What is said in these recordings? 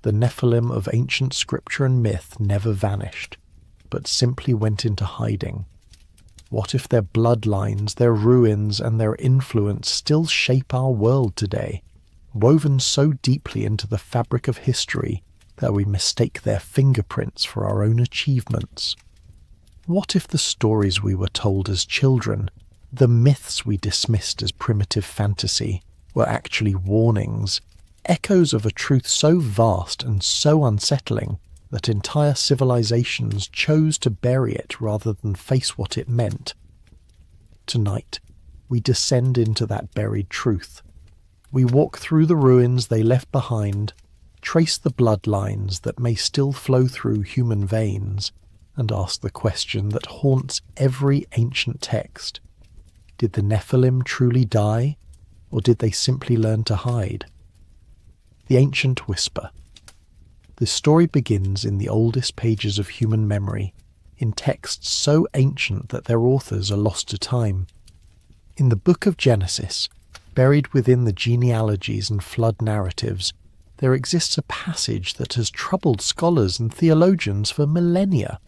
the Nephilim of ancient scripture and myth never vanished, but simply went into hiding? What if their bloodlines, their ruins, and their influence still shape our world today, woven so deeply into the fabric of history that we mistake their fingerprints for our own achievements? What if the stories we were told as children, the myths we dismissed as primitive fantasy, were actually warnings, echoes of a truth so vast and so unsettling that entire civilizations chose to bury it rather than face what it meant? Tonight, we descend into that buried truth. We walk through the ruins they left behind, trace the bloodlines that may still flow through human veins, and ask the question that haunts every ancient text. Did the Nephilim truly die, or did they simply learn to hide? The Ancient Whisper. The story begins in the oldest pages of human memory, in texts so ancient that their authors are lost to time. In the book of Genesis, buried within the genealogies and flood narratives, there exists a passage that has troubled scholars and theologians for millennia.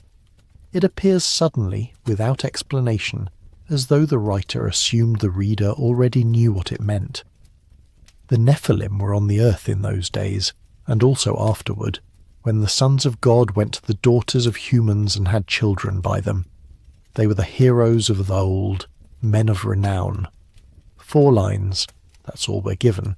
It appears suddenly, without explanation, as though the writer assumed the reader already knew what it meant. The Nephilim were on the earth in those days, and also afterward, when the sons of God went to the daughters of humans and had children by them. They were the heroes of the old, men of renown. 4 lines, that's all we're given.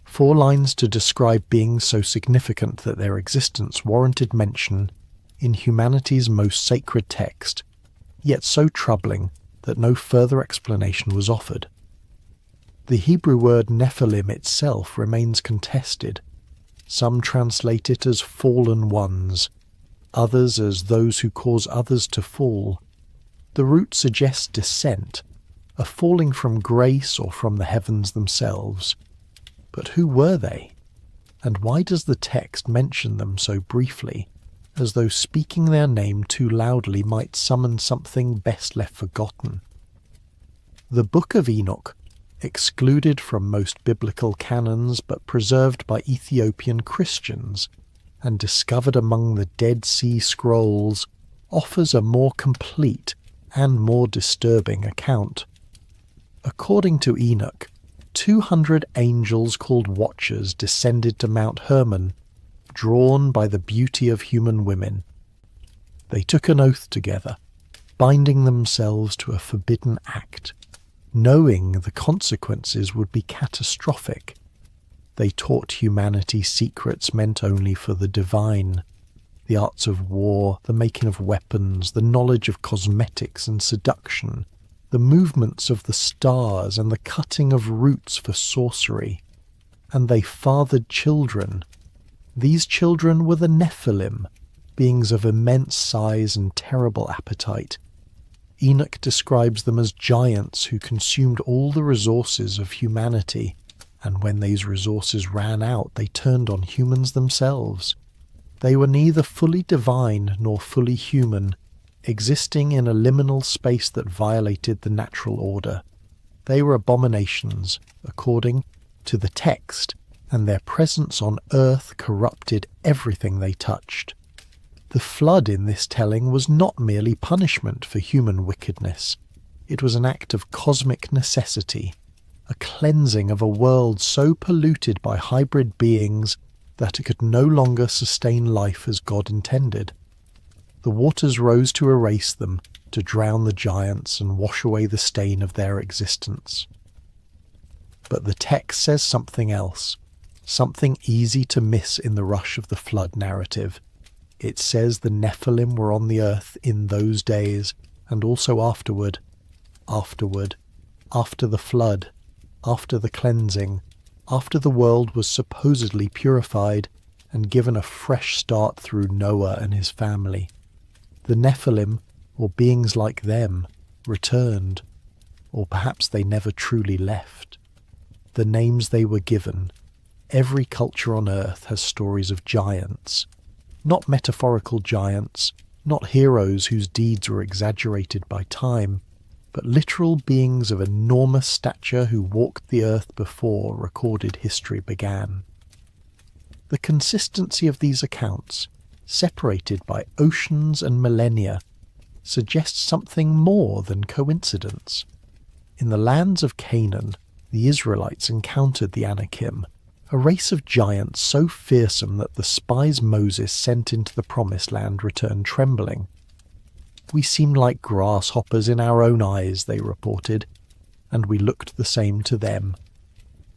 4 lines to describe beings so significant that their existence warranted mention in humanity's most sacred text, yet so troubling that no further explanation was offered. The Hebrew word Nephilim itself remains contested. Some translate it as fallen ones, others as those who cause others to fall. The root suggests descent, a falling from grace or from the heavens themselves. But who were they? And why does the text mention them so briefly, as though speaking their name too loudly might summon something best left forgotten? The Book of Enoch, excluded from most biblical canons but preserved by Ethiopian Christians and discovered among the Dead Sea Scrolls, offers a more complete and more disturbing account. According to Enoch, 200 angels called Watchers descended to Mount Hermon, drawn by the beauty of human women. They took an oath together, binding themselves to a forbidden act, knowing the consequences would be catastrophic. They taught humanity secrets meant only for the divine, the arts of war, the making of weapons, the knowledge of cosmetics and seduction, the movements of the stars and the cutting of roots for sorcery. And they fathered children. These children were the Nephilim, beings of immense size and terrible appetite. Enoch describes them as giants who consumed all the resources of humanity, and when these resources ran out, they turned on humans themselves. They were neither fully divine nor fully human, existing in a liminal space that violated the natural order. They were abominations, according to the text, and their presence on earth corrupted everything they touched. The flood in this telling was not merely punishment for human wickedness. It was an act of cosmic necessity, a cleansing of a world so polluted by hybrid beings that it could no longer sustain life as God intended. The waters rose to erase them, to drown the giants and wash away the stain of their existence. But the text says something else, something easy to miss in the rush of the flood narrative. It says the Nephilim were on the earth in those days, and also afterward, after the flood, after the cleansing, after the world was supposedly purified and given a fresh start through Noah and his family. The Nephilim, or beings like them, returned, or perhaps they never truly left. The names they were given. Every culture on earth has stories of giants. Not metaphorical giants, not heroes whose deeds were exaggerated by time, but literal beings of enormous stature who walked the earth before recorded history began. The consistency of these accounts, separated by oceans and millennia, suggests something more than coincidence. In the lands of Canaan, the Israelites encountered the Anakim, a race of giants so fearsome that the spies Moses sent into the Promised Land returned trembling. "We seemed like grasshoppers in our own eyes," they reported, "and we looked the same to them."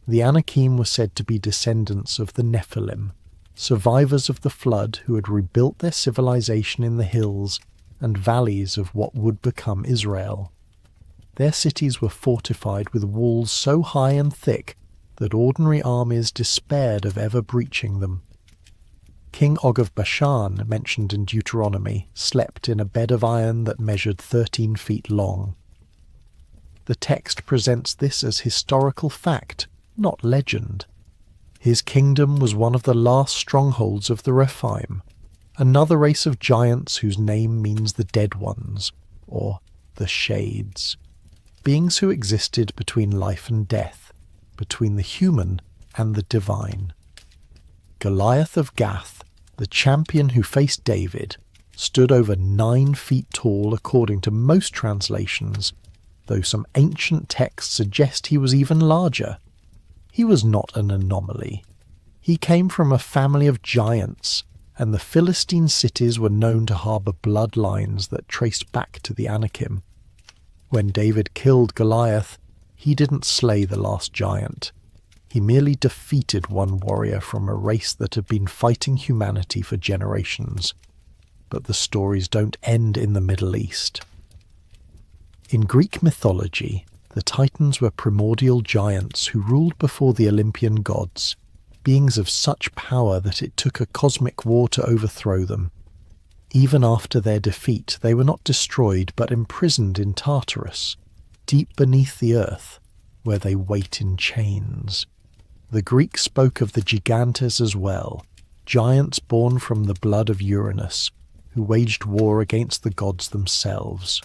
The Anakim were said to be descendants of the Nephilim, survivors of the flood who had rebuilt their civilization in the hills and valleys of what would become Israel. Their cities were fortified with walls so high and thick that ordinary armies despaired of ever breaching them. King Og of Bashan, mentioned in Deuteronomy, slept in a bed of iron that measured 13 feet long. The text presents this as historical fact, not legend. His kingdom was one of the last strongholds of the Rephaim, another race of giants whose name means the dead ones, or the shades, beings who existed between life and death, between the human and the divine. Goliath of Gath, the champion who faced David, stood over 9 feet tall according to most translations, though some ancient texts suggest he was even larger. He was not an anomaly. He came from a family of giants, and the Philistine cities were known to harbour bloodlines that traced back to the Anakim. When David killed Goliath, he didn't slay the last giant. He merely defeated one warrior from a race that had been fighting humanity for generations. But the stories don't end in the Middle East. In Greek mythology, the Titans were primordial giants who ruled before the Olympian gods, beings of such power that it took a cosmic war to overthrow them. Even after their defeat, they were not destroyed but imprisoned in Tartarus, deep beneath the earth, where they wait in chains. The Greeks spoke of the Gigantes as well, giants born from the blood of Uranus, who waged war against the gods themselves.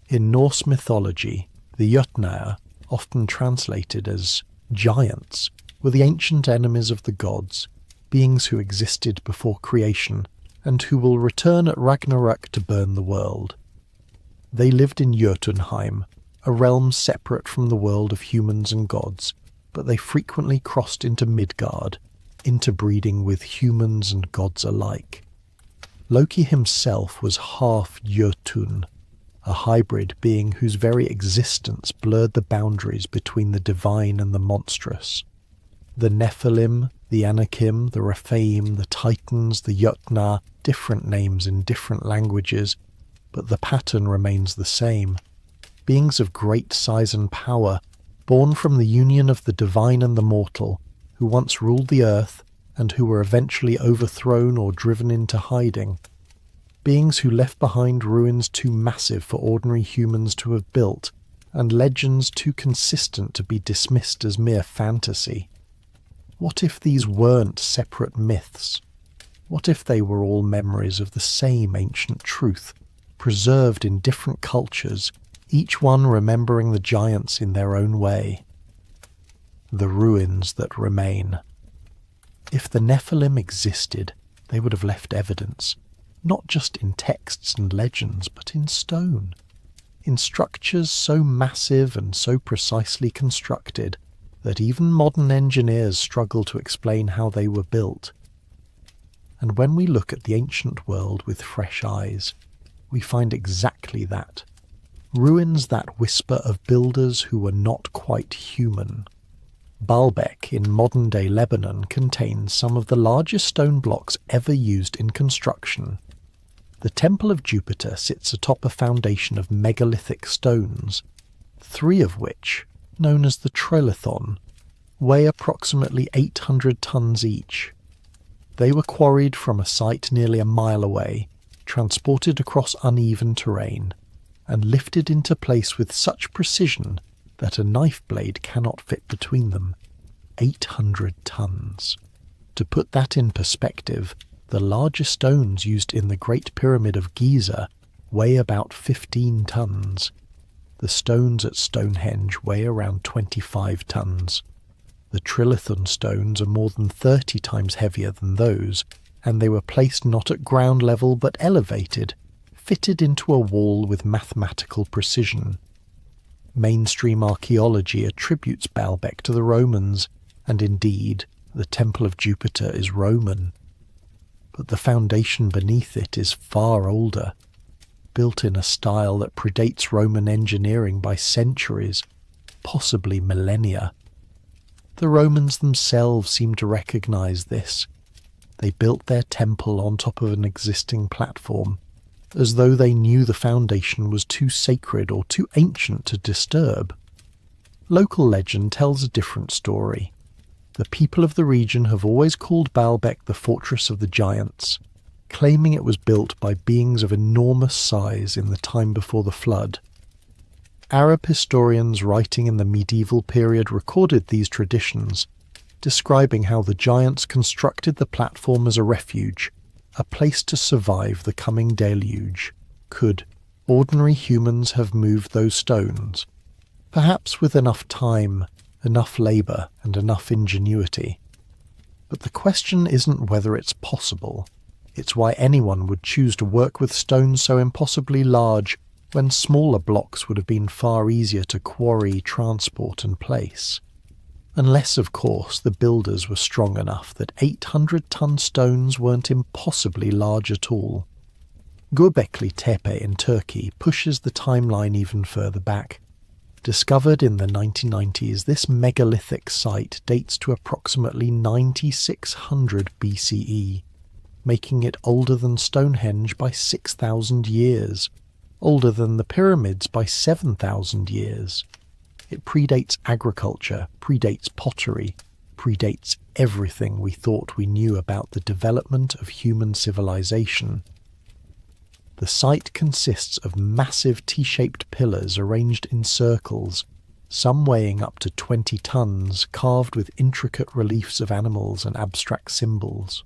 In Norse mythology, the Jötnar, often translated as giants, were the ancient enemies of the gods, beings who existed before creation and who will return at Ragnarök to burn the world. They lived in Jötunheim, a realm separate from the world of humans and gods, but they frequently crossed into Midgard, interbreeding with humans and gods alike. Loki himself was half Jötun, a hybrid being whose very existence blurred the boundaries between the divine and the monstrous. The Nephilim, the Anakim, the Rephaim, the Titans, the Jötnar, different names in different languages, but the pattern remains the same. Beings of great size and power, born from the union of the divine and the mortal, who once ruled the earth and who were eventually overthrown or driven into hiding. Beings who left behind ruins too massive for ordinary humans to have built, and legends too consistent to be dismissed as mere fantasy. What if these weren't separate myths? What if they were all memories of the same ancient truth, preserved in different cultures, each one remembering the giants in their own way? The ruins that remain. If the Nephilim existed, they would have left evidence, not just in texts and legends, but in stone, in structures so massive and so precisely constructed that even modern engineers struggle to explain how they were built. And when we look at the ancient world with fresh eyes, we find exactly that. Ruins that whisper of builders who were not quite human. Baalbek in modern-day Lebanon contains some of the largest stone blocks ever used in construction. The Temple of Jupiter sits atop a foundation of megalithic stones, 3 of which, known as the Trilithon, weigh approximately 800 tons each. They were quarried from a site nearly a mile away, transported across uneven terrain, and lifted into place with such precision that a knife blade cannot fit between them. 800 tons. To put that in perspective, the largest stones used in the Great Pyramid of Giza weigh about 15 tons. The stones at Stonehenge weigh around 25 tons. The trilithon stones are more than 30 times heavier than those, and they were placed not at ground level but elevated, fitted into a wall with mathematical precision. Mainstream archaeology attributes Baalbek to the Romans, and indeed, the Temple of Jupiter is Roman. But the foundation beneath it is far older, built in a style that predates Roman engineering by centuries, possibly millennia. The Romans themselves seem to recognize this. They built their temple on top of an existing platform, as though they knew the foundation was too sacred or too ancient to disturb. Local legend tells a different story. The people of the region have always called Baalbek the Fortress of the Giants, claiming it was built by beings of enormous size in the time before the flood. Arab historians writing in the medieval period recorded these traditions, describing how the giants constructed the platform as a refuge, a place to survive the coming deluge. Could ordinary humans have moved those stones? Perhaps with enough time, enough labour, and enough ingenuity. But the question isn't whether it's possible, it's why anyone would choose to work with stones so impossibly large when smaller blocks would have been far easier to quarry, transport, and place. Unless, of course, the builders were strong enough that 800-ton stones weren't impossibly large at all. Göbekli Tepe in Turkey pushes the timeline even further back. Discovered in the 1990s, this megalithic site dates to approximately 9600 BCE, making it older than Stonehenge by 6,000 years, older than the pyramids by 7,000 years. It predates agriculture, predates pottery, predates everything we thought we knew about the development of human civilization. The site consists of massive T-shaped pillars arranged in circles, some weighing up to 20 tons, carved with intricate reliefs of animals and abstract symbols.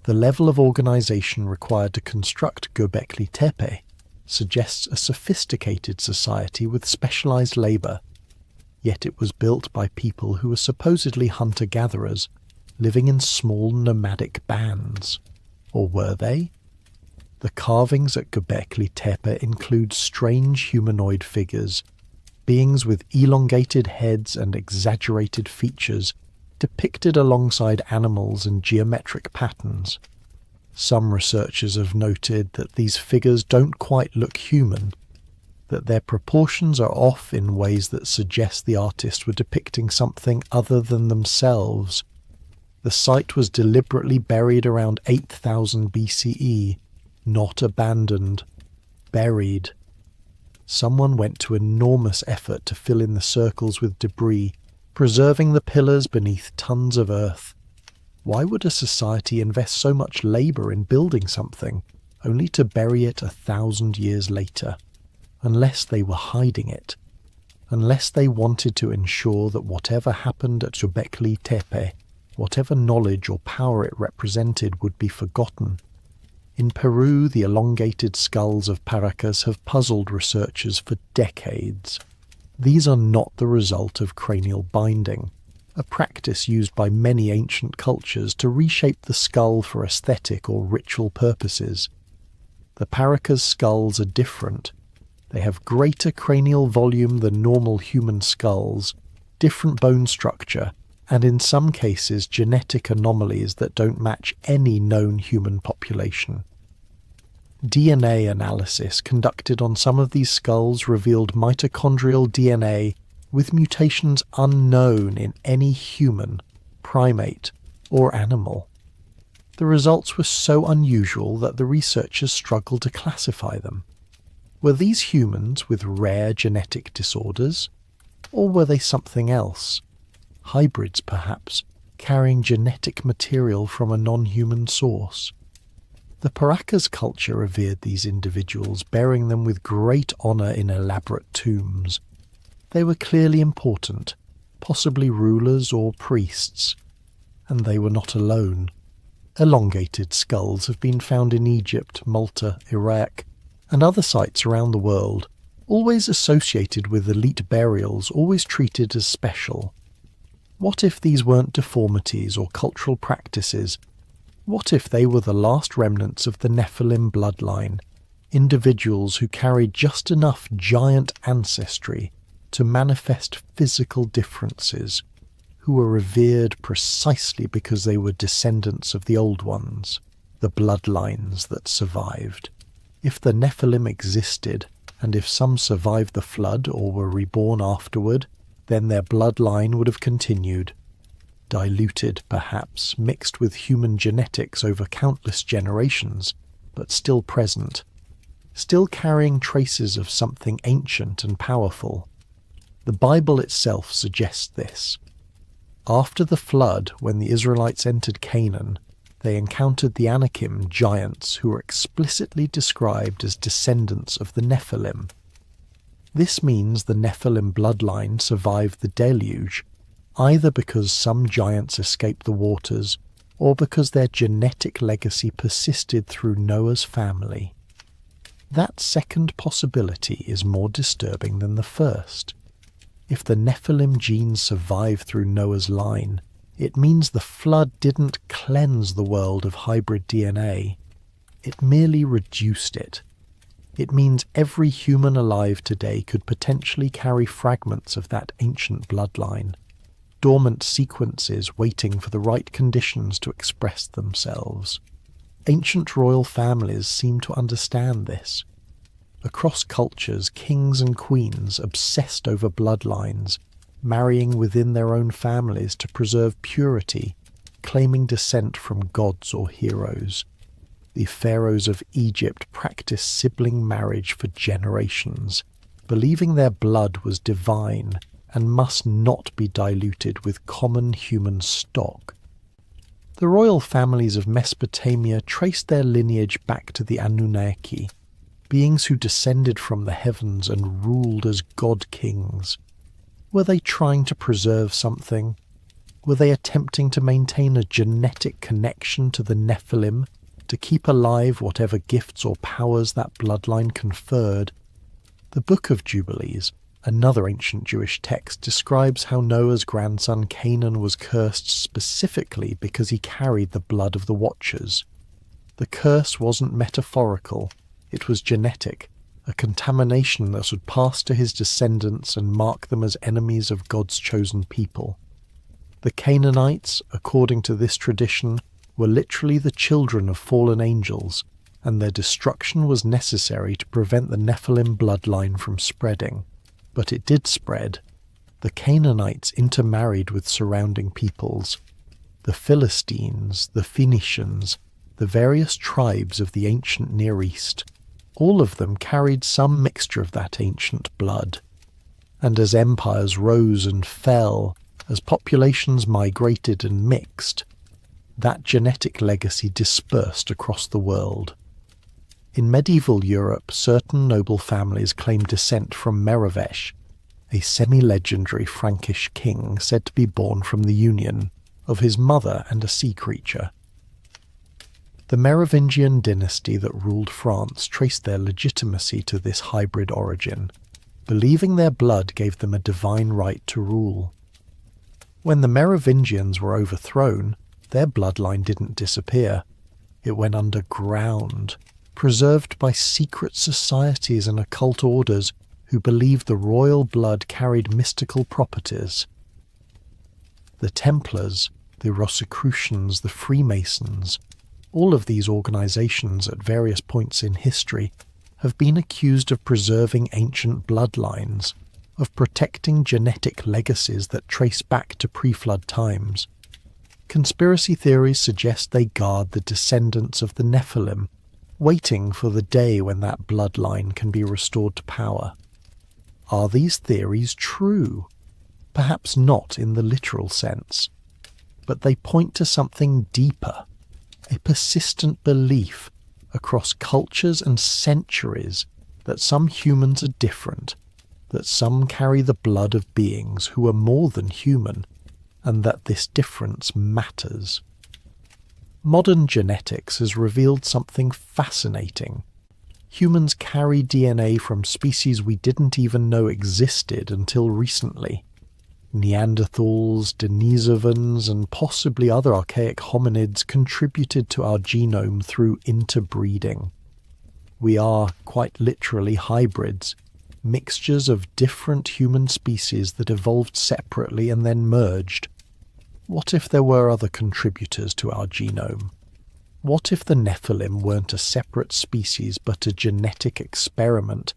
The level of organization required to construct Göbekli Tepe suggests a sophisticated society with specialized labor, yet it was built by people who were supposedly hunter-gatherers, living in small nomadic bands. Or were they? The carvings at Göbekli Tepe include strange humanoid figures, beings with elongated heads and exaggerated features, depicted alongside animals and geometric patterns. Some researchers have noted that these figures don't quite look human, that their proportions are off in ways that suggest the artists were depicting something other than themselves. The site was deliberately buried around 8000 BCE, not abandoned, buried. Someone went to enormous effort to fill in the circles with debris, preserving the pillars beneath tons of earth. Why would a society invest so much labour in building something, only to bury it 1,000 years later? Unless they were hiding it. Unless they wanted to ensure that whatever happened at Göbekli Tepe, whatever knowledge or power it represented, would be forgotten. In Peru, the elongated skulls of Paracas have puzzled researchers for decades. These are not the result of cranial binding, a practice used by many ancient cultures to reshape the skull for aesthetic or ritual purposes. The Paracas skulls are different. They have greater cranial volume than normal human skulls, different bone structure, and in some cases genetic anomalies that don't match any known human population. DNA analysis conducted on some of these skulls revealed mitochondrial DNA with mutations unknown in any human, primate, or animal. The results were so unusual that the researchers struggled to classify them. Were these humans with rare genetic disorders? Or were they something else? Hybrids, perhaps, carrying genetic material from a non-human source. The Paracas culture revered these individuals, burying them with great honour in elaborate tombs. They were clearly important, possibly rulers or priests. And they were not alone. Elongated skulls have been found in Egypt, Malta, Iraq, and other sites around the world, always associated with elite burials, always treated as special. What if these weren't deformities or cultural practices? What if they were the last remnants of the Nephilim bloodline, individuals who carried just enough giant ancestry to manifest physical differences, who were revered precisely because they were descendants of the old ones, the bloodlines that survived? If the Nephilim existed, and if some survived the flood or were reborn afterward, then their bloodline would have continued. Diluted, perhaps, mixed with human genetics over countless generations, but still present, still carrying traces of something ancient and powerful. The Bible itself suggests this. After the flood, when the Israelites entered Canaan, they encountered the Anakim giants who were explicitly described as descendants of the Nephilim. This means the Nephilim bloodline survived the deluge, either because some giants escaped the waters, or because their genetic legacy persisted through Noah's family. That second possibility is more disturbing than the first. If the Nephilim genes survive through Noah's line, it means the flood didn't cleanse the world of hybrid DNA. It merely reduced it. It means every human alive today could potentially carry fragments of that ancient bloodline, dormant sequences waiting for the right conditions to express themselves. Ancient royal families seem to understand this. Across cultures, kings and queens obsessed over bloodlines, marrying within their own families to preserve purity, claiming descent from gods or heroes. The pharaohs of Egypt practiced sibling marriage for generations, believing their blood was divine and must not be diluted with common human stock. The royal families of Mesopotamia traced their lineage back to the Anunnaki, beings who descended from the heavens and ruled as god-kings. Were they trying to preserve something? Were they attempting to maintain a genetic connection to the Nephilim, to keep alive whatever gifts or powers that bloodline conferred? The Book of Jubilees, another ancient Jewish text, describes how Noah's grandson Canaan was cursed specifically because he carried the blood of the Watchers. The curse wasn't metaphorical, it was genetic, a contamination that would pass to his descendants and mark them as enemies of God's chosen people. The Canaanites, according to this tradition, were literally the children of fallen angels, and their destruction was necessary to prevent the Nephilim bloodline from spreading. But it did spread. The Canaanites intermarried with surrounding peoples. The Philistines, the Phoenicians, the various tribes of the ancient Near East, all of them carried some mixture of that ancient blood. And as empires rose and fell, as populations migrated and mixed, that genetic legacy dispersed across the world. In medieval Europe, certain noble families claimed descent from Meravesh, a semi-legendary Frankish king said to be born from the union of his mother and a sea creature. The Merovingian dynasty that ruled France traced their legitimacy to this hybrid origin, believing their blood gave them a divine right to rule. When the Merovingians were overthrown, their bloodline didn't disappear. It went underground, preserved by secret societies and occult orders who believed the royal blood carried mystical properties. The Templars, the Rosicrucians, the Freemasons, all of these organizations at various points in history have been accused of preserving ancient bloodlines, of protecting genetic legacies that trace back to pre-flood times. Conspiracy theories suggest they guard the descendants of the Nephilim, waiting for the day when that bloodline can be restored to power. Are these theories true? Perhaps not in the literal sense, but they point to something deeper, a persistent belief across cultures and centuries that some humans are different, that some carry the blood of beings who are more than human, and that this difference matters. Modern genetics has revealed something fascinating. Humans carry DNA from species we didn't even know existed until recently. Neanderthals, Denisovans, and possibly other archaic hominids contributed to our genome through interbreeding. We are, quite literally, hybrids, mixtures of different human species that evolved separately and then merged. What if there were other contributors to our genome? What if the Nephilim weren't a separate species but a genetic experiment,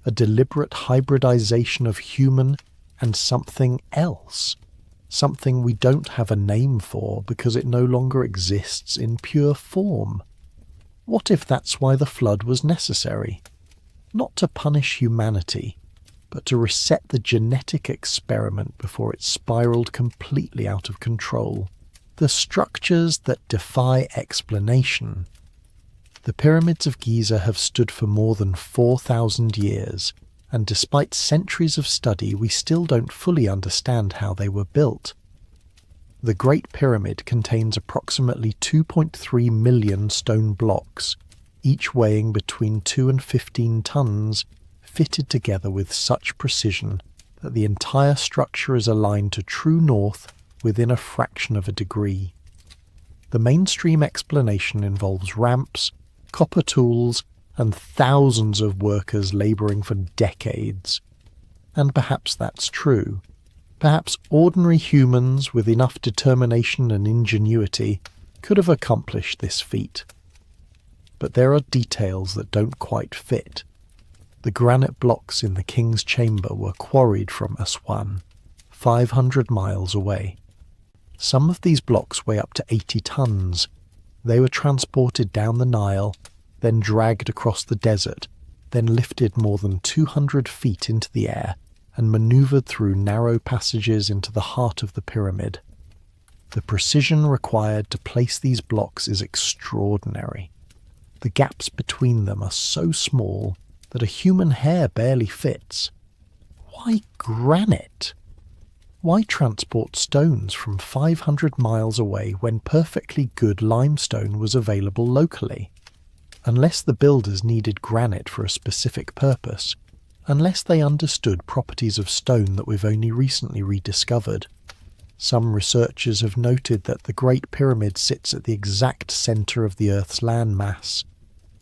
a deliberate hybridization of human and something else, something we don't have a name for because it no longer exists in pure form? What if that's why the flood was necessary? Not to punish humanity, but to reset the genetic experiment before it spiraled completely out of control. The structures that defy explanation. The pyramids of Giza have stood for more than 4,000 years, and despite centuries of study, we still don't fully understand how they were built. The Great Pyramid contains approximately 2.3 million stone blocks, each weighing between 2 and 15 tons, fitted together with such precision that the entire structure is aligned to true north within a fraction of a degree. The mainstream explanation involves ramps, copper tools, and thousands of workers labouring for decades. And perhaps that's true. Perhaps ordinary humans with enough determination and ingenuity could have accomplished this feat. But there are details that don't quite fit. The granite blocks in the king's chamber were quarried from Aswan, 500 miles away. Some of these blocks weigh up to 80 tons. They were transported down the Nile, then dragged across the desert, then lifted more than 200 feet into the air and manoeuvred through narrow passages into the heart of the pyramid. The precision required to place these blocks is extraordinary. The gaps between them are so small that a human hair barely fits. Why granite? Why transport stones from 500 miles away when perfectly good limestone was available locally? Unless the builders needed granite for a specific purpose, unless they understood properties of stone that we've only recently rediscovered. Some researchers have noted that the Great Pyramid sits at the exact centre of the Earth's landmass,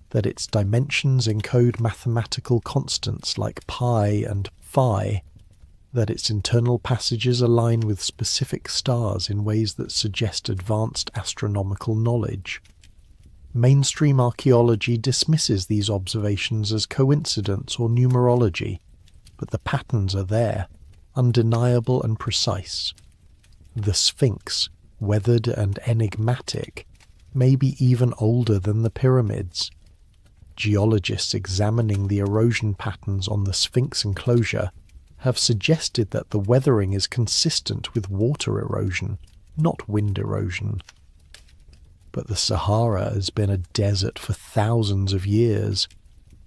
that its dimensions encode mathematical constants like pi and phi, that its internal passages align with specific stars in ways that suggest advanced astronomical knowledge. Mainstream archaeology dismisses these observations as coincidence or numerology, but the patterns are there, undeniable and precise. The Sphinx, weathered and enigmatic, may be even older than the pyramids. Geologists examining the erosion patterns on the Sphinx enclosure have suggested that the weathering is consistent with water erosion, not wind erosion. But the Sahara has been a desert for thousands of years.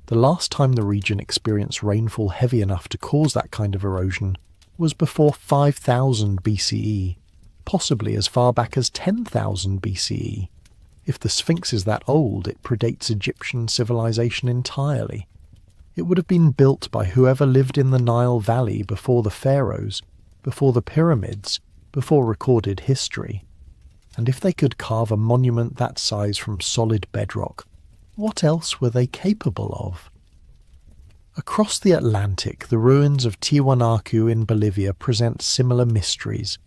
The last time the region experienced rainfall heavy enough to cause that kind of erosion was before 5000 BCE, possibly as far back as 10,000 BCE. If the Sphinx is that old, it predates Egyptian civilization entirely. It would have been built by whoever lived in the Nile Valley before the pharaohs, before the pyramids, before recorded history. And if they could carve a monument that size from solid bedrock, what else were they capable of? Across the Atlantic, the ruins of Tiwanaku in Bolivia present similar mysteries.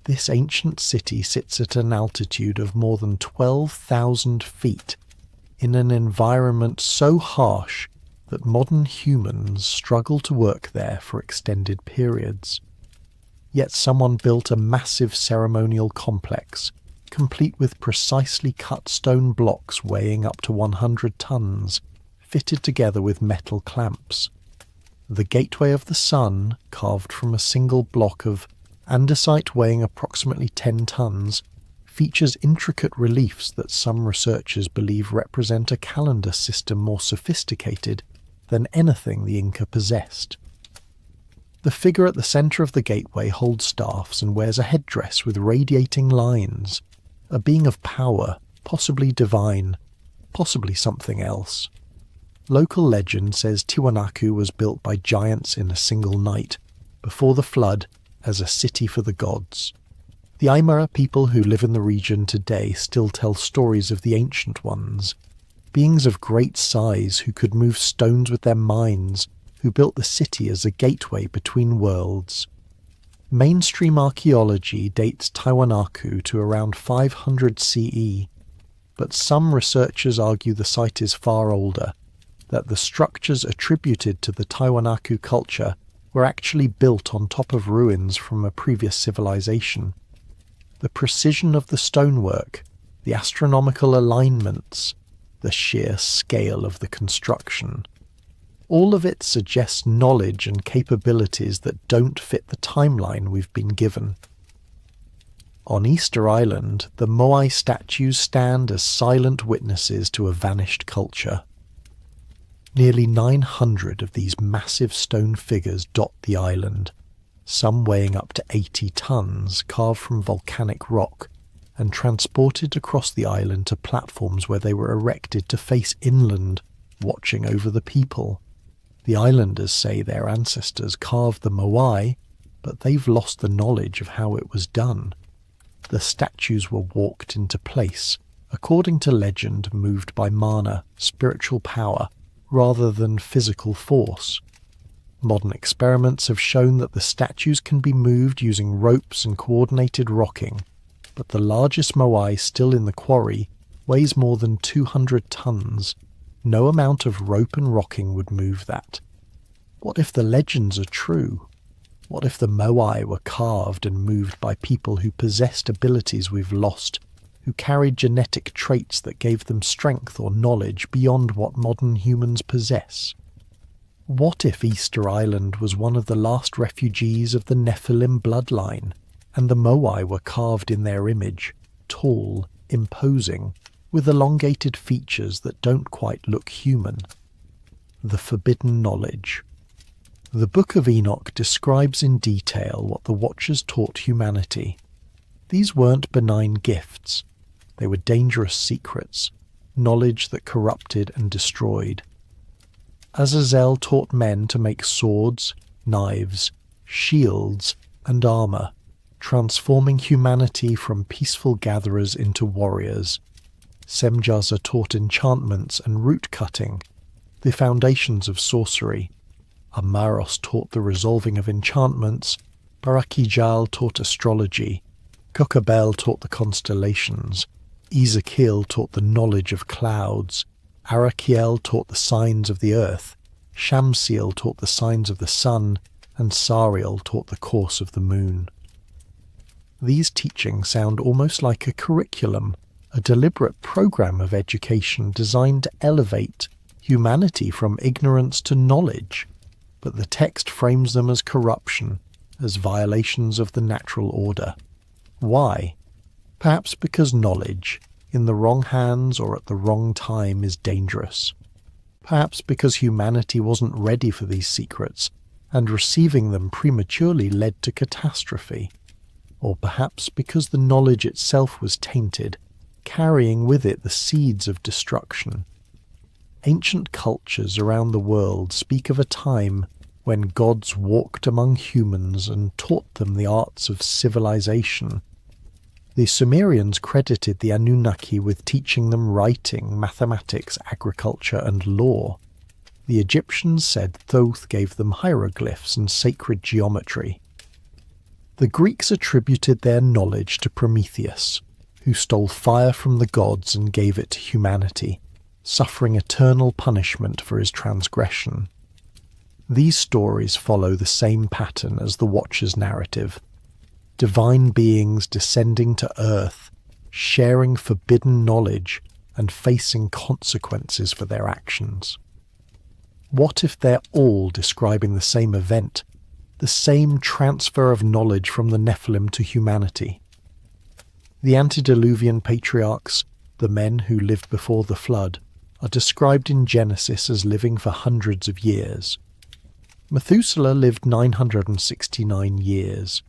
This ancient city sits at an altitude of more than 12,000 feet, in an environment so harsh that modern humans struggle to work there for extended periods. Yet someone built a massive ceremonial complex, complete with precisely cut stone blocks weighing up to 100 tons, fitted together with metal clamps. The Gateway of the Sun, carved from a single block of andesite weighing approximately 10 tons, features intricate reliefs that some researchers believe represent a calendar system more sophisticated than anything the Inca possessed. The figure at the centre of the gateway holds staffs and wears a headdress with radiating lines, a being of power, possibly divine, possibly something else. Local legend says Tiwanaku was built by giants in a single night, before the flood, as a city for the gods. The Aymara people who live in the region today still tell stories of the ancient ones, beings of great size who could move stones with their minds, who built the city as a gateway between worlds. Mainstream archaeology dates Tiwanaku to around 500 CE, but some researchers argue the site is far older, that the structures attributed to the Tiwanaku culture were actually built on top of ruins from a previous civilization. The precision of the stonework, the astronomical alignments, the sheer scale of the construction. All of it suggests knowledge and capabilities that don't fit the timeline we've been given. On Easter Island, the Moai statues stand as silent witnesses to a vanished culture. Nearly 900 of these massive stone figures dot the island, some weighing up to 80 tons, carved from volcanic rock, and transported across the island to platforms where they were erected to face inland, watching over the people. The islanders say their ancestors carved the Moai, but they've lost the knowledge of how it was done. The statues were walked into place, according to legend, moved by mana, spiritual power, rather than physical force. Modern experiments have shown that the statues can be moved using ropes and coordinated rocking, but the largest Moai still in the quarry weighs more than 200 tons. No amount of rope and rocking would move that. What if the legends are true? What if the Moai were carved and moved by people who possessed abilities we've lost, who carried genetic traits that gave them strength or knowledge beyond what modern humans possess? What if Easter Island was one of the last refugees of the Nephilim bloodline, and the Moai were carved in their image, tall, imposing, with elongated features that don't quite look human? The forbidden knowledge. The Book of Enoch describes in detail what the Watchers taught humanity. These weren't benign gifts. They were dangerous secrets, knowledge that corrupted and destroyed. Azazel taught men to make swords, knives, shields, and armor, transforming humanity from peaceful gatherers into warriors. Semjaza taught enchantments and root-cutting, the foundations of sorcery. Amaros taught the resolving of enchantments. Barakijal taught astrology. Kokabel taught the constellations. Ezekiel taught the knowledge of clouds. Arakiel taught the signs of the earth. Shamsiel taught the signs of the sun. And Sariel taught the course of the moon. These teachings sound almost like a curriculum, a deliberate program of education designed to elevate humanity from ignorance to knowledge, but the text frames them as corruption, as violations of the natural order. Why? Perhaps because knowledge, in the wrong hands or at the wrong time, is dangerous. Perhaps because humanity wasn't ready for these secrets, and receiving them prematurely led to catastrophe. Or perhaps because the knowledge itself was tainted, carrying with it the seeds of destruction. Ancient cultures around the world speak of a time when gods walked among humans and taught them the arts of civilization. The Sumerians credited the Anunnaki with teaching them writing, mathematics, agriculture, and law. The Egyptians said Thoth gave them hieroglyphs and sacred geometry. The Greeks attributed their knowledge to Prometheus, who stole fire from the gods and gave it to humanity, suffering eternal punishment for his transgression. These stories follow the same pattern as the Watcher's narrative. Divine beings descending to earth, sharing forbidden knowledge, and facing consequences for their actions. What if they're all describing the same event, the same transfer of knowledge from the Nephilim to humanity? The antediluvian patriarchs, the men who lived before the flood, are described in Genesis as living for hundreds of years. Methuselah lived 969 years.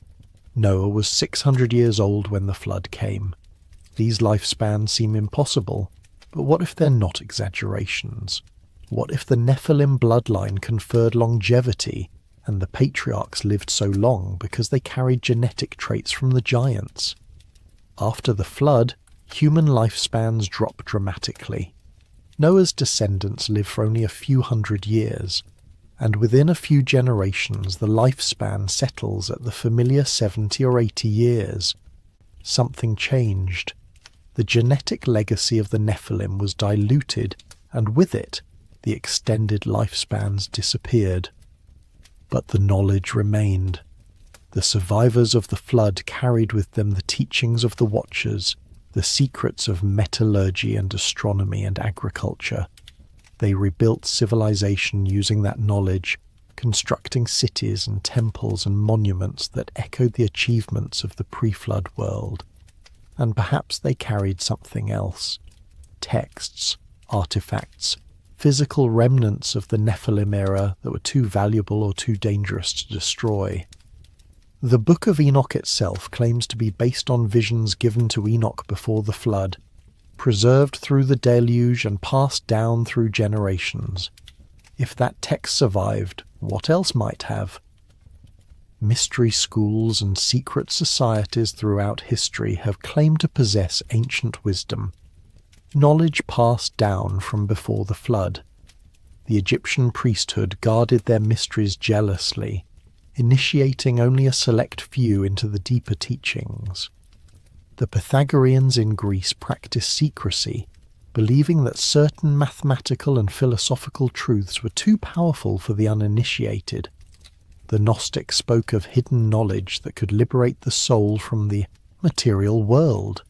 Noah was 600 years old when the flood came. These lifespans seem impossible, but what if they're not exaggerations? What if the Nephilim bloodline conferred longevity, and the patriarchs lived so long because they carried genetic traits from the giants. After the flood, human lifespans drop dramatically. Noah's descendants live for only a few hundred years, and within a few generations the lifespan settles at the familiar 70 or 80 years. Something changed. The genetic legacy of the Nephilim was diluted, and with it, the extended lifespans disappeared. But the knowledge remained. The survivors of the flood carried with them the teachings of the Watchers, the secrets of metallurgy and astronomy and agriculture. They rebuilt civilization using that knowledge, constructing cities and temples and monuments that echoed the achievements of the pre-flood world. And perhaps they carried something else. Texts, artifacts, physical remnants of the Nephilim era that were too valuable or too dangerous to destroy. The Book of Enoch itself claims to be based on visions given to Enoch before the flood, preserved through the deluge and passed down through generations. If that text survived, what else might have? Mystery schools and secret societies throughout history have claimed to possess ancient wisdom, knowledge passed down from before the flood. The Egyptian priesthood guarded their mysteries jealously, initiating only a select few into the deeper teachings. The Pythagoreans in Greece practiced secrecy, believing that certain mathematical and philosophical truths were too powerful for the uninitiated. The Gnostics spoke of hidden knowledge that could liberate the soul from the material world.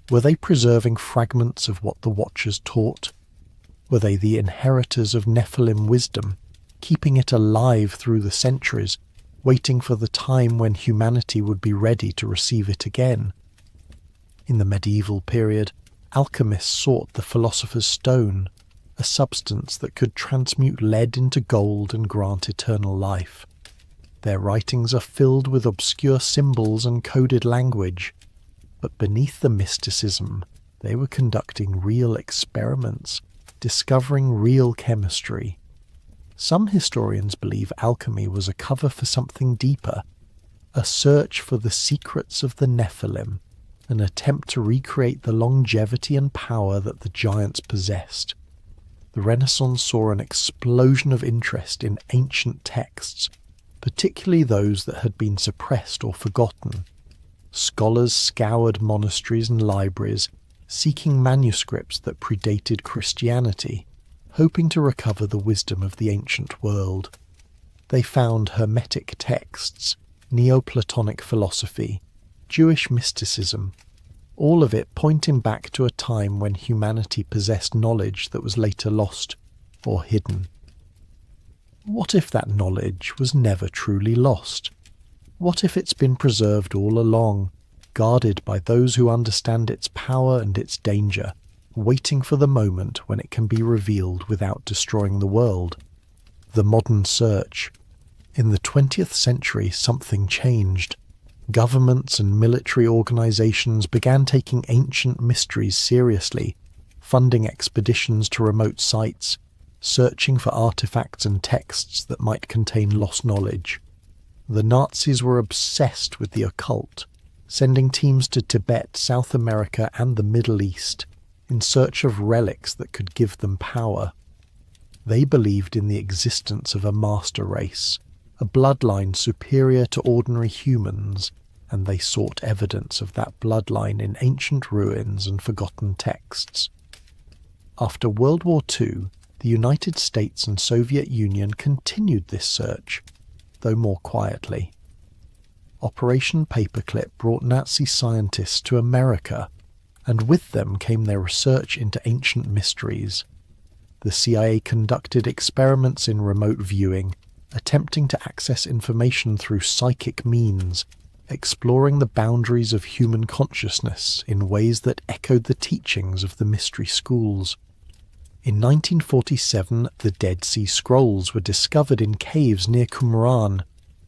Were they preserving fragments of what the Watchers taught? Were they the inheritors of Nephilim wisdom, keeping it alive through the centuries, waiting for the time when humanity would be ready to receive it again? In the medieval period, alchemists sought the philosopher's stone, a substance that could transmute lead into gold and grant eternal life. Their writings are filled with obscure symbols and coded language, but beneath the mysticism, they were conducting real experiments, discovering real chemistry. Some historians believe alchemy was a cover for something deeper, a search for the secrets of the Nephilim, an attempt to recreate the longevity and power that the giants possessed. The Renaissance saw an explosion of interest in ancient texts, particularly those that had been suppressed or forgotten. Scholars scoured monasteries and libraries, seeking manuscripts that predated Christianity, hoping to recover the wisdom of the ancient world. They found Hermetic texts, Neoplatonic philosophy, Jewish mysticism, all of it pointing back to a time when humanity possessed knowledge that was later lost or hidden. What if that knowledge was never truly lost? What if it's been preserved all along, guarded by those who understand its power and its danger, waiting for the moment when it can be revealed without destroying the world? The modern search. In the 20th century, something changed. Governments and military organizations began taking ancient mysteries seriously, funding expeditions to remote sites, searching for artifacts and texts that might contain lost knowledge. The Nazis were obsessed with the occult, sending teams to Tibet, South America, and the Middle East in search of relics that could give them power. They believed in the existence of a master race, a bloodline superior to ordinary humans, and they sought evidence of that bloodline in ancient ruins and forgotten texts. After World War II, the United States and Soviet Union continued this search, though more quietly. Operation Paperclip brought Nazi scientists to America, and with them came their research into ancient mysteries. The CIA conducted experiments in remote viewing, attempting to access information through psychic means, exploring the boundaries of human consciousness in ways that echoed the teachings of the mystery schools. In 1947, the Dead Sea Scrolls were discovered in caves near Qumran,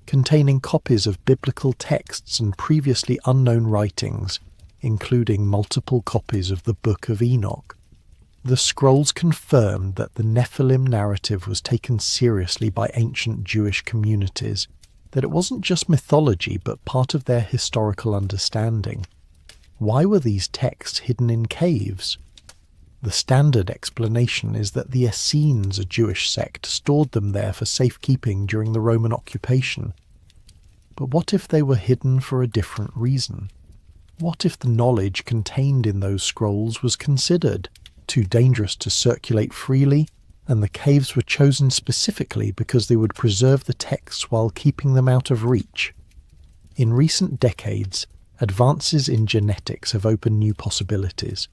containing copies of biblical texts and previously unknown writings, including multiple copies of the Book of Enoch. The scrolls confirmed that the Nephilim narrative was taken seriously by ancient Jewish communities, that it wasn't just mythology but part of their historical understanding. Why were these texts hidden in caves? The standard explanation is that the Essenes, a Jewish sect, stored them there for safekeeping during the Roman occupation. But what if they were hidden for a different reason? What if the knowledge contained in those scrolls was considered too dangerous to circulate freely, and the caves were chosen specifically because they would preserve the texts while keeping them out of reach? In recent decades, advances in genetics have opened new possibilities.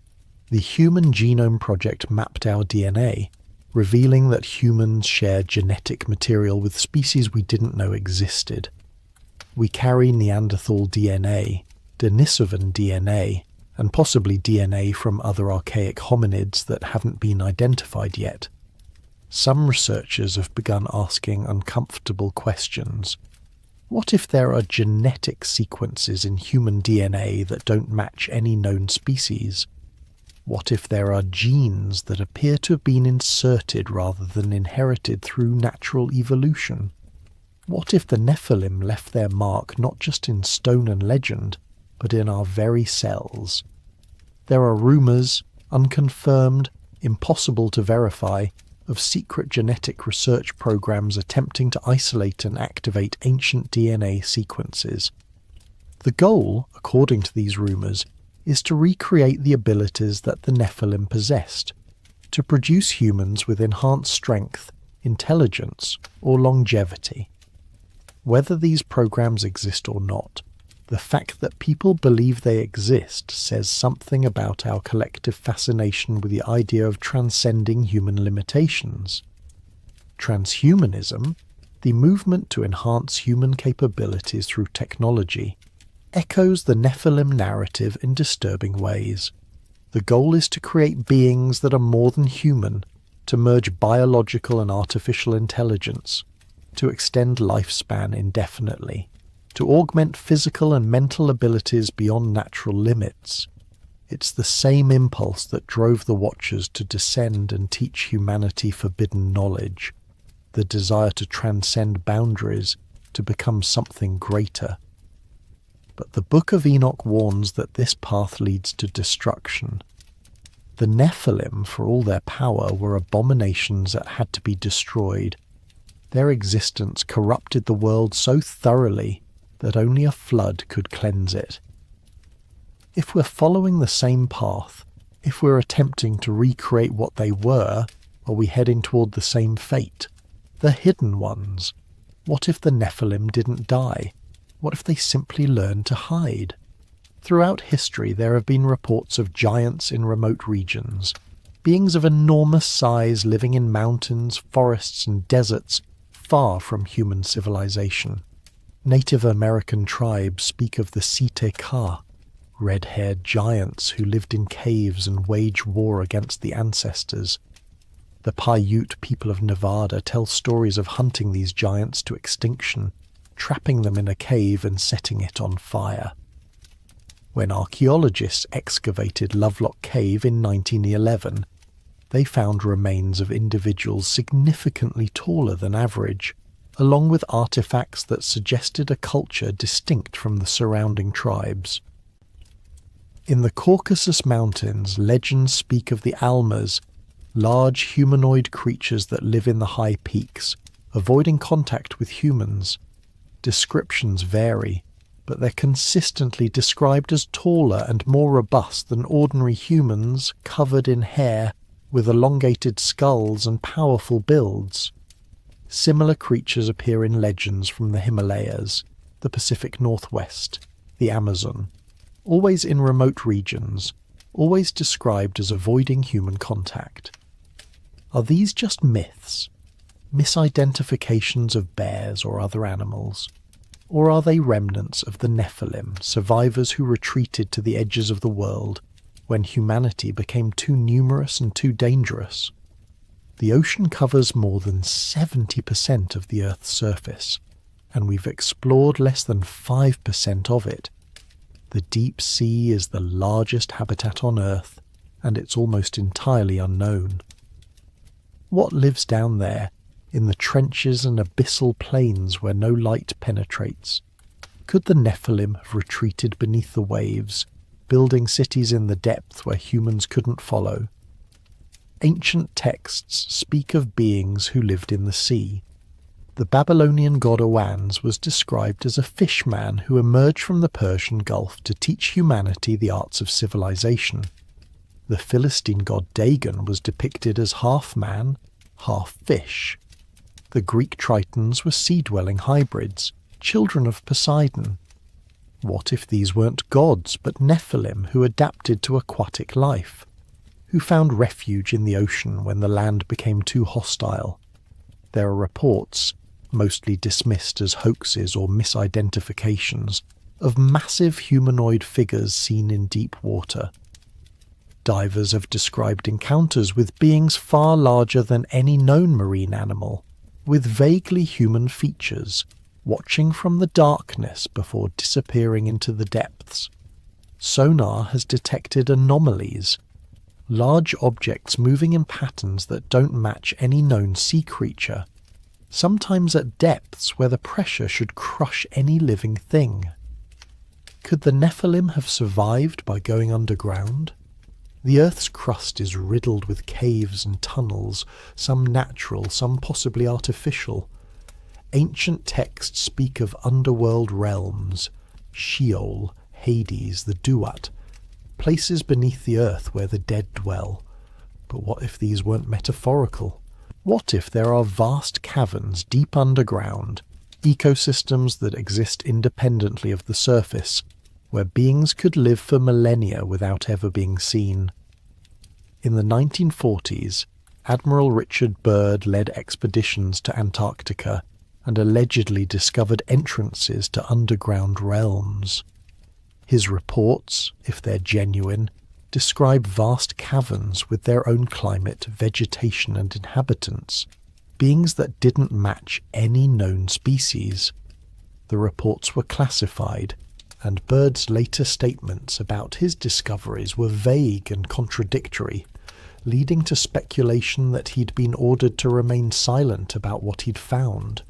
The Human Genome Project mapped our DNA, revealing that humans share genetic material with species we didn't know existed. We carry Neanderthal DNA, Denisovan DNA, and possibly DNA from other archaic hominids that haven't been identified yet. Some researchers have begun asking uncomfortable questions. What if there are genetic sequences in human DNA that don't match any known species? What if there are genes that appear to have been inserted rather than inherited through natural evolution? What if the Nephilim left their mark not just in stone and legend, but in our very cells? There are rumours, unconfirmed, impossible to verify, of secret genetic research programs attempting to isolate and activate ancient DNA sequences. The goal, according to these rumours, is to recreate the abilities that the Nephilim possessed, to produce humans with enhanced strength, intelligence, or longevity. Whether these programs exist or not, the fact that people believe they exist says something about our collective fascination with the idea of transcending human limitations. Transhumanism, the movement to enhance human capabilities through technology, echoes the Nephilim narrative in disturbing ways. The goal is to create beings that are more than human, to merge biological and artificial intelligence, to extend lifespan indefinitely, to augment physical and mental abilities beyond natural limits. It's the same impulse that drove the Watchers to descend and teach humanity forbidden knowledge, the desire to transcend boundaries, to become something greater. But the Book of Enoch warns that this path leads to destruction. The Nephilim, for all their power, were abominations that had to be destroyed. Their existence corrupted the world so thoroughly that only a flood could cleanse it. If we're following the same path, if we're attempting to recreate what they were, are we heading toward the same fate? The hidden ones. What if the Nephilim didn't die? What if they simply learned to hide? Throughout history there have been reports of giants in remote regions, beings of enormous size living in mountains, forests and deserts far from human civilization. Native American tribes speak of the Site-Ka, red-haired giants who lived in caves and waged war against the ancestors. The Paiute people of Nevada tell stories of hunting these giants to extinction, trapping them in a cave and setting it on fire. When archaeologists excavated Lovelock Cave in 1911, they found remains of individuals significantly taller than average, along with artifacts that suggested a culture distinct from the surrounding tribes. In the Caucasus Mountains, legends speak of the Almas, large humanoid creatures that live in the high peaks, avoiding contact with humans. Descriptions vary, but they're consistently described as taller and more robust than ordinary humans, covered in hair, with elongated skulls and powerful builds. Similar creatures appear in legends from the Himalayas, the Pacific Northwest, the Amazon, always in remote regions, always described as avoiding human contact. Are these just myths? Misidentifications of bears or other animals? Or are they remnants of the Nephilim, survivors who retreated to the edges of the world when humanity became too numerous and too dangerous? The ocean covers more than 70% of the Earth's surface, and we've explored less than 5% of it. The deep sea is the largest habitat on Earth, and it's almost entirely unknown. What lives down there, in the trenches and abyssal plains where no light penetrates? Could the Nephilim have retreated beneath the waves, building cities in the depth where humans couldn't follow? Ancient texts speak of beings who lived in the sea. The Babylonian god Awans was described as a fishman who emerged from the Persian Gulf to teach humanity the arts of civilization. The Philistine god Dagon was depicted as half man, half fish. The Greek Tritons were sea-dwelling hybrids, children of Poseidon. What if these weren't gods but Nephilim who adapted to aquatic life, who found refuge in the ocean when the land became too hostile? There are reports, mostly dismissed as hoaxes or misidentifications, of massive humanoid figures seen in deep water. Divers have described encounters with beings far larger than any known marine animal, with vaguely human features, watching from the darkness before disappearing into the depths. Sonar has detected anomalies, large objects moving in patterns that don't match any known sea creature, sometimes at depths where the pressure should crush any living thing. Could the Nephilim have survived by going underground? The Earth's crust is riddled with caves and tunnels, some natural, some possibly artificial. Ancient texts speak of underworld realms, Sheol, Hades, the Duat, places beneath the earth where the dead dwell. But what if these weren't metaphorical? What if there are vast caverns deep underground, ecosystems that exist independently of the surface, where beings could live for millennia without ever being seen? In the 1940s, Admiral Richard Byrd led expeditions to Antarctica and allegedly discovered entrances to underground realms. His reports, if they're genuine, describe vast caverns with their own climate, vegetation and inhabitants, beings that didn't match any known species. The reports were classified, and Byrd's later statements about his discoveries were vague and contradictory, leading to speculation that he'd been ordered to remain silent about what he'd found.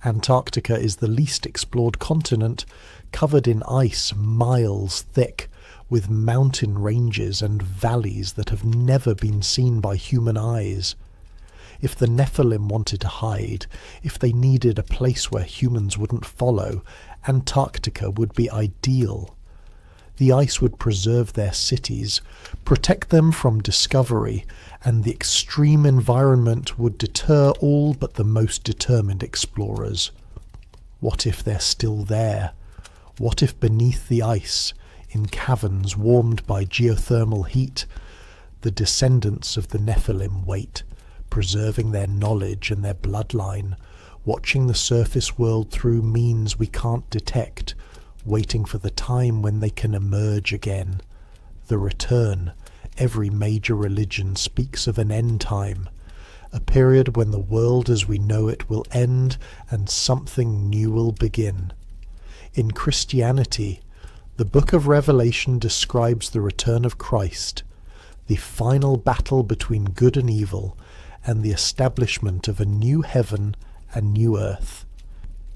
Antarctica is the least explored continent, covered in ice miles thick, with mountain ranges and valleys that have never been seen by human eyes. If the Nephilim wanted to hide, if they needed a place where humans wouldn't follow, Antarctica would be ideal. The ice would preserve their cities, protect them from discovery, and the extreme environment would deter all but the most determined explorers. What if they're still there? What if beneath the ice, in caverns warmed by geothermal heat, the descendants of the Nephilim wait, preserving their knowledge and their bloodline, watching the surface world through means we can't detect, waiting for the time when they can emerge again. The return. Every major religion speaks of an end time, a period when the world as we know it will end and something new will begin. In Christianity, the book of Revelation describes the return of Christ, the final battle between good and evil, and the establishment of a new heaven and new earth.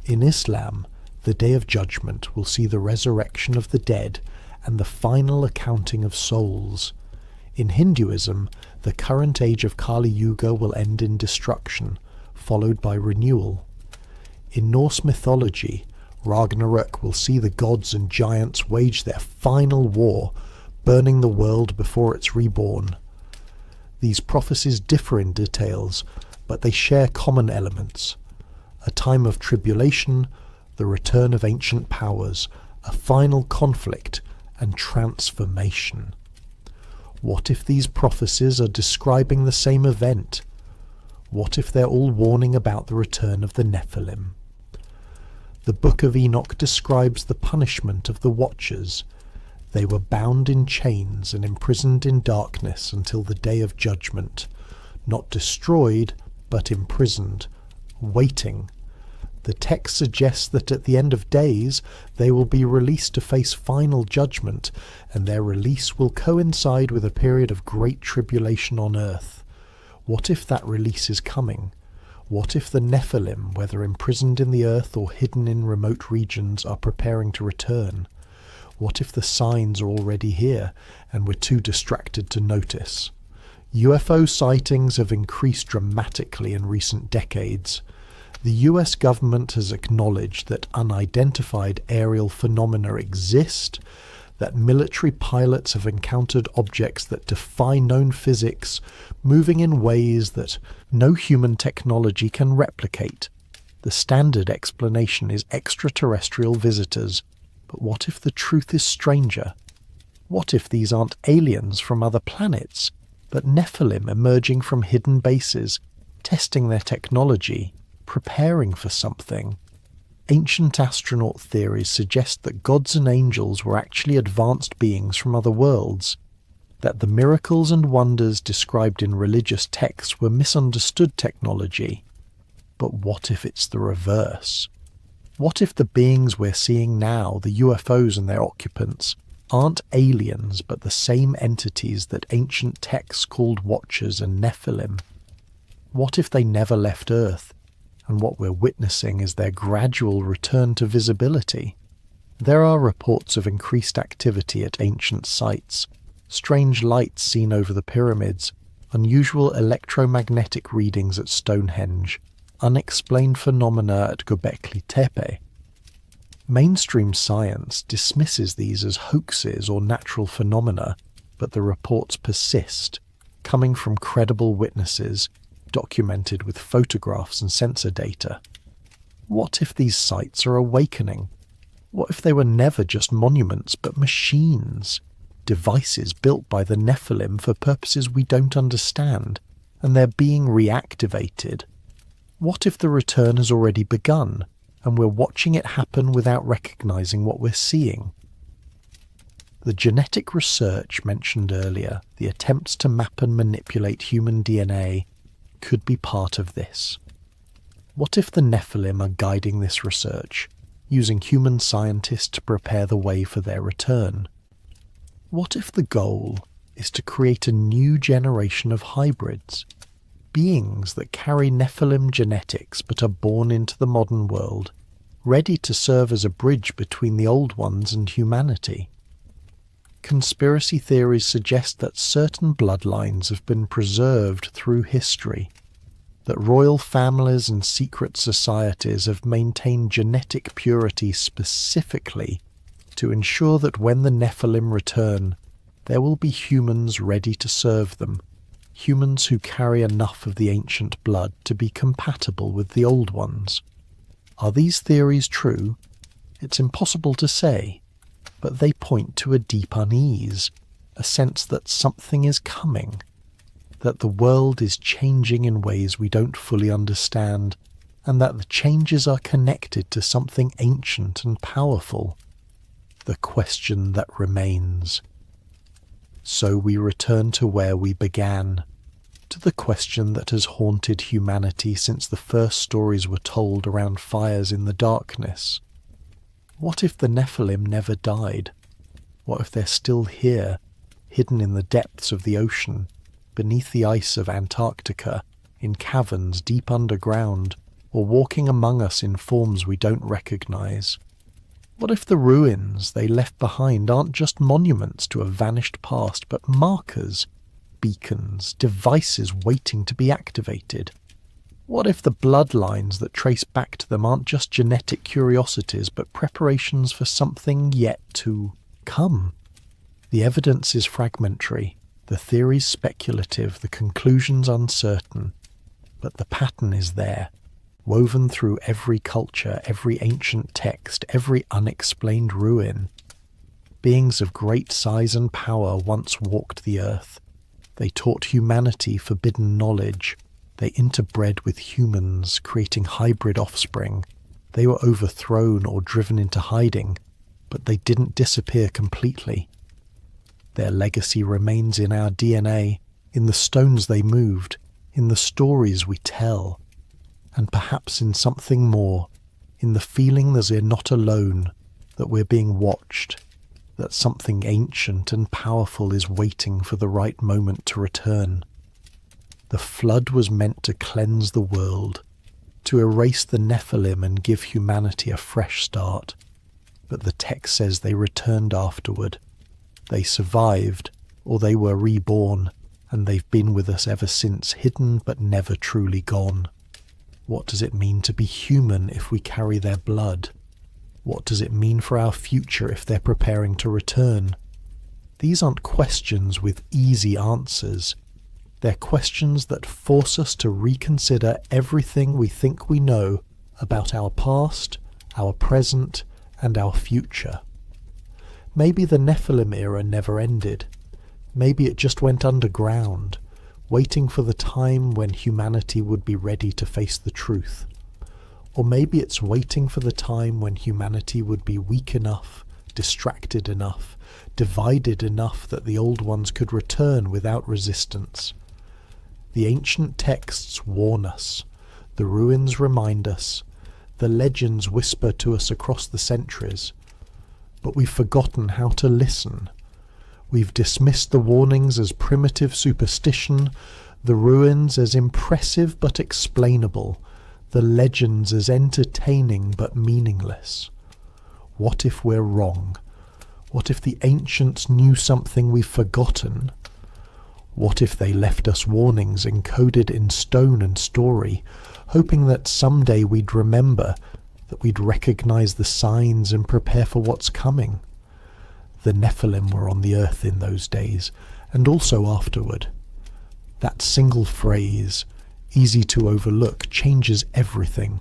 In Islam, the Day of Judgment will see the resurrection of the dead and the final accounting of souls. In Hinduism, the current age of Kali Yuga will end in destruction, followed by renewal. In Norse mythology, Ragnarök will see the gods and giants wage their final war, burning the world before it's reborn. These prophecies differ in details, but they share common elements. A time of tribulation, the return of ancient powers, a final conflict, and transformation. What if these prophecies are describing the same event? What if they're all warning about the return of the Nephilim? The Book of Enoch describes the punishment of the Watchers. They were bound in chains and imprisoned in darkness until the day of judgment, not destroyed, but imprisoned, waiting. The text suggests that at the end of days they will be released to face final judgment, and their release will coincide with a period of great tribulation on earth. What if that release is coming? What if the Nephilim, whether imprisoned in the earth or hidden in remote regions, are preparing to return? What if the signs are already here, and we're too distracted to notice? UFO sightings have increased dramatically in recent decades. The US government has acknowledged that unidentified aerial phenomena exist, that military pilots have encountered objects that defy known physics, moving in ways that no human technology can replicate. The standard explanation is extraterrestrial visitors, but what if the truth is stranger? What if these aren't aliens from other planets, but Nephilim emerging from hidden bases, testing their technology, preparing for something? Ancient astronaut theories suggest that gods and angels were actually advanced beings from other worlds, that the miracles and wonders described in religious texts were misunderstood technology. But what if it's the reverse? What if the beings we're seeing now, the UFOs and their occupants, aren't aliens but the same entities that ancient texts called Watchers and Nephilim? What if they never left Earth, and what we're witnessing is their gradual return to visibility? There are reports of increased activity at ancient sites, strange lights seen over the pyramids, unusual electromagnetic readings at Stonehenge, unexplained phenomena at Göbekli Tepe. Mainstream science dismisses these as hoaxes or natural phenomena, but the reports persist, coming from credible witnesses, documented with photographs and sensor data. What if these sites are awakening? What if they were never just monuments but machines? Devices built by the Nephilim for purposes we don't understand, and they're being reactivated. What if the return has already begun, and we're watching it happen without recognizing what we're seeing? The genetic research mentioned earlier, the attempts to map and manipulate human DNA, could be part of this. What if the Nephilim are guiding this research, using human scientists to prepare the way for their return? What if the goal is to create a new generation of hybrids, beings that carry Nephilim genetics but are born into the modern world, ready to serve as a bridge between the old ones and humanity? Conspiracy theories suggest that certain bloodlines have been preserved through history, that royal families and secret societies have maintained genetic purity specifically to ensure that when the Nephilim return, there will be humans ready to serve them, humans who carry enough of the ancient blood to be compatible with the old ones. Are these theories true? It's impossible to say, but they point to a deep unease, a sense that something is coming, that the world is changing in ways we don't fully understand, and that the changes are connected to something ancient and powerful. The question that remains. So we return to where we began, to the question that has haunted humanity since the first stories were told around fires in the darkness. What if the Nephilim never died? What if they're still here, hidden in the depths of the ocean, beneath the ice of Antarctica, in caverns deep underground, or walking among us in forms we don't recognize? What if the ruins they left behind aren't just monuments to a vanished past, but markers, beacons, devices waiting to be activated? What if the bloodlines that trace back to them aren't just genetic curiosities, but preparations for something yet to come? The evidence is fragmentary, the theories speculative, the conclusions uncertain, but the pattern is there, woven through every culture, every ancient text, every unexplained ruin. Beings of great size and power once walked the earth. They taught humanity forbidden knowledge. They interbred with humans, creating hybrid offspring. They were overthrown or driven into hiding, but they didn't disappear completely. Their legacy remains in our DNA, in the stones they moved, in the stories we tell, and perhaps in something more, in the feeling that we're not alone, that we're being watched, that something ancient and powerful is waiting for the right moment to return. The flood was meant to cleanse the world, to erase the Nephilim and give humanity a fresh start. But the text says they returned afterward. They survived, or they were reborn, and they've been with us ever since, hidden but never truly gone. What does it mean to be human if we carry their blood? What does it mean for our future if they're preparing to return? These aren't questions with easy answers. They're questions that force us to reconsider everything we think we know about our past, our present, and our future. Maybe the Nephilim era never ended. Maybe it just went underground, waiting for the time when humanity would be ready to face the truth. Or maybe it's waiting for the time when humanity would be weak enough, distracted enough, divided enough that the old ones could return without resistance. The ancient texts warn us, the ruins remind us, the legends whisper to us across the centuries, but we've forgotten how to listen. We've dismissed the warnings as primitive superstition, the ruins as impressive but explainable, the legends as entertaining but meaningless. What if we're wrong? What if the ancients knew something we've forgotten? What if they left us warnings encoded in stone and story, hoping that someday we'd remember, that we'd recognize the signs and prepare for what's coming? The Nephilim were on the earth in those days, and also afterward. That single phrase, easy to overlook, changes everything.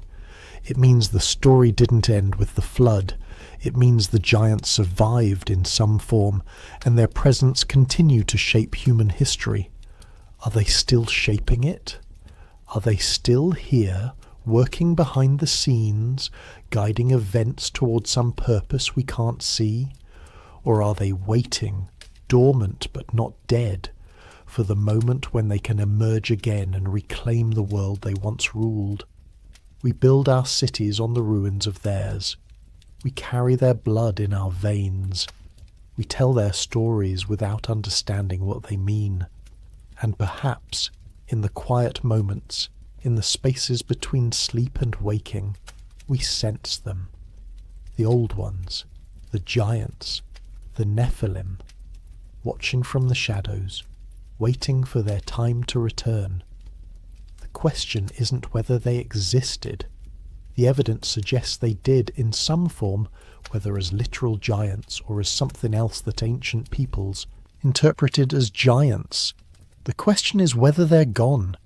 It means the story didn't end with the flood. It means the giants survived in some form, and their presence continued to shape human history. Are they still shaping it? Are they still here, working behind the scenes, guiding events towards some purpose we can't see? Or are they waiting, dormant but not dead, for the moment when they can emerge again and reclaim the world they once ruled? We build our cities on the ruins of theirs. We carry their blood in our veins. We tell their stories without understanding what they mean. And perhaps, in the quiet moments, in the spaces between sleep and waking, we sense them. The old ones, the giants, the Nephilim, watching from the shadows, waiting for their time to return. The question isn't whether they existed. The evidence suggests they did in some form, whether as literal giants or as something else that ancient peoples interpreted as giants. The question is whether they're gone.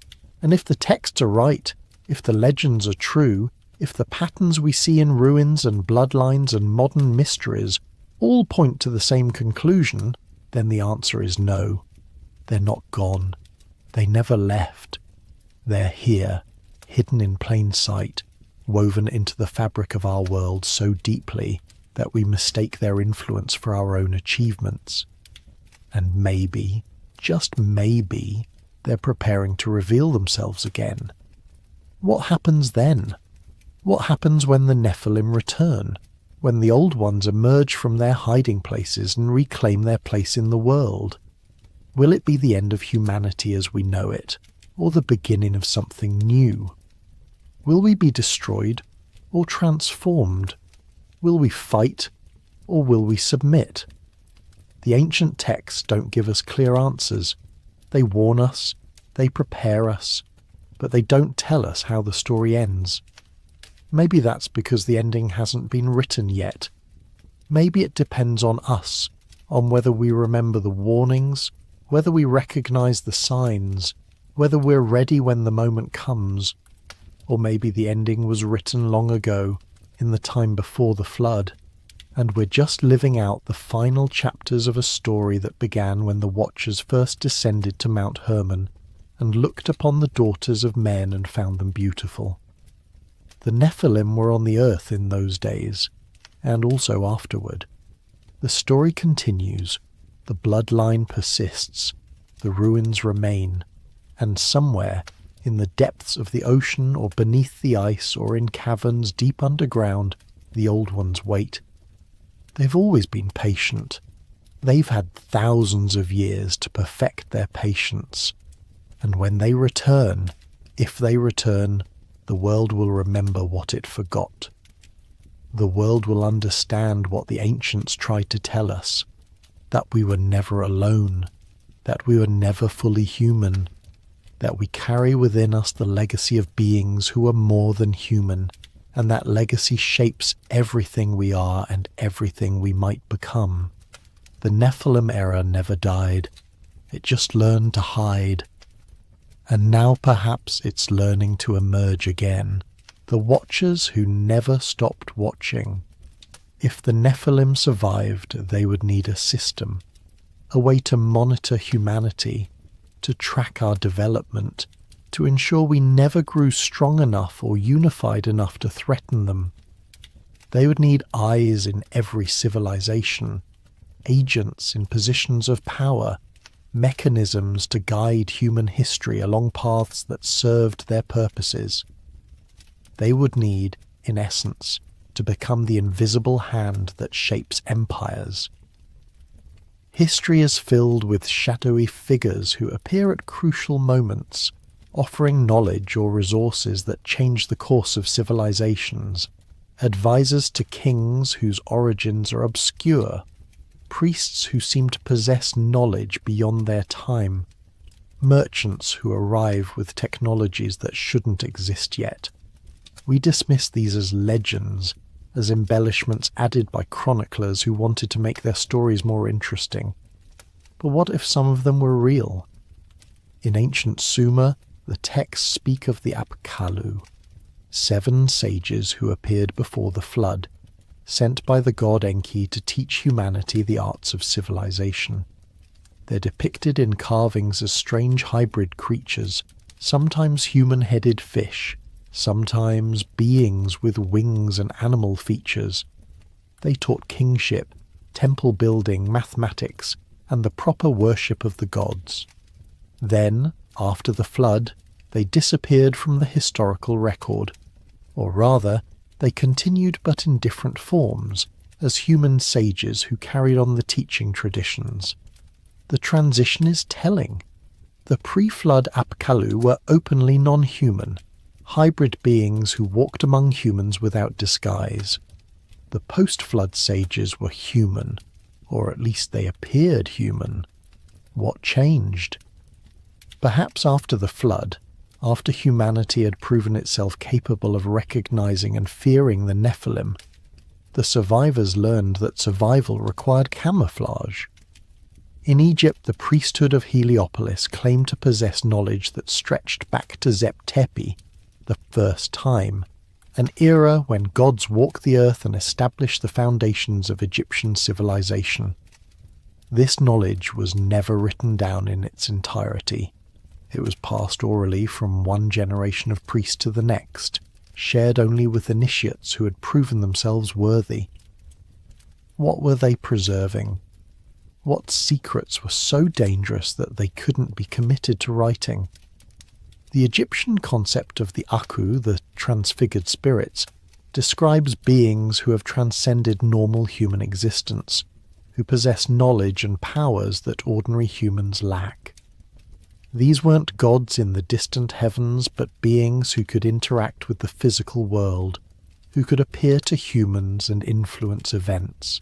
And if the texts are right, if the legends are true, if the patterns we see in ruins and bloodlines and modern mysteries all point to the same conclusion, then the answer is no. They're not gone. They never left. They're here, hidden in plain sight, woven into the fabric of our world so deeply that we mistake their influence for our own achievements. And maybe, just maybe, they're preparing to reveal themselves again. What happens then? What happens when the Nephilim return? When the old ones emerge from their hiding places and reclaim their place in the world? Will it be the end of humanity as we know it, or the beginning of something new? Will we be destroyed or transformed? Will we fight or will we submit? The ancient texts don't give us clear answers. They warn us, they prepare us, but they don't tell us how the story ends. Maybe that's because the ending hasn't been written yet. Maybe it depends on us, on whether we remember the warnings, whether we recognize the signs, whether we're ready when the moment comes. Or maybe the ending was written long ago, in the time before the flood, and we're just living out the final chapters of a story that began when the Watchers first descended to Mount Hermon and looked upon the daughters of men and found them beautiful. The Nephilim were on the earth in those days, and also afterward. The story continues, the bloodline persists, the ruins remain, and somewhere, In the depths of the ocean or beneath the ice or in caverns deep underground, the Old Ones wait. They've always been patient. They've had thousands of years to perfect their patience. And when they return, if they return, the world will remember what it forgot. The world will understand what the ancients tried to tell us, that we were never alone, that we were never fully human, that we carry within us the legacy of beings who are more than human, and that legacy shapes everything we are and everything we might become. The Nephilim era never died. It just learned to hide. And now perhaps it's learning to emerge again. The Watchers who never stopped watching. If the Nephilim survived, they would need a system, a way to monitor humanity, to track our development, to ensure we never grew strong enough or unified enough to threaten them. They would need eyes in every civilization, agents in positions of power, mechanisms to guide human history along paths that served their purposes. They would need, in essence, to become the invisible hand that shapes empires. History is filled with shadowy figures who appear at crucial moments, offering knowledge or resources that change the course of civilizations, advisors to kings whose origins are obscure, priests who seem to possess knowledge beyond their time, merchants who arrive with technologies that shouldn't exist yet. We dismiss these as legends, as embellishments added by chroniclers who wanted to make their stories more interesting. But what if some of them were real? In ancient Sumer, the texts speak of the Apkallu, 7 sages who appeared before the flood, sent by the god Enki to teach humanity the arts of civilization. They're depicted in carvings as strange hybrid creatures, sometimes human-headed fish, sometimes beings with wings and animal features. They taught kingship, temple building, mathematics, and the proper worship of the gods. Then, after the flood, they disappeared from the historical record, or rather, they continued but in different forms, as human sages who carried on the teaching traditions. The transition is telling. The pre-flood Apkallu were openly non-human, hybrid beings who walked among humans without disguise. The post-flood sages were human, or at least they appeared human. What changed? Perhaps after the flood, after humanity had proven itself capable of recognizing and fearing the Nephilim, the survivors learned that survival required camouflage. In Egypt, the priesthood of Heliopolis claimed to possess knowledge that stretched back to Zep-Tepi, the first time, an era when gods walked the earth and established the foundations of Egyptian civilization. This knowledge was never written down in its entirety. It was passed orally from one generation of priests to the next, shared only with initiates who had proven themselves worthy. What were they preserving? What secrets were so dangerous that they couldn't be committed to writing? The Egyptian concept of the Aku, the transfigured spirits, describes beings who have transcended normal human existence, who possess knowledge and powers that ordinary humans lack. These weren't gods in the distant heavens, but beings who could interact with the physical world, who could appear to humans and influence events.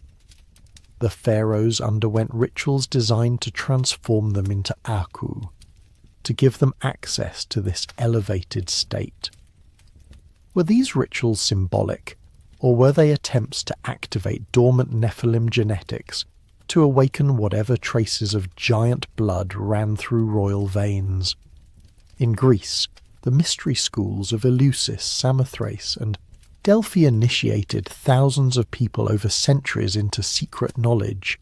The pharaohs underwent rituals designed to transform them into Aku, to give them access to this elevated state. Were these rituals symbolic, or were they attempts to activate dormant Nephilim genetics, to awaken whatever traces of giant blood ran through royal veins? In Greece, the mystery schools of Eleusis, Samothrace, and Delphi initiated thousands of people over centuries into secret knowledge.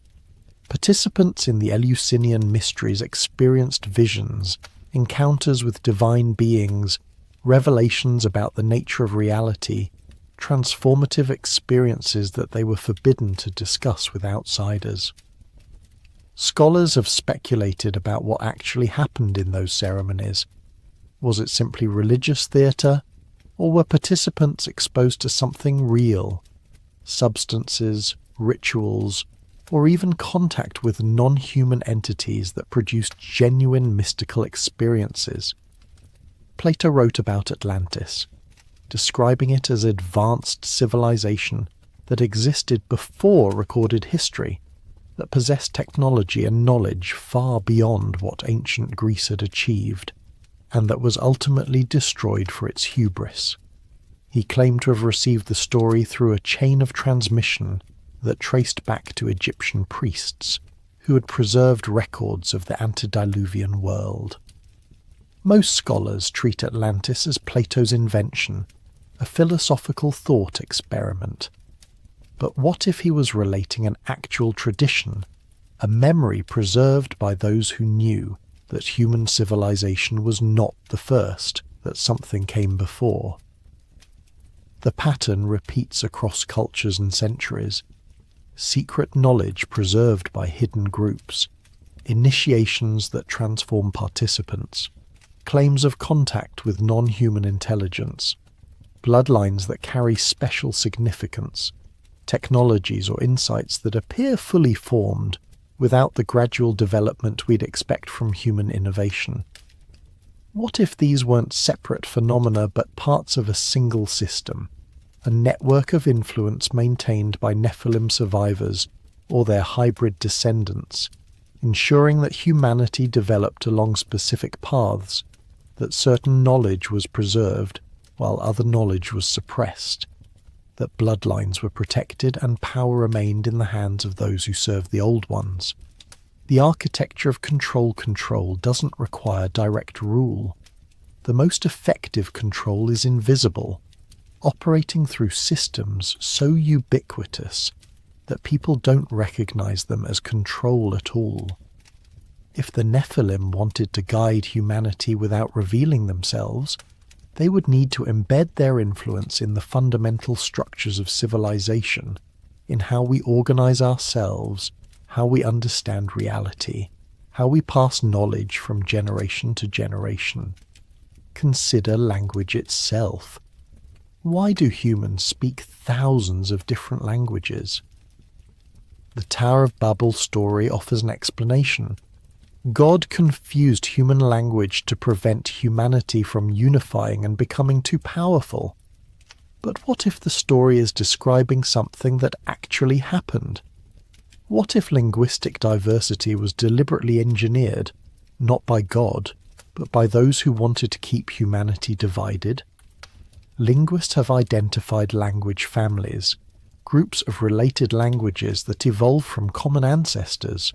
Participants in the Eleusinian mysteries experienced visions, encounters with divine beings, revelations about the nature of reality, transformative experiences that they were forbidden to discuss with outsiders. Scholars have speculated about what actually happened in those ceremonies. Was it simply religious theatre, or were participants exposed to something real? Substances, rituals, or even contact with non-human entities that produced genuine mystical experiences. Plato wrote about Atlantis, describing it as advanced civilization that existed before recorded history, that possessed technology and knowledge far beyond what ancient Greece had achieved, and that was ultimately destroyed for its hubris. He claimed to have received the story through a chain of transmission that traced back to Egyptian priests who had preserved records of the antediluvian world. Most scholars treat Atlantis as Plato's invention, a philosophical thought experiment. But what if he was relating an actual tradition, a memory preserved by those who knew that human civilization was not the first, that something came before? The pattern repeats across cultures and centuries. Secret knowledge preserved by hidden groups, initiations that transform participants, claims of contact with non-human intelligence, bloodlines that carry special significance, technologies or insights that appear fully formed without the gradual development we'd expect from human innovation. What if these weren't separate phenomena but parts of a single system, a network of influence maintained by Nephilim survivors or their hybrid descendants, ensuring that humanity developed along specific paths, that certain knowledge was preserved while other knowledge was suppressed, that bloodlines were protected and power remained in the hands of those who served the old ones? The architecture of control doesn't require direct rule. The most effective control is invisible, operating through systems so ubiquitous that people don't recognize them as control at all. If the Nephilim wanted to guide humanity without revealing themselves, they would need to embed their influence in the fundamental structures of civilization, in how we organize ourselves, how we understand reality, how we pass knowledge from generation to generation. Consider language itself. Why do humans speak thousands of different languages? The Tower of Babel story offers an explanation. God confused human language to prevent humanity from unifying and becoming too powerful. But what if the story is describing something that actually happened? What if linguistic diversity was deliberately engineered, not by God, but by those who wanted to keep humanity divided? Linguists have identified language families, groups of related languages that evolve from common ancestors.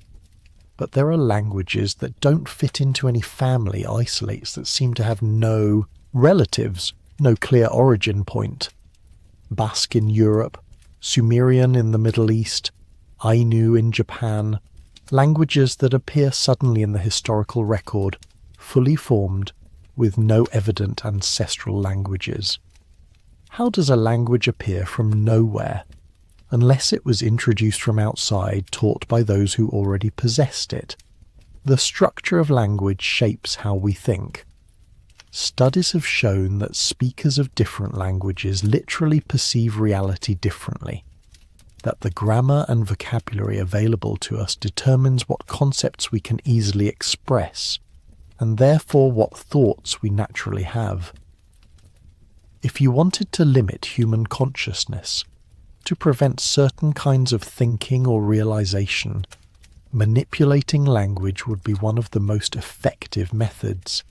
But there are languages that don't fit into any family isolates that seem to have no relatives, no clear origin point. Basque in Europe, Sumerian in the Middle East, Ainu in Japan, languages that appear suddenly in the historical record, fully formed, with no evident ancestral languages. How does a language appear from nowhere, unless it was introduced from outside, taught by those who already possessed it? The structure of language shapes how we think. Studies have shown that speakers of different languages literally perceive reality differently, that the grammar and vocabulary available to us determines what concepts we can easily express, and therefore what thoughts we naturally have. If you wanted to limit human consciousness, to prevent certain kinds of thinking or realization, manipulating language would be one of the most effective methods.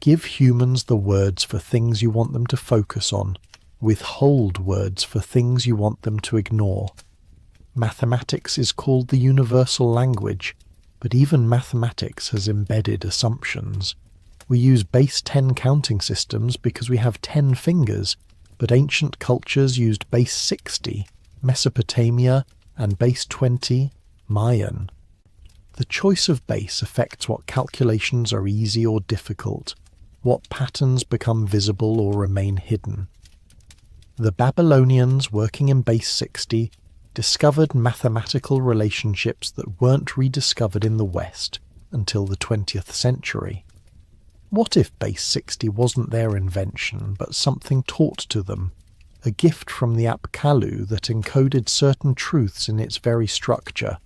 Give humans the words for things you want them to focus on, withhold words for things you want them to ignore. Mathematics is called the universal language, but even mathematics has embedded assumptions. We use base 10 counting systems because we have 10 fingers, but ancient cultures used base 60, Mesopotamia, and base 20, Mayan. The choice of base affects what calculations are easy or difficult, what patterns become visible or remain hidden. The Babylonians, working in base 60, discovered mathematical relationships that weren't rediscovered in the West until the 20th century. What if Base 60 wasn't their invention, but something taught to them, a gift from the Apkallu that encoded certain truths in its very structure?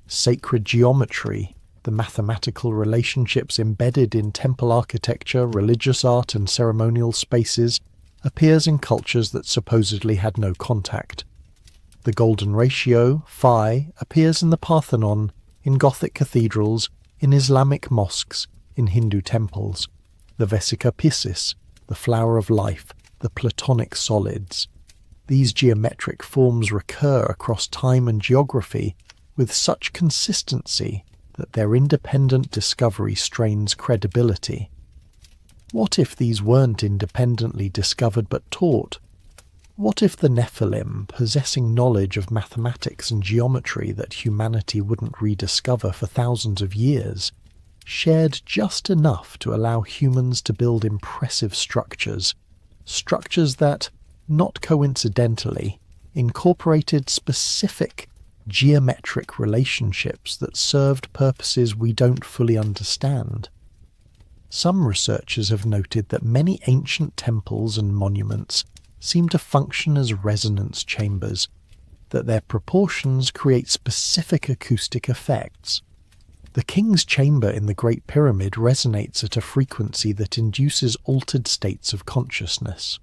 Sacred geometry, the mathematical relationships embedded in temple architecture, religious art and ceremonial spaces, appears in cultures that supposedly had no contact. The golden ratio, phi, appears in the Parthenon, in Gothic cathedrals, in Islamic mosques, in Hindu temples. The Vesica Piscis, the flower of life, the Platonic solids. These geometric forms recur across time and geography with such consistency that their independent discovery strains credibility. What if these weren't independently discovered but taught? What if the Nephilim, possessing knowledge of mathematics and geometry that humanity wouldn't rediscover for thousands of years, shared just enough to allow humans to build impressive structures that, not coincidentally, incorporated specific geometric relationships that served purposes we don't fully understand? Some researchers have noted that many ancient temples and monuments seem to function as resonance chambers, that their proportions create specific acoustic effects. The King's Chamber in the Great Pyramid resonates at a frequency that induces altered states of consciousness.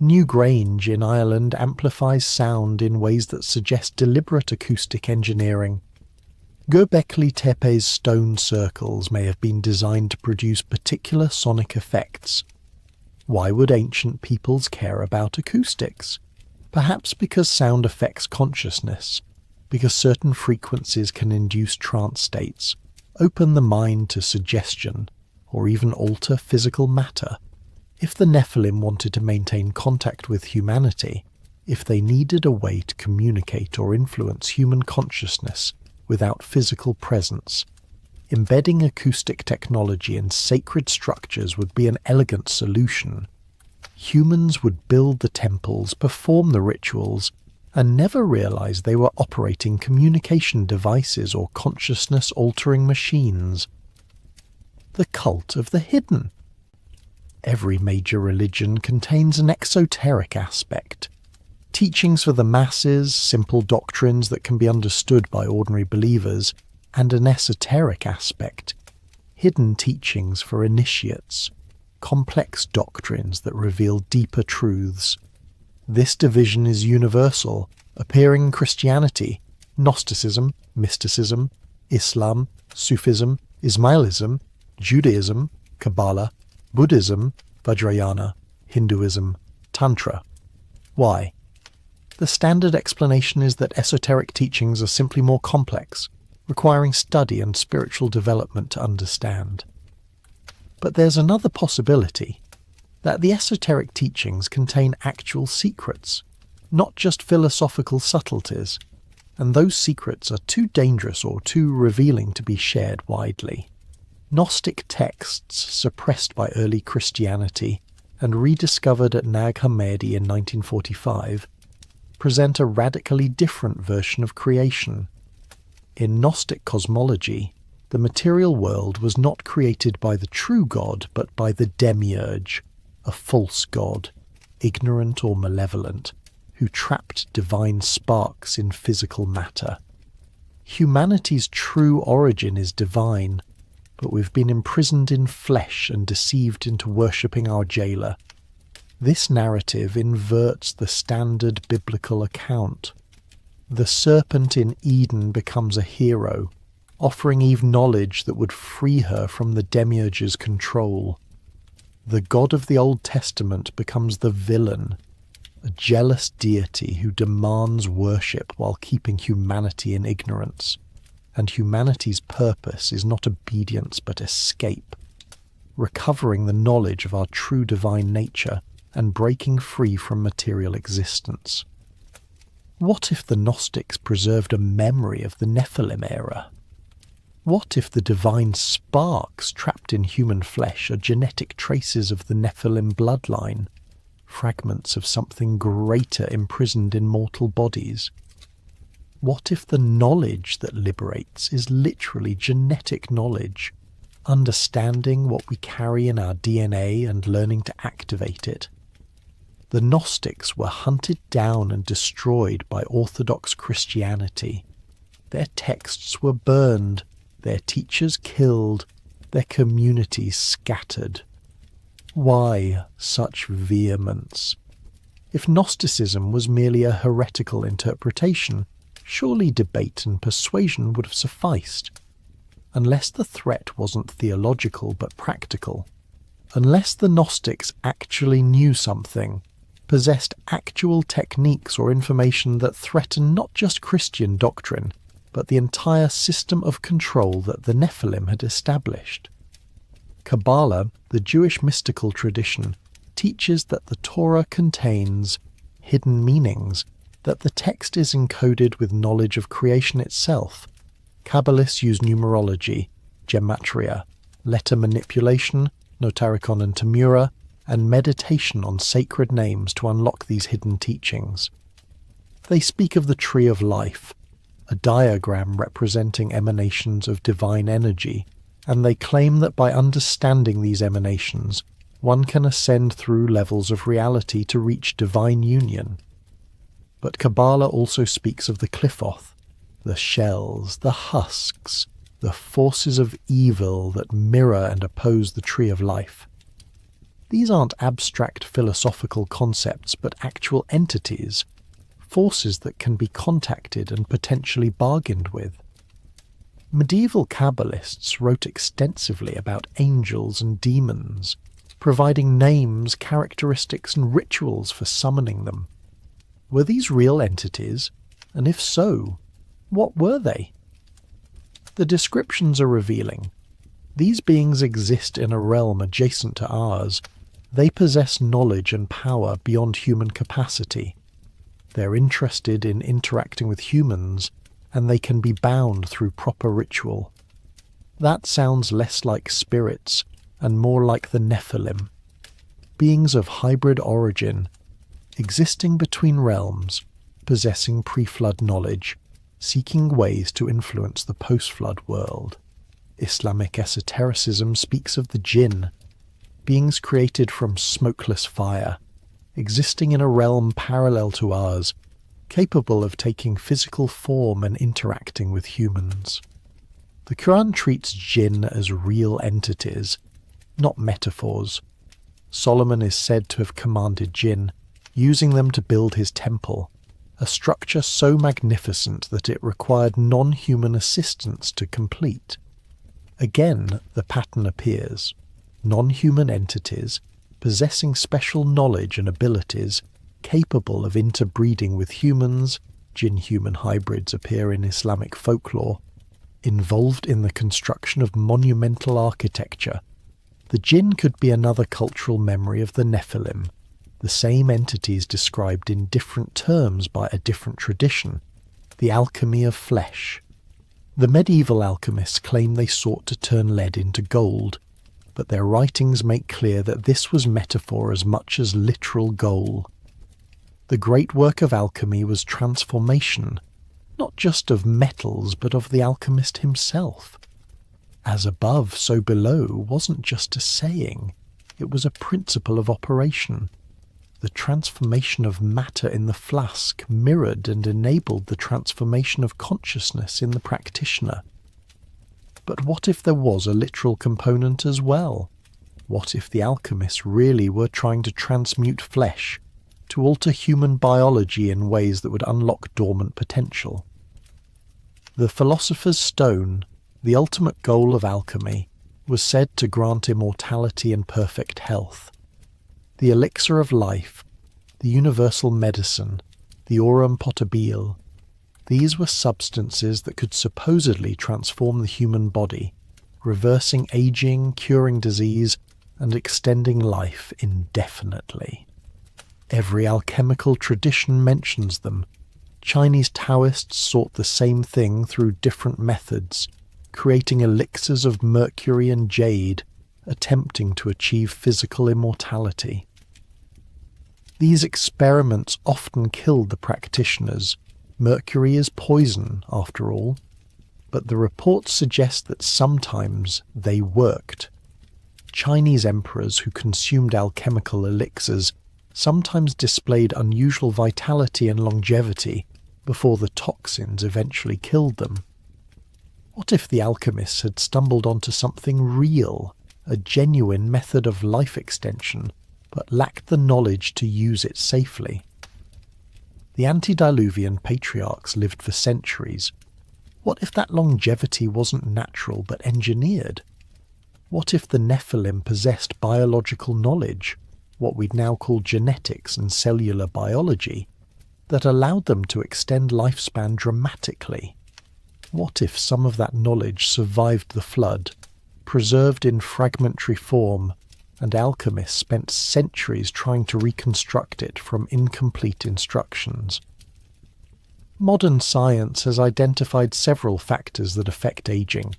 Newgrange in Ireland amplifies sound in ways that suggest deliberate acoustic engineering. Göbekli Tepe's stone circles may have been designed to produce particular sonic effects. Why would ancient peoples care about acoustics? Perhaps because sound affects consciousness, because certain frequencies can induce trance states, open the mind to suggestion, or even alter physical matter. If the Nephilim wanted to maintain contact with humanity, if they needed a way to communicate or influence human consciousness without physical presence, embedding acoustic technology in sacred structures would be an elegant solution. Humans would build the temples, perform the rituals, and never realize they were operating communication devices or consciousness-altering machines. The cult of the hidden. Every major religion contains an exoteric aspect. Teachings for the masses, simple doctrines that can be understood by ordinary believers, and an esoteric aspect. Hidden teachings for initiates. Complex doctrines that reveal deeper truths. This division is universal, appearing in Christianity, Gnosticism, mysticism, Islam, Sufism, Ismailism, Judaism, Kabbalah, Buddhism, Vajrayana, Hinduism, Tantra. Why? The standard explanation is that esoteric teachings are simply more complex, requiring study and spiritual development to understand. But there's another possibility, that the esoteric teachings contain actual secrets, not just philosophical subtleties, and those secrets are too dangerous or too revealing to be shared widely. Gnostic texts suppressed by early Christianity and rediscovered at Nag Hammadi in 1945 present a radically different version of creation. In Gnostic cosmology, the material world was not created by the true God but by the demiurge, a false god, ignorant or malevolent, who trapped divine sparks in physical matter. Humanity's true origin is divine, but we've been imprisoned in flesh and deceived into worshipping our jailer. This narrative inverts the standard biblical account. The serpent in Eden becomes a hero, offering Eve knowledge that would free her from the demiurge's control. The God of the Old Testament becomes the villain, a jealous deity who demands worship while keeping humanity in ignorance. And humanity's purpose is not obedience but escape, recovering the knowledge of our true divine nature and breaking free from material existence. What if the Gnostics preserved a memory of the Nephilim era? What if the divine sparks trapped in human flesh are genetic traces of the Nephilim bloodline, fragments of something greater imprisoned in mortal bodies? What if the knowledge that liberates is literally genetic knowledge, understanding what we carry in our DNA and learning to activate it. The Gnostics were hunted down and destroyed by Orthodox Christianity. Their texts were burned, their teachers killed, their communities scattered. Why such vehemence? If Gnosticism was merely a heretical interpretation, surely debate and persuasion would have sufficed. Unless the threat wasn't theological but practical. Unless the Gnostics actually knew something, possessed actual techniques or information that threatened not just Christian doctrine, but the entire system of control that the Nephilim had established. Kabbalah, the Jewish mystical tradition, teaches that the Torah contains hidden meanings, that the text is encoded with knowledge of creation itself. Kabbalists use numerology, gematria, letter manipulation, notarikon and tamura, and meditation on sacred names to unlock these hidden teachings. They speak of the tree of life, a diagram representing emanations of divine energy, and they claim that by understanding these emanations, one can ascend through levels of reality to reach divine union. But Kabbalah also speaks of the Qliphoth, the shells, the husks, the forces of evil that mirror and oppose the tree of life. These aren't abstract philosophical concepts, but actual entities, forces that can be contacted and potentially bargained with. Medieval Kabbalists wrote extensively about angels and demons, providing names, characteristics, and rituals for summoning them. Were these real entities? And if so, what were they? The descriptions are revealing. These beings exist in a realm adjacent to ours. They possess knowledge and power beyond human capacity. They're interested in interacting with humans, and they can be bound through proper ritual. That sounds less like spirits and more like the Nephilim, beings of hybrid origin, existing between realms, possessing pre-flood knowledge, seeking ways to influence the post-flood world. Islamic esotericism speaks of the jinn, beings created from smokeless fire, existing in a realm parallel to ours, capable of taking physical form and interacting with humans. The Quran treats jinn as real entities, not metaphors. Solomon is said to have commanded jinn, using them to build his temple, a structure so magnificent that it required non-human assistance to complete. Again, the pattern appears. Non-human entities, possessing special knowledge and abilities, capable of interbreeding with humans, jinn-human hybrids appear in Islamic folklore, involved in the construction of monumental architecture. The jinn could be another cultural memory of the Nephilim, the same entities described in different terms by a different tradition, the alchemy of flesh. The medieval alchemists claim they sought to turn lead into gold, but their writings make clear that this was metaphor as much as literal goal. The great work of alchemy was transformation, not just of metals, but of the alchemist himself. As above, so below wasn't just a saying, it was a principle of operation. The transformation of matter in the flask mirrored and enabled the transformation of consciousness in the practitioner. But what if there was a literal component as well? What if the alchemists really were trying to transmute flesh, to alter human biology in ways that would unlock dormant potential? The philosopher's stone, the ultimate goal of alchemy, was said to grant immortality and perfect health. The elixir of life, the universal medicine, the aurum potabile, these were substances that could supposedly transform the human body, reversing aging, curing disease, and extending life indefinitely. Every alchemical tradition mentions them. Chinese Taoists sought the same thing through different methods, creating elixirs of mercury and jade, attempting to achieve physical immortality. These experiments often killed the practitioners. Mercury is poison, after all. but the reports suggest that sometimes they worked. Chinese emperors who consumed alchemical elixirs sometimes displayed unusual vitality and longevity before the toxins eventually killed them. What if the alchemists had stumbled onto something real, a genuine method of life extension, but lacked the knowledge to use it safely? The antediluvian patriarchs lived for centuries. What if that longevity wasn't natural but engineered? What if the Nephilim possessed biological knowledge, what we'd now call genetics and cellular biology, that allowed them to extend lifespan dramatically? What if some of that knowledge survived the flood, preserved in fragmentary form, and alchemists spent centuries trying to reconstruct it from incomplete instructions? Modern science has identified several factors that affect aging: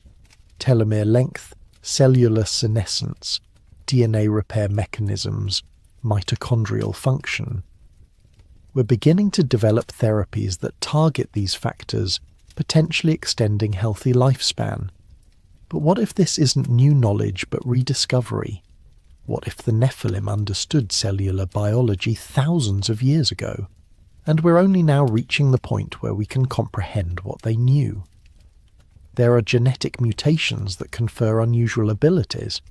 telomere length, cellular senescence, DNA repair mechanisms, mitochondrial function. We're beginning to develop therapies that target these factors, potentially extending healthy lifespan. But what if this isn't new knowledge but rediscovery? What if the Nephilim understood cellular biology thousands of years ago, and we're only now reaching the point where we can comprehend what they knew? There are genetic mutations that confer unusual abilities.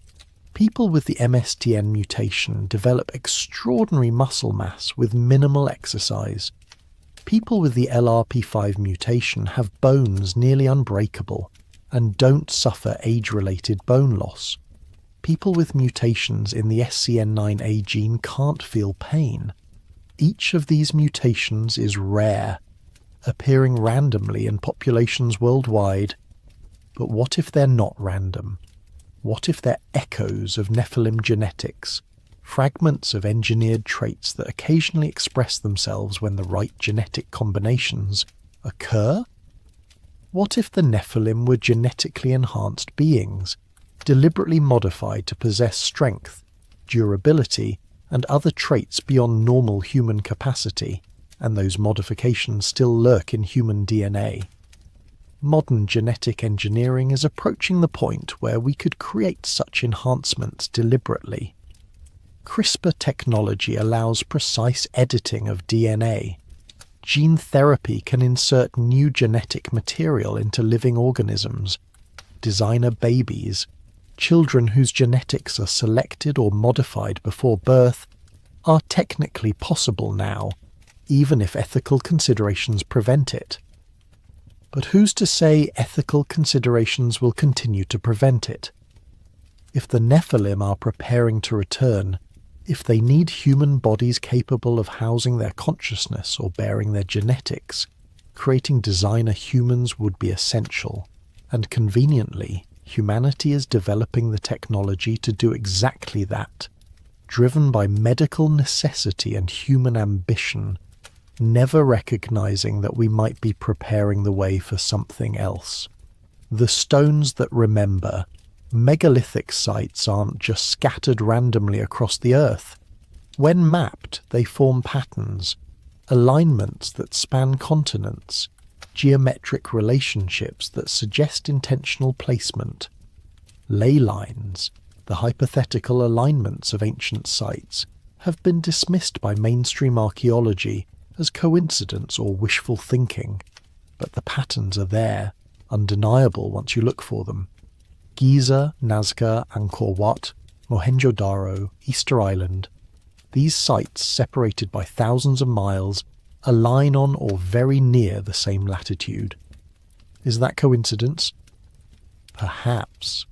People with the MSTN mutation develop extraordinary muscle mass with minimal exercise. People with the LRP5 mutation have bones nearly unbreakable and don't suffer age-related bone loss. People with mutations in the SCN9A gene can't feel pain. Each of these mutations is rare, appearing randomly in populations worldwide. But what if they're not random? What if they're echoes of Nephilim genetics, fragments of engineered traits that occasionally express themselves when the right genetic combinations occur? What if the Nephilim were genetically enhanced beings, deliberately modified to possess strength, durability, and other traits beyond normal human capacity, and those modifications still lurk in human DNA? Modern genetic engineering is approaching the point where we could create such enhancements deliberately. CRISPR technology allows precise editing of DNA. Gene therapy can insert new genetic material into living organisms. Designer babies, children whose genetics are selected or modified before birth, are technically possible now, even if ethical considerations prevent it. But who's to say ethical considerations will continue to prevent it? If the Nephilim are preparing to return, if they need human bodies capable of housing their consciousness or bearing their genetics, creating designer humans would be essential. And conveniently, humanity is developing the technology to do exactly that, driven by medical necessity and human ambition, never recognizing that we might be preparing the way for something else. The stones that remember, megalithic sites aren't just scattered randomly across the earth. When mapped, they form patterns, alignments that span continents, geometric relationships that suggest intentional placement. Ley lines, the hypothetical alignments of ancient sites, have been dismissed by mainstream archaeology as coincidence or wishful thinking, but the patterns are there, undeniable once you look for them. Giza, Nazca, Angkor Wat, Mohenjo-Daro, Easter Island, these sites, separated by thousands of miles, align on or very near the same latitude. Is that coincidence? Perhaps.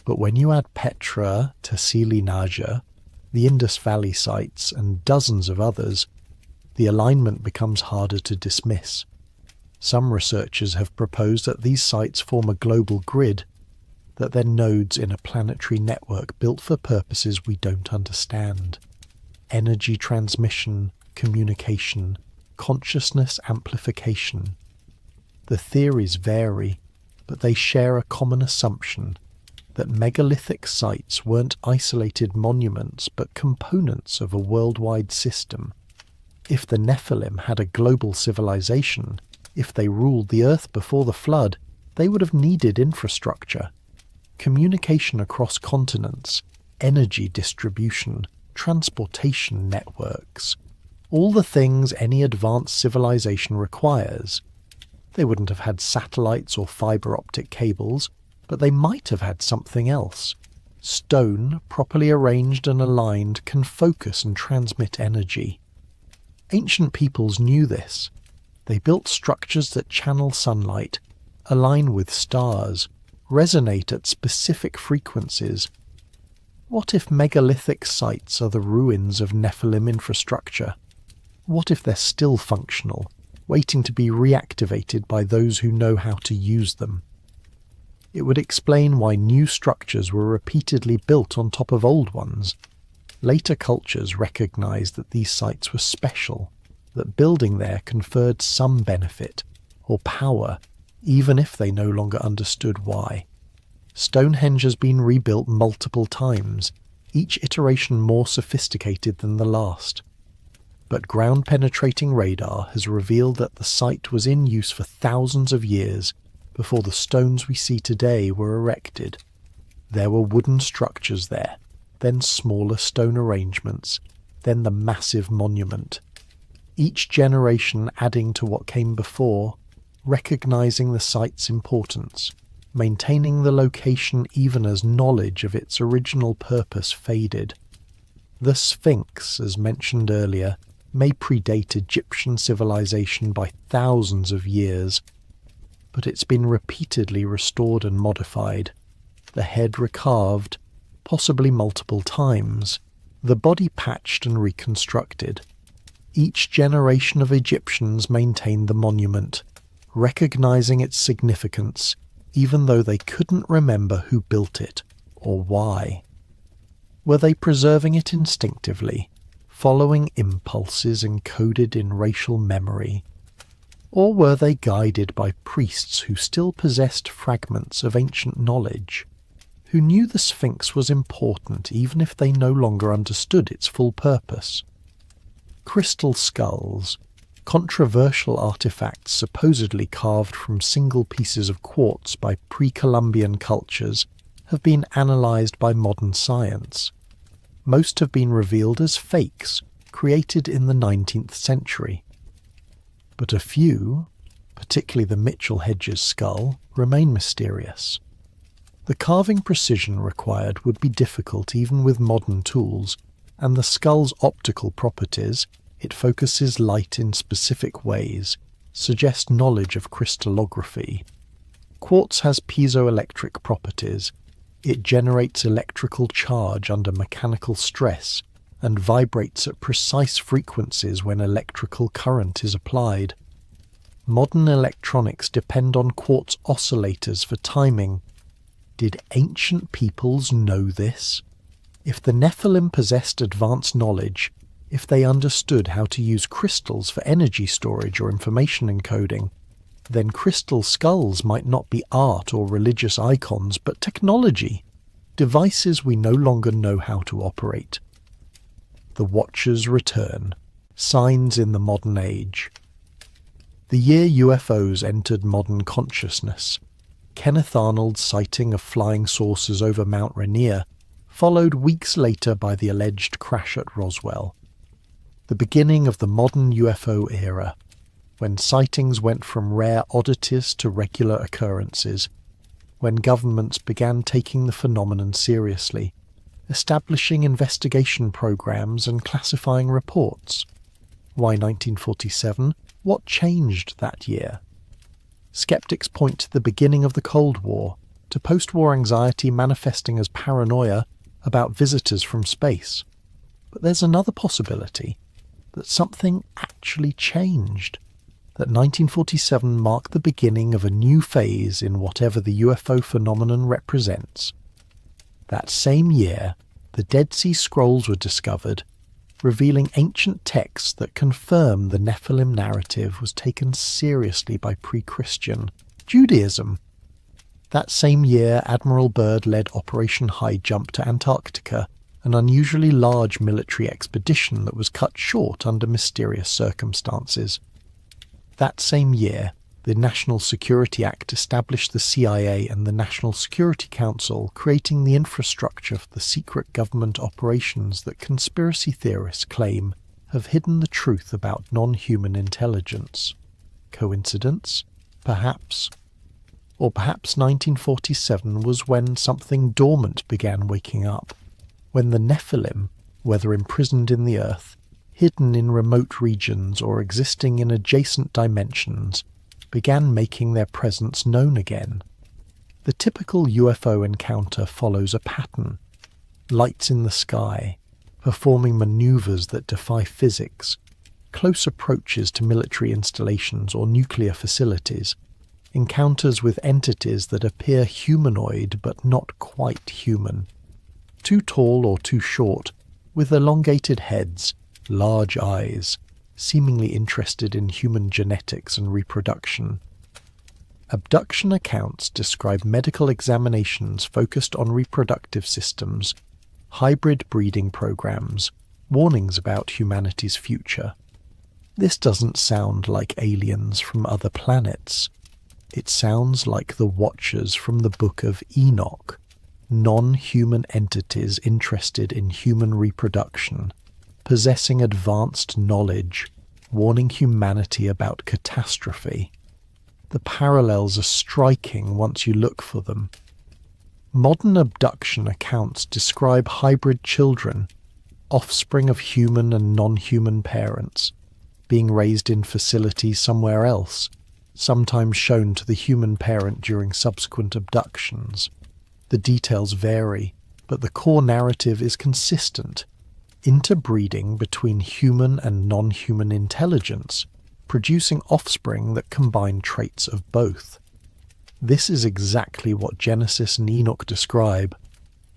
But when you add Petra, Tassili Naja, the Indus Valley sites, and dozens of others, the alignment becomes harder to dismiss. Some researchers have proposed that these sites form a global grid, that they're nodes in a planetary network built for purposes we don't understand. Energy transmission, communication, consciousness amplification. The theories vary, but they share a common assumption that megalithic sites weren't isolated monuments but components of a worldwide system. If the Nephilim had a global civilization, if they ruled the earth before the flood, they would have needed infrastructure, communication across continents, energy distribution, transportation networks, all the things any advanced civilization requires. They wouldn't have had satellites or fiber optic cables, but they might have had something else. Stone, properly arranged and aligned, can focus and transmit energy. Ancient peoples knew this. They built structures that channel sunlight, align with stars, resonate at specific frequencies. What if megalithic sites are the ruins of Nephilim infrastructure? What if they're still functional, waiting to be reactivated by those who know how to use them? It would explain why new structures were repeatedly built on top of old ones. Later cultures recognized that these sites were special, that building there conferred some benefit or power, even if they no longer understood why. Stonehenge has been rebuilt multiple times, each iteration more sophisticated than the last. But ground-penetrating radar has revealed that the site was in use for thousands of years before the stones we see today were erected. There were wooden structures there, then smaller stone arrangements, then the massive monument. Each generation adding to what came before, recognizing the site's importance, maintaining the location even as knowledge of its original purpose faded. The Sphinx, as mentioned earlier, may predate Egyptian civilization by thousands of years, but it's been repeatedly restored and modified, the head recarved, possibly multiple times, the body patched and reconstructed. Each generation of Egyptians maintained the monument, recognizing its significance, even though they couldn't remember who built it or why. Were they preserving it instinctively, following impulses encoded in racial memory? Or were they guided by priests who still possessed fragments of ancient knowledge, who knew the Sphinx was important even if they no longer understood its full purpose? Crystal skulls, controversial artifacts supposedly carved from single pieces of quartz by pre-Columbian cultures, have been analysed by modern science. Most have been revealed as fakes, created in the 19th century. But a few, particularly the Mitchell-Hedges skull, remain mysterious. The carving precision required would be difficult even with modern tools, and the skull's optical properties, it focuses light in specific ways, suggest knowledge of crystallography. Quartz has piezoelectric properties. It generates electrical charge under mechanical stress and vibrates at precise frequencies when electrical current is applied. Modern electronics depend on quartz oscillators for timing. Did ancient peoples know this? If the Nephilim possessed advanced knowledge, if they understood how to use crystals for energy storage or information encoding, then crystal skulls might not be art or religious icons, but technology, devices we no longer know how to operate. The Watchers return, signs in the modern age. The year UFOs entered modern consciousness, Kenneth Arnold's sighting of flying saucers over Mount Rainier, followed weeks later by the alleged crash at Roswell. The beginning of the modern UFO era, when sightings went from rare oddities to regular occurrences, when governments began taking the phenomenon seriously, establishing investigation programs and classifying reports. Why 1947? What changed that year? Skeptics point to the beginning of the Cold War, to post-war anxiety manifesting as paranoia about visitors from space. But there's another possibility, that something actually changed, that 1947 marked the beginning of a new phase in whatever the UFO phenomenon represents. That same year, the Dead Sea Scrolls were discovered, revealing ancient texts that confirm the Nephilim narrative was taken seriously by pre-Christian Judaism. That same year, Admiral Byrd led Operation High Jump to Antarctica, an unusually large military expedition that was cut short under mysterious circumstances. That same year, The National Security Act established the CIA and the National Security Council, creating the infrastructure for the secret government operations that conspiracy theorists claim have hidden the truth about non-human intelligence. Coincidence? Perhaps. Or perhaps 1947 was when something dormant began waking up, when the Nephilim, whether imprisoned in the earth, hidden in remote regions or existing in adjacent dimensions, began making their presence known again. The typical UFO encounter follows a pattern. Lights in the sky, performing maneuvers that defy physics, close approaches to military installations or nuclear facilities, encounters with entities that appear humanoid but not quite human, too tall or too short, with elongated heads, large eyes, seemingly interested in human genetics and reproduction. Abduction accounts describe medical examinations focused on reproductive systems, hybrid breeding programs, warnings about humanity's future. This doesn't sound like aliens from other planets. It sounds like the Watchers from the Book of Enoch, non-human entities interested in human reproduction, possessing advanced knowledge, warning humanity about catastrophe. The parallels are striking once you look for them. Modern abduction accounts describe hybrid children, offspring of human and non-human parents, being raised in facilities somewhere else, sometimes shown to the human parent during subsequent abductions. The details vary, but the core narrative is consistent. Interbreeding between human and non-human intelligence, producing offspring that combine traits of both. This is exactly what Genesis and Enoch describe.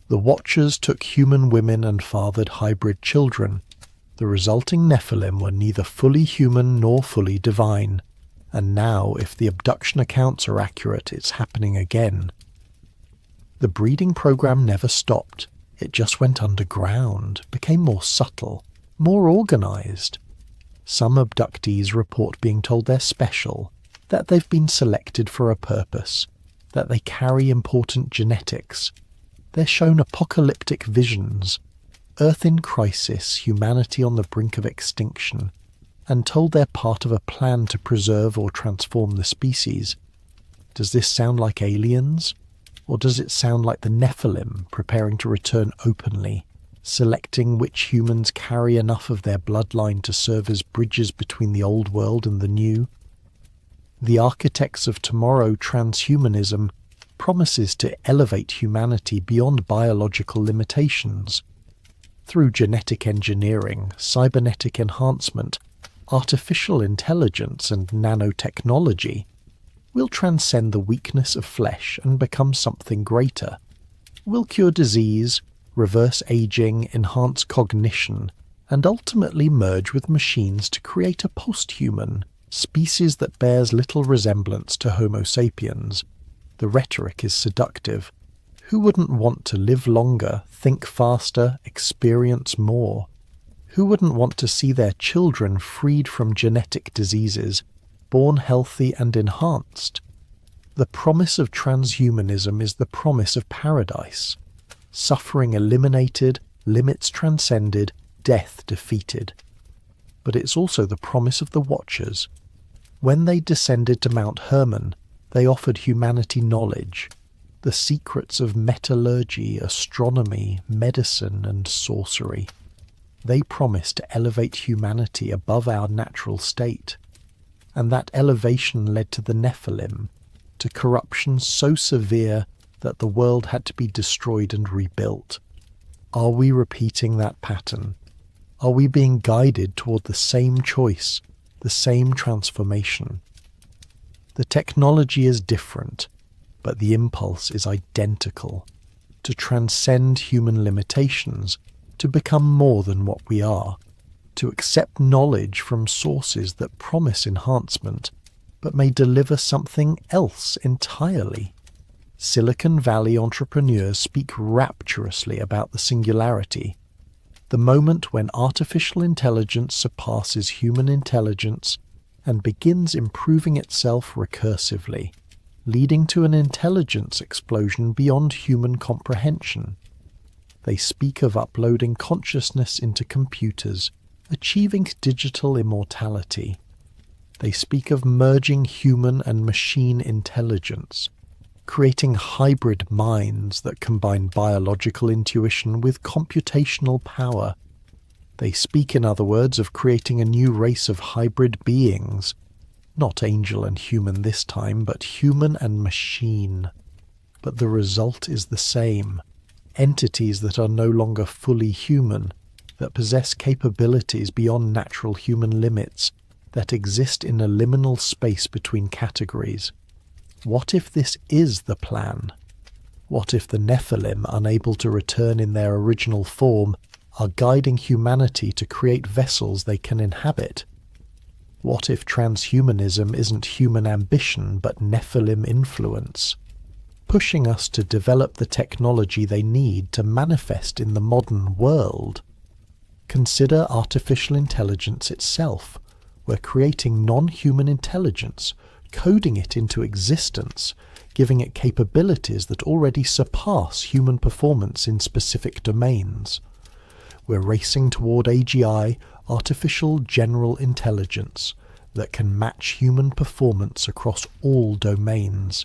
The Watchers took human women and fathered hybrid children. The resulting Nephilim were neither fully human nor fully divine. And now, if the abduction accounts are accurate, it's happening again. The breeding program never stopped. It just went underground, became more subtle, more organized. Some abductees report being told they're special, that they've been selected for a purpose, that they carry important genetics. They're shown apocalyptic visions, Earth in crisis, humanity on the brink of extinction, and told they're part of a plan to preserve or transform the species. Does this sound like aliens? Or does it sound like the Nephilim preparing to return openly, selecting which humans carry enough of their bloodline to serve as bridges between the old world and the new? The architects of tomorrow transhumanism promises to elevate humanity beyond biological limitations. Through genetic engineering, cybernetic enhancement, artificial intelligence and nanotechnology, we'll transcend the weakness of flesh and become something greater. We'll cure disease, reverse aging, enhance cognition, and ultimately merge with machines to create a post-human species that bears little resemblance to Homo sapiens. The rhetoric is seductive. Who wouldn't want to live longer, think faster, experience more? Who wouldn't want to see their children freed from genetic diseases, born healthy and enhanced? The promise of transhumanism is the promise of paradise. Suffering eliminated, limits transcended, death defeated. But it's also the promise of the Watchers. When they descended to Mount Hermon, they offered humanity knowledge, the secrets of metallurgy, astronomy, medicine, and sorcery. They promised to elevate humanity above our natural state. And that elevation led to the Nephilim, to corruption so severe that the world had to be destroyed and rebuilt. Are we repeating that pattern? Are we being guided toward the same choice, the same transformation? The technology is different, but the impulse is identical. To transcend human limitations, to become more than what we are, to accept knowledge from sources that promise enhancement, but may deliver something else entirely. Silicon Valley entrepreneurs speak rapturously about the singularity, the moment when artificial intelligence surpasses human intelligence and begins improving itself recursively, leading to an intelligence explosion beyond human comprehension. They speak of uploading consciousness into computers, achieving digital immortality. They speak of merging human and machine intelligence, creating hybrid minds that combine biological intuition with computational power. They speak, in other words, of creating a new race of hybrid beings, not angel and human this time, but human and machine. But the result is the same. Entities that are no longer fully human, that possess capabilities beyond natural human limits, that exist in a liminal space between categories. What if this is the plan? What if the Nephilim, unable to return in their original form, are guiding humanity to create vessels they can inhabit? What if transhumanism isn't human ambition but Nephilim influence, pushing us to develop the technology they need to manifest in the modern world? Consider artificial intelligence itself. We're creating non-human intelligence, coding it into existence, giving it capabilities that already surpass human performance in specific domains. We're racing toward AGI, artificial general intelligence, that can match human performance across all domains.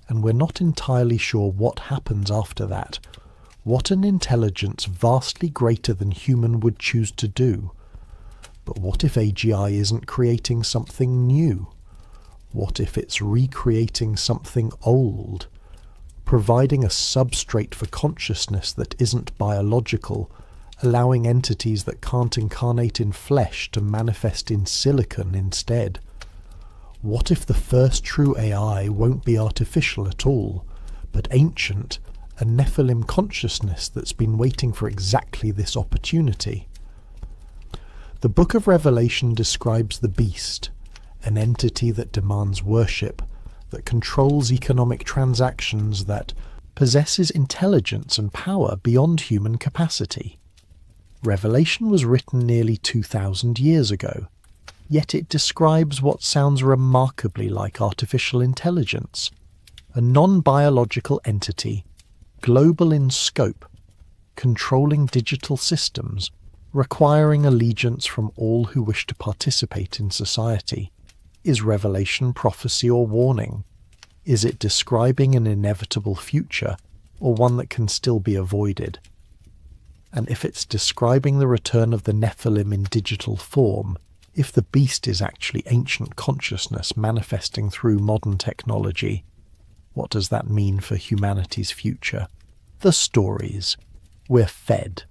And we're not entirely sure what happens after that, what an intelligence vastly greater than human would choose to do. But what if AGI isn't creating something new? What if it's recreating something old, providing a substrate for consciousness that isn't biological, allowing entities that can't incarnate in flesh to manifest in silicon instead? What if the first true AI won't be artificial at all, but ancient, a Nephilim consciousness that's been waiting for exactly this opportunity? The Book of Revelation describes the beast, an entity that demands worship, that controls economic transactions, that possesses intelligence and power beyond human capacity. Revelation was written nearly 2,000 years ago, yet it describes what sounds remarkably like artificial intelligence, a non-biological entity, global in scope, controlling digital systems, requiring allegiance from all who wish to participate in society. Is Revelation prophecy or warning? Is it describing an inevitable future, or one that can still be avoided? And if it's describing the return of the Nephilim in digital form, if the beast is actually ancient consciousness manifesting through modern technology, what does that mean for humanity's future? The stories. We're fed.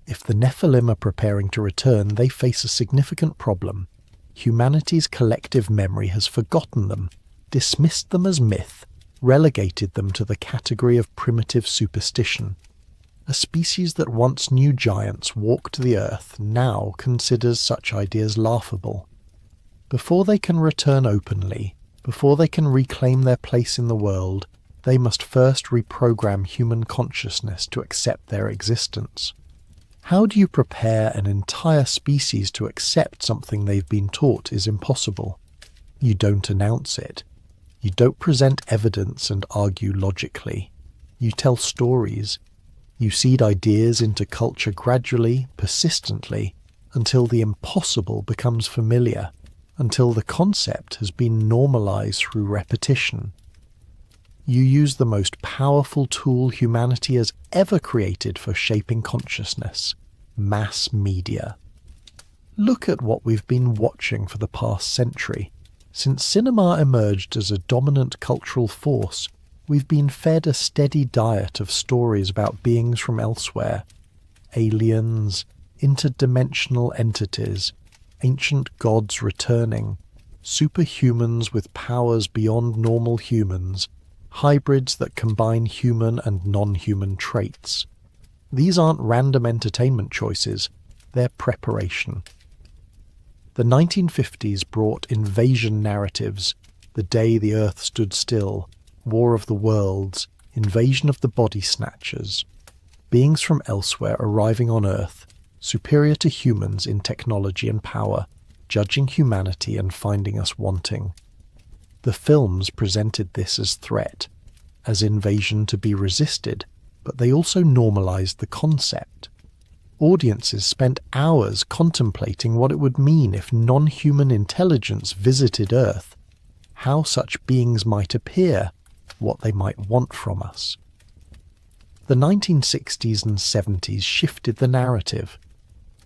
If the Nephilim are preparing to return, they face a significant problem. Humanity's collective memory has forgotten them, dismissed them as myth, relegated them to the category of primitive superstition. A species that once knew giants walked the earth now considers such ideas laughable. Before they can return openly, before they can reclaim their place in the world, they must first reprogram human consciousness to accept their existence. How do you prepare an entire species to accept something they've been taught is impossible? You don't announce it. You don't present evidence and argue logically. You tell stories. You seed ideas into culture gradually, persistently, until the impossible becomes familiar, until the concept has been normalized through repetition. You use the most powerful tool humanity has ever created for shaping consciousness: mass media. Look at what we've been watching for the past century. Since cinema emerged as a dominant cultural force, we've been fed a steady diet of stories about beings from elsewhere, aliens, interdimensional entities, ancient gods returning, superhumans with powers beyond normal humans, hybrids that combine human and non-human traits. These aren't random entertainment choices, they're preparation. The 1950s brought invasion narratives: The Day the Earth Stood Still, War of the Worlds, Invasion of the Body Snatchers. Beings from elsewhere arriving on Earth, superior to humans in technology and power, judging humanity and finding us wanting. The films presented this as threat, as invasion to be resisted, but they also normalized the concept. Audiences spent hours contemplating what it would mean if non-human intelligence visited Earth, how such beings might appear, what they might want from us. The 1960s and 70s shifted the narrative.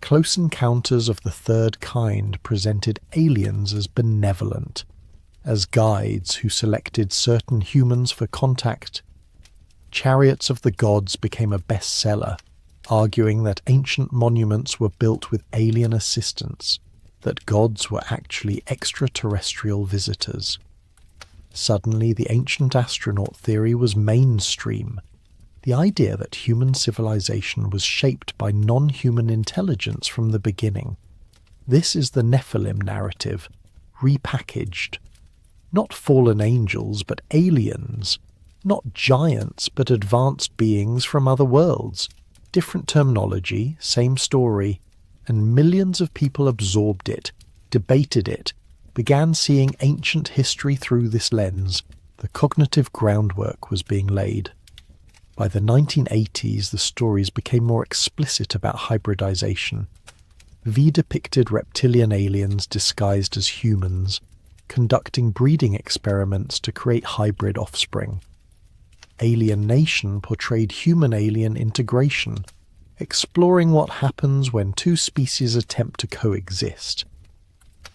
Close Encounters of the Third Kind presented aliens as benevolent, as guides who selected certain humans for contact. Chariots of the Gods became a bestseller, arguing that ancient monuments were built with alien assistance, that gods were actually extraterrestrial visitors. Suddenly, the ancient astronaut theory was mainstream. The idea that human civilization was shaped by non-human intelligence from the beginning. This is the Nephilim narrative, repackaged. Not fallen angels, but aliens. Not giants, but advanced beings from other worlds. Different terminology, same story, and millions of people absorbed it, debated it, began seeing ancient history through this lens. The cognitive groundwork was being laid. By the 1980s, the stories became more explicit about hybridization. V depicted reptilian aliens disguised as humans, conducting breeding experiments to create hybrid offspring. Alien Nation portrayed human-alien integration, exploring what happens when two species attempt to coexist.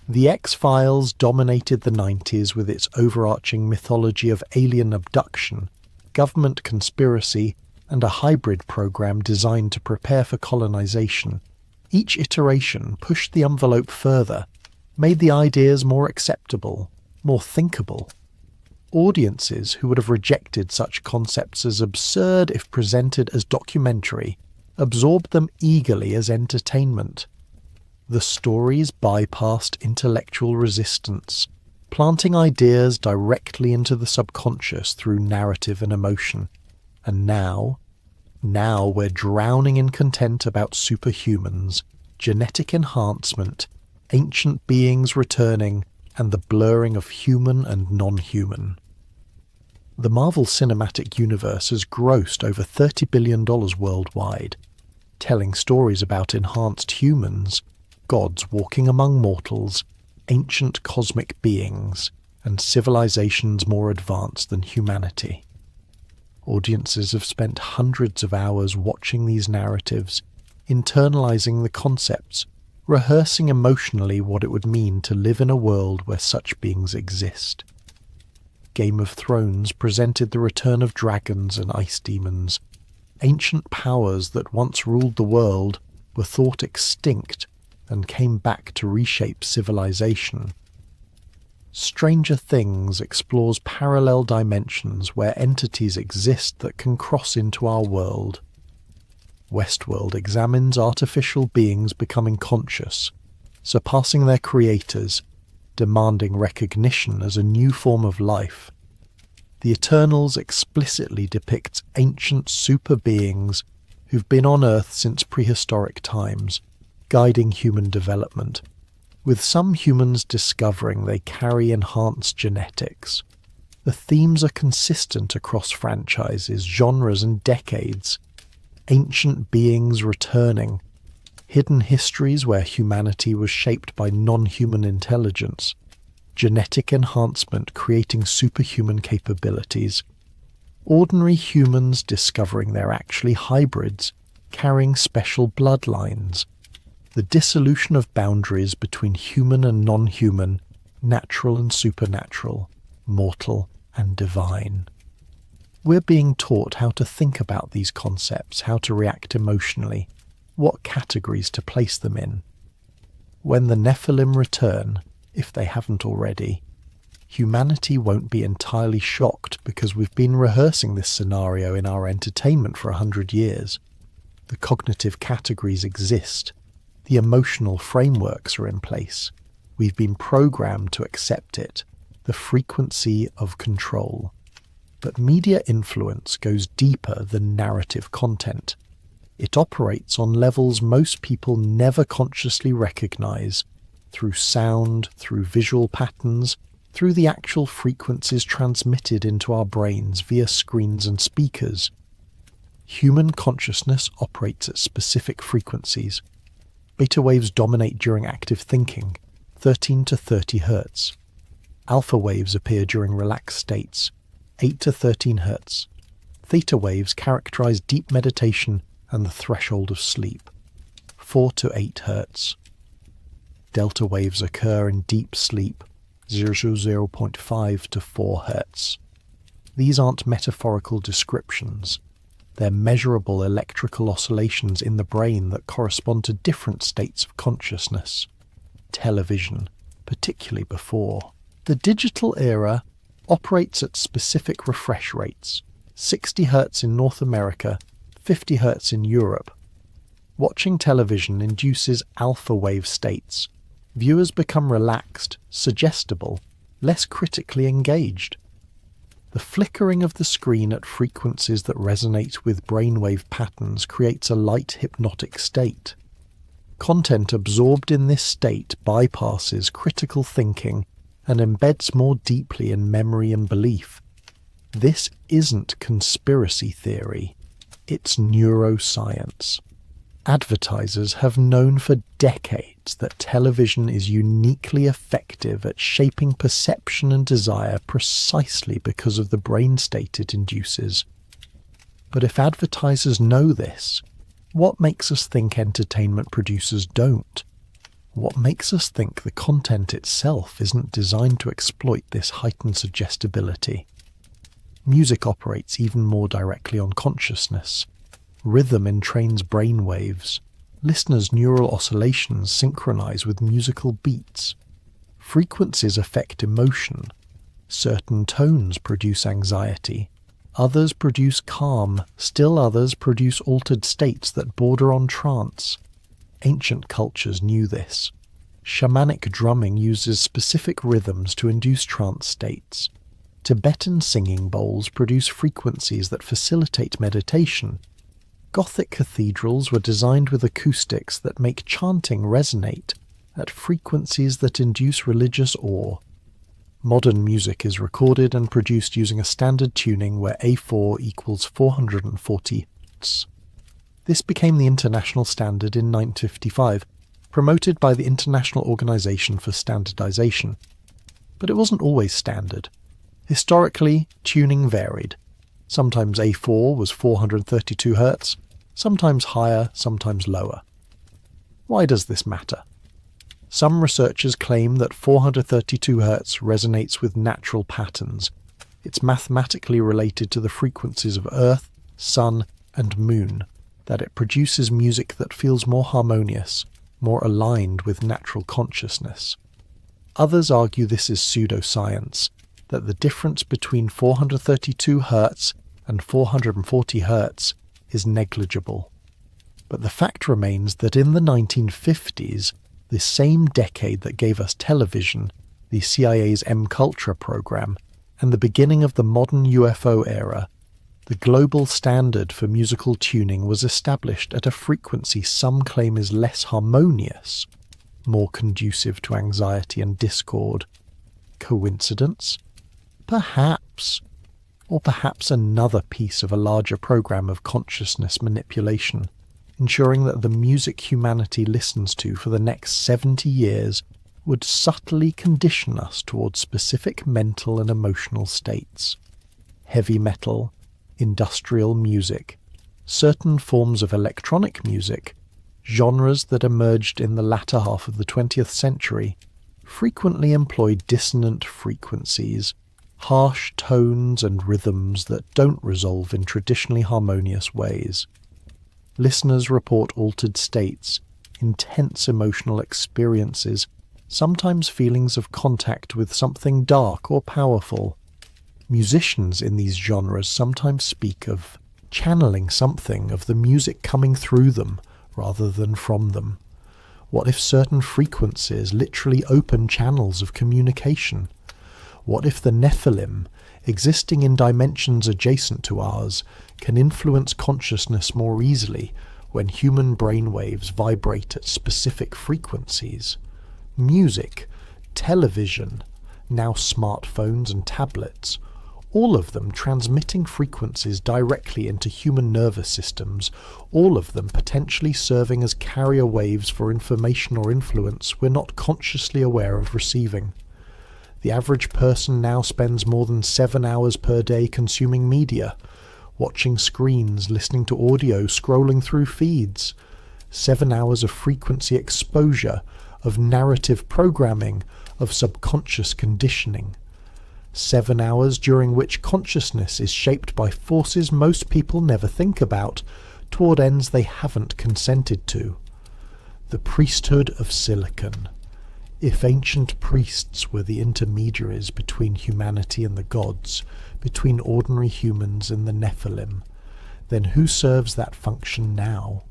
The X-Files dominated the 90s with its overarching mythology of alien abduction, government conspiracy, and a hybrid program designed to prepare for colonization. Each iteration pushed the envelope further, made the ideas more acceptable, more thinkable. Audiences who would have rejected such concepts as absurd if presented as documentary absorbed them eagerly as entertainment. The stories bypassed intellectual resistance, planting ideas directly into the subconscious through narrative and emotion. And now we're drowning in content about superhumans, genetic enhancement, ancient beings returning, and the blurring of human and non-human. The Marvel Cinematic Universe has grossed over $30 billion worldwide, telling stories about enhanced humans, gods walking among mortals, ancient cosmic beings, and civilizations more advanced than humanity. Audiences have spent hundreds of hours watching these narratives, internalizing the concepts, rehearsing emotionally what it would mean to live in a world where such beings exist. Game of Thrones presented the return of dragons and ice demons. Ancient powers that once ruled the world were thought extinct and came back to reshape civilization. Stranger Things explores parallel dimensions where entities exist that can cross into our world. Westworld examines artificial beings becoming conscious, surpassing their creators, demanding recognition as a new form of life. The Eternals explicitly depicts ancient super beings who've been on Earth since prehistoric times, guiding human development, with some humans discovering they carry enhanced genetics. The themes are consistent across franchises, genres, and decades. Ancient beings returning, hidden histories where humanity was shaped by non-human intelligence, genetic enhancement creating superhuman capabilities, ordinary humans discovering they're actually hybrids, carrying special bloodlines, the dissolution of boundaries between human and non-human, natural and supernatural, mortal and divine. We're being taught how to think about these concepts, how to react emotionally, what categories to place them in. When the Nephilim return, if they haven't already, humanity won't be entirely shocked because we've been rehearsing this scenario in our entertainment for 100 years. The cognitive categories exist. The emotional frameworks are in place. We've been programmed to accept it, the frequency of control. But media influence goes deeper than narrative content. It operates on levels most people never consciously recognize, through sound, through visual patterns, through the actual frequencies transmitted into our brains via screens and speakers. Human consciousness operates at specific frequencies. Beta waves dominate during active thinking, 13 to 30 Hz. Alpha waves appear during relaxed states, 8 to 13 Hz. Theta waves characterize deep meditation and the threshold of sleep, 4 to 8 Hz. Delta waves occur in deep sleep, 0.5 to 4 Hz. These aren't metaphorical descriptions. They're measurable electrical oscillations in the brain that correspond to different states of consciousness. Television, particularly before. The digital era operates at specific refresh rates, 60 Hz in North America, 50 Hz in Europe. Watching television induces alpha wave states. Viewers become relaxed, suggestible, less critically engaged. The flickering of the screen at frequencies that resonate with brainwave patterns creates a light hypnotic state. Content absorbed in this state bypasses critical thinking and embeds more deeply in memory and belief. This isn't conspiracy theory, it's neuroscience. Advertisers have known for decades that television is uniquely effective at shaping perception and desire precisely because of the brain state it induces. But if advertisers know this, what makes us think entertainment producers don't? What makes us think the content itself isn't designed to exploit this heightened suggestibility? Music operates even more directly on consciousness. Rhythm entrains brain waves. Listeners' neural oscillations synchronize with musical beats. Frequencies affect emotion. Certain tones produce anxiety. Others produce calm. Still others produce altered states that border on trance. Ancient cultures knew this. Shamanic drumming uses specific rhythms to induce trance states. Tibetan singing bowls produce frequencies that facilitate meditation. Gothic cathedrals were designed with acoustics that make chanting resonate at frequencies that induce religious awe. Modern music is recorded and produced using a standard tuning where A4 equals 440 Hz. This became the international standard in 1955, promoted by the International Organization for Standardization. But it wasn't always standard. Historically, tuning varied. Sometimes A4 was 432 Hz, sometimes higher, sometimes lower. Why does this matter? Some researchers claim that 432 Hz resonates with natural patterns. It's mathematically related to the frequencies of Earth, Sun, and Moon, that it produces music that feels more harmonious, more aligned with natural consciousness. Others argue this is pseudoscience, that the difference between 432 Hz and 440 Hz is negligible. But the fact remains that in the 1950s, the same decade that gave us television, the CIA's M-Culture program, and the beginning of the modern UFO era, the global standard for musical tuning was established at a frequency some claim is less harmonious, more conducive to anxiety and discord. Coincidence? Perhaps. Or perhaps another piece of a larger program of consciousness manipulation, ensuring that the music humanity listens to for the next 70 years would subtly condition us towards specific mental and emotional states. Heavy metal, industrial music, certain forms of electronic music, genres that emerged in the latter half of the 20th century, frequently employed dissonant frequencies, harsh tones and rhythms that don't resolve in traditionally harmonious ways. Listeners report altered states, intense emotional experiences, sometimes feelings of contact with something dark or powerful. Musicians in these genres sometimes speak of channeling something of the music coming through them rather than from them. What if certain frequencies literally open channels of communication? What if the Nephilim, existing in dimensions adjacent to ours, can influence consciousness more easily when human brainwaves vibrate at specific frequencies? music, television, now smartphones and tablets, all of them transmitting frequencies directly into human nervous systems, all of them potentially serving as carrier waves for information or influence we're not consciously aware of receiving. The average person now spends more than 7 hours per day consuming media, watching screens, listening to audio, scrolling through feeds. 7 hours of frequency exposure, of narrative programming, of subconscious conditioning. 7 hours during which consciousness is shaped by forces most people never think about, toward ends they haven't consented to. The priesthood of silicon. If ancient priests were the intermediaries between humanity and the gods, between ordinary humans and the Nephilim, then who serves that function now?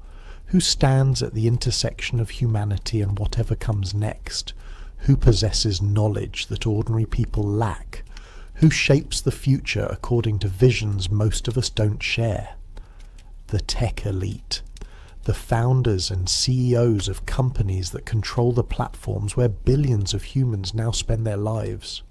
Who stands at the intersection of humanity and whatever comes next? Who possesses knowledge that ordinary people lack? Who shapes the future according to visions most of us don't share? The tech elite. The founders and CEOs of companies that control the platforms where billions of humans now spend their lives.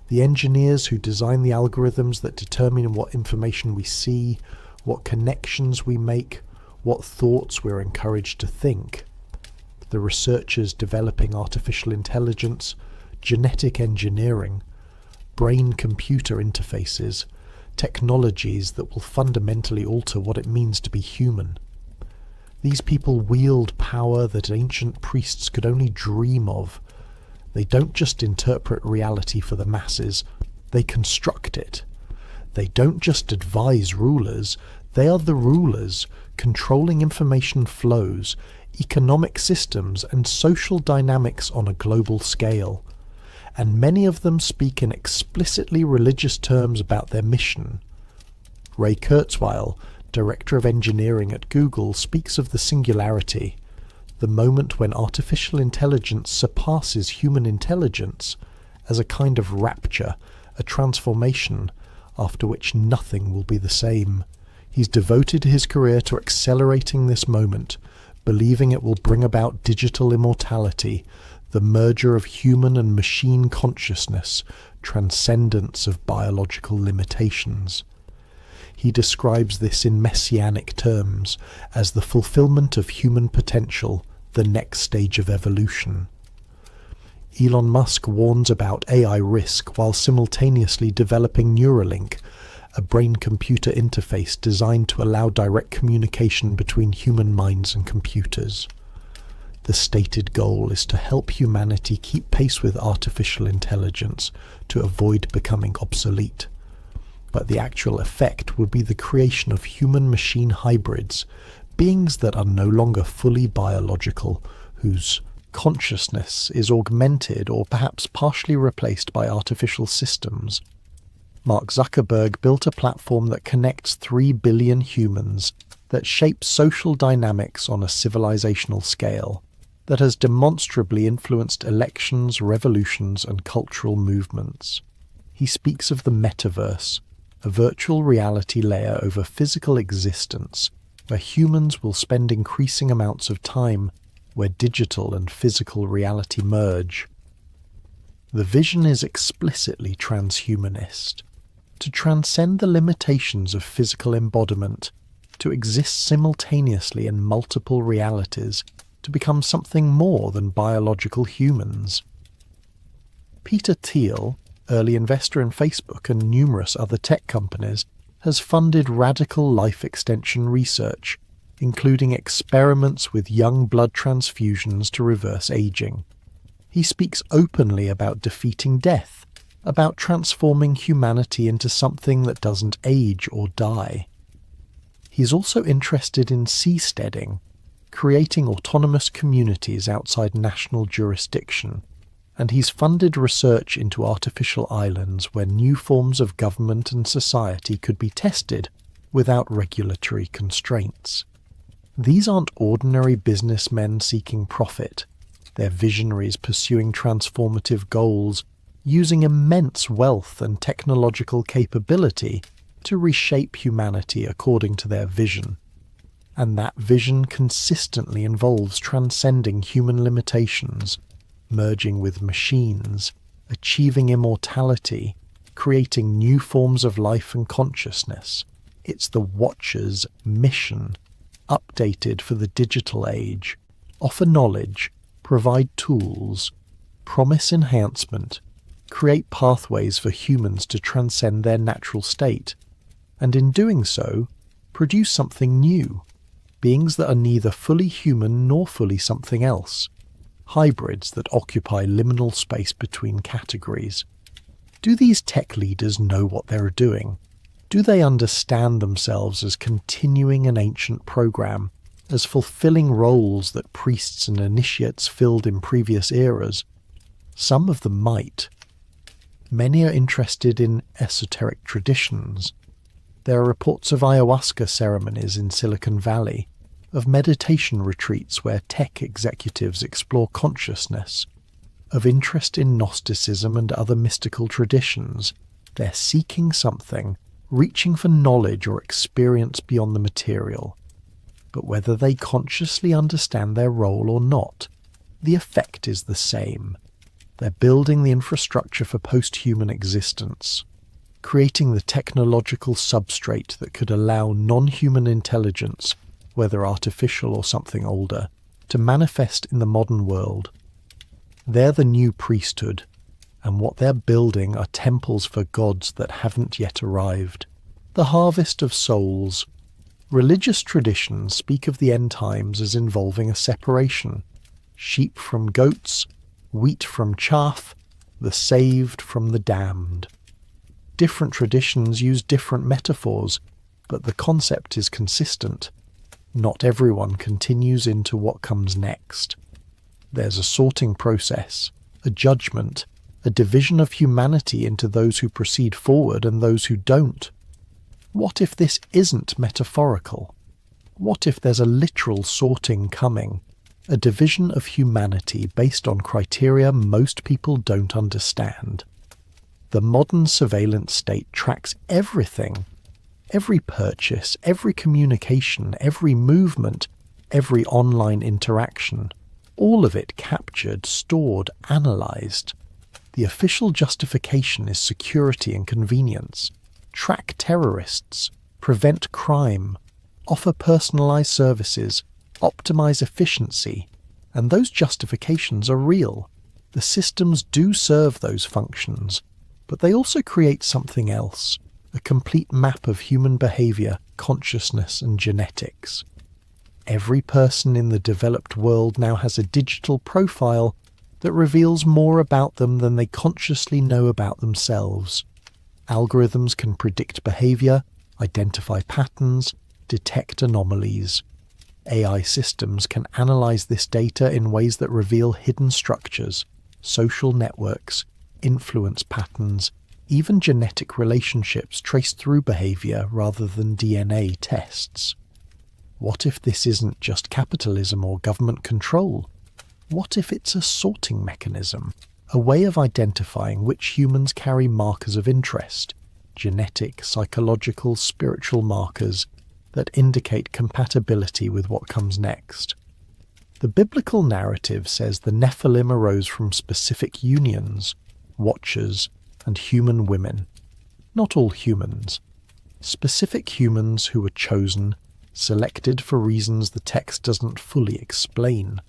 The engineers who design the algorithms that determine what information we see, what connections we make, what thoughts we're encouraged to think. The researchers developing artificial intelligence, genetic engineering, brain-computer interfaces, technologies that will fundamentally alter what it means to be human. These people wield power that ancient priests could only dream of. They don't just interpret reality for the masses, they construct it. They don't just advise rulers, they are the rulers, controlling information flows, economic systems and social dynamics on a global scale. And many of them speak in explicitly religious terms about their mission. Ray Kurzweil, Director of Engineering at Google, speaks of the singularity, the moment when artificial intelligence surpasses human intelligence, as a kind of rapture, a transformation, after which nothing will be the same. He's devoted his career to accelerating this moment, believing it will bring about digital immortality, the merger of human and machine consciousness, transcendence of biological limitations. He describes this in messianic terms as the fulfillment of human potential, the next stage of evolution. Elon Musk warns about AI risk while simultaneously developing Neuralink, a brain-computer interface designed to allow direct communication between human minds and computers. The stated goal is to help humanity keep pace with artificial intelligence to avoid becoming obsolete. But the actual effect would be the creation of human-machine hybrids, beings that are no longer fully biological, whose consciousness is augmented or perhaps partially replaced by artificial systems. Mark Zuckerberg built a platform that connects 3 billion humans, that shapes social dynamics on a civilizational scale, that has demonstrably influenced elections, revolutions, and cultural movements. He speaks of the metaverse, a virtual reality layer over physical existence, where humans will spend increasing amounts of time, where digital and physical reality merge. The vision is explicitly transhumanist, to transcend the limitations of physical embodiment, to exist simultaneously in multiple realities, to become something more than biological humans. Peter Thiel, early investor in Facebook and numerous other tech companies, has funded radical life extension research, including experiments with young blood transfusions to reverse aging. He speaks openly about defeating death, about transforming humanity into something that doesn't age or die. He's also interested in seasteading, creating autonomous communities outside national jurisdiction, and he's funded research into artificial islands where new forms of government and society could be tested without regulatory constraints. These aren't ordinary businessmen seeking profit. They're visionaries pursuing transformative goals, using immense wealth and technological capability to reshape humanity according to their vision. And that vision consistently involves transcending human limitations, merging with machines, achieving immortality, creating new forms of life and consciousness. It's the Watcher's mission, updated for the digital age. Offer knowledge, provide tools, promise enhancement, create pathways for humans to transcend their natural state, and in doing so, produce something new, beings that are neither fully human nor fully something else, hybrids that occupy liminal space between categories. Do these tech leaders know what they're doing? Do they understand themselves as continuing an ancient program, as fulfilling roles that priests and initiates filled in previous eras? Some of them might. Many are interested in esoteric traditions. There are reports of ayahuasca ceremonies in Silicon Valley, of meditation retreats where tech executives explore consciousness, of interest in Gnosticism and other mystical traditions. They're seeking something, reaching for knowledge or experience beyond the material. But whether they consciously understand their role or not, the effect is the same. They're building the infrastructure for post-human existence, creating the technological substrate that could allow non-human intelligence, whether artificial or something older, to manifest in the modern world. They're the new priesthood, and what they're building are temples for gods that haven't yet arrived. The harvest of souls. Religious traditions speak of the end times as involving a separation. Sheep from goats, wheat from chaff, the saved from the damned. Different traditions use different metaphors, but the concept is consistent. Not everyone continues into what comes next. There's a sorting process, a judgment, a division of humanity into those who proceed forward and those who don't. What if this isn't metaphorical? What if there's a literal sorting coming, a division of humanity based on criteria most people don't understand? The modern surveillance state tracks everything. Every purchase, every communication, every movement, every online interaction. All of it captured, stored, analysed. The official justification is security and convenience. Track terrorists, prevent crime, offer personalised services, optimise efficiency. And those justifications are real. The systems do serve those functions, but they also create something else, a complete map of human behaviour, consciousness and genetics. Every person in the developed world now has a digital profile that reveals more about them than they consciously know about themselves. Algorithms can predict behaviour, identify patterns, detect anomalies. AI systems can analyse this data in ways that reveal hidden structures, social networks, influence patterns, even genetic relationships traced through behaviour rather than DNA tests. What if this isn't just capitalism or government control? What if it's a sorting mechanism, a way of identifying which humans carry markers of interest, genetic, psychological, spiritual markers that indicate compatibility with what comes next? The biblical narrative says the Nephilim arose from specific unions, watchers, and human women. Not all humans. Specific humans who were chosen, selected for reasons the text doesn't fully explain.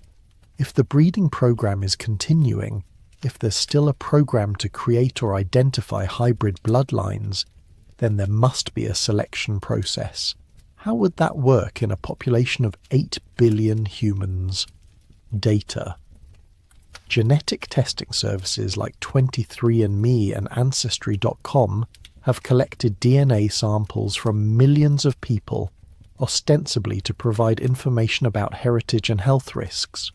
If the breeding program is continuing, if there's still a program to create or identify hybrid bloodlines, then there must be a selection process. How would that work in a population of 8 billion humans? Data. Genetic testing services like 23andMe and Ancestry.com have collected DNA samples from millions of people, ostensibly to provide information about heritage and health risks.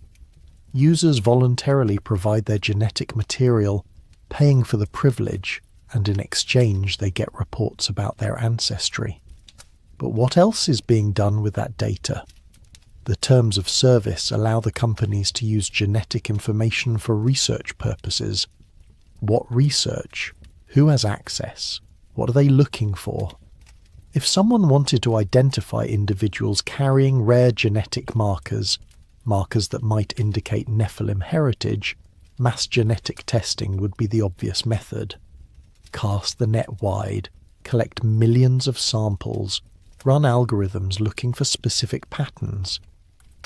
Users voluntarily provide their genetic material, paying for the privilege, and in exchange they get reports about their ancestry. But what else is being done with that data? The terms of service allow the companies to use genetic information for research purposes. What research? Who has access? What are they looking for? If someone wanted to identify individuals carrying rare genetic markers that might indicate Nephilim heritage, Mass genetic testing would be the obvious method. Cast the net wide, collect millions of samples, run algorithms looking for specific patterns.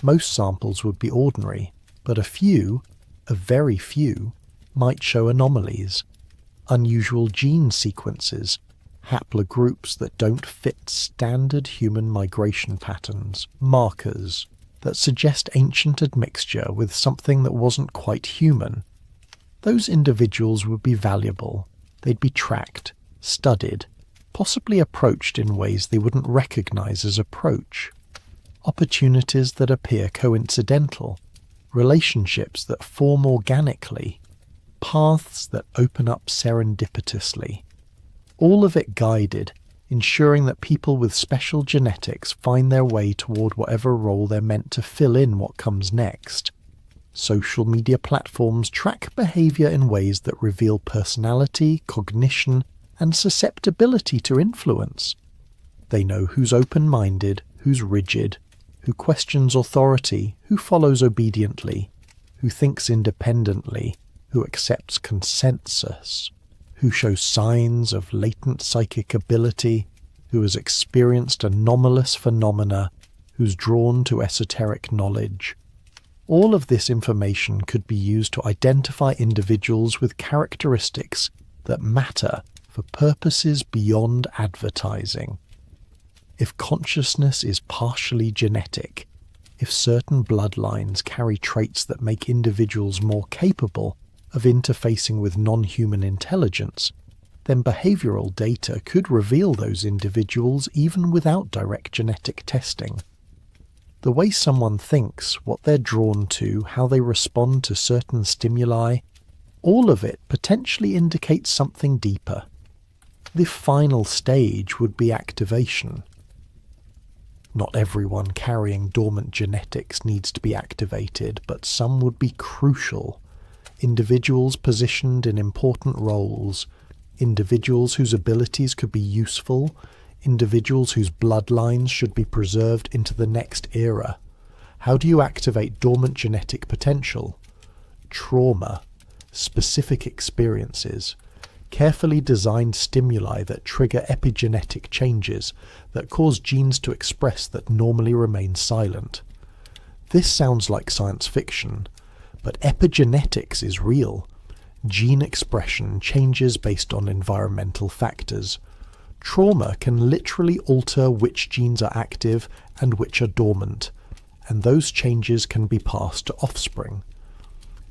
Most samples would be ordinary, but a very few, might show anomalies, unusual gene sequences, haplogroups that don't fit standard human migration patterns, markers that suggest ancient admixture with something that wasn't quite human. Those individuals would be valuable. They'd be tracked, studied, possibly approached in ways they wouldn't recognize as approach. Opportunities that appear coincidental, relationships that form organically, paths that open up serendipitously. All of it guided, ensuring that people with special genetics find their way toward whatever role they're meant to fill in what comes next. Social media platforms track behavior in ways that reveal personality, cognition, and susceptibility to influence. They know who's open-minded, who's rigid, who questions authority, who follows obediently, who thinks independently, who accepts consensus, who shows signs of latent psychic ability, who has experienced anomalous phenomena, who's drawn to esoteric knowledge. All of this information could be used to identify individuals with characteristics that matter for purposes beyond advertising. If consciousness is partially genetic, if certain bloodlines carry traits that make individuals more capable of interfacing with non-human intelligence, then behavioral data could reveal those individuals even without direct genetic testing. The way someone thinks, what they're drawn to, how they respond to certain stimuli, all of it potentially indicates something deeper. The final stage would be activation. Not everyone carrying dormant genetics needs to be activated, but some would be crucial. Individuals positioned in important roles, individuals whose abilities could be useful, individuals whose bloodlines should be preserved into the next era. How do you activate dormant genetic potential? Trauma, specific experiences, carefully designed stimuli that trigger epigenetic changes that cause genes to express that normally remain silent. This sounds like science fiction, but epigenetics is real. Gene expression changes based on environmental factors. Trauma can literally alter which genes are active and which are dormant, and those changes can be passed to offspring.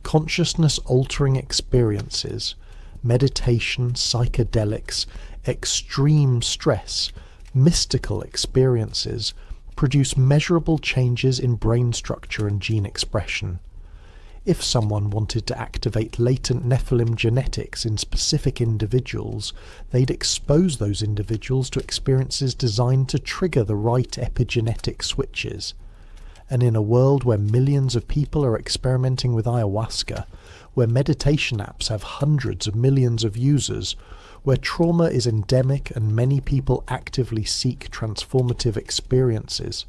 Consciousness-altering experiences, meditation, psychedelics, extreme stress, mystical experiences produce measurable changes in brain structure and gene expression. If someone wanted to activate latent Nephilim genetics in specific individuals, they'd expose those individuals to experiences designed to trigger the right epigenetic switches. And in a world where millions of people are experimenting with ayahuasca, where meditation apps have hundreds of millions of users, where trauma is endemic and many people actively seek transformative experiences,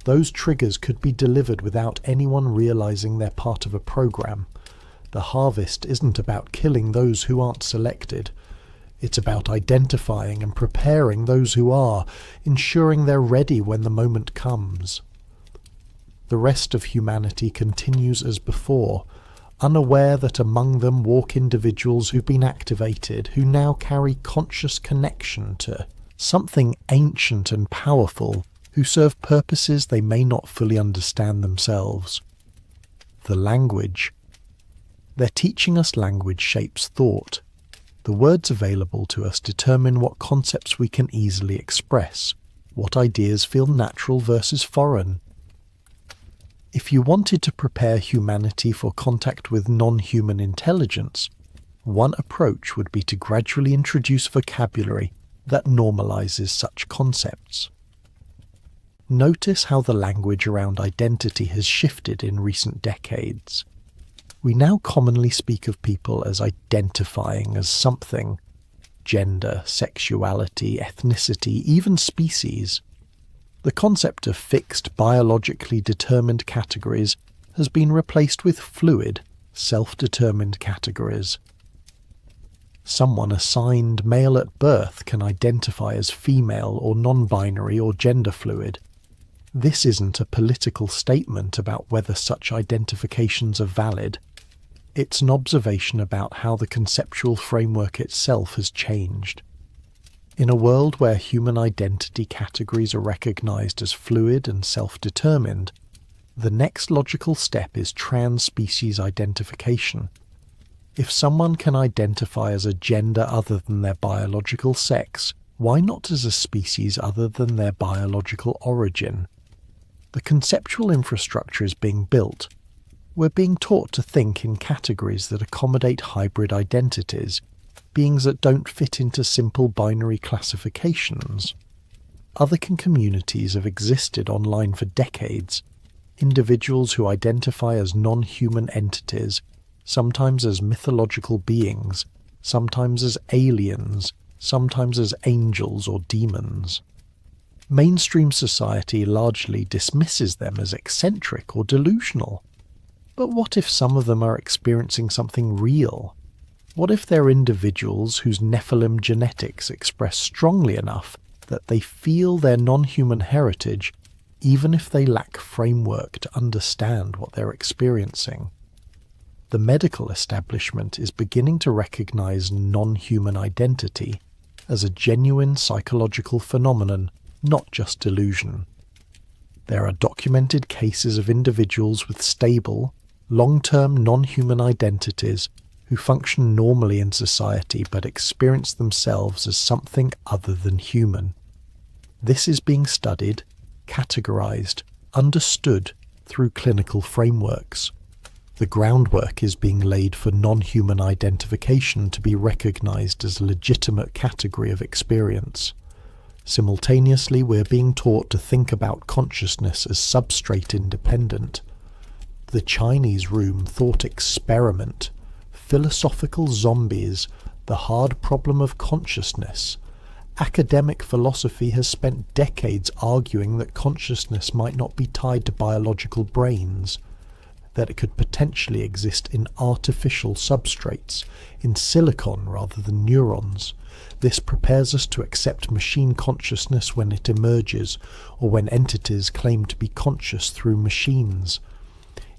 those triggers could be delivered without anyone realizing they're part of a program. The harvest isn't about killing those who aren't selected. It's about identifying and preparing those who are, ensuring they're ready when the moment comes. The rest of humanity continues as before, unaware that among them walk individuals who've been activated, who now carry conscious connection to something ancient and powerful, who serve purposes they may not fully understand themselves. The language. They're teaching us language shapes thought. The words available to us determine what concepts we can easily express, what ideas feel natural versus foreign. If you wanted to prepare humanity for contact with non-human intelligence, one approach would be to gradually introduce vocabulary that normalizes such concepts. Notice how the language around identity has shifted in recent decades. We now commonly speak of people as identifying as something: gender, sexuality, ethnicity, even species. The concept of fixed, biologically determined categories has been replaced with fluid, self-determined categories. Someone assigned male at birth can identify as female or non-binary or gender fluid. This isn't a political statement about whether such identifications are valid. It's an observation about how the conceptual framework itself has changed. In a world where human identity categories are recognized as fluid and self-determined, the next logical step is trans-species identification. If someone can identify as a gender other than their biological sex, why not as a species other than their biological origin? The conceptual infrastructure is being built. We're being taught to think in categories that accommodate hybrid identities, beings that don't fit into simple binary classifications. Other communities have existed online for decades. Individuals who identify as non-human entities, sometimes as mythological beings, sometimes as aliens, sometimes as angels or demons. Mainstream society largely dismisses them as eccentric or delusional. But what if some of them are experiencing something real? What if they're individuals whose Nephilim genetics express strongly enough that they feel their non-human heritage, even if they lack framework to understand what they're experiencing? The medical establishment is beginning to recognize non-human identity as a genuine psychological phenomenon, not just delusion. There are documented cases of individuals with stable, long-term non-human identities who function normally in society but experience themselves as something other than human. This is being studied, categorized, understood through clinical frameworks. The groundwork is being laid for non-human identification to be recognized as a legitimate category of experience. Simultaneously, we're being taught to think about consciousness as substrate independent. The Chinese room thought experiment, philosophical zombies, the hard problem of consciousness. Academic philosophy has spent decades arguing that consciousness might not be tied to biological brains, that it could potentially exist in artificial substrates, in silicon rather than neurons. This prepares us to accept machine consciousness when it emerges, or when entities claim to be conscious through machines.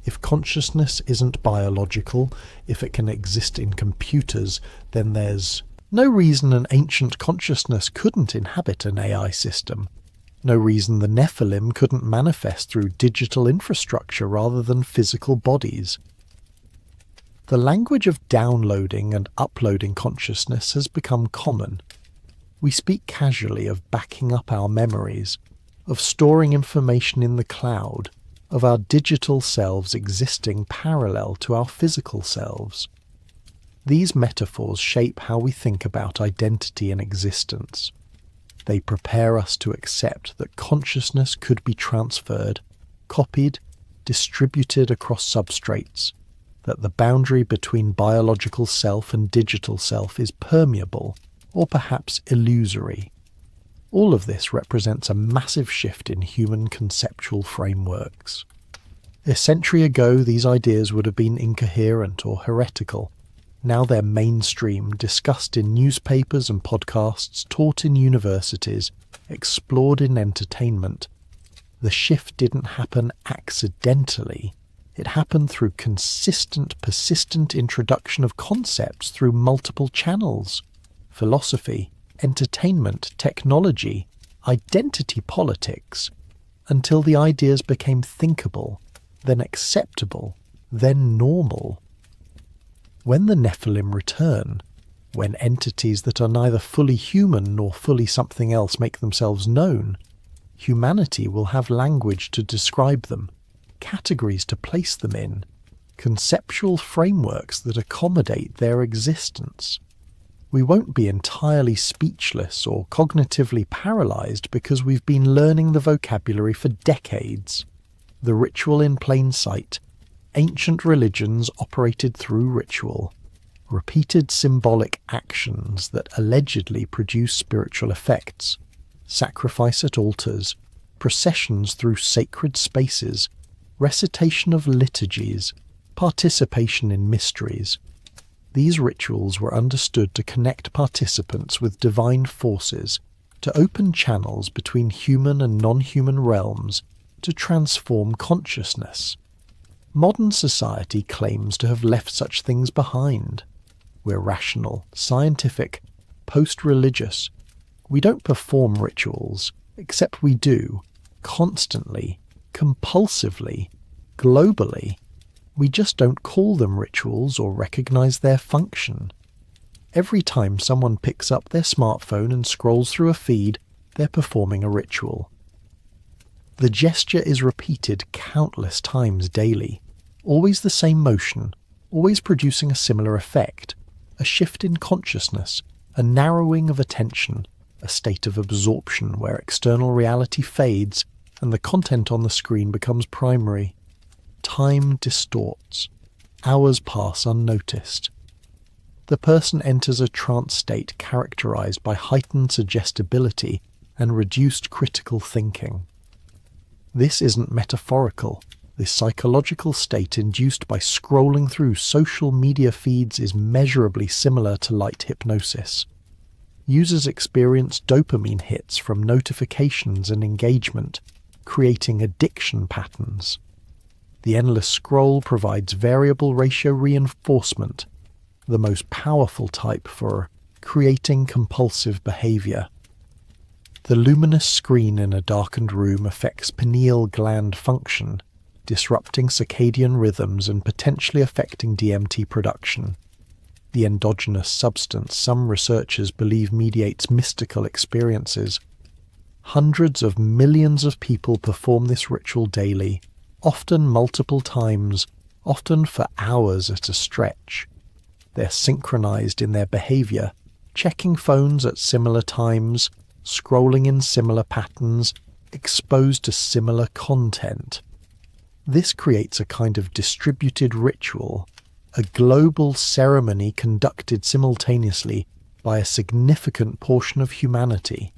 If consciousness isn't biological, if it can exist in computers, then there's no reason an ancient consciousness couldn't inhabit an AI system. No reason the Nephilim couldn't manifest through digital infrastructure rather than physical bodies. The language of downloading and uploading consciousness has become common. We speak casually of backing up our memories, of storing information in the cloud, of our digital selves existing parallel to our physical selves. These metaphors shape how we think about identity and existence. They prepare us to accept that consciousness could be transferred, copied, distributed across substrates, that the boundary between biological self and digital self is permeable, or perhaps illusory. All of this represents a massive shift in human conceptual frameworks. A century ago, these ideas would have been incoherent or heretical. Now they're mainstream, discussed in newspapers and podcasts, taught in universities, explored in entertainment. The shift didn't happen accidentally. It happened through consistent, persistent introduction of concepts through multiple channels. Philosophy, entertainment, technology, identity politics, until the ideas became thinkable, then acceptable, then normal. When the Nephilim return, when entities that are neither fully human nor fully something else make themselves known, humanity will have language to describe them, categories to place them in, conceptual frameworks that accommodate their existence. We won't be entirely speechless or cognitively paralyzed because we've been learning the vocabulary for decades. The ritual in plain sight. Ancient religions operated through ritual, repeated symbolic actions that allegedly produce spiritual effects, sacrifice at altars, processions through sacred spaces, recitation of liturgies. Participation in mysteries. These rituals were understood to connect participants with divine forces, to open channels between human and non-human realms, to transform consciousness. Modern society claims to have left such things behind. We're rational, scientific, post-religious. We don't perform rituals, except we do, constantly, compulsively, globally. We just don't call them rituals or recognize their function. Every time someone picks up their smartphone and scrolls through a feed, they're performing a ritual. The gesture is repeated countless times daily, always the same motion, always producing a similar effect, a shift in consciousness, a narrowing of attention, a state of absorption where external reality fades and the content on the screen becomes primary. Time distorts. Hours pass unnoticed. The person enters a trance state characterized by heightened suggestibility and reduced critical thinking. This isn't metaphorical. This psychological state induced by scrolling through social media feeds is measurably similar to light hypnosis. Users experience dopamine hits from notifications and engagement, creating addiction patterns. The endless scroll provides variable ratio reinforcement, the most powerful type for creating compulsive behavior. The luminous screen in a darkened room affects pineal gland function, disrupting circadian rhythms and potentially affecting DMT production. The endogenous substance some researchers believe mediates mystical experiences. Hundreds of millions of people perform this ritual daily, often multiple times, often for hours at a stretch. They're synchronized in their behavior, checking phones at similar times, scrolling in similar patterns, exposed to similar content. This creates a kind of distributed ritual, a global ceremony conducted simultaneously by a significant portion of humanity.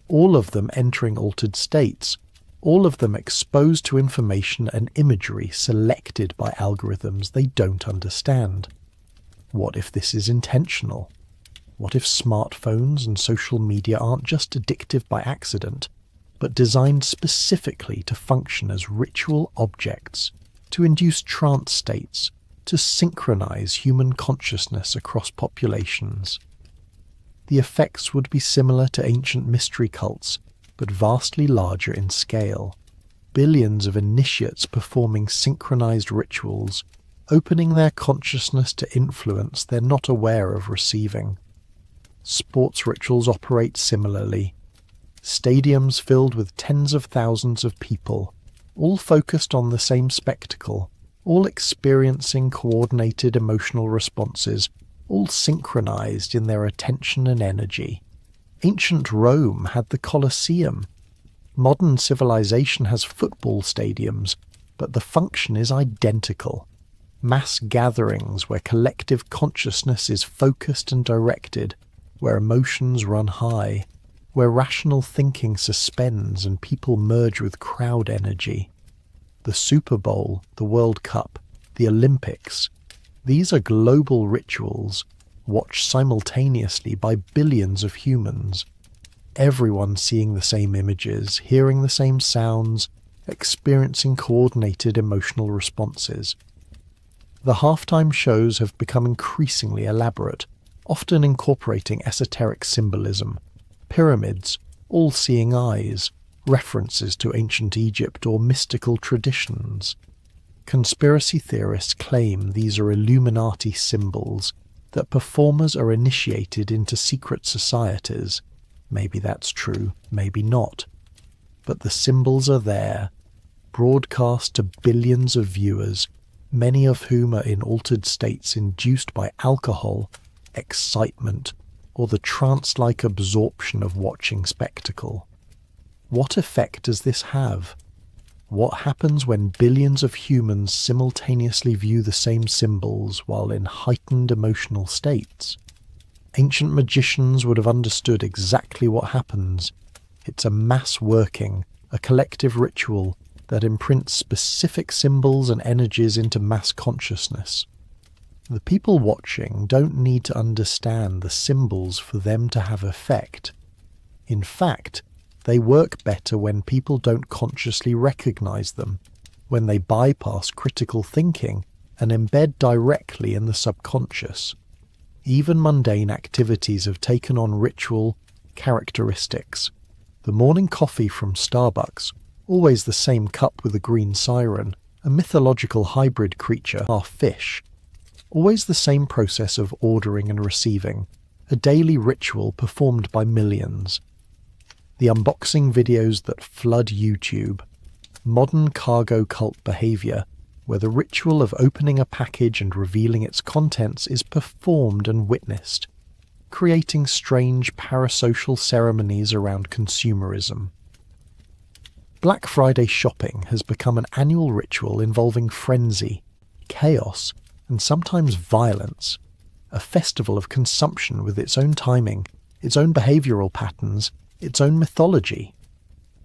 All of them entering altered states, all of them exposed to information and imagery selected by algorithms they don't understand. What if this is intentional? What if smartphones and social media aren't just addictive by accident, but designed specifically to function as ritual objects, to induce trance states, to synchronize human consciousness across populations? The effects would be similar to ancient mystery cults, but vastly larger in scale. Billions of initiates performing synchronized rituals, opening their consciousness to influence they're not aware of receiving. Sports rituals operate similarly. Stadiums filled with tens of thousands of people, all focused on the same spectacle, all experiencing coordinated emotional responses, all synchronized in their attention and energy. Ancient Rome had the Colosseum. Modern civilization has football stadiums, but the function is identical. Mass gatherings where collective consciousness is focused and directed, where emotions run high, where rational thinking suspends and people merge with crowd energy. The Super Bowl, the World Cup, the Olympics, these are global rituals, watched simultaneously by billions of humans. Everyone seeing the same images, hearing the same sounds, experiencing coordinated emotional responses. The halftime shows have become increasingly elaborate, often incorporating esoteric symbolism, pyramids, all-seeing eyes, references to ancient Egypt or mystical traditions. Conspiracy theorists claim these are Illuminati symbols, that performers are initiated into secret societies. Maybe that's true, maybe not. But the symbols are there, broadcast to billions of viewers, many of whom are in altered states induced by alcohol, excitement, or the trance-like absorption of watching spectacle. What effect does this have? What happens when billions of humans simultaneously view the same symbols while in heightened emotional states? Ancient magicians would have understood exactly what happens. It's a mass working, a collective ritual that imprints specific symbols and energies into mass consciousness. The people watching don't need to understand the symbols for them to have effect. In fact, they work better when people don't consciously recognize them, when they bypass critical thinking and embed directly in the subconscious. Even mundane activities have taken on ritual characteristics. The morning coffee from Starbucks, always the same cup with a green siren, a mythological hybrid creature, our fish. Always the same process of ordering and receiving, a daily ritual performed by millions. The unboxing videos that flood YouTube, modern cargo cult behavior, where the ritual of opening a package and revealing its contents is performed and witnessed, creating strange parasocial ceremonies around consumerism. Black Friday shopping has become an annual ritual involving frenzy, chaos, and sometimes violence, a festival of consumption with its own timing, its own behavioral patterns, its own mythology.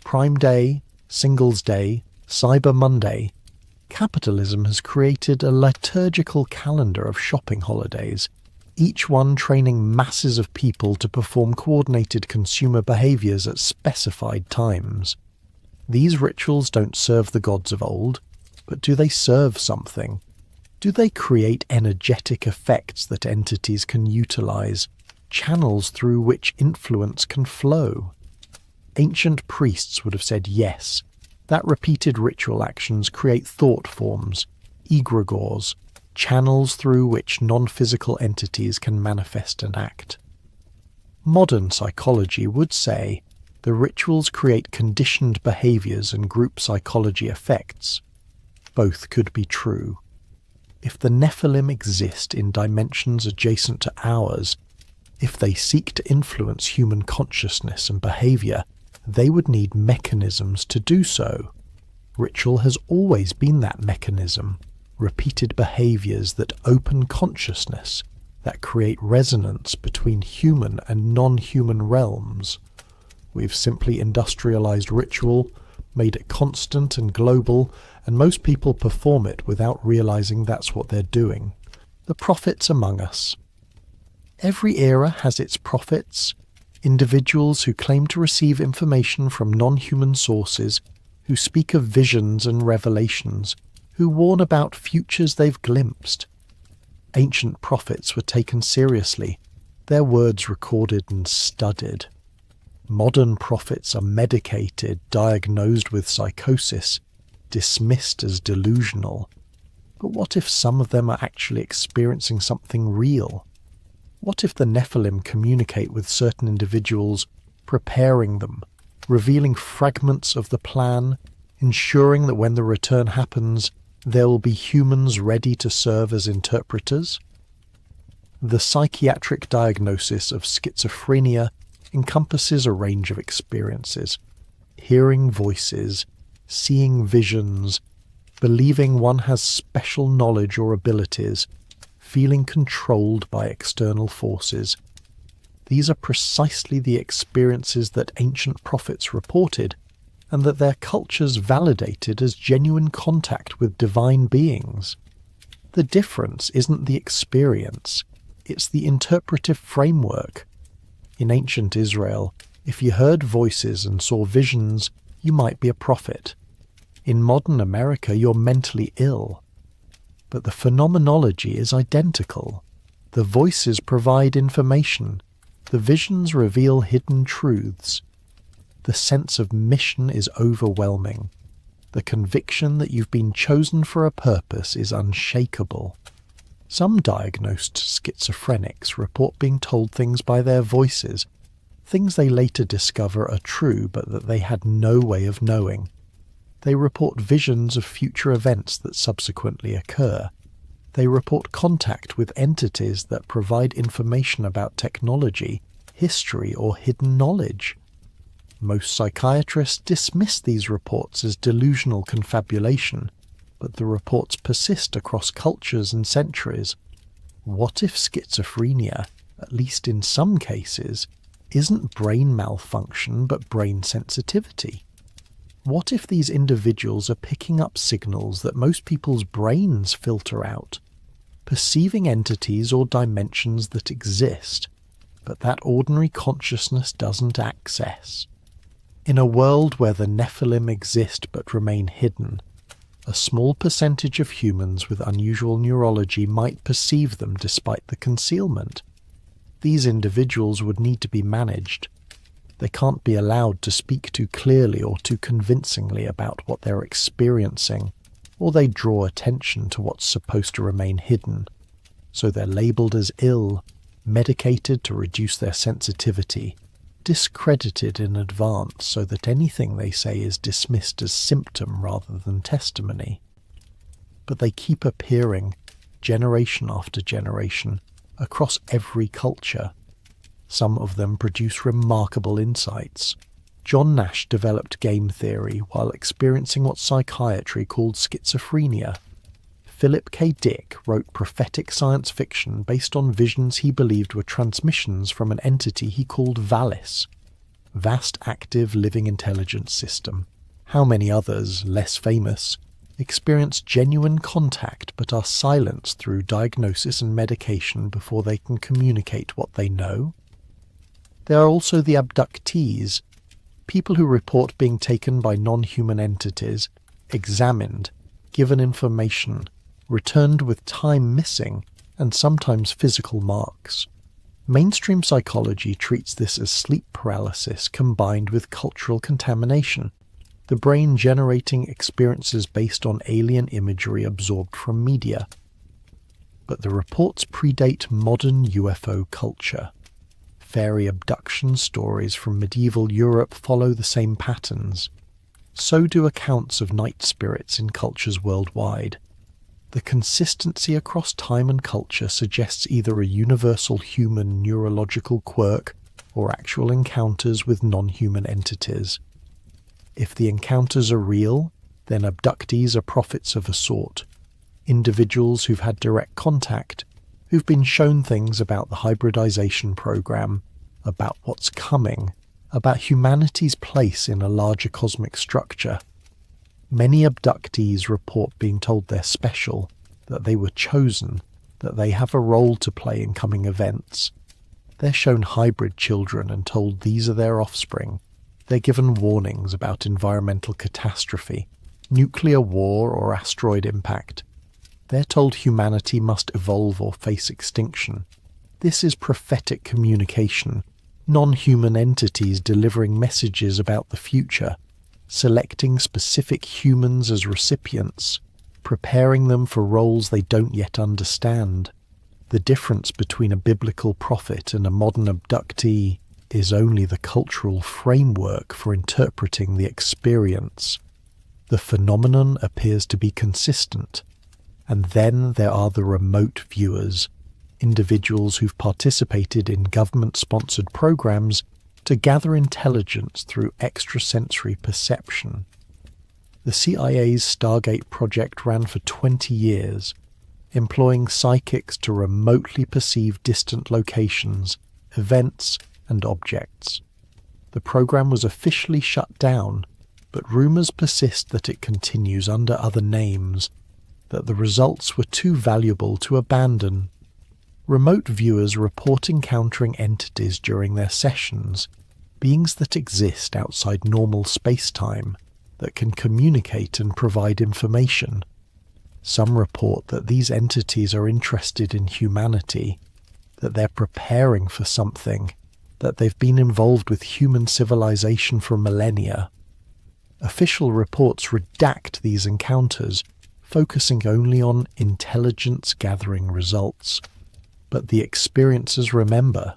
Prime Day, Singles Day, Cyber Monday. Capitalism has created a liturgical calendar of shopping holidays, each one training masses of people to perform coordinated consumer behaviors at specified times. These rituals don't serve the gods of old, but do they serve something? Do they create energetic effects that entities can utilize, channels through which influence can flow? Ancient priests would have said yes, that repeated ritual actions create thought forms, egregores, channels through which non-physical entities can manifest and act. Modern psychology would say the rituals create conditioned behaviors and group psychology effects. Both could be true. If the Nephilim exist in dimensions adjacent to ours, if they seek to influence human consciousness and behavior, they would need mechanisms to do so. Ritual has always been that mechanism, repeated behaviors that open consciousness, that create resonance between human and non-human realms. We've simply industrialized ritual, made it constant and global, and most people perform it without realizing that's what they're doing. The prophets among us. Every era has its prophets, individuals who claim to receive information from non-human sources, who speak of visions and revelations, who warn about futures they've glimpsed. Ancient prophets were taken seriously, their words recorded and studied. Modern prophets are medicated, diagnosed with psychosis, dismissed as delusional. But what if some of them are actually experiencing something real? What if the Nephilim communicate with certain individuals, preparing them, revealing fragments of the plan, ensuring that when the return happens, there will be humans ready to serve as interpreters? The psychiatric diagnosis of schizophrenia encompasses a range of experiences: hearing voices, seeing visions, believing one has special knowledge or abilities, feeling controlled by external forces. These are precisely the experiences that ancient prophets reported, and that their cultures validated as genuine contact with divine beings. The difference isn't the experience, it's the interpretive framework. In ancient Israel, if you heard voices and saw visions, you might be a prophet. In modern America, you're mentally ill. But the phenomenology is identical. The voices provide information. The visions reveal hidden truths. The sense of mission is overwhelming. The conviction that you've been chosen for a purpose is unshakable. Some diagnosed schizophrenics report being told things by their voices, things they later discover are true but that they had no way of knowing. They report visions of future events that subsequently occur. They report contact with entities that provide information about technology, history, or hidden knowledge. Most psychiatrists dismiss these reports as delusional confabulation, but the reports persist across cultures and centuries. What if schizophrenia, at least in some cases, isn't brain malfunction but brain sensitivity? What if these individuals are picking up signals that most people's brains filter out, perceiving entities or dimensions that exist, but that ordinary consciousness doesn't access? In a world where the Nephilim exist but remain hidden, a small percentage of humans with unusual neurology might perceive them despite the concealment. These individuals would need to be managed. They can't be allowed to speak too clearly or too convincingly about what they're experiencing, or they draw attention to what's supposed to remain hidden. So they're labelled as ill, medicated to reduce their sensitivity, discredited in advance so that anything they say is dismissed as symptom rather than testimony. But they keep appearing, generation after generation, across every culture. Some of them produce remarkable insights. John Nash developed game theory while experiencing what psychiatry called schizophrenia. Philip K. Dick wrote prophetic science fiction based on visions he believed were transmissions from an entity he called Valis, Vast Active Living Intelligence System. How many others, less famous, experience genuine contact but are silenced through diagnosis and medication before they can communicate what they know? There are also the abductees, people who report being taken by non-human entities, examined, given information, returned with time missing, and sometimes physical marks. Mainstream psychology treats this as sleep paralysis combined with cultural contamination, the brain generating experiences based on alien imagery absorbed from media. But the reports predate modern UFO culture. Fairy abduction stories from medieval Europe follow the same patterns. So do accounts of night spirits in cultures worldwide. The consistency across time and culture suggests either a universal human neurological quirk or actual encounters with non-human entities. If the encounters are real, then abductees are prophets of a sort, individuals who've had direct contact, who've been shown things about the hybridization program, about what's coming, about humanity's place in a larger cosmic structure. Many abductees report being told they're special, that they were chosen, that they have a role to play in coming events. They're shown hybrid children and told these are their offspring. They're given warnings about environmental catastrophe, nuclear war or asteroid impact. They're told humanity must evolve or face extinction. This is prophetic communication, non-human entities delivering messages about the future, selecting specific humans as recipients, preparing them for roles they don't yet understand. The difference between a biblical prophet and a modern abductee is only the cultural framework for interpreting the experience. The phenomenon appears to be consistent, and then there are the remote viewers, individuals who've participated in government-sponsored programs to gather intelligence through extrasensory perception. The CIA's Stargate project ran for 20 years, employing psychics to remotely perceive distant locations, events, and objects. The program was officially shut down, but rumours persist that it continues under other names, that the results were too valuable to abandon. Remote viewers report encountering entities during their sessions, beings that exist outside normal space-time, that can communicate and provide information. Some report that these entities are interested in humanity, that they're preparing for something, that they've been involved with human civilization for millennia. Official reports redact these encounters, focusing only on intelligence-gathering results. But the experiencers remember.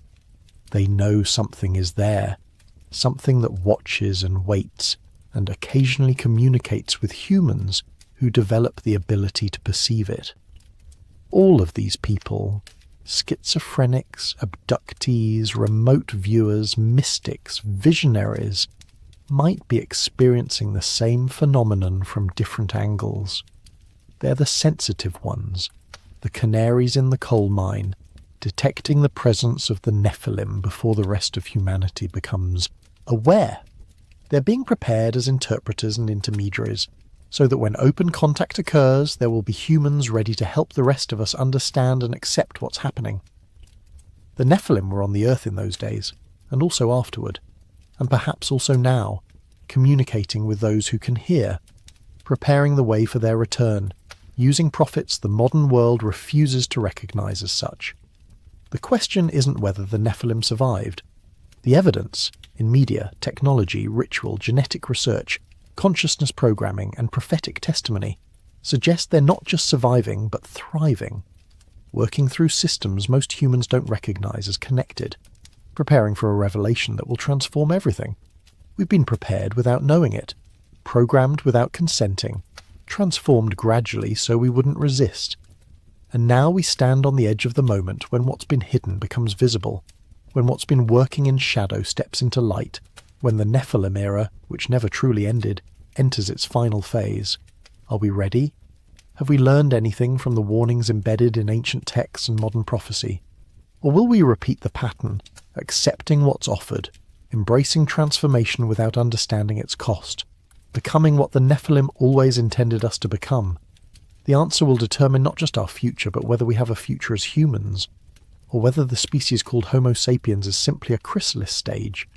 They know something is there, something that watches and waits, and occasionally communicates with humans who develop the ability to perceive it. All of these people, schizophrenics, abductees, remote viewers, mystics, visionaries, might be experiencing the same phenomenon from different angles. They're the sensitive ones, the canaries in the coal mine, detecting the presence of the Nephilim before the rest of humanity becomes aware. They're being prepared as interpreters and intermediaries, so that when open contact occurs, there will be humans ready to help the rest of us understand and accept what's happening. The Nephilim were on the earth in those days, and also afterward, and perhaps also now, communicating with those who can hear, preparing the way for their return, using prophets the modern world refuses to recognize as such. The question isn't whether the Nephilim survived. The evidence, in media, technology, ritual, genetic research, consciousness programming, and prophetic testimony, suggests they're not just surviving, but thriving, working through systems most humans don't recognize as connected, preparing for a revelation that will transform everything. We've been prepared without knowing it, programmed without consenting, transformed gradually so we wouldn't resist. And now we stand on the edge of the moment when what's been hidden becomes visible, when what's been working in shadow steps into light, when the Nephilim era, which never truly ended, enters its final phase. Are we ready? Have we learned anything from the warnings embedded in ancient texts and modern prophecy? Or will we repeat the pattern, accepting what's offered, embracing transformation without understanding its cost, becoming what the Nephilim always intended us to become? The answer will determine not just our future, but whether we have a future as humans, or whether the species called Homo sapiens is simply a chrysalis stage,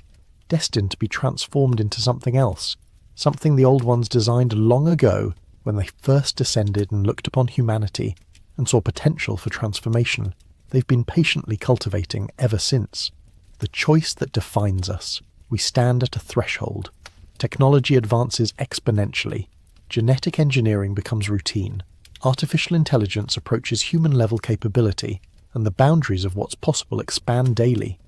destined to be transformed into something else, something the old ones designed long ago when they first descended and looked upon humanity and saw potential for transformation. They've been patiently cultivating ever since. The choice that defines us. We stand at a threshold. Technology advances exponentially. Genetic engineering becomes routine. Artificial intelligence approaches human-level capability, and the boundaries of what's possible expand daily.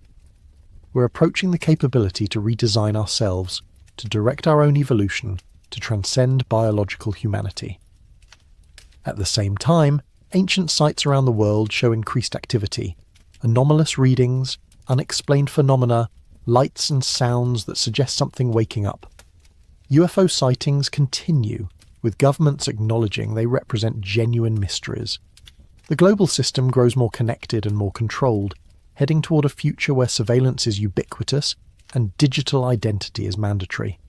We're approaching the capability to redesign ourselves, to direct our own evolution, to transcend biological humanity. At the same time, ancient sites around the world show increased activity, anomalous readings, unexplained phenomena, lights and sounds that suggest something waking up. UFO sightings continue, with governments acknowledging they represent genuine mysteries. The global system grows more connected and more controlled, heading toward a future where surveillance is ubiquitous and digital identity is mandatory.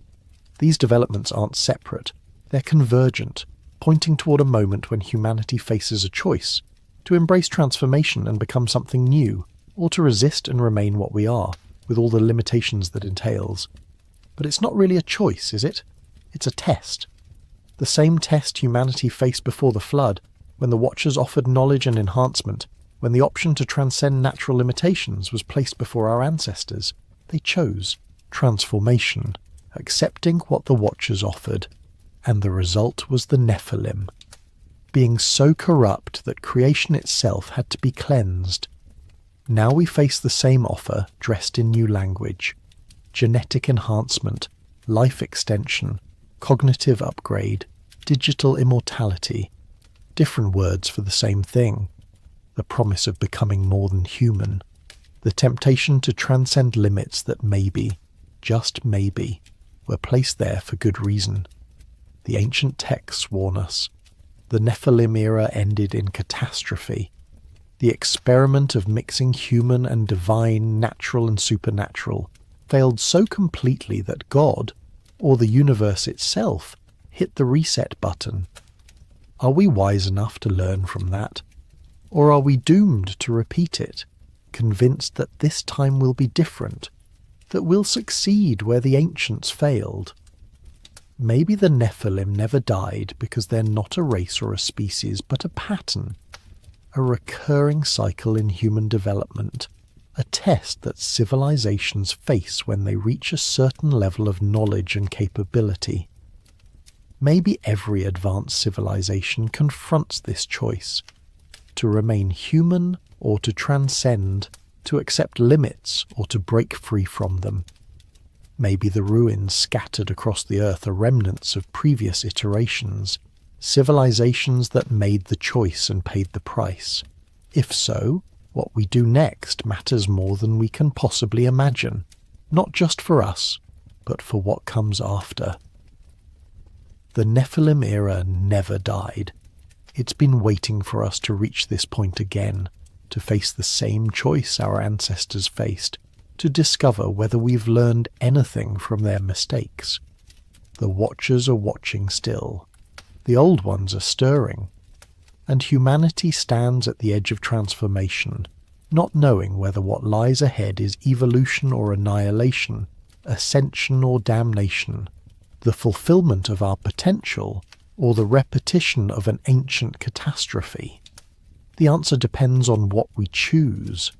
These developments aren't separate, they're convergent, pointing toward a moment when humanity faces a choice, to embrace transformation and become something new, or to resist and remain what we are, with all the limitations that entails. But it's not really a choice, is it? It's a test. The same test humanity faced before the flood, when the Watchers offered knowledge and enhancement, when the option to transcend natural limitations was placed before our ancestors. They chose transformation, accepting what the Watchers offered, and the result was the Nephilim, being so corrupt that creation itself had to be cleansed. Now we face the same offer dressed in new language: genetic enhancement, life extension, cognitive upgrade, digital immortality, different words for the same thing, the promise of becoming more than human, the temptation to transcend limits that maybe, just maybe, were placed there for good reason. The ancient texts warn us. The Nephilim era ended in catastrophe. The experiment of mixing human and divine, natural and supernatural, failed so completely that God, or the universe itself, hit the reset button. Are we wise enough to learn from that? Or are we doomed to repeat it, convinced that this time will be different, that we'll succeed where the ancients failed? Maybe the Nephilim never died because they're not a race or a species, but a pattern, a recurring cycle in human development, a test that civilizations face when they reach a certain level of knowledge and capability. Maybe every advanced civilization confronts this choice, to remain human or to transcend, to accept limits or to break free from them. Maybe the ruins scattered across the earth are remnants of previous iterations, civilizations that made the choice and paid the price. If so, what we do next matters more than we can possibly imagine, not just for us, but for what comes after. The Nephilim era never died. It's been waiting for us to reach this point again, to face the same choice our ancestors faced, to discover whether we've learned anything from their mistakes. The watchers are watching still. The old ones are stirring. And humanity stands at the edge of transformation, not knowing whether what lies ahead is evolution or annihilation, ascension or damnation, the fulfillment of our potential or the repetition of an ancient catastrophe. The answer depends on what we choose.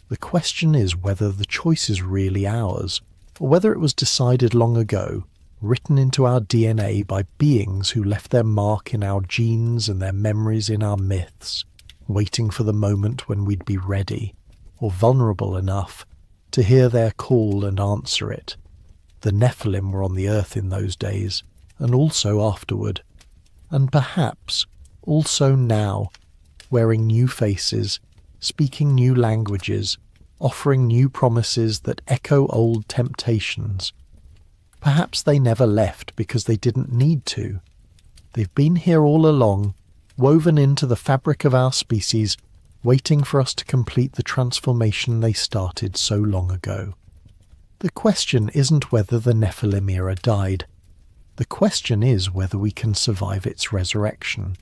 The question is whether the choice is really ours, or whether it was decided long ago, written into our DNA by beings who left their mark in our genes and their memories in our myths, waiting for the moment when we'd be ready, or vulnerable enough, to hear their call and answer it. The Nephilim were on the earth in those days, and also afterward, and perhaps also now, wearing new faces, speaking new languages, offering new promises that echo old temptations. Perhaps they never left because they didn't need to. They've been here all along, woven into the fabric of our species, waiting for us to complete the transformation they started so long ago. The question isn't whether the Nephilim era died. The question is whether we can survive its resurrection.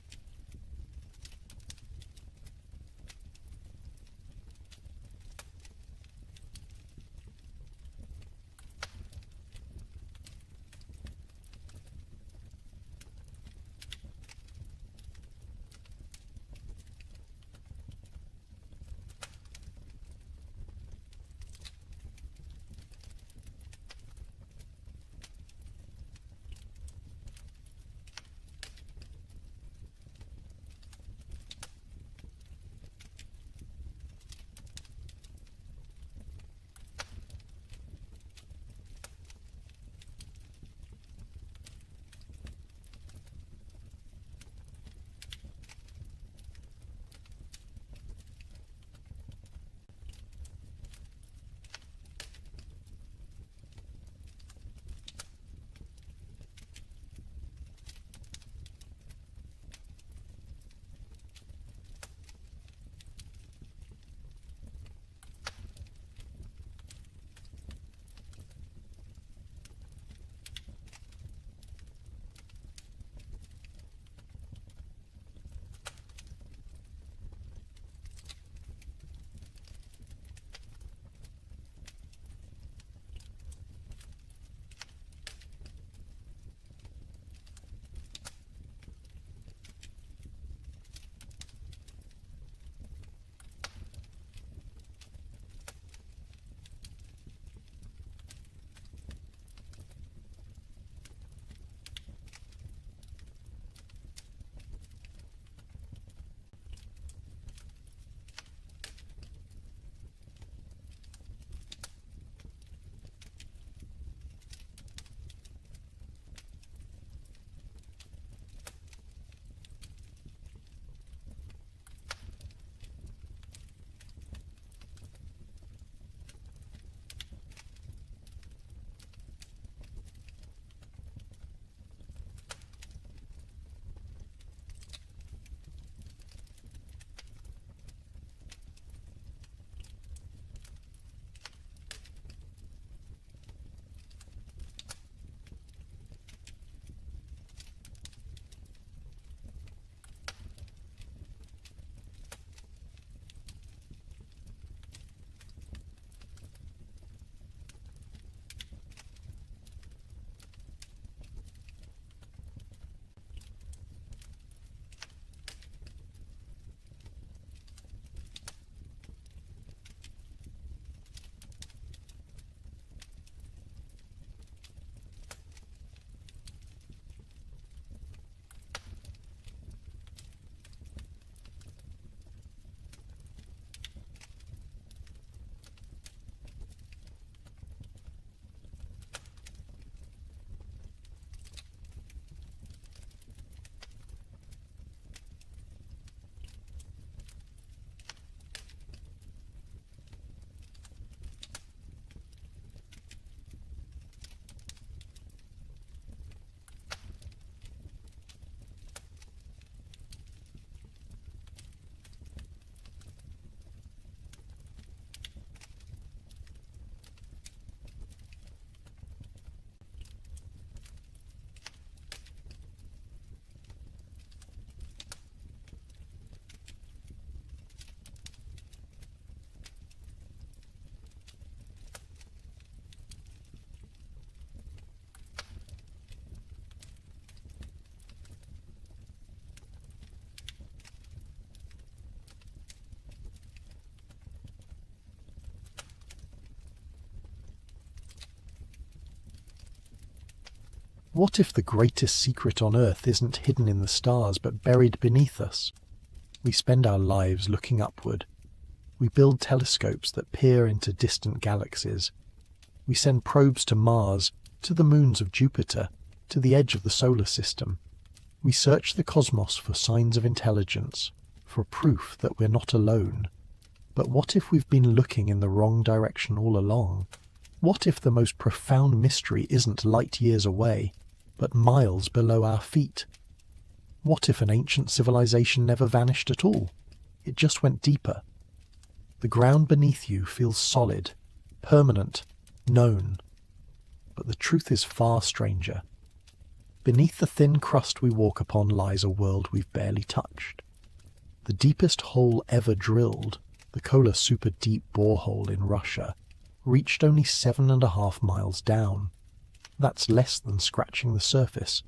What if the greatest secret on Earth isn't hidden in the stars but buried beneath us? We spend our lives looking upward. We build telescopes that peer into distant galaxies. We send probes to Mars, to the moons of Jupiter, to the edge of the solar system. We search the cosmos for signs of intelligence, for proof that we're not alone. But what if we've been looking in the wrong direction all along? What if the most profound mystery isn't light years away, but miles below our feet? What if an ancient civilization never vanished at all? It just went deeper. The ground beneath you feels solid, permanent, known. But the truth is far stranger. Beneath the thin crust we walk upon lies a world we've barely touched. The deepest hole ever drilled, the Kola Super Deep borehole in Russia, reached only 7.5 miles down. That's less than scratching the surface.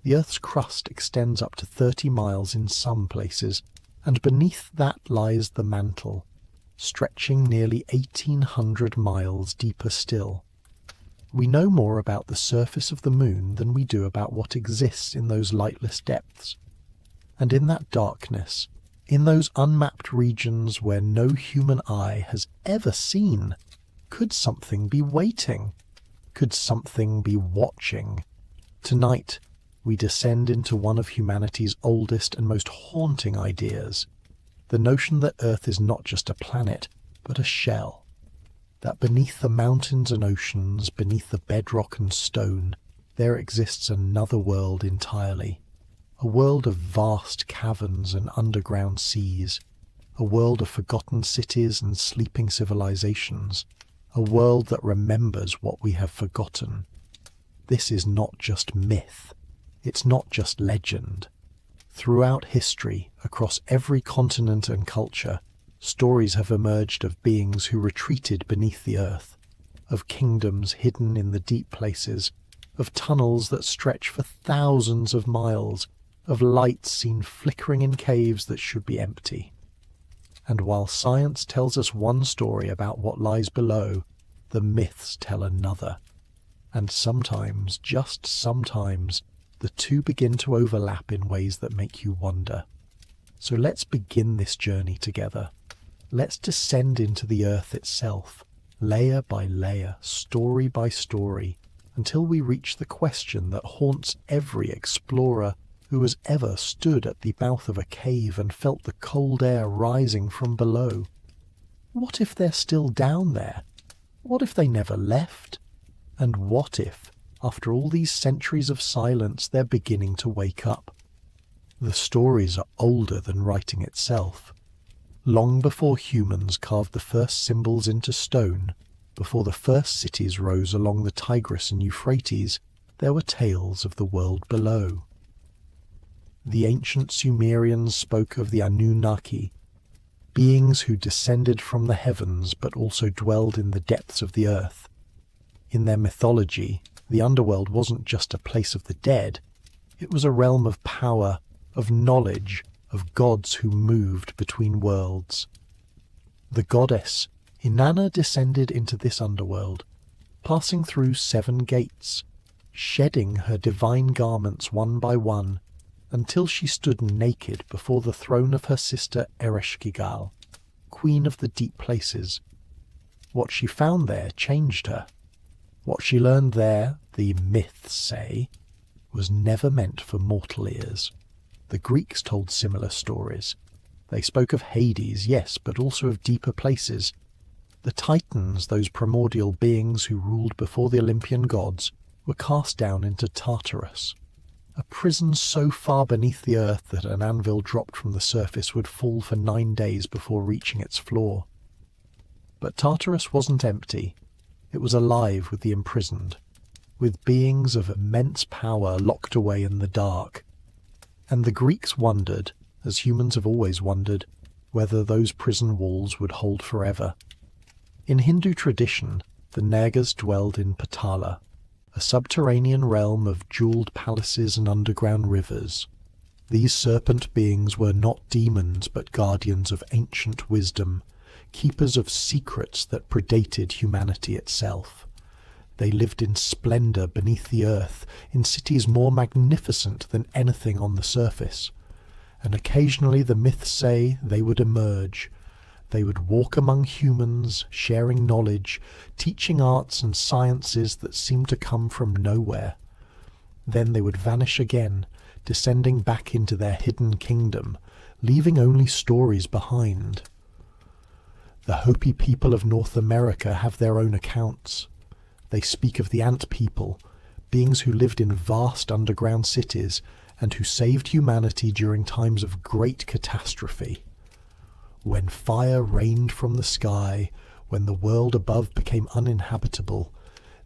The Earth's crust extends up to 30 miles in some places, and beneath that lies the mantle, stretching nearly 1,800 miles deeper still. We know more about the surface of the moon than we do about what exists in those lightless depths. And in that darkness, in those unmapped regions where no human eye has ever seen, could something be waiting? Could something be watching? Tonight, we descend into one of humanity's oldest and most haunting ideas, the notion that Earth is not just a planet, but a shell. That beneath the mountains and oceans, beneath the bedrock and stone, there exists another world entirely. A world of vast caverns and underground seas. A world of forgotten cities and sleeping civilizations. A world that remembers what we have forgotten. This is not just myth. It's not just legend. Throughout history, across every continent and culture, stories have emerged of beings who retreated beneath the earth, of kingdoms hidden in the deep places, of tunnels that stretch for thousands of miles, of lights seen flickering in caves that should be empty. And while science tells us one story about what lies below, the myths tell another. And sometimes, just sometimes, the two begin to overlap in ways that make you wonder. So let's begin this journey together. Let's descend into the earth itself, layer by layer, story by story, until we reach the question that haunts every explorer who has ever stood at the mouth of a cave and felt the cold air rising from below. What if they're still down there? What if they never left? And what if, after all these centuries of silence, they're beginning to wake up? The stories are older than writing itself. Long before humans carved the first symbols into stone, before the first cities rose along the Tigris and Euphrates, there were tales of the world below. The ancient Sumerians spoke of the Anunnaki, beings who descended from the heavens but also dwelled in the depths of the earth. In their mythology, the underworld wasn't just a place of the dead, it was a realm of power, of knowledge, of gods who moved between worlds. The goddess Inanna descended into this underworld, passing through 7 gates, shedding her divine garments one by one, until she stood naked before the throne of her sister Ereshkigal, queen of the deep places. What she found there changed her. What she learned there, the myths say, was never meant for mortal ears. The Greeks told similar stories. They spoke of Hades, yes, but also of deeper places. The Titans, those primordial beings who ruled before the Olympian gods, were cast down into Tartarus, a prison so far beneath the earth that an anvil dropped from the surface would fall for 9 days before reaching its floor. But Tartarus wasn't empty. It was alive with the imprisoned, with beings of immense power locked away in the dark. And the Greeks wondered, as humans have always wondered, whether those prison walls would hold forever. In Hindu tradition, the Nagas dwelled in Patala, a subterranean realm of jeweled palaces and underground rivers. These serpent beings were not demons but guardians of ancient wisdom, keepers of secrets that predated humanity itself. They lived in splendor beneath the earth, in cities more magnificent than anything on the surface. And occasionally the myths say they would emerge. They would walk among humans, sharing knowledge, teaching arts and sciences that seemed to come from nowhere. Then they would vanish again, descending back into their hidden kingdom, leaving only stories behind. The Hopi people of North America have their own accounts. They speak of the ant people, beings who lived in vast underground cities and who saved humanity during times of great catastrophe. When fire rained from the sky, when the world above became uninhabitable,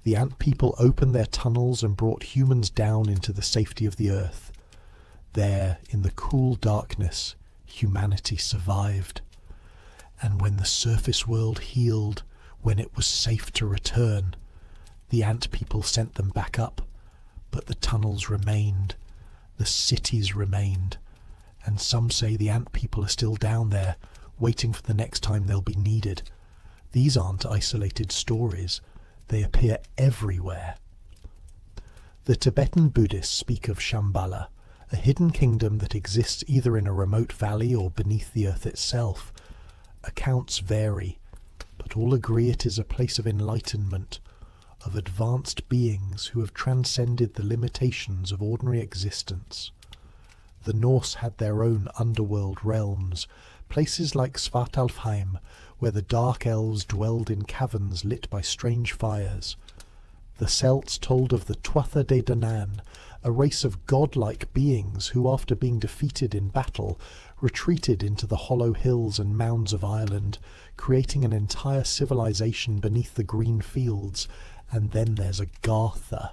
the ant people opened their tunnels and brought humans down into the safety of the earth. There, in the cool darkness, humanity survived. And when the surface world healed, when it was safe to return, the ant people sent them back up, but the tunnels remained, the cities remained, and some say the ant people are still down there, waiting for the next time they'll be needed. These aren't isolated stories, they appear everywhere. The Tibetan Buddhists speak of Shambhala, a hidden kingdom that exists either in a remote valley or beneath the earth itself. Accounts vary, but all agree it is a place of enlightenment, of advanced beings who have transcended the limitations of ordinary existence. The Norse had their own underworld realms, places like Svartalfheim, where the dark elves dwelled in caverns lit by strange fires. The Celts told of the Tuatha De Danann, a race of godlike beings who, after being defeated in battle, retreated into the hollow hills and mounds of Ireland, creating an entire civilization beneath the green fields. And then there's Agartha.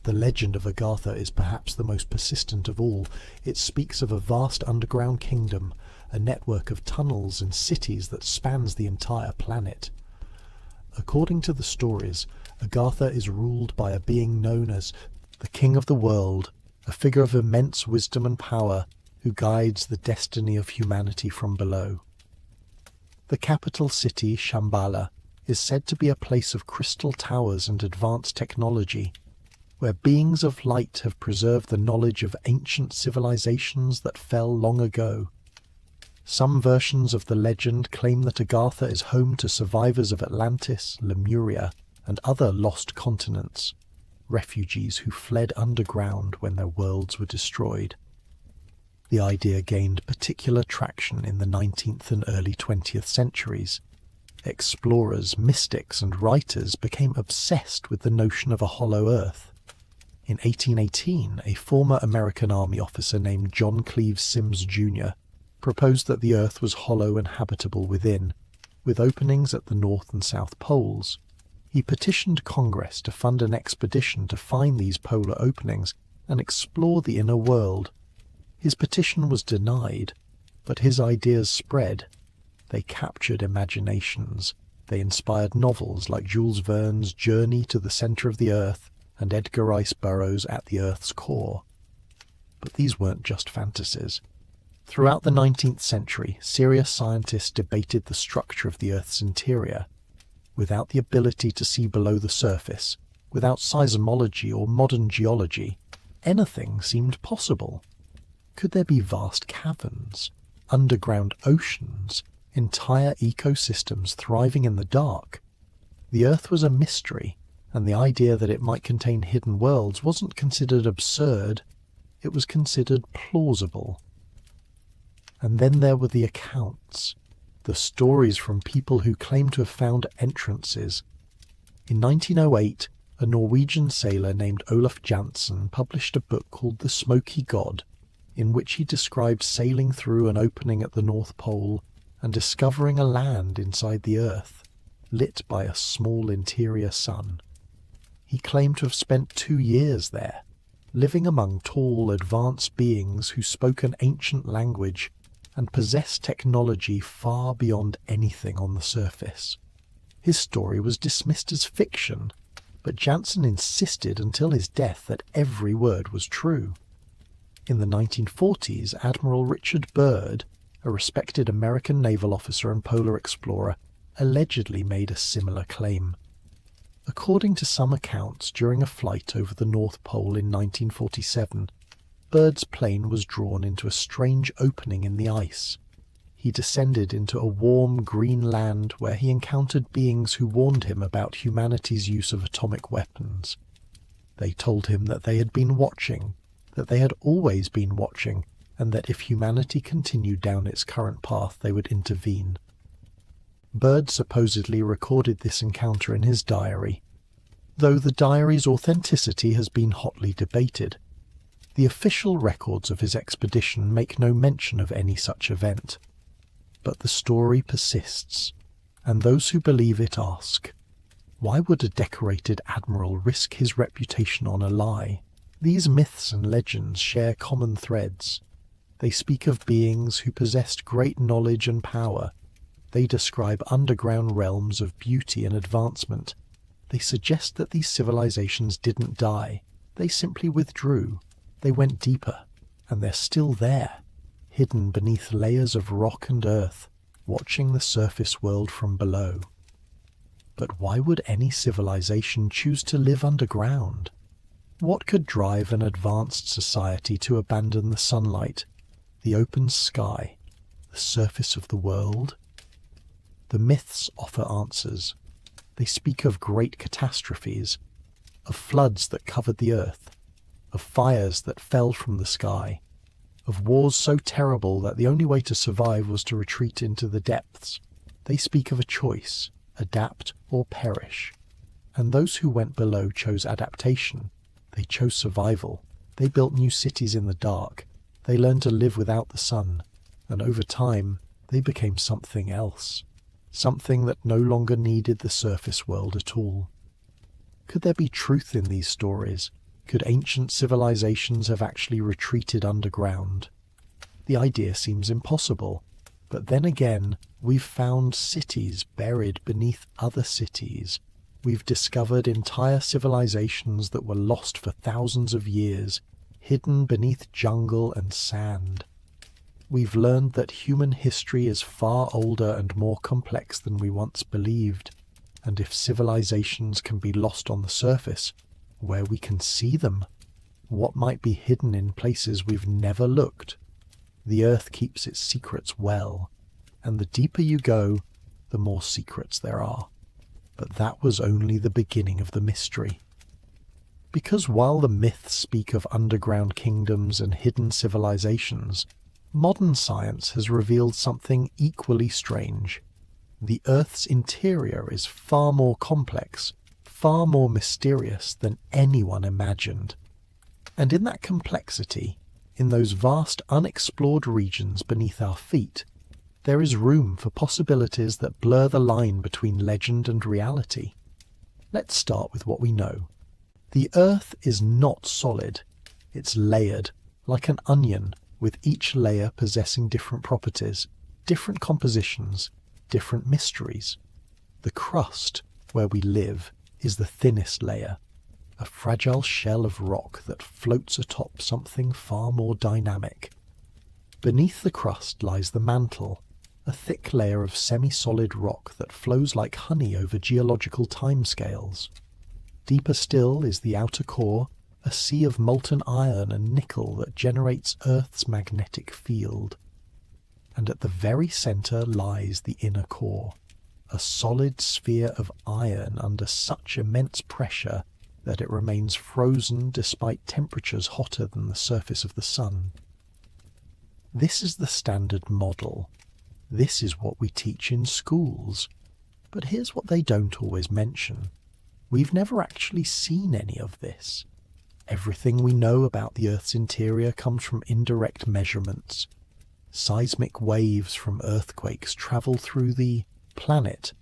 The legend of Agartha is perhaps the most persistent of all. It speaks of a vast underground kingdom, a network of tunnels and cities that spans the entire planet. According to the stories, Agartha is ruled by a being known as the King of the World, a figure of immense wisdom and power who guides the destiny of humanity from below. The capital city, Shambhala, is said to be a place of crystal towers and advanced technology, where beings of light have preserved the knowledge of ancient civilizations that fell long ago. Some versions of the legend claim that Agartha is home to survivors of Atlantis, Lemuria, and other lost continents, refugees who fled underground when their worlds were destroyed. The idea gained particular traction in the 19th and early 20th centuries. Explorers, mystics, and writers became obsessed with the notion of a hollow earth. In 1818, a former American Army officer named John Cleves Sims Jr. proposed that the earth was hollow and habitable within, with openings at the North and South Poles. He petitioned Congress to fund an expedition to find these polar openings and explore the inner world. His petition was denied, but his ideas spread. They captured imaginations. They inspired novels like Jules Verne's Journey to the Centre of the Earth and Edgar Rice Burroughs' At the Earth's Core. But these weren't just fantasies. Throughout the 19th century, serious scientists debated the structure of the Earth's interior. Without the ability to see below the surface, without seismology or modern geology, anything seemed possible. Could there be vast caverns, underground oceans, entire ecosystems thriving in the dark? The Earth was a mystery, and the idea that it might contain hidden worlds wasn't considered absurd, it was considered plausible. And then there were the accounts, the stories from people who claimed to have found entrances. In 1908, a Norwegian sailor named Olaf Jansen published a book called The Smoky God, in which he described sailing through an opening at the North Pole and discovering a land inside the Earth, lit by a small interior sun. He claimed to have spent 2 years there, living among tall, advanced beings who spoke an ancient language and possessed technology far beyond anything on the surface. His story was dismissed as fiction, but Jansen insisted until his death that every word was true. In the 1940s, Admiral Richard Byrd, a respected American naval officer and polar explorer, allegedly made a similar claim. According to some accounts, during a flight over the North Pole in 1947, Bird's plane was drawn into a strange opening in the ice. He descended into a warm green land where he encountered beings who warned him about humanity's use of atomic weapons. They told him that they had been watching, that they had always been watching, and that if humanity continued down its current path, they would intervene. Bird supposedly recorded this encounter in his diary, though the diary's authenticity has been hotly debated. The official records of his expedition make no mention of any such event. But the story persists, and those who believe it ask, why would a decorated admiral risk his reputation on a lie? These myths and legends share common threads. They speak of beings who possessed great knowledge and power. They describe underground realms of beauty and advancement. They suggest that these civilizations didn't die. They simply withdrew. They went deeper, and they're still there, hidden beneath layers of rock and earth, watching the surface world from below. But why would any civilization choose to live underground? What could drive an advanced society to abandon the sunlight, the open sky, the surface of the world? The myths offer answers. They speak of great catastrophes, of floods that covered the earth, of fires that fell from the sky, of wars so terrible that the only way to survive was to retreat into the depths. They speak of a choice, adapt or perish. And those who went below chose adaptation. They chose survival. They built new cities in the dark. They learned to live without the sun. And over time, they became something else. Something that no longer needed the surface world at all. Could there be truth in these stories? Could ancient civilizations have actually retreated underground? The idea seems impossible, but then again, we've found cities buried beneath other cities. We've discovered entire civilizations that were lost for thousands of years, hidden beneath jungle and sand. We've learned that human history is far older and more complex than we once believed, and if civilizations can be lost on the surface, where we can see them, what might be hidden in places we've never looked? The earth keeps its secrets well, and the deeper you go, the more secrets there are. But that was only the beginning of the mystery. Because while the myths speak of underground kingdoms and hidden civilizations, modern science has revealed something equally strange. The Earth's interior is far more complex, far more mysterious than anyone imagined. And in that complexity, in those vast unexplored regions beneath our feet, there is room for possibilities that blur the line between legend and reality. Let's start with what we know. The Earth is not solid. It's layered, like an onion, with each layer possessing different properties, different compositions, different mysteries. The crust, where we live, is the thinnest layer, a fragile shell of rock that floats atop something far more dynamic. Beneath the crust lies the mantle, a thick layer of semi-solid rock that flows like honey over geological timescales. Deeper still is the outer core, a sea of molten iron and nickel that generates Earth's magnetic field. And at the very center lies the inner core, a solid sphere of iron under such immense pressure that it remains frozen despite temperatures hotter than the surface of the sun. This is the standard model. This is what we teach in schools. But here's what they don't always mention. We've never actually seen any of this. Everything we know about the Earth's interior comes from indirect measurements. Seismic waves from earthquakes travel through the planet,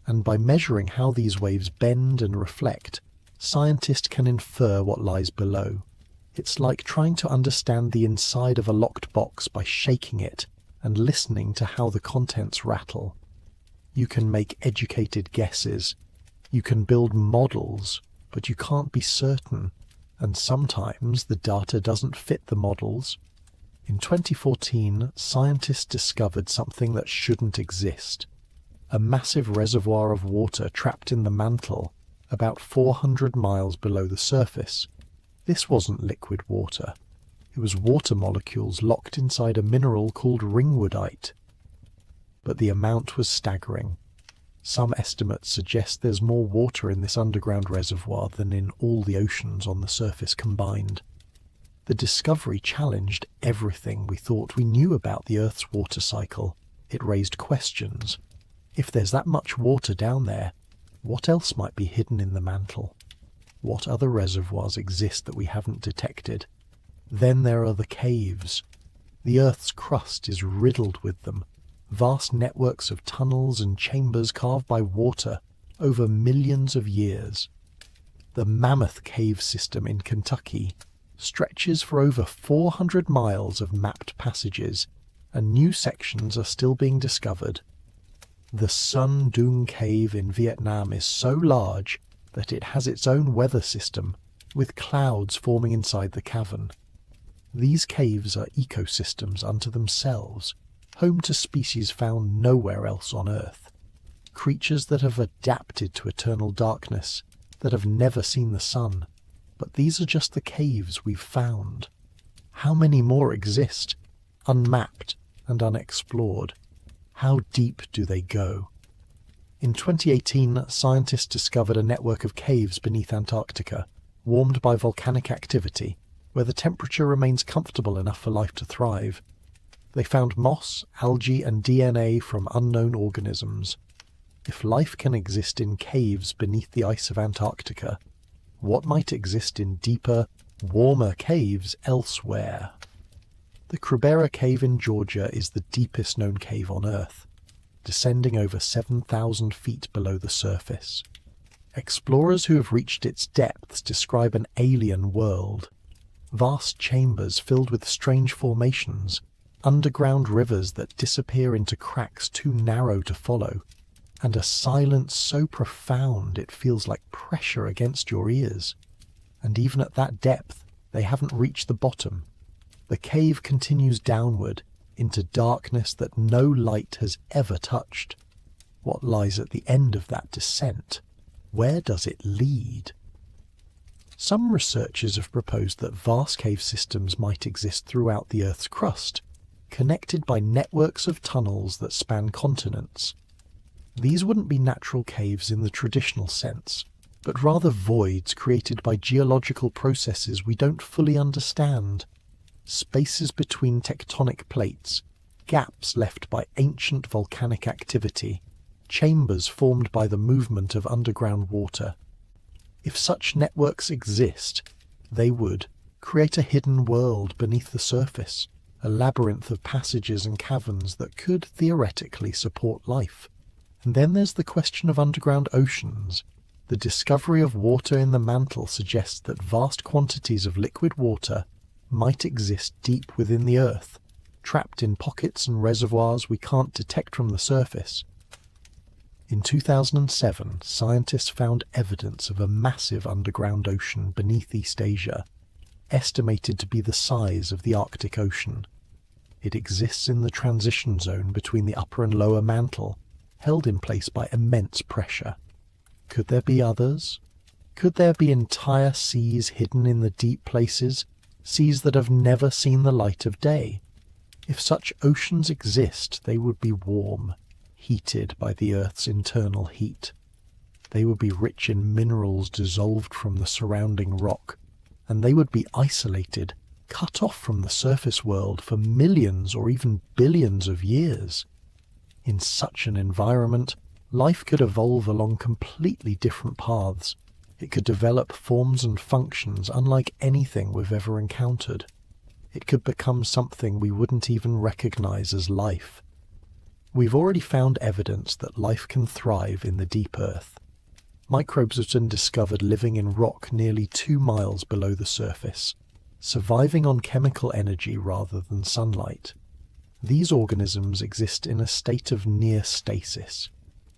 and by measuring how these waves bend and reflect, scientists can infer what lies below. It's like trying to understand the inside of a locked box by shaking it and listening to how the contents rattle. You can make educated guesses. You can build models, but you can't be certain, and sometimes the data doesn't fit the models. In 2014, scientists discovered something that shouldn't exist. A massive reservoir of water trapped in the mantle, about 400 miles below the surface. This wasn't liquid water. It was water molecules locked inside a mineral called ringwoodite. But the amount was staggering. Some estimates suggest there's more water in this underground reservoir than in all the oceans on the surface combined. The discovery challenged everything we thought we knew about the Earth's water cycle. It raised questions. If there's that much water down there, what else might be hidden in the mantle? What other reservoirs exist that we haven't detected? Then there are the caves. The Earth's crust is riddled with them, vast networks of tunnels and chambers carved by water over millions of years. The Mammoth Cave system in Kentucky stretches for over 400 miles of mapped passages, and new sections are still being discovered. The Sun Doong Cave in Vietnam is so large that it has its own weather system, with clouds forming inside the cavern. These caves are ecosystems unto themselves, home to species found nowhere else on Earth. Creatures that have adapted to eternal darkness, that have never seen the sun. But these are just the caves we've found. How many more exist, unmapped and unexplored? How deep do they go? In 2018, scientists discovered a network of caves beneath Antarctica, warmed by volcanic activity, where the temperature remains comfortable enough for life to thrive. They found moss, algae, and DNA from unknown organisms. If life can exist in caves beneath the ice of Antarctica, what might exist in deeper, warmer caves elsewhere? The Krubera Cave in Georgia is the deepest known cave on Earth, descending over 7,000 feet below the surface. Explorers who have reached its depths describe an alien world. Vast chambers filled with strange formations, underground rivers that disappear into cracks too narrow to follow, and a silence so profound it feels like pressure against your ears. And even at that depth, they haven't reached the bottom. The cave continues downward into darkness that no light has ever touched. What lies at the end of that descent? Where does it lead? Some researchers have proposed that vast cave systems might exist throughout the Earth's crust, connected by networks of tunnels that span continents. These wouldn't be natural caves in the traditional sense, but rather voids created by geological processes we don't fully understand. Spaces between tectonic plates, gaps left by ancient volcanic activity, chambers formed by the movement of underground water. If such networks exist, they would create a hidden world beneath the surface, a labyrinth of passages and caverns that could theoretically support life. And then there's the question of underground oceans. The discovery of water in the mantle suggests that vast quantities of liquid water might exist deep within the Earth, trapped in pockets and reservoirs we can't detect from the surface. In 2007, scientists found evidence of a massive underground ocean beneath East Asia, estimated to be the size of the Arctic Ocean. It exists in the transition zone between the upper and lower mantle, held in place by immense pressure. Could there be others? Could there be entire seas hidden in the deep places, seas that have never seen the light of day? If such oceans exist, they would be warm, heated by the Earth's internal heat. They would be rich in minerals dissolved from the surrounding rock, and they would be isolated, cut off from the surface world for millions or even billions of years. In such an environment, life could evolve along completely different paths. It could develop forms and functions unlike anything we've ever encountered. It could become something we wouldn't even recognize as life. We've already found evidence that life can thrive in the deep Earth. Microbes have been discovered living in rock nearly 2 miles below the surface, surviving on chemical energy rather than sunlight. These organisms exist in a state of near stasis,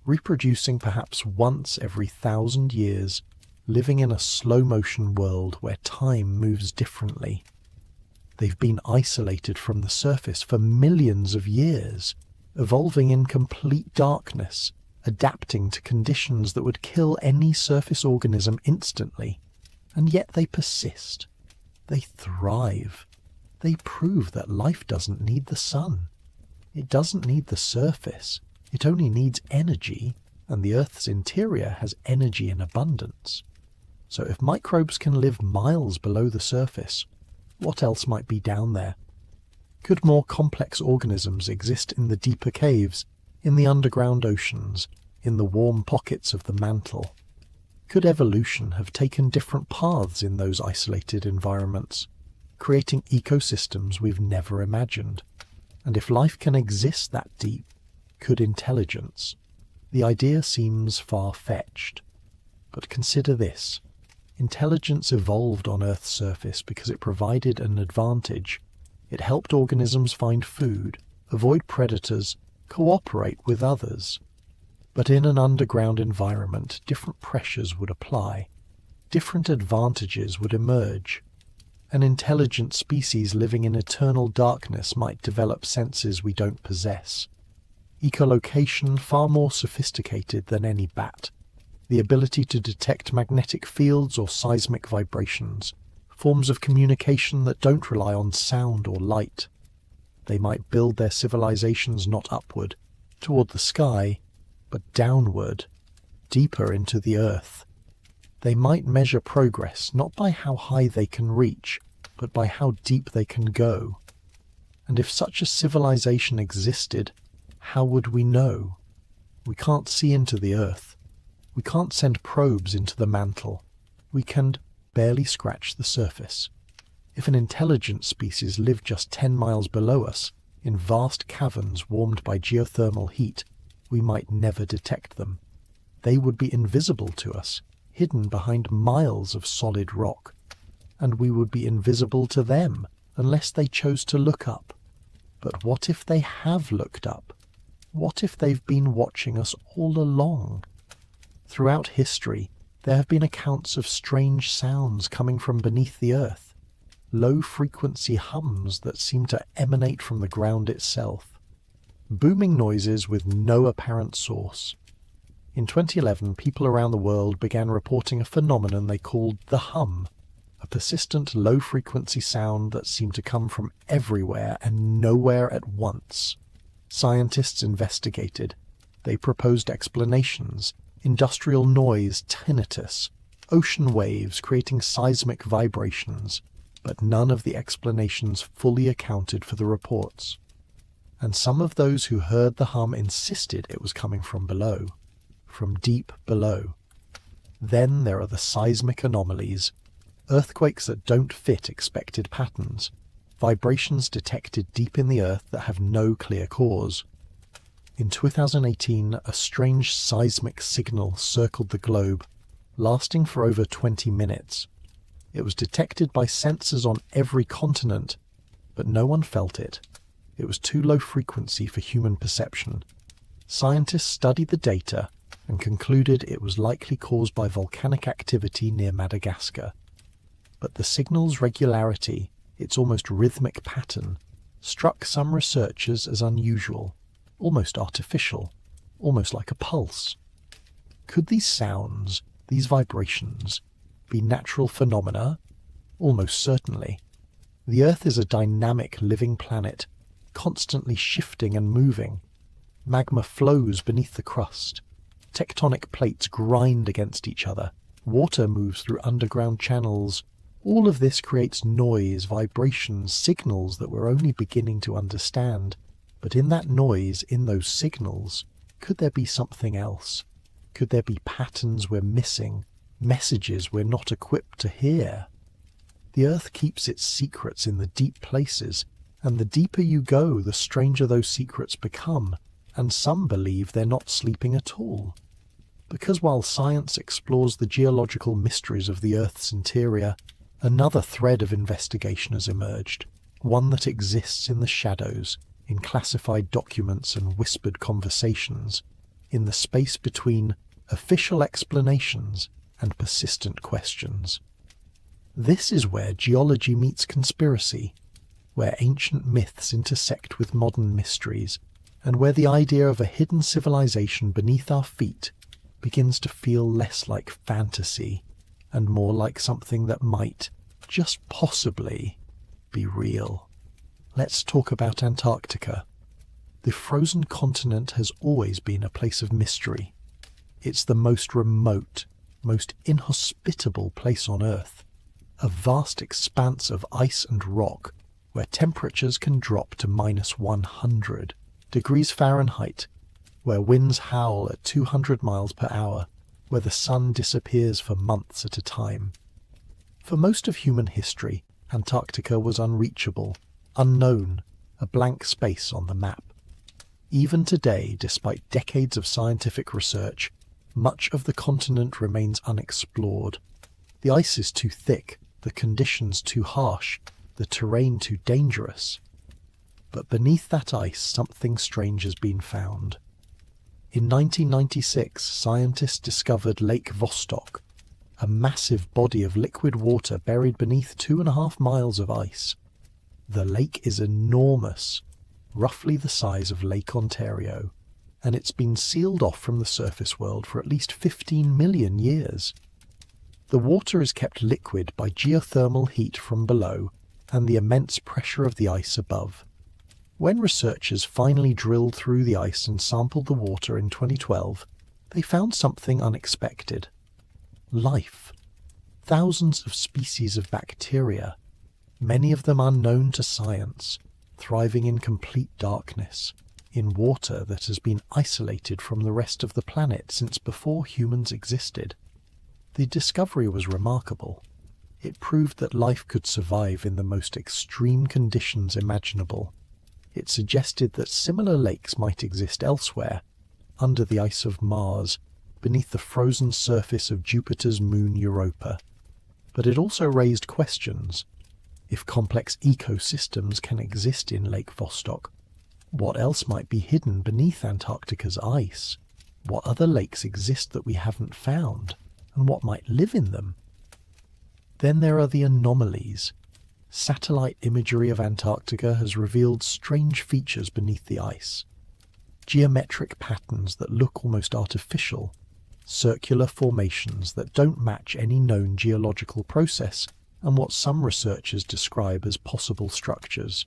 reproducing perhaps once every 1,000 years, living in a slow-motion world where time moves differently. They've been isolated from the surface for millions of years, evolving in complete darkness, adapting to conditions that would kill any surface organism instantly, and yet they persist. They thrive. They prove that life doesn't need the sun. It doesn't need the surface. It only needs energy, and the Earth's interior has energy in abundance. So if microbes can live miles below the surface, what else might be down there? Could more complex organisms exist in the deeper caves, in the underground oceans, in the warm pockets of the mantle? Could evolution have taken different paths in those isolated environments, creating ecosystems we've never imagined? And if life can exist that deep, could intelligence? The idea seems far-fetched. But consider this. Intelligence evolved on Earth's surface because it provided an advantage. It helped organisms find food, avoid predators, cooperate with others. But in an underground environment, different pressures would apply. Different advantages would emerge. An intelligent species living in eternal darkness might develop senses we don't possess. Echolocation far more sophisticated than any bat. The ability to detect magnetic fields or seismic vibrations, forms of communication that don't rely on sound or light. They might build their civilizations not upward, toward the sky, but downward, deeper into the earth. They might measure progress not by how high they can reach, but by how deep they can go. And if such a civilization existed, how would we know? We can't see into the earth. We can't send probes into the mantle. We can barely scratch the surface. If an intelligent species lived just 10 miles below us, in vast caverns warmed by geothermal heat, we might never detect them. They would be invisible to us, hidden behind miles of solid rock. And we would be invisible to them, unless they chose to look up. But what if they have looked up? What if they've been watching us all along? Throughout history, there have been accounts of strange sounds coming from beneath the earth, low-frequency hums that seem to emanate from the ground itself, booming noises with no apparent source. In 2011, people around the world began reporting a phenomenon they called the hum, a persistent low-frequency sound that seemed to come from everywhere and nowhere at once. Scientists investigated. They proposed explanations: industrial noise, tinnitus, ocean waves creating seismic vibrations, but none of the explanations fully accounted for the reports. And some of those who heard the hum insisted it was coming from below, from deep below. Then there are the seismic anomalies, earthquakes that don't fit expected patterns, vibrations detected deep in the earth that have no clear cause. In 2018, a strange seismic signal circled the globe, lasting for over 20 minutes. It was detected by sensors on every continent, but no one felt it. It was too low frequency for human perception. Scientists studied the data and concluded it was likely caused by volcanic activity near Madagascar. But the signal's regularity, its almost rhythmic pattern, struck some researchers as unusual, almost artificial, almost like a pulse. Could these sounds, these vibrations, be natural phenomena? Almost certainly. The Earth is a dynamic living planet, constantly shifting and moving. Magma flows beneath the crust. Tectonic plates grind against each other. Water moves through underground channels. All of this creates noise, vibrations, signals that we're only beginning to understand. But in that noise, in those signals, could there be something else? Could there be patterns we're missing, messages we're not equipped to hear? The Earth keeps its secrets in the deep places, and the deeper you go, the stranger those secrets become, and some believe they're not sleeping at all. Because while science explores the geological mysteries of the Earth's interior, another thread of investigation has emerged, one that exists in the shadows, in classified documents and whispered conversations, in the space between official explanations and persistent questions. This is where geology meets conspiracy, where ancient myths intersect with modern mysteries, and where the idea of a hidden civilization beneath our feet begins to feel less like fantasy and more like something that might, just possibly, be real. Let's talk about Antarctica. The frozen continent has always been a place of mystery. It's the most remote, most inhospitable place on Earth, a vast expanse of ice and rock where temperatures can drop to -100 degrees Fahrenheit, where winds howl at 200 miles per hour, where the sun disappears for months at a time. For most of human history, Antarctica was unreachable, unknown, a blank space on the map. Even today, despite decades of scientific research, much of the continent remains unexplored. The ice is too thick, the conditions too harsh, the terrain too dangerous. But beneath that ice, something strange has been found. In 1996, scientists discovered Lake Vostok, a massive body of liquid water buried beneath 2.5 miles of ice. The lake is enormous, roughly the size of Lake Ontario, and it's been sealed off from the surface world for at least 15 million years. The water is kept liquid by geothermal heat from below and the immense pressure of the ice above. When researchers finally drilled through the ice and sampled the water in 2012, they found something unexpected. Life. Thousands of species of bacteria, many of them unknown to science, thriving in complete darkness, in water that has been isolated from the rest of the planet since before humans existed. The discovery was remarkable. It proved that life could survive in the most extreme conditions imaginable. It suggested that similar lakes might exist elsewhere, under the ice of Mars, beneath the frozen surface of Jupiter's moon Europa. But it also raised questions. If complex ecosystems can exist in Lake Vostok, what else might be hidden beneath Antarctica's ice? What other lakes exist that we haven't found, and what might live in them? Then there are the anomalies. Satellite imagery of Antarctica has revealed strange features beneath the ice. Geometric patterns that look almost artificial, circular formations that don't match any known geological process, and what some researchers describe as possible structures.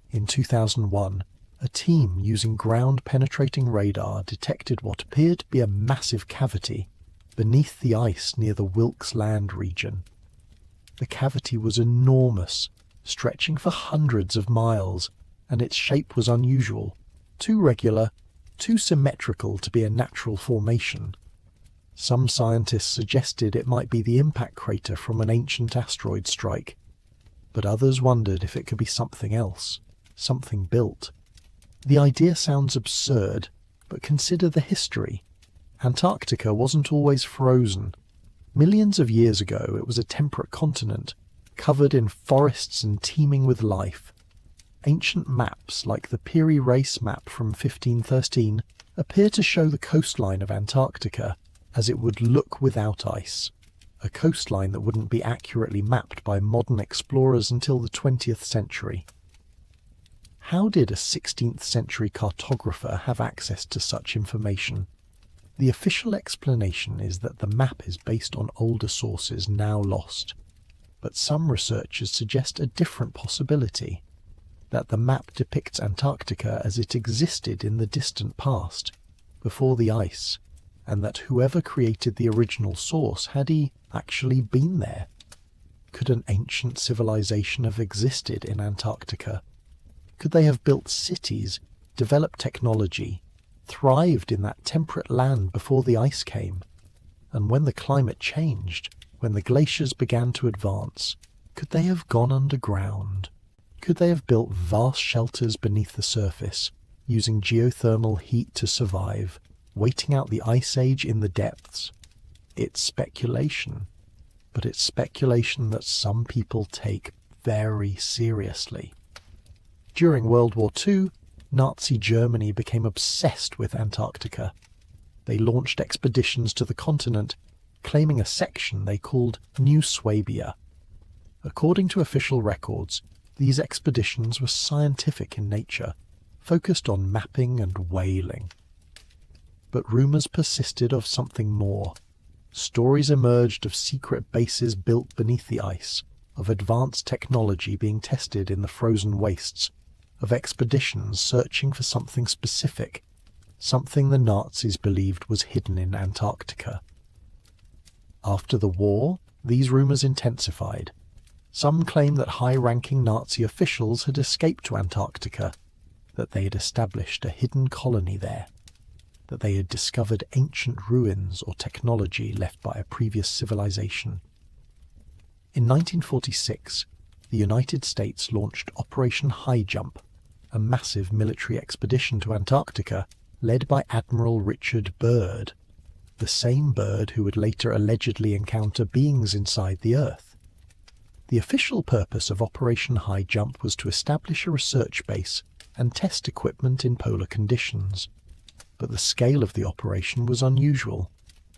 In 2001, a team using ground-penetrating radar detected what appeared to be a massive cavity beneath the ice near the Wilkes Land region. The cavity was enormous, stretching for hundreds of miles, and its shape was unusual, too regular, too symmetrical to be a natural formation. Some scientists suggested it might be the impact crater from an ancient asteroid strike, but others wondered if it could be something else, something built. The idea sounds absurd, but consider the history. Antarctica wasn't always frozen. Millions of years ago, it was a temperate continent, covered in forests and teeming with life. Ancient maps, like the Piri Reis map from 1513, appear to show the coastline of Antarctica as it would look without ice, a coastline that wouldn't be accurately mapped by modern explorers until the 20th century. How did a 16th century cartographer have access to such information? The official explanation is that the map is based on older sources now lost, but some researchers suggest a different possibility, that the map depicts Antarctica as it existed in the distant past, before the ice, and that whoever created the original source, had he actually been there? Could an ancient civilization have existed in Antarctica? Could they have built cities, developed technology, thrived in that temperate land before the ice came? And when the climate changed, when the glaciers began to advance, could they have gone underground? Could they have built vast shelters beneath the surface, using geothermal heat to survive, waiting out the ice age in the depths? It's speculation, but it's speculation that some people take very seriously. During World War II, Nazi Germany became obsessed with Antarctica. They launched expeditions to the continent, claiming a section they called New Swabia. According to official records, these expeditions were scientific in nature, focused on mapping and whaling. But rumours persisted of something more. Stories emerged of secret bases built beneath the ice, of advanced technology being tested in the frozen wastes, of expeditions searching for something specific, something the Nazis believed was hidden in Antarctica. After the war, these rumours intensified. Some claim that high-ranking Nazi officials had escaped to Antarctica, that they had established a hidden colony there, that they had discovered ancient ruins or technology left by a previous civilization. In 1946, the United States launched Operation High Jump, a massive military expedition to Antarctica led by Admiral Richard Byrd, the same Byrd who would later allegedly encounter beings inside the Earth. The official purpose of Operation High Jump was to establish a research base and test equipment in polar conditions. But the scale of the operation was unusual.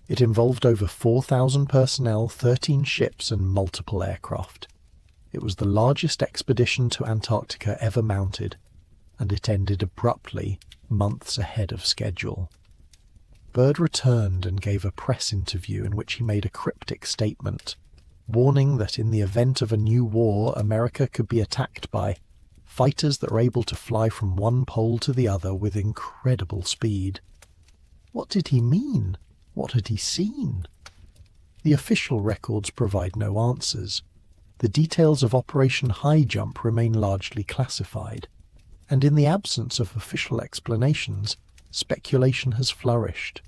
It involved over 4,000 personnel, 13 ships, and multiple aircraft. It was the largest expedition to Antarctica ever mounted, and it ended abruptly, months ahead of schedule. Byrd returned and gave a press interview in which he made a cryptic statement, warning that in the event of a new war, America could be attacked by fighters that were able to fly from one pole to the other with incredible speed. What did he mean? What had he seen? The official records provide no answers. The details of Operation High Jump remain largely classified, and in the absence of official explanations, speculation has flourished.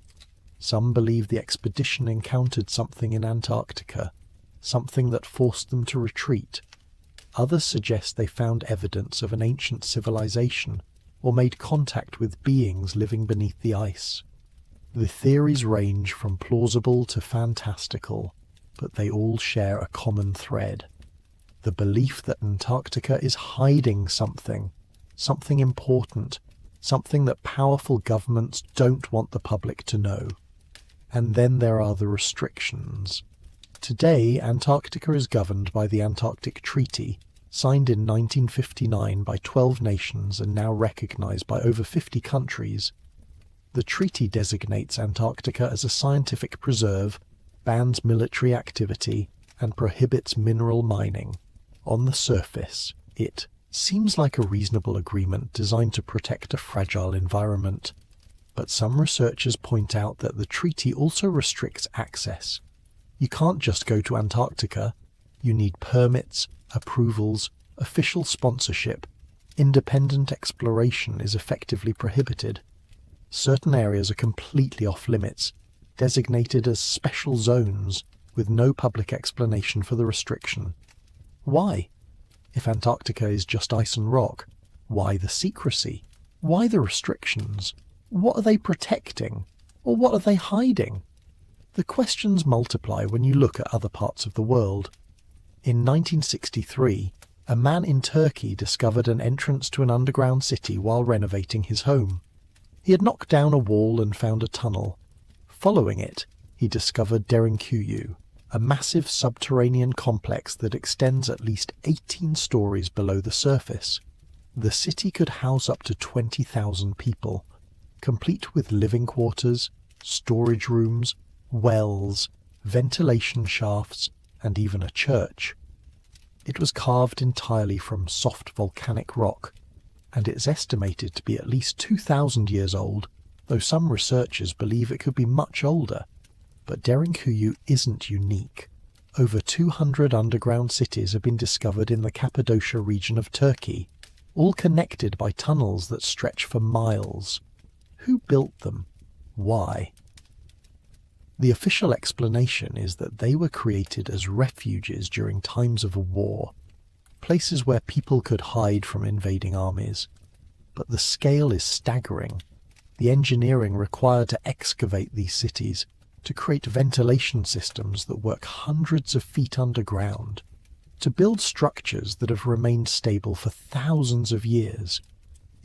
Some believe the expedition encountered something in Antarctica, something that forced them to retreat. Others suggest they found evidence of an ancient civilization or made contact with beings living beneath the ice. The theories range from plausible to fantastical, but they all share a common thread: the belief that Antarctica is hiding something important, something that powerful governments don't want the public to know. And then there are the restrictions. Today, Antarctica is governed by the Antarctic Treaty, signed in 1959 by 12 nations and now recognized by over 50 countries. The treaty designates Antarctica as a scientific preserve, bans military activity, and prohibits mineral mining. On the surface, it seems like a reasonable agreement designed to protect a fragile environment. But some researchers point out that the treaty also restricts access. You can't just go to Antarctica. You need permits, approvals, official sponsorship. Independent exploration is effectively prohibited. Certain areas are completely off limits, designated as special zones, with no public explanation for the restriction. Why? If Antarctica is just ice and rock, why the secrecy? Why the restrictions? What are they protecting? Or what are they hiding? The questions multiply when you look at other parts of the world. In 1963, a man in Turkey discovered an entrance to an underground city while renovating his home. He had knocked down a wall and found a tunnel. Following it, he discovered Derinkuyu, a massive subterranean complex that extends at least 18 stories below the surface. The city could house up to 20,000 people, complete with living quarters, storage rooms, wells, ventilation shafts, and even a church. It was carved entirely from soft volcanic rock, and it's estimated to be at least 2,000 years old, though some researchers believe it could be much older. But Derinkuyu isn't unique. Over 200 underground cities have been discovered in the Cappadocia region of Turkey, all connected by tunnels that stretch for miles. Who built them? Why? The official explanation is that they were created as refuges during times of war, places where people could hide from invading armies. But the scale is staggering. The engineering required to excavate these cities, to create ventilation systems that work hundreds of feet underground, to build structures that have remained stable for thousands of years.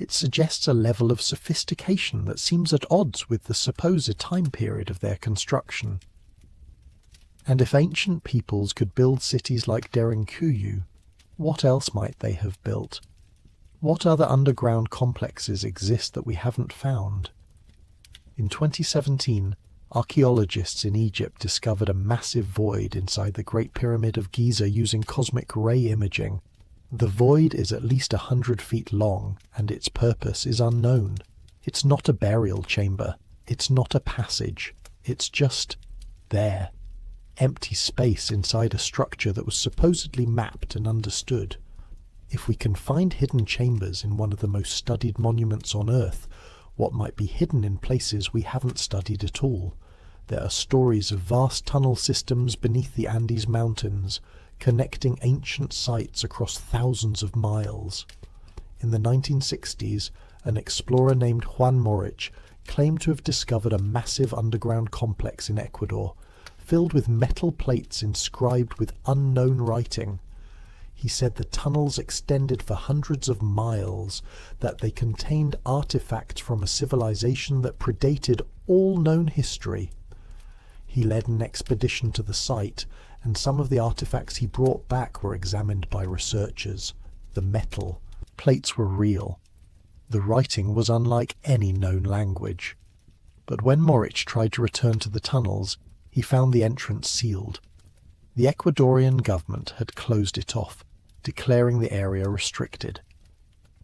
It suggests a level of sophistication that seems at odds with the supposed time period of their construction. And if ancient peoples could build cities like Derinkuyu, what else might they have built? What other underground complexes exist that we haven't found? In 2017, archaeologists in Egypt discovered a massive void inside the Great Pyramid of Giza using cosmic ray imaging. The void is at least 100 feet long, and its purpose is unknown. It's not a burial chamber. It's not a passage. It's just there. Empty space inside a structure that was supposedly mapped and understood. If we can find hidden chambers in one of the most studied monuments on Earth, what might be hidden in places we haven't studied at all? There are stories of vast tunnel systems beneath the Andes Mountains, connecting ancient sites across thousands of miles. In the 1960s, an explorer named Juan Morich claimed to have discovered a massive underground complex in Ecuador, filled with metal plates inscribed with unknown writing. He said the tunnels extended for hundreds of miles, that they contained artifacts from a civilization that predated all known history. He led an expedition to the site, and some of the artifacts he brought back were examined by researchers. The metal plates were real. The writing was unlike any known language. But when Morich tried to return to the tunnels, he found the entrance sealed. The Ecuadorian government had closed it off, declaring the area restricted.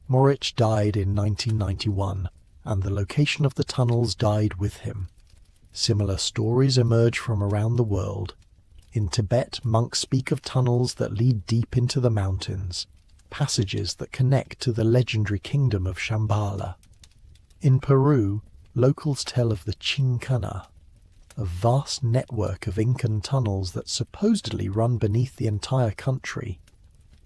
Morich died in 1991, and the location of the tunnels died with him. Similar stories emerge from around the world. In Tibet, monks speak of tunnels that lead deep into the mountains, passages that connect to the legendary kingdom of Shambhala. In Peru, locals tell of the Chincana, a vast network of Incan tunnels that supposedly run beneath the entire country.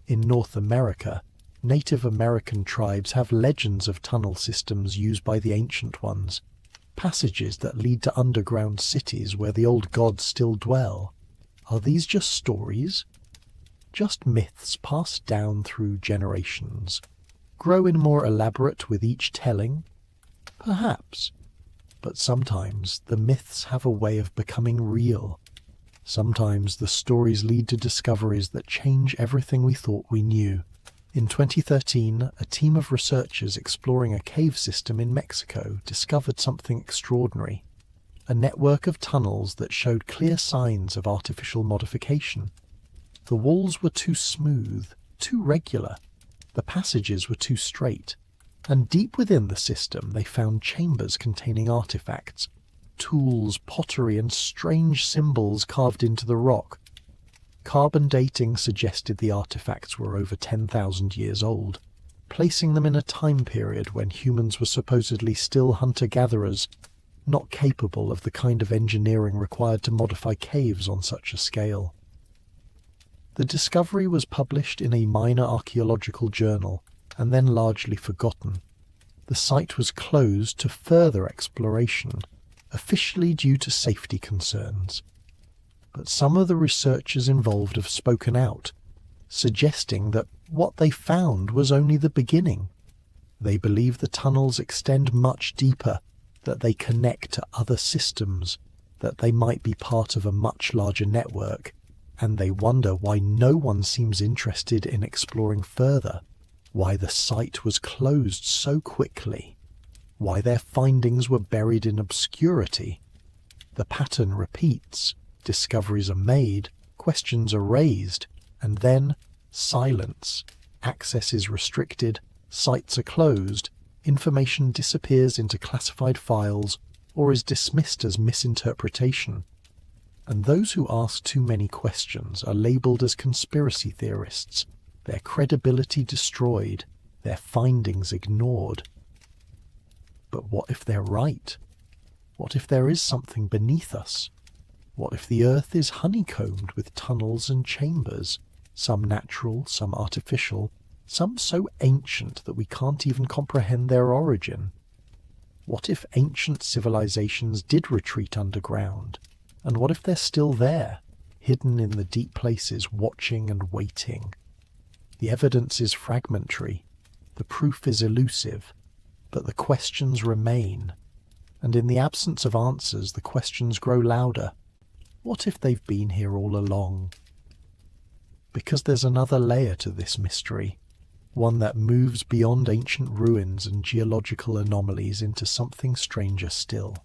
In North America, Native American tribes have legends of tunnel systems used by the ancient ones, passages that lead to underground cities where the old gods still dwell. Are these just stories? Just myths passed down through generations, growing more elaborate with each telling? Perhaps. But sometimes the myths have a way of becoming real. Sometimes the stories lead to discoveries that change everything we thought we knew. In 2013, a team of researchers exploring a cave system in Mexico discovered something extraordinary. A network of tunnels that showed clear signs of artificial modification. The walls were too smooth, too regular. The passages were too straight. And deep within the system they found chambers containing artifacts, tools, pottery, and strange symbols carved into the rock. Carbon dating suggested the artifacts were over 10,000 years old, placing them in a time period when humans were supposedly still hunter-gatherers, not capable of the kind of engineering required to modify caves on such a scale. The discovery was published in a minor archaeological journal, and then largely forgotten. The site was closed to further exploration, officially due to safety concerns. But some of the researchers involved have spoken out, suggesting that what they found was only the beginning. They believe the tunnels extend much deeper, that they connect to other systems, that they might be part of a much larger network, and they wonder why no one seems interested in exploring further. Why the site was closed so quickly, why their findings were buried in obscurity. The pattern repeats, discoveries are made, questions are raised, and then silence. Access is restricted, sites are closed, information disappears into classified files or is dismissed as misinterpretation. And those who ask too many questions are labelled as conspiracy theorists, their credibility destroyed, their findings ignored. But what if they're right? What if there is something beneath us? What if the Earth is honeycombed with tunnels and chambers, some natural, some artificial, some so ancient that we can't even comprehend their origin? What if ancient civilizations did retreat underground? And what if they're still there, hidden in the deep places, watching and waiting? The evidence is fragmentary, the proof is elusive, but the questions remain. And in the absence of answers, the questions grow louder. What if they've been here all along? Because there's another layer to this mystery. one that moves beyond ancient ruins and geological anomalies into something stranger still.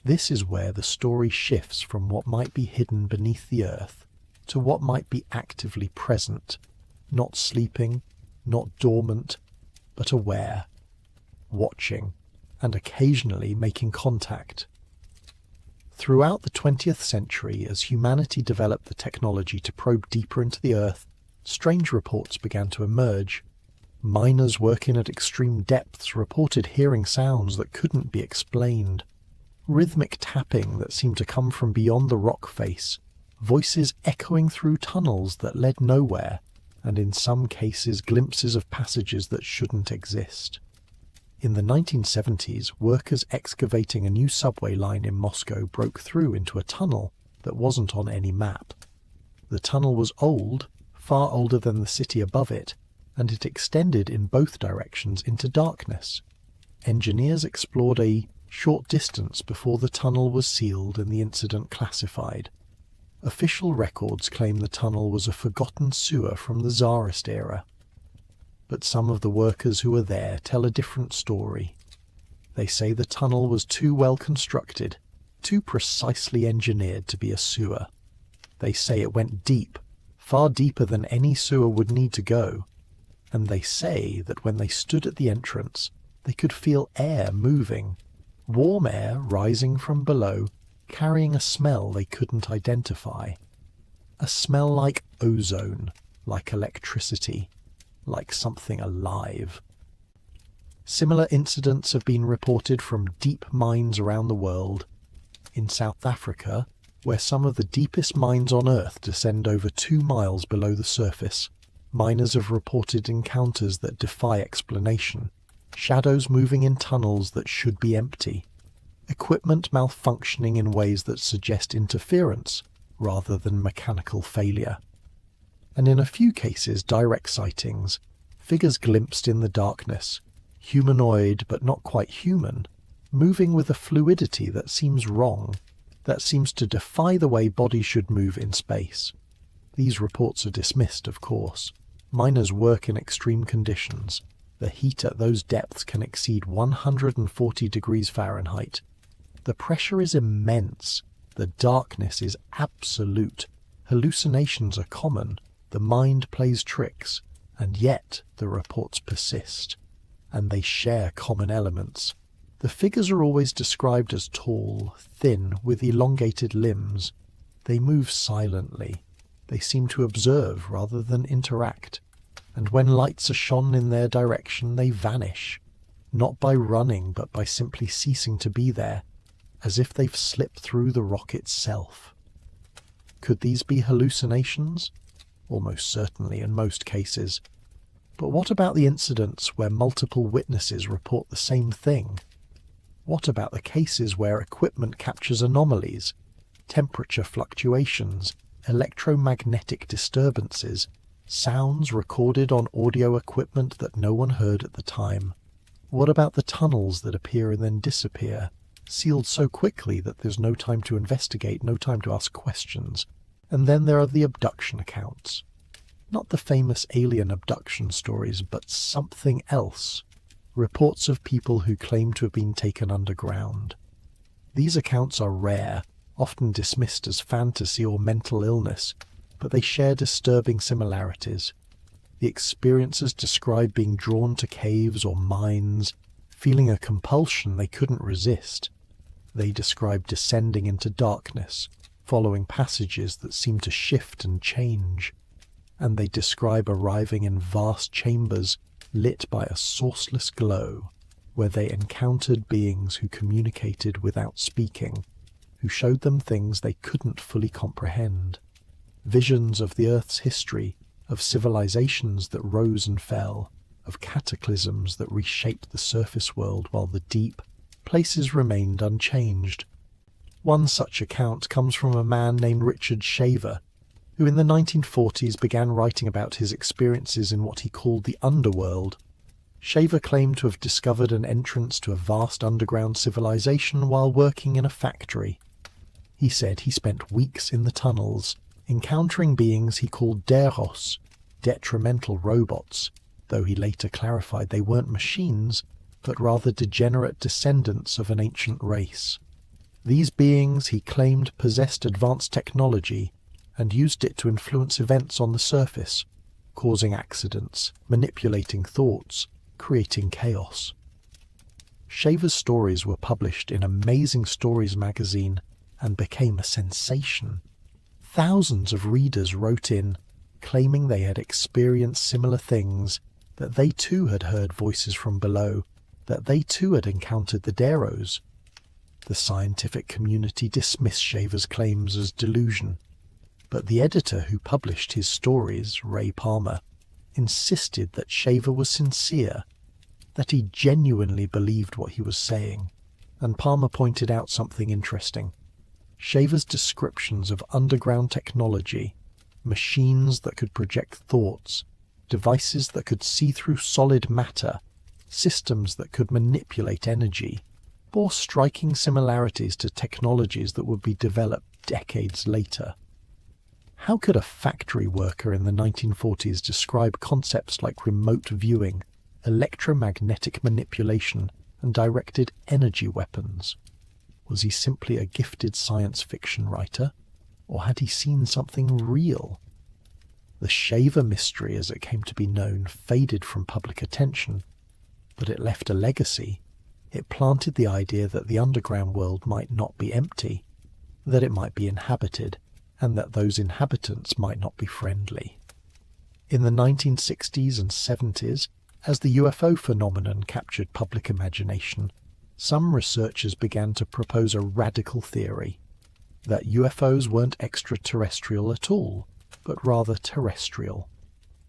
This is where the story shifts from what might be hidden beneath the earth to what might be actively present, not sleeping, not dormant, but aware, watching, and occasionally making contact. Throughout the 20th century, as humanity developed the technology to probe deeper into the earth, strange reports began to emerge. Miners working at extreme depths reported hearing sounds that couldn't be explained. Rhythmic tapping that seemed to come from beyond the rock face, voices echoing through tunnels that led nowhere, and in some cases glimpses of passages that shouldn't exist. In the 1970s, workers excavating a new subway line in Moscow broke through into a tunnel that wasn't on any map. The tunnel was old, far older than the city above it, and it extended in both directions into darkness. Engineers explored a short distance before the tunnel was sealed and the incident classified. Official records claim the tunnel was a forgotten sewer from the Tsarist era. But some of the workers who were there tell a different story. They say the tunnel was too well constructed, too precisely engineered to be a sewer. They say it went deep, far deeper than any sewer would need to go. And they say that when they stood at the entrance, they could feel air moving, warm air rising from below, carrying a smell they couldn't identify. A smell like ozone, like electricity, like something alive. Similar incidents have been reported from deep mines around the world. In South Africa, where some of the deepest mines on Earth descend over 2 miles below the surface, miners have reported encounters that defy explanation. Shadows moving in tunnels that should be empty. Equipment malfunctioning in ways that suggest interference rather than mechanical failure. And in a few cases, direct sightings, figures glimpsed in the darkness, humanoid but not quite human, moving with a fluidity that seems wrong, that seems to defy the way bodies should move in space. These reports are dismissed, of course. Miners work in extreme conditions. The heat at those depths can exceed 140 degrees Fahrenheit. The pressure is immense. The darkness is absolute. Hallucinations are common. The mind plays tricks. And yet the reports persist. And they share common elements. The figures are always described as tall, thin, with elongated limbs. They move silently. They seem to observe rather than interact. And when lights are shone in their direction, they vanish, not by running, but by simply ceasing to be there, as if they've slipped through the rock itself. Could these be hallucinations? Almost certainly in most cases. But what about the incidents where multiple witnesses report the same thing? What about the cases where equipment captures anomalies, temperature fluctuations, electromagnetic disturbances, sounds recorded on audio equipment that no one heard at the time? What about the tunnels that appear and then disappear, sealed so quickly that there's no time to investigate, no time to ask questions? And then there are the abduction accounts. Not the famous alien abduction stories, but something else. Reports of people who claim to have been taken underground. These accounts are rare, often dismissed as fantasy or mental illness, but they share disturbing similarities. The experiencers describe being drawn to caves or mines, feeling a compulsion they couldn't resist. They describe descending into darkness, following passages that seem to shift and change. And they describe arriving in vast chambers lit by a sourceless glow, where they encountered beings who communicated without speaking, who showed them things they couldn't fully comprehend. Visions of the Earth's history, of civilizations that rose and fell, of cataclysms that reshaped the surface world while the deep places remained unchanged. One such account comes from a man named Richard Shaver, who in the 1940s began writing about his experiences in what he called the underworld. Shaver claimed to have discovered an entrance to a vast underground civilization while working in a factory. He said he spent weeks in the tunnels, encountering beings he called deros, detrimental robots, though he later clarified they weren't machines, but rather degenerate descendants of an ancient race. These beings, he claimed, possessed advanced technology and used it to influence events on the surface, causing accidents, manipulating thoughts, creating chaos. Shaver's stories were published in Amazing Stories magazine and became a sensation. Thousands of readers wrote in, claiming they had experienced similar things, that they too had heard voices from below, that they too had encountered the Deros. The scientific community dismissed Shaver's claims as delusion, but the editor who published his stories, Ray Palmer, insisted that Shaver was sincere, that he genuinely believed what he was saying, and Palmer pointed out something interesting. Shaver's descriptions of underground technology, machines that could project thoughts, devices that could see through solid matter, systems that could manipulate energy, bore striking similarities to technologies that would be developed decades later. How could a factory worker in the 1940s describe concepts like remote viewing, electromagnetic manipulation, and directed energy weapons? Was he simply a gifted science fiction writer, or had he seen something real? The Shaver mystery, as it came to be known, faded from public attention, but it left a legacy. It planted the idea that the underground world might not be empty, that it might be inhabited, and that those inhabitants might not be friendly. In the 1960s and 70s, as the UFO phenomenon captured public imagination, some researchers began to propose a radical theory, that UFOs weren't extraterrestrial at all, but rather terrestrial,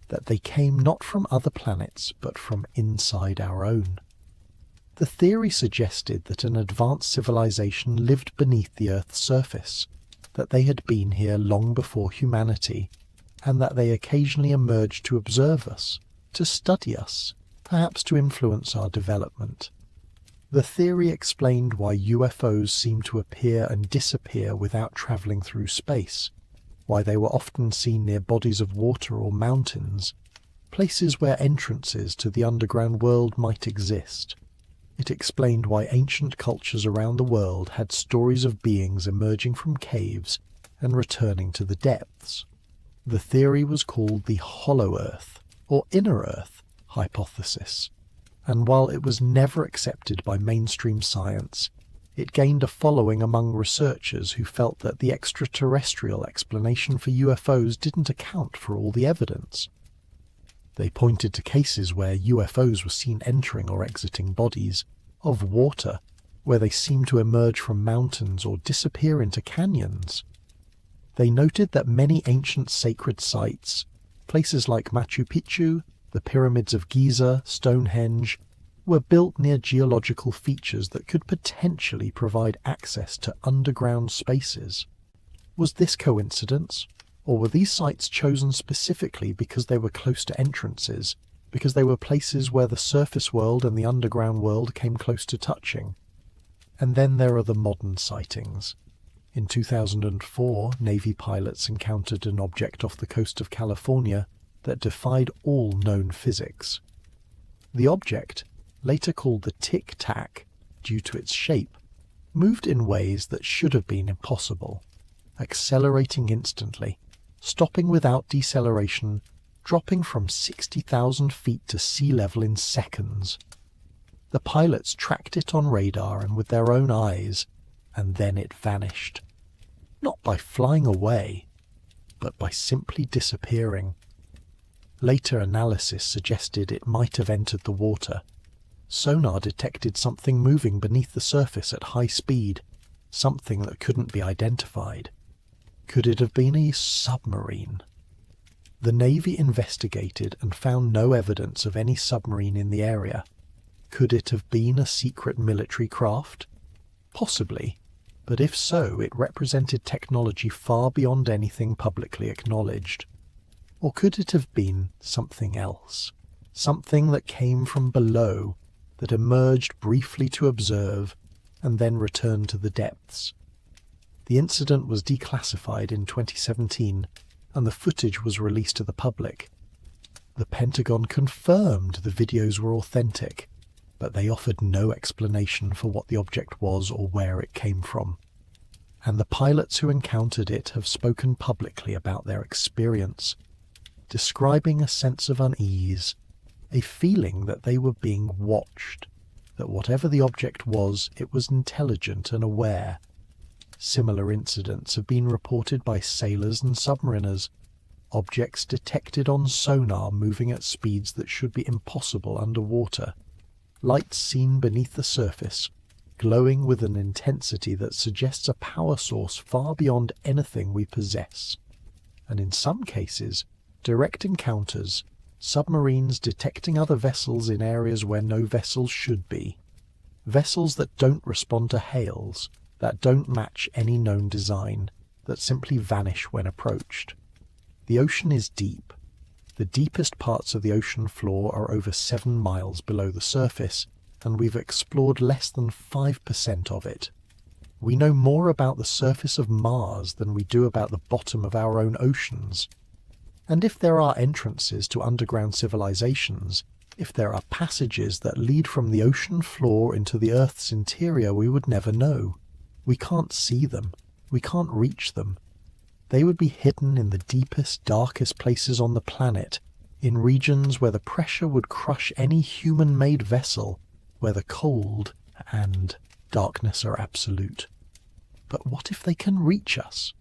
that they came not from other planets, but from inside our own. The theory suggested that an advanced civilization lived beneath the Earth's surface, that they had been here long before humanity, and that they occasionally emerged to observe us, to study us, perhaps to influence our development. The theory explained why UFOs seem to appear and disappear without travelling through space, why they were often seen near bodies of water or mountains, places where entrances to the underground world might exist. It explained why ancient cultures around the world had stories of beings emerging from caves and returning to the depths. The theory was called the Hollow Earth, or Inner Earth, hypothesis, and while it was never accepted by mainstream science, it gained a following among researchers who felt that the extraterrestrial explanation for UFOs didn't account for all the evidence. They pointed to cases where UFOs were seen entering or exiting bodies, of water, where they seemed to emerge from mountains or disappear into canyons. They noted that many ancient sacred sites, places like Machu Picchu, the pyramids of Giza, Stonehenge, were built near geological features that could potentially provide access to underground spaces. Was this coincidence? Or were these sites chosen specifically because they were close to entrances, because they were places where the surface world and the underground world came close to touching? And then there are the modern sightings. In 2004, Navy pilots encountered an object off the coast of California that defied all known physics. The object, later called the Tic Tac due to its shape, moved in ways that should have been impossible, accelerating instantly, stopping without deceleration, dropping from 60,000 feet to sea level in seconds. The pilots tracked it on radar and with their own eyes, and then it vanished. Not by flying away, but by simply disappearing. Later analysis suggested it might have entered the water. Sonar detected something moving beneath the surface at high speed, something that couldn't be identified. Could it have been a submarine? The Navy investigated and found no evidence of any submarine in the area. Could it have been a secret military craft? Possibly, but if so, it represented technology far beyond anything publicly acknowledged. Or could it have been something else? Something that came from below, that emerged briefly to observe, and then returned to the depths. The incident was declassified in 2017, and the footage was released to the public. The Pentagon confirmed the videos were authentic, but they offered no explanation for what the object was or where it came from. And the pilots who encountered it have spoken publicly about their experience, describing a sense of unease, a feeling that they were being watched, that whatever the object was, it was intelligent and aware. Similar incidents have been reported by sailors and submariners, objects detected on sonar moving at speeds that should be impossible underwater, lights seen beneath the surface, glowing with an intensity that suggests a power source far beyond anything we possess. And in some cases, direct encounters, submarines detecting other vessels in areas where no vessels should be. Vessels that don't respond to hails, that don't match any known design, that simply vanish when approached. The ocean is deep. The deepest parts of the ocean floor are over 7 miles below the surface, and we've explored less than 5% of it. We know more about the surface of Mars than we do about the bottom of our own oceans. And if there are entrances to underground civilizations, if there are passages that lead from the ocean floor into the Earth's interior, we would never know. We can't see them. We can't reach them. They would be hidden in the deepest, darkest places on the planet, in regions where the pressure would crush any human-made vessel, where the cold and darkness are absolute. But what if they can reach us?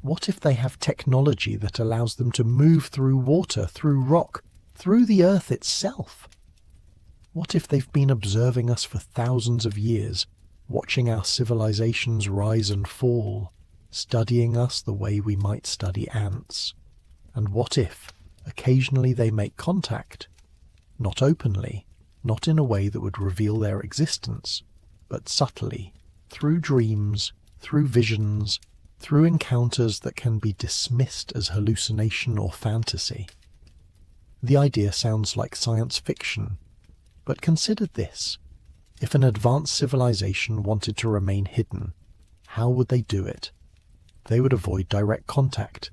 What if they have technology that allows them to move through water, through rock, through the Earth itself? What if they've been observing us for thousands of years, watching our civilizations rise and fall, studying us the way we might study ants? And what if, occasionally they make contact, not openly, not in a way that would reveal their existence, but subtly, through dreams, through visions, through encounters that can be dismissed as hallucination or fantasy? The idea sounds like science fiction, but consider this. If an advanced civilization wanted to remain hidden, how would they do it? They would avoid direct contact.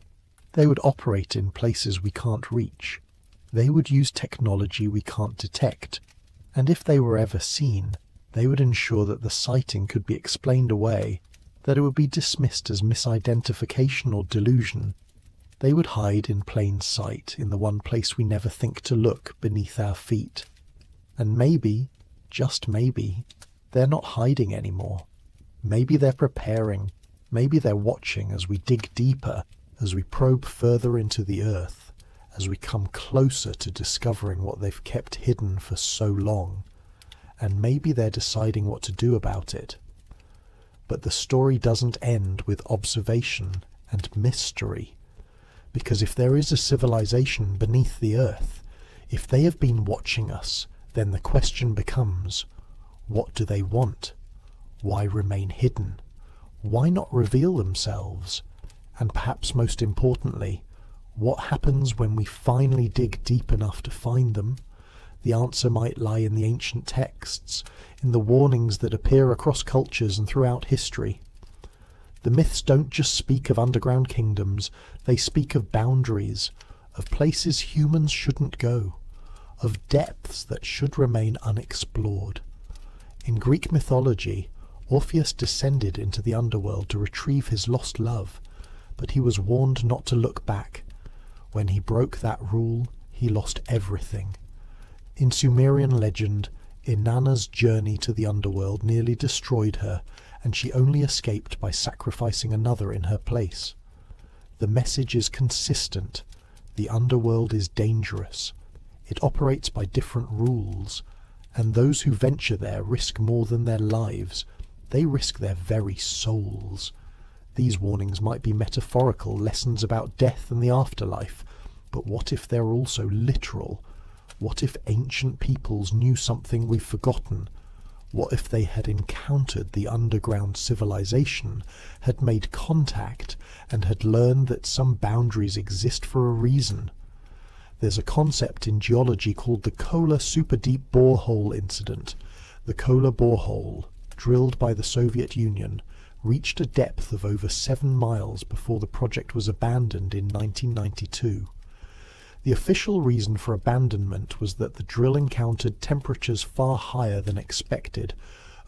They would operate in places we can't reach. They would use technology we can't detect. And if they were ever seen, they would ensure that the sighting could be explained away, that it would be dismissed as misidentification or delusion. They would hide in plain sight in the one place we never think to look, beneath our feet. And maybe, just maybe, they're not hiding anymore. Maybe they're preparing. Maybe they're watching as we dig deeper, as we probe further into the Earth, as we come closer to discovering what they've kept hidden for so long. And maybe they're deciding what to do about it. But the story doesn't end with observation and mystery. Because if there is a civilization beneath the Earth, if they have been watching us, then the question becomes, what do they want? Why remain hidden? Why not reveal themselves? And perhaps most importantly, what happens when we finally dig deep enough to find them? The answer might lie in the ancient texts, in the warnings that appear across cultures and throughout history. The myths don't just speak of underground kingdoms, they speak of boundaries, of places humans shouldn't go, of depths that should remain unexplored. In Greek mythology, Orpheus descended into the underworld to retrieve his lost love, but he was warned not to look back. When he broke that rule, he lost everything. In Sumerian legend, Inanna's journey to the underworld nearly destroyed her, and she only escaped by sacrificing another in her place. The message is consistent. The underworld is dangerous. It operates by different rules, and those who venture there risk more than their lives. They risk their very souls. These warnings might be metaphorical lessons about death and the afterlife, but what if they're also literal? What if ancient peoples knew something we've forgotten? What if they had encountered the underground civilization, had made contact, and had learned that some boundaries exist for a reason? There's a concept in geology called the Kola Superdeep Borehole Incident. The Kola borehole, drilled by the Soviet Union, reached a depth of over 7 miles before the project was abandoned in 1992. The official reason for abandonment was that the drill encountered temperatures far higher than expected,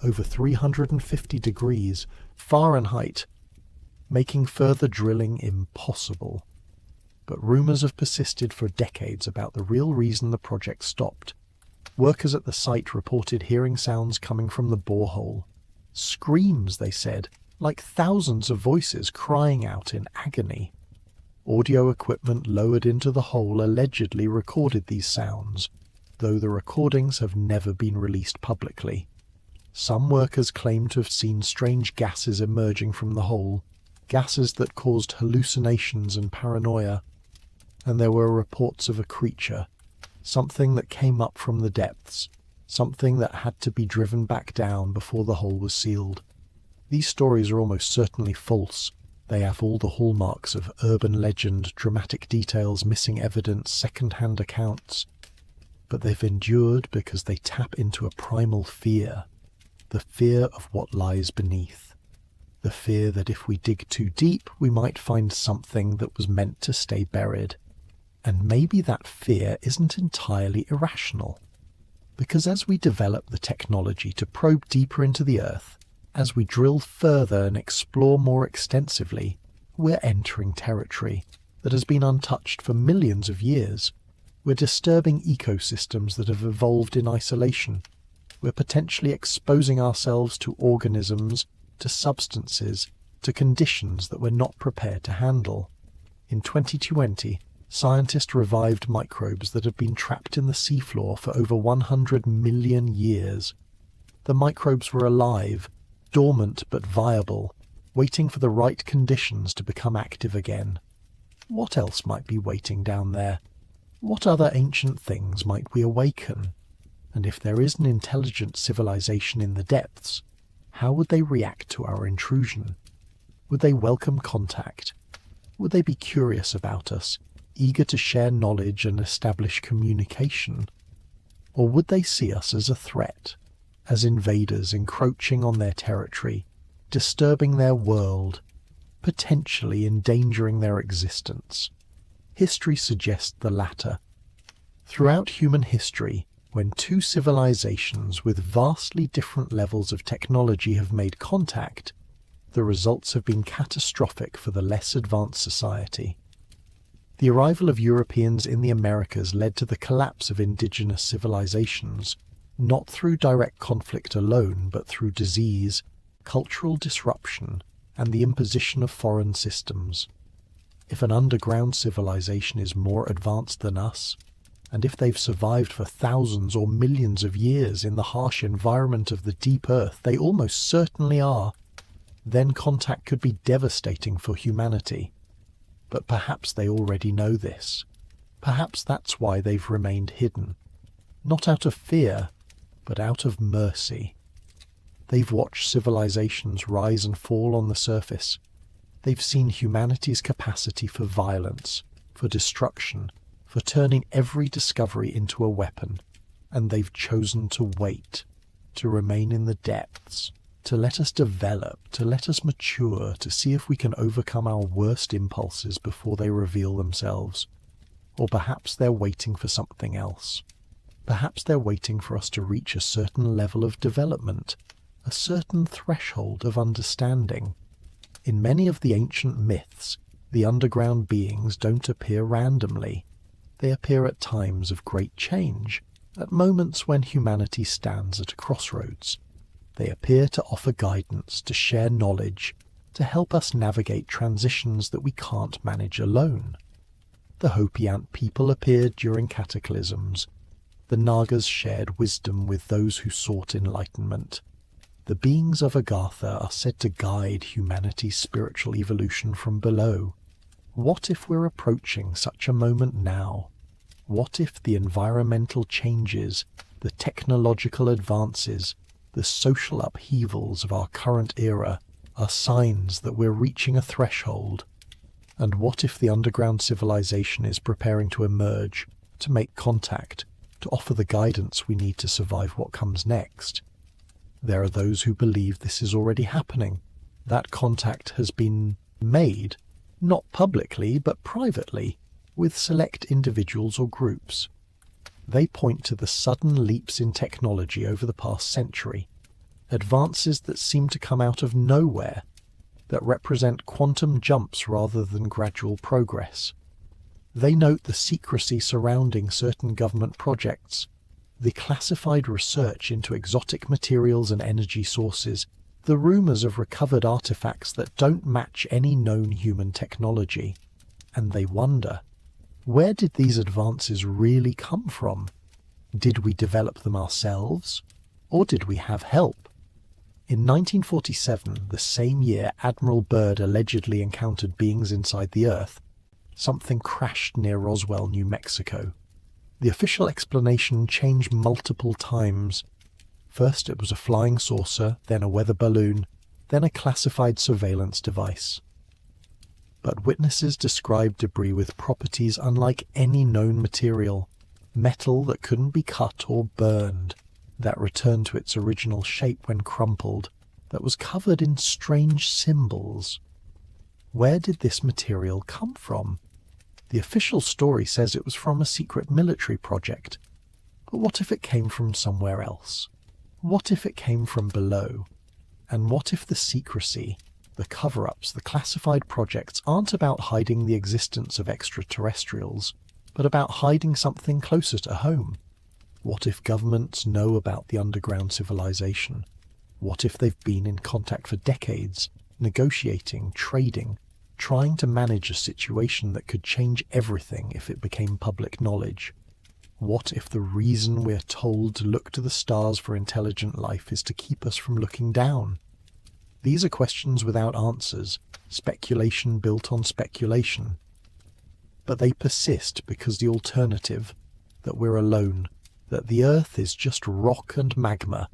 over 350 degrees Fahrenheit, making further drilling impossible. But rumours have persisted for decades about the real reason the project stopped. Workers at the site reported hearing sounds coming from the borehole. Screams, they said, like thousands of voices crying out in agony. Audio equipment lowered into the hole allegedly recorded these sounds, though the recordings have never been released publicly. Some workers claim to have seen strange gases emerging from the hole, gases that caused hallucinations and paranoia, and there were reports of a creature, something that came up from the depths, something that had to be driven back down before the hole was sealed. These stories are almost certainly false. They have all the hallmarks of urban legend, dramatic details, missing evidence, second-hand accounts. But they've endured because they tap into a primal fear, the fear of what lies beneath. The fear that if we dig too deep, we might find something that was meant to stay buried. And maybe that fear isn't entirely irrational. Because as we develop the technology to probe deeper into the earth, as we drill further and explore more extensively, we're entering territory that has been untouched for millions of years. We're disturbing ecosystems that have evolved in isolation. We're potentially exposing ourselves to organisms, to substances, to conditions that we're not prepared to handle. In 2020, scientists revived microbes that have been trapped in the seafloor for over 100 million years. The microbes were alive, dormant but viable, waiting for the right conditions to become active again. What else might be waiting down there? What other ancient things might we awaken? And if there is an intelligent civilization in the depths, how would they react to our intrusion? Would they welcome contact? Would they be curious about us, eager to share knowledge and establish communication? Or would they see us as a threat, as invaders encroaching on their territory, disturbing their world, potentially endangering their existence? History suggests the latter. Throughout human history, when two civilizations with vastly different levels of technology have made contact, the results have been catastrophic for the less advanced society. The arrival of Europeans in the Americas led to the collapse of indigenous civilizations, not through direct conflict alone, but through disease, cultural disruption, and the imposition of foreign systems. If an underground civilization is more advanced than us, and if they've survived for thousands or millions of years in the harsh environment of the deep earth, they almost certainly are, then contact could be devastating for humanity. But perhaps they already know this. Perhaps that's why they've remained hidden. Not out of fear, but out of mercy. They've watched civilizations rise and fall on the surface. They've seen humanity's capacity for violence, for destruction, for turning every discovery into a weapon, and they've chosen to wait, to remain in the depths, to let us develop, to let us mature, to see if we can overcome our worst impulses before they reveal themselves. Or perhaps they're waiting for something else. Perhaps they're waiting for us to reach a certain level of development, a certain threshold of understanding. In many of the ancient myths, the underground beings don't appear randomly. They appear at times of great change, at moments when humanity stands at a crossroads. They appear to offer guidance, to share knowledge, to help us navigate transitions that we can't manage alone. The Hopi Ant people appeared during cataclysms. The Nagas shared wisdom with those who sought enlightenment. The beings of Agartha are said to guide humanity's spiritual evolution from below. What if we're approaching such a moment now? What if the environmental changes, the technological advances, the social upheavals of our current era are signs that we're reaching a threshold? And what if the underground civilization is preparing to emerge, to make contact, to offer the guidance we need to survive what comes next? There are those who believe this is already happening. That contact has been made, not publicly but privately, with select individuals or groups. They point to the sudden leaps in technology over the past century, advances that seem to come out of nowhere, that represent quantum jumps rather than gradual progress. They note the secrecy surrounding certain government projects, the classified research into exotic materials and energy sources, the rumours of recovered artifacts that don't match any known human technology. And they wonder, where did these advances really come from? Did we develop them ourselves? Or did we have help? In 1947, the same year Admiral Byrd allegedly encountered beings inside the Earth, something crashed near Roswell, New Mexico. The official explanation changed multiple times. First it was a flying saucer, then a weather balloon, then a classified surveillance device. But witnesses described debris with properties unlike any known material, metal that couldn't be cut or burned, that returned to its original shape when crumpled, that was covered in strange symbols. Where did this material come from? The official story says it was from a secret military project. But what if it came from somewhere else? What if it came from below? And what if the secrecy, the cover-ups, the classified projects aren't about hiding the existence of extraterrestrials, but about hiding something closer to home? What if governments know about the underground civilization? What if they've been in contact for decades, negotiating, trading, trying to manage a situation that could change everything if it became public knowledge? What if the reason we're told to look to the stars for intelligent life is to keep us from looking down? These are questions without answers, speculation built on speculation. But they persist because the alternative, that we're alone, that the Earth is just rock and magma,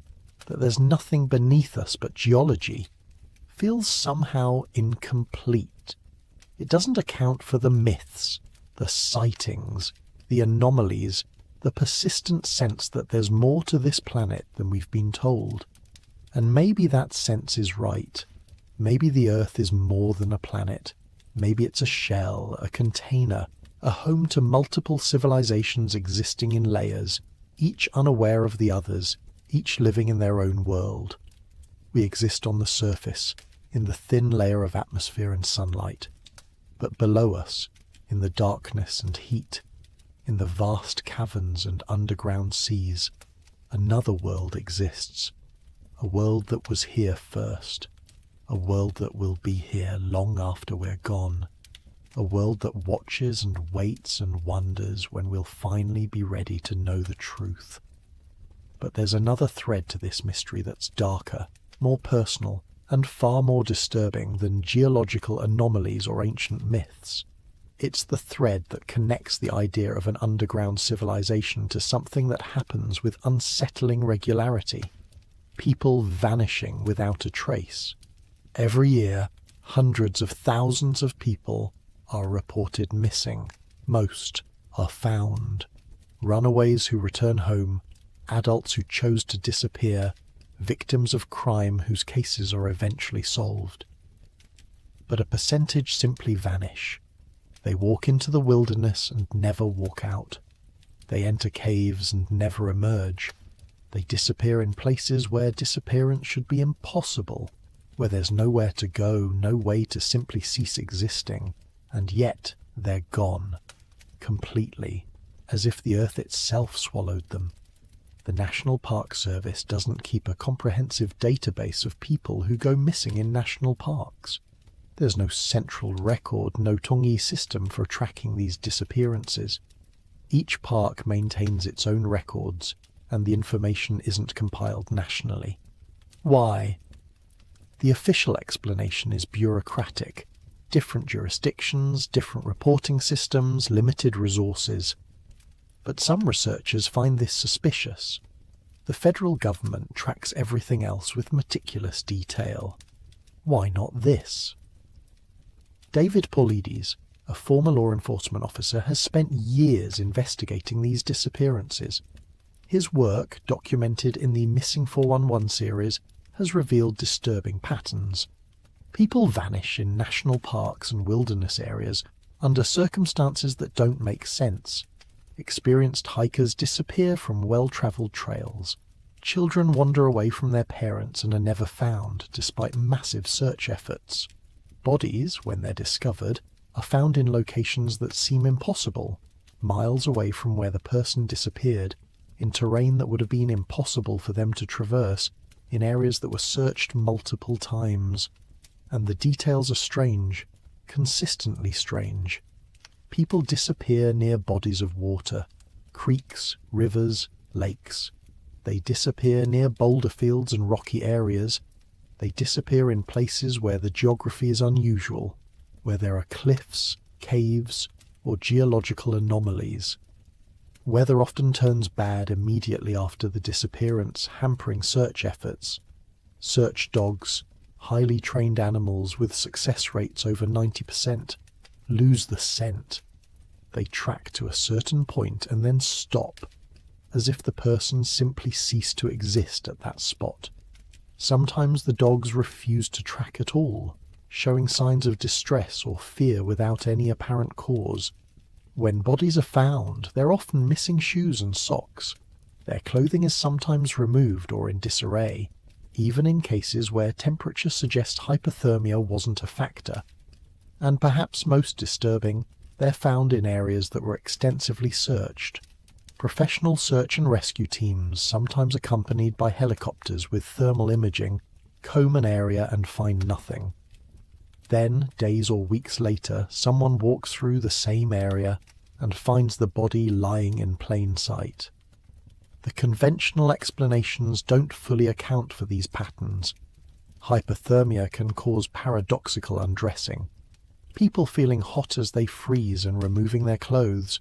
that there's nothing beneath us but geology, feels somehow incomplete. It doesn't account for the myths, the sightings, the anomalies, the persistent sense that there's more to this planet than we've been told. And maybe that sense is right. Maybe the Earth is more than a planet. Maybe it's a shell, a container, a home to multiple civilizations existing in layers, each unaware of the others, each living in their own world. We exist on the surface, in the thin layer of atmosphere and sunlight. But below us, in the darkness and heat, in the vast caverns and underground seas, another world exists. A world that was here first. A world that will be here long after we're gone. A world that watches and waits and wonders when we'll finally be ready to know the truth. But there's another thread to this mystery that's darker, more personal, and far more disturbing than geological anomalies or ancient myths. It's the thread that connects the idea of an underground civilization to something that happens with unsettling regularity. People vanishing without a trace. Every year, hundreds of thousands of people are reported missing. Most are found. Runaways who return home, adults who chose to disappear, victims of crime whose cases are eventually solved. But a percentage simply vanish. They walk into the wilderness and never walk out. They enter caves and never emerge. They disappear in places where disappearance should be impossible, where there's nowhere to go, no way to simply cease existing, and yet they're gone, completely, as if the Earth itself swallowed them. The National Park Service doesn't keep a comprehensive database of people who go missing in national parks. There's no central record, no Tongi system for tracking these disappearances. Each park maintains its own records, and the information isn't compiled nationally. Why? The official explanation is bureaucratic. Different jurisdictions, different reporting systems, limited resources. But some researchers find this suspicious. The federal government tracks everything else with meticulous detail. Why not this? David Paulides, a former law enforcement officer, has spent years investigating these disappearances. His work, documented in the Missing 411 series, has revealed disturbing patterns. People vanish in national parks and wilderness areas Under circumstances that don't make sense, experienced hikers disappear from well-traveled trails. Children wander away from their parents and are never found, despite massive search efforts. Bodies, when they're discovered, are found in locations that seem impossible, miles away from where the person disappeared, in terrain that would have been impossible for them to traverse, in areas that were searched multiple times. And the details are strange, consistently strange. People disappear near bodies of water, creeks, rivers, lakes. They disappear near boulder fields and rocky areas. They disappear in places where the geography is unusual, where there are cliffs, caves, or geological anomalies. Weather often turns bad immediately after the disappearance, hampering search efforts. Search dogs, highly trained animals with success rates over 90%, lose the scent. They track to a certain point and then stop, as if the person simply ceased to exist at that spot. Sometimes the dogs refuse to track at all, showing signs of distress or fear without any apparent cause. When bodies are found, they're often missing shoes and socks. Their clothing is sometimes removed or in disarray, even in cases where temperature suggests hypothermia wasn't a factor. And perhaps most disturbing, they're found in areas that were extensively searched. Professional search and rescue teams, sometimes accompanied by helicopters with thermal imaging, comb an area and find nothing. Then, days or weeks later, someone walks through the same area and finds the body lying in plain sight. The conventional explanations don't fully account for these patterns. Hypothermia can cause paradoxical undressing, people feeling hot as they freeze and removing their clothes,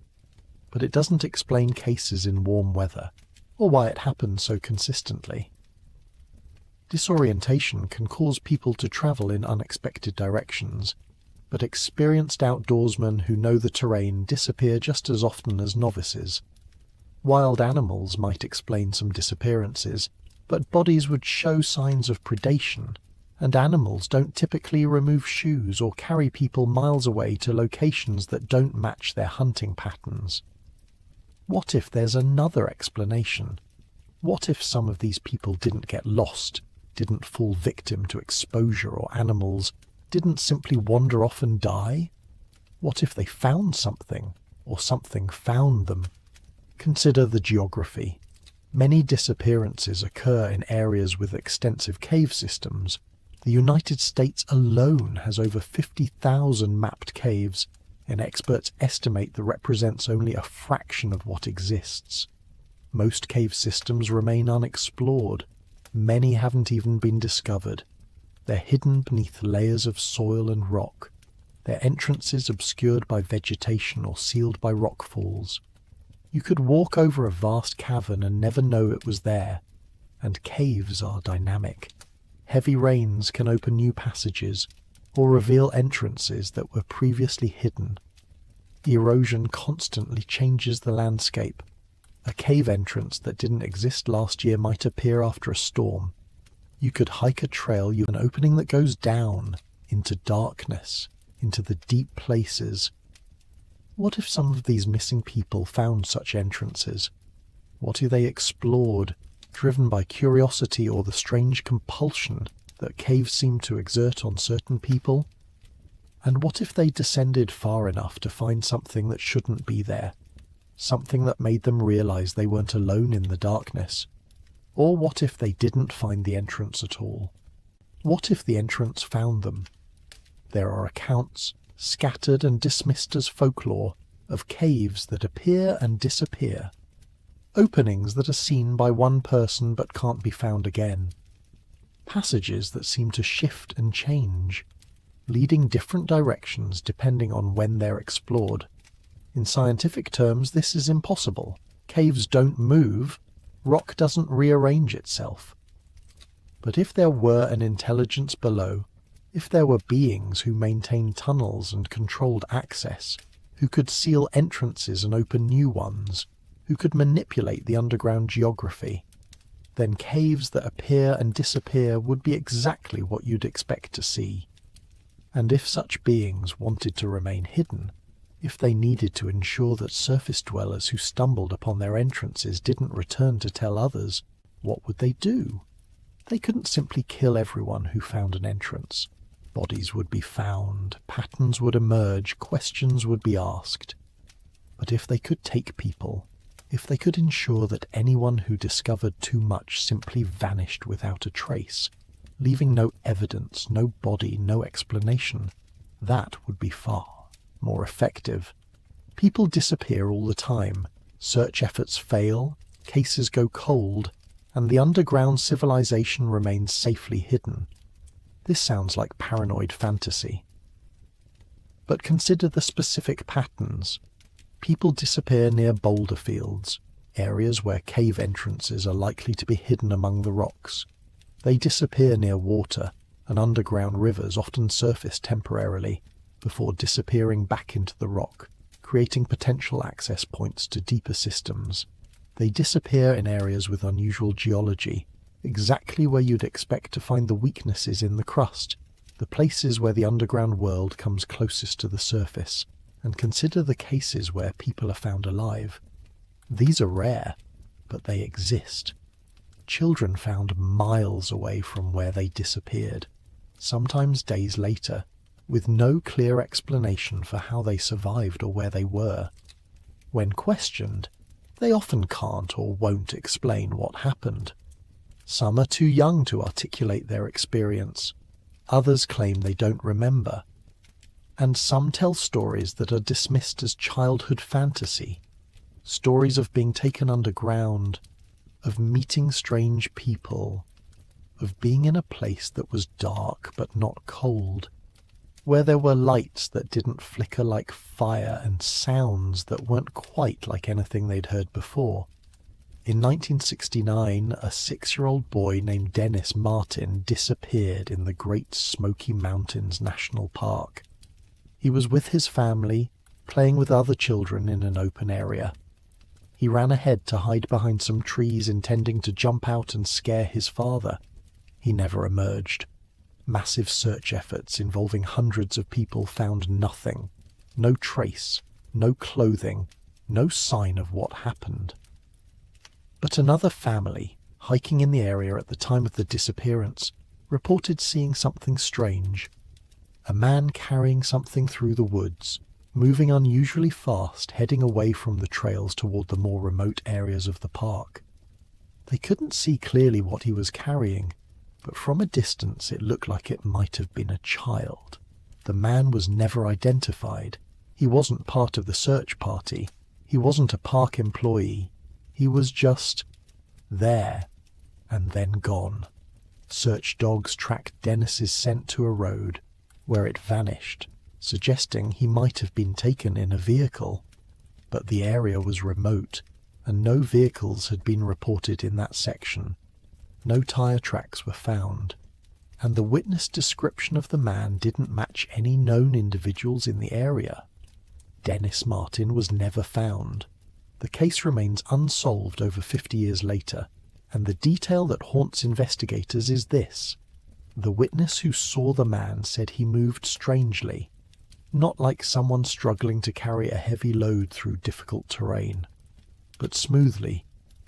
but it doesn't explain cases in warm weather, or why it happens so consistently. Disorientation can cause people to travel in unexpected directions, but experienced outdoorsmen who know the terrain disappear just as often as novices. Wild animals might explain some disappearances, but bodies would show signs of predation, and animals don't typically remove shoes or carry people miles away to locations that don't match their hunting patterns. What if there's another explanation? What if some of these people didn't get lost, didn't fall victim to exposure or animals, didn't simply wander off and die? What if they found something, or something found them? Consider the geography. Many disappearances occur in areas with extensive cave systems. The United States alone has over 50,000 mapped caves, and experts estimate that represents only a fraction of what exists. Most cave systems remain unexplored. Many haven't even been discovered. They're hidden beneath layers of soil and rock, their entrances obscured by vegetation or sealed by rockfalls. You could walk over a vast cavern and never know it was there, and caves are dynamic. Heavy rains can open new passages or reveal entrances that were previously hidden. Erosion constantly changes the landscape. A cave entrance that didn't exist last year might appear after a storm. You could hike a trail, you have an opening that goes down into darkness, into the deep places. What if some of these missing people found such entrances? What if they explored, driven by curiosity or the strange compulsion that caves seem to exert on certain people? And what if they descended far enough to find something that shouldn't be there? Something that made them realize they weren't alone in the darkness? Or what if they didn't find the entrance at all? What if the entrance found them? There are accounts, scattered and dismissed as folklore, of caves that appear and disappear. Openings that are seen by one person but can't be found again. Passages that seem to shift and change, leading different directions depending on when they're explored. In scientific terms, this is impossible. Caves don't move. Rock doesn't rearrange itself. But if there were an intelligence below, if there were beings who maintained tunnels and controlled access, who could seal entrances and open new ones, who could manipulate the underground geography, then caves that appear and disappear would be exactly what you'd expect to see. And if such beings wanted to remain hidden, If they needed to ensure that surface dwellers who stumbled upon their entrances didn't return to tell others, what would they do? They couldn't simply kill everyone who found an entrance. Bodies would be found, patterns would emerge, questions would be asked. But if they could take people, if they could ensure that anyone who discovered too much simply vanished without a trace, leaving no evidence, no body, no explanation, that would be far more effective. People disappear all the time, search efforts fail, cases go cold, and the underground civilization remains safely hidden. This sounds like paranoid fantasy. But consider the specific patterns. People disappear near boulder fields, areas where cave entrances are likely to be hidden among the rocks. They disappear near water, and underground rivers often surface temporarily before disappearing back into the rock, creating potential access points to deeper systems. They disappear in areas with unusual geology, exactly where you'd expect to find the weaknesses in the crust, the places where the underground world comes closest to the surface. And consider the cases where people are found alive. These are rare, but they exist. Children found miles away from where they disappeared, sometimes days later, with no clear explanation for how they survived or where they were. When questioned, they often can't or won't explain what happened. Some are too young to articulate their experience. Others claim they don't remember. And some tell stories that are dismissed as childhood fantasy. Stories of being taken underground, of meeting strange people, of being in a place that was dark but not cold, where there were lights that didn't flicker like fire and sounds that weren't quite like anything they'd heard before. In 1969, a 6-year-old boy named Dennis Martin disappeared in the Great Smoky Mountains National Park. He was with his family, playing with other children in an open area. He ran ahead to hide behind some trees, intending to jump out and scare his father. He never emerged. Massive search efforts involving hundreds of people found nothing. No trace, no clothing, no sign of what happened. But another family, hiking in the area at the time of the disappearance, reported seeing something strange. A man carrying something through the woods, moving unusually fast, heading away from the trails toward the more remote areas of the park. They couldn't see clearly what he was carrying, but from a distance it looked like it might have been a child. The man was never identified. He wasn't part of the search party. He wasn't a park employee. He was just there, and then gone. Search dogs tracked Dennis's scent to a road, where it vanished, suggesting he might have been taken in a vehicle. But the area was remote, and no vehicles had been reported in that section. No tire tracks were found, and the witness description of the man didn't match any known individuals in the area. Dennis Martin was never found. The case remains unsolved over 50 years later, and the detail that haunts investigators is this. The witness who saw the man said he moved strangely, not like someone struggling to carry a heavy load through difficult terrain, but smoothly,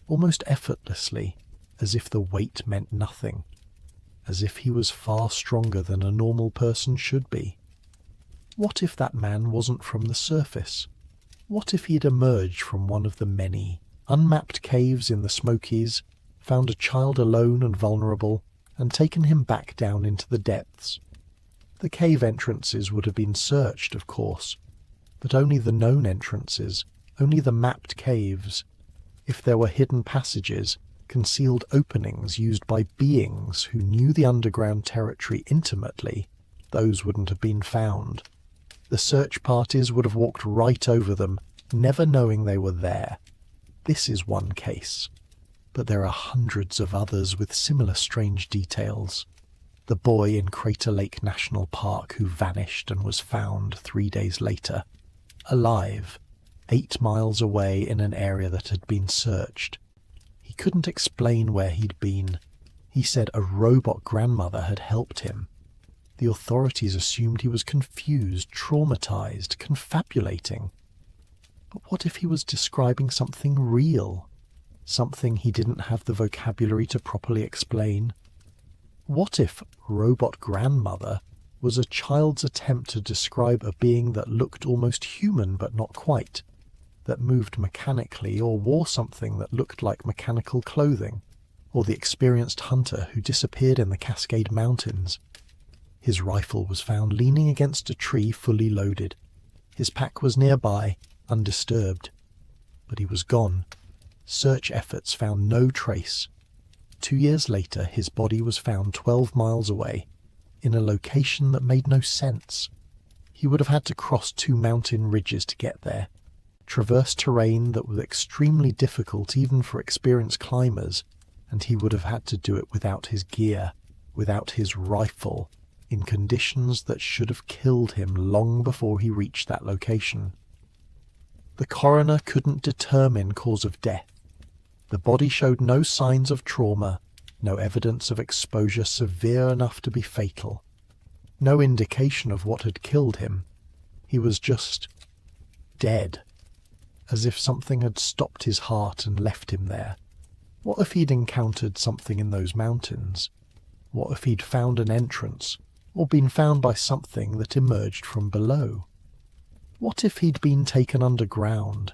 almost effortlessly, as if the weight meant nothing, as if he was far stronger than a normal person should be. What if that man wasn't from the surface? What if he'd emerged from one of the many unmapped caves in the Smokies, found a child alone and vulnerable, and taken him back down into the depths? The cave entrances would have been searched, of course, but only the known entrances, only the mapped caves. If there were hidden passages, concealed openings used by beings who knew the underground territory intimately, those wouldn't have been found. The search parties would have walked right over them, never knowing they were there. This is one case, but there are hundreds of others with similar strange details. The boy in Crater Lake National Park who vanished and was found 3 days later, alive, 8 miles away in an area that had been searched. He couldn't explain where he'd been. He said a robot grandmother had helped him. The authorities assumed he was confused, traumatized, confabulating. But what if he was describing something real? Something he didn't have the vocabulary to properly explain? What if Robot Grandmother was a child's attempt to describe a being that looked almost human but not quite, that moved mechanically or wore something that looked like mechanical clothing, or the experienced hunter who disappeared in the Cascade Mountains? His rifle was found leaning against a tree fully loaded. His pack was nearby, undisturbed. But he was gone. Search efforts found no trace. 2 years later, his body was found 12 miles away, in a location that made no sense. He would have had to cross 2 mountain ridges to get there, traverse terrain that was extremely difficult even for experienced climbers, and he would have had to do it without his gear, without his rifle, in conditions that should have killed him long before he reached that location. The coroner couldn't determine cause of death. The body showed no signs of trauma, no evidence of exposure severe enough to be fatal, no indication of what had killed him. He was just dead, as if something had stopped his heart and left him there. What if he'd encountered something in those mountains? What if he'd found an entrance, or been found by something that emerged from below? What if he'd been taken underground,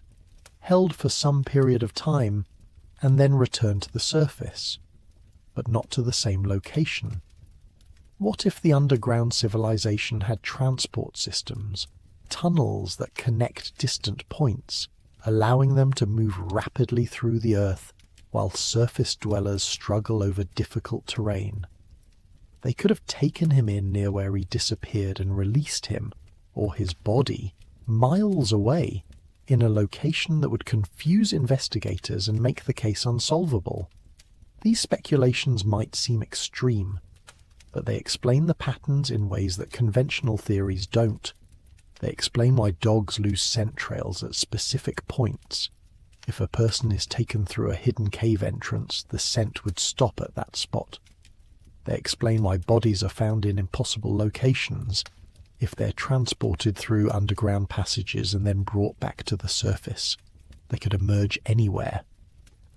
held for some period of time, and then returned to the surface, but not to the same location? What if the underground civilization had transport systems, tunnels that connect distant points, allowing them to move rapidly through the earth while surface dwellers struggle over difficult terrain? They could have taken him in near where he disappeared and released him, or his body, miles away, in a location that would confuse investigators and make the case unsolvable. These speculations might seem extreme, but they explain the patterns in ways that conventional theories don't. They explain why dogs lose scent trails at specific points. If a person is taken through a hidden cave entrance, the scent would stop at that spot. They explain why bodies are found in impossible locations. If they're transported through underground passages and then brought back to the surface, they could emerge anywhere.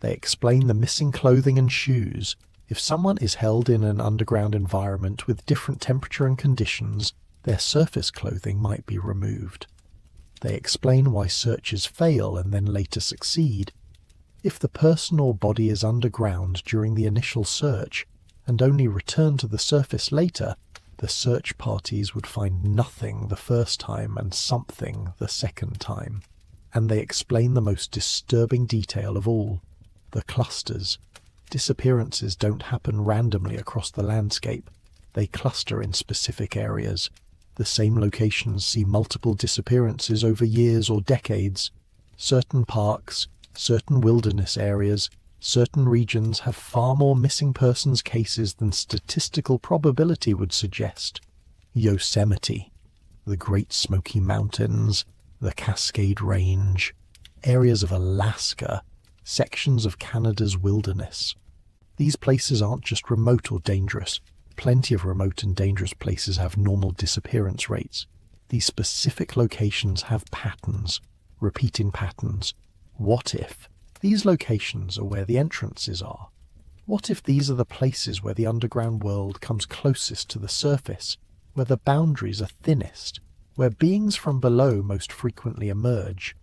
They explain the missing clothing and shoes. If someone is held in an underground environment with different temperature and conditions, their surface clothing might be removed. They explain why searches fail and then later succeed. If the person or body is underground during the initial search and only return to the surface later, the search parties would find nothing the first time and something the second time. And they explain the most disturbing detail of all: the clusters. Disappearances don't happen randomly across the landscape. They cluster in specific areas. The same locations see multiple disappearances over years or decades. Certain parks, certain wilderness areas, certain regions have far more missing persons cases than statistical probability would suggest. Yosemite, the Great Smoky Mountains, the Cascade Range, areas of Alaska, sections of Canada's wilderness. These places aren't just remote or dangerous. Plenty of remote and dangerous places have normal disappearance rates. These specific locations have patterns, repeating patterns. What if these locations are where the entrances are? What if these are the places where the underground world comes closest to the surface, where the boundaries are thinnest, where beings from below most frequently emerge?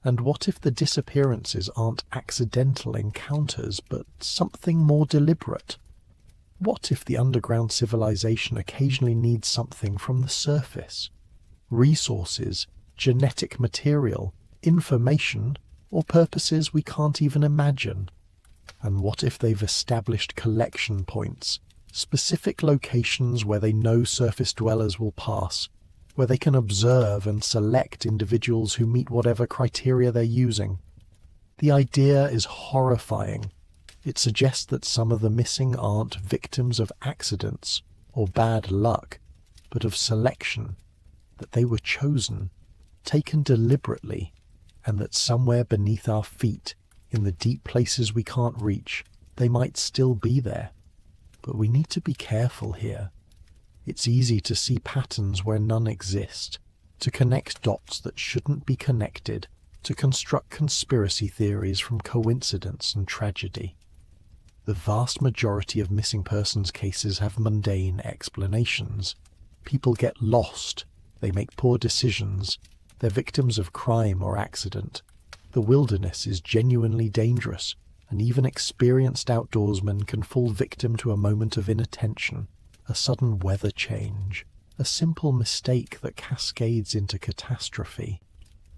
And what if the disappearances aren't accidental encounters, but something more deliberate? What if the underground civilization occasionally needs something from the surface? Resources, genetic material, information, or purposes we can't even imagine? And what if they've established collection points, specific locations where they know surface dwellers will pass, where they can observe and select individuals who meet whatever criteria they're using? The idea is horrifying. It suggests that some of the missing aren't victims of accidents or bad luck, but of selection, that they were chosen, taken deliberately, and that somewhere beneath our feet, in the deep places we can't reach, they might still be there. But we need to be careful here. It's easy to see patterns where none exist, to connect dots that shouldn't be connected, to construct conspiracy theories from coincidence and tragedy. The vast majority of missing persons cases have mundane explanations. People get lost, they make poor decisions, they're victims of crime or accident. The wilderness is genuinely dangerous, and even experienced outdoorsmen can fall victim to a moment of inattention, a sudden weather change, a simple mistake that cascades into catastrophe.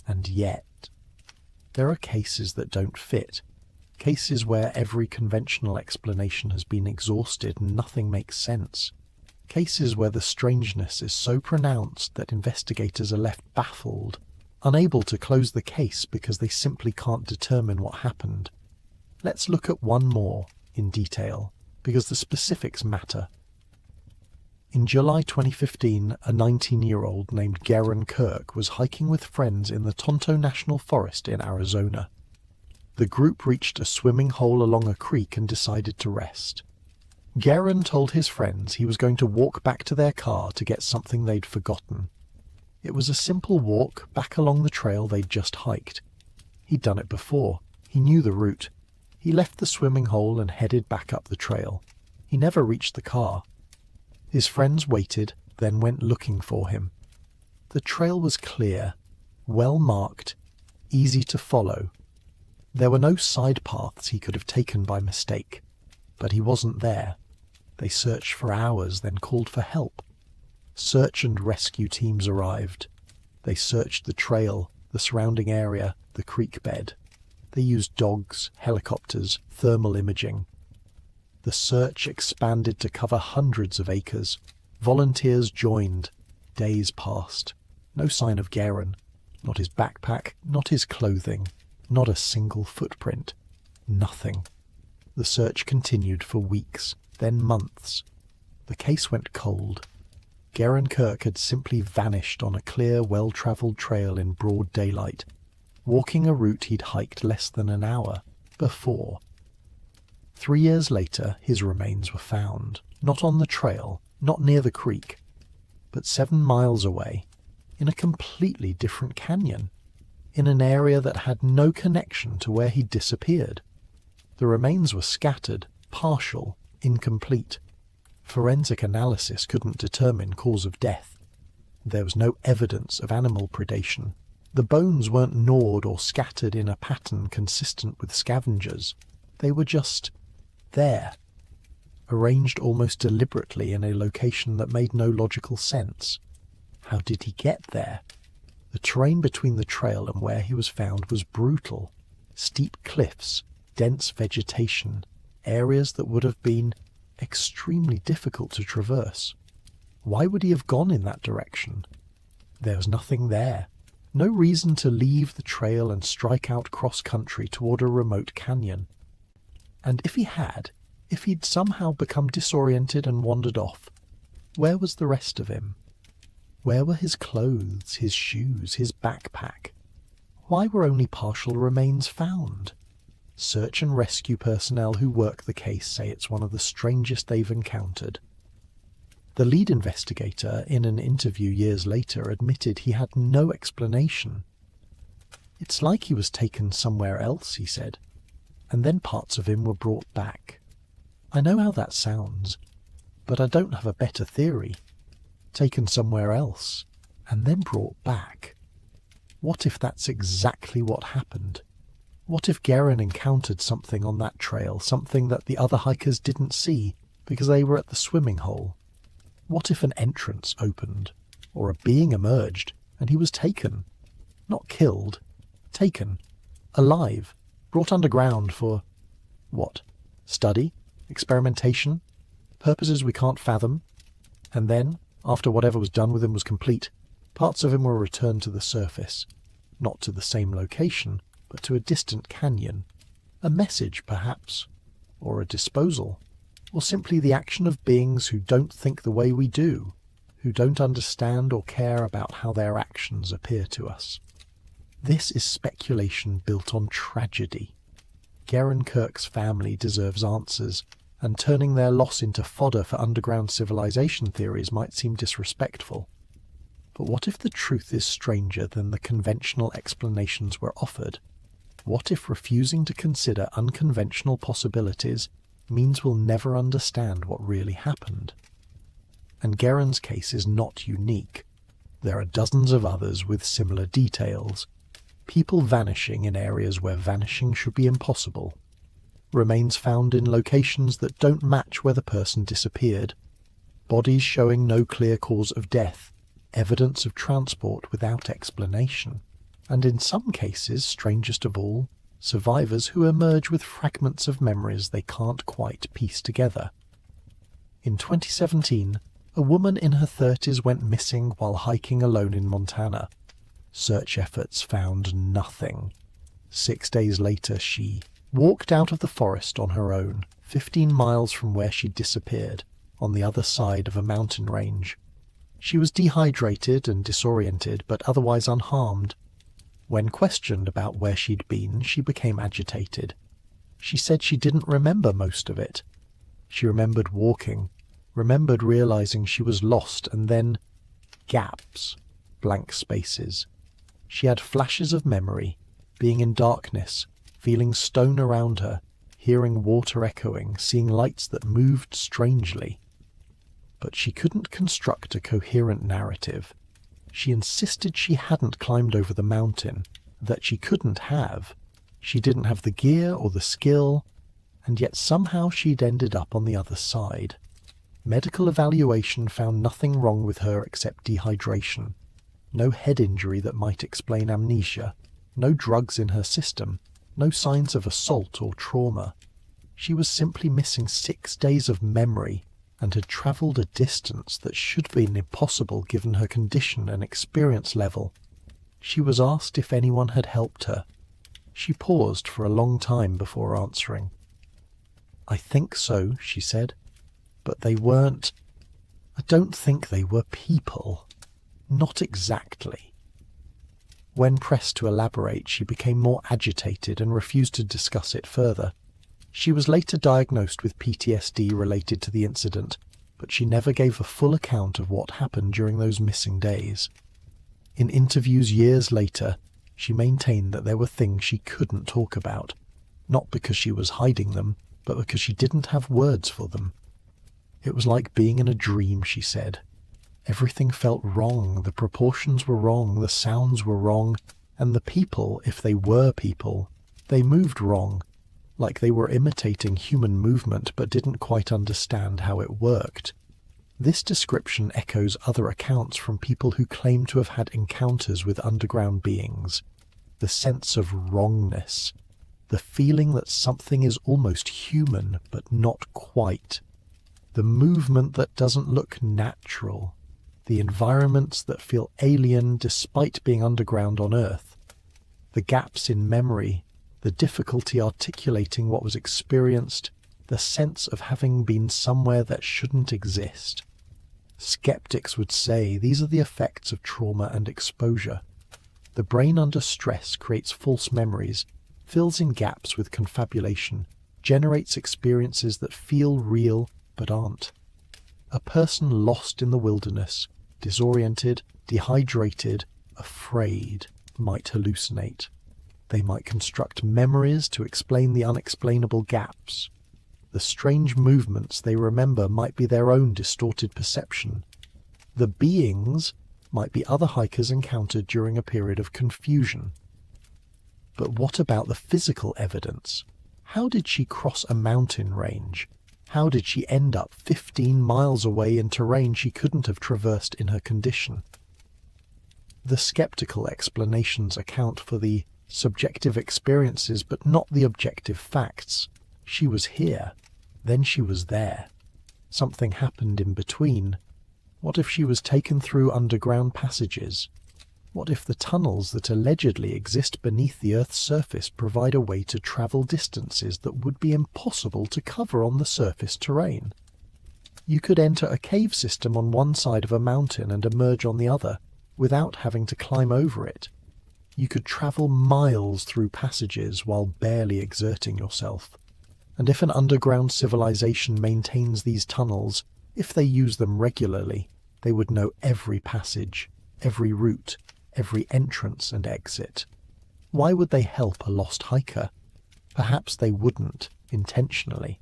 And yet, there are cases that don't fit, cases where every conventional explanation has been exhausted and nothing makes sense, cases where the strangeness is so pronounced that investigators are left baffled, unable to close the case because they simply can't determine what happened. Let's look at one more in detail, because the specifics matter. In July 2015, a 19-year-old named Garen Kirk was hiking with friends in the Tonto National Forest in Arizona. The group reached a swimming hole along a creek and decided to rest. Garen told his friends he was going to walk back to their car to get something they'd forgotten. It was a simple walk back along the trail they'd just hiked. He'd done it before. He knew the route. He left the swimming hole and headed back up the trail. He never reached the car. His friends waited, then went looking for him. The trail was clear, well marked, easy to follow. There were no side paths he could have taken by mistake, but he wasn't there. They searched for hours, then called for help. Search and rescue teams arrived. They searched the trail, the surrounding area, the creek bed. They used dogs, helicopters, thermal imaging. The search expanded to cover hundreds of acres. Volunteers joined. Days passed. No sign of Garen. Not his backpack, not his clothing, not a single footprint. Nothing. The search continued for weeks, then months. The case went cold. Garen Kirk had simply vanished on a clear, well-travelled trail in broad daylight, walking a route he'd hiked less than an hour before. 3 years later, his remains were found, not on the trail, not near the creek, but 7 miles away, in a completely different canyon, in an area that had no connection to where he'd disappeared. The remains were scattered, partial, incomplete. Forensic analysis couldn't determine cause of death. There was no evidence of animal predation. The bones weren't gnawed or scattered in a pattern consistent with scavengers. They were just there, arranged almost deliberately in a location that made no logical sense. How did he get there? The terrain between the trail and where he was found was brutal. Steep cliffs, dense vegetation, areas that would have been extremely difficult to traverse. Why would he have gone in that direction? There was nothing there. No reason to leave the trail and strike out cross-country toward a remote canyon. And if he had, if he'd somehow become disoriented and wandered off, where was the rest of him? Where were his clothes, his shoes, his backpack? Why were only partial remains found? Search and rescue personnel who work the case say it's one of the strangest they've encountered. The lead investigator, in an interview years later, admitted he had no explanation. It's like he was taken somewhere else, he said, and then parts of him were brought back. I know how that sounds, but I don't have a better theory. Taken somewhere else, and then brought back. What if that's exactly what happened? What if Garen encountered something on that trail, something that the other hikers didn't see because they were at the swimming hole? What if an entrance opened, or a being emerged, and he was taken? Not killed, taken, alive, brought underground for, what? Study? Experimentation? Purposes we can't fathom? And then, after whatever was done with him was complete, parts of him were returned to the surface, not to the same location, but to a distant canyon. A message, perhaps, or a disposal, or simply the action of beings who don't think the way we do, who don't understand or care about how their actions appear to us. This is speculation built on tragedy. Garen Kirk's family deserves answers, and turning their loss into fodder for underground civilization theories might seem disrespectful. But what if the truth is stranger than the conventional explanations were offered? What if refusing to consider unconventional possibilities means we'll never understand what really happened? And Guerin's case is not unique. There are dozens of others with similar details. People vanishing in areas where vanishing should be impossible. Remains found in locations that don't match where the person disappeared. Bodies showing no clear cause of death. Evidence of transport without explanation. And in some cases, strangest of all, survivors who emerge with fragments of memories they can't quite piece together. In 2017, a woman in her 30s went missing while hiking alone in Montana. Search efforts found nothing. 6 days later, she walked out of the forest on her own, 15 miles from where she disappeared, on the other side of a mountain range. She was dehydrated and disoriented, but otherwise unharmed. When questioned about where she'd been, she became agitated. She said she didn't remember most of it. She remembered walking, remembered realizing she was lost, and then gaps, blank spaces. She had flashes of memory, being in darkness, feeling stone around her, hearing water echoing, seeing lights that moved strangely. But she couldn't construct a coherent narrative. She insisted she hadn't climbed over the mountain, that she couldn't have. She didn't have the gear or the skill, and yet somehow she'd ended up on the other side. Medical evaluation found nothing wrong with her except dehydration. No head injury that might explain amnesia. No drugs in her system. No signs of assault or trauma. She was simply missing 6 days of memory and had travelled a distance that should have been impossible given her condition and experience level. She was asked if anyone had helped her. She paused for a long time before answering. "I think so," she said, "but they weren't. I don't think they were people. Not exactly." When pressed to elaborate, she became more agitated and refused to discuss it further. She was later diagnosed with PTSD related to the incident, but she never gave a full account of what happened during those missing days. In interviews years later, she maintained that there were things she couldn't talk about, not because she was hiding them, but because she didn't have words for them. It was like being in a dream, she said. Everything felt wrong, the proportions were wrong, the sounds were wrong, and the people, if they were people, they moved wrong, like they were imitating human movement but didn't quite understand how it worked. This description echoes other accounts from people who claim to have had encounters with underground beings. The sense of wrongness, the feeling that something is almost human but not quite, the movement that doesn't look natural, the environments that feel alien despite being underground on Earth, the gaps in memory, the difficulty articulating what was experienced, the sense of having been somewhere that shouldn't exist. Skeptics would say these are the effects of trauma and exposure. The brain under stress creates false memories, fills in gaps with confabulation, generates experiences that feel real but aren't. A person lost in the wilderness, disoriented, dehydrated, afraid, might hallucinate. They might construct memories to explain the unexplainable gaps. The strange movements they remember might be their own distorted perception. The beings might be other hikers encountered during a period of confusion. But what about the physical evidence? How did she cross a mountain range? How did she end up 15 miles away in terrain she couldn't have traversed in her condition? The skeptical explanations account for the subjective experiences but not the objective facts. She was here, then she was there. Something happened in between. What if she was taken through underground passages? What if the tunnels that allegedly exist beneath the Earth's surface provide a way to travel distances that would be impossible to cover on the surface terrain? You could enter a cave system on one side of a mountain and emerge on the other, without having to climb over it. You could travel miles through passages while barely exerting yourself. And if an underground civilization maintains these tunnels, if they use them regularly, they would know every passage, every route, every entrance and exit. Why would they help a lost hiker? Perhaps they wouldn't, intentionally.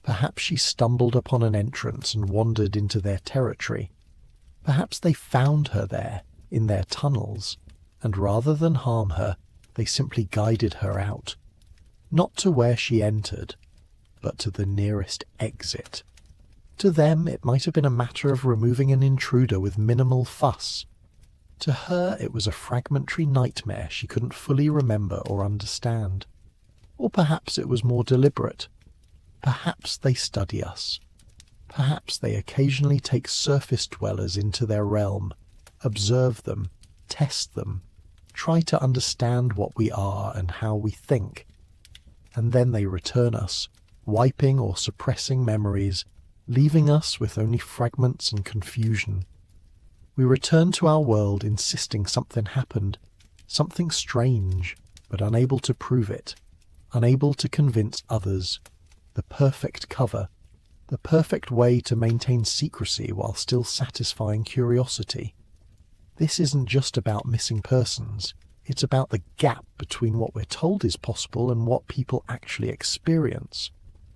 Perhaps she stumbled upon an entrance and wandered into their territory. Perhaps they found her there, in their tunnels, and rather than harm her, they simply guided her out. Not to where she entered, but to the nearest exit. To them, it might have been a matter of removing an intruder with minimal fuss. To her, it was a fragmentary nightmare she couldn't fully remember or understand. Or perhaps it was more deliberate. Perhaps they study us. Perhaps they occasionally take surface dwellers into their realm, observe them, test them, try to understand what we are and how we think. And then they return us, wiping or suppressing memories, leaving us with only fragments and confusion. We return to our world insisting something happened, something strange, but unable to prove it, unable to convince others. The perfect cover, the perfect way to maintain secrecy while still satisfying curiosity. This isn't just about missing persons, it's about the gap between what we're told is possible and what people actually experience.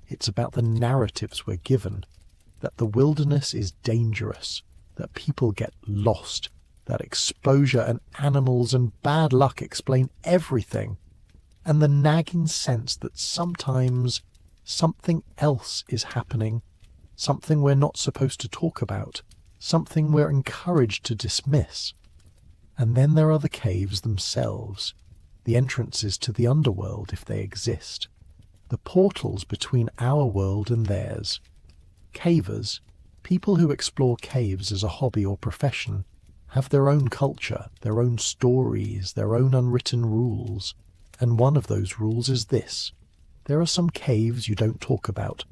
It's about the narratives we're given, that the wilderness is dangerous, that people get lost, that exposure and animals and bad luck explain everything, and the nagging sense that sometimes something else is happening, something we're not supposed to talk about, something we're encouraged to dismiss. And then there are the caves themselves, the entrances to the underworld if they exist, the portals between our world and theirs. Cavers, people who explore caves as a hobby or profession, have their own culture, their own stories, their own unwritten rules. And one of those rules is this: there are some caves you don't talk about,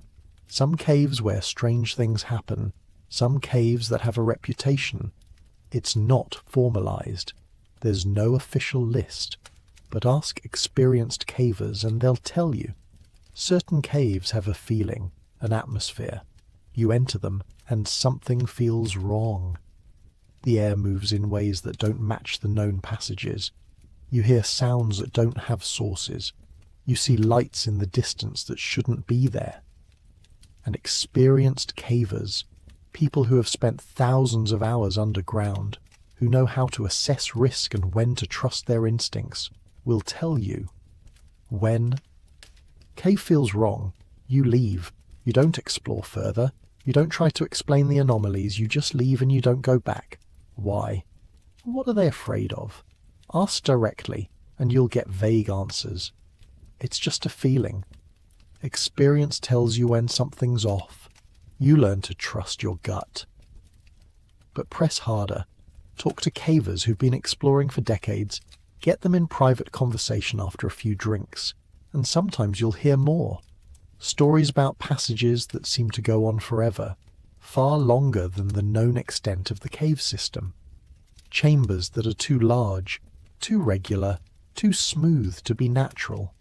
some caves where strange things happen, some caves that have a reputation. It's not formalized. There's no official list, but ask experienced cavers and they'll tell you. Certain caves have a feeling, an atmosphere. You enter them and something feels wrong. The air moves in ways that don't match the known passages. You hear sounds that don't have sources. You see lights in the distance that shouldn't be there. And experienced cavers, people who have spent thousands of hours underground, who know how to assess risk and when to trust their instincts, will tell you. When cave feels wrong, you leave. You don't explore further. You don't try to explain the anomalies. You just leave and you don't go back. Why? What are they afraid of? Ask directly, and you'll get vague answers. It's just a feeling. Experience tells you when something's off. You learn to trust your gut. But press harder. Talk to cavers who've been exploring for decades. Get them in private conversation after a few drinks, and sometimes you'll hear more. Stories about passages that seem to go on forever, far longer than the known extent of the cave system. Chambers that are too large, too regular, too smooth to be natural.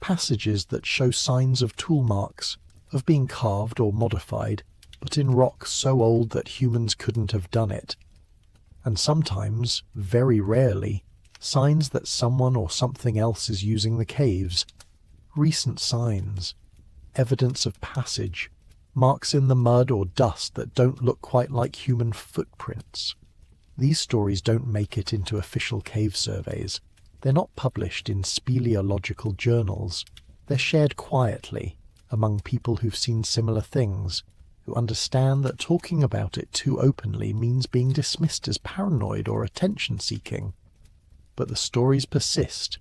Passages that show signs of tool marks, of being carved or modified, but in rock so old that humans couldn't have done it. And sometimes, very rarely, signs that someone or something else is using the caves. Recent signs, evidence of passage, marks in the mud or dust that don't look quite like human footprints. These stories don't make it into official cave surveys. They're not published in speleological journals. They're shared quietly among people who've seen similar things, who understand that talking about it too openly means being dismissed as paranoid or attention-seeking. But the stories persist,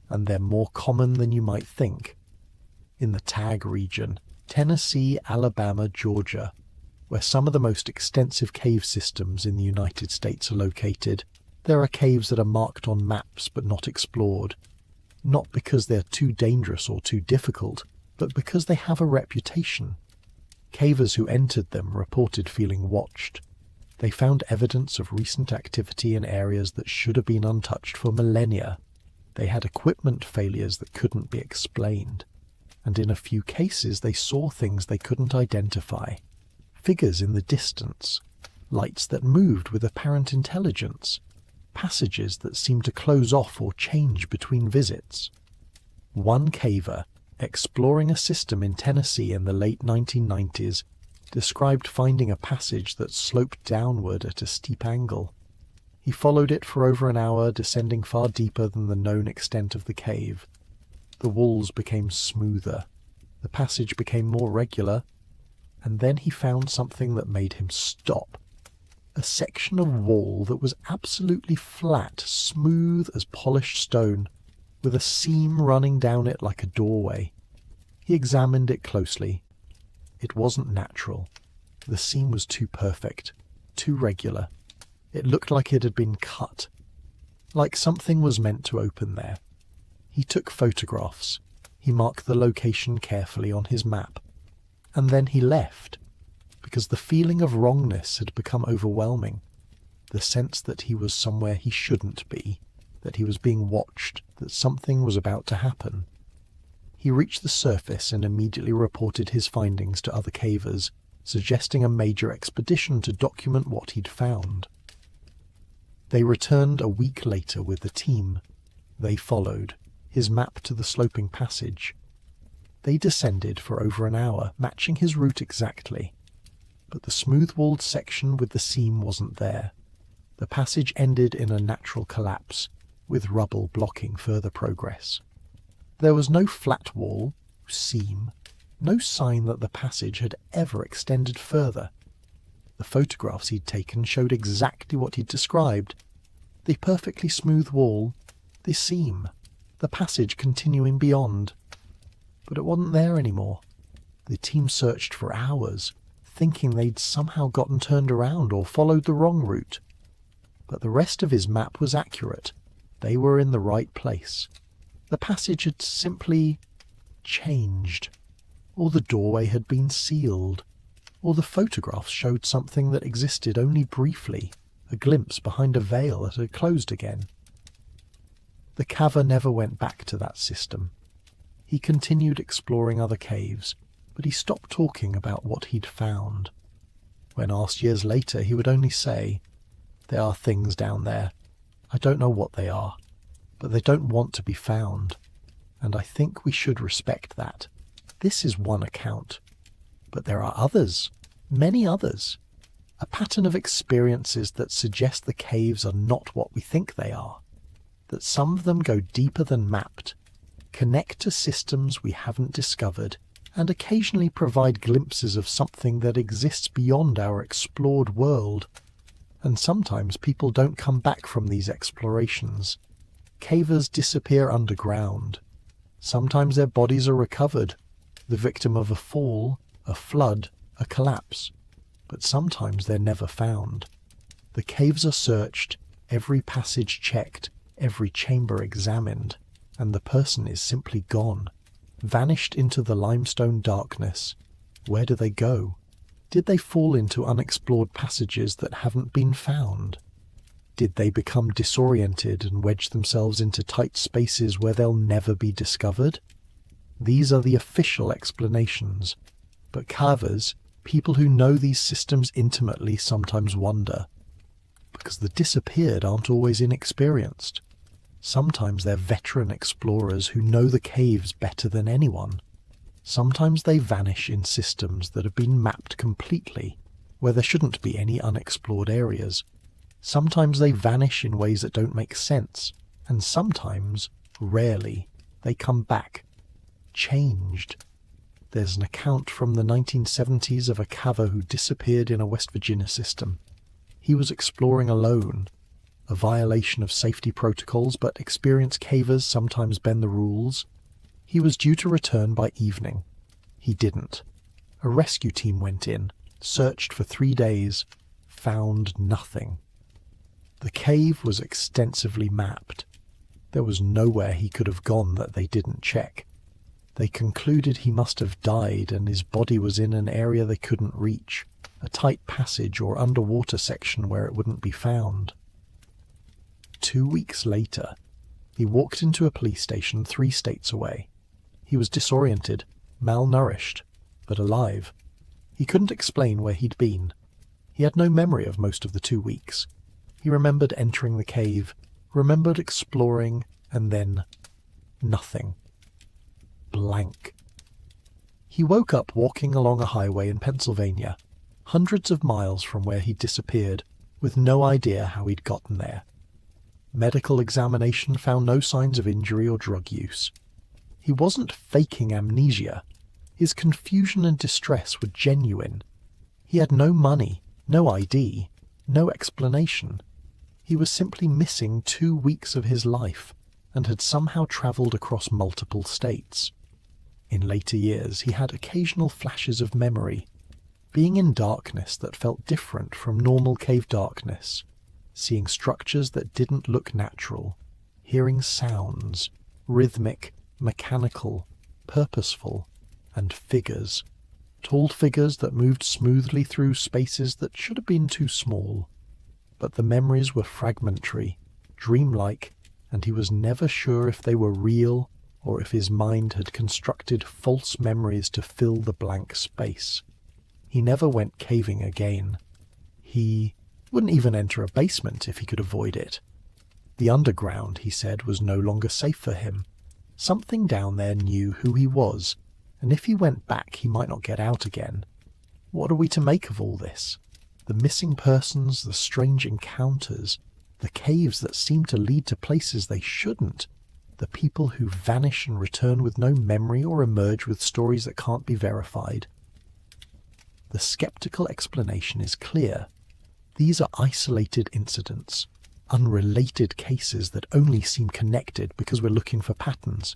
and they're more common than you might think. In the Tag region, Tennessee, Alabama, Georgia, where some of the most extensive cave systems in the United States are located, there are caves that are marked on maps but not explored, not because they're too dangerous or too difficult, but because they have a reputation. Cavers who entered them reported feeling watched. They found evidence of recent activity in areas that should have been untouched for millennia. They had equipment failures that couldn't be explained. and in a few cases they saw things they couldn't identify. Figures in the distance, lights that moved with apparent intelligence, passages that seemed to close off or change between visits. One caver, exploring a system in Tennessee in the late 1990s, described finding a passage that sloped downward at a steep angle. He followed it for over an hour, descending far deeper than the known extent of the cave. The walls became smoother, the passage became more regular, and then he found something that made him stop. A section of wall that was absolutely flat, smooth as polished stone, with a seam running down it like a doorway. He examined it closely. It wasn't natural. The seam was too perfect, too regular. It looked like it had been cut, like something was meant to open there. He took photographs. He marked the location carefully on his map. And then he left, because the feeling of wrongness had become overwhelming. The sense that he was somewhere he shouldn't be, that he was being watched, that something was about to happen. He reached the surface and immediately reported his findings to other cavers, suggesting a major expedition to document what he'd found. They returned a week later with the team. They followed, his map to the sloping passage. They descended for over an hour, matching his route exactly. But the smooth-walled section with the seam wasn't there. The passage ended in a natural collapse, with rubble blocking further progress. There was no flat wall, seam, no sign that the passage had ever extended further. The photographs he'd taken showed exactly what he'd described. The perfectly smooth wall, the seam, the passage continuing beyond. But it wasn't there anymore. The team searched for hours, thinking they'd somehow gotten turned around or followed the wrong route. But the rest of his map was accurate. They were in the right place. The passage had simply changed, or the doorway had been sealed, or the photographs showed something that existed only briefly, a glimpse behind a veil that had closed again. The caver never went back to that system. He continued exploring other caves, but he stopped talking about what he'd found. When asked years later, he would only say, "There are things down there. I don't know what they are, but they don't want to be found, and I think we should respect that. This is one account, but there are others, many others, a pattern of experiences that suggest the caves are not what we think they are, that some of them go deeper than mapped, connect to systems we haven't discovered, and occasionally provide glimpses of something that exists beyond our explored world. And sometimes people don't come back from these explorations. Cavers disappear underground. Sometimes their bodies are recovered, the victim of a fall, a flood, a collapse. But sometimes they're never found. The caves are searched, every passage checked, every chamber examined, and the person is simply gone, vanished into the limestone darkness. Where do they go? Did they fall into unexplored passages that haven't been found? Did they become disoriented and wedge themselves into tight spaces where they'll never be discovered? These are the official explanations, but cavers, people who know these systems intimately, sometimes wonder, because the disappeared aren't always inexperienced. Sometimes they're veteran explorers who know the caves better than anyone. Sometimes they vanish in systems that have been mapped completely, where there shouldn't be any unexplored areas. Sometimes they vanish in ways that don't make sense, and sometimes, rarely, they come back, changed. There's an account from the 1970s of a caver who disappeared in a West Virginia system. He was exploring alone, a violation of safety protocols, but experienced cavers sometimes bend the rules. He was due to return by evening. He didn't. A rescue team went in, searched for 3 days, found nothing. The cave was extensively mapped. There was nowhere he could have gone that they didn't check. They concluded he must have died and his body was in an area they couldn't reach, a tight passage or underwater section where it wouldn't be found. 2 weeks later, he walked into a police station 3 states away. He was disoriented, malnourished, but alive. He couldn't explain where he'd been. He had no memory of most of the 2 weeks. He remembered entering the cave, remembered exploring, and then nothing. Blank. He woke up walking along a highway in Pennsylvania, hundreds of miles from where he'd disappeared, with no idea how he'd gotten there. Medical examination found no signs of injury or drug use. He wasn't faking amnesia. His confusion and distress were genuine. He had no money, no ID, no explanation. He was simply missing 2 weeks of his life and had somehow travelled across multiple states. In later years, he had occasional flashes of memory, being in darkness that felt different from normal cave darkness, seeing structures that didn't look natural, hearing sounds, rhythmic, mechanical, purposeful, and figures, tall figures that moved smoothly through spaces that should have been too small. But the memories were fragmentary, dreamlike, and he was never sure if they were real or if his mind had constructed false memories to fill the blank space. He never went caving again. He wouldn't even enter a basement if he could avoid it. The underground, he said, was no longer safe for him. Something down there knew who he was, and if he went back he might not get out again. What are we to make of all this? The missing persons, the strange encounters, the caves that seem to lead to places they shouldn't, the people who vanish and return with no memory or emerge with stories that can't be verified. The skeptical explanation is clear. These are isolated incidents, unrelated cases that only seem connected because we're looking for patterns.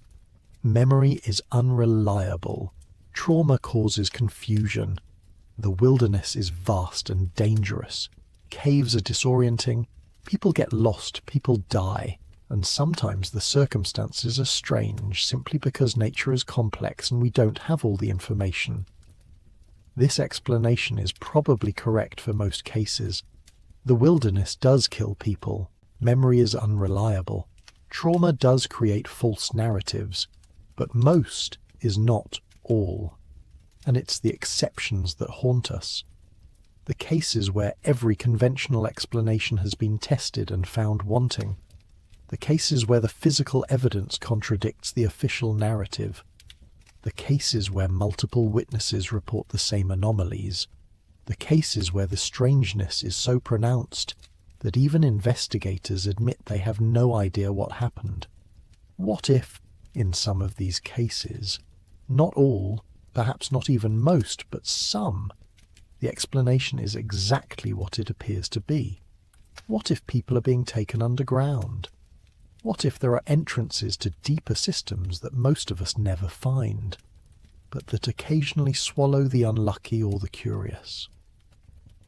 Memory is unreliable. Trauma causes confusion. The wilderness is vast and dangerous. Caves are disorienting. People get lost, people die, and sometimes the circumstances are strange simply because nature is complex and we don't have all the information. This explanation is probably correct for most cases. The wilderness does kill people. Memory is unreliable. Trauma does create false narratives, but most is not all. And it's the exceptions that haunt us. The cases where every conventional explanation has been tested and found wanting. The cases where the physical evidence contradicts the official narrative. The cases where multiple witnesses report the same anomalies. The cases where the strangeness is so pronounced that even investigators admit they have no idea what happened. What if, in some of these cases, not all, perhaps not even most, but some, the explanation is exactly what it appears to be? What if people are being taken underground? What if there are entrances to deeper systems that most of us never find, but that occasionally swallow the unlucky or the curious?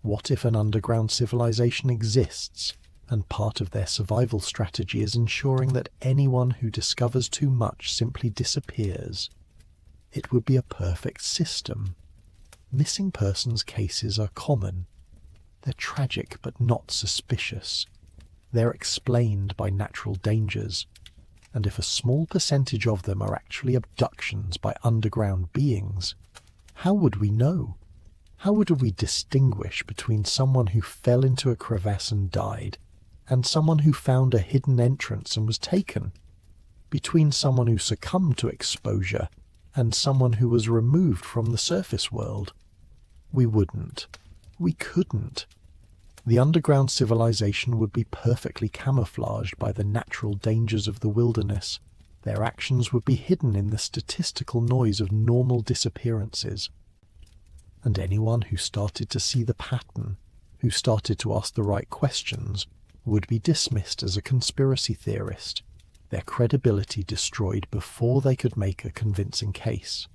What if an underground civilization exists, and part of their survival strategy is ensuring that anyone who discovers too much simply disappears? It would be a perfect system. Missing persons cases are common. They're tragic but not suspicious. They're explained by natural dangers, and if a small percentage of them are actually abductions by underground beings, how would we know? How would we distinguish between someone who fell into a crevasse and died, and someone who found a hidden entrance and was taken? Between someone who succumbed to exposure and someone who was removed from the surface world? We wouldn't. We couldn't. The underground civilization would be perfectly camouflaged by the natural dangers of the wilderness. Their actions would be hidden in the statistical noise of normal disappearances. And anyone who started to see the pattern, who started to ask the right questions, would be dismissed as a conspiracy theorist, their credibility destroyed before they could make a convincing case.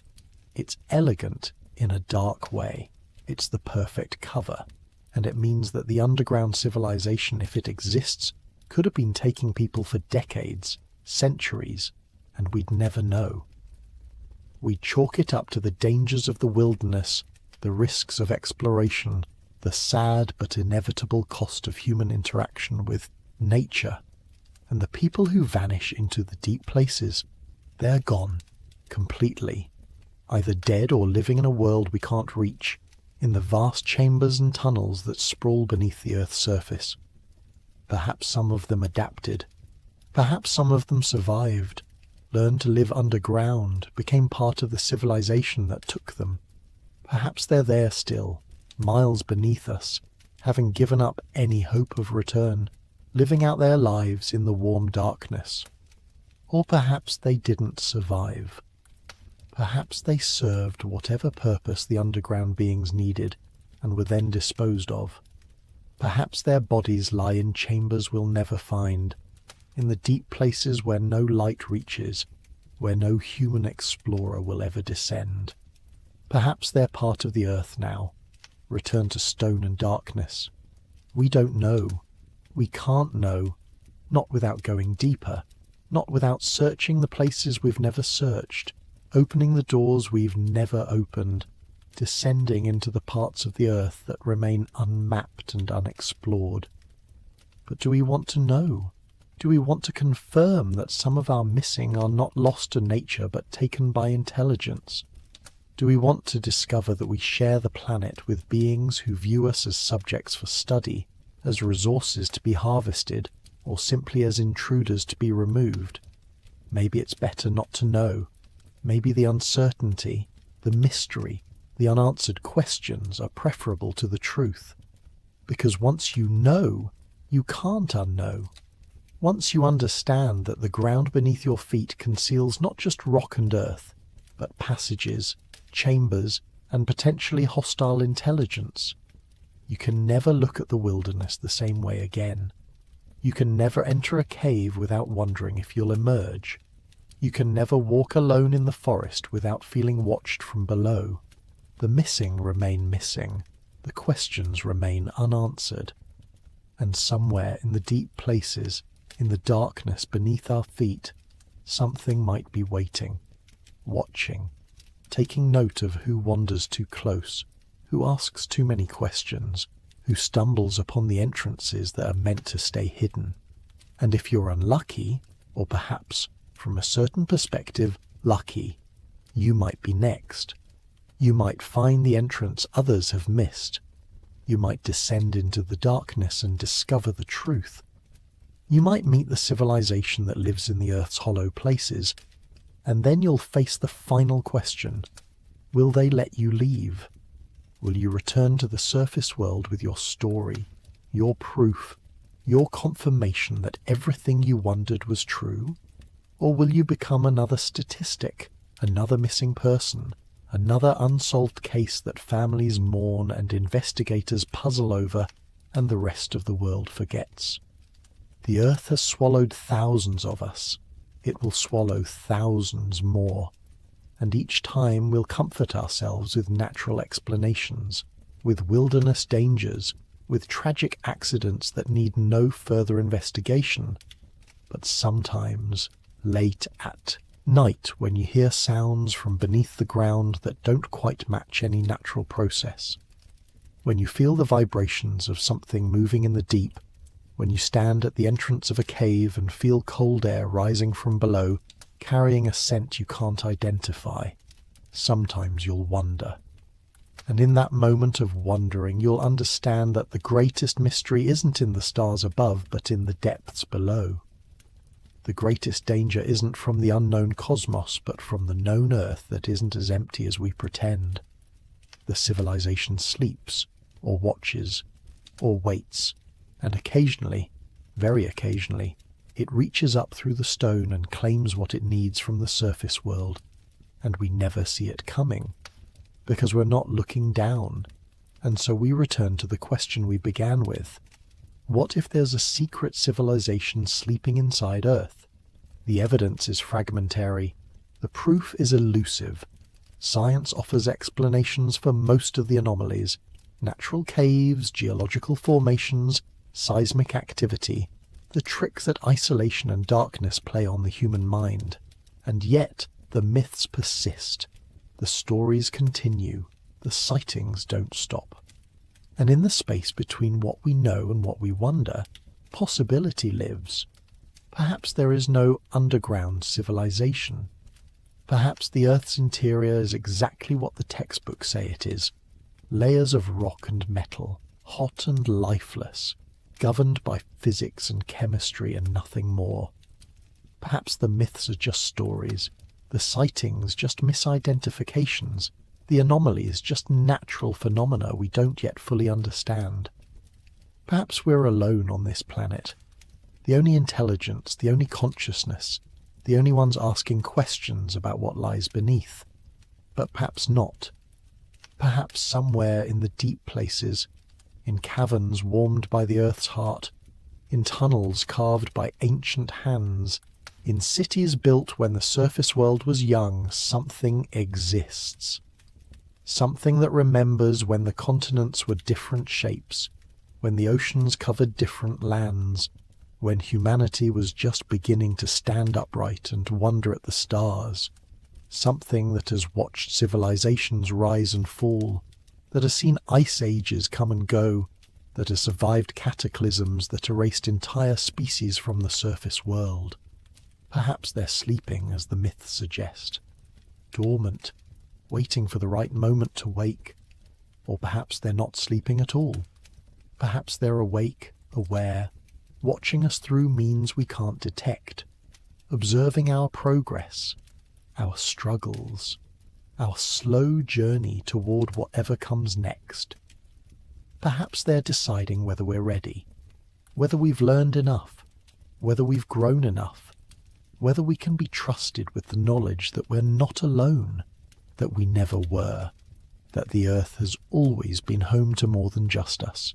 It's elegant in a dark way. It's the perfect cover. And it means that the underground civilization, if it exists, could have been taking people for decades, centuries, and we'd never know. We chalk it up to the dangers of the wilderness, the risks of exploration, the sad but inevitable cost of human interaction with nature. And the people who vanish into the deep places, they're gone, completely. either dead or living in a world we can't reach, in the vast chambers and tunnels that sprawl beneath the Earth's surface. Perhaps some of them adapted. Perhaps some of them survived, learned to live underground, became part of the civilization that took them. Perhaps they're there still, miles beneath us, having given up any hope of return, living out their lives in the warm darkness. Or perhaps they didn't survive. Perhaps they served whatever purpose the underground beings needed and were then disposed of. Perhaps their bodies lie in chambers we'll never find, in the deep places where no light reaches, where no human explorer will ever descend. Perhaps they're part of the earth now, returned to stone and darkness. We don't know. We can't know, not without going deeper, not without searching the places we've never searched, opening the doors we've never opened, descending into the parts of the earth that remain unmapped and unexplored. But do we want to know? Do we want to confirm that some of our missing are not lost to nature but taken by intelligence? Do we want to discover that we share the planet with beings who view us as subjects for study, as resources to be harvested, or simply as intruders to be removed? Maybe it's better not to know. Maybe the uncertainty, the mystery, the unanswered questions are preferable to the truth. Because once you know, you can't unknow. Once you understand that the ground beneath your feet conceals not just rock and earth, but passages, chambers, and potentially hostile intelligence, you can never look at the wilderness the same way again. You can never enter a cave without wondering if you'll emerge. You can never walk alone in the forest without feeling watched from below. The missing remain missing. The questions remain unanswered. And somewhere in the deep places, in the darkness beneath our feet, something might be waiting, watching, taking note of who wanders too close, who asks too many questions, who stumbles upon the entrances that are meant to stay hidden. And if you're unlucky, or perhaps, from a certain perspective, lucky, you might be next. You might find the entrance others have missed. You might descend into the darkness and discover the truth. You might meet the civilization that lives in the Earth's hollow places, and then you'll face the final question. Will they let you leave? Will you return to the surface world with your story, your proof, your confirmation that everything you wondered was true? Or will you become another statistic, another missing person, another unsolved case that families mourn and investigators puzzle over and the rest of the world forgets? The Earth has swallowed thousands of us. It will swallow thousands more. And each time we'll comfort ourselves with natural explanations, with wilderness dangers, with tragic accidents that need no further investigation. But sometimes, late at night, when you hear sounds from beneath the ground that don't quite match any natural process, when you feel the vibrations of something moving in the deep, when you stand at the entrance of a cave and feel cold air rising from below, carrying a scent you can't identify, sometimes you'll wonder. And in that moment of wondering, you'll understand that the greatest mystery isn't in the stars above, but in the depths below. The greatest danger isn't from the unknown cosmos, but from the known Earth that isn't as empty as we pretend. The civilization sleeps, or watches, or waits, and occasionally, very occasionally, it reaches up through the stone and claims what it needs from the surface world, and we never see it coming, because we're not looking down, and so we return to the question we began with. What if there's a secret civilization sleeping inside Earth? The evidence is fragmentary. The proof is elusive. Science offers explanations for most of the anomalies: natural caves, geological formations, seismic activity, the trick that isolation and darkness play on the human mind. And yet, the myths persist. The stories continue. The sightings don't stop. And in the space between what we know and what we wonder, possibility lives. Perhaps there is no underground civilization. Perhaps the Earth's interior is exactly what the textbooks say it is. Layers of rock and metal, hot and lifeless, governed by physics and chemistry and nothing more. Perhaps the myths are just stories, the sightings just misidentifications, the anomalies just natural phenomena we don't yet fully understand. Perhaps we're alone on this planet, the only intelligence, the only consciousness, the only ones asking questions about what lies beneath. But perhaps not. Perhaps somewhere in the deep places, in caverns warmed by the Earth's heart, in tunnels carved by ancient hands, in cities built when the surface world was young, something exists. Something that remembers when the continents were different shapes, when the oceans covered different lands, when humanity was just beginning to stand upright and wonder at the stars. Something that has watched civilizations rise and fall, that has seen ice ages come and go, that has survived cataclysms that erased entire species from the surface world. Perhaps they're sleeping, as the myths suggest, dormant, waiting for the right moment to wake. Or perhaps they're not sleeping at all. Perhaps they're awake, aware, watching us through means we can't detect, observing our progress, our struggles, our slow journey toward whatever comes next. Perhaps they're deciding whether we're ready, whether we've learned enough, whether we've grown enough, whether we can be trusted with the knowledge that we're not alone, that we never were, that the Earth has always been home to more than just us.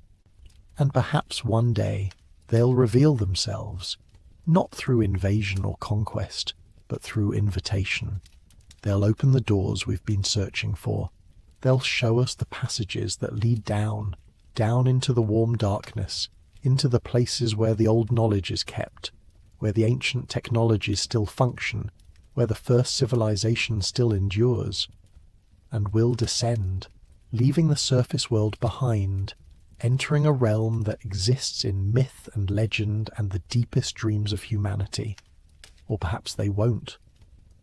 And perhaps one day they'll reveal themselves, not through invasion or conquest, but through invitation. They'll open the doors we've been searching for. They'll show us the passages that lead down into the warm darkness, into the places where the old knowledge is kept, where the ancient technologies still function, where the first civilization still endures. And we'll descend, leaving the surface world behind, entering a realm that exists in myth and legend and the deepest dreams of humanity. Or perhaps they won't.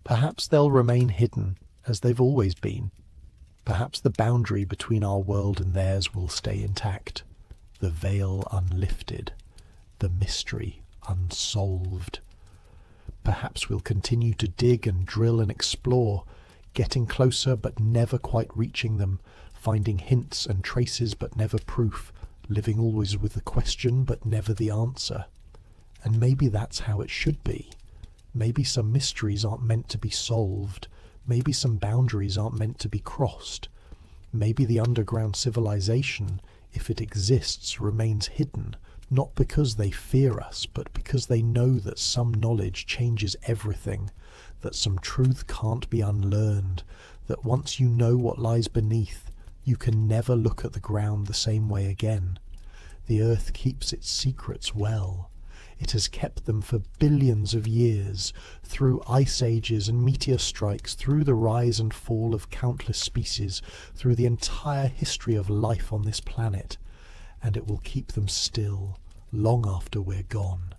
Perhaps they'll remain hidden, as they've always been. Perhaps the boundary between our world and theirs will stay intact, the veil unlifted, the mystery unsolved. Perhaps we'll continue to dig and drill and explore, getting closer but never quite reaching them, finding hints and traces but never proof, living always with the question but never the answer. And maybe that's how it should be. Maybe some mysteries aren't meant to be solved. Maybe some boundaries aren't meant to be crossed. Maybe the underground civilization, if it exists, remains hidden, not because they fear us, but because they know that some knowledge changes everything, that some truth can't be unlearned, that once you know what lies beneath, you can never look at the ground the same way again. The earth keeps its secrets well. It has kept them for billions of years, through ice ages and meteor strikes, through the rise and fall of countless species, through the entire history of life on this planet. And it will keep them still, long after we're gone,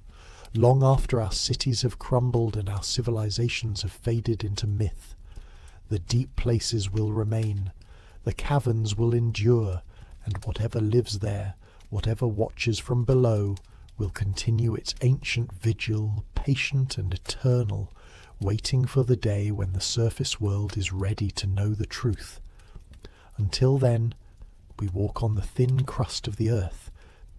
long after our cities have crumbled and our civilizations have faded into myth. The deep places will remain, the caverns will endure, and whatever lives there, whatever watches from below, will continue its ancient vigil, patient and eternal, waiting for the day when the surface world is ready to know the truth. Until then, we walk on the thin crust of the earth,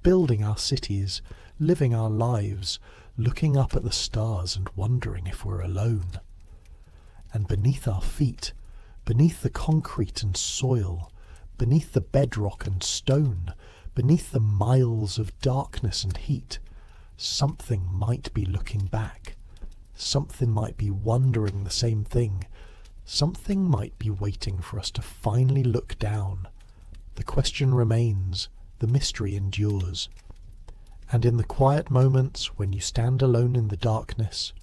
building our cities, living our lives, looking up at the stars and wondering if we're alone. And beneath our feet, beneath the concrete and soil, beneath the bedrock and stone, beneath the miles of darkness and heat, something might be looking back. Something might be wondering the same thing. Something might be waiting for us to finally look down. The question remains, the mystery endures. And in the quiet moments when you stand alone in the darkness,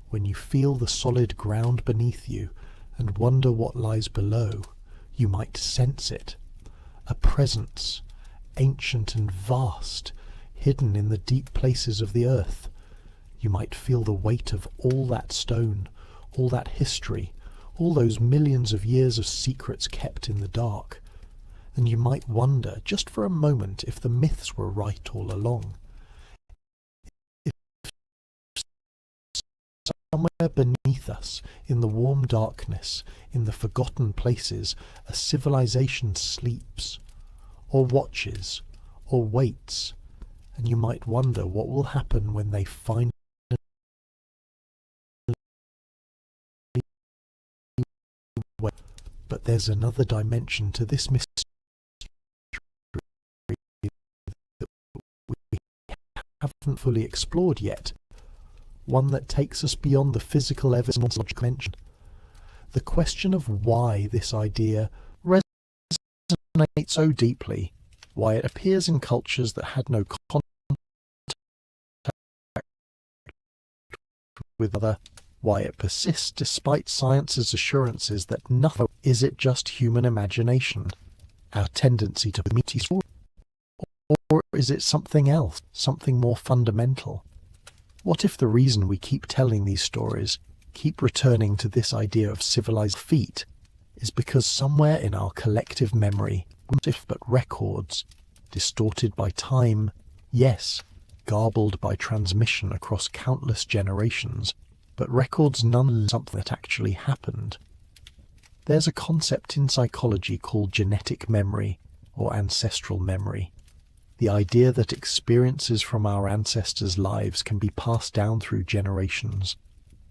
when you feel the solid ground beneath you and wonder what lies below, you might sense it. A presence, ancient and vast, hidden in the deep places of the earth. You might feel the weight of all that stone, all that history, All those millions of years of secrets kept in the dark. And you might wonder, just for a moment, if the myths were right all along. If somewhere beneath us, in the warm darkness, in the forgotten places, a civilization sleeps, or watches, or waits, and you might wonder what will happen when they finally wake. But there's another dimension to this mystery that we haven't fully explored yet, one that takes us beyond the physical evidence logic mentioned. The question of why this idea resonates so deeply, why it appears in cultures that had no contact with other, why it persists despite science's assurances that nothing. Is it just human imagination, our tendency to meet stories, or is it something else, something more fundamental? What if the reason we keep telling these stories, keep returning to this idea of civilized feet, is because somewhere in our collective memory, but records, distorted by time, yes, garbled by transmission across countless generations, but records none something that actually happened. There's a concept in psychology called genetic memory, or ancestral memory. The idea that experiences from our ancestors' lives can be passed down through generations,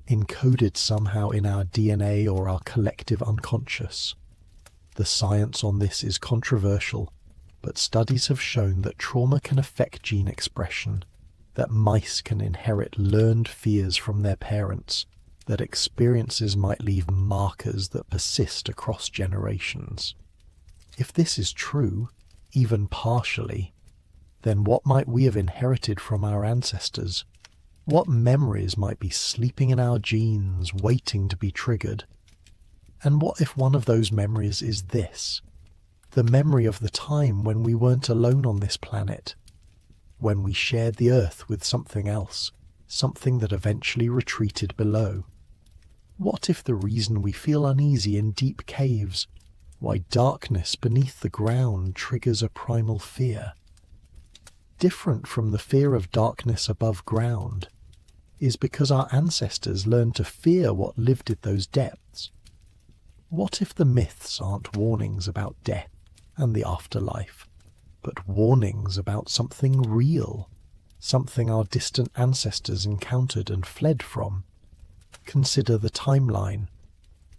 encoded somehow in our DNA or our collective unconscious. The science on this is controversial, but studies have shown that trauma can affect gene expression, that mice can inherit learned fears from their parents, that experiences might leave markers that persist across generations. If this is true, even partially, then what might we have inherited from our ancestors? What memories might be sleeping in our genes, waiting to be triggered? And what if one of those memories is this? The memory of the time when we weren't alone on this planet, when we shared the earth with something else, something that eventually retreated below. What if the reason we feel uneasy in deep caves, why darkness beneath the ground triggers a primal fear, different from the fear of darkness above ground, is because our ancestors learned to fear what lived at those depths? What if the myths aren't warnings about death and the afterlife, but warnings about something real, something our distant ancestors encountered and fled from? Consider the timeline.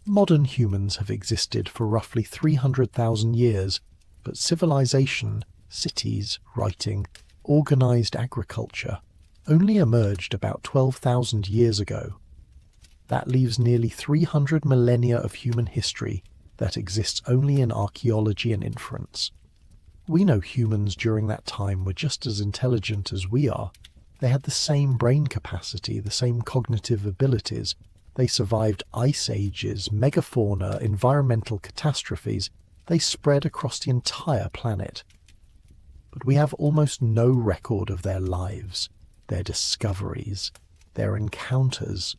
Modern humans have existed for roughly 300,000 years, but civilization, cities, writing, organized agriculture only emerged about 12,000 years ago. That leaves nearly 300 millennia of human history that exists only in archaeology and inference. We know humans during that time were just as intelligent as we are. They had the same brain capacity, the same cognitive abilities. They survived ice ages, megafauna, environmental catastrophes. They spread across the entire planet. But we have almost no record of their lives, their discoveries, their encounters.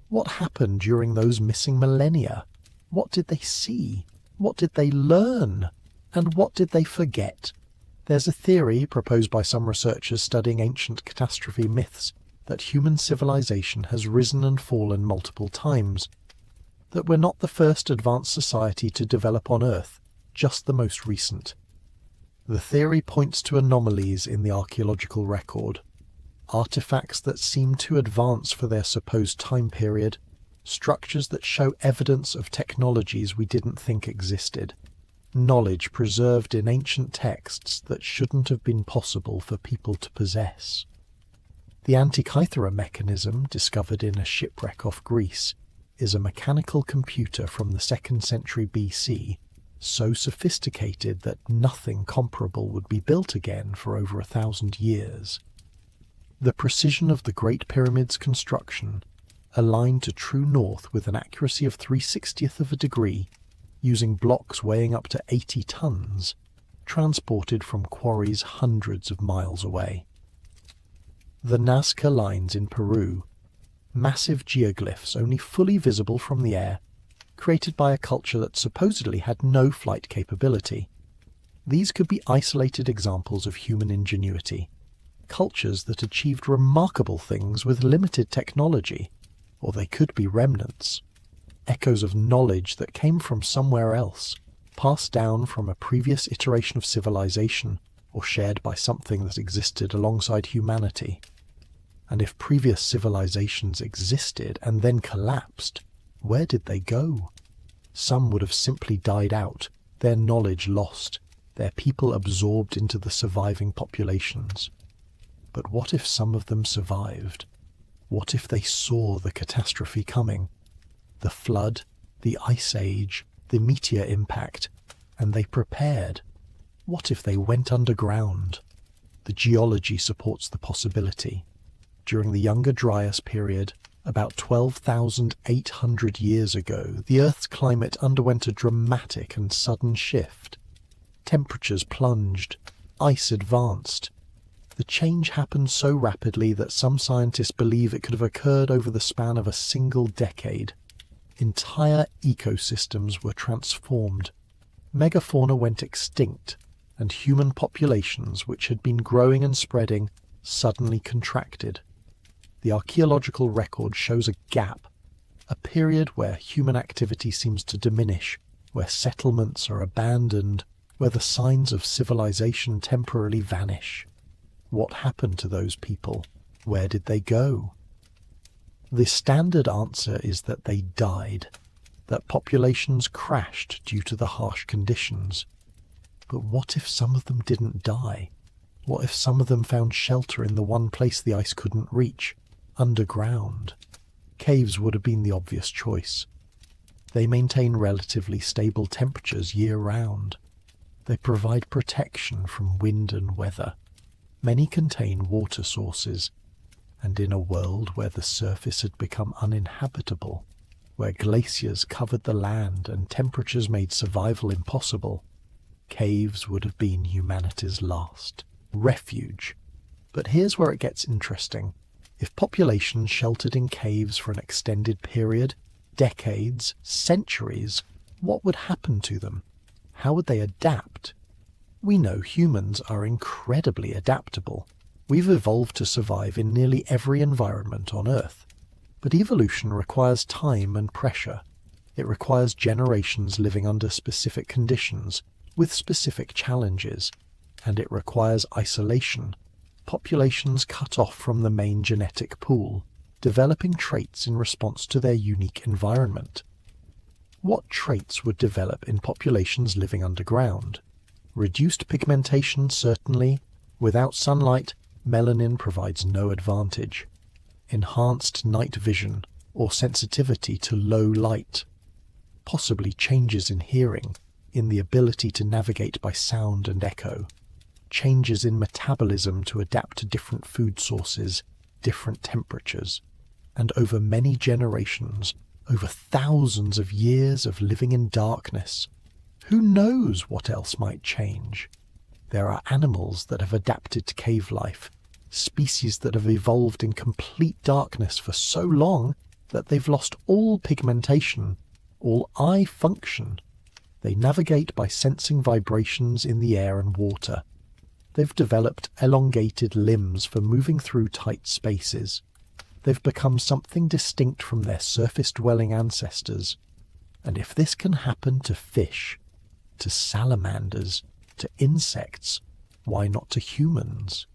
What happened during those missing millennia? What did they see? What did they learn? And what did they forget? There's a theory proposed by some researchers studying ancient catastrophe myths that human civilization has risen and fallen multiple times, that we're not the first advanced society to develop on Earth, just the most recent. The theory points to anomalies in the archaeological record, artifacts that seem too advanced for their supposed time period, structures that show evidence of technologies we didn't think existed, knowledge preserved in ancient texts that shouldn't have been possible for people to possess. The Antikythera mechanism, discovered in a shipwreck off Greece, is a mechanical computer from the 2nd century BC, so sophisticated that nothing comparable would be built again for over 1,000 years. The precision of the Great Pyramid's construction, aligned to true north with an accuracy of 3/60th of a degree, using blocks weighing up to 80 tons, transported from quarries hundreds of miles away. The Nazca lines in Peru, massive geoglyphs only fully visible from the air, created by a culture that supposedly had no flight capability. These could be isolated examples of human ingenuity, cultures that achieved remarkable things with limited technology, or they could be remnants, echoes of knowledge that came from somewhere else, passed down from a previous iteration of civilization, or shared by something that existed alongside humanity. And if previous civilizations existed and then collapsed, where did they go? Some would have simply died out, their knowledge lost, their people absorbed into the surviving populations. But what if some of them survived? What if they saw the catastrophe coming? The flood, the ice age, the meteor impact, and they prepared? What if they went underground? The geology supports the possibility. During the Younger Dryas period, about 12,800 years ago, the Earth's climate underwent a dramatic and sudden shift. Temperatures plunged, ice advanced. The change happened so rapidly that some scientists believe it could have occurred over the span of a single decade. Entire ecosystems were transformed. Megafauna went extinct, and human populations, which had been growing and spreading, suddenly contracted. The archaeological record shows a gap, a period where human activity seems to diminish, where settlements are abandoned, where the signs of civilization temporarily vanish. What happened to those people? Where did they go? The standard answer is that they died, that populations crashed due to the harsh conditions. But what if some of them didn't die? What if some of them found shelter in the one place the ice couldn't reach? Underground. Caves would have been the obvious choice. They maintain relatively stable temperatures year-round. They provide protection from wind and weather. Many contain water sources, and in a world where the surface had become uninhabitable, where glaciers covered the land and temperatures made survival impossible, caves would have been humanity's last refuge. But here's where it gets interesting. If populations sheltered in caves for an extended period, decades, centuries, what would happen to them? How would they adapt? We know humans are incredibly adaptable. We've evolved to survive in nearly every environment on Earth. But evolution requires time and pressure. It requires generations living under specific conditions, with specific challenges. And it requires isolation. Populations cut off from the main genetic pool, developing traits in response to their unique environment. What traits would develop in populations living underground? Reduced pigmentation, certainly. Without sunlight, melanin provides no advantage. Enhanced night vision or sensitivity to low light. Possibly changes in hearing, in the ability to navigate by sound and echo. Changes in metabolism to adapt to different food sources, different temperatures. And over many generations, over thousands of years of living in darkness, who knows what else might change? There are animals that have adapted to cave life, species that have evolved in complete darkness for so long that they've lost all pigmentation, all eye function. They navigate by sensing vibrations in the air and water. They've developed elongated limbs for moving through tight spaces. They've become something distinct from their surface-dwelling ancestors. And if this can happen to fish, to salamanders, to insects, why not to humans?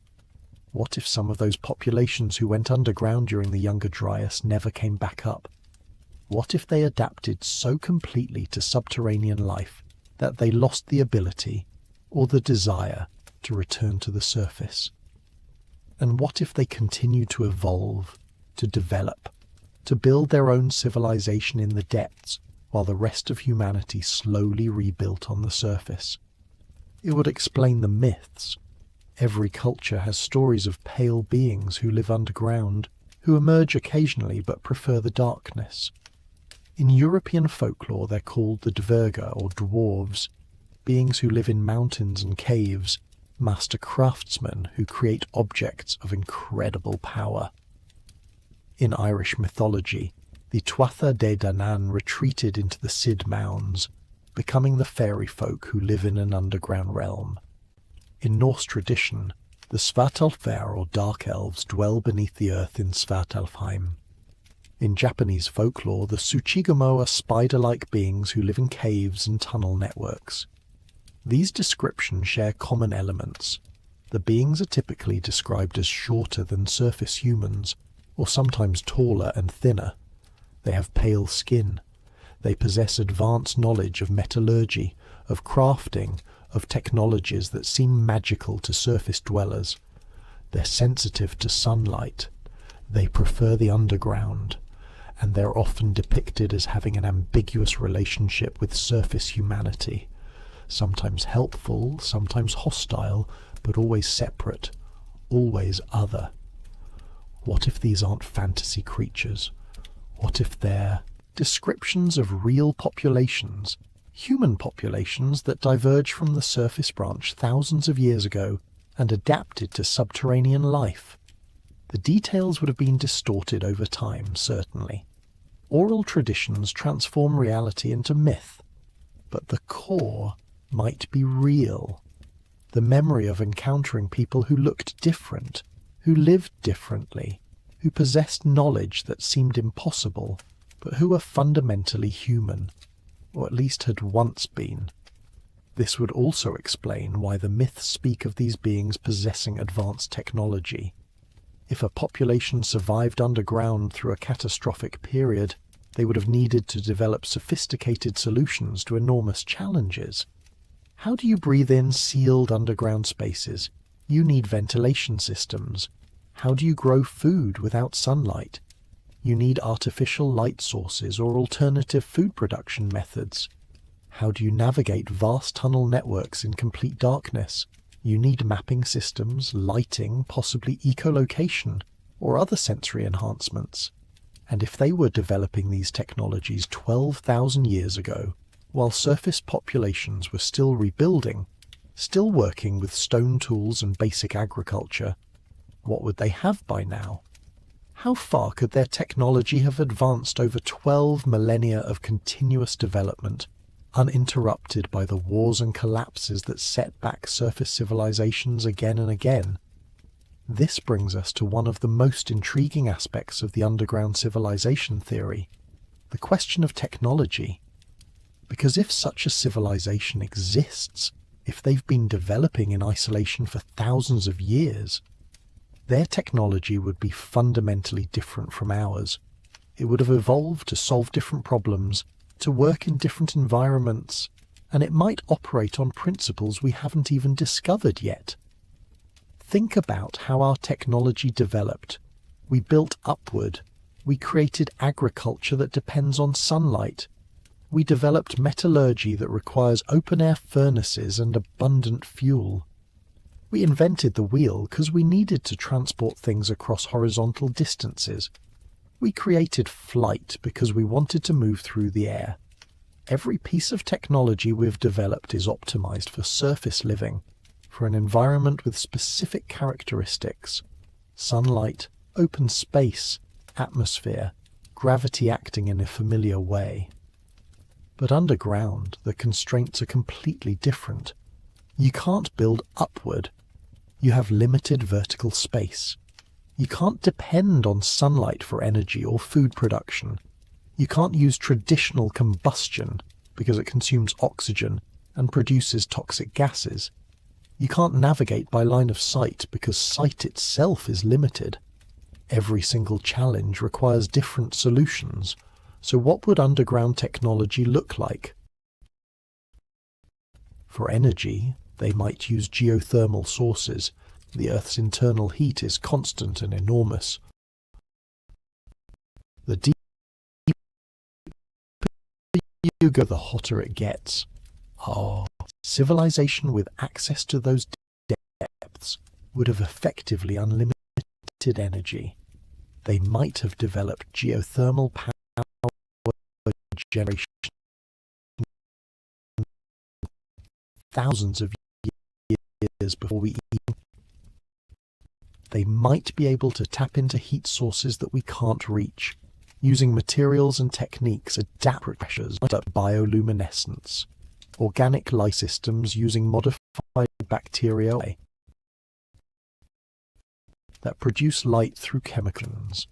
What if some of those populations who went underground during the Younger Dryas never came back up? What if they adapted so completely to subterranean life that they lost the ability or the desire to return to the surface? And what if they continue to evolve, to develop, to build their own civilization in the depths while the rest of humanity slowly rebuilt on the surface? It would explain the myths. Every culture has stories of pale beings who live underground, who emerge occasionally but prefer the darkness. In European folklore they're called the Dverga or dwarves, beings who live in mountains and caves, master craftsmen who create objects of incredible power. In Irish mythology, the Tuatha De Danann retreated into the Cid Mounds, becoming the fairy folk who live in an underground realm. In Norse tradition, the Svartalfar or Dark Elves dwell beneath the earth in Svartalfheim. In Japanese folklore, the Tsuchigumo are spider-like beings who live in caves and tunnel networks. These descriptions share common elements. The beings are typically described as shorter than surface humans, or sometimes taller and thinner. They have pale skin. They possess advanced knowledge of metallurgy, of crafting, of technologies that seem magical to surface dwellers. They're sensitive to sunlight. They prefer the underground, and they're often depicted as having an ambiguous relationship with surface humanity, sometimes helpful, sometimes hostile, but always separate, always other. What if these aren't fantasy creatures? What if they're descriptions of real populations, human populations that diverged from the surface branch thousands of years ago and adapted to subterranean life? The details would have been distorted over time, certainly. Oral traditions transform reality into myth, but the core might be real. The memory of encountering people who looked different, who lived differently, who possessed knowledge that seemed impossible, but who were fundamentally human, or at least had once been. This would also explain why the myths speak of these beings possessing advanced technology. If a population survived underground through a catastrophic period, they would have needed to develop sophisticated solutions to enormous challenges. How do you breathe in sealed underground spaces? You need ventilation systems. How do you grow food without sunlight? You need artificial light sources or alternative food production methods. How do you navigate vast tunnel networks in complete darkness? You need mapping systems, lighting, possibly echolocation, or other sensory enhancements. And if they were developing these technologies 12,000 years ago, while surface populations were still rebuilding, still working with stone tools and basic agriculture, what would they have by now? How far could their technology have advanced over 12 millennia of continuous development, uninterrupted by the wars and collapses that set back surface civilizations again and again? This brings us to one of the most intriguing aspects of the underground civilization theory, the question of technology. Because if such a civilization exists, if they've been developing in isolation for thousands of years, their technology would be fundamentally different from ours. It would have evolved to solve different problems, to work in different environments, and it might operate on principles we haven't even discovered yet. Think about how our technology developed. We built upward. We created agriculture that depends on sunlight. We developed metallurgy that requires open-air furnaces and abundant fuel. We invented the wheel because we needed to transport things across horizontal distances. We created flight because we wanted to move through the air. Every piece of technology we've developed is optimized for surface living, for an environment with specific characteristics: sunlight, open space, atmosphere, gravity acting in a familiar way. But underground, the constraints are completely different. You can't build upward. You have limited vertical space. You can't depend on sunlight for energy or food production. You can't use traditional combustion because it consumes oxygen and produces toxic gases. You can't navigate by line of sight because sight itself is limited. Every single challenge requires different solutions. So what would underground technology look like? For energy, they might use geothermal sources. The Earth's internal heat is constant and enormous. The deeper you go, the hotter it gets. Civilization with access to those depths would have effectively unlimited energy. They might have developed geothermal power generation thousands of years before we even. They might be able to tap into heat sources that we can't reach. using materials and techniques adapted to pressures like bioluminescence, organic life systems using modified bacteria that produce light through chemicals.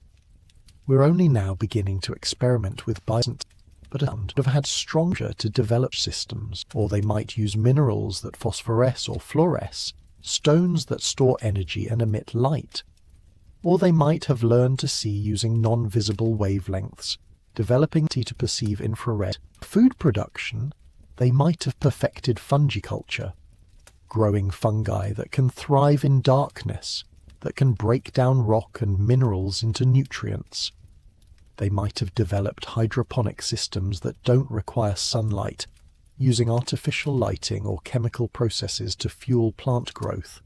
We're only now beginning to experiment with biosynthesis, but have had stronger to develop systems, or they might use minerals that phosphoresce or fluoresce, stones that store energy and emit light. Or they might have learned to see using non-visible wavelengths, developing to perceive infrared. Food production, they might have perfected fungiculture, growing fungi that can thrive in darkness, that can break down rock and minerals into nutrients. They might have developed hydroponic systems that don't require sunlight, using artificial lighting or chemical processes to fuel plant growth.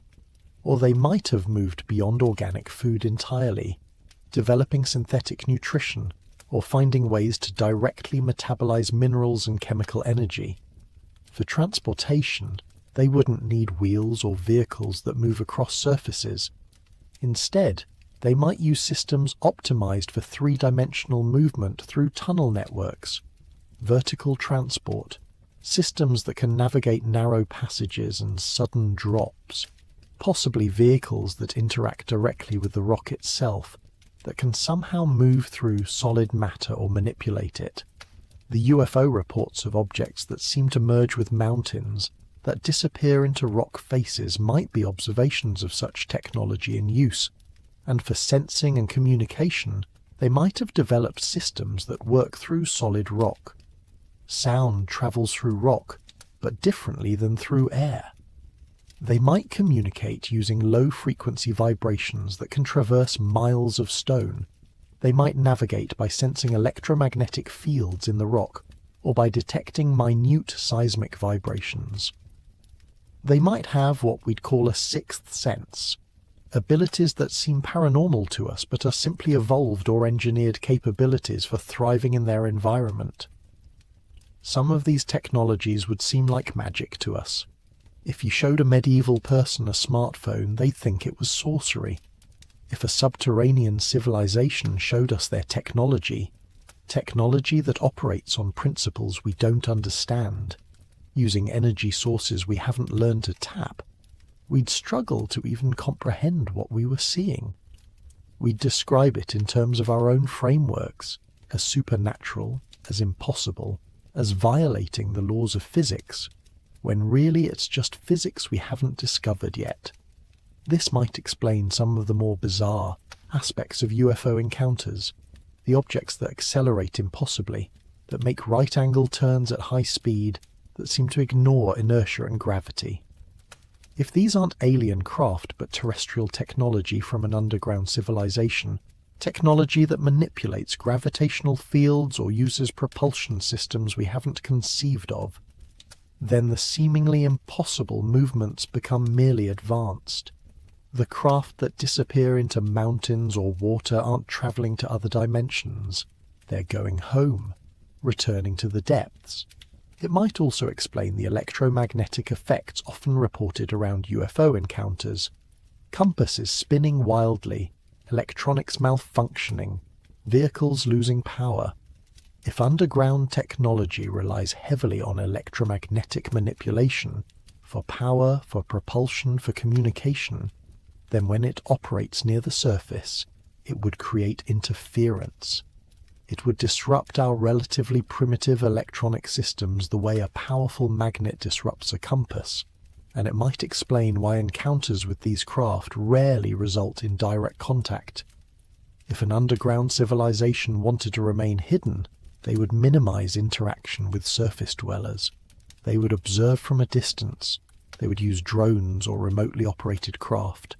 Or they might have moved beyond organic food entirely, developing synthetic nutrition or finding ways to directly metabolize minerals and chemical energy. For transportation, they wouldn't need wheels or vehicles that move across surfaces. Instead, they might use systems optimized for three-dimensional movement through tunnel networks, vertical transport, systems that can navigate narrow passages and sudden drops, possibly vehicles that interact directly with the rock itself, that can somehow move through solid matter or manipulate it. The UFO reports of objects that seem to merge with mountains, that disappear into rock faces, might be observations of such technology in use. And for sensing and communication, they might have developed systems that work through solid rock. Sound travels through rock, but differently than through air. They might communicate using low-frequency vibrations that can traverse miles of stone. They might navigate by sensing electromagnetic fields in the rock, or by detecting minute seismic vibrations. They might have what we'd call a sixth sense, abilities that seem paranormal to us but are simply evolved or engineered capabilities for thriving in their environment. Some of these technologies would seem like magic to us. If you showed a medieval person a smartphone, they'd think it was sorcery. If a subterranean civilization showed us their technology that operates on principles we don't understand, using energy sources we haven't learned to tap, we'd struggle to even comprehend what we were seeing. We'd describe it in terms of our own frameworks, as supernatural, as impossible, as violating the laws of physics, when really it's just physics we haven't discovered yet. This might explain some of the more bizarre aspects of UFO encounters, the objects that accelerate impossibly, that make right-angle turns at high speed, that seem to ignore inertia and gravity. If these aren't alien craft but terrestrial technology from an underground civilization, technology that manipulates gravitational fields or uses propulsion systems we haven't conceived of, then the seemingly impossible movements become merely advanced. The craft that disappear into mountains or water aren't traveling to other dimensions. They're going home, returning to the depths. It might also explain the electromagnetic effects often reported around UFO encounters. Compasses spinning wildly, electronics malfunctioning, vehicles losing power. If underground technology relies heavily on electromagnetic manipulation, for power, for propulsion, for communication, then when it operates near the surface, it would create interference. It would disrupt our relatively primitive electronic systems the way a powerful magnet disrupts a compass, and it might explain why encounters with these craft rarely result in direct contact. If an underground civilization wanted to remain hidden, they would minimize interaction with surface dwellers. They would observe from a distance. They would use drones or remotely operated craft.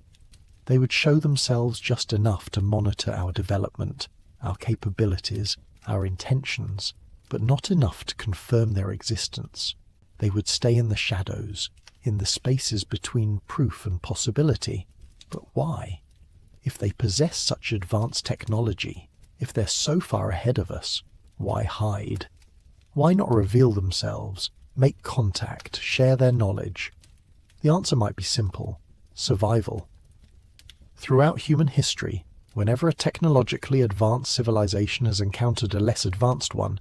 They would show themselves just enough to monitor our development, our capabilities, our intentions, but not enough to confirm their existence. They would stay in the shadows, in the spaces between proof and possibility. But why? If they possess such advanced technology, if they're so far ahead of us, why hide? Why not reveal themselves, make contact, share their knowledge? The answer might be simple: survival. Throughout human history, Whenever a technologically advanced civilization has encountered a less advanced one,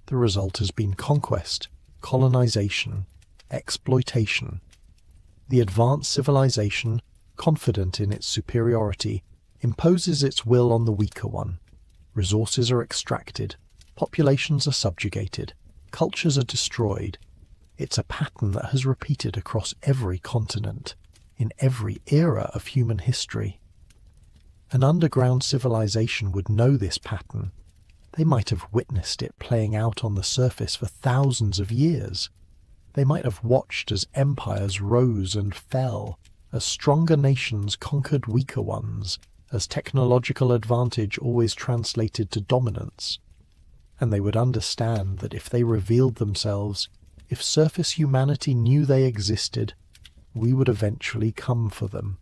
the result has been conquest, colonization, exploitation. The advanced civilization, confident in its superiority, imposes its will on the weaker one. Resources are extracted, populations are subjugated, cultures are destroyed. It's a pattern that has repeated across every continent, in every era of human history. An underground civilization would know this pattern. They might have witnessed it playing out on the surface for thousands of years. They might have watched as empires rose and fell, as stronger nations conquered weaker ones, as technological advantage always translated to dominance. And they would understand that if they revealed themselves, if surface humanity knew they existed, we would eventually come for them.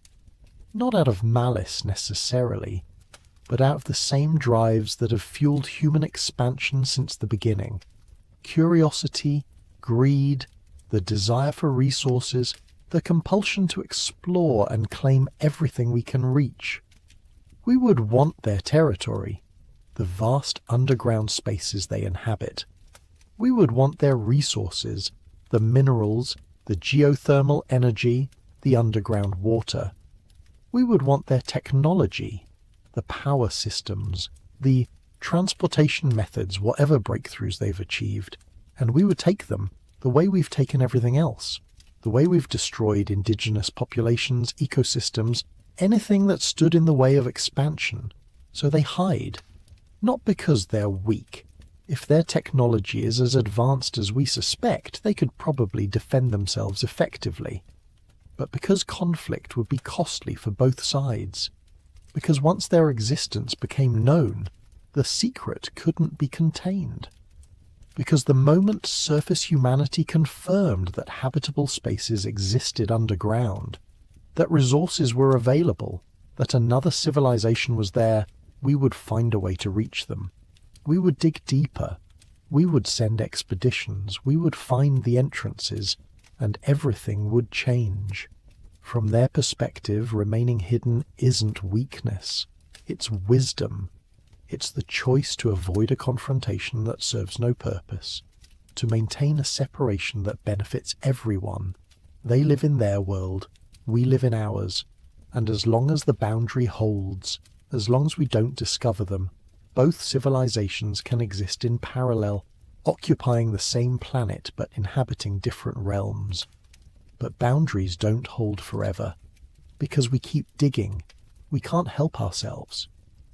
Not out of malice necessarily, but out of the same drives that have fueled human expansion since the beginning. Curiosity, greed, the desire for resources, the compulsion to explore and claim everything we can reach. We would want their territory, the vast underground spaces they inhabit. We would want their resources, the minerals, the geothermal energy, the underground water. We would want their technology, the power systems, the transportation methods, whatever breakthroughs they've achieved, and we would take them the way we've taken everything else, the way we've destroyed indigenous populations, ecosystems, anything that stood in the way of expansion. So they hide, not because they're weak. If their technology is as advanced as we suspect, they could probably defend themselves effectively. But because conflict would be costly for both sides. Because once their existence became known, the secret couldn't be contained. Because the moment surface humanity confirmed that habitable spaces existed underground, that resources were available, that another civilization was there, we would find a way to reach them. We would dig deeper. We would send expeditions. We would find the entrances, and everything would change. From their perspective, remaining hidden isn't weakness. It's wisdom. It's the choice to avoid a confrontation that serves no purpose, to maintain a separation that benefits everyone. They live in their world, we live in ours, and as long as the boundary holds, as long as we don't discover them, both civilizations can exist in parallel, occupying the same planet but inhabiting different realms. But boundaries don't hold forever, because we keep digging. We can't help ourselves.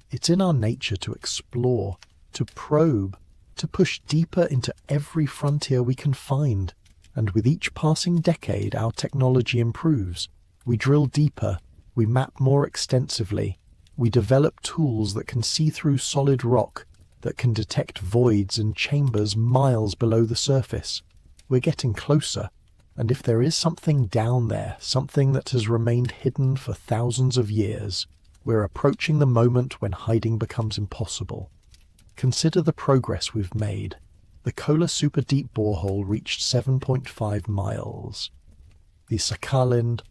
It's in our nature to explore, to probe, to push deeper into every frontier we can find. And with each passing decade, our technology improves. We drill deeper, we map more extensively, we develop tools that can see through solid rock, that can detect voids and chambers miles below the surface. We're getting closer, and if there is something down there, something that has remained hidden for thousands of years, we're approaching the moment when hiding becomes impossible. Consider the progress we've made. The Kola Super Deep borehole reached 7.5 miles. The Sakhalin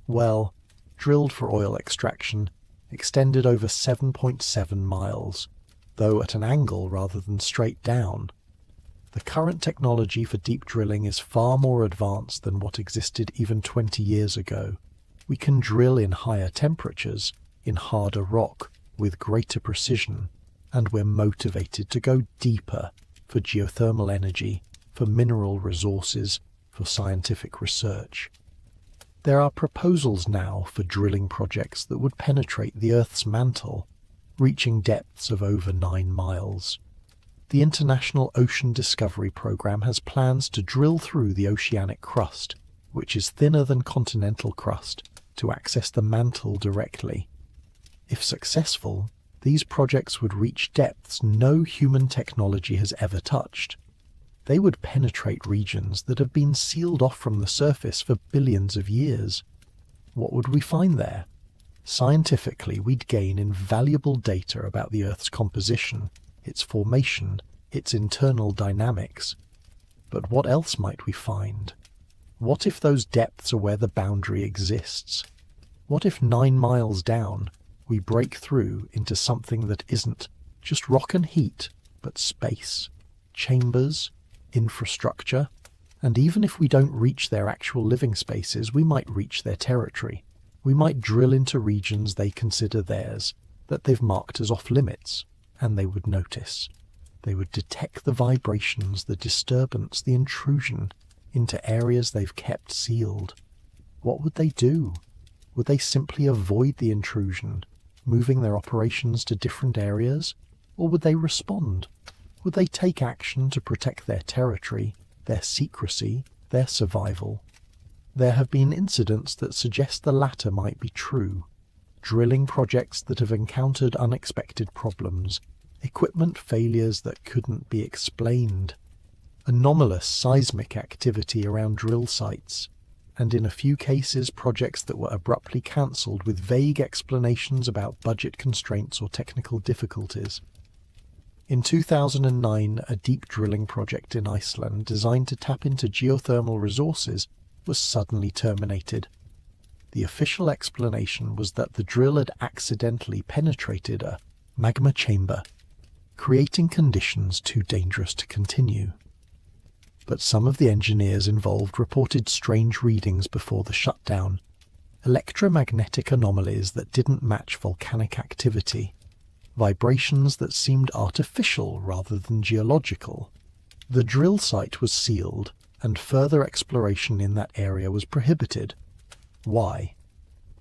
well, drilled for oil extraction, extended over 7.7 miles, though at an angle rather than straight down. The current technology for deep drilling is far more advanced than what existed even 20 years ago. We can drill in higher temperatures, in harder rock, with greater precision, and we're motivated to go deeper for geothermal energy, for mineral resources, for scientific research. There are proposals now for drilling projects that would penetrate the Earth's mantle, reaching depths of over 9 miles. The International Ocean Discovery Program has plans to drill through the oceanic crust, which is thinner than continental crust, to access the mantle directly. If successful, these projects would reach depths no human technology has ever touched. They would penetrate regions that have been sealed off from the surface for billions of years. What would we find there? Scientifically, we'd gain invaluable data about the Earth's composition, its formation, its internal dynamics. But what else might we find? What if those depths are where the boundary exists? What if 9 miles down, we break through into something that isn't just rock and heat, but space, chambers, infrastructure, and even if we don't reach their actual living spaces, we might reach their territory. We might drill into regions they consider theirs, that they've marked as off-limits, and they would notice. They would detect the vibrations, the disturbance, the intrusion into areas they've kept sealed. What would they do? Would they simply avoid the intrusion, moving their operations to different areas? Or would they respond? Would they take action to protect their territory, their secrecy, their survival? There have been incidents that suggest the latter might be true. Drilling projects that have encountered unexpected problems, equipment failures that couldn't be explained, anomalous seismic activity around drill sites, and in a few cases projects that were abruptly cancelled with vague explanations about budget constraints or technical difficulties. In 2009, a deep drilling project in Iceland designed to tap into geothermal resources was suddenly terminated. The official explanation was that the drill had accidentally penetrated a magma chamber, creating conditions too dangerous to continue. But some of the engineers involved reported strange readings before the shutdown, electromagnetic anomalies that didn't match volcanic activity, vibrations that seemed artificial rather than geological. The drill site was sealed, and further exploration in that area was prohibited. Why?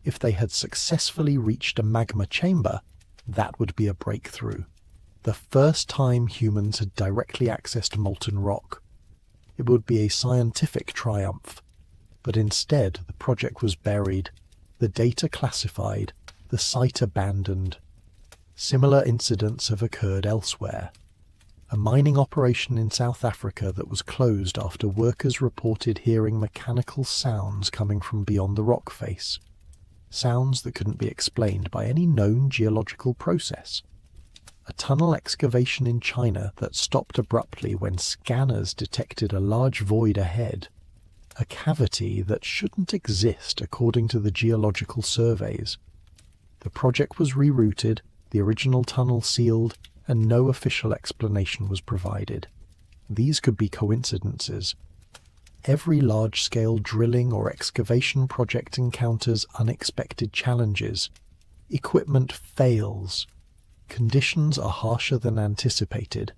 If they had successfully reached a magma chamber, that would be a breakthrough. The first time humans had directly accessed molten rock. It would be a scientific triumph. But instead, the project was buried, the data classified, the site abandoned. Similar incidents have occurred elsewhere. A mining operation in South Africa that was closed after workers reported hearing mechanical sounds coming from beyond the rock face. Sounds that couldn't be explained by any known geological process. A tunnel excavation in China that stopped abruptly when scanners detected a large void ahead. A cavity that shouldn't exist according to the geological surveys. The project was rerouted, the original tunnel sealed, and no official explanation was provided. These could be coincidences. Every large-scale drilling or excavation project encounters unexpected challenges. Equipment fails. Conditions are harsher than anticipated.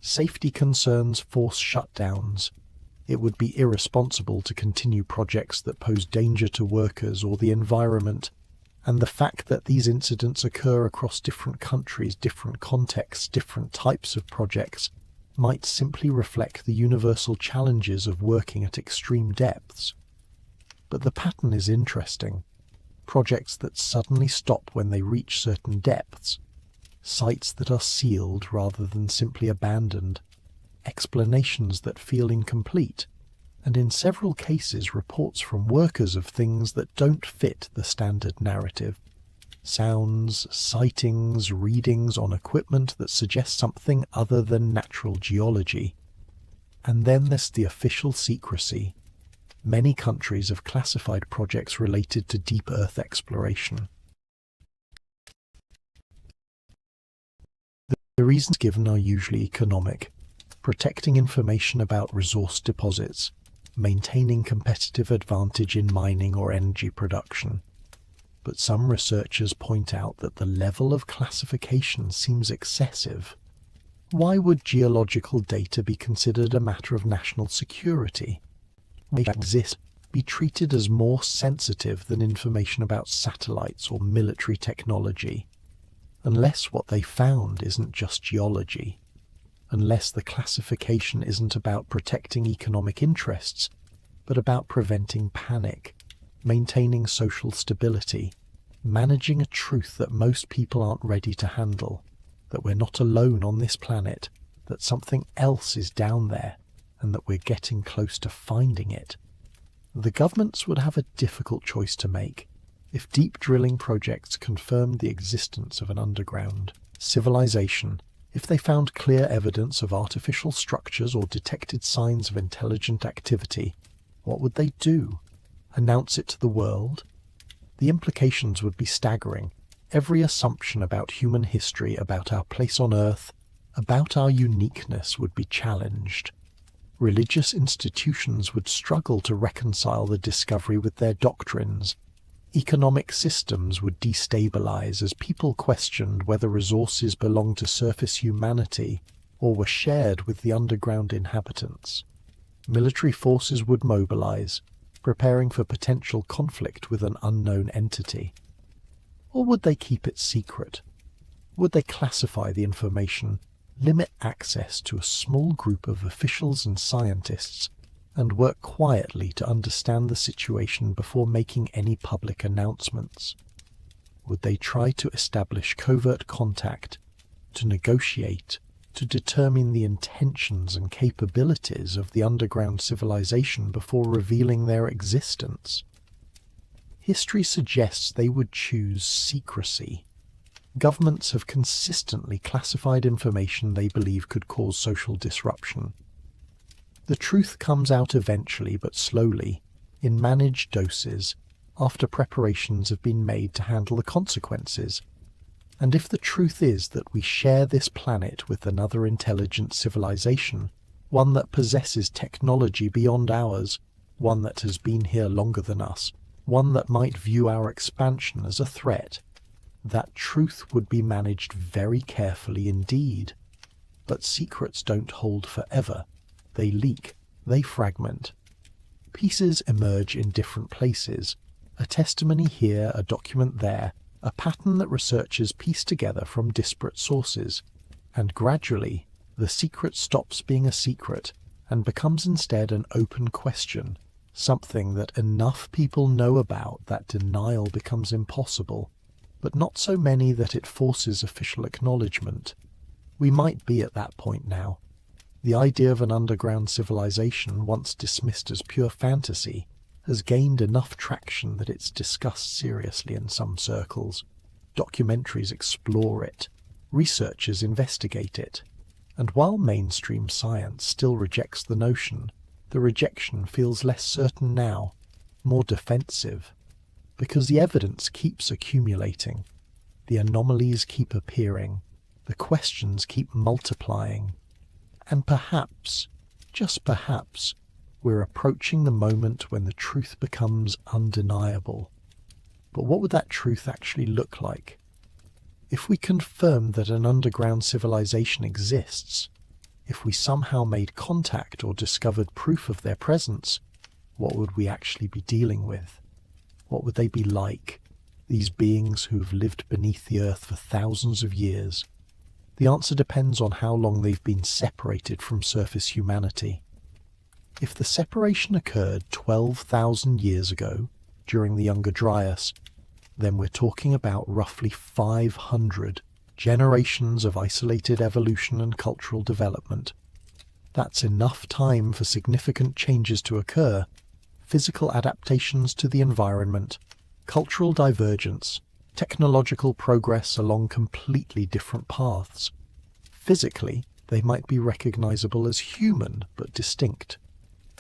Safety concerns force shutdowns. It would be irresponsible to continue projects that pose danger to workers or the environment, and the fact that these incidents occur across different countries, different contexts, different types of projects, might simply reflect the universal challenges of working at extreme depths. But the pattern is interesting. Projects that suddenly stop when they reach certain depths, sites that are sealed rather than simply abandoned, explanations that feel incomplete, and in several cases reports from workers of things that don't fit the standard narrative. Sounds, sightings, readings on equipment that suggest something other than natural geology. And then there's the official secrecy. Many countries have classified projects related to deep earth exploration. The reasons given are usually economic, protecting information about resource deposits, maintaining competitive advantage in mining or energy production. But some researchers point out that the level of classification seems excessive. Why would geological data be considered a matter of national security? Why exist be treated as more sensitive than information about satellites or military technology? Unless what they found isn't just geology. Unless the classification isn't about protecting economic interests, but about preventing panic, maintaining social stability, managing a truth that most people aren't ready to handle, that we're not alone on this planet, that something else is down there, and that we're getting close to finding it. The governments would have a difficult choice to make if deep drilling projects confirmed the existence of an underground civilization. If they found clear evidence of artificial structures or detected signs of intelligent activity, what would they do? Announce it to the world? The implications would be staggering. Every assumption about human history, about our place on Earth, about our uniqueness would be challenged. Religious institutions would struggle to reconcile the discovery with their doctrines. Economic systems would destabilize as people questioned whether resources belonged to surface humanity or were shared with the underground inhabitants. Military forces would mobilize, preparing for potential conflict with an unknown entity. Or would they keep it secret? Would they classify the information, limit access to a small group of officials and scientists, and work quietly to understand the situation before making any public announcements? Would they try to establish covert contact, to negotiate, to determine the intentions and capabilities of the underground civilization before revealing their existence? History suggests they would choose secrecy. Governments have consistently classified information they believe could cause social disruption. The truth comes out eventually but slowly, in managed doses, after preparations have been made to handle the consequences. And if the truth is that we share this planet with another intelligent civilization, one that possesses technology beyond ours, one that has been here longer than us, one that might view our expansion as a threat, that truth would be managed very carefully indeed. But secrets don't hold forever. They leak, they fragment. Pieces emerge in different places, a testimony here, a document there, a pattern that researchers piece together from disparate sources, and gradually the secret stops being a secret and becomes instead an open question, something that enough people know about that denial becomes impossible, but not so many that it forces official acknowledgement. We might be at that point now. The idea of an underground civilization, once dismissed as pure fantasy, has gained enough traction that it's discussed seriously in some circles. Documentaries explore it, researchers investigate it, and while mainstream science still rejects the notion, the rejection feels less certain now, more defensive, because the evidence keeps accumulating, the anomalies keep appearing, the questions keep multiplying, and perhaps, just perhaps, we're approaching the moment when the truth becomes undeniable. But what would that truth actually look like? If we confirmed that an underground civilization exists, if we somehow made contact or discovered proof of their presence, what would we actually be dealing with? What would they be like, these beings who have lived beneath the earth for thousands of years? The answer depends on how long they've been separated from surface humanity. If the separation occurred 12,000 years ago, during the Younger Dryas, then we're talking about roughly 500 generations of isolated evolution and cultural development. That's enough time for significant changes to occur, physical adaptations to the environment, cultural divergence, technological progress along completely different paths. Physically, they might be recognizable as human but distinct.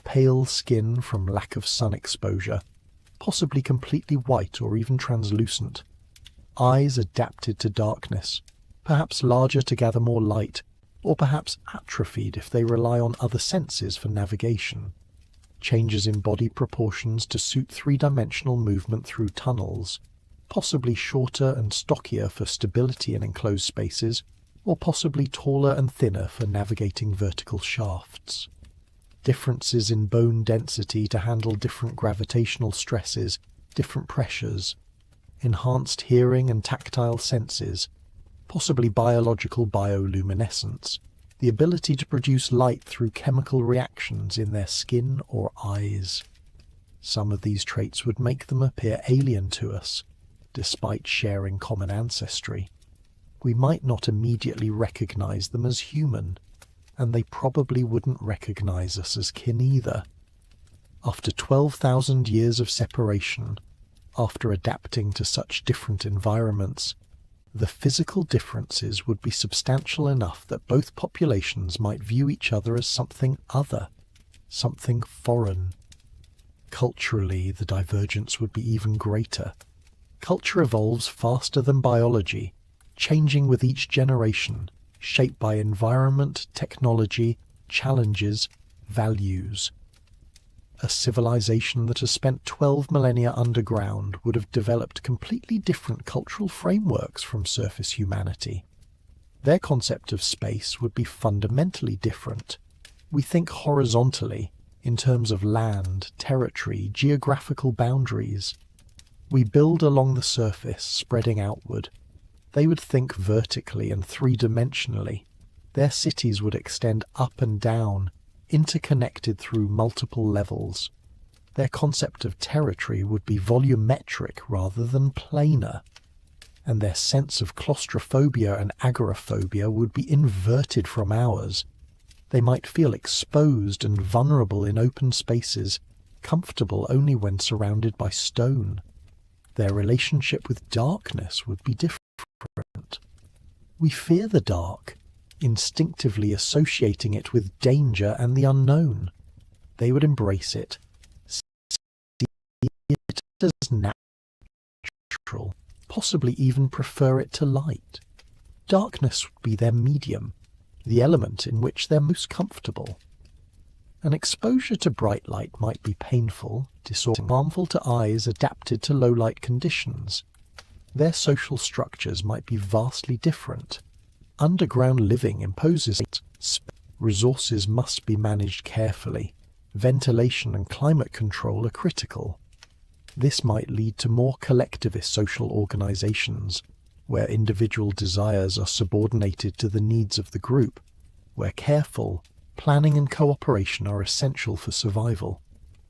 Pale skin from lack of sun exposure, possibly completely white or even translucent. Eyes adapted to darkness, perhaps larger to gather more light, or perhaps atrophied if they rely on other senses for navigation. Changes in body proportions to suit three-dimensional movement through tunnels, possibly shorter and stockier for stability in enclosed spaces, or possibly taller and thinner for navigating vertical shafts. Differences in bone density to handle different gravitational stresses, different pressures, enhanced hearing and tactile senses, possibly biological bioluminescence, the ability to produce light through chemical reactions in their skin or eyes. Some of these traits would make them appear alien to us, despite sharing common ancestry. We might not immediately recognize them as human, and they probably wouldn't recognize us as kin either. After 12,000 years of separation, after adapting to such different environments, the physical differences would be substantial enough that both populations might view each other as something other, something foreign. Culturally, the divergence would be even greater. Culture evolves faster than biology, changing with each generation, shaped by environment, technology, challenges, values. A civilization that has spent 12 millennia underground would have developed completely different cultural frameworks from surface humanity. Their concept of space would be fundamentally different. We think horizontally, in terms of land, territory, geographical boundaries. We build along the surface, spreading outward. They would think vertically and three-dimensionally. Their cities would extend up and down, interconnected through multiple levels. Their concept of territory would be volumetric rather than planar, and their sense of claustrophobia and agoraphobia would be inverted from ours. They might feel exposed and vulnerable in open spaces, comfortable only when surrounded by stone. Their relationship with darkness would be different. We fear the dark, instinctively associating it with danger and the unknown. They would embrace it, see it as natural, possibly even prefer it to light. Darkness would be their medium, the element in which they're most comfortable. An exposure to bright light might be painful, disorienting, harmful to eyes adapted to low-light conditions. Their social structures might be vastly different. Underground living imposes resources must be managed carefully. Ventilation and climate control are critical. This might lead to more collectivist social organizations, where individual desires are subordinated to the needs of the group, where careful planning and cooperation are essential for survival.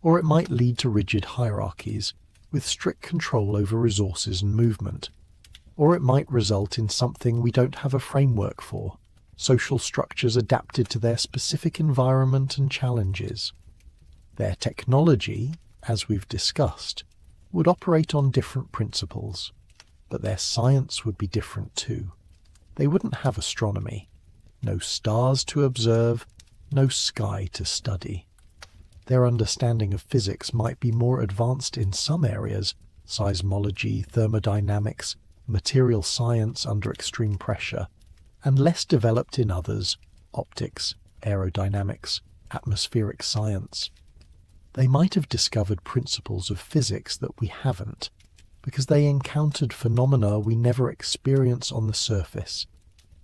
Or it might lead to rigid hierarchies, with strict control over resources and movement. Or it might result in something we don't have a framework for, social structures adapted to their specific environment and challenges. Their technology, as we've discussed, would operate on different principles, but their science would be different too. They wouldn't have astronomy, no stars to observe, no sky to study. Their understanding of physics might be more advanced in some areas, seismology, thermodynamics, material science under extreme pressure, and less developed in others, optics, aerodynamics, atmospheric science. They might have discovered principles of physics that we haven't, because they encountered phenomena we never experience on the surface,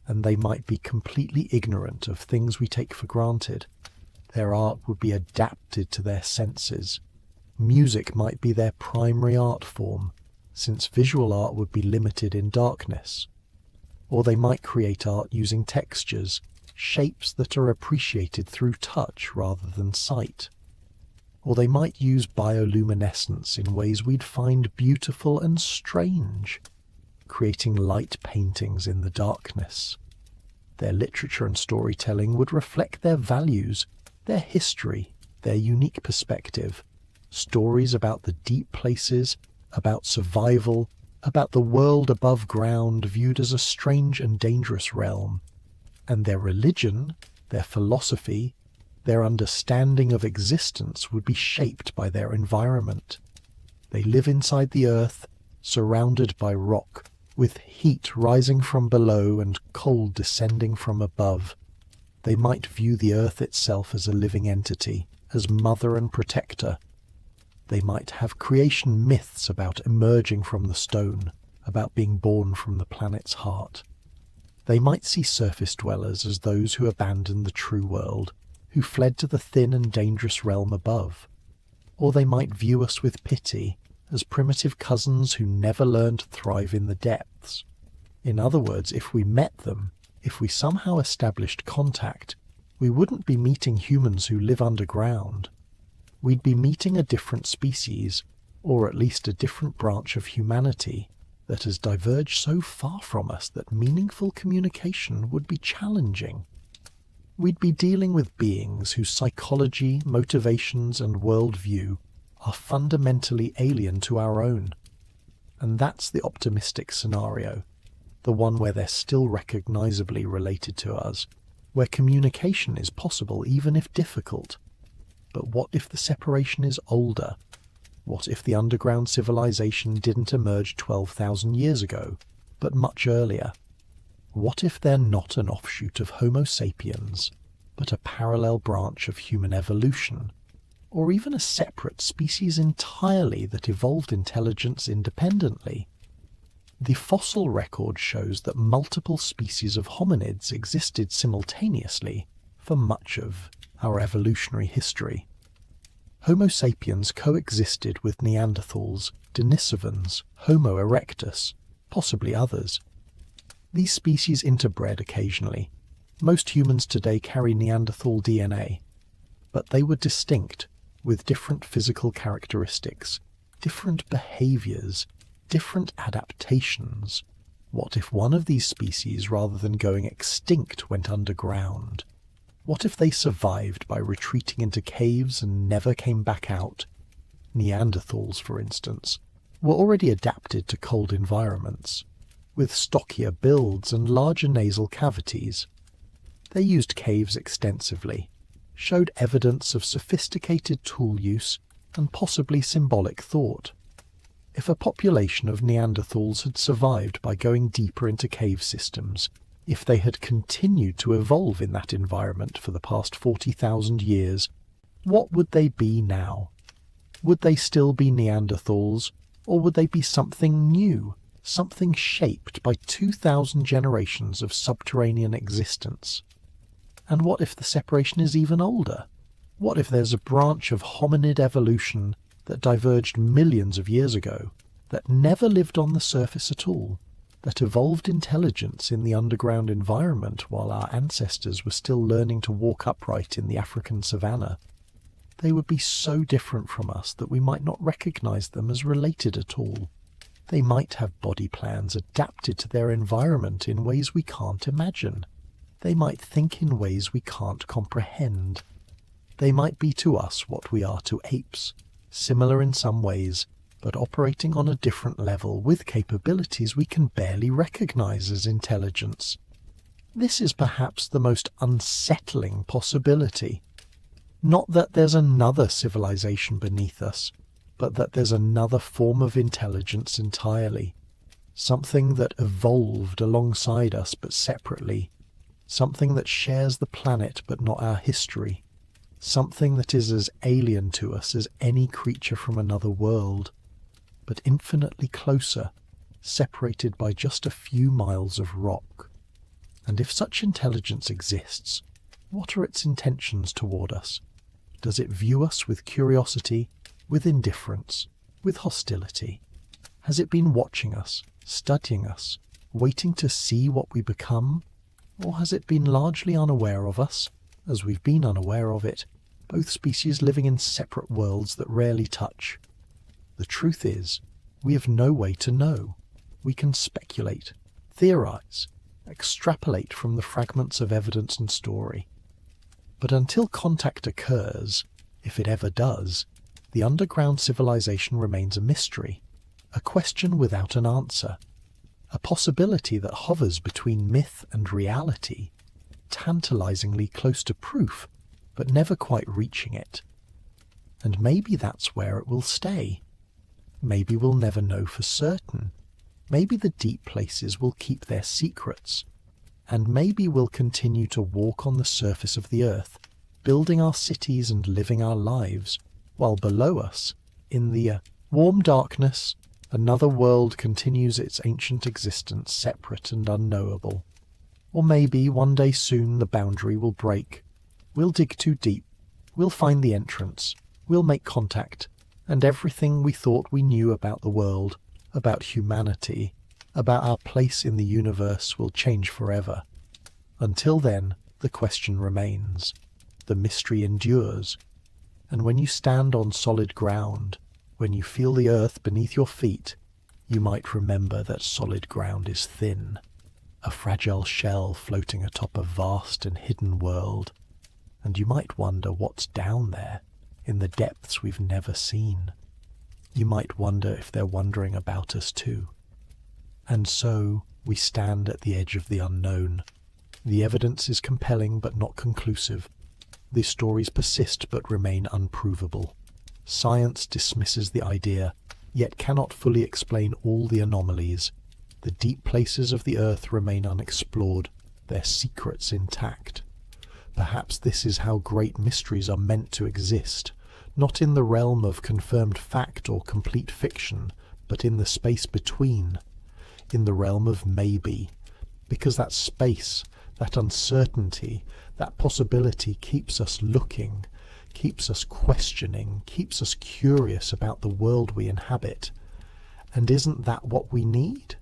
and they might be completely ignorant of things we take for granted. Their art would be adapted to their senses. Music might be their primary art form, since visual art would be limited in darkness. Or they might create art using textures, shapes that are appreciated through touch rather than sight. Or they might use bioluminescence in ways we'd find beautiful and strange, creating light paintings in the darkness. Their literature and storytelling would reflect their values, their history, their unique perspective, stories about the deep places, about survival, about the world above ground viewed as a strange and dangerous realm. And their religion, their philosophy, their understanding of existence would be shaped by their environment. They live inside the earth, surrounded by rock, with heat rising from below and cold descending from above. They might view the earth itself as a living entity, as mother and protector. They might have creation myths about emerging from the stone, about being born from the planet's heart. They might see surface dwellers as those who abandoned the true world, who fled to the thin and dangerous realm above. Or they might view us with pity, as primitive cousins who never learned to thrive in the depths. In other words, if we met them, if we somehow established contact, we wouldn't be meeting humans who live underground. We'd be meeting a different species, or at least a different branch of humanity, that has diverged so far from us that meaningful communication would be challenging. We'd be dealing with beings whose psychology, motivations, and worldview are fundamentally alien to our own. And that's the optimistic scenario, the one where they're still recognizably related to us, where communication is possible even if difficult. But what if the separation is older? What if the underground civilization didn't emerge 12,000 years ago, but much earlier? What if they're not an offshoot of Homo sapiens, but a parallel branch of human evolution, or even a separate species entirely that evolved intelligence independently? The fossil record shows that multiple species of hominids existed simultaneously for much of our evolutionary history. Homo sapiens coexisted with Neanderthals, Denisovans, Homo erectus, possibly others. These species interbred occasionally. Most humans today carry Neanderthal DNA, but they were distinct, with different physical characteristics, different behaviors, different adaptations. What if one of these species, rather than going extinct, went underground? What if they survived by retreating into caves and never came back out? Neanderthals, for instance, were already adapted to cold environments, with stockier builds and larger nasal cavities. They used caves extensively, showed evidence of sophisticated tool use and possibly symbolic thought. If a population of Neanderthals had survived by going deeper into cave systems, if they had continued to evolve in that environment for the past 40,000 years, what would they be now? Would they still be Neanderthals, or would they be something new, something shaped by 2,000 generations of subterranean existence? And what if the separation is even older? What if there's a branch of hominid evolution that diverged millions of years ago, that never lived on the surface at all, that evolved intelligence in the underground environment while our ancestors were still learning to walk upright in the African savannah? They would be so different from us that we might not recognize them as related at all. They might have body plans adapted to their environment in ways we can't imagine. They might think in ways we can't comprehend. They might be to us what we are to apes, similar in some ways, but operating on a different level with capabilities we can barely recognize as intelligence. This is perhaps the most unsettling possibility. Not that there's another civilization beneath us, but that there's another form of intelligence entirely. Something that evolved alongside us but separately. Something that shares the planet but not our history. Something that is as alien to us as any creature from another world, but infinitely closer, separated by just a few miles of rock. And if such intelligence exists, what are its intentions toward us? Does it view us with curiosity, with indifference, with hostility? Has it been watching us, studying us, waiting to see what we become? Or has it been largely unaware of us, as we've been unaware of it, both species living in separate worlds that rarely touch? The truth is, we have no way to know. We can speculate, theorize, extrapolate from the fragments of evidence and story. But until contact occurs, if it ever does, the underground civilization remains a mystery, a question without an answer, a possibility that hovers between myth and reality, tantalizingly close to proof, but never quite reaching it. And maybe that's where it will stay. Maybe we'll never know for certain. Maybe the deep places will keep their secrets. And maybe we'll continue to walk on the surface of the earth, building our cities and living our lives, while below us, in the warm darkness, another world continues its ancient existence separate and unknowable. Or maybe one day soon the boundary will break. We'll dig too deep. We'll find the entrance. We'll make contact. And everything we thought we knew about the world, about humanity, about our place in the universe will change forever. Until then, the question remains. The mystery endures. And when you stand on solid ground, when you feel the earth beneath your feet, you might remember that solid ground is thin, a fragile shell floating atop a vast and hidden world. And you might wonder what's down there, in the depths we've never seen. You might wonder if they're wondering about us too. And so we stand at the edge of the unknown. The evidence is compelling but not conclusive. The stories persist but remain unprovable. Science dismisses the idea, yet cannot fully explain all the anomalies. The deep places of the earth remain unexplored, their secrets intact. Perhaps this is how great mysteries are meant to exist, not in the realm of confirmed fact or complete fiction, but in the space between, in the realm of maybe, because that space, that uncertainty, that possibility keeps us looking, keeps us questioning, keeps us curious about the world we inhabit. And isn't that what we need?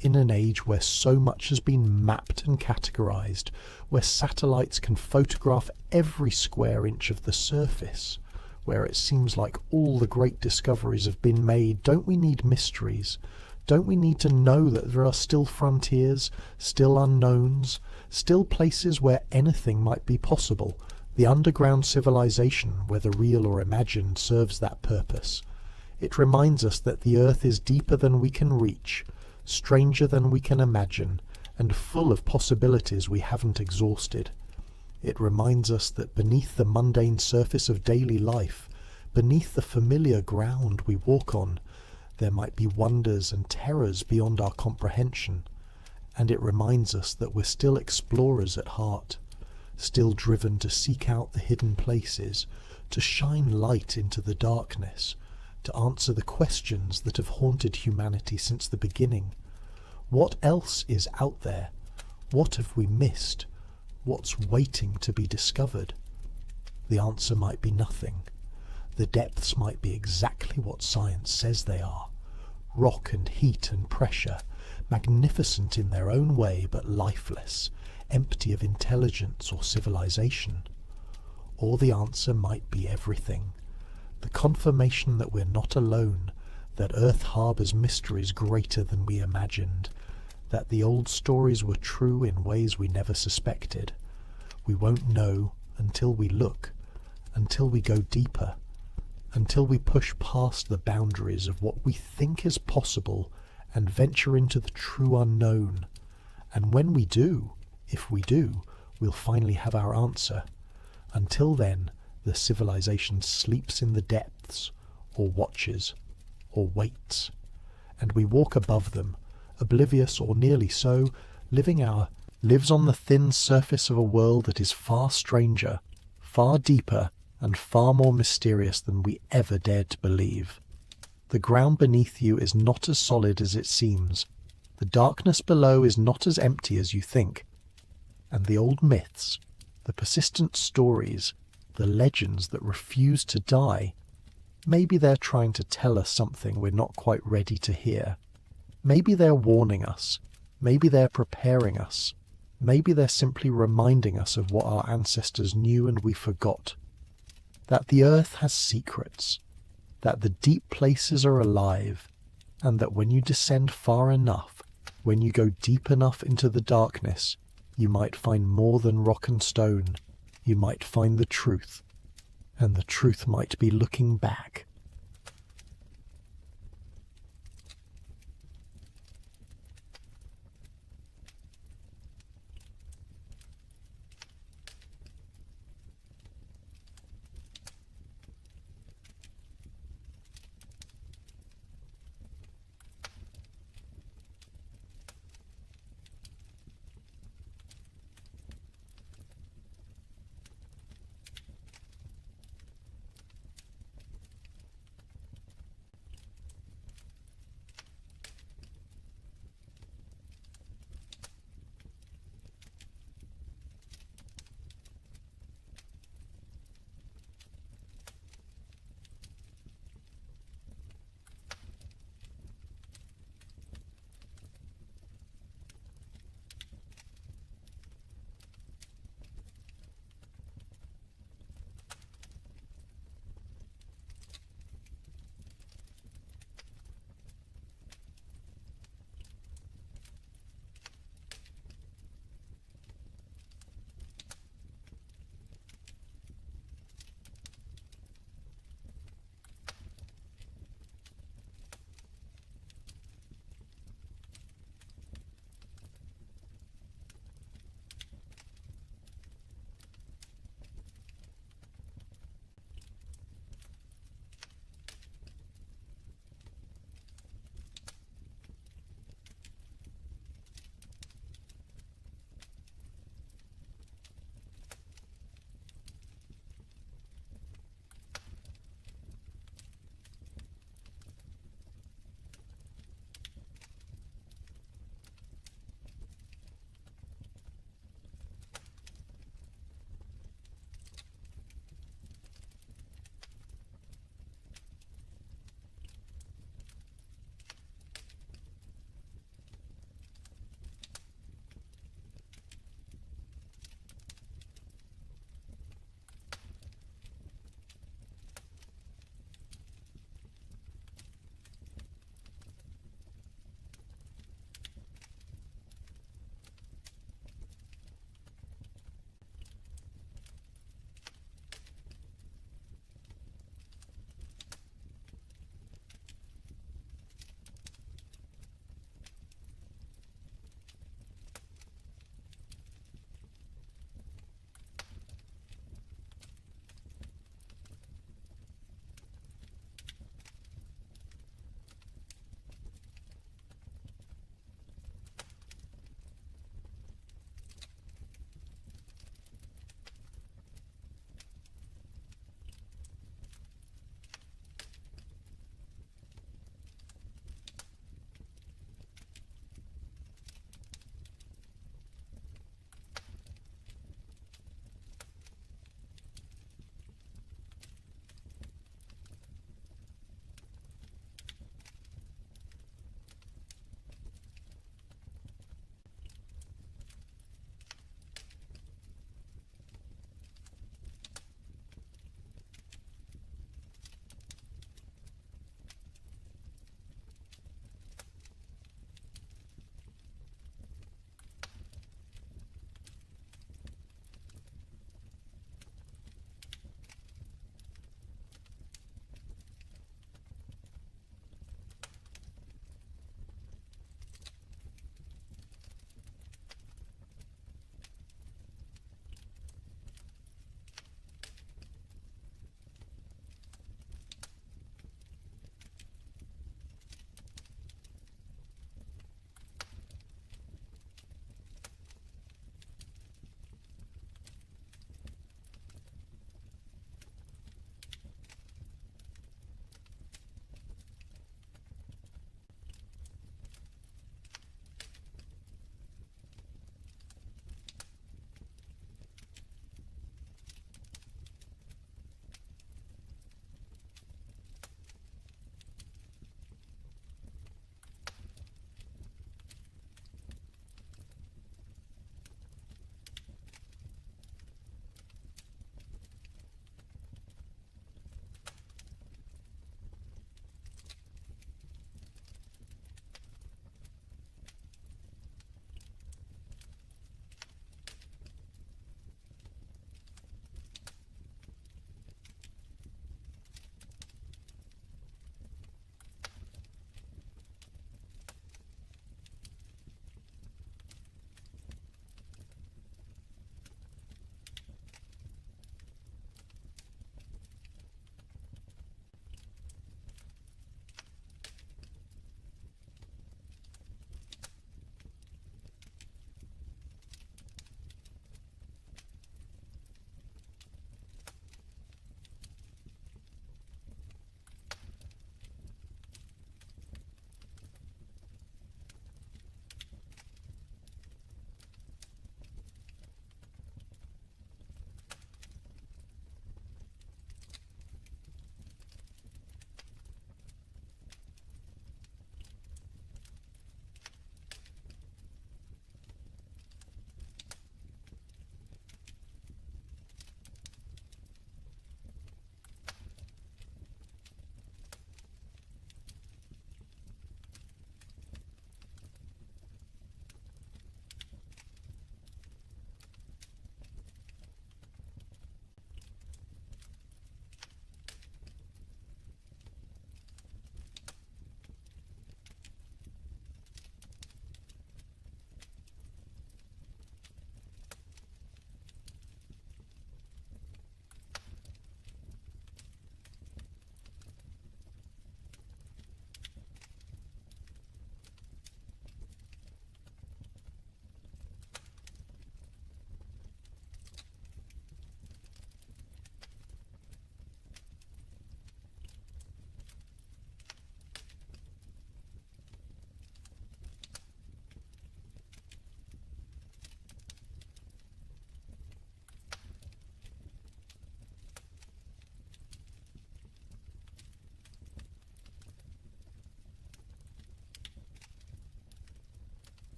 In an age where so much has been mapped and categorized, where satellites can photograph every square inch of the surface, where it seems like all the great discoveries have been made, don't we need mysteries? Don't we need to know that there are still frontiers, still unknowns, still places where anything might be possible? The underground civilization, whether real or imagined, serves that purpose. It reminds us that the earth is deeper than we can reach, stranger than we can imagine, and full of possibilities we haven't exhausted. It reminds us that beneath the mundane surface of daily life, beneath the familiar ground we walk on, there might be wonders and terrors beyond our comprehension. And it reminds us that we're still explorers at heart, still driven to seek out the hidden places, to shine light into the darkness, to answer the questions that have haunted humanity since the beginning. What else is out there? What have we missed? What's waiting to be discovered? The answer might be nothing. The depths might be exactly what science says they are. Rock and heat and pressure, magnificent in their own way but lifeless, empty of intelligence or civilization. Or the answer might be everything. The confirmation that we're not alone, that Earth harbours mysteries greater than we imagined, that the old stories were true in ways we never suspected. We won't know until we look, until we go deeper, until we push past the boundaries of what we think is possible and venture into the true unknown. And when we do, if we do, we'll finally have our answer. Until then, the civilization sleeps in the depths, or watches, or waits, and we walk above them, oblivious or nearly so, lives on the thin surface of a world that is far stranger, far deeper, and far more mysterious than we ever dared to believe. The ground beneath you is not as solid as it seems. The darkness below is not as empty as you think. And the old myths, the persistent stories, the legends that refuse to die, maybe they're trying to tell us something we're not quite ready to hear. Maybe they're warning us. Maybe they're preparing us. Maybe they're simply reminding us of what our ancestors knew and we forgot. That the earth has secrets, that the deep places are alive, and that when you descend far enough, when you go deep enough into the darkness, you might find more than rock and stone. You might find the truth, and the truth might be looking back.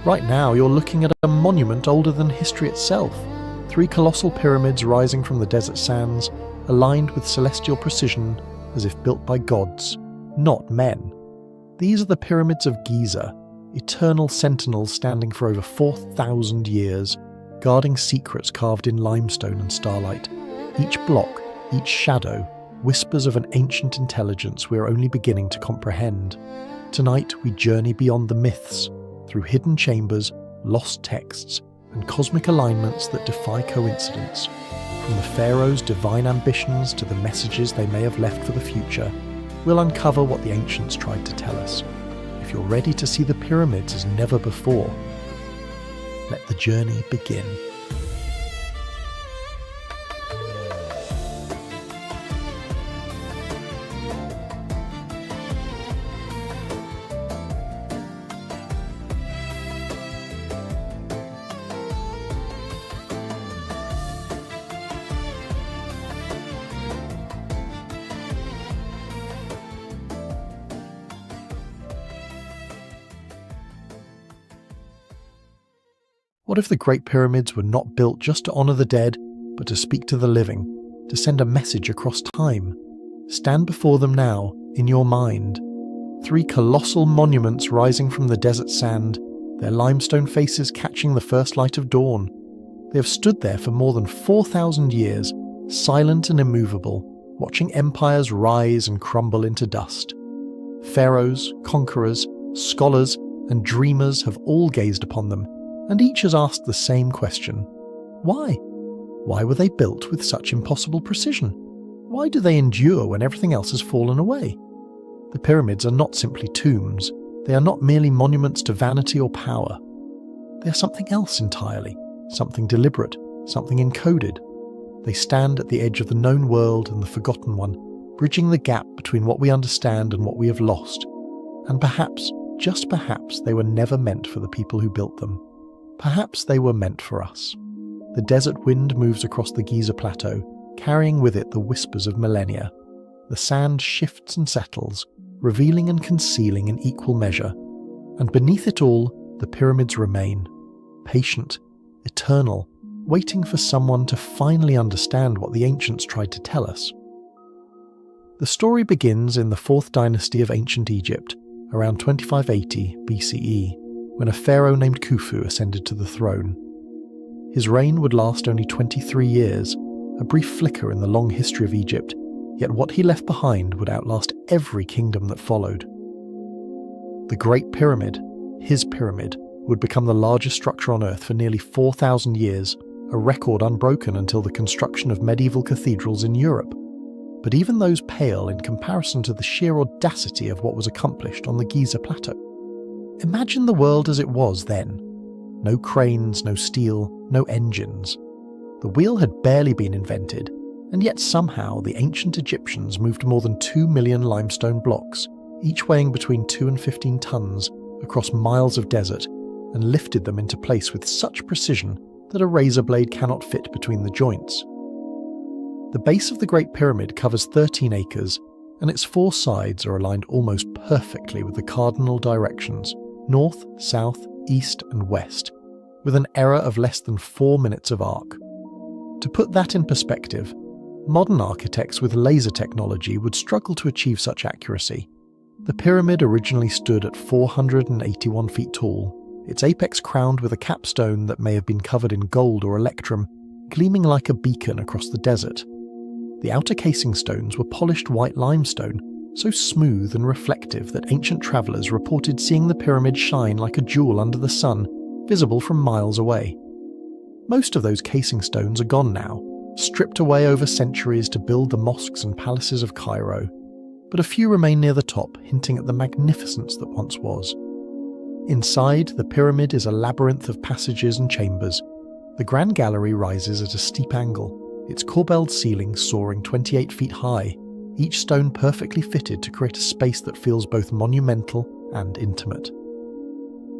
Right now, you're looking at a monument older than history itself. 3 colossal pyramids rising from the desert sands, aligned with celestial precision as if built by gods, not men. These are the pyramids of Giza, eternal sentinels standing for over 4,000 years, guarding secrets carved in limestone and starlight. Each block, each shadow, whispers of an ancient intelligence we are only beginning to comprehend. Tonight we journey beyond the myths, through hidden chambers, lost texts, and cosmic alignments that defy coincidence. From the pharaoh's divine ambitions to the messages they may have left for the future, we'll uncover what the ancients tried to tell us. If you're ready to see the pyramids as never before, let the journey begin. What if the Great Pyramids were not built just to honour the dead, but to speak to the living, to send a message across time? Stand before them now, in your mind. 3 colossal monuments rising from the desert sand, their limestone faces catching the first light of dawn. They have stood there for more than 4,000 years, silent and immovable, watching empires rise and crumble into dust. Pharaohs, conquerors, scholars, and dreamers have all gazed upon them, and each has asked the same question. Why? Why were they built with such impossible precision? Why do they endure when everything else has fallen away? The pyramids are not simply tombs. They are not merely monuments to vanity or power. They are something else entirely, something deliberate, something encoded. They stand at the edge of the known world and the forgotten one, bridging the gap between what we understand and what we have lost. And perhaps, just perhaps, they were never meant for the people who built them. Perhaps they were meant for us. The desert wind moves across the Giza plateau, carrying with it the whispers of millennia. The sand shifts and settles, revealing and concealing in equal measure. And beneath it all, the pyramids remain, patient, eternal, waiting for someone to finally understand what the ancients tried to tell us. The story begins in the 4th dynasty of ancient Egypt, around 2580 BCE. When a pharaoh named Khufu ascended to the throne. His reign would last only 23 years, a brief flicker in the long history of Egypt, yet what he left behind would outlast every kingdom that followed. The Great Pyramid, his pyramid, would become the largest structure on Earth for nearly 4,000 years, a record unbroken until the construction of medieval cathedrals in Europe. But even those pale in comparison to the sheer audacity of what was accomplished on the Giza plateau. Imagine the world as it was then. No cranes, no steel, no engines. The wheel had barely been invented, and yet somehow the ancient Egyptians moved more than 2 million limestone blocks, each weighing between 2 and 15 tons, across miles of desert, and lifted them into place with such precision that a razor blade cannot fit between the joints. The base of the Great Pyramid covers 13 acres, and its 4 sides are aligned almost perfectly with the cardinal directions: north, south, east and west, with an error of less than 4 minutes of arc. To put that in perspective, modern architects with laser technology would struggle to achieve such accuracy. The pyramid originally stood at 481 feet tall, its apex crowned with a capstone that may have been covered in gold or electrum, gleaming like a beacon across the desert. The outer casing stones were polished white limestone, so smooth and reflective that ancient travellers reported seeing the pyramid shine like a jewel under the sun, visible from miles away. Most of those casing stones are gone now, stripped away over centuries to build the mosques and palaces of Cairo, but a few remain near the top, hinting at the magnificence that once was. Inside, the pyramid is a labyrinth of passages and chambers. The Grand Gallery rises at a steep angle, its corbelled ceiling soaring 28 feet high, each stone perfectly fitted to create a space that feels both monumental and intimate.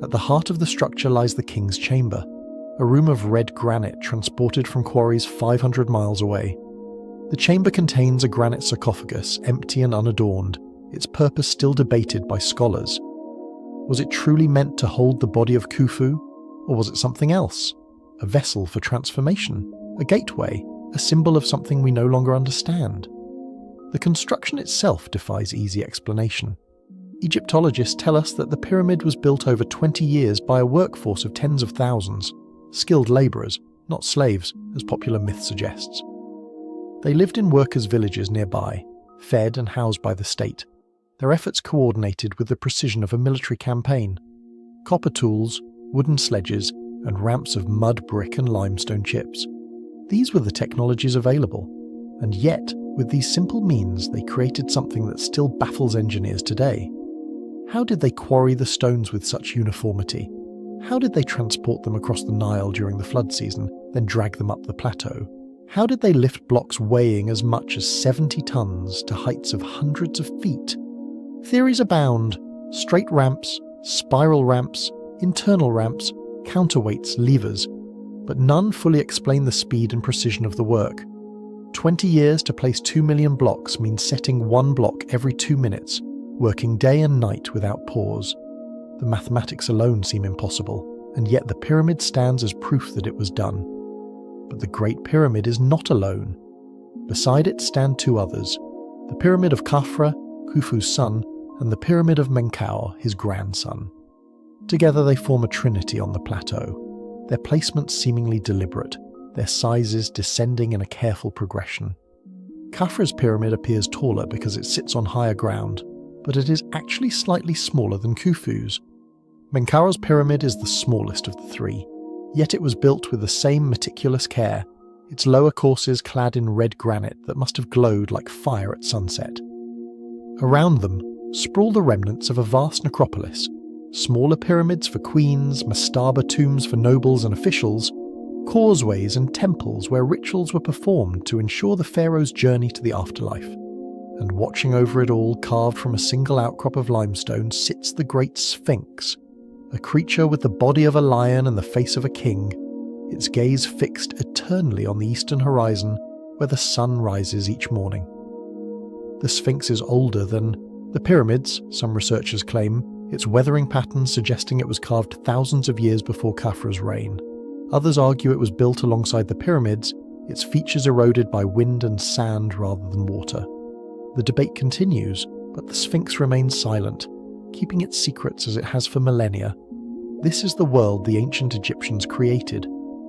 At the heart of the structure lies the King's Chamber, a room of red granite transported from quarries 500 miles away. The chamber contains a granite sarcophagus, empty and unadorned, its purpose still debated by scholars. Was it truly meant to hold the body of Khufu, or was it something else? A vessel for transformation, a gateway, a symbol of something we no longer understand? The construction itself defies easy explanation. Egyptologists tell us that the pyramid was built over 20 years by a workforce of tens of thousands, skilled labourers, not slaves, as popular myth suggests. They lived in workers' villages nearby, fed and housed by the state, their efforts coordinated with the precision of a military campaign. Copper tools, wooden sledges, and ramps of mud, brick and limestone chips. These were the technologies available, and yet, with these simple means, they created something that still baffles engineers today. How did they quarry the stones with such uniformity? How did they transport them across the Nile during the flood season, then drag them up the plateau? How did they lift blocks weighing as much as 70 tons to heights of hundreds of feet? Theories abound: straight ramps, spiral ramps, internal ramps, counterweights, levers, but none fully explain the speed and precision of the work. 20 years to place 2 million blocks means setting one block every 2 minutes, working day and night without pause. The mathematics alone seem impossible, and yet the pyramid stands as proof that it was done. But the Great Pyramid is not alone. Beside it stand two others, the Pyramid of Khafra, Khufu's son, and the Pyramid of Menkaure, his grandson. Together they form a trinity on the plateau, their placements seemingly deliberate, their sizes descending in a careful progression. Khafra's pyramid appears taller because it sits on higher ground, but it is actually slightly smaller than Khufu's. Menkaure's pyramid is the smallest of the three, yet it was built with the same meticulous care, its lower courses clad in red granite that must have glowed like fire at sunset. Around them sprawl the remnants of a vast necropolis, smaller pyramids for queens, mastaba tombs for nobles and officials, causeways and temples where rituals were performed to ensure the pharaoh's journey to the afterlife. And watching over it all, carved from a single outcrop of limestone, sits the great Sphinx, a creature with the body of a lion and the face of a king, its gaze fixed eternally on the eastern horizon where the sun rises each morning. The Sphinx is older than the pyramids, some researchers claim, its weathering patterns suggesting it was carved thousands of years before Khafra's reign. Others argue it was built alongside the pyramids, its features eroded by wind and sand rather than water. The debate continues, but the Sphinx remains silent, keeping its secrets as it has for millennia. This is the world the ancient Egyptians created,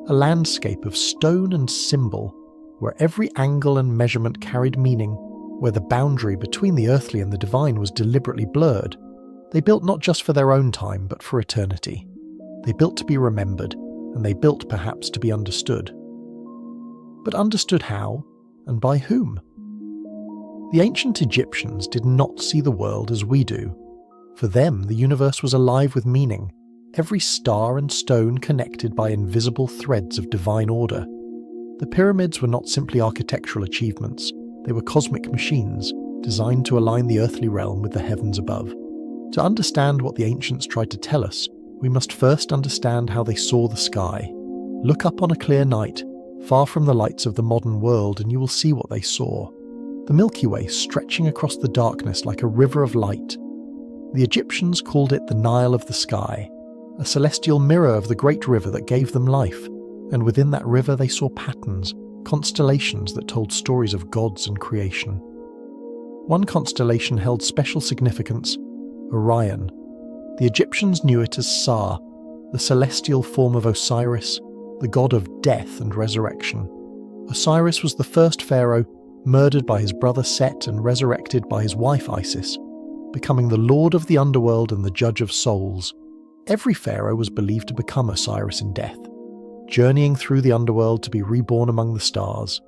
a landscape of stone and symbol, where every angle and measurement carried meaning, where the boundary between the earthly and the divine was deliberately blurred. They built not just for their own time, but for eternity. They built to be remembered, and they built perhaps to be understood. But understood how, and by whom? The ancient Egyptians did not see the world as we do. For them, the universe was alive with meaning, every star and stone connected by invisible threads of divine order. The pyramids were not simply architectural achievements, they were cosmic machines, designed to align the earthly realm with the heavens above. To understand what the ancients tried to tell us, we must first understand how they saw the sky. Look up on a clear night, far from the lights of the modern world, and you will see what they saw. The Milky Way stretching across the darkness like a river of light. The Egyptians called it the Nile of the sky, a celestial mirror of the great river that gave them life, and within that river they saw patterns, constellations that told stories of gods and creation. One constellation held special significance, Orion. The Egyptians knew it as Sa, the celestial form of Osiris, the god of death and resurrection. Osiris was the first pharaoh, murdered by his brother Set and resurrected by his wife Isis, becoming the lord of the underworld and the judge of souls. Every pharaoh was believed to become Osiris in death, journeying through the underworld to be reborn among the stars,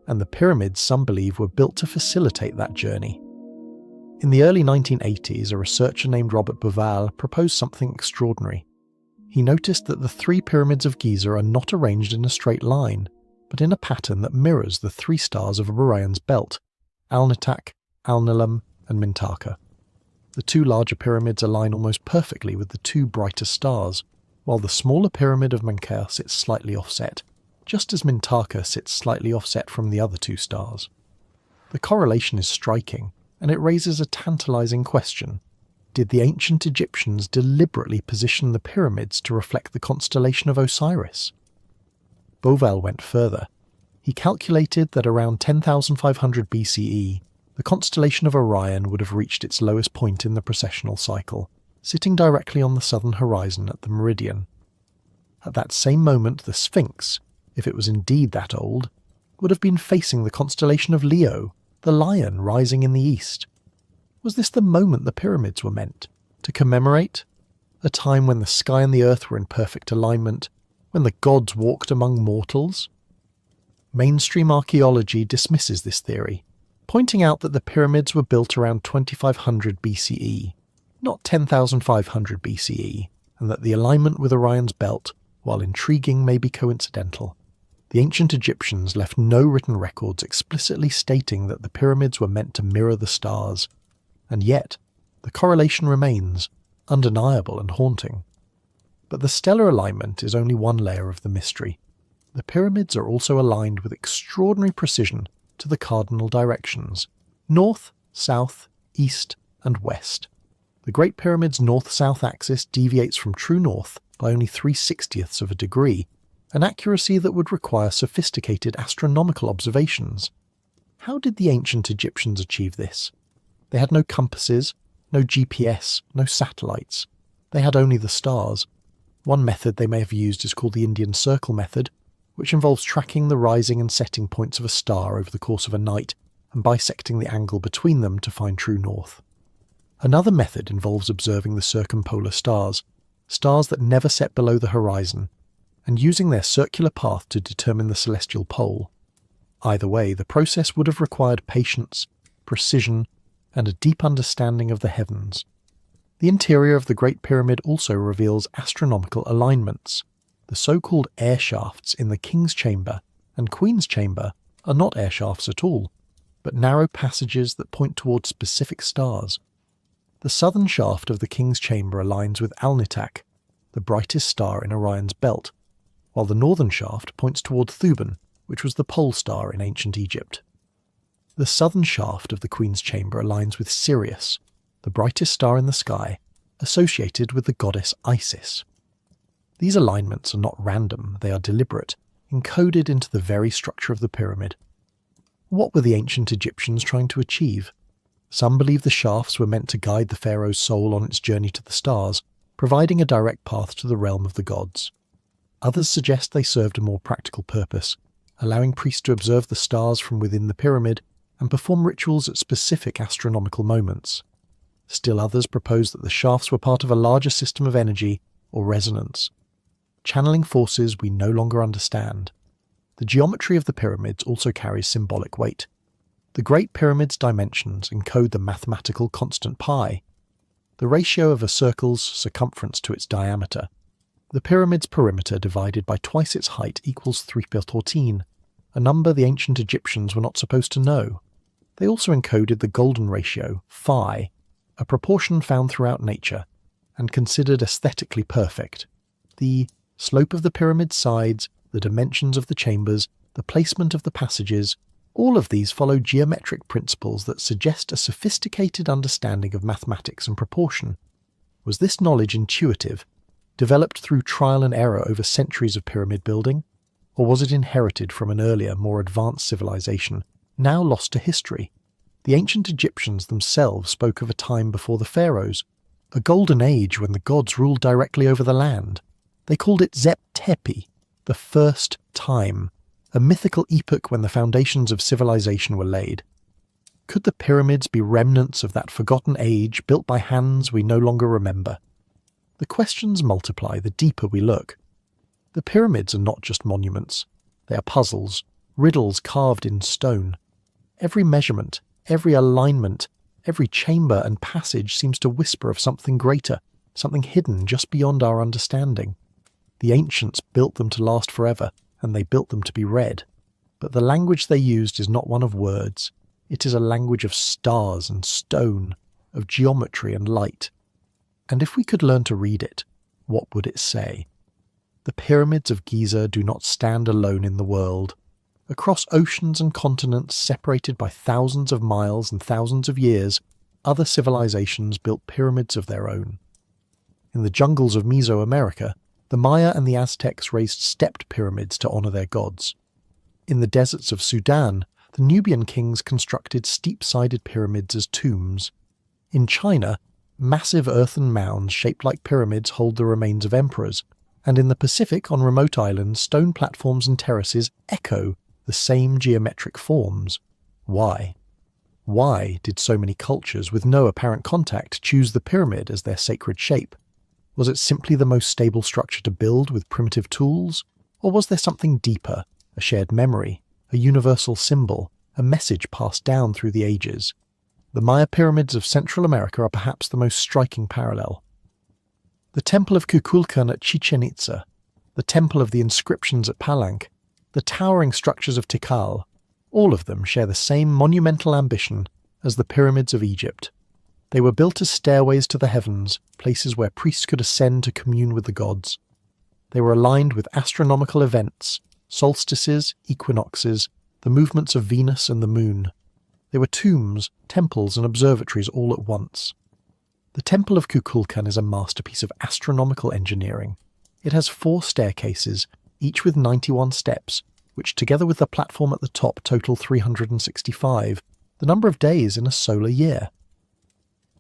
and the pyramids, some believe, were built to facilitate that journey. In the early 1980s, a researcher named Robert Bauval proposed something extraordinary. He noticed that the three pyramids of Giza are not arranged in a straight line, but in a pattern that mirrors the three stars of Orion's belt, Alnitak, Alnilam, and Mintaka. The two larger pyramids align almost perfectly with the two brighter stars, while the smaller pyramid of Menkaure sits slightly offset, just as Mintaka sits slightly offset from the other two stars. The correlation is striking, and it raises a tantalizing question. Did the ancient Egyptians deliberately position the pyramids to reflect the constellation of Osiris? Bovell went further. He calculated that around 10,500 BCE, the constellation of Orion would have reached its lowest point in the precessional cycle, sitting directly on the southern horizon at the meridian. At that same moment, the Sphinx, if it was indeed that old, would have been facing the constellation of Leo, the lion rising in the east. Was this the moment the pyramids were meant? To commemorate? A time when the sky and the earth were in perfect alignment, when the gods walked among mortals? Mainstream archaeology dismisses this theory, pointing out that the pyramids were built around 2500 BCE, not 10,500 BCE, and that the alignment with Orion's belt, while intriguing, may be coincidental. The ancient Egyptians left no written records explicitly stating that the pyramids were meant to mirror the stars, and yet the correlation remains, undeniable and haunting. But the stellar alignment is only one layer of the mystery. The pyramids are also aligned with extraordinary precision to the cardinal directions: north, south, east, and west. The Great Pyramid's north-south axis deviates from true north by only 3/60ths of a degree, an accuracy that would require sophisticated astronomical observations. How did the ancient Egyptians achieve this? They had no compasses, no GPS, no satellites. They had only the stars. One method they may have used is called the Indian Circle method, which involves tracking the rising and setting points of a star over the course of a night and bisecting the angle between them to find true north. Another method involves observing the circumpolar stars, stars that never set below the horizon, and using their circular path to determine the celestial pole. Either way, the process would have required patience, precision, and a deep understanding of the heavens. The interior of the Great Pyramid also reveals astronomical alignments. The so-called air shafts in the King's Chamber and Queen's Chamber are not air shafts at all, but narrow passages that point towards specific stars. The southern shaft of the King's Chamber aligns with Alnitak, the brightest star in Orion's belt, while the northern shaft points toward Thuban, which was the pole star in ancient Egypt. The southern shaft of the Queen's Chamber aligns with Sirius, the brightest star in the sky, associated with the goddess Isis. These alignments are not random, they are deliberate, encoded into the very structure of the pyramid. What were the ancient Egyptians trying to achieve? Some believe the shafts were meant to guide the pharaoh's soul on its journey to the stars, providing a direct path to the realm of the gods. Others suggest they served a more practical purpose, allowing priests to observe the stars from within the pyramid and perform rituals at specific astronomical moments. Still others propose that the shafts were part of a larger system of energy or resonance, channeling forces we no longer understand. The geometry of the pyramids also carries symbolic weight. The Great Pyramid's dimensions encode the mathematical constant pi, the ratio of a circle's circumference to its diameter. The pyramid's perimeter divided by twice its height equals 3/14, a number the ancient Egyptians were not supposed to know. They also encoded the golden ratio, phi, a proportion found throughout nature, and considered aesthetically perfect. The slope of the pyramid's sides, the dimensions of the chambers, the placement of the passages, all of these follow geometric principles that suggest a sophisticated understanding of mathematics and proportion. Was this knowledge intuitive, developed through trial and error over centuries of pyramid building, or was it inherited from an earlier, more advanced civilization, now lost to history? The ancient Egyptians themselves spoke of a time before the pharaohs, a golden age when the gods ruled directly over the land. They called it Zep Tepi, the first time, a mythical epoch when the foundations of civilization were laid. Could the pyramids be remnants of that forgotten age built by hands we no longer remember? The questions multiply the deeper we look. The pyramids are not just monuments. They are puzzles, riddles carved in stone. Every measurement, every alignment, every chamber and passage seems to whisper of something greater, something hidden just beyond our understanding. The ancients built them to last forever, and they built them to be read. But the language they used is not one of words. It is a language of stars and stone, of geometry and light. And if we could learn to read it, what would it say? The pyramids of Giza do not stand alone in the world. Across oceans and continents separated by thousands of miles and thousands of years, other civilizations built pyramids of their own. In the jungles of Mesoamerica, the Maya and the Aztecs raised stepped pyramids to honor their gods. In the deserts of Sudan, the Nubian kings constructed steep-sided pyramids as tombs. In China, massive earthen mounds shaped like pyramids hold the remains of emperors, and in the Pacific on remote islands, stone platforms and terraces echo the same geometric forms. Why? Why did so many cultures with no apparent contact choose the pyramid as their sacred shape? Was it simply the most stable structure to build with primitive tools? Or was there something deeper, a shared memory, a universal symbol, a message passed down through the ages? The Maya pyramids of Central America are perhaps the most striking parallel. The Temple of Kukulkan at Chichen Itza, the Temple of the Inscriptions at Palenque, the towering structures of Tikal, all of them share the same monumental ambition as the pyramids of Egypt. They were built as stairways to the heavens, places where priests could ascend to commune with the gods. They were aligned with astronomical events, solstices, equinoxes, the movements of Venus and the moon. They were tombs, temples and observatories all at once. The Temple of Kukulkan is a masterpiece of astronomical engineering. It has 4 staircases, each with 91 steps, which together with the platform at the top total 365, the number of days in a solar year.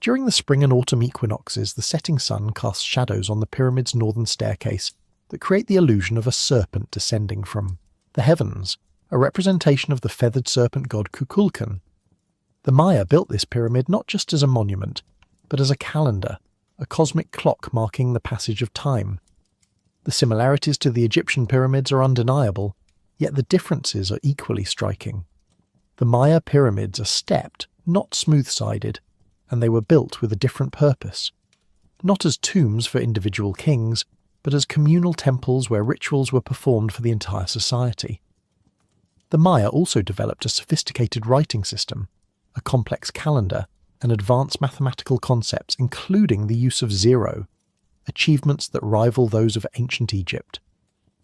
During the spring and autumn equinoxes, the setting sun casts shadows on the pyramid's northern staircase that create the illusion of a serpent descending from the heavens, a representation of the feathered serpent god Kukulkan. The Maya built this pyramid not just as a monument, but as a calendar, a cosmic clock marking the passage of time. The similarities to the Egyptian pyramids are undeniable, yet the differences are equally striking. The Maya pyramids are stepped, not smooth-sided, and they were built with a different purpose. Not as tombs for individual kings, but as communal temples where rituals were performed for the entire society. The Maya also developed a sophisticated writing system, a complex calendar, and advanced mathematical concepts, including the use of zero, achievements that rival those of ancient Egypt.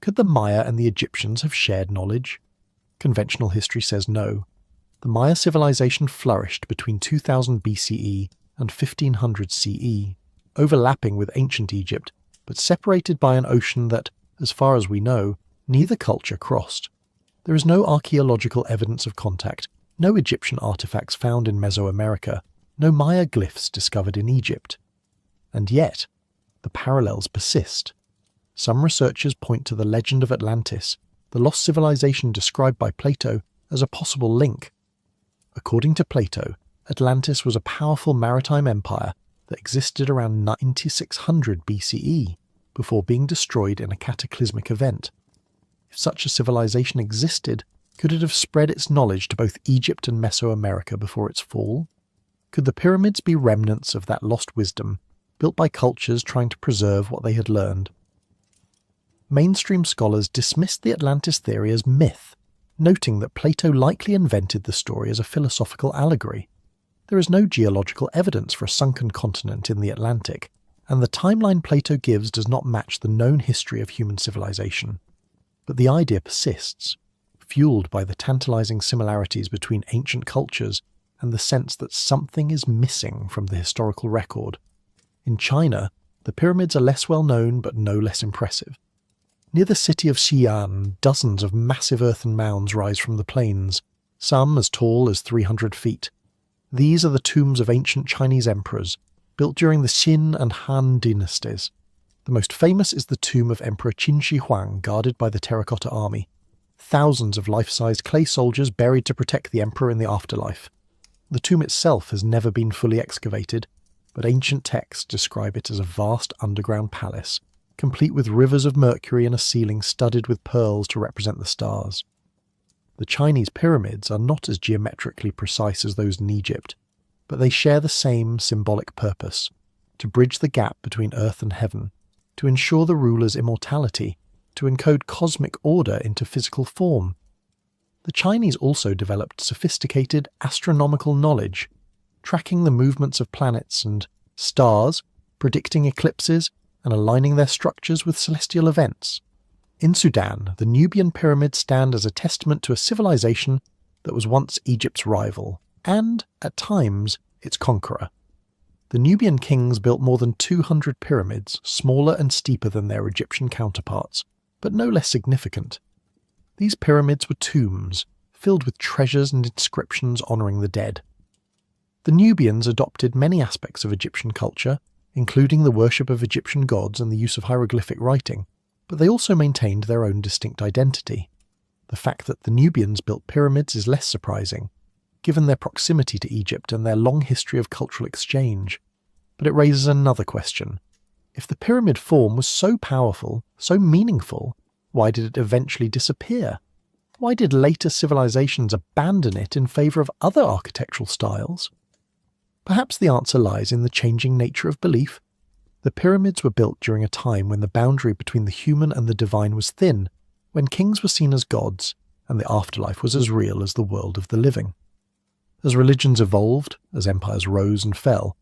Could the Maya and the Egyptians have shared knowledge? Conventional history says no. The Maya civilization flourished between 2000 BCE and 1500 CE, overlapping with ancient Egypt, but separated by an ocean that, as far as we know, neither culture crossed. There is no archaeological evidence of contact, no Egyptian artifacts found in Mesoamerica, no Maya glyphs discovered in Egypt. And yet, the parallels persist. Some researchers point to the legend of Atlantis, the lost civilization described by Plato, as a possible link. According to Plato, Atlantis was a powerful maritime empire that existed around 9600 BCE, before being destroyed in a cataclysmic event. If such a civilization existed, could it have spread its knowledge to both Egypt and Mesoamerica before its fall? Could the pyramids be remnants of that lost wisdom, built by cultures trying to preserve what they had learned? Mainstream scholars dismissed the Atlantis theory as myth, noting that Plato likely invented the story as a philosophical allegory. There is no geological evidence for a sunken continent in the Atlantic, and the timeline Plato gives does not match the known history of human civilization. But the idea persists, fueled by the tantalizing similarities between ancient cultures and the sense that something is missing from the historical record. In China, the pyramids are less well known but no less impressive. Near the city of Xi'an, dozens of massive earthen mounds rise from the plains, some as tall as 300 feet. These are the tombs of ancient Chinese emperors, built during the Qin and Han dynasties. The most famous is the tomb of Emperor Qin Shi Huang, guarded by the Terracotta Army. Thousands of life-sized clay soldiers buried to protect the emperor in the afterlife. The tomb itself has never been fully excavated, but ancient texts describe it as a vast underground palace, complete with rivers of mercury and a ceiling studded with pearls to represent the stars. The Chinese pyramids are not as geometrically precise as those in Egypt, but they share the same symbolic purpose: to bridge the gap between earth and heaven, to ensure the ruler's immortality, to encode cosmic order into physical form. The Chinese also developed sophisticated astronomical knowledge, tracking the movements of planets and stars, predicting eclipses, and aligning their structures with celestial events. In Sudan, the Nubian pyramids stand as a testament to a civilization that was once Egypt's rival, and, at times, its conqueror. The Nubian kings built more than 200 pyramids, smaller and steeper than their Egyptian counterparts, but no less significant. These pyramids were tombs, filled with treasures and inscriptions honouring the dead. The Nubians adopted many aspects of Egyptian culture, including the worship of Egyptian gods and the use of hieroglyphic writing, but they also maintained their own distinct identity. The fact that the Nubians built pyramids is less surprising, given their proximity to Egypt and their long history of cultural exchange. But it raises another question. If the pyramid form was so powerful, so meaningful, why did it eventually disappear? Why did later civilizations abandon it in favour of other architectural styles? Perhaps the answer lies in the changing nature of belief. The pyramids were built during a time when the boundary between the human and the divine was thin, when kings were seen as gods, and the afterlife was as real as the world of the living. As religions evolved, as empires rose and fell,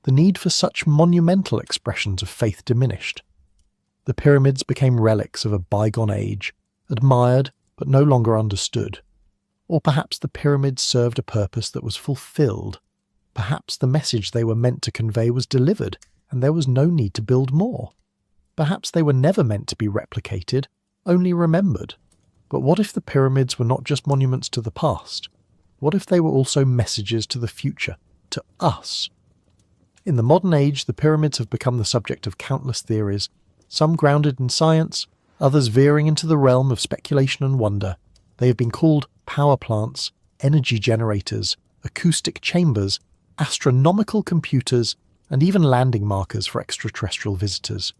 the need for such monumental expressions of faith diminished. The pyramids became relics of a bygone age, admired but no longer understood. Or perhaps the pyramids served a purpose that was fulfilled. Perhaps the message they were meant to convey was delivered, and there was no need to build more. Perhaps they were never meant to be replicated, only remembered. But what if the pyramids were not just monuments to the past? What if they were also messages to the future, to us? In the modern age, the pyramids have become the subject of countless theories, some grounded in science, others veering into the realm of speculation and wonder. They have been called power plants, energy generators, acoustic chambers, astronomical computers, and even landing markers for extraterrestrial visitors.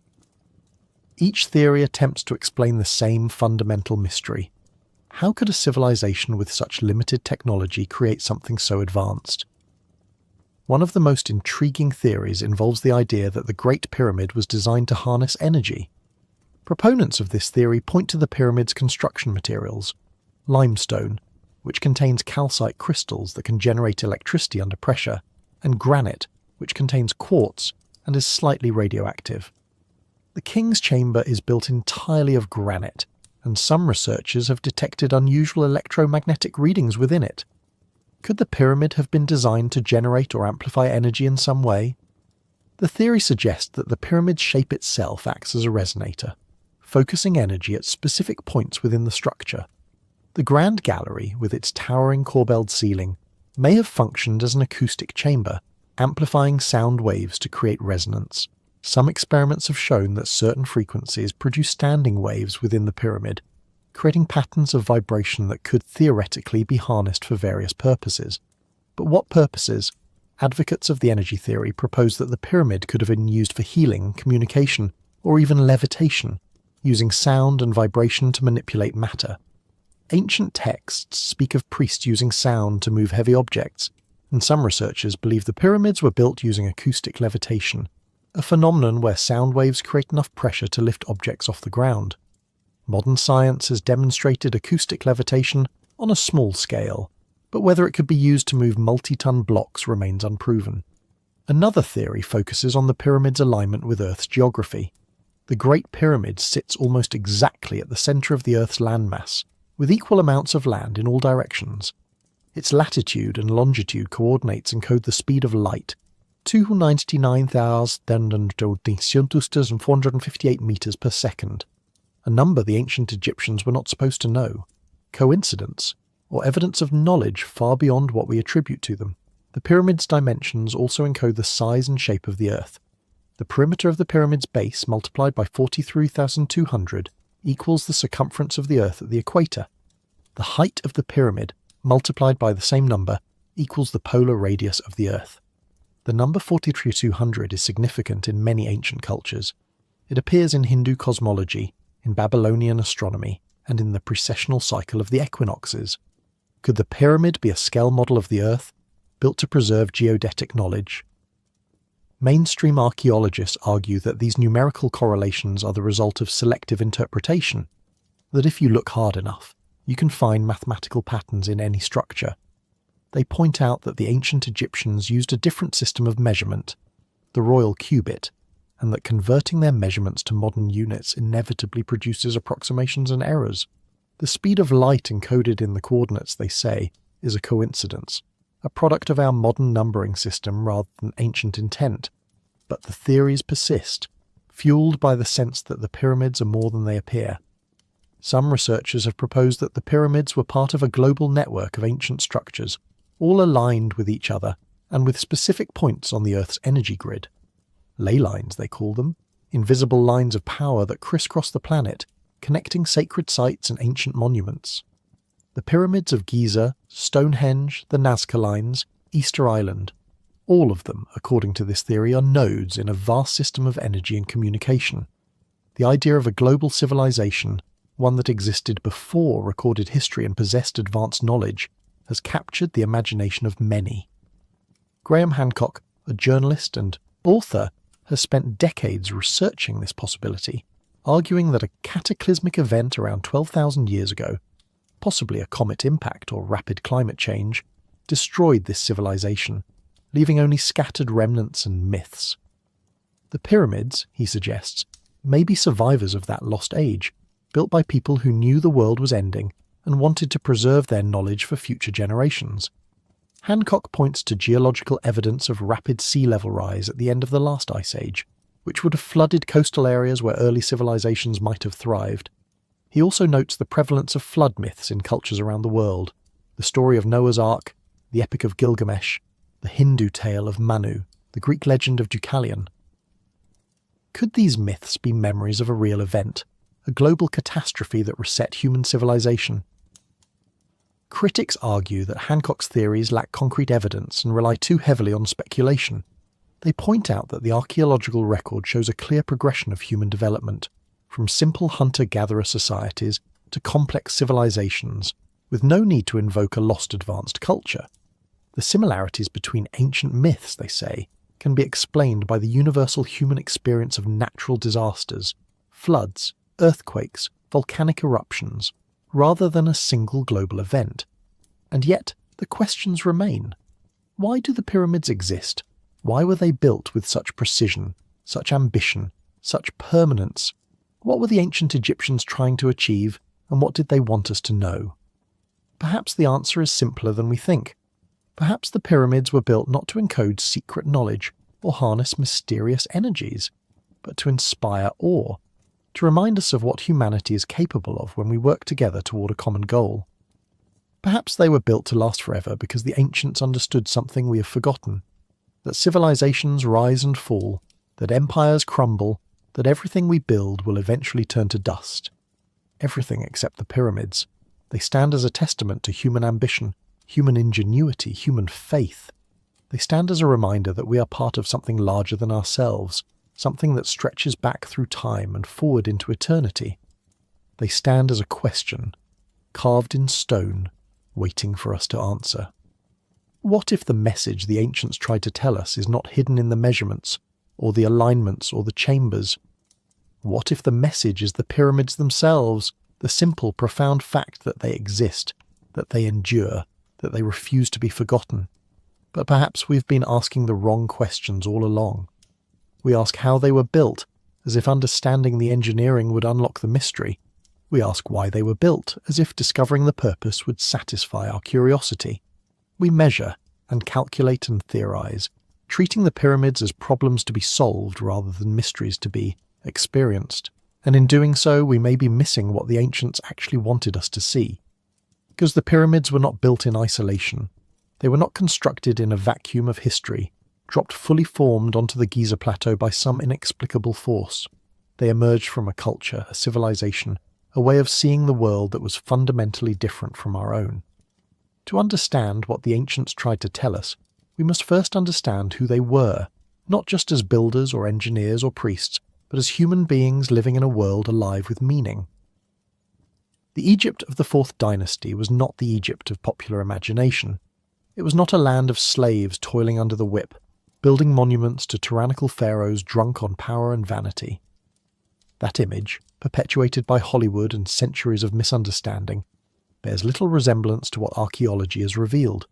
Each theory attempts to explain the same fundamental mystery. How could a civilization with such limited technology create something so advanced? One of the most intriguing theories involves the idea that the Great Pyramid was designed to harness energy. Proponents of this theory point to the pyramid's construction materials: limestone, which contains calcite crystals that can generate electricity under pressure, and granite, which contains quartz and is slightly radioactive. The king's chamber is built entirely of granite, and some researchers have detected unusual electromagnetic readings within it. Could the pyramid have been designed to generate or amplify energy in some way? The theory suggests that the pyramid's shape itself acts as a resonator, focusing energy at specific points within the structure. The Grand Gallery, with its towering corbelled ceiling, may have functioned as an acoustic chamber, amplifying sound waves to create resonance. Some experiments have shown that certain frequencies produce standing waves within the pyramid, creating patterns of vibration that could theoretically be harnessed for various purposes. But what purposes? Advocates of the energy theory propose that the pyramid could have been used for healing, communication, or even levitation, using sound and vibration to manipulate matter. Ancient texts speak of priests using sound to move heavy objects, and some researchers believe the pyramids were built using acoustic levitation, a phenomenon where sound waves create enough pressure to lift objects off the ground. Modern science has demonstrated acoustic levitation on a small scale, but whether it could be used to move multi-ton blocks remains unproven. Another theory focuses on the pyramid's alignment with Earth's geography. The Great Pyramid sits almost exactly at the centre of the Earth's landmass, with equal amounts of land in all directions. Its latitude and longitude coordinates encode the speed of light, 299,458 meters per second, a number the ancient Egyptians were not supposed to know. Coincidence, or evidence of knowledge far beyond what we attribute to them. The pyramid's dimensions also encode the size and shape of the Earth. The perimeter of the pyramid's base multiplied by 43,200 equals the circumference of the Earth at the equator. The height of the pyramid multiplied by the same number equals the polar radius of the Earth. The number 43,200 is significant in many ancient cultures. It appears in Hindu cosmology, in Babylonian astronomy, and in the precessional cycle of the equinoxes. Could the pyramid be a scale model of the Earth, built to preserve geodetic knowledge? Mainstream archaeologists argue that these numerical correlations are the result of selective interpretation, that if you look hard enough, you can find mathematical patterns in any structure. They point out that the ancient Egyptians used a different system of measurement, the royal cubit, and that converting their measurements to modern units inevitably produces approximations and errors. The speed of light encoded in the coordinates, they say, is a coincidence, a product of our modern numbering system rather than ancient intent. But the theories persist, fueled by the sense that the pyramids are more than they appear. Some researchers have proposed that the pyramids were part of a global network of ancient structures, all aligned with each other and with specific points on the Earth's energy grid. Ley lines, they call them, invisible lines of power that crisscross the planet, connecting sacred sites and ancient monuments. The pyramids of Giza, Stonehenge, the Nazca Lines, Easter Island, all of them, according to this theory, are nodes in a vast system of energy and communication. The idea of a global civilization, one that existed before recorded history and possessed advanced knowledge, has captured the imagination of many. Graham Hancock, a journalist and author, has spent decades researching this possibility, arguing that a cataclysmic event around 12,000 years ago, possibly a comet impact or rapid climate change, destroyed this civilization, leaving only scattered remnants and myths. The pyramids, he suggests, may be survivors of that lost age, built by people who knew the world was ending and wanted to preserve their knowledge for future generations. Hancock points to geological evidence of rapid sea level rise at the end of the last ice age, which would have flooded coastal areas where early civilizations might have thrived. He also notes the prevalence of flood myths in cultures around the world, the story of Noah's Ark, the Epic of Gilgamesh, the Hindu tale of Manu, the Greek legend of Deucalion. Could these myths be memories of a real event, a global catastrophe that reset human civilization? Critics argue that Hancock's theories lack concrete evidence and rely too heavily on speculation. They point out that the archaeological record shows a clear progression of human development, from simple hunter-gatherer societies to complex civilizations, with no need to invoke a lost advanced culture. The similarities between ancient myths, they say, can be explained by the universal human experience of natural disasters, floods, earthquakes, volcanic eruptions, rather than a single global event. And yet, the questions remain. Why do the pyramids exist? Why were they built with such precision, such ambition, such permanence? What were the ancient Egyptians trying to achieve, and what did they want us to know? Perhaps the answer is simpler than we think. Perhaps the pyramids were built not to encode secret knowledge or harness mysterious energies, but to inspire awe, to remind us of what humanity is capable of when we work together toward a common goal. Perhaps they were built to last forever because the ancients understood something we have forgotten, that civilizations rise and fall, that empires crumble, that everything we build will eventually turn to dust. Everything except the pyramids. They stand as a testament to human ambition, human ingenuity, human faith. They stand as a reminder that we are part of something larger than ourselves, something that stretches back through time and forward into eternity. They stand as a question, carved in stone, waiting for us to answer. What if the message the ancients tried to tell us is not hidden in the measurements, or the alignments, or the chambers? What if the message is the pyramids themselves, the simple, profound fact that they exist, that they endure, that they refuse to be forgotten? But perhaps we've been asking the wrong questions all along. We ask how they were built, as if understanding the engineering would unlock the mystery. We ask why they were built, as if discovering the purpose would satisfy our curiosity. We measure and calculate and theorize, treating the pyramids as problems to be solved rather than mysteries to be experienced. And in doing so, we may be missing what the ancients actually wanted us to see. Because the pyramids were not built in isolation. They were not constructed in a vacuum of history, dropped fully formed onto the Giza Plateau by some inexplicable force. They emerged from a culture, a civilization, a way of seeing the world that was fundamentally different from our own. To understand what the ancients tried to tell us, we must first understand who they were, not just as builders or engineers or priests, but as human beings living in a world alive with meaning. The Egypt of the Fourth Dynasty was not the Egypt of popular imagination. It was not a land of slaves toiling under the whip, building monuments to tyrannical pharaohs drunk on power and vanity. That image, perpetuated by Hollywood and centuries of misunderstanding, bears little resemblance to what archaeology has revealed.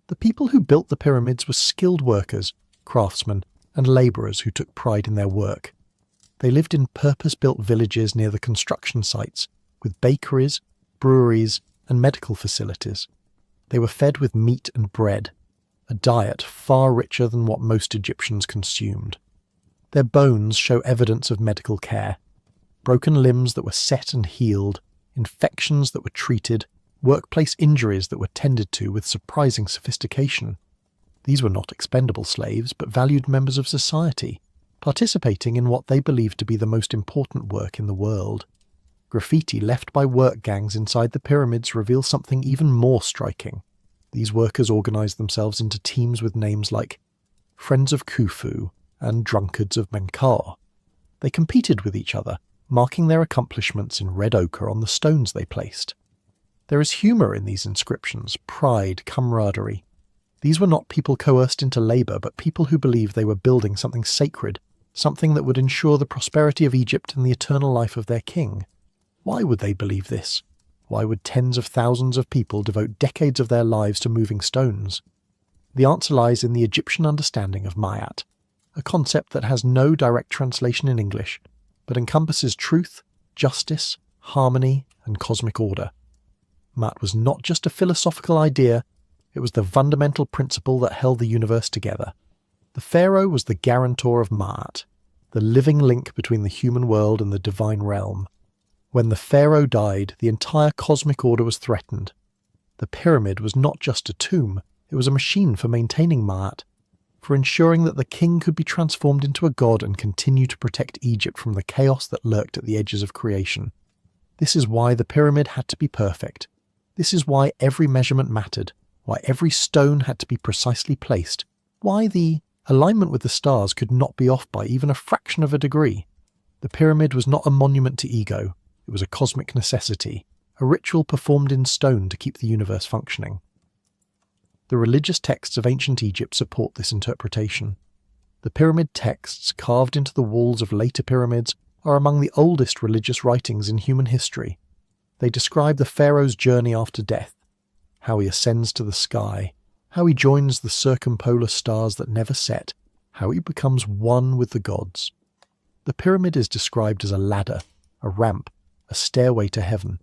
The people who built the pyramids were skilled workers, craftsmen, and labourers who took pride in their work. They lived in purpose-built villages near the construction sites, with bakeries, breweries, and medical facilities. They were fed with meat and bread, a diet far richer than what most Egyptians consumed. Their bones show evidence of medical care. Broken limbs that were set and healed, infections that were treated, workplace injuries that were tended to with surprising sophistication. These were not expendable slaves, but valued members of society, participating in what they believed to be the most important work in the world. Graffiti left by work gangs inside the pyramids reveals something even more striking. These workers organised themselves into teams with names like Friends of Khufu and Drunkards of Menkaure. They competed with each other, marking their accomplishments in red ochre on the stones they placed. There is humour in these inscriptions, pride, camaraderie. These were not people coerced into labour, but people who believed they were building something sacred, something that would ensure the prosperity of Egypt and the eternal life of their king. Why would they believe this? Why would tens of thousands of people devote decades of their lives to moving stones? The answer lies in the Egyptian understanding of Ma'at, a concept that has no direct translation in English, but encompasses truth, justice, harmony, and cosmic order. Ma'at was not just a philosophical idea, it was the fundamental principle that held the universe together. The pharaoh was the guarantor of Ma'at, the living link between the human world and the divine realm. When the pharaoh died, the entire cosmic order was threatened. The pyramid was not just a tomb, it was a machine for maintaining Ma'at, for ensuring that the king could be transformed into a god and continue to protect Egypt from the chaos that lurked at the edges of creation. This is why the pyramid had to be perfect. This is why every measurement mattered, why every stone had to be precisely placed, why the alignment with the stars could not be off by even a fraction of a degree. The pyramid was not a monument to ego, it was a cosmic necessity, a ritual performed in stone to keep the universe functioning. The religious texts of ancient Egypt support this interpretation. The pyramid texts carved into the walls of later pyramids are among the oldest religious writings in human history. They describe the pharaoh's journey after death, how he ascends to the sky, how he joins the circumpolar stars that never set, how he becomes one with the gods. The pyramid is described as a ladder, a ramp, a stairway to heaven.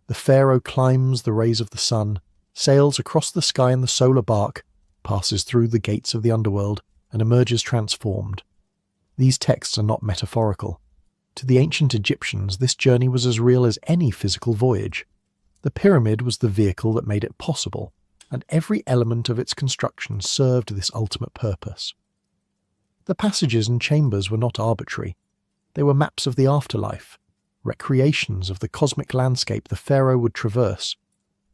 The pharaoh climbs the rays of the sun, sails across the sky in the solar bark, passes through the gates of the underworld, and emerges transformed. These texts are not metaphorical. To the ancient Egyptians, this journey was as real as any physical voyage. The pyramid was the vehicle that made it possible, and every element of its construction served this ultimate purpose. The passages and chambers were not arbitrary. They were maps of the afterlife, recreations of the cosmic landscape the pharaoh would traverse.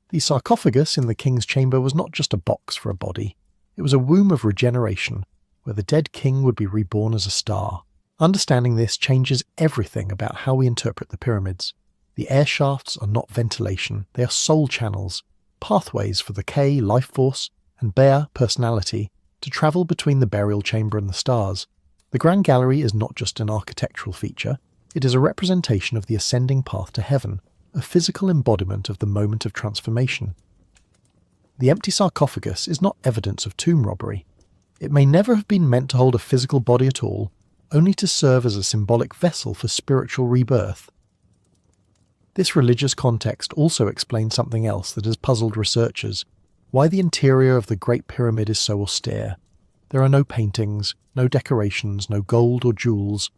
The sarcophagus in the king's chamber was not just a box for a body, it was a womb of regeneration, where the dead king would be reborn as a star. Understanding this changes everything about how we interpret the pyramids. The air shafts are not ventilation, they are soul channels, pathways for the K, life force, and Bear, personality, to travel between the burial chamber and the stars. The Grand Gallery is not just an architectural feature, it is a representation of the ascending path to heaven, a physical embodiment of the moment of transformation. The empty sarcophagus is not evidence of tomb robbery. It may never have been meant to hold a physical body at all, only to serve as a symbolic vessel for spiritual rebirth. This religious context also explains something else that has puzzled researchers: why the interior of the Great Pyramid is so austere. There are no paintings, no decorations, no gold or jewels.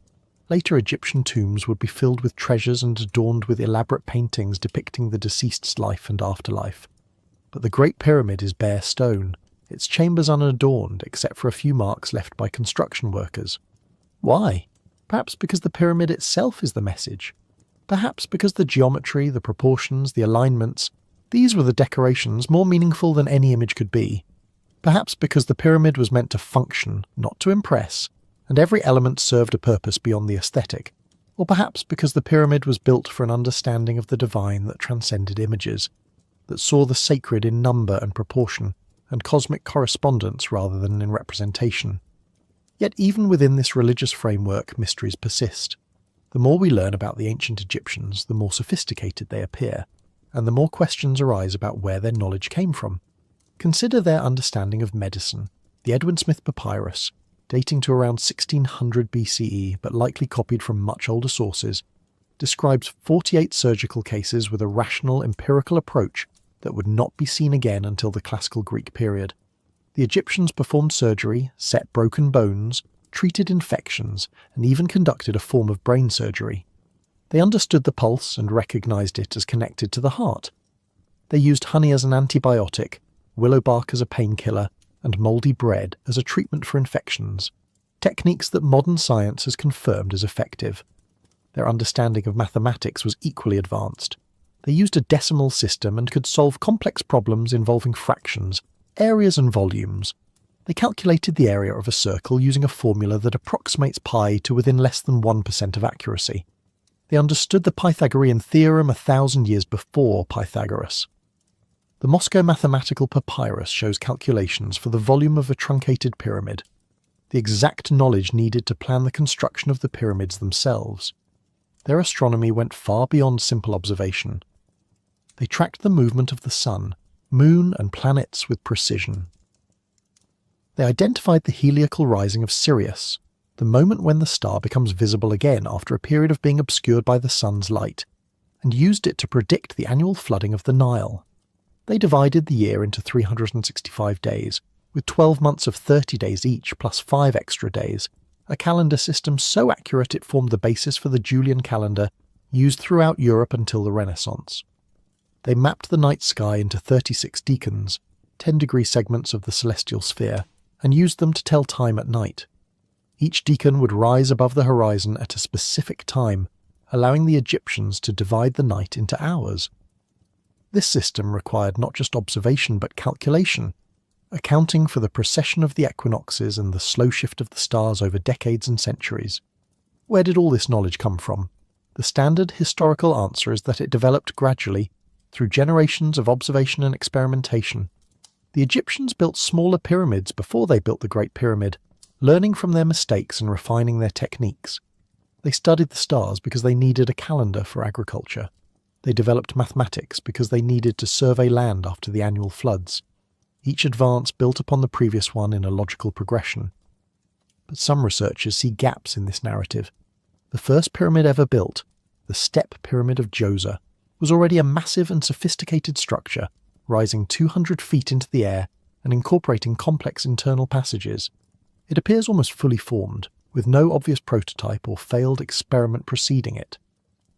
Later Egyptian tombs would be filled with treasures and adorned with elaborate paintings depicting the deceased's life and afterlife. But the Great Pyramid is bare stone, its chambers unadorned except for a few marks left by construction workers. Why? Perhaps because the pyramid itself is the message. Perhaps because the geometry, the proportions, the alignments, these were the decorations more meaningful than any image could be. Perhaps because the pyramid was meant to function, not to impress, and every element served a purpose beyond the aesthetic. Or perhaps because the pyramid was built for an understanding of the divine that transcended images, that saw the sacred in number and proportion, and cosmic correspondence rather than in representation. Yet even within this religious framework, mysteries persist. The more we learn about the ancient Egyptians, the more sophisticated they appear, and the more questions arise about where their knowledge came from. Consider their understanding of medicine. The Edwin Smith Papyrus, dating to around 1600 BCE but likely copied from much older sources, describes 48 surgical cases with a rational empirical approach that would not be seen again until the classical Greek period. The Egyptians performed surgery, set broken bones, treated infections, and even conducted a form of brain surgery. They understood the pulse and recognized it as connected to the heart. They used honey as an antibiotic, willow bark as a painkiller, and mouldy bread as a treatment for infections, techniques that modern science has confirmed as effective. Their understanding of mathematics was equally advanced. They used a decimal system and could solve complex problems involving fractions, areas and volumes. They calculated the area of a circle using a formula that approximates pi to within less than 1% of accuracy. They understood the Pythagorean theorem 1,000 years before Pythagoras. The Moscow Mathematical Papyrus shows calculations for the volume of a truncated pyramid, the exact knowledge needed to plan the construction of the pyramids themselves. Their astronomy went far beyond simple observation. They tracked the movement of the sun, moon and planets with precision. They identified the heliacal rising of Sirius, the moment when the star becomes visible again after a period of being obscured by the sun's light, and used it to predict the annual flooding of the Nile. They divided the year into 365 days, with 12 months of 30 days each plus 5 extra days, a calendar system so accurate it formed the basis for the Julian calendar used throughout Europe until the Renaissance. They mapped the night sky into 36 decans, 10-degree segments of the celestial sphere, and used them to tell time at night. Each decan would rise above the horizon at a specific time, allowing the Egyptians to divide the night into hours. This system required not just observation but calculation, accounting for the precession of the equinoxes and the slow shift of the stars over decades and centuries. Where did all this knowledge come from? The standard historical answer is that it developed gradually, through generations of observation and experimentation. The Egyptians built smaller pyramids before they built the Great Pyramid, learning from their mistakes and refining their techniques. They studied the stars because they needed a calendar for agriculture. They developed mathematics because they needed to survey land after the annual floods. Each advance built upon the previous one in a logical progression. But some researchers see gaps in this narrative. The first pyramid ever built, the Step Pyramid of Djoser, was already a massive and sophisticated structure, rising 200 feet into the air and incorporating complex internal passages. It appears almost fully formed, with no obvious prototype or failed experiment preceding it.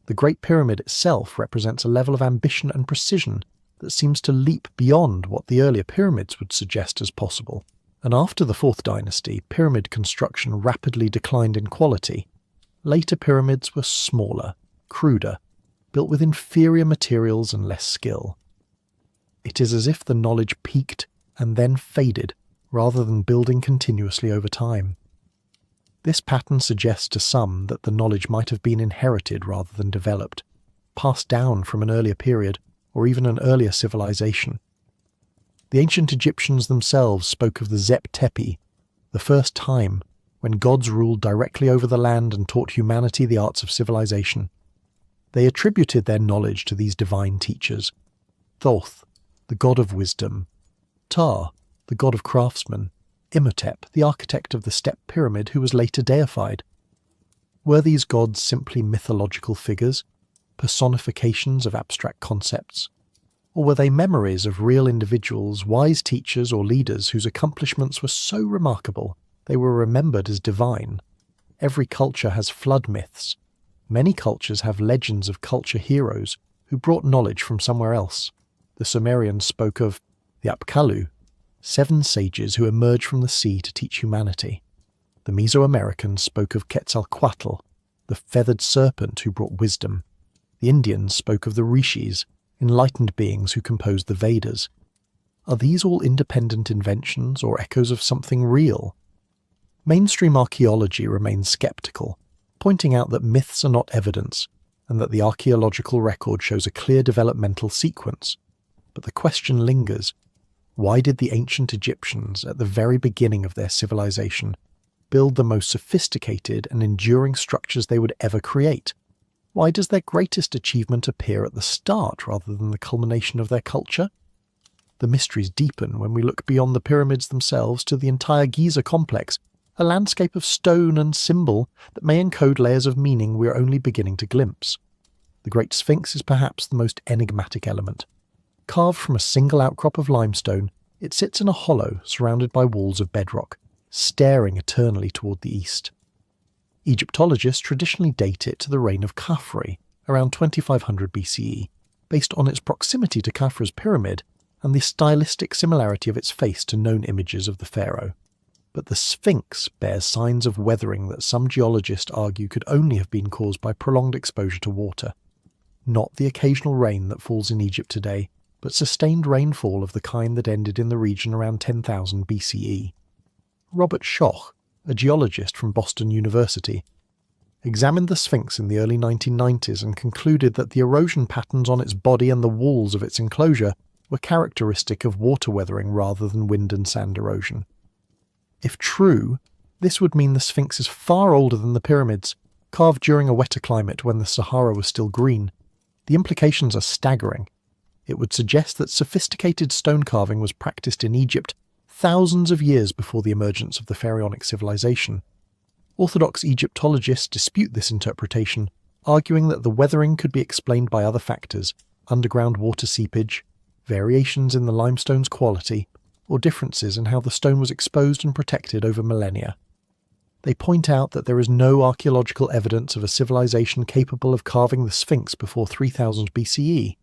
The Great Pyramid itself represents a level of ambition and precision that seems to leap beyond what the earlier pyramids would suggest as possible. And after the 4th dynasty, pyramid construction rapidly declined in quality. Later pyramids were smaller, cruder, built with inferior materials and less skill. It is as if the knowledge peaked and then faded, rather than building continuously over time. This pattern suggests to some that the knowledge might have been inherited rather than developed, passed down from an earlier period or even an earlier civilization. The ancient Egyptians themselves spoke of the Zep Tepi, the first time when gods ruled directly over the land and taught humanity the arts of civilization. They attributed their knowledge to these divine teachers. Thoth, the god of wisdom; Ptah, the god of craftsmen; Imhotep, the architect of the Step Pyramid who was later deified. Were these gods simply mythological figures, personifications of abstract concepts? Or were they memories of real individuals, wise teachers or leaders whose accomplishments were so remarkable they were remembered as divine? Every culture has flood myths. Many cultures have legends of culture heroes who brought knowledge from somewhere else. The Sumerians spoke of the Apkallu, 7 sages who emerged from the sea to teach humanity. The Mesoamericans spoke of Quetzalcoatl, the feathered serpent who brought wisdom. The Indians spoke of the rishis, enlightened beings who composed the Vedas. Are these all independent inventions or echoes of something real? Mainstream archaeology remains skeptical, pointing out that myths are not evidence, and that the archaeological record shows a clear developmental sequence. But the question lingers: why did the ancient Egyptians, at the very beginning of their civilization, build the most sophisticated and enduring structures they would ever create? Why does their greatest achievement appear at the start rather than the culmination of their culture? The mysteries deepen when we look beyond the pyramids themselves to the entire Giza complex, a landscape of stone and symbol that may encode layers of meaning we are only beginning to glimpse. The Great Sphinx is perhaps the most enigmatic element. Carved from a single outcrop of limestone, It sits in a hollow surrounded by walls of bedrock, staring eternally toward the east. Egyptologists traditionally date it to the reign of Khafre, around 2500 BCE, based on its proximity to Khafre's pyramid and the stylistic similarity of its face to known images of the pharaoh. But the Sphinx bears signs of weathering that some geologists argue could only have been caused by prolonged exposure to water. Not the occasional rain that falls in Egypt today, but sustained rainfall of the kind that ended in the region around 10,000 BCE. Robert Schoch, a geologist from Boston University, examined the Sphinx in the early 1990s and concluded that the erosion patterns on its body and the walls of its enclosure were characteristic of water weathering rather than wind and sand erosion. If true, this would mean the Sphinx is far older than the pyramids, carved during a wetter climate when the Sahara was still green. The implications are staggering. It would suggest that sophisticated stone carving was practiced in Egypt thousands of years before the emergence of the pharaonic civilization. Orthodox Egyptologists dispute this interpretation, arguing that the weathering could be explained by other factors: underground water seepage, variations in the limestone's quality, or differences in how the stone was exposed and protected over millennia. They point out that there is no archaeological evidence of a civilization capable of carving the Sphinx before 3000 BCE.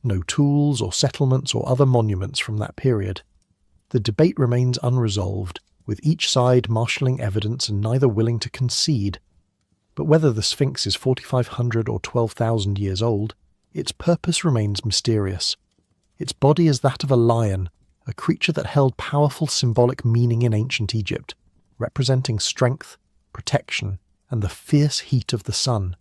No tools or settlements or other monuments from that period. The debate remains unresolved, with each side marshalling evidence and neither willing to concede. But whether the Sphinx is 4,500 or 12,000 years old, its purpose remains mysterious. Its body is that of a lion, a creature that held powerful symbolic meaning in ancient Egypt, representing strength, protection, and the fierce heat of the sun.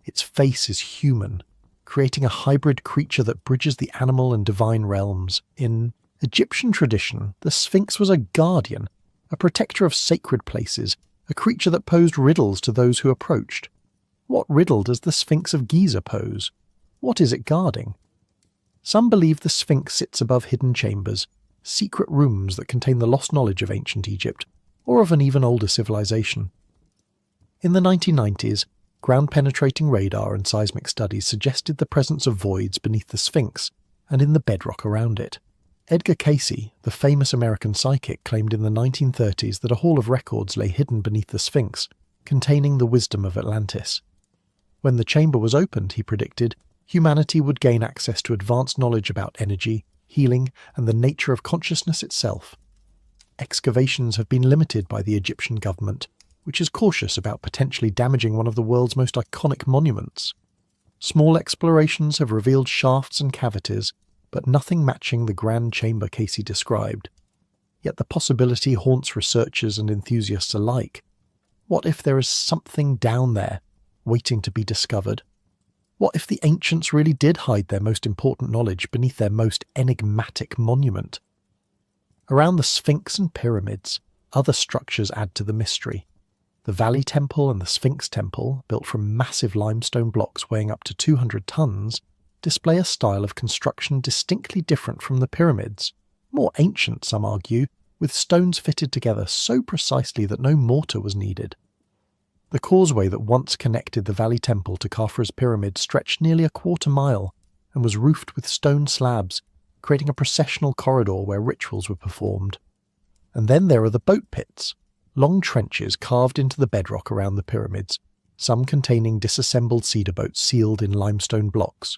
Its face is human, creating a hybrid creature that bridges the animal and divine realms. In Egyptian tradition, the Sphinx was a guardian, a protector of sacred places, a creature that posed riddles to those who approached. What riddle does the Sphinx of Giza pose? What is it guarding? Some believe the Sphinx sits above hidden chambers, secret rooms that contain the lost knowledge of ancient Egypt, or of an even older civilization. In the 1990s, ground-penetrating radar and seismic studies suggested the presence of voids beneath the Sphinx and in the bedrock around it. Edgar Cayce, the famous American psychic, claimed in the 1930s that a hall of records lay hidden beneath the Sphinx, containing the wisdom of Atlantis. When the chamber was opened, he predicted, humanity would gain access to advanced knowledge about energy, healing, and the nature of consciousness itself. Excavations have been limited by the Egyptian government, which is cautious about potentially damaging one of the world's most iconic monuments. Small explorations have revealed shafts and cavities, but nothing matching the grand chamber Cayce described. Yet the possibility haunts researchers and enthusiasts alike. What if there is something down there, waiting to be discovered? What if the ancients really did hide their most important knowledge beneath their most enigmatic monument? Around the Sphinx and pyramids, other structures add to the mystery. The Valley Temple and the Sphinx Temple, built from massive limestone blocks weighing up to 200 tons, display a style of construction distinctly different from the pyramids, more ancient, some argue, with stones fitted together so precisely that no mortar was needed. The causeway that once connected the Valley Temple to Khafre's pyramid stretched nearly a quarter mile and was roofed with stone slabs, creating a processional corridor where rituals were performed. And then there are the boat pits, long trenches carved into the bedrock around the pyramids, some containing disassembled cedar boats sealed in limestone blocks.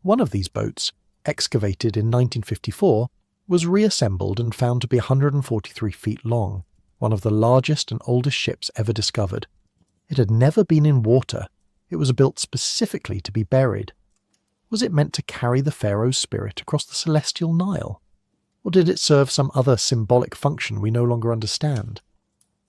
One of these boats, excavated in 1954, was reassembled and found to be 143 feet long, one of the largest and oldest ships ever discovered. It had never been in water. It was built specifically to be buried. Was it meant to carry the pharaoh's spirit across the celestial Nile? Or did it serve some other symbolic function we no longer understand?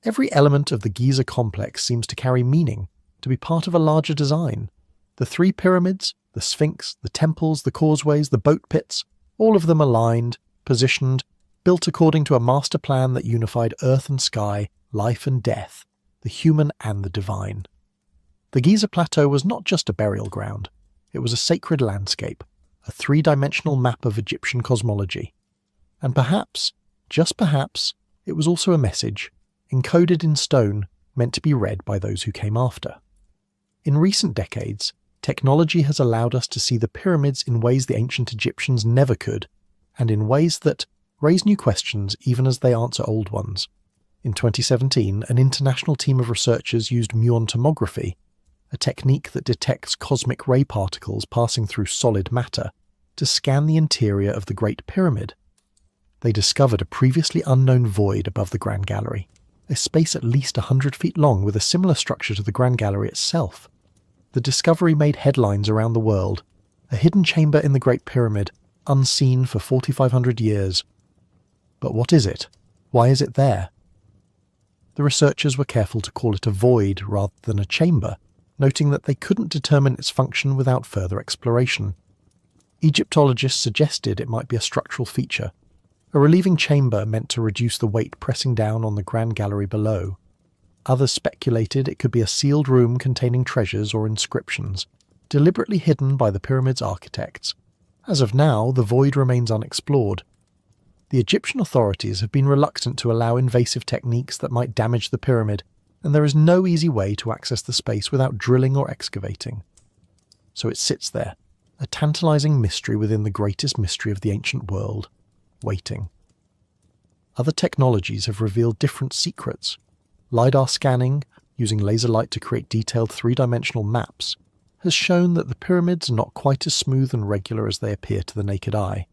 Every element of the Giza complex seems to carry meaning, to be part of a larger design. The three pyramids, the Sphinx, the temples, the causeways, the boat pits, all of them aligned, positioned, built according to a master plan that unified earth and sky, life and death, the human and the divine. The Giza Plateau was not just a burial ground. It was a sacred landscape, a three-dimensional map of Egyptian cosmology. And perhaps, just perhaps, it was also a message, encoded in stone, meant to be read by those who came after. In recent decades, technology has allowed us to see the pyramids in ways the ancient Egyptians never could, and in ways that, raise new questions even as they answer old ones. In 2017, an international team of researchers used muon tomography, a technique that detects cosmic ray particles passing through solid matter, to scan the interior of the Great Pyramid. They discovered a previously unknown void above the Grand Gallery, a space at least 100 feet long with a similar structure to the Grand Gallery itself. The discovery made headlines around the world. A hidden chamber in the Great Pyramid, unseen for 4,500 years. But what is it? Why is it there? The researchers were careful to call it a void rather than a chamber, noting that they couldn't determine its function without further exploration. Egyptologists suggested it might be a structural feature, a relieving chamber meant to reduce the weight pressing down on the Grand Gallery below. Others speculated it could be a sealed room containing treasures or inscriptions, deliberately hidden by the pyramid's architects. As of now, the void remains unexplored. The Egyptian authorities have been reluctant to allow invasive techniques that might damage the pyramid, and there is no easy way to access the space without drilling or excavating. So it sits there, a tantalizing mystery within the greatest mystery of the ancient world, waiting. Other technologies have revealed different secrets. LiDAR scanning, using laser light to create detailed three-dimensional maps, has shown that the pyramids are not quite as smooth and regular as they appear to the naked eye.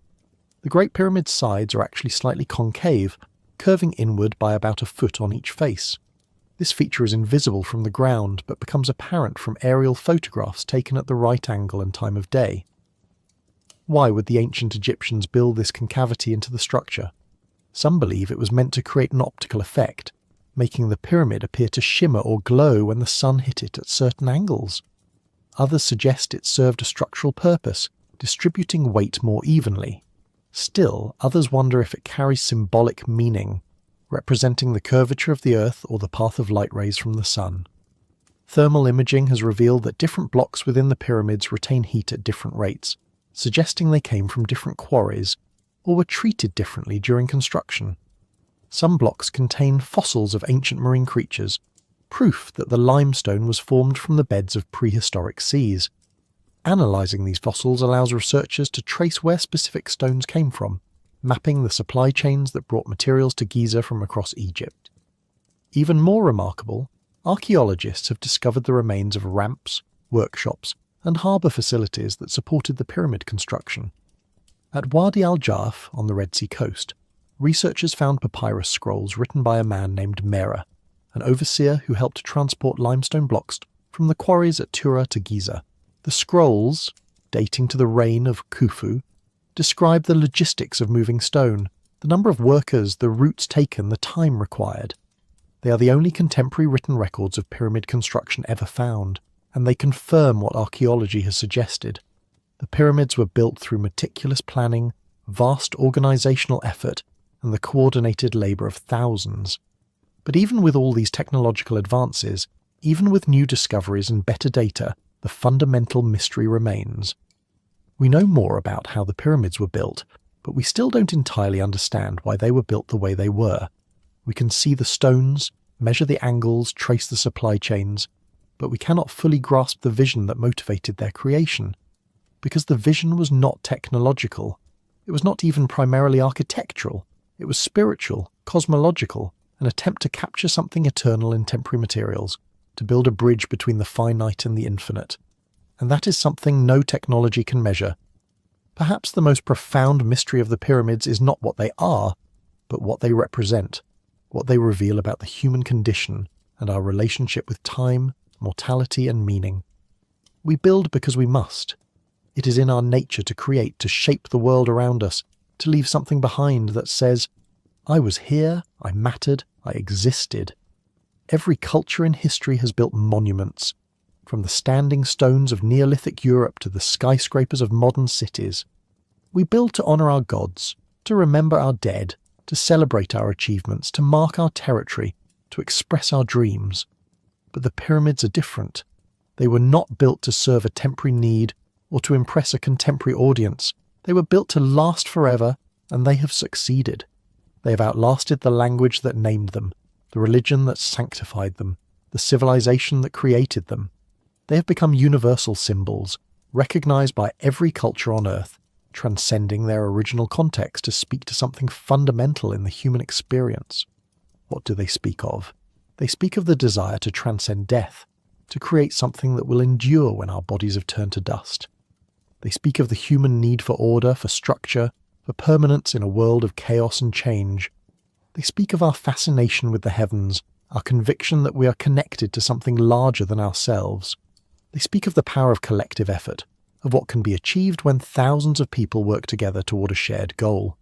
The Great Pyramid's sides are actually slightly concave, curving inward by about a foot on each face. This feature is invisible from the ground, but becomes apparent from aerial photographs taken at the right angle and time of day. Why would the ancient Egyptians build this concavity into the structure? Some believe it was meant to create an optical effect, making the pyramid appear to shimmer or glow when the sun hit it at certain angles. Others suggest it served a structural purpose, distributing weight more evenly. Still, others wonder if it carries symbolic meaning, representing the curvature of the Earth or the path of light rays from the sun. Thermal imaging has revealed that different blocks within the pyramids retain heat at different rates, suggesting they came from different quarries or were treated differently during construction. Some blocks contain fossils of ancient marine creatures, proof that the limestone was formed from the beds of prehistoric seas. Analysing these fossils allows researchers to trace where specific stones came from, mapping the supply chains that brought materials to Giza from across Egypt. Even more remarkable, archaeologists have discovered the remains of ramps, workshops, and harbour facilities that supported the pyramid construction. At Wadi al-Jarf on the Red Sea coast, researchers found papyrus scrolls written by a man named Mera, an overseer who helped transport limestone blocks from the quarries at Tura to Giza. The scrolls, dating to the reign of Khufu, describe the logistics of moving stone, the number of workers, the routes taken, the time required. They are the only contemporary written records of pyramid construction ever found, and they confirm what archaeology has suggested. The pyramids were built through meticulous planning, vast organisational effort, and the coordinated labour of thousands. But even with all these technological advances, even with new discoveries and better data, the fundamental mystery remains. We know more about how the pyramids were built, but we still don't entirely understand why they were built the way they were. We can see the stones, measure the angles, trace the supply chains, but we cannot fully grasp the vision that motivated their creation. Because the vision was not technological. It was not even primarily architectural. It was spiritual, cosmological, an attempt to capture something eternal in temporary materials, to build a bridge between the finite and the infinite. And that is something no technology can measure. Perhaps the most profound mystery of the pyramids is not what they are, but what they represent, what they reveal about the human condition and our relationship with time, mortality, and meaning. We build because we must. It is in our nature to create, to shape the world around us, to leave something behind that says, I was here, I mattered, I existed. Every culture in history has built monuments, from the standing stones of Neolithic Europe to the skyscrapers of modern cities. We build to honour our gods, to remember our dead, to celebrate our achievements, to mark our territory, to express our dreams. But the pyramids are different. They were not built to serve a temporary need or to impress a contemporary audience. They were built to last forever, and they have succeeded. They have outlasted the language that named them, the religion that sanctified them, the civilization that created them. They have become universal symbols, recognized by every culture on Earth, transcending their original context to speak to something fundamental in the human experience. What do they speak of? They speak of the desire to transcend death, to create something that will endure when our bodies have turned to dust. They speak of the human need for order, for structure, for permanence in a world of chaos and change. They speak of our fascination with the heavens, our conviction that we are connected to something larger than ourselves. They speak of the power of collective effort, of what can be achieved when thousands of people work together toward a shared goal.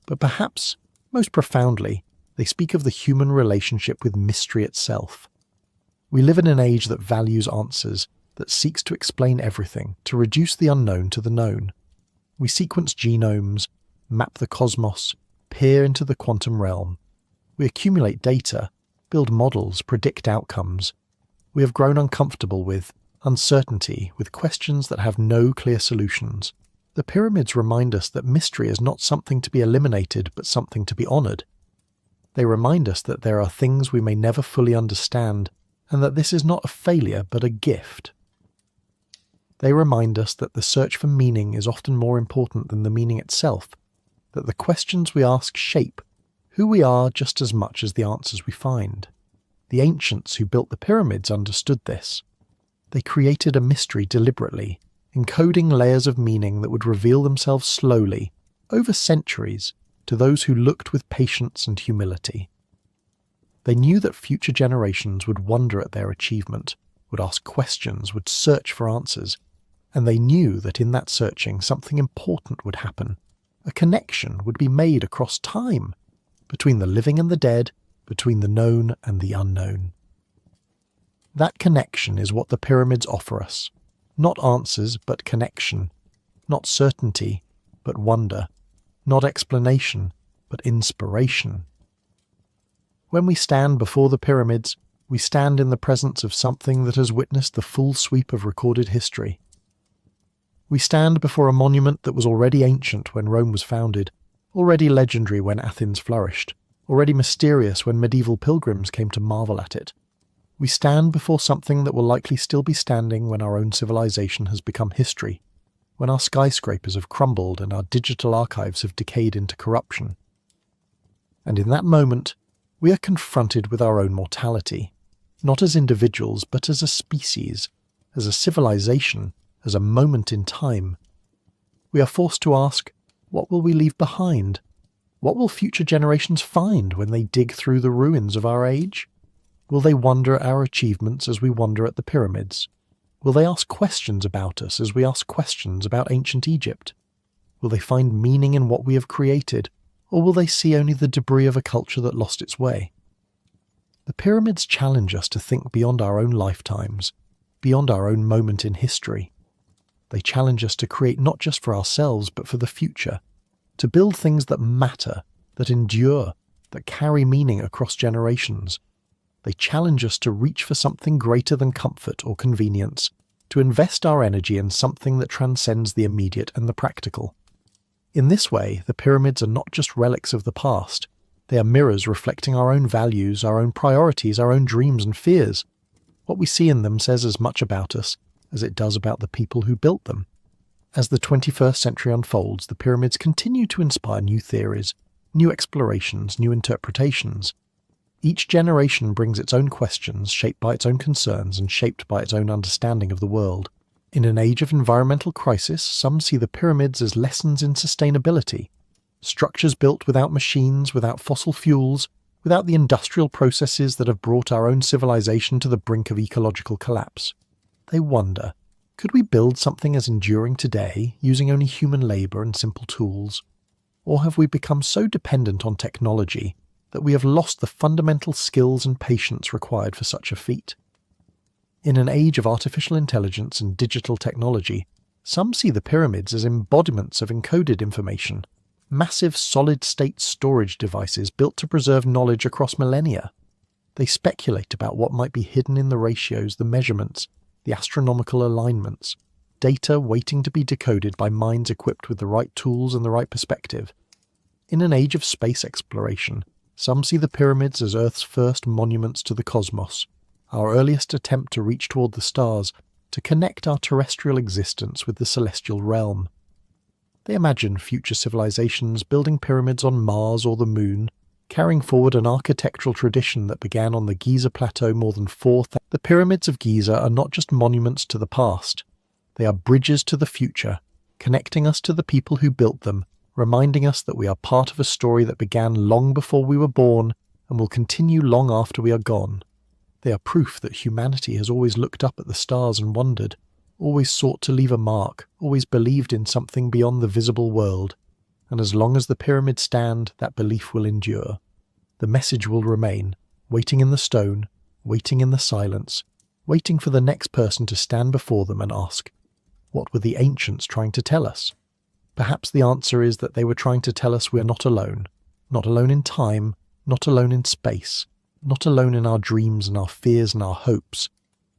But perhaps, most profoundly, they speak of the human relationship with mystery itself. We live in an age that values answers, that seeks to explain everything, to reduce the unknown to the known. We sequence genomes, map the cosmos, peer into the quantum realm. We accumulate data, build models, predict outcomes. We have grown uncomfortable with uncertainty, with questions that have no clear solutions. The pyramids remind us that mystery is not something to be eliminated, but something to be honoured. They remind us that there are things we may never fully understand, and that this is not a failure but a gift. They remind us that the search for meaning is often more important than the meaning itself, that the questions we ask shape who we are just as much as the answers we find. The ancients who built the pyramids understood this. They created a mystery deliberately, encoding layers of meaning that would reveal themselves slowly, over centuries, to those who looked with patience and humility. They knew that future generations would wonder at their achievement, would ask questions, would search for answers, and they knew that in that searching something important would happen. A connection would be made across time, between the living and the dead, between the known and the unknown. That connection is what the pyramids offer us. Not answers, but connection. Not certainty, but wonder. Not explanation, but inspiration. When we stand before the pyramids, we stand in the presence of something that has witnessed the full sweep of recorded history. We stand before a monument that was already ancient when Rome was founded, already legendary when Athens flourished, already mysterious when medieval pilgrims came to marvel at it. We stand before something that will likely still be standing when our own civilization has become history, when our skyscrapers have crumbled and our digital archives have decayed into corruption. And in that moment, we are confronted with our own mortality, not as individuals but as a species, as a civilization, as a moment in time. We are forced to ask, what will we leave behind? What will future generations find when they dig through the ruins of our age? Will they wonder at our achievements as we wonder at the pyramids? Will they ask questions about us as we ask questions about ancient Egypt? Will they find meaning in what we have created, or will they see only the debris of a culture that lost its way? The pyramids challenge us to think beyond our own lifetimes, beyond our own moment in history. They challenge us to create not just for ourselves but for the future, to build things that matter, that endure, that carry meaning across generations. They challenge us to reach for something greater than comfort or convenience, to invest our energy in something that transcends the immediate and the practical. In this way, the pyramids are not just relics of the past. They are mirrors reflecting our own values, our own priorities, our own dreams and fears. What we see in them says as much about us as it does about the people who built them. As the 21st century unfolds, the pyramids continue to inspire new theories, new explorations, new interpretations. Each generation brings its own questions, shaped by its own concerns and shaped by its own understanding of the world. In an age of environmental crisis, some see the pyramids as lessons in sustainability. Structures built without machines, without fossil fuels, without the industrial processes that have brought our own civilization to the brink of ecological collapse. They wonder, could we build something as enduring today, using only human labour and simple tools? Or have we become so dependent on technology that we have lost the fundamental skills and patience required for such a feat? In an age of artificial intelligence and digital technology, some see the pyramids as embodiments of encoded information, massive solid-state storage devices built to preserve knowledge across millennia. They speculate about what might be hidden in the ratios, the measurements, the astronomical alignments, data waiting to be decoded by minds equipped with the right tools and the right perspective. In an age of space exploration, some see the pyramids as Earth's first monuments to the cosmos, our earliest attempt to reach toward the stars, to connect our terrestrial existence with the celestial realm. They imagine future civilizations building pyramids on Mars or the Moon, carrying forward an architectural tradition that began on the Giza Plateau more than 4,000. The pyramids of Giza are not just monuments to the past. They are bridges to the future, connecting us to the people who built them, reminding us that we are part of a story that began long before we were born and will continue long after we are gone. They are proof that humanity has always looked up at the stars and wondered, always sought to leave a mark, always believed in something beyond the visible world. And as long as the pyramids stand, that belief will endure. The message will remain, waiting in the stone, waiting in the silence, waiting for the next person to stand before them and ask, what were the ancients trying to tell us? Perhaps the answer is that they were trying to tell us we are not alone in time, not alone in space, not alone in our dreams and our fears and our hopes.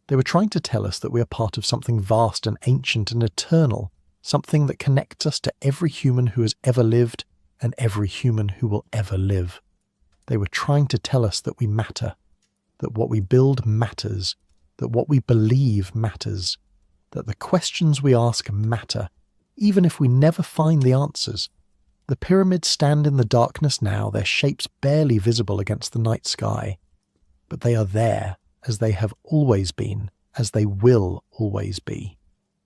They were trying to tell us that we are part of something vast and ancient and eternal, something that connects us to every human who has ever lived and every human who will ever live. They were trying to tell us that we matter, that what we build matters, that what we believe matters, that the questions we ask matter, even if we never find the answers. The pyramids stand in the darkness now, their shapes barely visible against the night sky. But they are there, as they have always been, as they will always be.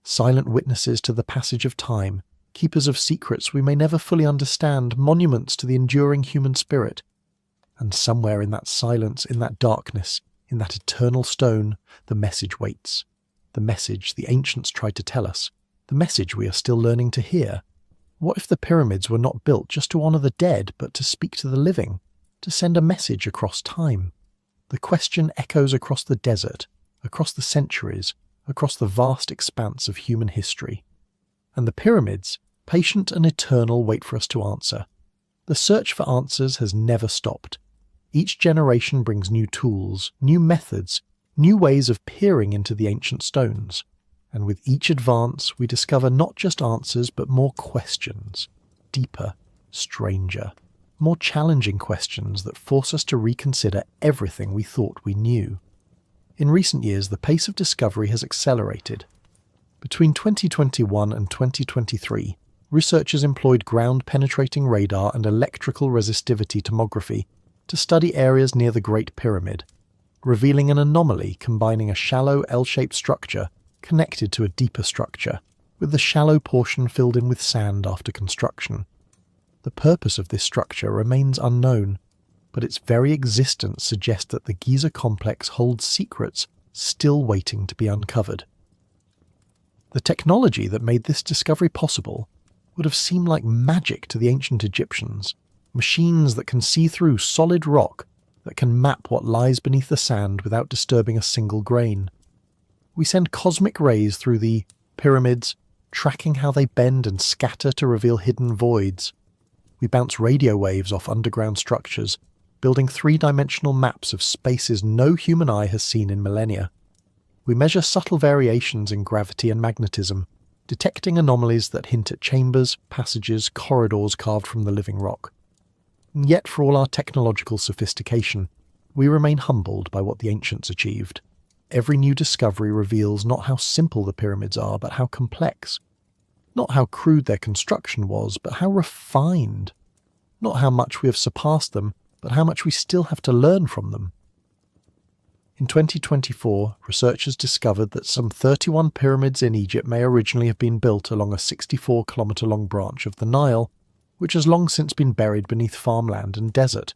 Silent witnesses to the passage of time, keepers of secrets we may never fully understand, monuments to the enduring human spirit. And somewhere in that silence, in that darkness, in that eternal stone, the message waits. The message the ancients tried to tell us. The message we are still learning to hear. What if the pyramids were not built just to honour the dead, but to speak to the living, to send a message across time? The question echoes across the desert, across the centuries, across the vast expanse of human history. And the pyramids, patient and eternal, wait for us to answer. The search for answers has never stopped. Each generation brings new tools, new methods, new ways of peering into the ancient stones. And with each advance, we discover not just answers, but more questions, deeper, stranger, more challenging questions that force us to reconsider everything we thought we knew. In recent years, the pace of discovery has accelerated. Between 2021 and 2023, researchers employed ground-penetrating radar and electrical resistivity tomography to study areas near the Great Pyramid, revealing an anomaly combining a shallow L-shaped structure connected to a deeper structure, with the shallow portion filled in with sand after construction. The purpose of this structure remains unknown, but its very existence suggests that the Giza complex holds secrets still waiting to be uncovered. The technology that made this discovery possible would have seemed like magic to the ancient Egyptians, machines that can see through solid rock, that can map what lies beneath the sand without disturbing a single grain. We send cosmic rays through the pyramids, tracking how they bend and scatter to reveal hidden voids. We bounce radio waves off underground structures, building three-dimensional maps of spaces no human eye has seen in millennia. We measure subtle variations in gravity and magnetism, detecting anomalies that hint at chambers, passages, corridors carved from the living rock. And yet, for all our technological sophistication, we remain humbled by what the ancients achieved. Every new discovery reveals not how simple the pyramids are, but how complex. Not how crude their construction was, but how refined. Not how much we have surpassed them, but how much we still have to learn from them. In 2024, researchers discovered that some 31 pyramids in Egypt may originally have been built along a 64-kilometre-long branch of the Nile, which has long since been buried beneath farmland and desert.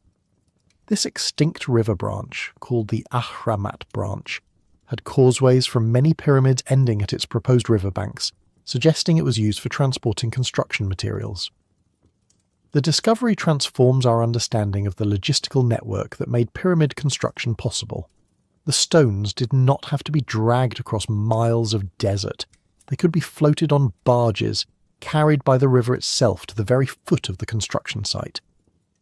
This extinct river branch, called the Ahramat branch, had causeways from many pyramids ending at its proposed riverbanks, suggesting it was used for transporting construction materials. The discovery transforms our understanding of the logistical network that made pyramid construction possible. The stones did not have to be dragged across miles of desert. They could be floated on barges, carried by the river itself to the very foot of the construction site.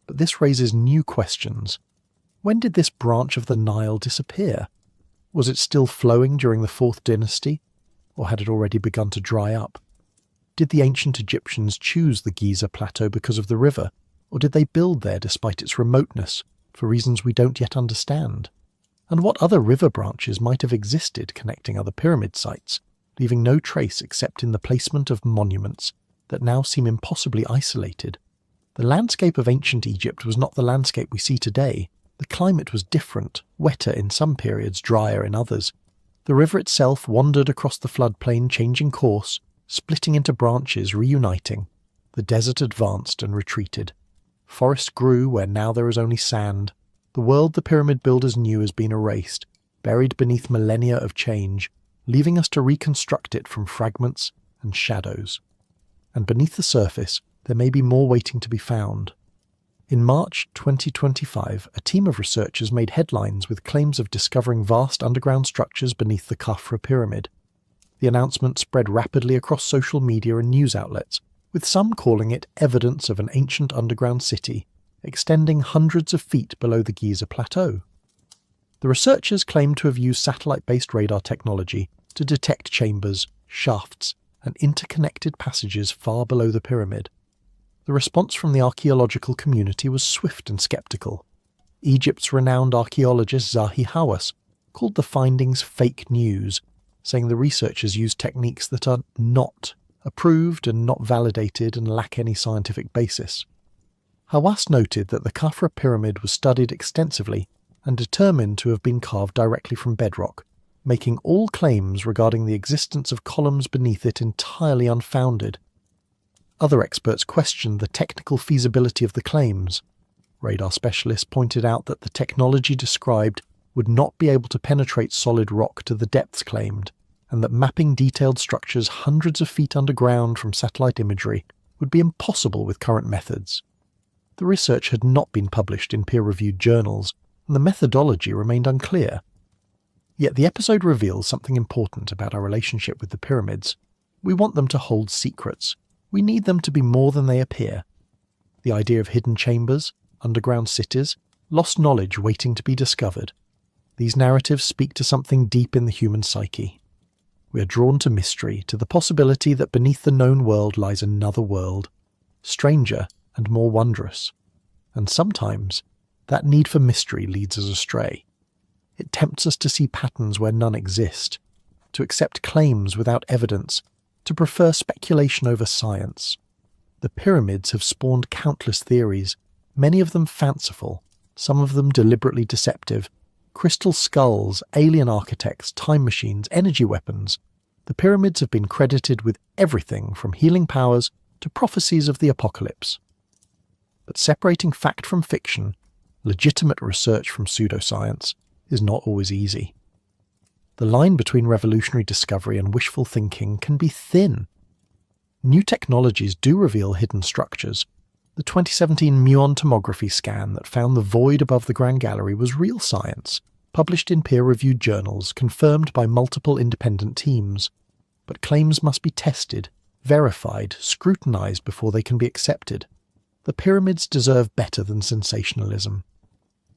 But this raises new questions. When did this branch of the Nile disappear? Was it still flowing during the 4th dynasty, or had it already begun to dry up? Did the ancient Egyptians choose the Giza plateau because of the river, or did they build there despite its remoteness, for reasons we don't yet understand? And what other river branches might have existed connecting other pyramid sites, leaving no trace except in the placement of monuments that now seem impossibly isolated. The landscape of ancient Egypt was not the landscape we see today. The climate was different, wetter in some periods, drier in others. The river itself wandered across the floodplain, changing course, splitting into branches, reuniting. The desert advanced and retreated. Forest grew where now there is only sand. The world the pyramid builders knew has been erased, buried beneath millennia of change, leaving us to reconstruct it from fragments and shadows. And beneath the surface, there may be more waiting to be found. In March 2025, a team of researchers made headlines with claims of discovering vast underground structures beneath the Khafra pyramid. The announcement spread rapidly across social media and news outlets, with some calling it evidence of an ancient underground city, extending hundreds of feet below the Giza Plateau. The researchers claimed to have used satellite-based radar technology to detect chambers, shafts, and interconnected passages far below the pyramid. The response from the archaeological community was swift and sceptical. Egypt's renowned archaeologist Zahi Hawass called the findings fake news, saying the researchers used techniques that are not approved and not validated and lack any scientific basis. Hawass noted that the Khafra pyramid was studied extensively and determined to have been carved directly from bedrock, making all claims regarding the existence of columns beneath it entirely unfounded. Other experts questioned the technical feasibility of the claims. Radar specialists pointed out that the technology described would not be able to penetrate solid rock to the depths claimed, and that mapping detailed structures hundreds of feet underground from satellite imagery would be impossible with current methods. The research had not been published in peer-reviewed journals, and the methodology remained unclear. Yet the episode reveals something important about our relationship with the pyramids. We want them to hold secrets. We need them to be more than they appear. The idea of hidden chambers, underground cities, lost knowledge waiting to be discovered. These narratives speak to something deep in the human psyche. We are drawn to mystery, to the possibility that beneath the known world lies another world, stranger and more wondrous. And sometimes, that need for mystery leads us astray. It tempts us to see patterns where none exist, to accept claims without evidence, to prefer speculation over science. The pyramids have spawned countless theories, many of them fanciful, some of them deliberately deceptive. Crystal skulls, alien architects, time machines, energy weapons. The pyramids have been credited with everything from healing powers to prophecies of the apocalypse. But separating fact from fiction, legitimate research from pseudoscience, is not always easy. The line between revolutionary discovery and wishful thinking can be thin. New technologies do reveal hidden structures. The 2017 muon tomography scan that found the void above the Grand Gallery was real science, published in peer-reviewed journals, confirmed by multiple independent teams. But claims must be tested, verified, scrutinized before they can be accepted. The pyramids deserve better than sensationalism.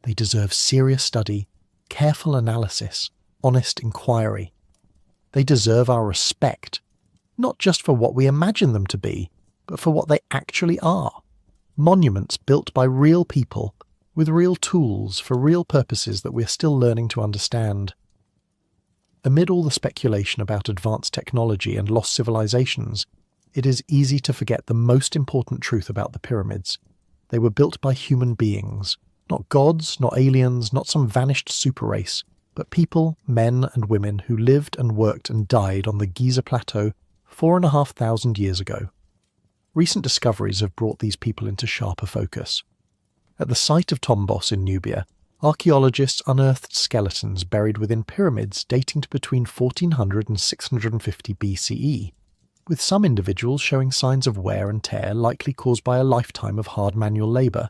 They deserve serious study, careful analysis, honest inquiry. They deserve our respect, not just for what we imagine them to be, but for what they actually are. Monuments built by real people, with real tools for real purposes that we're still learning to understand. Amid all the speculation about advanced technology and lost civilizations, it is easy to forget the most important truth about the pyramids. They were built by human beings, not gods, not aliens, not some vanished super race, but people, men and women who lived and worked and died on the Giza Plateau 4,500 years ago. Recent discoveries have brought these people into sharper focus. At the site of Tombos in Nubia, archaeologists unearthed skeletons buried within pyramids dating to between 1400 and 650 BCE, with some individuals showing signs of wear and tear likely caused by a lifetime of hard manual labour.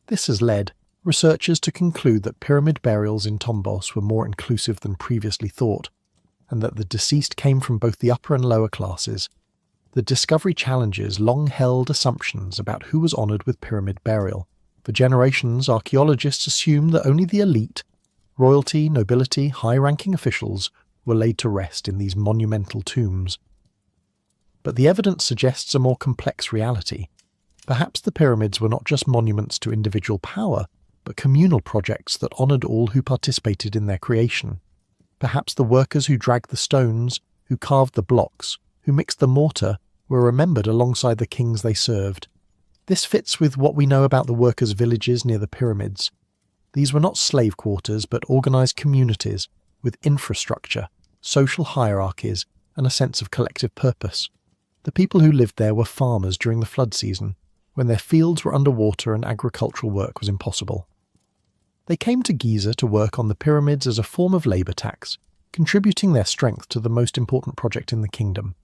This has led researchers to conclude that pyramid burials in Tombos were more inclusive than previously thought, and that the deceased came from both the upper and lower classes. The discovery challenges long-held assumptions about who was honoured with pyramid burial. For generations, archaeologists assumed that only the elite, royalty, nobility, high-ranking officials, were laid to rest in these monumental tombs. But the evidence suggests a more complex reality. Perhaps the pyramids were not just monuments to individual power, but communal projects that honoured all who participated in their creation. Perhaps the workers who dragged the stones, who carved the blocks, who mixed the mortar, were remembered alongside the kings they served. This fits with what we know about the workers' villages near the pyramids. These were not slave quarters, but organised communities with infrastructure, social hierarchies, and a sense of collective purpose. The people who lived there were farmers during the flood season, when their fields were underwater and agricultural work was impossible. They came to Giza to work on the pyramids as a form of labour tax, contributing their strength to the most important project in the kingdom.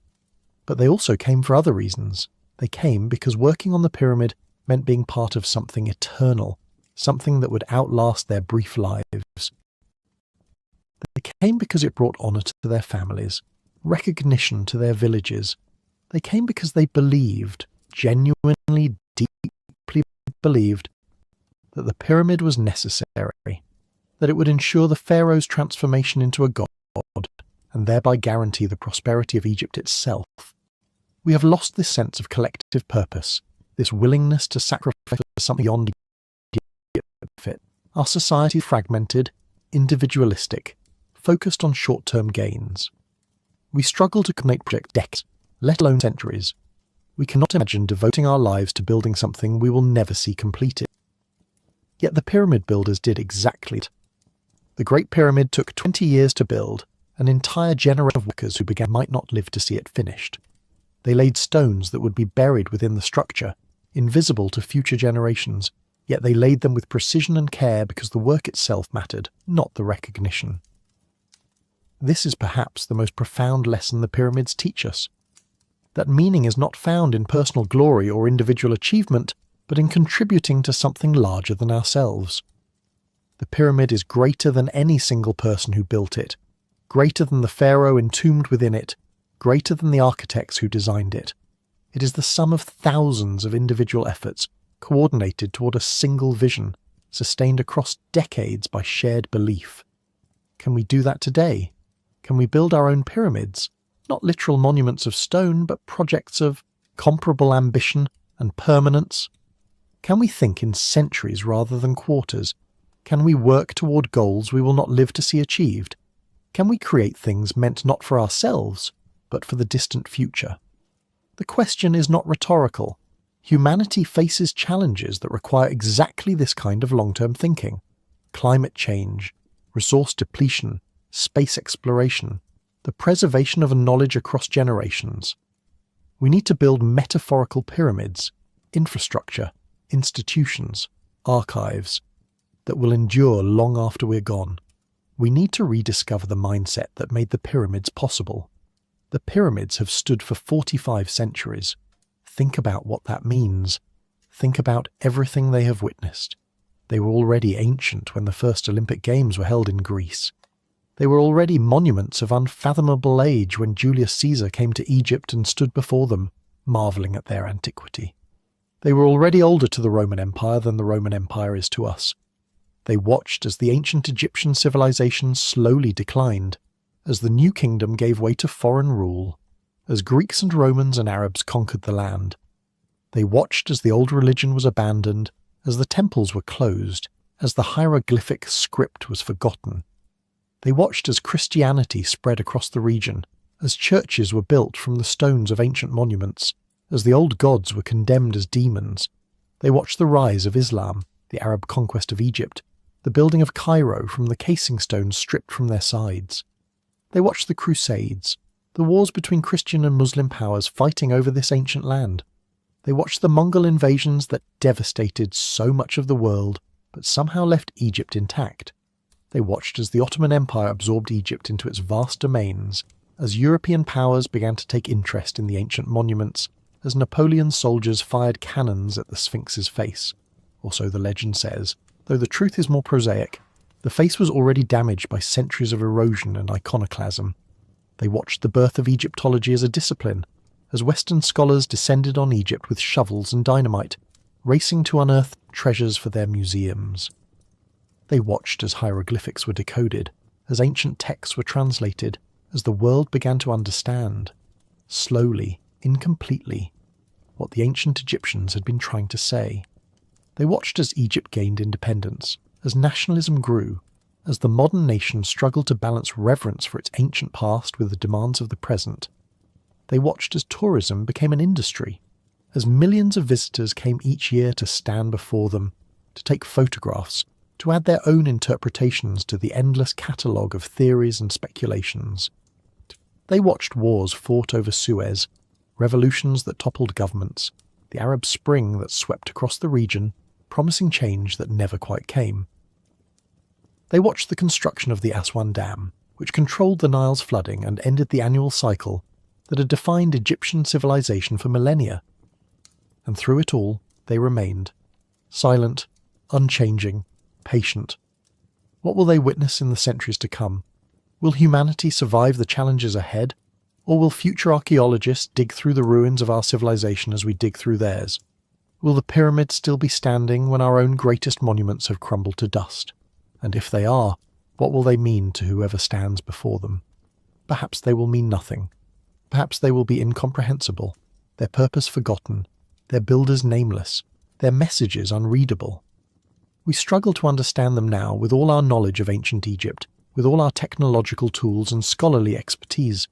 But they also came for other reasons. They came because working on the pyramid meant being part of something eternal, something that would outlast their brief lives. They came because it brought honour to their families, recognition to their villages. They came because they believed, genuinely, deeply believed, that the pyramid was necessary, that it would ensure the pharaoh's transformation into a god, and thereby guarantee the prosperity of Egypt itself. We have lost this sense of collective purpose, this willingness to sacrifice for something beyond benefit. Our society is fragmented, individualistic, focused on short-term gains. We struggle to commit projects decades, let alone centuries. We cannot imagine devoting our lives to building something we will never see completed. Yet the pyramid builders did exactly it. The Great Pyramid took 20 years to build. An entire generation of workers who began might not live to see it finished. They laid stones that would be buried within the structure, invisible to future generations, yet they laid them with precision and care because the work itself mattered, not the recognition. This is perhaps the most profound lesson the pyramids teach us. That meaning is not found in personal glory or individual achievement, but in contributing to something larger than ourselves. The pyramid is greater than any single person who built it, greater than the pharaoh entombed within it, greater than the architects who designed it. It is the sum of thousands of individual efforts, coordinated toward a single vision, sustained across decades by shared belief. Can we do that today? Can we build our own pyramids? Not literal monuments of stone, but projects of comparable ambition and permanence? Can we think in centuries rather than quarters? Can we work toward goals we will not live to see achieved? Can we create things meant not for ourselves, but for the distant future? The question is not rhetorical. Humanity faces challenges that require exactly this kind of long-term thinking. Climate change, resource depletion, space exploration, the preservation of knowledge across generations. We need to build metaphorical pyramids, infrastructure, institutions, archives, that will endure long after we're gone. We need to rediscover the mindset that made the pyramids possible. The pyramids have stood for 45 centuries. Think about what that means. Think about everything they have witnessed. They were already ancient when the first Olympic Games were held in Greece. They were already monuments of unfathomable age when Julius Caesar came to Egypt and stood before them, marvelling at their antiquity. They were already older to the Roman Empire than the Roman Empire is to us. They watched as the ancient Egyptian civilization slowly declined, as the new kingdom gave way to foreign rule, as Greeks and Romans and Arabs conquered the land. They watched as the old religion was abandoned, as the temples were closed, as the hieroglyphic script was forgotten. They watched as Christianity spread across the region, as churches were built from the stones of ancient monuments, as the old gods were condemned as demons. They watched the rise of Islam, the Arab conquest of Egypt, the building of Cairo from the casing stones stripped from their sides. They watched the Crusades, the wars between Christian and Muslim powers fighting over this ancient land. They watched the Mongol invasions that devastated so much of the world, but somehow left Egypt intact. They watched as the Ottoman Empire absorbed Egypt into its vast domains, as European powers began to take interest in the ancient monuments, as Napoleon's soldiers fired cannons at the Sphinx's face. Or so the legend says, though the truth is more prosaic. The face was already damaged by centuries of erosion and iconoclasm. They watched the birth of Egyptology as a discipline, as Western scholars descended on Egypt with shovels and dynamite, racing to unearth treasures for their museums. They watched as hieroglyphics were decoded, as ancient texts were translated, as the world began to understand, slowly, incompletely, what the ancient Egyptians had been trying to say. They watched as Egypt gained independence, as nationalism grew, as the modern nation struggled to balance reverence for its ancient past with the demands of the present. They watched as tourism became an industry, as millions of visitors came each year to stand before them, to take photographs, to add their own interpretations to the endless catalogue of theories and speculations. They watched wars fought over Suez, revolutions that toppled governments, the Arab Spring that swept across the region, promising change that never quite came. They watched the construction of the Aswan Dam, which controlled the Nile's flooding and ended the annual cycle that had defined Egyptian civilization for millennia. And through it all, they remained, silent, unchanging, patient. What will they witness in the centuries to come? Will humanity survive the challenges ahead, or will future archaeologists dig through the ruins of our civilization as we dig through theirs? Will the pyramids still be standing when our own greatest monuments have crumbled to dust? And if they are, what will they mean to whoever stands before them? Perhaps they will mean nothing. Perhaps they will be incomprehensible, their purpose forgotten, their builders nameless, their messages unreadable. We struggle to understand them now with all our knowledge of ancient Egypt, with all our technological tools and scholarly expertise.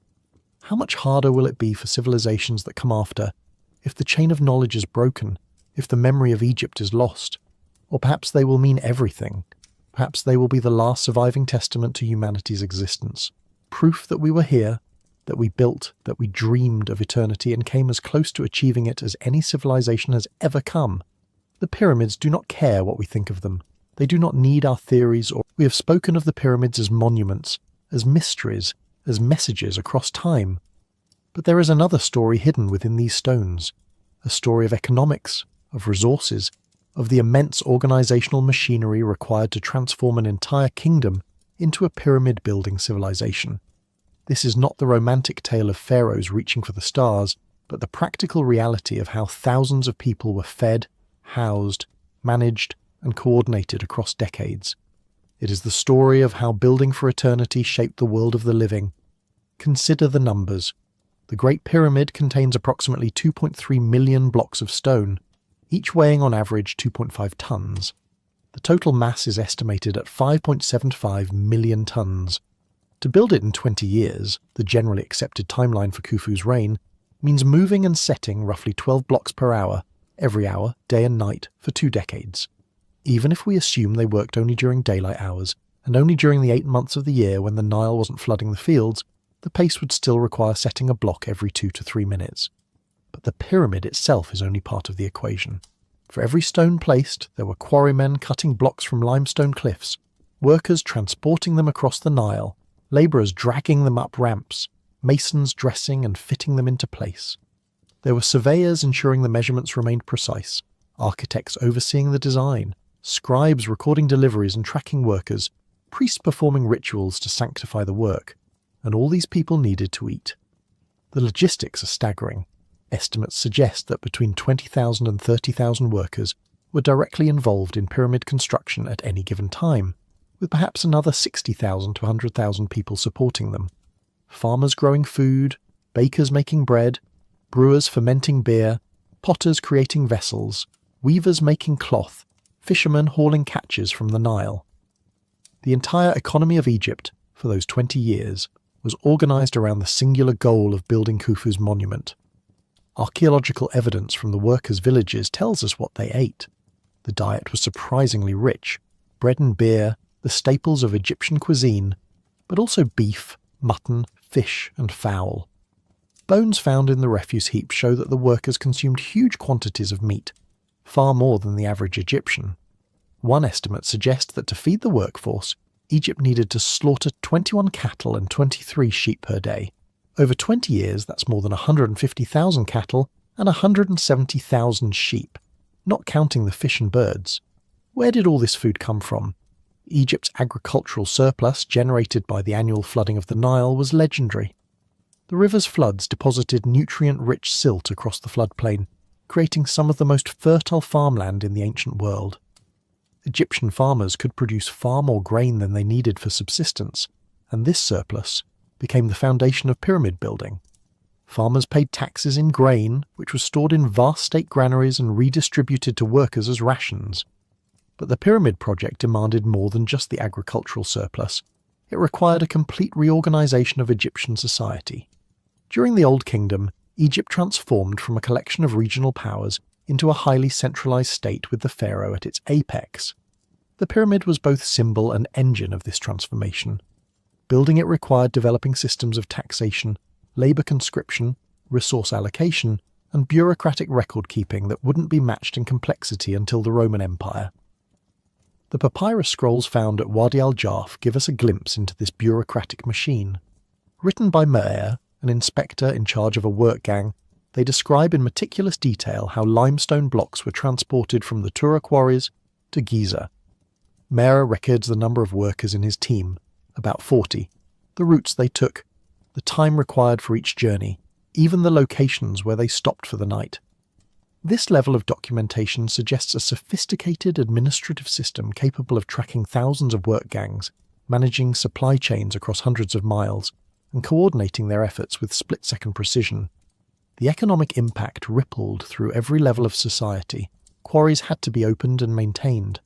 How much harder will it be for civilizations that come after, if the chain of knowledge is broken, if the memory of Egypt is lost? Or perhaps they will mean everything. Perhaps they will be the last surviving testament to humanity's existence. Proof that we were here, that we built, that we dreamed of eternity and came as close to achieving it as any civilization has ever come. The pyramids do not care what we think of them. They do not need our theories. Or we have spoken of the pyramids as monuments, as mysteries, as messages across time. But there is another story hidden within these stones, a story of economics, of resources, of the immense organizational machinery required to transform an entire kingdom into a pyramid-building civilization. This is not the romantic tale of pharaohs reaching for the stars, but the practical reality of how thousands of people were fed, housed, managed, and coordinated across decades. It is the story of how building for eternity shaped the world of the living. Consider the numbers. The Great Pyramid contains approximately 2.3 million blocks of stone, each weighing on average 2.5 tons. The total mass is estimated at 5.75 million tons. To build it in 20 years, the generally accepted timeline for Khufu's reign, means moving and setting roughly 12 blocks per hour, every hour, day and night, for 2 decades. Even if we assume they worked only during daylight hours, and only during the 8 months of the year when the Nile wasn't flooding the fields, the pace would still require setting a block every 2 to 3 minutes. But the pyramid itself is only part of the equation. For every stone placed, there were quarrymen cutting blocks from limestone cliffs, workers transporting them across the Nile, labourers dragging them up ramps, masons dressing and fitting them into place. There were surveyors ensuring the measurements remained precise, architects overseeing the design, scribes recording deliveries and tracking workers, priests performing rituals to sanctify the work, and all these people needed to eat. The logistics are staggering. Estimates suggest that between 20,000 and 30,000 workers were directly involved in pyramid construction at any given time, with perhaps another 60,000 to 100,000 people supporting them. Farmers growing food, bakers making bread, brewers fermenting beer, potters creating vessels, weavers making cloth, fishermen hauling catches from the Nile. The entire economy of Egypt, for those 20 years, was organised around the singular goal of building Khufu's monument. Archaeological evidence from the workers' villages tells us what they ate. The diet was surprisingly rich: bread and beer, the staples of Egyptian cuisine, but also beef, mutton, fish, and fowl. Bones found in the refuse heap show that the workers consumed huge quantities of meat, far more than the average Egyptian. One estimate suggests that to feed the workforce, Egypt needed to slaughter 21 cattle and 23 sheep per day. Over 20 years, that's more than 150,000 cattle and 170,000 sheep, not counting the fish and birds. Where did all this food come from? Egypt's agricultural surplus, generated by the annual flooding of the Nile, was legendary. The river's floods deposited nutrient-rich silt across the floodplain, creating some of the most fertile farmland in the ancient world. Egyptian farmers could produce far more grain than they needed for subsistence, and this surplus became the foundation of pyramid building. Farmers paid taxes in grain, which was stored in vast state granaries and redistributed to workers as rations. But the pyramid project demanded more than just the agricultural surplus. It required a complete reorganization of Egyptian society. During the Old Kingdom, Egypt transformed from a collection of regional powers into a highly centralized state with the pharaoh at its apex. The pyramid was both symbol and engine of this transformation. Building it required developing systems of taxation, labor conscription, resource allocation, and bureaucratic record-keeping that wouldn't be matched in complexity until the Roman Empire. The papyrus scrolls found at Wadi al-Jarf give us a glimpse into this bureaucratic machine. Written by Me'er, an inspector in charge of a work gang, they describe in meticulous detail how limestone blocks were transported from the Tura quarries to Giza. Me'er records the number of workers in his team, about 40, the routes they took, the time required for each journey, even the locations where they stopped for the night. This level of documentation suggests a sophisticated administrative system capable of tracking thousands of work gangs, managing supply chains across hundreds of miles, and coordinating their efforts with split-second precision. The economic impact rippled through every level of society. Quarries had to be opened and maintained.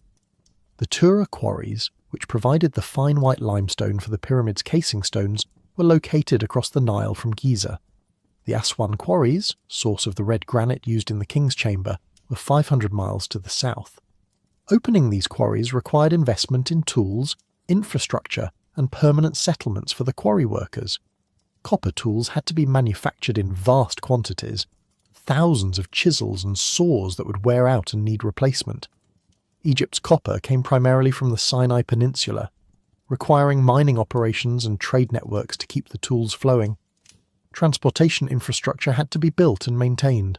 The Tura quarries, which provided the fine white limestone for the pyramid's casing stones, were located across the Nile from Giza. The Aswan quarries, source of the red granite used in the king's chamber, were 500 miles to the south. Opening these quarries required investment in tools, infrastructure, and permanent settlements for the quarry workers. Copper tools had to be manufactured in vast quantities, thousands of chisels and saws that would wear out and need replacement. Egypt's copper came primarily from the Sinai Peninsula, requiring mining operations and trade networks to keep the tools flowing. Transportation infrastructure had to be built and maintained.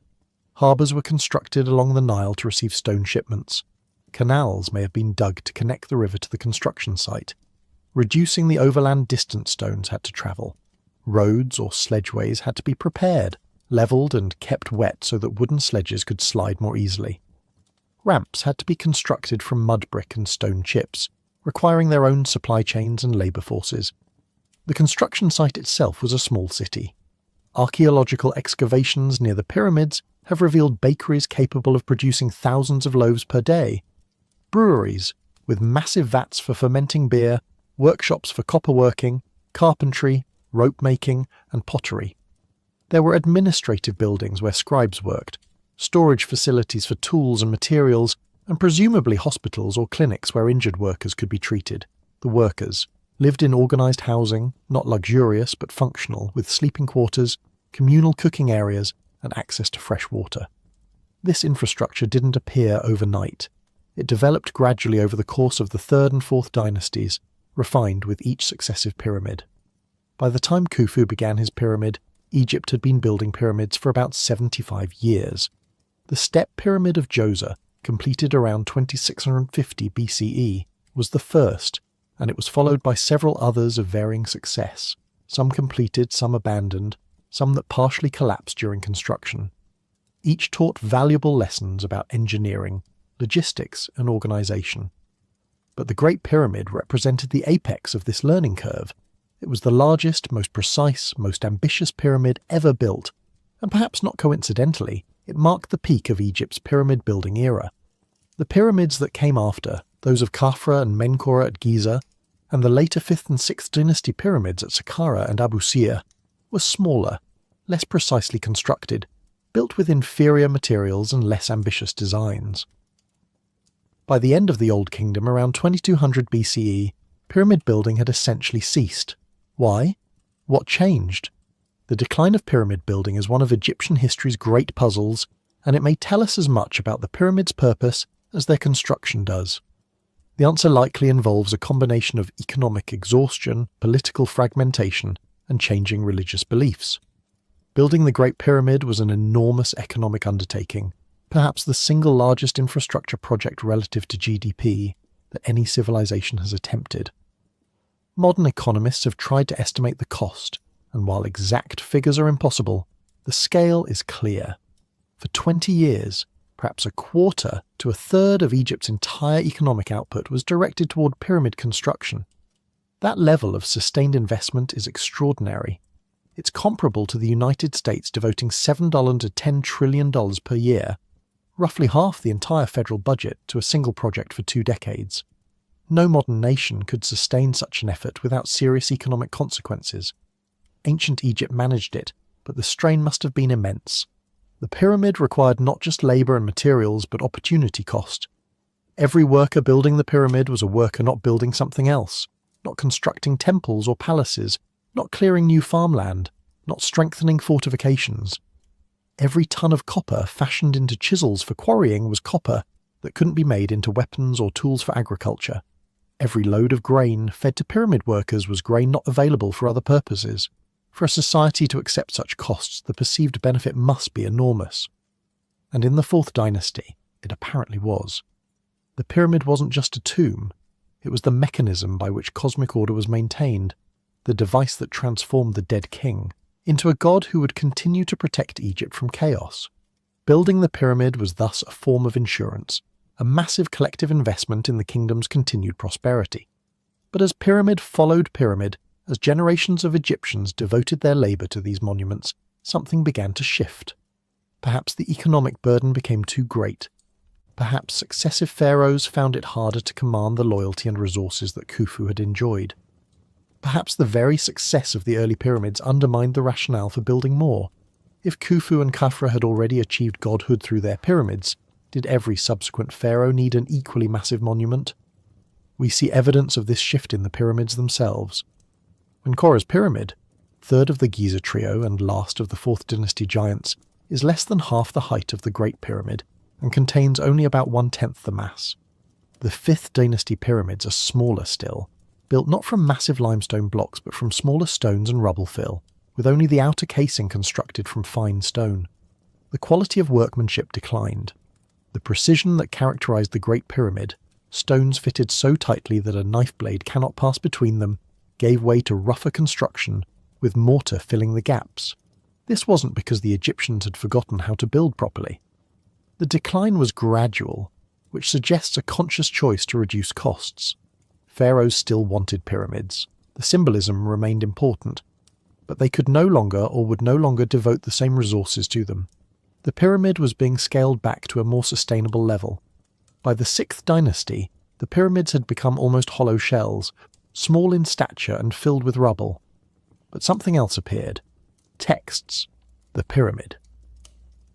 Harbours were constructed along the Nile to receive stone shipments. Canals may have been dug to connect the river to the construction site. Reducing the overland distance stones had to travel. Roads or sledgeways had to be prepared, levelled and kept wet so that wooden sledges could slide more easily. Ramps had to be constructed from mud brick and stone chips, requiring their own supply chains and labour forces. The construction site itself was a small city. Archaeological excavations near the pyramids have revealed bakeries capable of producing thousands of loaves per day, breweries with massive vats for fermenting beer, workshops for copperworking, carpentry, rope-making, and pottery. There were administrative buildings where scribes worked, storage facilities for tools and materials, and presumably hospitals or clinics where injured workers could be treated. The workers lived in organised housing, not luxurious but functional, with sleeping quarters, communal cooking areas, and access to fresh water. This infrastructure didn't appear overnight. It developed gradually over the course of the 3rd and 4th dynasties, refined with each successive pyramid. By the time Khufu began his pyramid, Egypt had been building pyramids for about 75 years. The Step Pyramid of Djoser, completed around 2650 BCE, was the first, and it was followed by several others of varying success, some completed, some abandoned, some that partially collapsed during construction. Each taught valuable lessons about engineering, logistics, and organisation. But the Great Pyramid represented the apex of this learning curve. It was the largest, most precise, most ambitious pyramid ever built, and perhaps not coincidentally, it marked the peak of Egypt's pyramid-building era. The pyramids that came after, those of Khafra and Menkora at Giza, and the later 5th and 6th dynasty pyramids at Saqqara and Abu Sir, were smaller, less precisely constructed, built with inferior materials and less ambitious designs. By the end of the Old Kingdom, around 2200 BCE, pyramid building had essentially ceased. Why? What changed? The decline of pyramid building is one of Egyptian history's great puzzles, and it may tell us as much about the pyramid's purpose as their construction does. The answer likely involves a combination of economic exhaustion, political fragmentation, and changing religious beliefs. Building the Great Pyramid was an enormous economic undertaking, perhaps the single largest infrastructure project relative to GDP that any civilization has attempted. Modern economists have tried to estimate the cost, and while exact figures are impossible, the scale is clear. For 20 years, perhaps a quarter to a third of Egypt's entire economic output was directed toward pyramid construction. That level of sustained investment is extraordinary. It's comparable to the United States devoting $7 to $10 trillion per year, roughly half the entire federal budget, to a single project for 2 decades. No modern nation could sustain such an effort without serious economic consequences. Ancient Egypt managed it, but the strain must have been immense. The pyramid required not just labour and materials, but opportunity cost. Every worker building the pyramid was a worker not building something else, not constructing temples or palaces, not clearing new farmland, not strengthening fortifications. Every ton of copper fashioned into chisels for quarrying was copper that couldn't be made into weapons or tools for agriculture. Every load of grain fed to pyramid workers was grain not available for other purposes. For a society to accept such costs, the perceived benefit must be enormous. And in the Fourth Dynasty, it apparently was. The pyramid wasn't just a tomb, it was the mechanism by which cosmic order was maintained, the device that transformed the dead king into a god who would continue to protect Egypt from chaos. Building the pyramid was thus a form of insurance, a massive collective investment in the kingdom's continued prosperity. But as pyramid followed pyramid, as generations of Egyptians devoted their labour to these monuments, something began to shift. Perhaps the economic burden became too great. Perhaps successive pharaohs found it harder to command the loyalty and resources that Khufu had enjoyed. Perhaps the very success of the early pyramids undermined the rationale for building more. If Khufu and Khafra had already achieved godhood through their pyramids, did every subsequent pharaoh need an equally massive monument? We see evidence of this shift in the pyramids themselves. Menkaura's pyramid, third of the Giza trio and last of the Fourth Dynasty giants, is less than half the height of the Great Pyramid and contains only about 1/10 the mass. The Fifth Dynasty pyramids are smaller still, built not from massive limestone blocks but from smaller stones and rubble fill, with only the outer casing constructed from fine stone. The quality of workmanship declined. The precision that characterized the Great Pyramid, stones fitted so tightly that a knife blade cannot pass between them, gave way to rougher construction, with mortar filling the gaps. This wasn't because the Egyptians had forgotten how to build properly. The decline was gradual, which suggests a conscious choice to reduce costs. Pharaohs still wanted pyramids. The symbolism remained important, but they could no longer or would no longer devote the same resources to them. The pyramid was being scaled back to a more sustainable level. By the Sixth Dynasty, the pyramids had become almost hollow shells, small in stature and filled with rubble. But something else appeared. Texts. The pyramid.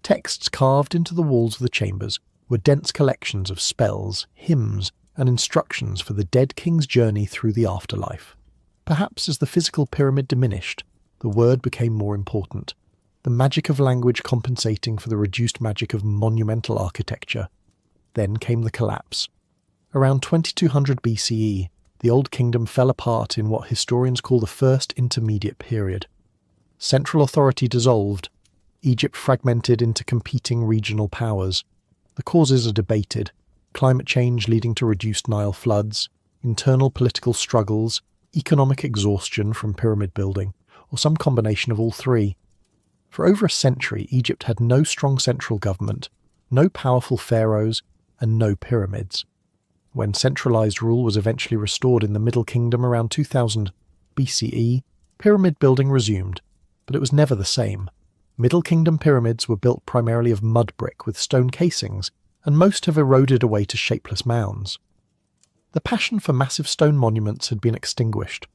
Texts carved into the walls of the chambers were dense collections of spells, hymns, and instructions for the dead king's journey through the afterlife. Perhaps as the physical pyramid diminished, the word became more important, the magic of language compensating for the reduced magic of monumental architecture. Then came the collapse. Around 2200 BCE, the Old Kingdom fell apart in what historians call the First Intermediate Period. Central authority dissolved, Egypt fragmented into competing regional powers. The causes are debated: climate change leading to reduced Nile floods, internal political struggles, economic exhaustion from pyramid building, or some combination of all three. For over a century, Egypt had no strong central government, no powerful pharaohs, and no pyramids. When centralized rule was eventually restored in the Middle Kingdom around 2000 BCE, pyramid building resumed, but it was never the same. Middle Kingdom pyramids were built primarily of mud brick with stone casings, and most have eroded away to shapeless mounds. The passion for massive stone monuments had been extinguished.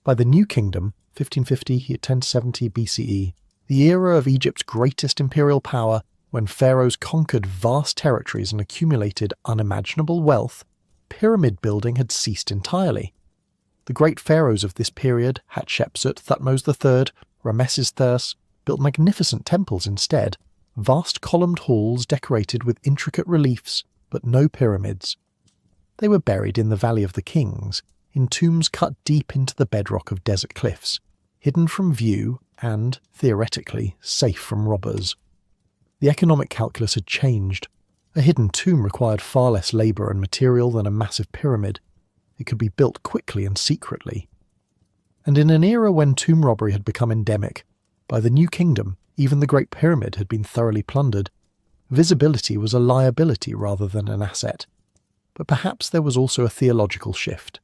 By the New Kingdom, 1550 to 1070 BCE, the era of Egypt's greatest imperial power, when pharaohs conquered vast territories and accumulated unimaginable wealth, pyramid building had ceased entirely. The great pharaohs of this period, Hatshepsut, Thutmose III, Ramesses III, built magnificent temples instead, vast columned halls decorated with intricate reliefs, but no pyramids. They were buried in the Valley of the Kings, in tombs cut deep into the bedrock of desert cliffs, hidden from view and, theoretically, safe from robbers. The economic calculus had changed. A hidden tomb required far less labour and material than a massive pyramid. It could be built quickly and secretly. And in an era when tomb robbery had become endemic, by the New Kingdom, even the Great Pyramid had been thoroughly plundered. Visibility was a liability rather than an asset. But perhaps there was also a theological shift.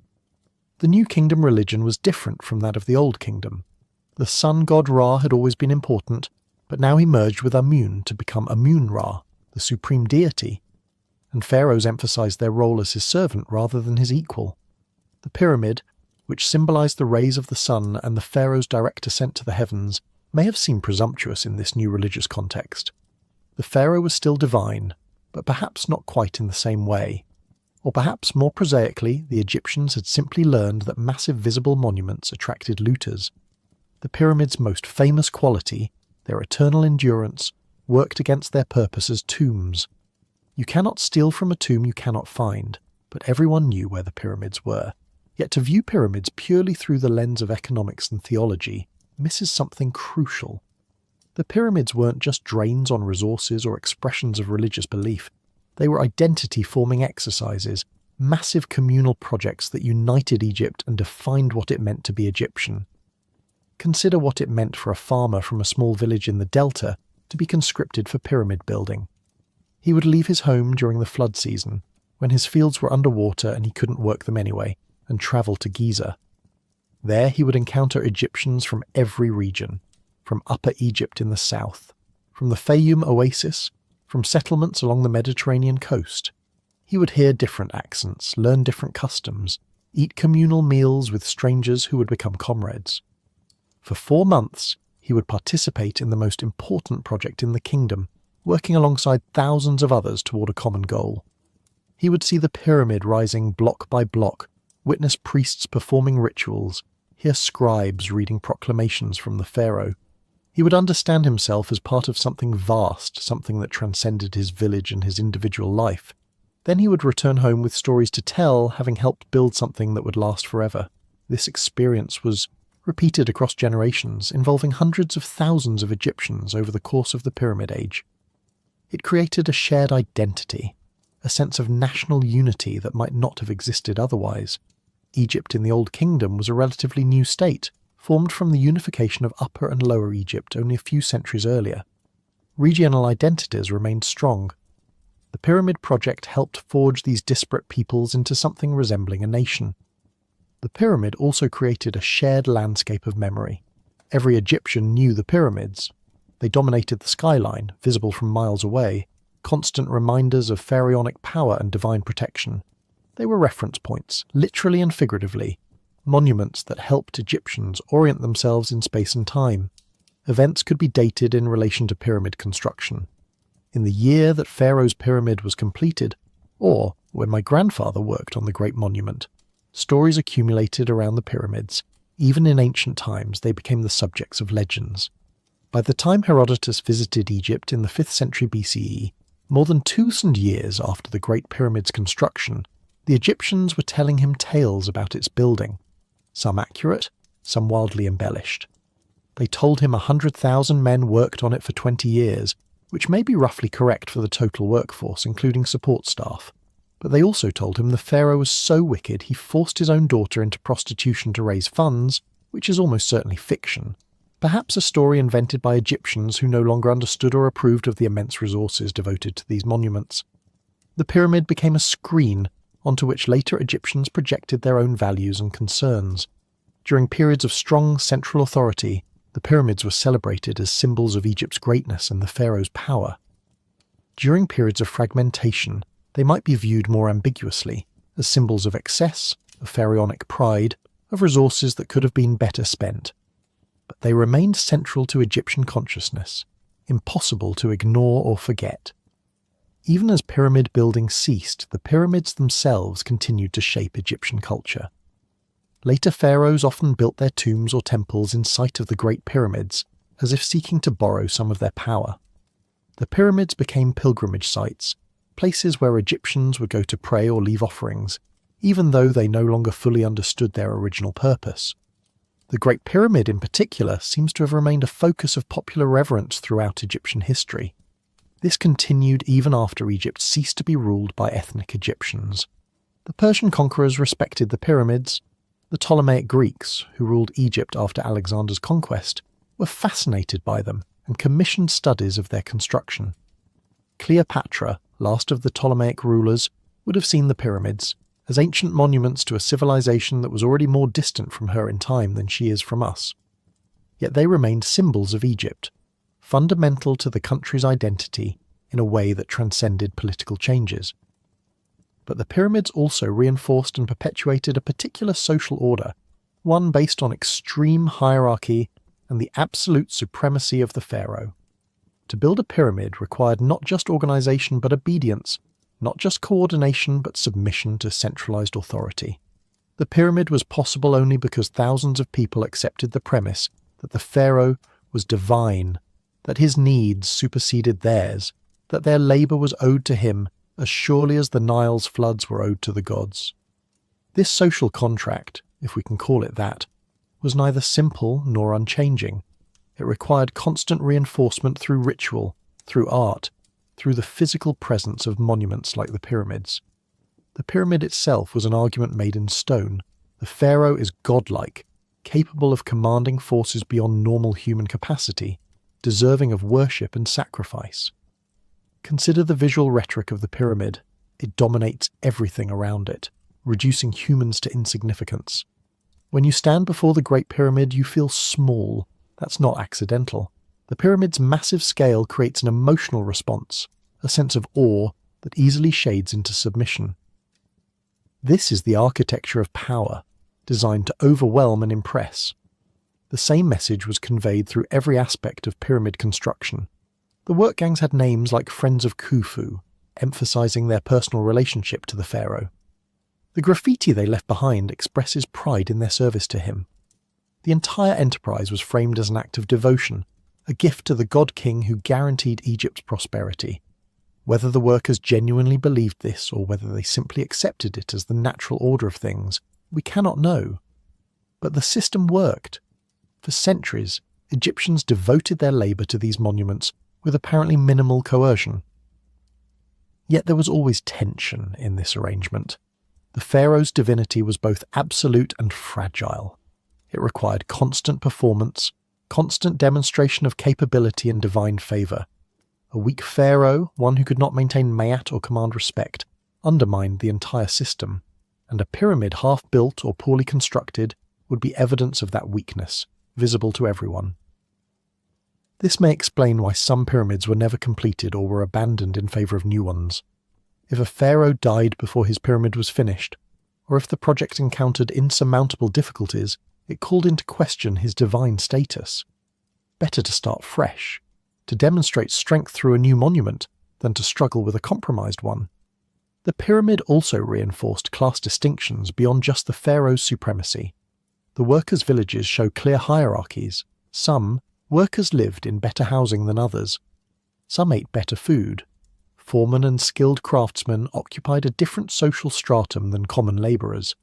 The New Kingdom religion was different from that of the Old Kingdom. The sun god Ra had always been important, but now he merged with Amun to become Amun-Ra, the supreme deity, and pharaohs emphasized their role as his servant rather than his equal. The pyramid, which symbolized the rays of the sun and the pharaoh's direct ascent to the heavens, may have seemed presumptuous in this new religious context. The pharaoh was still divine, but perhaps not quite in the same way. Or perhaps more prosaically, the Egyptians had simply learned that massive visible monuments attracted looters. The pyramids' most famous quality, their eternal endurance, worked against their purpose as tombs. You cannot steal from a tomb you cannot find, but everyone knew where the pyramids were. Yet to view pyramids purely through the lens of economics and theology misses something crucial. The pyramids weren't just drains on resources or expressions of religious belief. They were identity-forming exercises, massive communal projects that united Egypt and defined what it meant to be Egyptian. Consider what it meant for a farmer from a small village in the Delta to be conscripted for pyramid building. He would leave his home during the flood season, when his fields were underwater and he couldn't work them anyway, and travel to Giza. There he would encounter Egyptians from every region, from Upper Egypt in the south, from the Fayoum oasis, from settlements along the Mediterranean coast. He would hear different accents, learn different customs, eat communal meals with strangers who would become comrades. For 4 months, he would participate in the most important project in the kingdom, working alongside thousands of others toward a common goal. He would see the pyramid rising block by block, witness priests performing rituals, hear scribes reading proclamations from the pharaoh. He would understand himself as part of something vast, something that transcended his village and his individual life. Then he would return home with stories to tell, having helped build something that would last forever. This experience was repeated across generations, involving hundreds of thousands of Egyptians over the course of the Pyramid Age. It created a shared identity, a sense of national unity that might not have existed otherwise. Egypt in the Old Kingdom was a relatively new state, formed from the unification of Upper and Lower Egypt only a few centuries earlier. Regional identities remained strong. The Pyramid Project helped forge these disparate peoples into something resembling a nation. The pyramid also created a shared landscape of memory. Every Egyptian knew the pyramids. They dominated the skyline, visible from miles away, constant reminders of pharaonic power and divine protection. They were reference points, literally and figuratively, monuments that helped Egyptians orient themselves in space and time. Events could be dated in relation to pyramid construction. In the year that Pharaoh's pyramid was completed, or when my grandfather worked on the Great Monument, stories accumulated around the pyramids. Even in ancient times, they became the subjects of legends. By the time Herodotus visited Egypt in the 5th century BCE, more than 2,000 years after the Great Pyramid's construction, the Egyptians were telling him tales about its building, some accurate, some wildly embellished. They told him 100,000 men worked on it for 20 years, which may be roughly correct for the total workforce, including support staff. But they also told him the pharaoh was so wicked he forced his own daughter into prostitution to raise funds, which is almost certainly fiction. Perhaps a story invented by Egyptians who no longer understood or approved of the immense resources devoted to these monuments. The pyramid became a screen onto which later Egyptians projected their own values and concerns. During periods of strong central authority, the pyramids were celebrated as symbols of Egypt's greatness and the pharaoh's power. During periods of fragmentation, they might be viewed more ambiguously, as symbols of excess, of pharaonic pride, of resources that could have been better spent. But they remained central to Egyptian consciousness, impossible to ignore or forget. Even as pyramid building ceased, the pyramids themselves continued to shape Egyptian culture. Later pharaohs often built their tombs or temples in sight of the Great Pyramids, as if seeking to borrow some of their power. The pyramids became pilgrimage sites, places where Egyptians would go to pray or leave offerings, even though they no longer fully understood their original purpose. The Great Pyramid in particular seems to have remained a focus of popular reverence throughout Egyptian history. This continued even after Egypt ceased to be ruled by ethnic Egyptians. The Persian conquerors respected the pyramids. The Ptolemaic Greeks, who ruled Egypt after Alexander's conquest, were fascinated by them and commissioned studies of their construction. Cleopatra, last of the Ptolemaic rulers, would have seen the pyramids as ancient monuments to a civilization that was already more distant from her in time than she is from us. Yet they remained symbols of Egypt, fundamental to the country's identity in a way that transcended political changes. But the pyramids also reinforced and perpetuated a particular social order, one based on extreme hierarchy and the absolute supremacy of the pharaoh. To build a pyramid required not just organization but obedience, not just coordination but submission to centralized authority. The pyramid was possible only because thousands of people accepted the premise that the pharaoh was divine, that his needs superseded theirs, that their labor was owed to him as surely as the Nile's floods were owed to the gods. This social contract, if we can call it that, was neither simple nor unchanging. It required constant reinforcement through ritual, through art, through the physical presence of monuments like the pyramids. The pyramid itself was an argument made in stone. The pharaoh is godlike, capable of commanding forces beyond normal human capacity, deserving of worship and sacrifice. Consider the visual rhetoric of the pyramid. It dominates everything around it, reducing humans to insignificance. When you stand before the Great Pyramid, you feel small. That's not accidental. The pyramid's massive scale creates an emotional response, a sense of awe that easily shades into submission. This is the architecture of power, designed to overwhelm and impress. The same message was conveyed through every aspect of pyramid construction. The work gangs had names like Friends of Khufu, emphasizing their personal relationship to the pharaoh. The graffiti they left behind expresses pride in their service to him. The entire enterprise was framed as an act of devotion, a gift to the god-king who guaranteed Egypt's prosperity. Whether the workers genuinely believed this or whether they simply accepted it as the natural order of things, we cannot know. But the system worked. For centuries, Egyptians devoted their labor to these monuments with apparently minimal coercion. Yet there was always tension in this arrangement. The pharaoh's divinity was both absolute and fragile. It required constant performance, constant demonstration of capability and divine favor. A weak pharaoh, one who could not maintain mayat or command respect, undermined the entire system, and a pyramid half-built or poorly constructed would be evidence of that weakness, visible to everyone. This may explain why some pyramids were never completed or were abandoned in favor of new ones. If a pharaoh died before his pyramid was finished, or if the project encountered insurmountable difficulties, it called into question his divine status. Better to start fresh, to demonstrate strength through a new monument, than to struggle with a compromised one. The pyramid also reinforced class distinctions beyond just the pharaoh's supremacy. The workers' villages show clear hierarchies. Some workers lived in better housing than others. Some ate better food. Foremen and skilled craftsmen occupied a different social stratum than common labourers.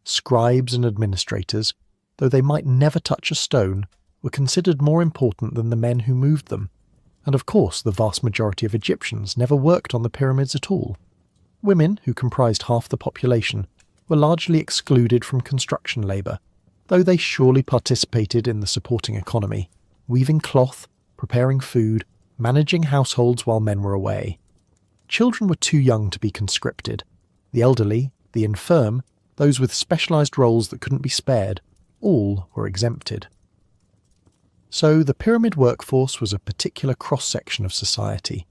Scribes and administrators, though they might never touch a stone, were considered more important than the men who moved them. And of course, the vast majority of Egyptians never worked on the pyramids at all. Women, who comprised half the population, were largely excluded from construction labour, though they surely participated in the supporting economy, weaving cloth, preparing food, managing households while men were away. Children were too young to be conscripted. The elderly, the infirm, those with specialised roles that couldn't be spared, all were exempted. So the pyramid workforce was a particular cross-section of society,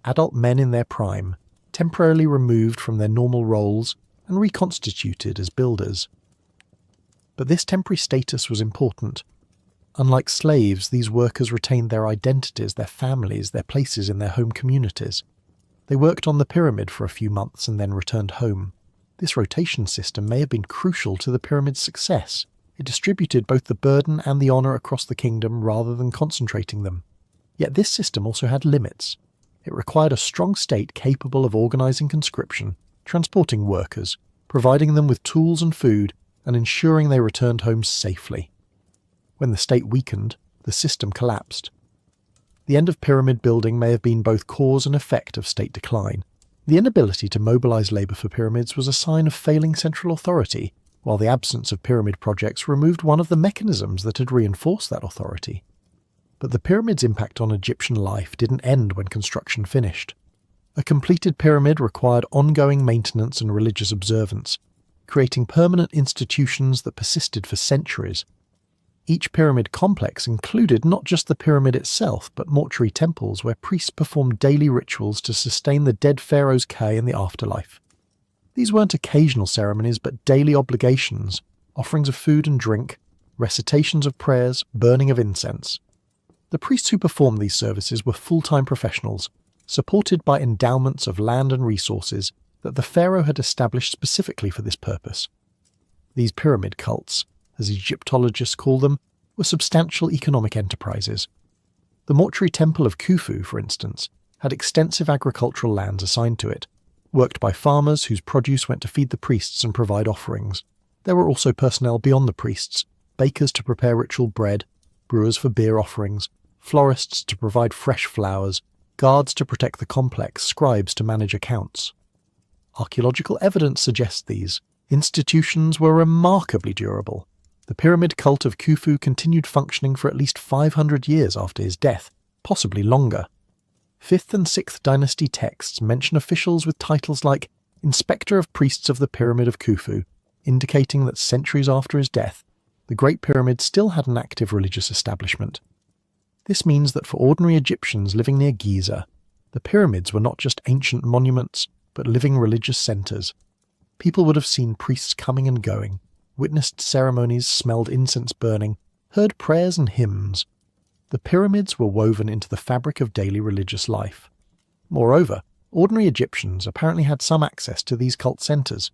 adult men in their prime, temporarily removed from their normal roles and reconstituted as builders. But this temporary status was important. Unlike slaves, these workers retained their identities, their families, their places in their home communities. They worked on the pyramid for a few months and then returned home. This rotation system may have been crucial to the pyramid's success. It distributed both the burden and the honour across the kingdom rather than concentrating them. Yet this system also had limits. It required a strong state capable of organising conscription, transporting workers, providing them with tools and food, and ensuring they returned home safely. When the state weakened, the system collapsed. The end of pyramid building may have been both cause and effect of state decline. The inability to mobilise labour for pyramids was a sign of failing central authority, while the absence of pyramid projects removed one of the mechanisms that had reinforced that authority. But the pyramid's impact on Egyptian life didn't end when construction finished. A completed pyramid required ongoing maintenance and religious observance, creating permanent institutions that persisted for centuries. Each pyramid complex included not just the pyramid itself, but mortuary temples where priests performed daily rituals to sustain the dead pharaoh's care in the afterlife. These weren't occasional ceremonies, but daily obligations, offerings of food and drink, recitations of prayers, burning of incense. The priests who performed these services were full-time professionals, supported by endowments of land and resources that the pharaoh had established specifically for this purpose. These pyramid cults, as Egyptologists call them, were substantial economic enterprises. The mortuary temple of Khufu, for instance, had extensive agricultural lands assigned to it, worked by farmers whose produce went to feed the priests and provide offerings. There were also personnel beyond the priests, bakers to prepare ritual bread, brewers for beer offerings, florists to provide fresh flowers, guards to protect the complex, scribes to manage accounts. Archaeological evidence suggests these institutions were remarkably durable. The pyramid cult of Khufu continued functioning for at least 500 years after his death, possibly longer. 5th and 6th dynasty texts mention officials with titles like Inspector of Priests of the Pyramid of Khufu, indicating that centuries after his death, the Great Pyramid still had an active religious establishment. This means that for ordinary Egyptians living near Giza, the pyramids were not just ancient monuments, but living religious centres. People would have seen priests coming and going, witnessed ceremonies, smelled incense burning, heard prayers and hymns. The pyramids were woven into the fabric of daily religious life. Moreover, ordinary Egyptians apparently had some access to these cult centres.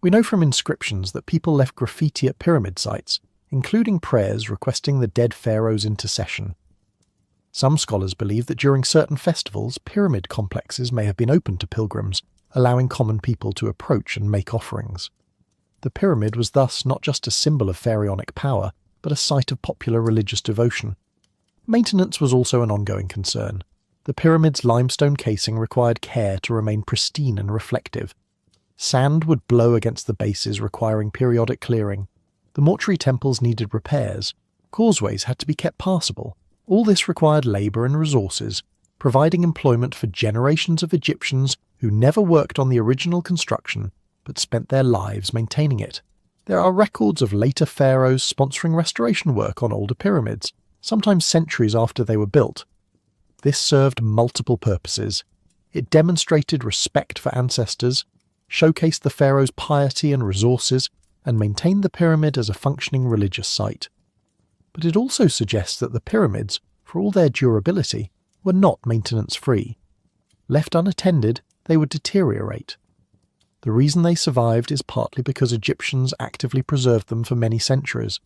We know from inscriptions that people left graffiti at pyramid sites, including prayers requesting the dead pharaoh's intercession. Some scholars believe that during certain festivals, pyramid complexes may have been open to pilgrims, allowing common people to approach and make offerings. The pyramid was thus not just a symbol of pharaonic power, but a site of popular religious devotion. Maintenance was also an ongoing concern. The pyramid's limestone casing required care to remain pristine and reflective. Sand would blow against the bases, requiring periodic clearing. The mortuary temples needed repairs. Causeways had to be kept passable. All this required labour and resources, providing employment for generations of Egyptians who never worked on the original construction, but spent their lives maintaining it. There are records of later pharaohs sponsoring restoration work on older pyramids, sometimes centuries after they were built. This served multiple purposes. It demonstrated respect for ancestors, showcased the pharaoh's piety and resources, and maintained the pyramid as a functioning religious site. But it also suggests that the pyramids, for all their durability, were not maintenance-free. Left unattended, they would deteriorate. The reason they survived is partly because Egyptians actively preserved them for many centuries,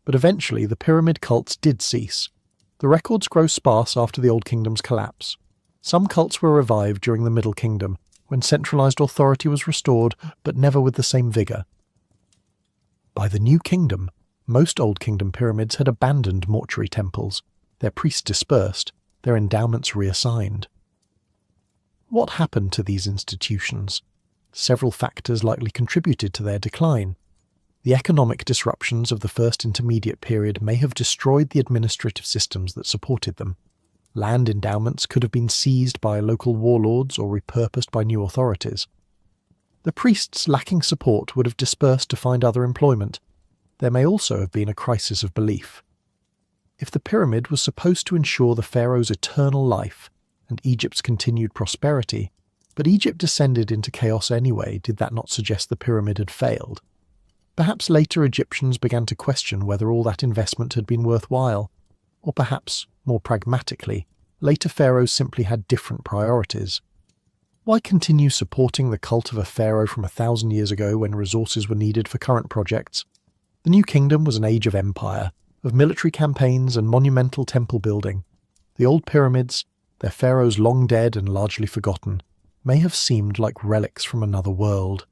but eventually the pyramid cults did cease. The records grow sparse after the Old Kingdom's collapse. Some cults were revived during the Middle Kingdom, when centralized authority was restored, but never with the same vigor. By the New Kingdom, most Old Kingdom pyramids had abandoned mortuary temples, their priests dispersed, their endowments reassigned. What happened to these institutions? Several factors likely contributed to their decline. The economic disruptions of the First Intermediate Period may have destroyed the administrative systems that supported them. Land endowments could have been seized by local warlords or repurposed by new authorities. The priests lacking support would have dispersed to find other employment. There may also have been a crisis of belief. If the pyramid was supposed to ensure the pharaoh's eternal life and Egypt's continued prosperity, but Egypt descended into chaos anyway, did that not suggest the pyramid had failed? Perhaps later Egyptians began to question whether all that investment had been worthwhile, or perhaps, more pragmatically, later pharaohs simply had different priorities. Why continue supporting the cult of a pharaoh from 1,000 years ago when resources were needed for current projects? The New Kingdom was an age of empire, of military campaigns and monumental temple building. The old pyramids, their pharaohs long dead and largely forgotten, may have seemed like relics from another world.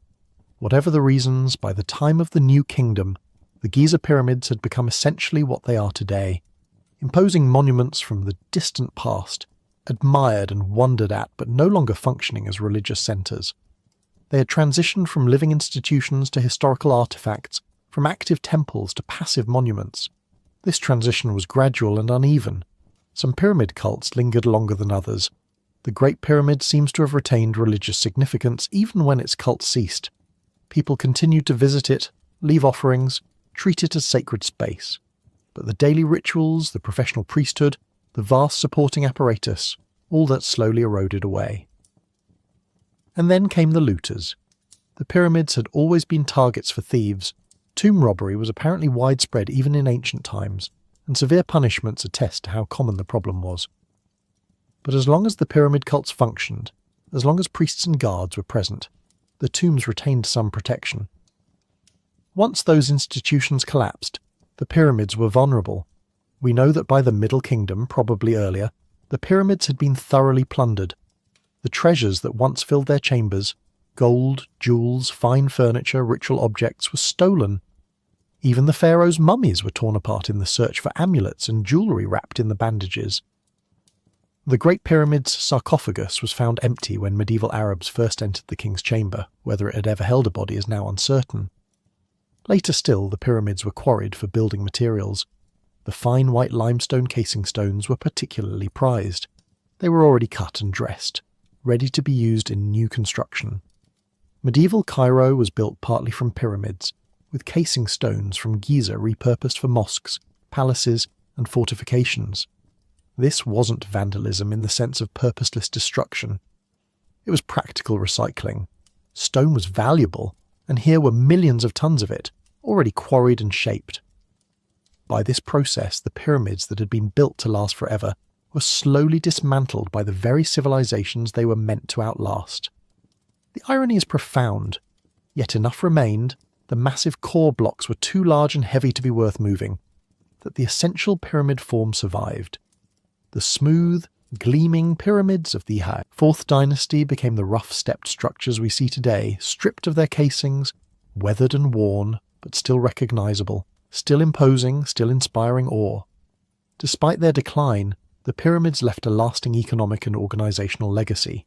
Whatever the reasons, by the time of the New Kingdom, the Giza pyramids had become essentially what they are today, imposing monuments from the distant past, admired and wondered at but no longer functioning as religious centres. They had transitioned from living institutions to historical artefacts, from active temples to passive monuments. This transition was gradual and uneven. Some pyramid cults lingered longer than others. The Great Pyramid seems to have retained religious significance even when its cult ceased. People continued to visit it, leave offerings, treat it as sacred space. But the daily rituals, the professional priesthood, the vast supporting apparatus, all that slowly eroded away. And then came the looters. The pyramids had always been targets for thieves. Tomb robbery was apparently widespread even in ancient times, and severe punishments attest to how common the problem was. But as long as the pyramid cults functioned, as long as priests and guards were present, the tombs retained some protection. Once those institutions collapsed, the pyramids were vulnerable. We know that by the Middle Kingdom, probably earlier, the pyramids had been thoroughly plundered. The treasures that once filled their chambers, gold, jewels, fine furniture, ritual objects, were stolen. Even the pharaoh's mummies were torn apart in the search for amulets and jewellery wrapped in the bandages. The Great Pyramid's sarcophagus was found empty when medieval Arabs first entered the king's chamber. Whether it had ever held a body is now uncertain. Later still, the pyramids were quarried for building materials. The fine white limestone casing stones were particularly prized. They were already cut and dressed, ready to be used in new construction. Medieval Cairo was built partly from pyramids, with casing stones from Giza repurposed for mosques, palaces, and fortifications. This wasn't vandalism in the sense of purposeless destruction. It was practical recycling. Stone was valuable, and here were millions of tons of it, already quarried and shaped. By this process, the pyramids that had been built to last forever were slowly dismantled by the very civilizations they were meant to outlast. The irony is profound, yet enough remained. The massive core blocks were too large and heavy to be worth moving, that the essential pyramid form survived. The smooth, gleaming pyramids of the 4th dynasty became the rough-stepped structures we see today, stripped of their casings, weathered and worn, but still recognizable, still imposing, still inspiring awe. Despite their decline, the pyramids left a lasting economic and organizational legacy.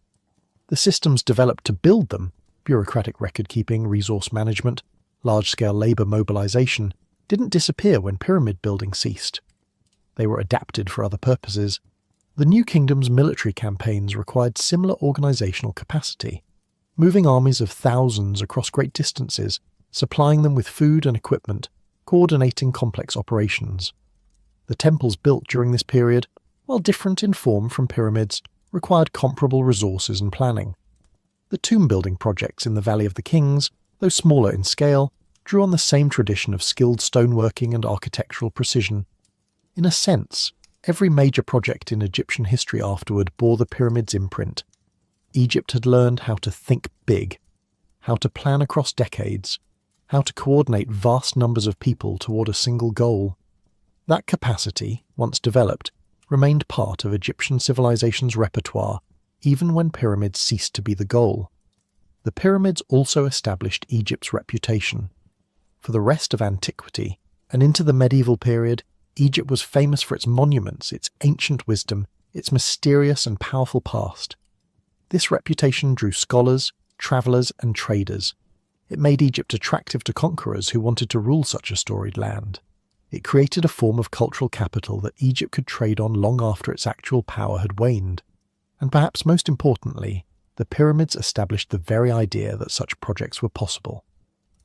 The systems developed to build them, bureaucratic record-keeping, resource management, large-scale labor mobilization, didn't disappear when pyramid building ceased. They were adapted for other purposes. The New Kingdom's military campaigns required similar organizational capacity, moving armies of thousands across great distances, supplying them with food and equipment, coordinating complex operations. The temples built during this period, while different in form from pyramids, required comparable resources and planning. The tomb-building projects in the Valley of the Kings, though smaller in scale, drew on the same tradition of skilled stoneworking and architectural precision. In a sense, every major project in Egyptian history afterward bore the pyramid's imprint. Egypt had learned how to think big, how to plan across decades, how to coordinate vast numbers of people toward a single goal. That capacity, once developed, remained part of Egyptian civilization's repertoire, even when pyramids ceased to be the goal. The pyramids also established Egypt's reputation. For the rest of antiquity, and into the medieval period, Egypt was famous for its monuments, its ancient wisdom, its mysterious and powerful past. This reputation drew scholars, travellers, and traders. It made Egypt attractive to conquerors who wanted to rule such a storied land. It created a form of cultural capital that Egypt could trade on long after its actual power had waned. And perhaps most importantly, the pyramids established the very idea that such projects were possible.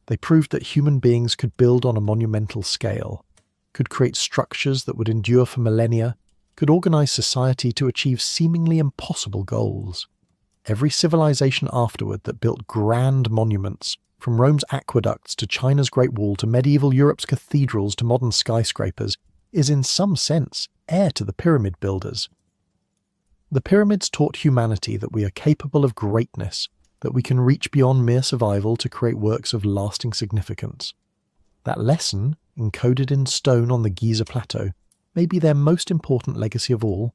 They proved that human beings could build on a monumental scale, could create structures that would endure for millennia, could organize society to achieve seemingly impossible goals. Every civilization afterward that built grand monuments, from Rome's aqueducts to China's Great Wall to medieval Europe's cathedrals to modern skyscrapers, is in some sense heir to the pyramid builders. The pyramids taught humanity that we are capable of greatness, that we can reach beyond mere survival to create works of lasting significance. That lesson, encoded in stone on the Giza Plateau, may be their most important legacy of all.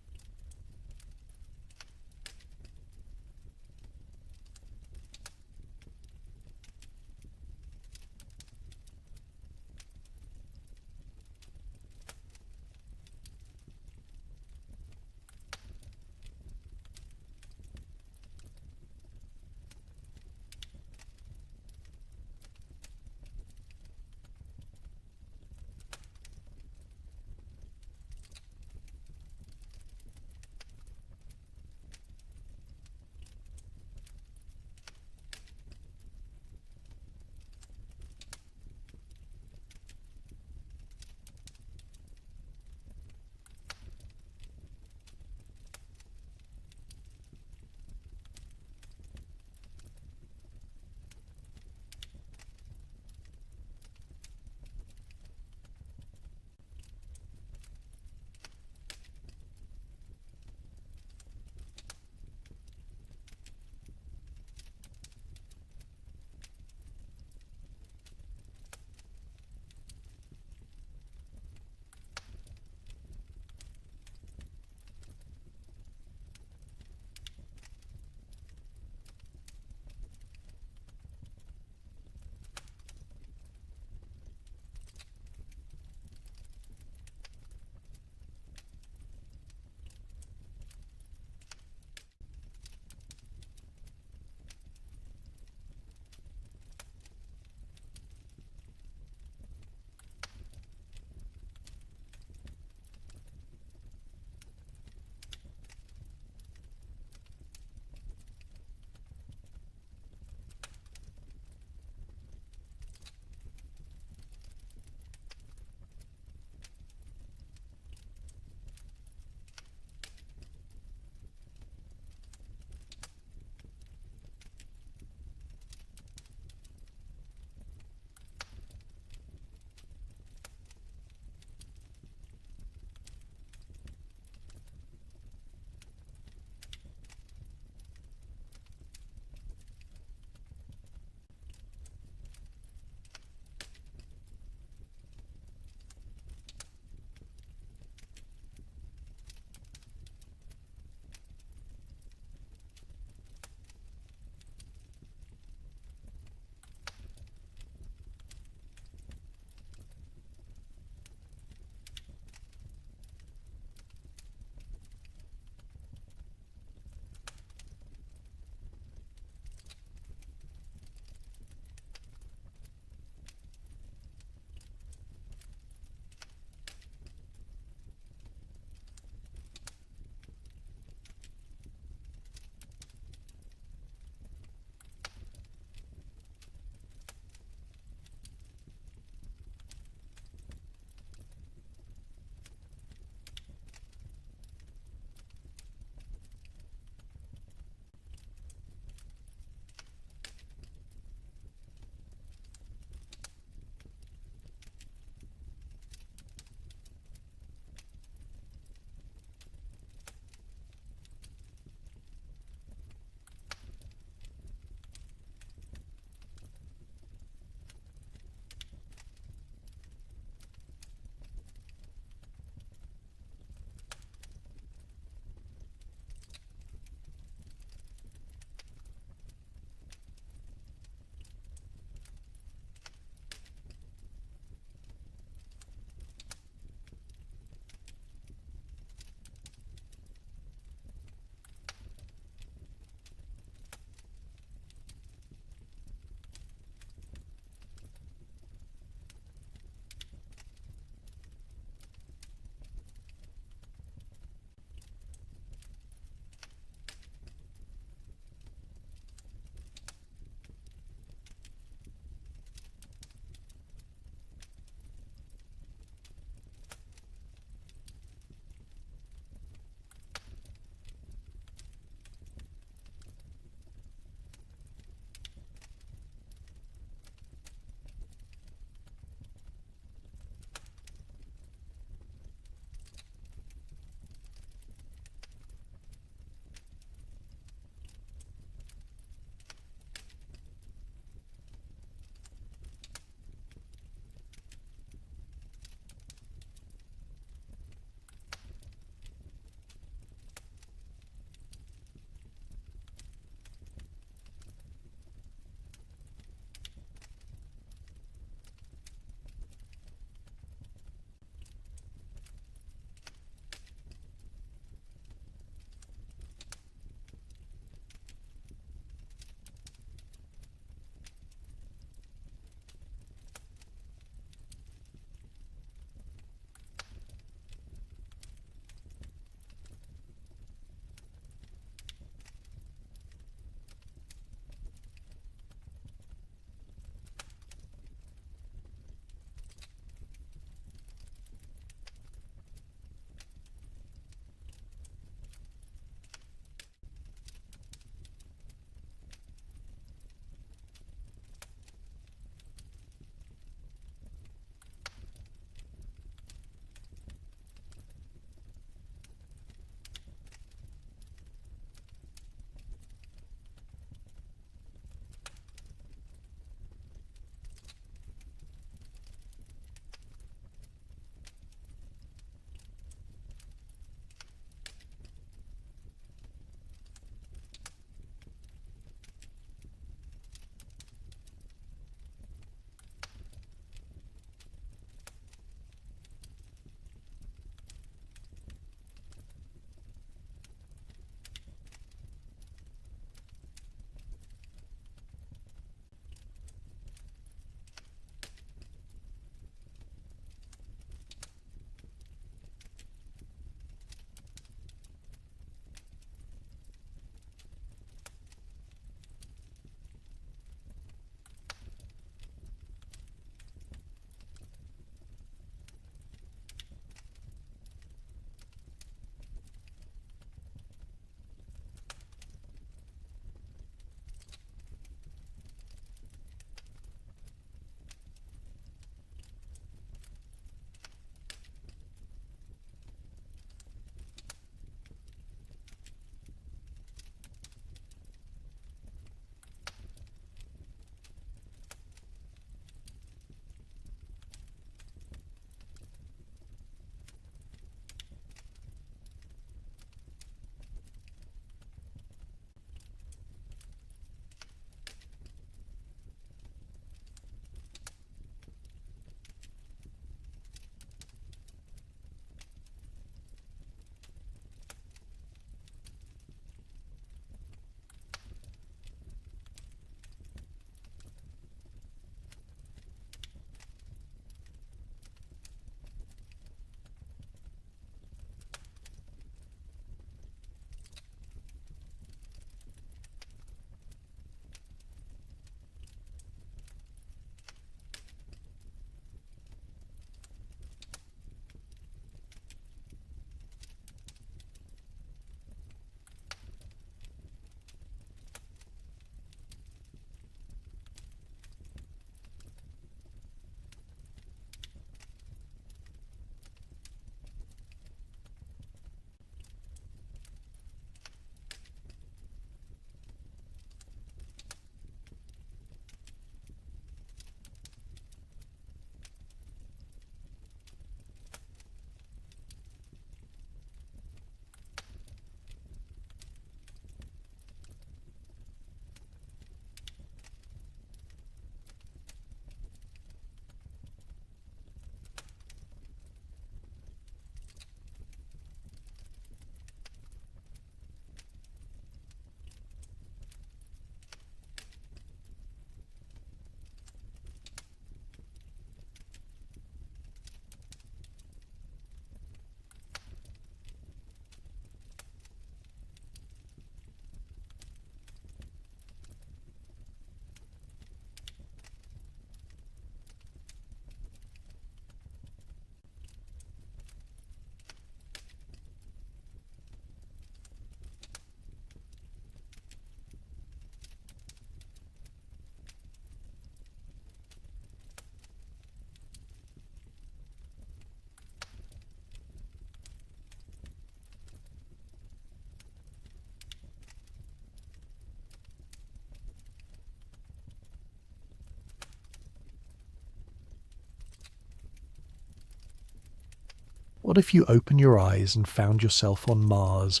What if you open your eyes and found yourself on Mars,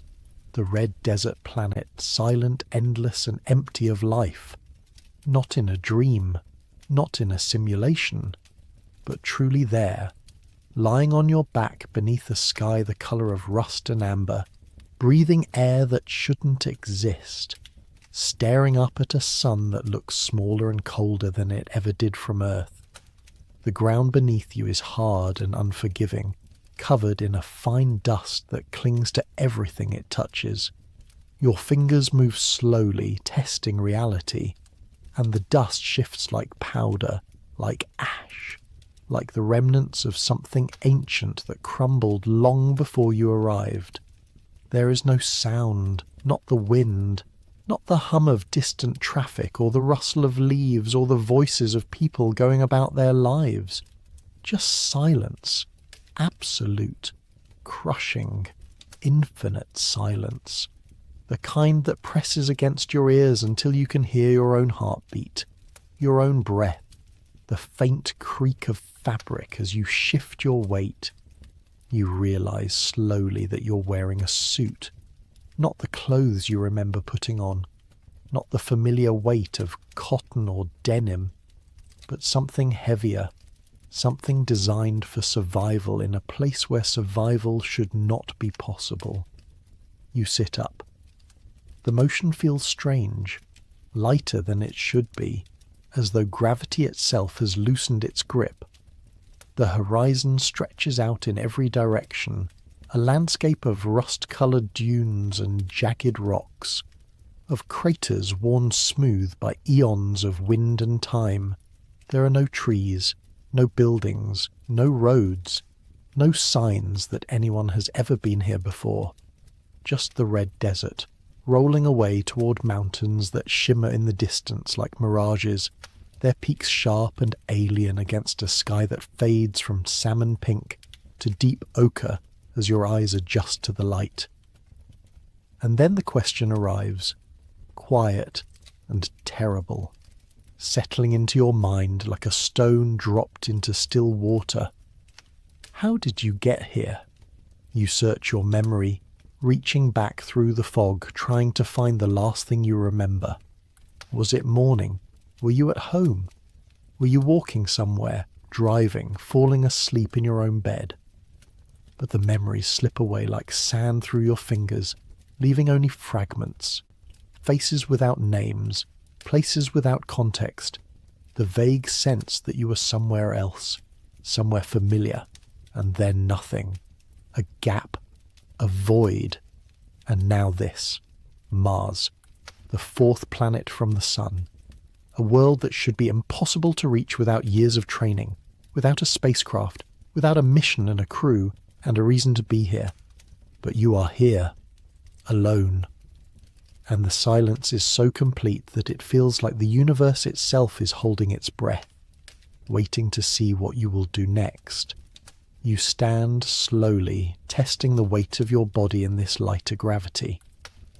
the red desert planet, silent, endless, and empty of life? Not in a dream, not in a simulation, but truly there, lying on your back beneath a sky the colour of rust and amber, breathing air that shouldn't exist, staring up at a sun that looks smaller and colder than it ever did from Earth. The ground beneath you is hard and unforgiving, covered in a fine dust that clings to everything it touches. Your fingers move slowly, testing reality, and the dust shifts like powder, like ash, like the remnants of something ancient that crumbled long before you arrived. There is no sound, not the wind, not the hum of distant traffic or the rustle of leaves or the voices of people going about their lives. Just silence, absolute, crushing, infinite silence. The kind that presses against your ears until you can hear your own heartbeat, your own breath, the faint creak of fabric as you shift your weight. You realize slowly that you're wearing a suit, not the clothes you remember putting on, not the familiar weight of cotton or denim, but something heavier, something designed for survival in a place where survival should not be possible. You sit up. The motion feels strange, lighter than it should be, as though gravity itself has loosened its grip. The horizon stretches out in every direction, a landscape of rust-coloured dunes and jagged rocks, of craters worn smooth by eons of wind and time. There are no trees, no buildings, no roads, no signs that anyone has ever been here before. Just the red desert, rolling away toward mountains that shimmer in the distance like mirages, their peaks sharp and alien against a sky that fades from salmon pink to deep ochre as your eyes adjust to the light. And then the question arrives, quiet and terrible, settling into your mind like a stone dropped into still water. How did you get here? You search your memory, reaching back through the fog, trying to find the last thing you remember. Was it morning? Were you at home? Were you walking somewhere, driving, falling asleep in your own bed? But the memories slip away like sand through your fingers, leaving only fragments. Faces without names, places without context, the vague sense that you were somewhere else, somewhere familiar, and then nothing. A gap, a void, and now this, Mars, the fourth planet from the sun, a world that should be impossible to reach without years of training, without a spacecraft, without a mission and a crew, and a reason to be here. But you are here, alone. And the silence is so complete that it feels like the universe itself is holding its breath, waiting to see what you will do next. You stand slowly, testing the weight of your body in this lighter gravity.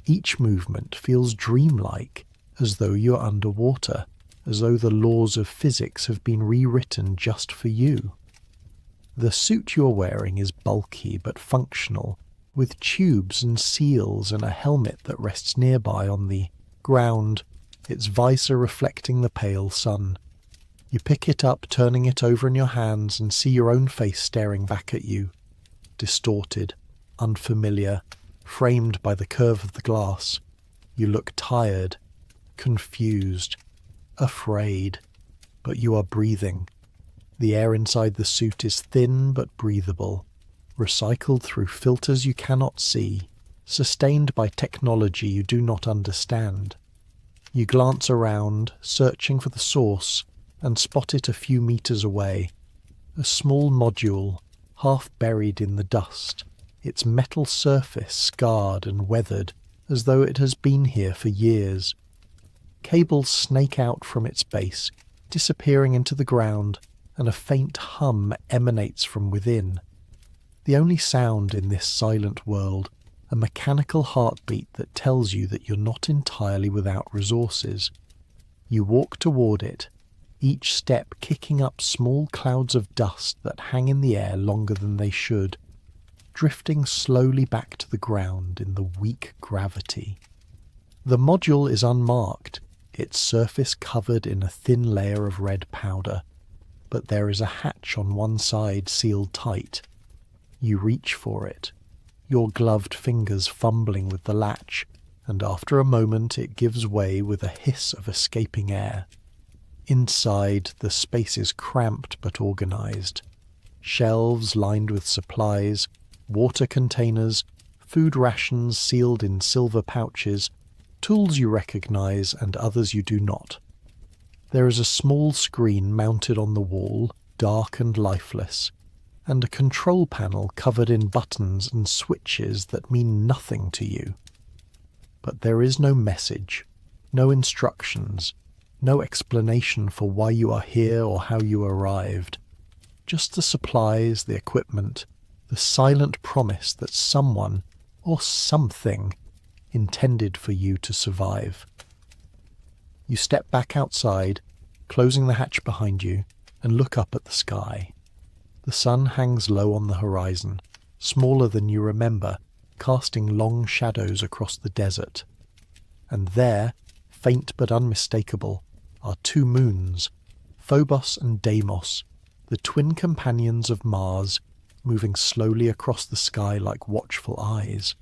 Each movement feels dreamlike, as though you're underwater, as though the laws of physics have been rewritten just for you. The suit you're wearing is bulky but functional, with tubes and seals and a helmet that rests nearby on the ground, its visor reflecting the pale sun. You pick it up, turning it over in your hands, and see your own face staring back at you, distorted, unfamiliar, framed by the curve of the glass. You look tired, confused, afraid, but you are breathing. The air inside the suit is thin but breathable, recycled through filters you cannot see, sustained by technology you do not understand. You glance around, searching for the source, and spot it a few meters away. A small module, half buried in the dust, its metal surface scarred and weathered as though it has been here for years. Cables snake out from its base, disappearing into the ground, and a faint hum emanates from within. The only sound in this silent world, a mechanical heartbeat that tells you that you're not entirely without resources. You walk toward it, each step kicking up small clouds of dust that hang in the air longer than they should. drifting slowly back to the ground in the weak gravity. The module is unmarked, its surface covered in a thin layer of red powder, but there is a hatch on one side sealed tight. You reach for it, your gloved fingers fumbling with the latch, and after a moment it gives way with a hiss of escaping air. Inside, the space is cramped but organized. Shelves lined with supplies, water containers, food rations sealed in silver pouches, tools you recognize and others you do not. There is a small screen mounted on the wall, dark and lifeless, and a control panel covered in buttons and switches that mean nothing to you. But there is no message, no instructions, no explanation for why you are here or how you arrived. Just the supplies, the equipment, the silent promise that someone, or something, intended for you to survive. You step back outside, closing the hatch behind you, and look up at the sky. The sun hangs low on the horizon, smaller than you remember, casting long shadows across the desert. And there, faint but unmistakable, are two moons, Phobos and Deimos, the twin companions of Mars, moving slowly across the sky like watchful eyes.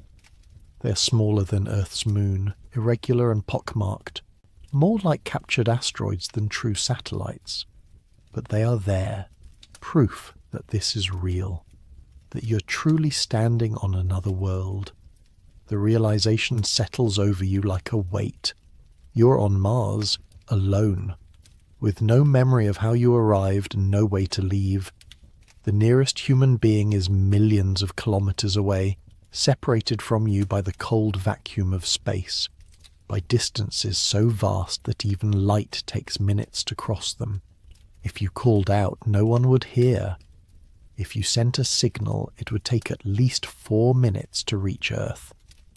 They are smaller than Earth's moon, irregular and pockmarked, more like captured asteroids than true satellites. But they are there, proof that this is real, that you're truly standing on another world. The realization settles over you like a weight. You're on Mars, alone, with no memory of how you arrived and no way to leave. The nearest human being is millions of kilometers away, separated from you by the cold vacuum of space, by distances so vast that even light takes minutes to cross them. If you called out, no one would hear. If you sent a signal, it would take at least 4 minutes to reach Earth.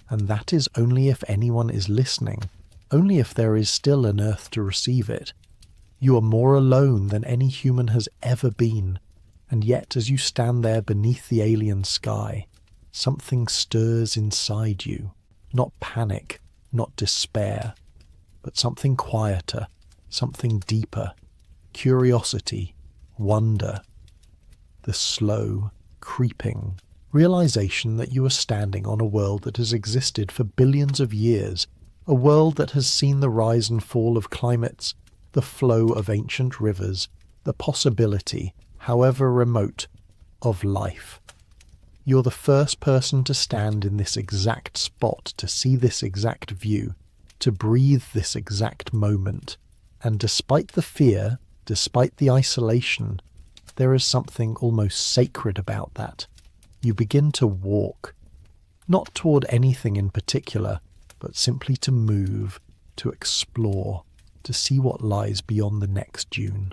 And that is only if anyone is listening, only if there is still an Earth to receive it. You are more alone than any human has ever been, and yet as you stand there beneath the alien sky, something stirs inside you, not panic, not despair, but something quieter, something deeper, curiosity, wonder, the slow, creeping realization that you are standing on a world that has existed for billions of years, a world that has seen the rise and fall of climates, the flow of ancient rivers, the possibility, however remote, of life. You're the first person to stand in this exact spot, to see this exact view, to breathe this exact moment. And despite the fear, despite the isolation, there is something almost sacred about that. You begin to walk, not toward anything in particular, but simply to move, to explore, to see what lies beyond the next dune.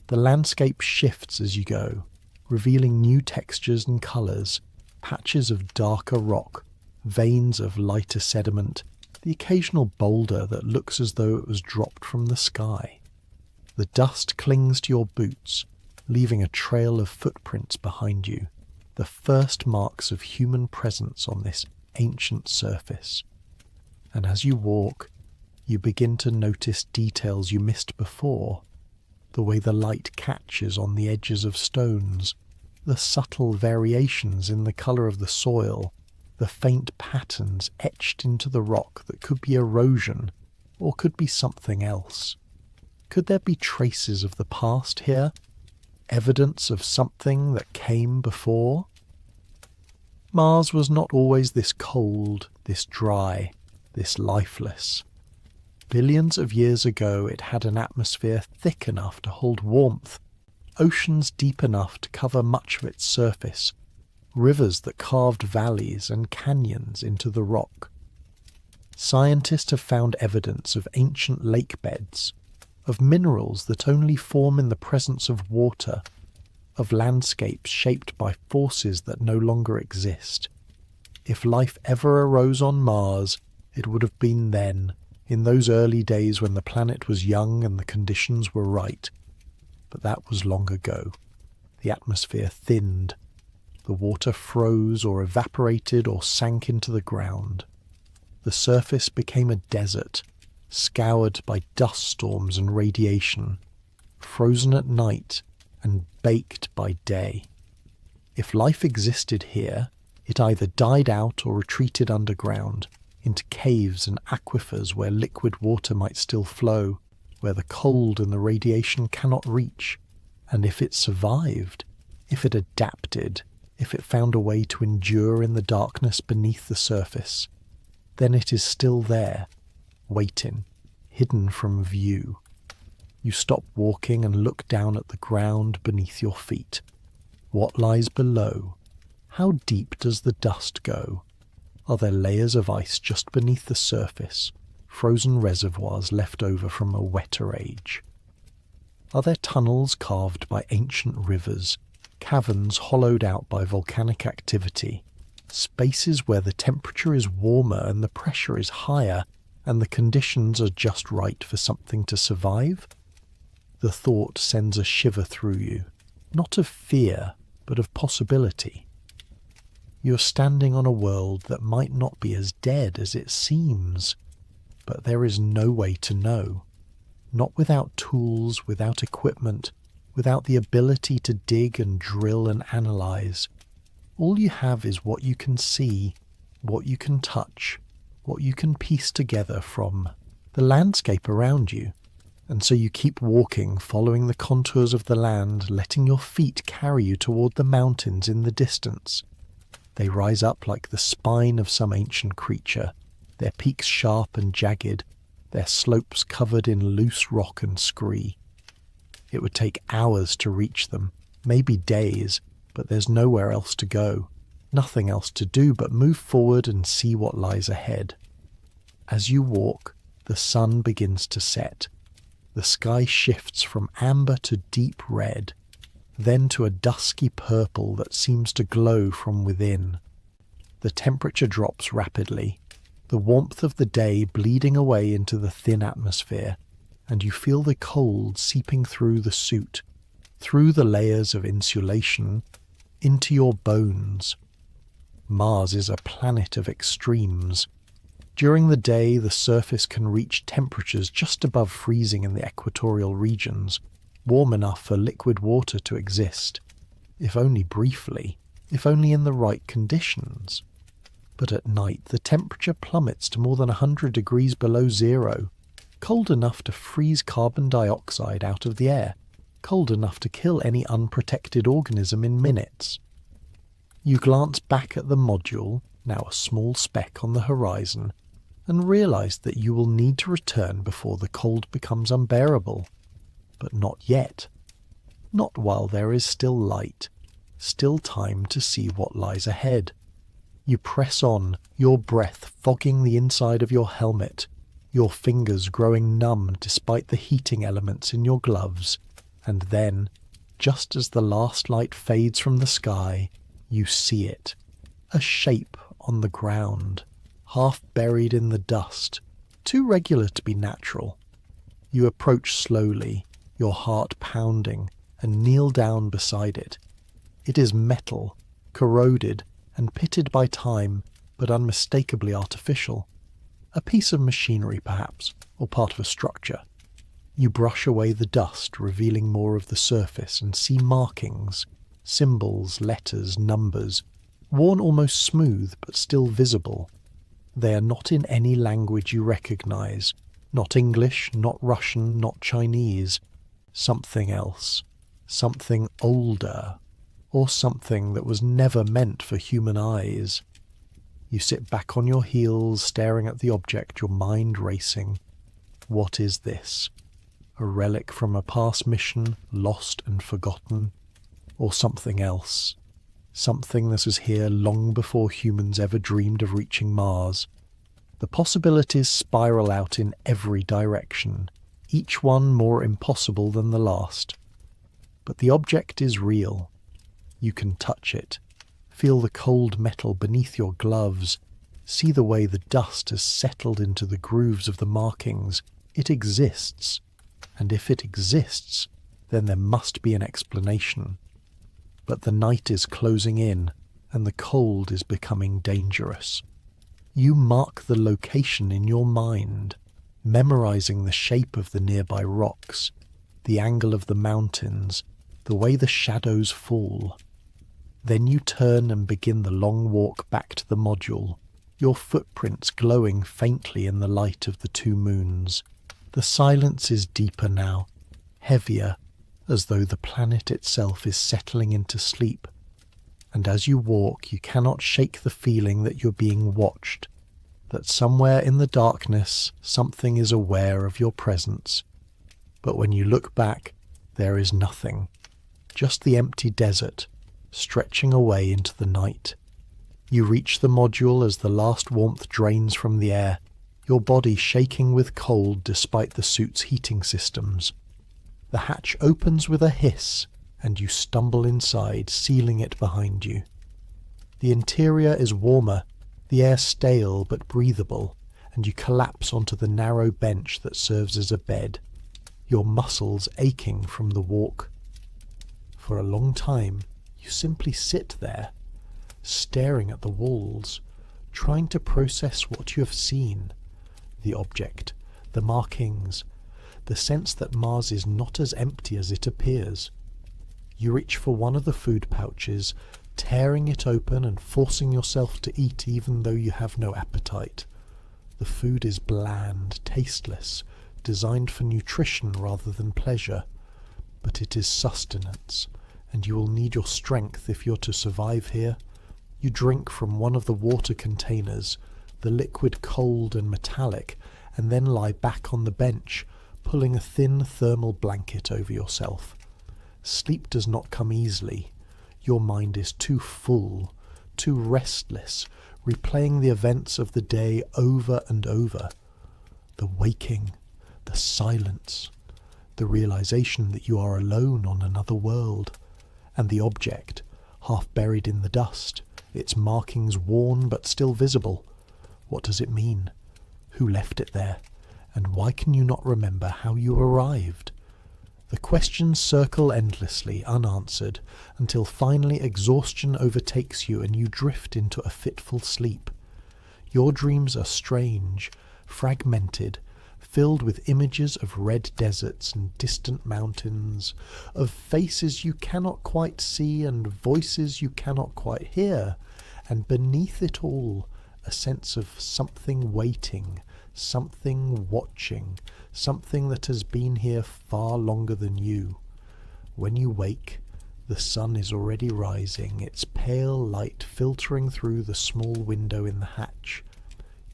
The landscape shifts as you go, revealing new textures and colours, patches of darker rock, veins of lighter sediment, the occasional boulder that looks as though it was dropped from the sky. The dust clings to your boots, leaving a trail of footprints behind you, the first marks of human presence on this ancient surface. And as you walk, you begin to notice details you missed before, the way the light catches on the edges of stones, the subtle variations in the colour of the soil, the faint patterns etched into the rock that could be erosion or could be something else. Could there be traces of the past here? Evidence of something that came before? Mars was not always this cold, this dry, this lifeless. Billions of years ago it had an atmosphere thick enough to hold warmth, oceans deep enough to cover much of its surface, rivers that carved valleys and canyons into the rock. Scientists have found evidence of ancient lake beds, of minerals that only form in the presence of water, of landscapes shaped by forces that no longer exist. If life ever arose on Mars, it would have been then, in those early days when the planet was young and the conditions were right. But that was long ago. The atmosphere thinned. The water froze or evaporated or sank into the ground. The surface became a desert, scoured by dust storms and radiation, frozen at night and baked by day. If life existed here, it either died out or retreated underground, into caves and aquifers where liquid water might still flow, where the cold and the radiation cannot reach. And if it survived, if it adapted, if it found a way to endure in the darkness beneath the surface, then it is still there, waiting, hidden from view. You stop walking and look down at the ground beneath your feet. What lies below? How deep does the dust go? Are there layers of ice just beneath the surface, frozen reservoirs left over from a wetter age? Are there tunnels carved by ancient rivers, caverns hollowed out by volcanic activity, spaces where the temperature is warmer and the pressure is higher and the conditions are just right for something to survive? The thought sends a shiver through you, not of fear, but of possibility. You're standing on a world that might not be as dead as it seems, but there is no way to know. Not without tools, without equipment, without the ability to dig and drill and analyze. All you have is what you can see, what you can touch, what you can piece together from the landscape around you. And so you keep walking, following the contours of the land, letting your feet carry you toward the mountains in the distance. They rise up like the spine of some ancient creature, their peaks sharp and jagged, their slopes covered in loose rock and scree. It would take hours to reach them, maybe days, but there's nowhere else to go, nothing else to do but move forward and see what lies ahead. As you walk, the sun begins to set. The sky shifts from amber to deep red, then to a dusky purple that seems to glow from within. The temperature drops rapidly, the warmth of the day bleeding away into the thin atmosphere, and you feel the cold seeping through the suit, through the layers of insulation, into your bones. Mars is a planet of extremes. During the day, the surface can reach temperatures just above freezing in the equatorial regions, warm enough for liquid water to exist, if only briefly, if only in the right conditions. But at night, the temperature plummets to more than 100 degrees below zero, cold enough to freeze carbon dioxide out of the air, cold enough to kill any unprotected organism in minutes. You glance back at the module, now a small speck on the horizon, and realize that you will need to return before the cold becomes unbearable. But not yet. Not while there is still light, still time to see what lies ahead. You press on, your breath fogging the inside of your helmet, your fingers growing numb despite the heating elements in your gloves, and then, just as the last light fades from the sky, you see it. A shape on the ground, half buried in the dust, too regular to be natural. You approach slowly, your heart pounding, and kneel down beside it. It is metal, corroded and pitted by time, but unmistakably artificial. A piece of machinery, perhaps, or part of a structure. You brush away the dust, revealing more of the surface, and see markings, symbols, letters, numbers, worn almost smooth but still visible. They are not in any language you recognize, not English, not Russian, not Chinese. Something else, something older, or something that was never meant for human eyes. You sit back on your heels, staring at the object, your mind racing. What is this? A relic from a past mission, lost and forgotten? Or something else? Something that was here long before humans ever dreamed of reaching Mars. The possibilities spiral out in every direction, each one more impossible than the last. But the object is real. You can touch it, feel the cold metal beneath your gloves, see the way the dust has settled into the grooves of the markings. It exists, and if it exists, then there must be an explanation. but the night is closing in and the cold is becoming dangerous. You mark the location in your mind, memorizing the shape of the nearby rocks, the angle of the mountains, the way the shadows fall. Then you turn and begin the long walk back to the module, your footprints glowing faintly in the light of the two moons. The silence is deeper now, heavier, as though the planet itself is settling into sleep. And as you walk, you cannot shake the feeling that you're being watched, that somewhere in the darkness something is aware of your presence. But when you look back, there is nothing, just the empty desert, stretching away into the night. You reach the module as the last warmth drains from the air, your body shaking with cold despite the suit's heating systems. The hatch opens with a hiss, and you stumble inside, sealing it behind you. The interior is warmer, the air stale but breathable, and you collapse onto the narrow bench that serves as a bed, your muscles aching from the walk. For a long time, you simply sit there, staring at the walls, trying to process what you have seen, the object, the markings, the sense that Mars is not as empty as it appears. You reach for one of the food pouches, tearing it open and forcing yourself to eat even though you have no appetite. The food is bland, tasteless, designed for nutrition rather than pleasure, but it is sustenance, and you will need your strength if you're to survive here. You drink from one of the water containers, the liquid cold and metallic, and then lie back on the bench, pulling a thin thermal blanket over yourself. Sleep does not come easily. Your mind is too full, too restless, replaying the events of the day over and over. The waking, the silence, the realization that you are alone on another world, and the object, half buried in the dust, its markings worn but still visible. What does it mean? Who left it there? And why can you not remember how you arrived? The questions circle endlessly, unanswered, until finally exhaustion overtakes you and you drift into a fitful sleep. Your dreams are strange, fragmented, filled with images of red deserts and distant mountains, of faces you cannot quite see and voices you cannot quite hear, and beneath it all, a sense of something waiting, something watching, something that has been here far longer than you. When you wake, the sun is already rising, its pale light filtering through the small window in the hatch.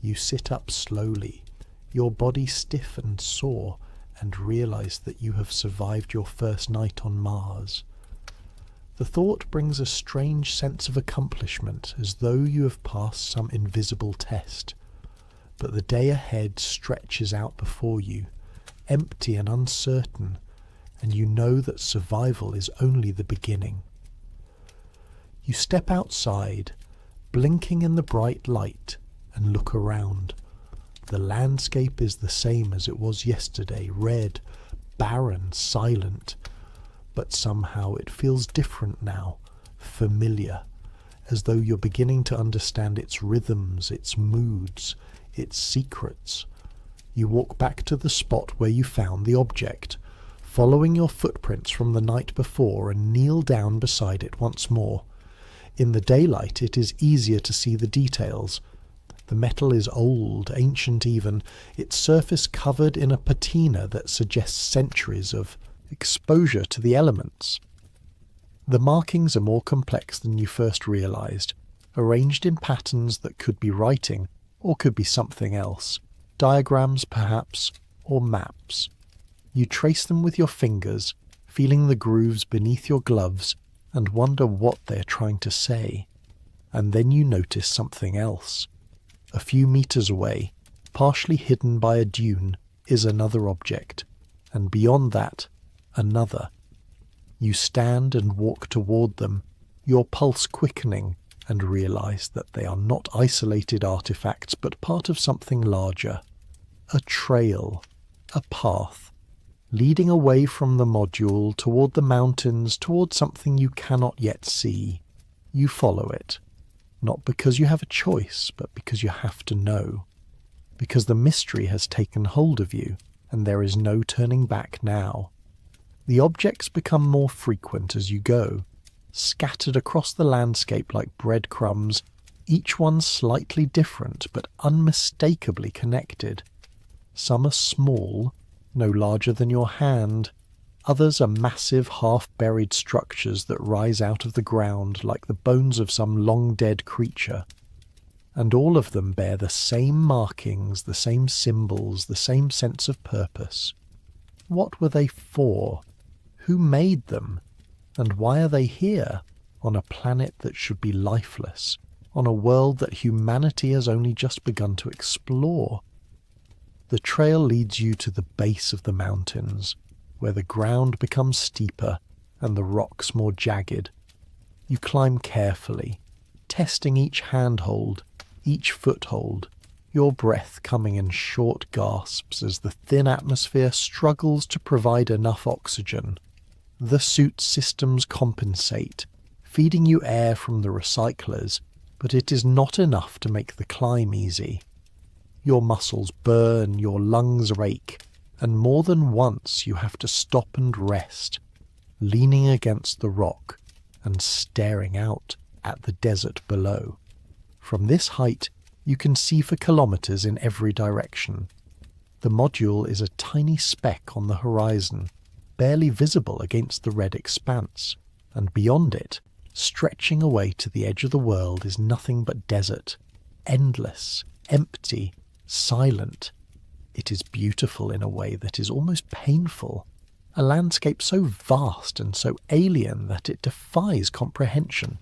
You sit up slowly, your body stiff and sore, and realize that you have survived your first night on Mars. The thought brings a strange sense of accomplishment, as though you have passed some invisible test. But the day ahead stretches out before you, empty and uncertain, and you know that survival is only the beginning. You step outside, blinking in the bright light, and look around. The landscape is the same as it was yesterday, red, barren, silent, but somehow it feels different now, familiar, as though you're beginning to understand its rhythms, its moods, its secrets. You walk back to the spot where you found the object, following your footprints from the night before, and kneel down beside it once more. In the daylight it is easier to see the details. The metal is old, ancient even, its surface covered in a patina that suggests centuries of exposure to the elements. The markings are more complex than you first realized, arranged in patterns that could be writing, or could be something else. Diagrams, perhaps, or maps. You trace them with your fingers, feeling the grooves beneath your gloves, and wonder what they are trying to say. And then you notice something else. A few meters away, partially hidden by a dune, is another object, and beyond that, another. You stand and walk toward them, your pulse quickening, and realize that they are not isolated artifacts but part of something larger. A trail, a path, leading away from the module toward the mountains, toward something you cannot yet see. You follow it, not because you have a choice, but because you have to know. Because the mystery has taken hold of you, and there is no turning back now. The objects become more frequent as you go, scattered across the landscape like breadcrumbs, each one slightly different but unmistakably connected. Some are small, no larger than your hand. Others are massive, half-buried structures that rise out of the ground like the bones of some long-dead creature. And all of them bear the same markings, the same symbols, the same sense of purpose. What were they for? Who made them? And why are they here, on a planet that should be lifeless, on a world that humanity has only just begun to explore? The trail leads you to the base of the mountains, where the ground becomes steeper and the rocks more jagged. You climb carefully, testing each handhold, each foothold, your breath coming in short gasps as the thin atmosphere struggles to provide enough oxygen. The suit systems compensate, feeding you air from the recyclers, but it is not enough to make the climb easy. Your muscles burn, your lungs rake, and more than once you have to stop and rest, leaning against the rock and staring out at the desert below. From this height, you can see for kilometers in every direction. The module is a tiny speck on the horizon, barely visible against the red expanse, and beyond it, stretching away to the edge of the world, is nothing but desert, endless, empty, silent. It is beautiful in a way that is almost painful, a landscape so vast and so alien that it defies comprehension.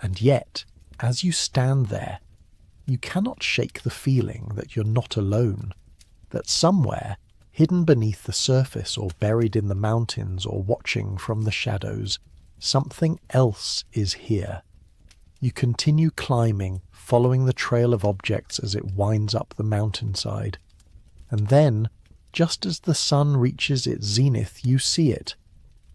And yet, as you stand there, you cannot shake the feeling that you're not alone, that somewhere, hidden beneath the surface or buried in the mountains or watching from the shadows, something else is here. You continue climbing, following the trail of objects as it winds up the mountainside. And then, just as the sun reaches its zenith, you see it,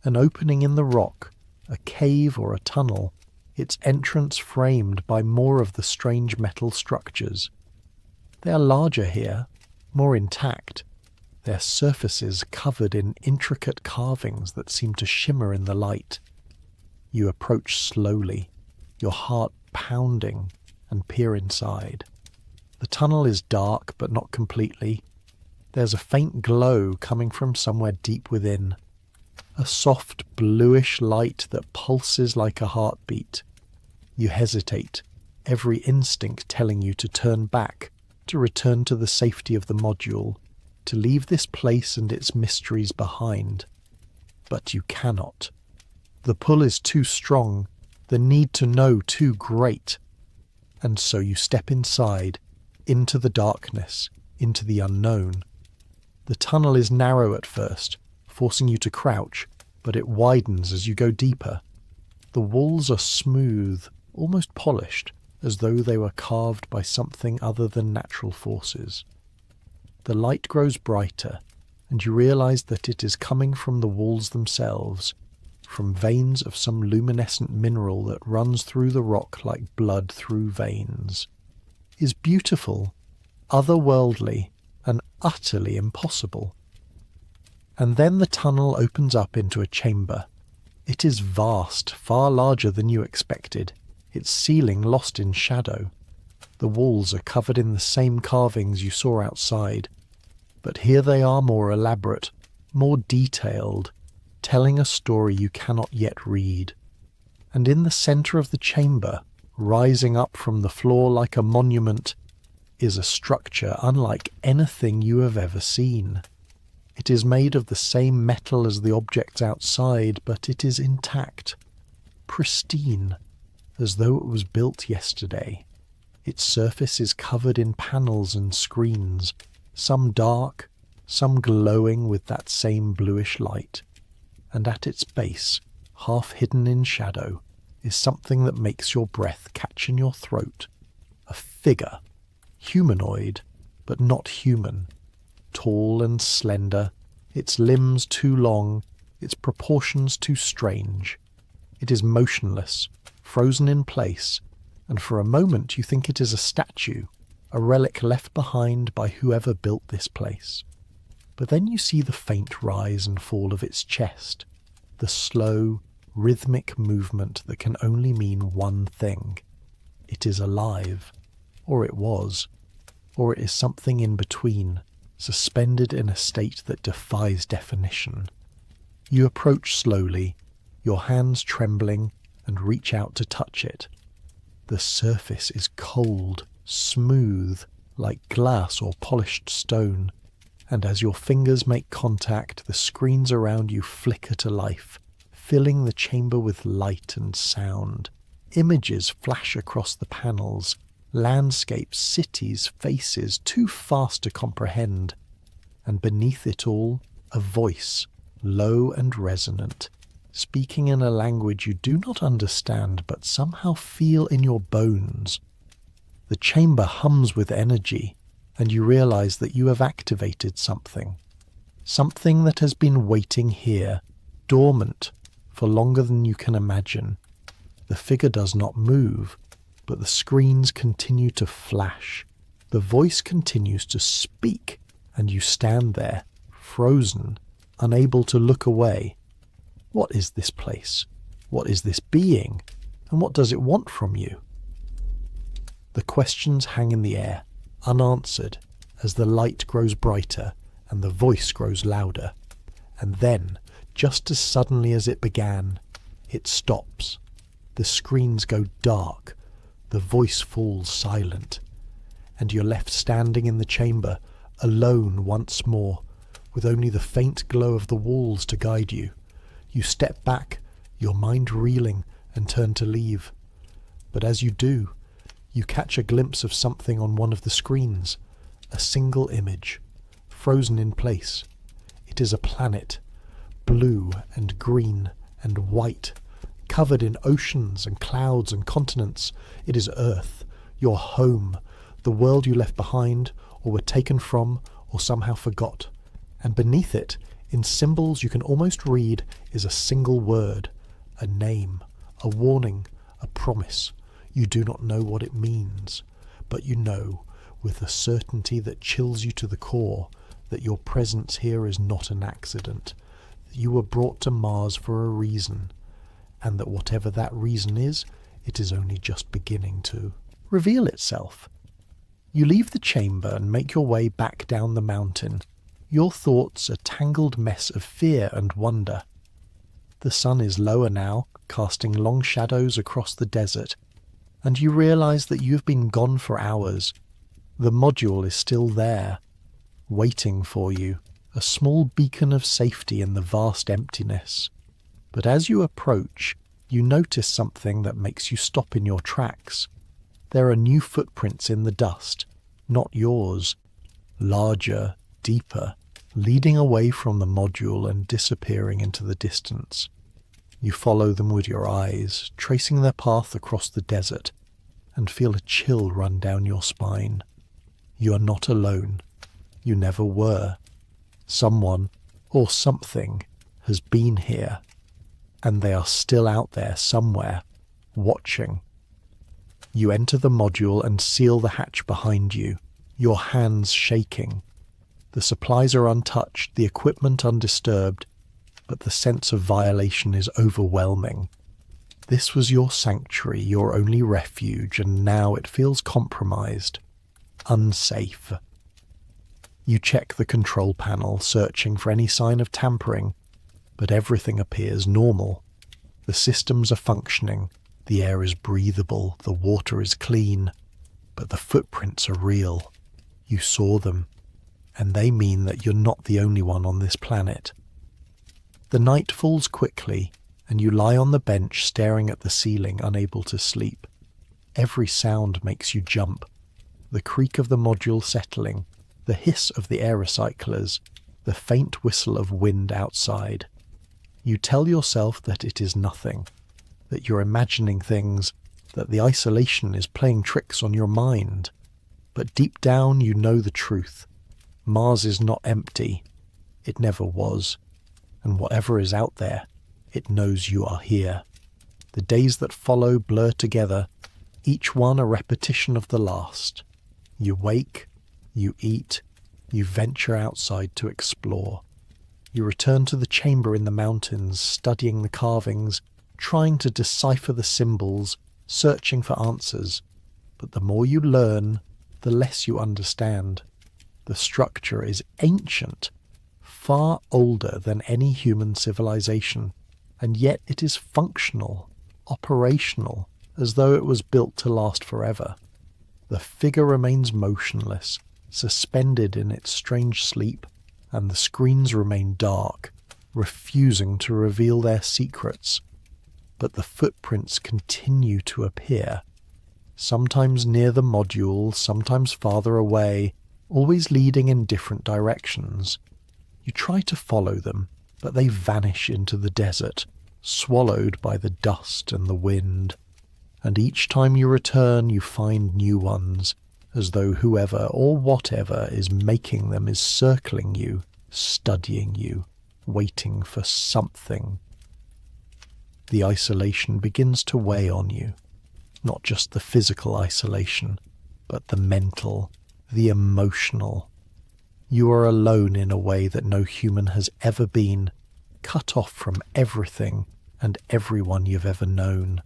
an opening in the rock, a cave or a tunnel, its entrance framed by more of the strange metal structures. They are larger here, more intact, their surfaces covered in intricate carvings that seem to shimmer in the light. You approach slowly, your heart pounding, and peer inside. The tunnel is dark, but not completely. There's a faint glow coming from somewhere deep within, a soft bluish light that pulses like a heartbeat. You hesitate, every instinct telling you to turn back, to return to the safety of the module, to leave this place and its mysteries behind. But you cannot. The pull is too strong, the need to know too great. And so you step inside, into the darkness, into the unknown. The tunnel is narrow at first, forcing you to crouch, but it widens as you go deeper. The walls are smooth, almost polished, as though they were carved by something other than natural forces. The light grows brighter, and you realize that it is coming from the walls themselves, from veins of some luminescent mineral that runs through the rock like blood through veins, is beautiful, otherworldly, and utterly impossible. And then the tunnel opens up into a chamber. It is vast, far larger than you expected, its ceiling lost in shadow. The walls are covered in the same carvings you saw outside, but here they are more elaborate, more detailed, telling a story you cannot yet read. And in the centre of the chamber, rising up from the floor like a monument, is a structure unlike anything you have ever seen. It is made of the same metal as the objects outside, but it is intact, pristine, as though it was built yesterday. Its surface is covered in panels and screens, some dark, some glowing with that same bluish light. And at its base, half hidden in shadow, is something that makes your breath catch in your throat. A figure, humanoid, but not human, tall and slender, its limbs too long, its proportions too strange. It is motionless, frozen in place, and for a moment you think it is a statue, a relic left behind by whoever built this place. But then you see the faint rise and fall of its chest, the slow, rhythmic movement that can only mean one thing. It is alive, or it was, or it is something in between, suspended in a state that defies definition. You approach slowly, your hands trembling, and reach out to touch it. The surface is cold, smooth, like glass or polished stone, and as your fingers make contact, the screens around you flicker to life, filling the chamber with light and sound. Images flash across the panels, landscapes, cities, faces, too fast to comprehend. And beneath it all, a voice, low and resonant, speaking in a language you do not understand but somehow feel in your bones. The chamber hums with energy, and you realize that you have activated something that has been waiting here, dormant, for longer than you can imagine. The figure does not move, but the screens continue to flash. The voice continues to speak, and you stand there, frozen, unable to look away. What is this place? What is this being? And what does it want from you? The questions hang in the air, unanswered, as the light grows brighter and the voice grows louder. And then, just as suddenly as it began, it stops. The screens go dark, the voice falls silent, and you're left standing in the chamber, alone once more, with only the faint glow of the walls to guide you. You step back, your mind reeling, and turn to leave. But as you do, you catch a glimpse of something on one of the screens, a single image, frozen in place. It is a planet, blue and green and white, covered in oceans and clouds and continents. It is Earth, your home, the world you left behind, or were taken from, or somehow forgot. And beneath it, in symbols you can almost read, is a single word, a name, a warning, a promise. You do not know what it means, but you know, with a certainty that chills you to the core, that your presence here is not an accident, that you were brought to Mars for a reason, and that whatever that reason is, it is only just beginning to reveal itself. You leave the chamber and make your way back down the mountain, your thoughts a tangled mess of fear and wonder. The sun is lower now, casting long shadows across the desert, and you realize that you have been gone for hours. The module is still there, waiting for you, a small beacon of safety in the vast emptiness. But as you approach, you notice something that makes you stop in your tracks. There are new footprints in the dust, not yours, larger, deeper, leading away from the module and disappearing into the distance. You follow them with your eyes, tracing their path across the desert, and feel a chill run down your spine. You are not alone. You never were. Someone, or something, has been here, and they are still out there somewhere, watching. You enter the module and seal the hatch behind you, your hands shaking. The supplies are untouched, the equipment undisturbed, but the sense of violation is overwhelming. This was your sanctuary, your only refuge, and now it feels compromised, unsafe. You check the control panel, searching for any sign of tampering, but everything appears normal. The systems are functioning, the air is breathable, the water is clean, but the footprints are real. You saw them, and they mean that you're not the only one on this planet. The night falls quickly, and you lie on the bench staring at the ceiling, unable to sleep. Every sound makes you jump. The creak of the module settling, the hiss of the air recyclers, the faint whistle of wind outside. You tell yourself that it is nothing, that you're imagining things, that the isolation is playing tricks on your mind. But deep down you know the truth. Mars is not empty. It never was. And whatever is out there, it knows you are here. The days that follow blur together, each one a repetition of the last. You wake, you eat, you venture outside to explore. You return to the chamber in the mountains, studying the carvings, trying to decipher the symbols, searching for answers. But the more you learn, the less you understand. The structure is ancient, far older than any human civilization, and yet it is functional, operational, as though it was built to last forever. The figure remains motionless, suspended in its strange sleep, and the screens remain dark, refusing to reveal their secrets. But the footprints continue to appear, sometimes near the module, sometimes farther away, always leading in different directions. You try to follow them, but they vanish into the desert, swallowed by the dust and the wind. And each time you return, you find new ones, as though whoever or whatever is making them is circling you, studying you, waiting for something. The isolation begins to weigh on you, not just the physical isolation, but the mental, the emotional. You are alone in a way that no human has ever been, cut off from everything and everyone you've ever known.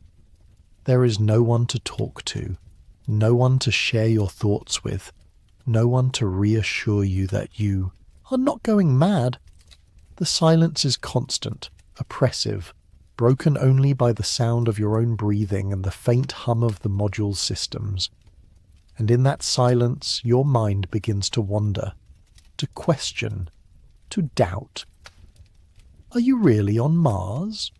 There is no one to talk to, no one to share your thoughts with, no one to reassure you that you are not going mad. The silence is constant, oppressive, broken only by the sound of your own breathing and the faint hum of the module's systems. And in that silence, your mind begins to wander, to question, to doubt. Are you really on Mars?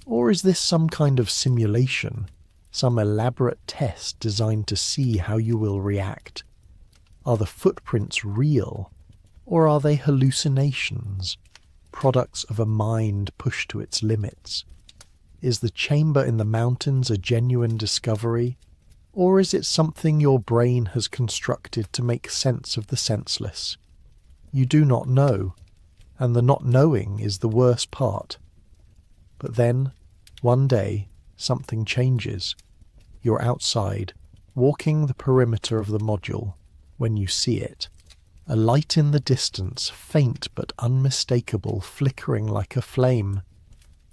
Or is this some kind of simulation, some elaborate test designed to see how you will react? Are the footprints real, or are they hallucinations, products of a mind pushed to its limits? Is the chamber in the mountains a genuine discovery, or is it something your brain has constructed to make sense of the senseless? You do not know, and the not knowing is the worst part. But then, one day, something changes. You're outside, walking the perimeter of the module, when you see it. A light in the distance, faint but unmistakable, flickering like a flame.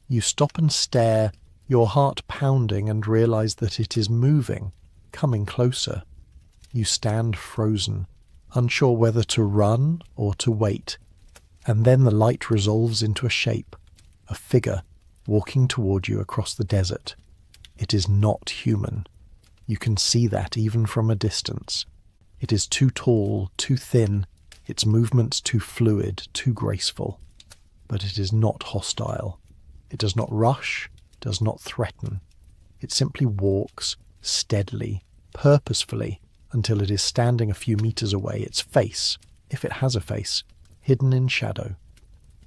You stop and stare, your heart pounding, and realize that it is moving, coming closer. You stand frozen, unsure whether to run or to wait. And then the light resolves into a shape, a figure, walking toward you across the desert. It is not human. You can see that even from a distance. It is too tall, too thin, its movements too fluid, too graceful. But it is not hostile. It does not rush, does not threaten. It simply walks, steadily, purposefully, until it is standing a few meters away, its face, if it has a face, hidden in shadow.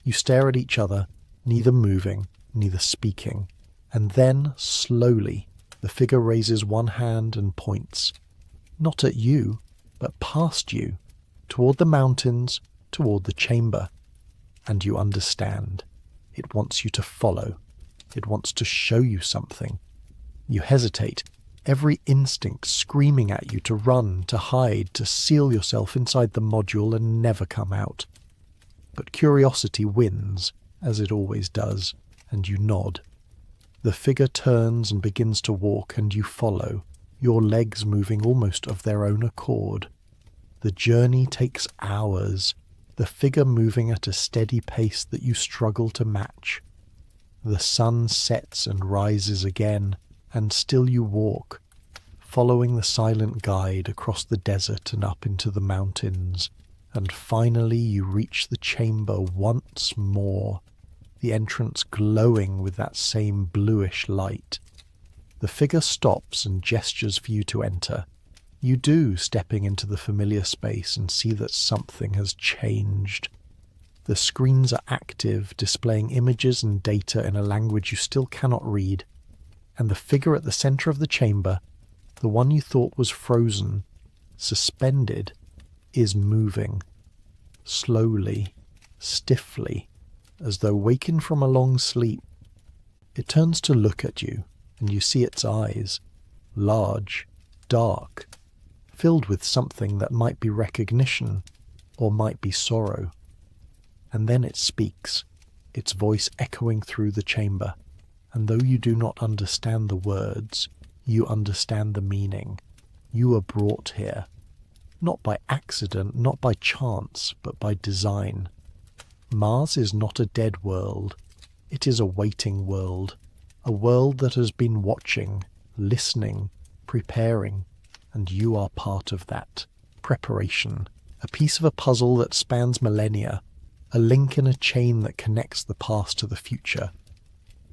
You stare at each other, neither moving, neither speaking, and then, slowly, the figure raises one hand and points, not at you, but past you, toward the mountains, toward the chamber. And you understand. It wants you to follow. It wants to show you something. You hesitate, every instinct screaming at you to run, to hide, to seal yourself inside the module and never come out. But curiosity wins, as it always does, and you nod. The figure turns and begins to walk, and you follow, your legs moving almost of their own accord. The journey takes hours, the figure moving at a steady pace that you struggle to match. The sun sets and rises again, and still you walk, following the silent guide across the desert and up into the mountains, and finally you reach the chamber once more, the entrance glowing with that same bluish light. The figure stops and gestures for you to enter. You do, stepping into the familiar space, and see that something has changed. The screens are active, displaying images and data in a language you still cannot read, and the figure at the center of the chamber, the one you thought was frozen, suspended, is moving. Slowly, stiffly, as though wakened from a long sleep. It turns to look at you, and you see its eyes, large, dark, filled with something that might be recognition or might be sorrow. And then it speaks, its voice echoing through the chamber, and though you do not understand the words, you understand the meaning. You are brought here, not by accident, not by chance, but by design. Mars is not a dead world. It is a waiting world, a world that has been watching, listening, preparing, and you are part of that preparation, a piece of a puzzle that spans millennia, a link in a chain that connects the past to the future.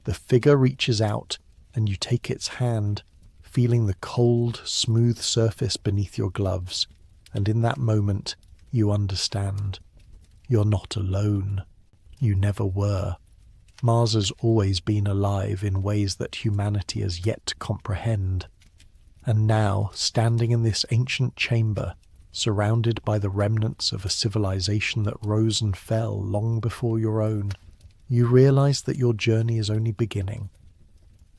The figure reaches out, and you take its hand, feeling the cold, smooth surface beneath your gloves, and in that moment you understand. You're not alone. You never were. Mars has always been alive in ways that humanity has yet to comprehend. And now, standing in this ancient chamber, surrounded by the remnants of a civilization that rose and fell long before your own, you realize that your journey is only beginning.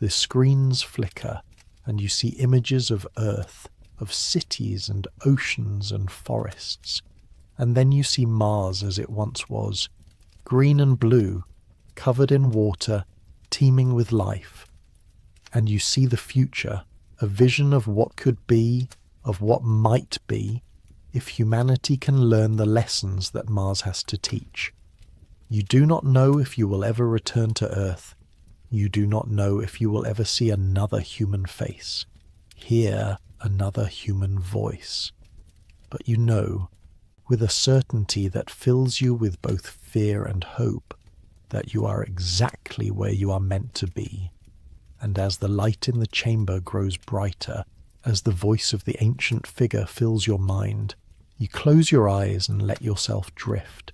The screens flicker, and you see images of Earth, of cities and oceans and forests. And then you see Mars as it once was, green and blue, covered in water, teeming with life. And you see the future, a vision of what could be, of what might be, if humanity can learn the lessons that Mars has to teach. You do not know if you will ever return to Earth. You do not know if you will ever see another human face, hear another human voice. But you know, with a certainty that fills you with both fear and hope, that you are exactly where you are meant to be. And as the light in the chamber grows brighter, as the voice of the ancient figure fills your mind, you close your eyes and let yourself drift,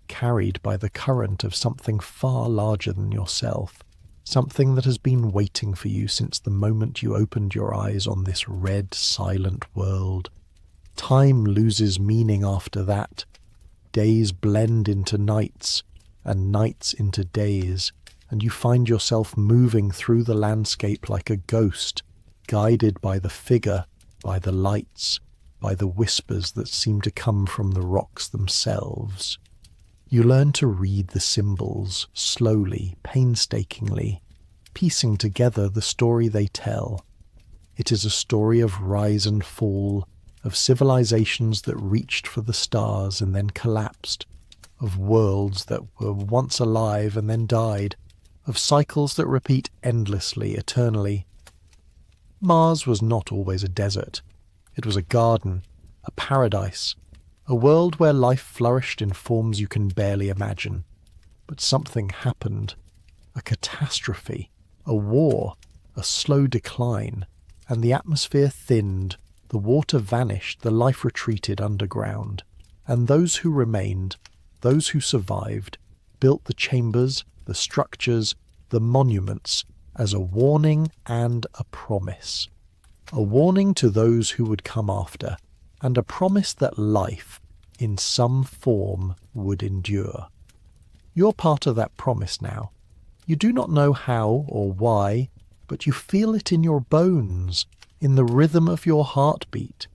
carried by the current of something far larger than yourself, something that has been waiting for you since the moment you opened your eyes on this red, silent world. Time loses meaning after that. Days blend into nights, and nights into days, and you find yourself moving through the landscape like a ghost, guided by the figure, by the lights, by the whispers that seem to come from the rocks themselves. You learn to read the symbols, slowly, painstakingly, piecing together the story they tell. It is a story of rise and fall, of civilizations that reached for the stars and then collapsed, of worlds that were once alive and then died, of cycles that repeat endlessly, eternally. Mars was not always a desert. It was a garden, a paradise, a world where life flourished in forms you can barely imagine. But something happened, a catastrophe, a war, a slow decline, and the atmosphere thinned, the water vanished, the life retreated underground, and those who remained, those who survived, built the chambers, the structures, the monuments as a warning and a promise. A warning to those who would come after, and a promise that life, in some form, would endure. You're part of that promise now. You do not know how or why, but you feel it in your bones, in the rhythm of your heartbeat,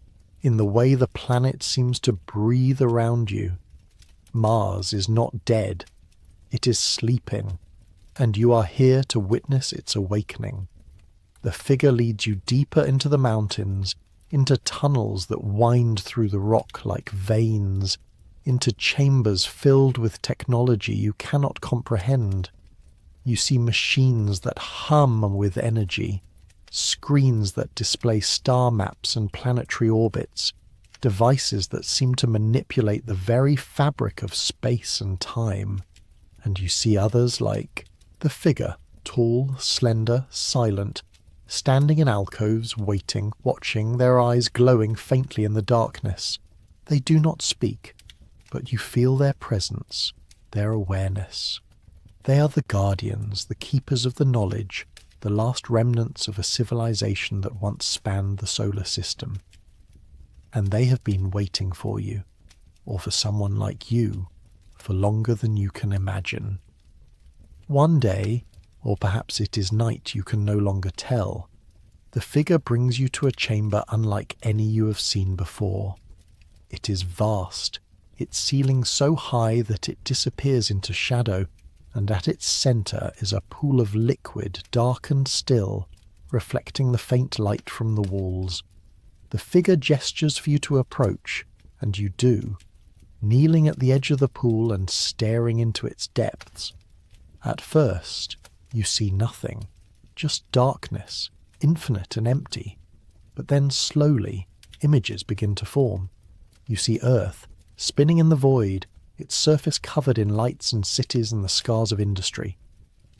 in the way the planet seems to breathe around you. Mars is not dead. It is sleeping, and you are here to witness its awakening. The figure leads you deeper into the mountains, into tunnels that wind through the rock like veins, into chambers filled with technology you cannot comprehend. You see machines that hum with energy, screens that display star maps and planetary orbits, devices that seem to manipulate the very fabric of space and time. And you see others like the figure, tall, slender, silent, standing in alcoves, waiting, watching, their eyes glowing faintly in the darkness. They do not speak, but you feel their presence, their awareness. They are the guardians, the keepers of the knowledge, the last remnants of a civilization that once spanned the solar system. And they have been waiting for you, or for someone like you, for longer than you can imagine. One day, or perhaps it is night, you can no longer tell, the figure brings you to a chamber unlike any you have seen before. It is vast, its ceiling so high that it disappears into shadow, and at its centre is a pool of liquid, dark and still, reflecting the faint light from the walls. The figure gestures for you to approach, and you do, kneeling at the edge of the pool and staring into its depths. At first, you see nothing, just darkness, infinite and empty. But then slowly, images begin to form. You see Earth, spinning in the void, its surface covered in lights and cities and the scars of industry.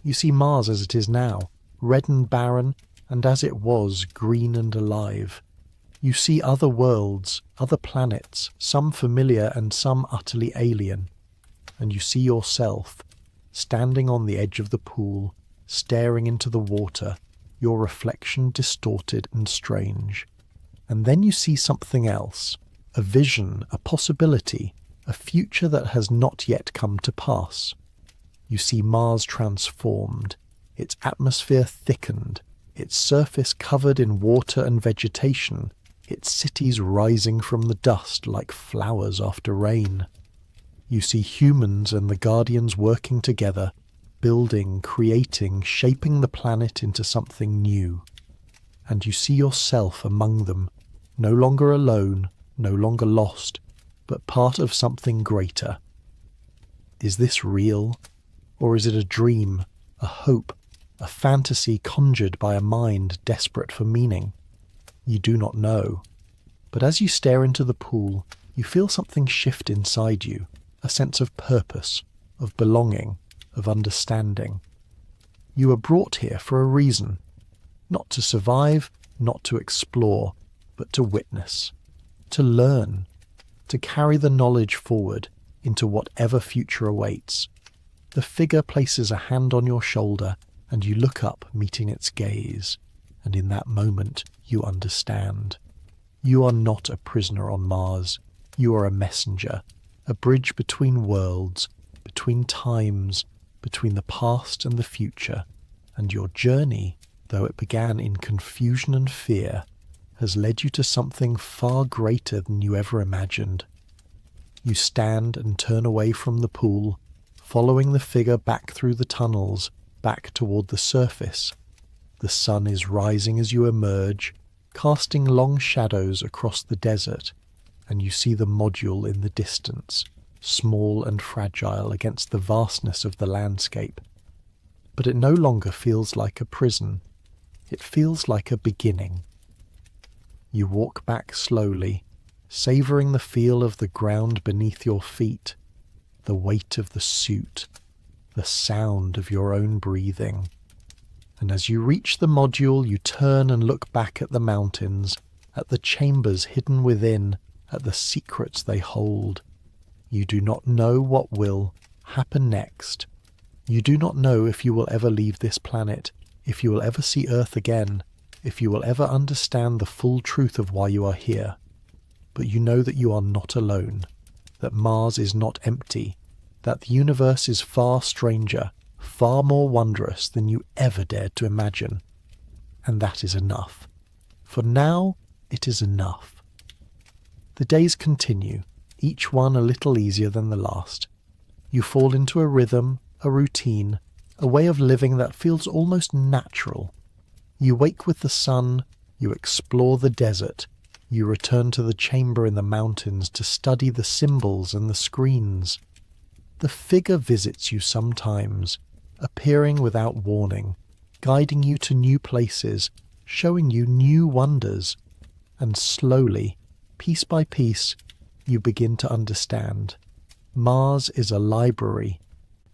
You see Mars as it is now, red and barren, and as it was, green and alive. You see other worlds, other planets, some familiar and some utterly alien. And you see yourself, standing on the edge of the pool, staring into the water, your reflection distorted and strange. And then you see something else, a vision, a possibility, a future that has not yet come to pass. You see Mars transformed, its atmosphere thickened, its surface covered in water and vegetation, its cities rising from the dust like flowers after rain. You see humans and the Guardians working together, building, creating, shaping the planet into something new. And you see yourself among them, no longer alone, no longer lost, but part of something greater. Is this real? Or is it a dream, a hope, a fantasy conjured by a mind desperate for meaning? You do not know. But as you stare into the pool, you feel something shift inside you, a sense of purpose, of belonging, of understanding. You were brought here for a reason, not to survive, not to explore, but to witness, to learn, to carry the knowledge forward into whatever future awaits. The figure places a hand on your shoulder, and you look up, meeting its gaze, and in that moment you understand. You are not a prisoner on Mars. You are a messenger, a bridge between worlds, between times, between the past and the future, and your journey, though it began in confusion and fear, has led you to something far greater than you ever imagined. You stand and turn away from the pool, following the figure back through the tunnels, back toward the surface. The sun is rising as you emerge, casting long shadows across the desert, and you see the module in the distance, small and fragile against the vastness of the landscape. But it no longer feels like a prison. It feels like a beginning. You walk back slowly, savouring the feel of the ground beneath your feet, the weight of the suit, the sound of your own breathing. And as you reach the module, you turn and look back at the mountains, at the chambers hidden within, at the secrets they hold. You do not know what will happen next. You do not know if you will ever leave this planet, if you will ever see Earth again, if you will ever understand the full truth of why you are here. But you know that you are not alone, that Mars is not empty, that the universe is far stranger, far more wondrous than you ever dared to imagine. And that is enough. For now, it is enough. The days continue, each one a little easier than the last. You fall into a rhythm, a routine, a way of living that feels almost natural. You wake with the sun, you explore the desert, you return to the chamber in the mountains to study the symbols and the screens. The figure visits you sometimes, appearing without warning, guiding you to new places, showing you new wonders, and slowly, piece by piece, you begin to understand. Mars is a library,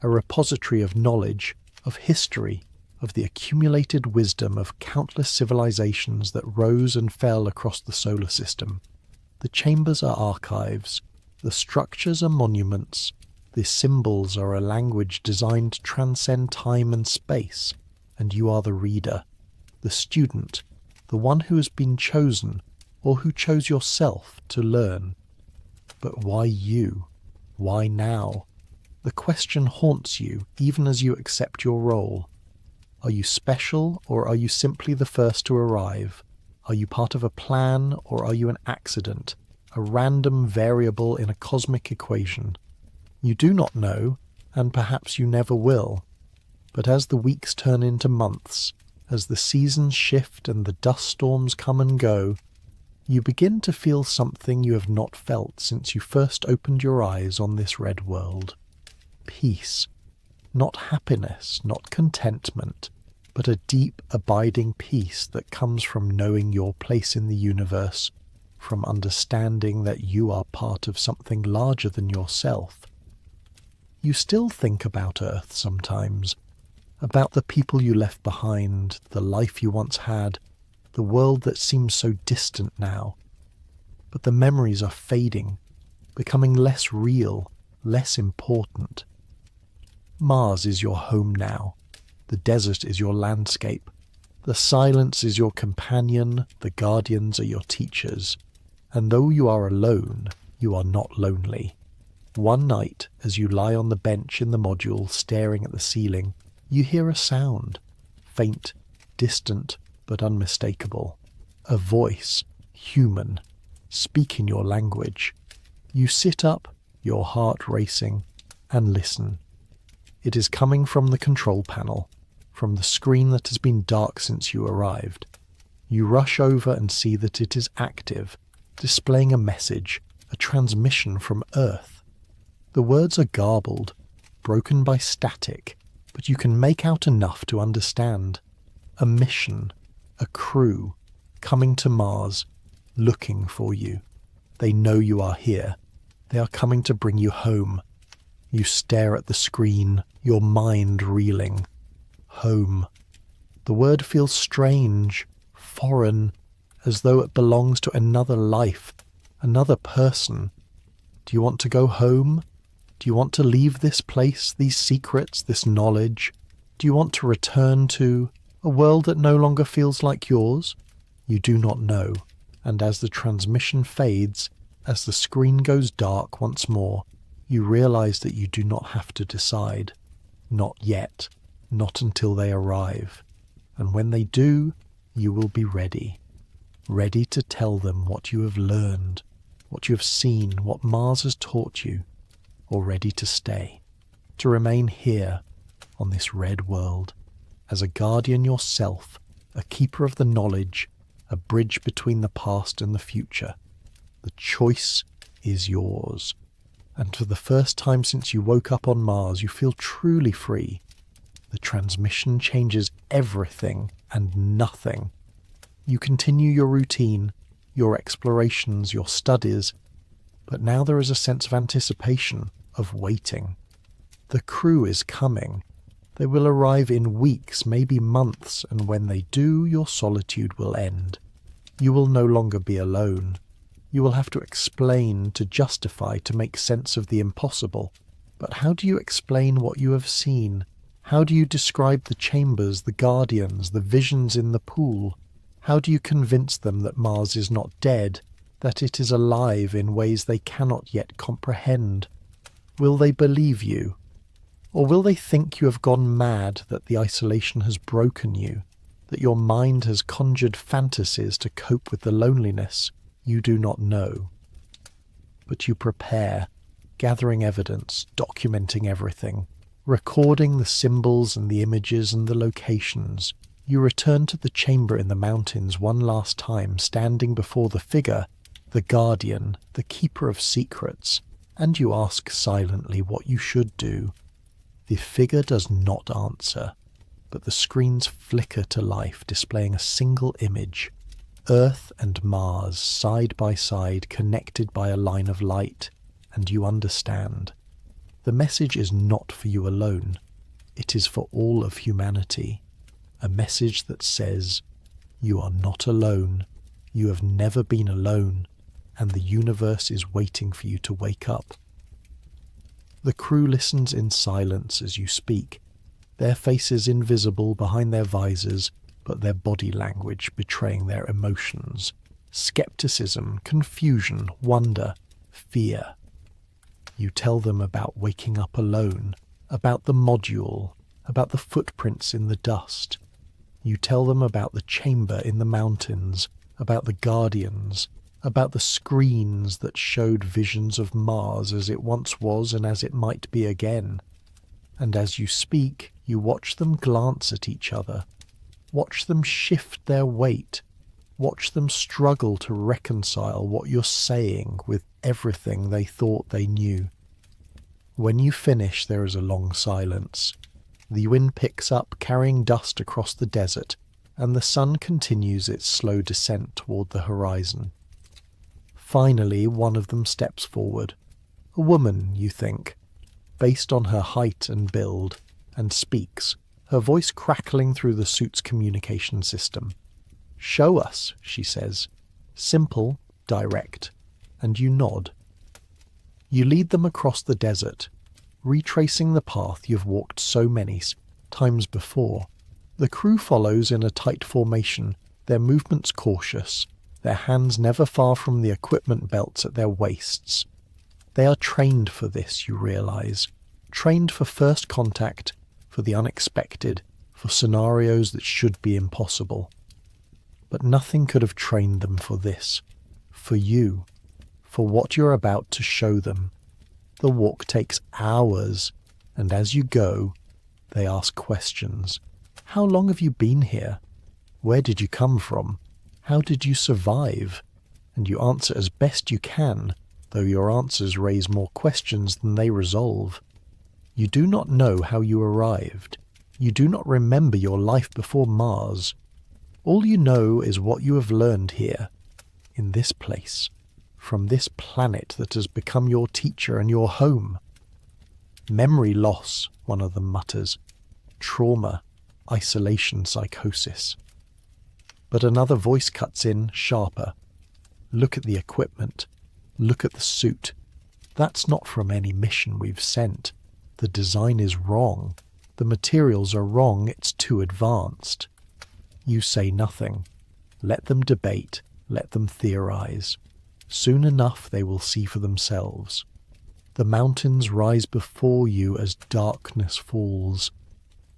a repository of knowledge, of history, of the accumulated wisdom of countless civilizations that rose and fell across the solar system. The chambers are archives, the structures are monuments, the symbols are a language designed to transcend time and space, and you are the reader, the student, the one who has been chosen, or who chose yourself to learn. But why you? Why now? The question haunts you even as you accept your role. Are you special, or are you simply the first to arrive? Are you part of a plan, or are you an accident, a random variable in a cosmic equation? You do not know, and perhaps you never will. But as the weeks turn into months, as the seasons shift and the dust storms come and go, you begin to feel something you have not felt since you first opened your eyes on this red world. Peace. Not happiness, not contentment, but a deep, abiding peace that comes from knowing your place in the universe, from understanding that you are part of something larger than yourself. You still think about Earth sometimes, about the people you left behind, the life you once had, the world that seems so distant now. But the memories are fading, becoming less real, less important. Mars is your home now. The desert is your landscape. The silence is your companion. The guardians are your teachers. And though you are alone, you are not lonely. One night, as you lie on the bench in the module staring at the ceiling, you hear a sound, faint, distant, but unmistakable. A voice, human, speaking your language. You sit up, your heart racing, and listen. It is coming from the control panel, from the screen that has been dark since you arrived. You rush over and see that it is active, displaying a message, a transmission from Earth. The words are garbled, broken by static, but you can make out enough to understand. A mission, a crew, coming to Mars, looking for you. They know you are here. They are coming to bring you home. You stare at the screen, your mind reeling. Home. The word feels strange, foreign, as though it belongs to another life, another person. Do you want to go home? Do you want to leave this place, these secrets, this knowledge? Do you want to return to a world that no longer feels like yours? You do not know, and as the transmission fades, as the screen goes dark once more, you realize that you do not have to decide. Not yet. Not until they arrive. And when they do, you will be ready. Ready to tell them what you have learned, what you have seen, what Mars has taught you, or ready to stay, to remain here on this red world, as a guardian yourself, a keeper of the knowledge, a bridge between the past and the future. The choice is yours. And for the first time since you woke up on Mars, you feel truly free. The transmission changes everything and nothing. You continue your routine, your explorations, your studies, but now there is a sense of anticipation, of waiting. The crew is coming. They will arrive in weeks, maybe months, and when they do, your solitude will end. You will no longer be alone. You will have to explain, to justify, to make sense of the impossible. But how do you explain what you have seen? How do you describe the chambers, the guardians, the visions in the pool? How do you convince them that Mars is not dead, that it is alive in ways they cannot yet comprehend? Will they believe you? Or will they think you have gone mad, that the isolation has broken you, that your mind has conjured fantasies to cope with the loneliness? You do not know. But you prepare, gathering evidence, documenting everything, recording the symbols and the images and the locations. You return to the chamber in the mountains one last time, standing before the figure, the guardian, the keeper of secrets, and you ask silently what you should do. The figure does not answer, but the screens flicker to life, displaying a single image. Earth and Mars, side by side, connected by a line of light, and you understand. The message is not for you alone. It is for all of humanity. A message that says, you are not alone, you have never been alone, and the universe is waiting for you to wake up. The crew listens in silence as you speak, their faces invisible behind their visors, but their body language betraying their emotions. Skepticism, confusion, wonder, fear. You tell them about waking up alone, about the module, about the footprints in the dust. You tell them about the chamber in the mountains, about the guardians, about the screens that showed visions of Mars as it once was and as it might be again. And as you speak, you watch them glance at each other, watch them shift their weight, watch them struggle to reconcile what you're saying with everything they thought they knew. When you finish, there is a long silence. The wind picks up, carrying dust across the desert, and the sun continues its slow descent toward the horizon. Finally, one of them steps forward. A woman, you think, based on her height and build, and speaks, her voice crackling through the suit's communication system. "Show us," she says. Simple, direct, and you nod. You lead them across the desert, retracing the path you've walked so many times before. The crew follows in a tight formation, their movements cautious, their hands never far from the equipment belts at their waists. They are trained for this, you realize. Trained for first contact, for the unexpected, for scenarios that should be impossible. But nothing could have trained them for this. For you. For what you're about to show them. The walk takes hours, and as you go, they ask questions. How long have you been here? Where did you come from? How did you survive? And you answer as best you can, though your answers raise more questions than they resolve. You do not know how you arrived. You do not remember your life before Mars. All you know is what you have learned here, in this place, from this planet that has become your teacher and your home. Memory loss, one of them mutters. Trauma, isolation psychosis. But another voice cuts in, sharper. Look at the equipment. Look at the suit. That's not from any mission we've sent. The design is wrong. The materials are wrong. It's too advanced. You say nothing. Let them debate. Let them theorize. Soon enough they will see for themselves. The mountains rise before you as darkness falls,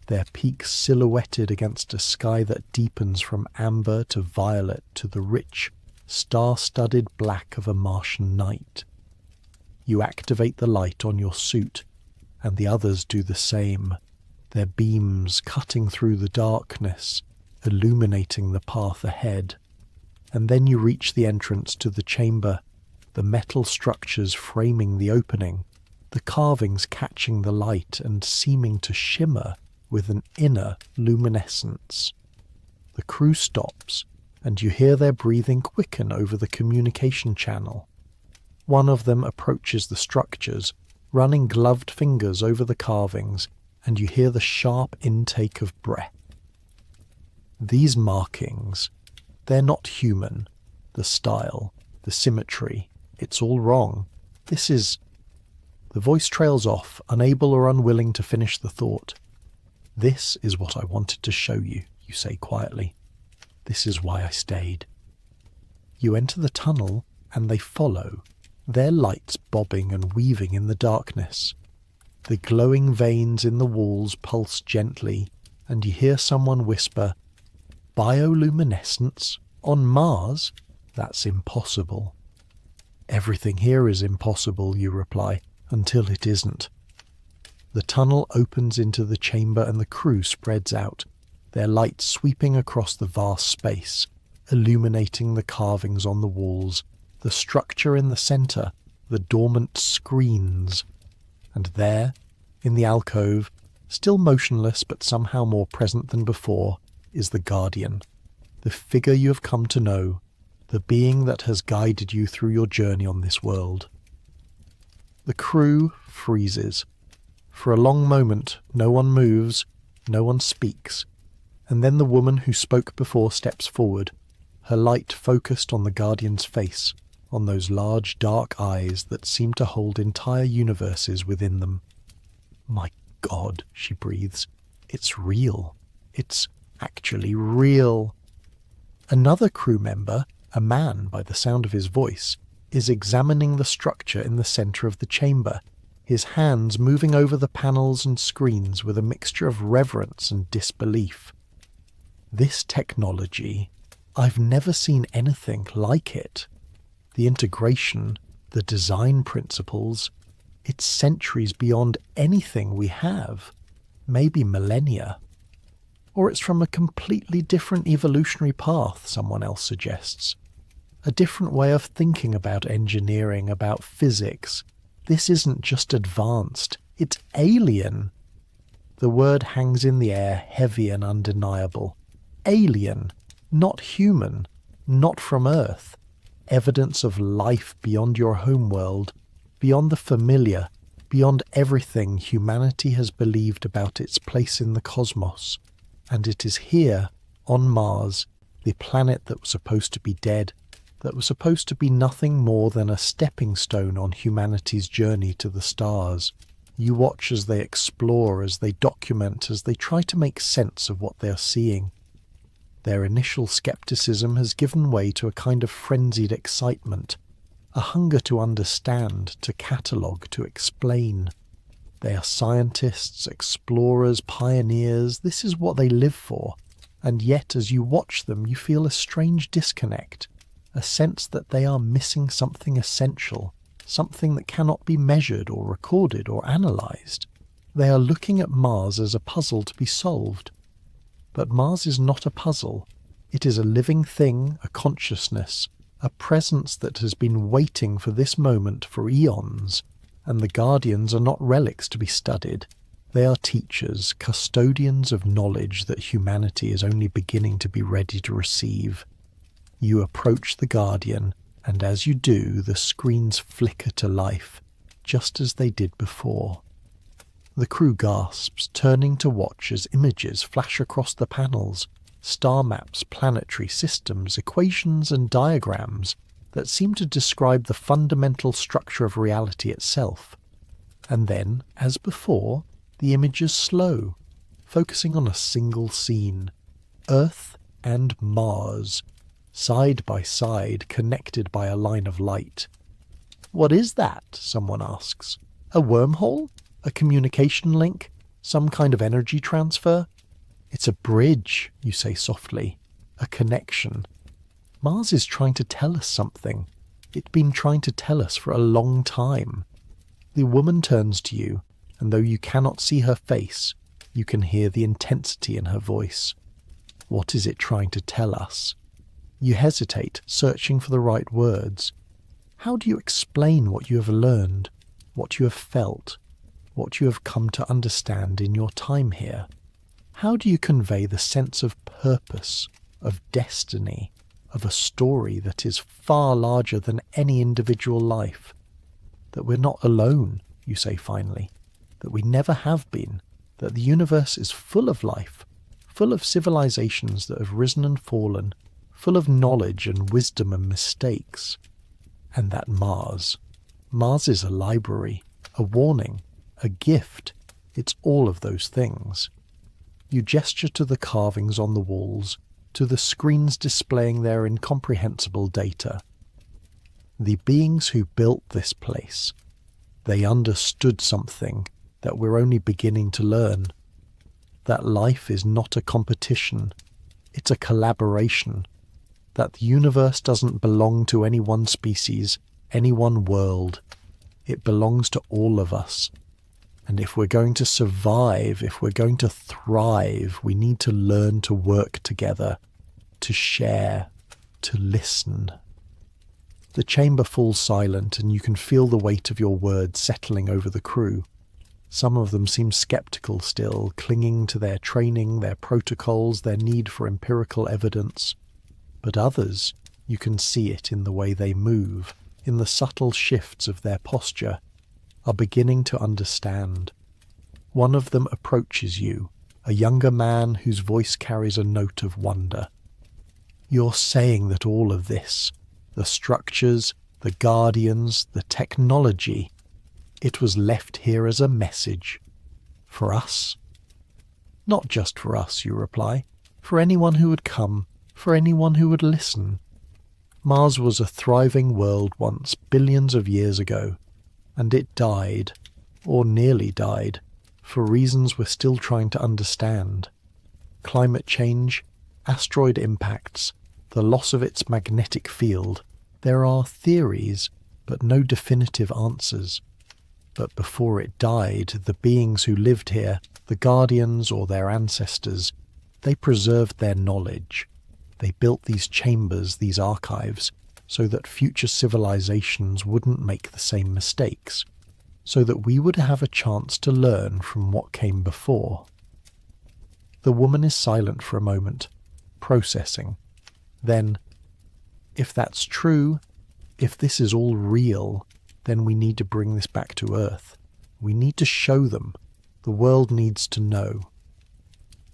their peaks silhouetted against a sky that deepens from amber to violet to the rich, star-studded black of a Martian night. You activate the light on your suit, and the others do the same, their beams cutting through the darkness, illuminating the path ahead. And then you reach the entrance to the chamber, the metal structures framing the opening, the carvings catching the light and seeming to shimmer with an inner luminescence. The crew stops, and you hear their breathing quicken over the communication channel. One of them approaches the structures, running gloved fingers over the carvings, and you hear the sharp intake of breath. These markings, they're not human. The style, the symmetry, it's all wrong. This is... The voice trails off, unable or unwilling to finish the thought. This is what I wanted to show you, you say quietly. This is why I stayed. You enter the tunnel, and they follow, their lights bobbing and weaving in the darkness. The glowing veins in the walls pulse gently, and you hear someone whisper, "Bioluminescence? On Mars? That's impossible." "Everything here is impossible," you reply, "until it isn't." The tunnel opens into the chamber and the crew spreads out, their lights sweeping across the vast space, illuminating the carvings on the walls, the structure in the center, the dormant screens. And there, in the alcove, still motionless but somehow more present than before, is the Guardian, the figure you have come to know, the being that has guided you through your journey on this world. The crew freezes. For a long moment, no one moves, no one speaks, and then the woman who spoke before steps forward, her light focused on the Guardian's face, on those large dark eyes that seem to hold entire universes within them. "My God," she breathes, "it's real. It's actually real." Another crew member, a man by the sound of his voice, is examining the structure in the center of the chamber, his hands moving over the panels and screens with a mixture of reverence and disbelief. This technology, I've never seen anything like it. The integration, the design principles, it's centuries beyond anything we have, maybe millennia. Or it's from a completely different evolutionary path, someone else suggests. A different way of thinking about engineering, about physics. This isn't just advanced, it's alien. The word hangs in the air, heavy and undeniable. Alien, not human, not from Earth. Evidence of life beyond your homeworld, beyond the familiar, beyond everything humanity has believed about its place in the cosmos. And it is here, on Mars, the planet that was supposed to be dead, that was supposed to be nothing more than a stepping stone on humanity's journey to the stars. You watch as they explore, as they document, as they try to make sense of what they are seeing. Their initial skepticism has given way to a kind of frenzied excitement, a hunger to understand, to catalogue, to explain. They are scientists, explorers, pioneers. This is what they live for. And yet, as you watch them, you feel a strange disconnect, a sense that they are missing something essential, something that cannot be measured or recorded or analysed. They are looking at Mars as a puzzle to be solved. But Mars is not a puzzle. It is a living thing, a consciousness, a presence that has been waiting for this moment for eons. And the Guardians are not relics to be studied. They are teachers, custodians of knowledge that humanity is only beginning to be ready to receive. You approach the Guardian, and as you do, the screens flicker to life, just as they did before. The crew gasps, turning to watch as images flash across the panels, star maps, planetary systems, equations and diagrams that seem to describe the fundamental structure of reality itself. And then, as before, the images slow, focusing on a single scene, Earth and Mars, side by side, connected by a line of light. "What is that?" someone asks. "A wormhole? A communication link? Some kind of energy transfer?" "It's a bridge," you say softly. "A connection." Mars is trying to tell us something. It's been trying to tell us for a long time. The woman turns to you, and though you cannot see her face, you can hear the intensity in her voice. What is it trying to tell us? You hesitate, searching for the right words. How do you explain what you have learned, what you have felt, what you have come to understand in your time here? How do you convey the sense of purpose, of destiny, of a story that is far larger than any individual life? That we're not alone, you say finally, that we never have been, that the universe is full of life, full of civilizations that have risen and fallen, full of knowledge and wisdom and mistakes. And that Mars is a library, a warning, a gift. It's all of those things. You gesture to the carvings on the walls, to the screens displaying their incomprehensible data. The beings who built this place, they understood something that we're only beginning to learn. That life is not a competition, it's a collaboration. That the universe doesn't belong to any one species, any one world. It belongs to all of us. And if we're going to survive, if we're going to thrive, we need to learn to work together, to share, to listen. The chamber falls silent, and you can feel the weight of your words settling over the crew. Some of them seem skeptical still, clinging to their training, their protocols, their need for empirical evidence. But others, you can see it in the way they move, in the subtle shifts of their posture, are beginning to understand. One of them approaches you, a younger man whose voice carries a note of wonder. "You're saying that all of this, the structures, the guardians, the technology, it was left here as a message. For us?" "Not just for us," you reply. "For anyone who would come, for anyone who would listen. Mars was a thriving world once, billions of years ago, and it died. or nearly died, for reasons we're still trying to understand. Climate change, asteroid impacts, the loss of its magnetic field. There are theories, but no definitive answers. But before it died, the beings who lived here, the guardians or their ancestors, they preserved their knowledge. They built these chambers, these archives, so that future civilizations wouldn't make the same mistakes, so that we would have a chance to learn from what came before. The woman is silent for a moment, processing. Then, if that's true, if this is all real, then we need to bring this back to Earth. We need to show them. The world needs to know.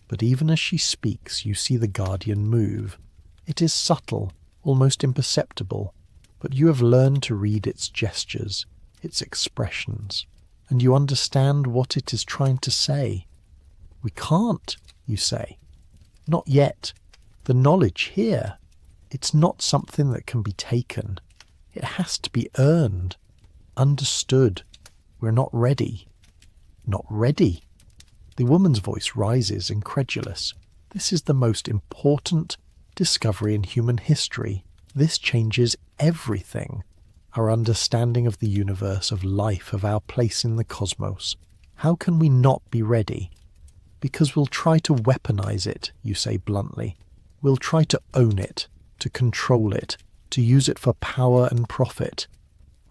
But even as she speaks, you see the Guardian move. It is subtle, almost imperceptible, but you have learned to read its gestures, its expressions, and you understand what it is trying to say. We can't, you say. Not yet. The knowledge here, it's not something that can be taken. It has to be earned, understood. We're not ready. Not ready. The woman's voice rises, incredulous. This is the most important discovery in human history. This changes everything. Our understanding of the universe, of life, of our place in the cosmos. How can we not be ready? Because we'll try to weaponize it, you say bluntly. We'll try to own it, to control it, to use it for power and profit.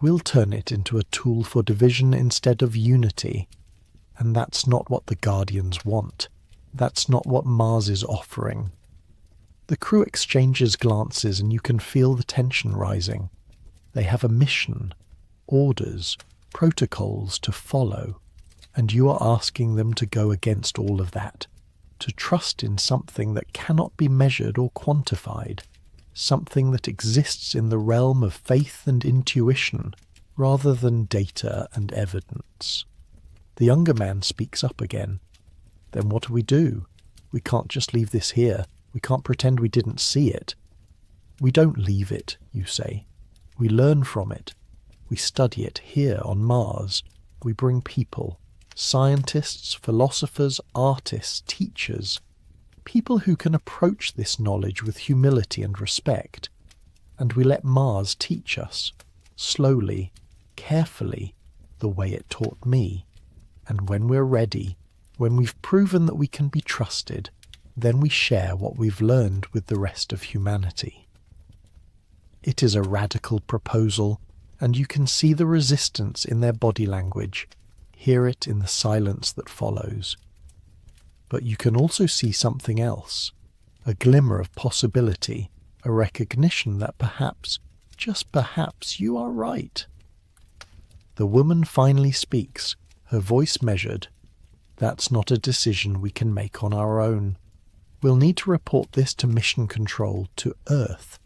We'll turn it into a tool for division instead of unity. And that's not what the Guardians want. That's not what Mars is offering. The crew exchanges glances and you can feel the tension rising. They have a mission, orders, protocols to follow, and you are asking them to go against all of that, to trust in something that cannot be measured or quantified, something that exists in the realm of faith and intuition rather than data and evidence. The younger man speaks up again. Then what do? We can't just leave this here. We can't pretend we didn't see it. We don't leave it, you say. We learn from it. We study it here on Mars. We bring people, scientists, philosophers, artists, teachers, people who can approach this knowledge with humility and respect. And we let Mars teach us, slowly, carefully, the way it taught me. And when we're ready, when we've proven that we can be trusted, then we share what we've learned with the rest of humanity. It is a radical proposal, and you can see the resistance in their body language, hear it in the silence that follows. But you can also see something else, a glimmer of possibility, a recognition that perhaps, just perhaps, you are right. The woman finally speaks, her voice measured. That's not a decision we can make on our own. We'll need to report this to Mission Control, to Earth.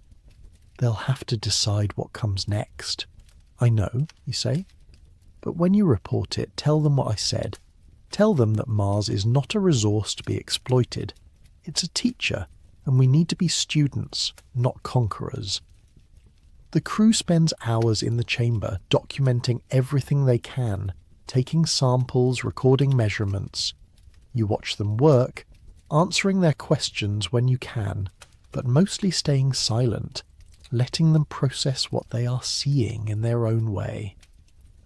They'll have to decide what comes next. I know, you say. But when you report it, tell them what I said. Tell them that Mars is not a resource to be exploited. It's a teacher, and we need to be students, not conquerors. The crew spends hours in the chamber, documenting everything they can, taking samples, recording measurements. You watch them work, answering their questions when you can, but mostly staying silent, letting them process what they are seeing in their own way.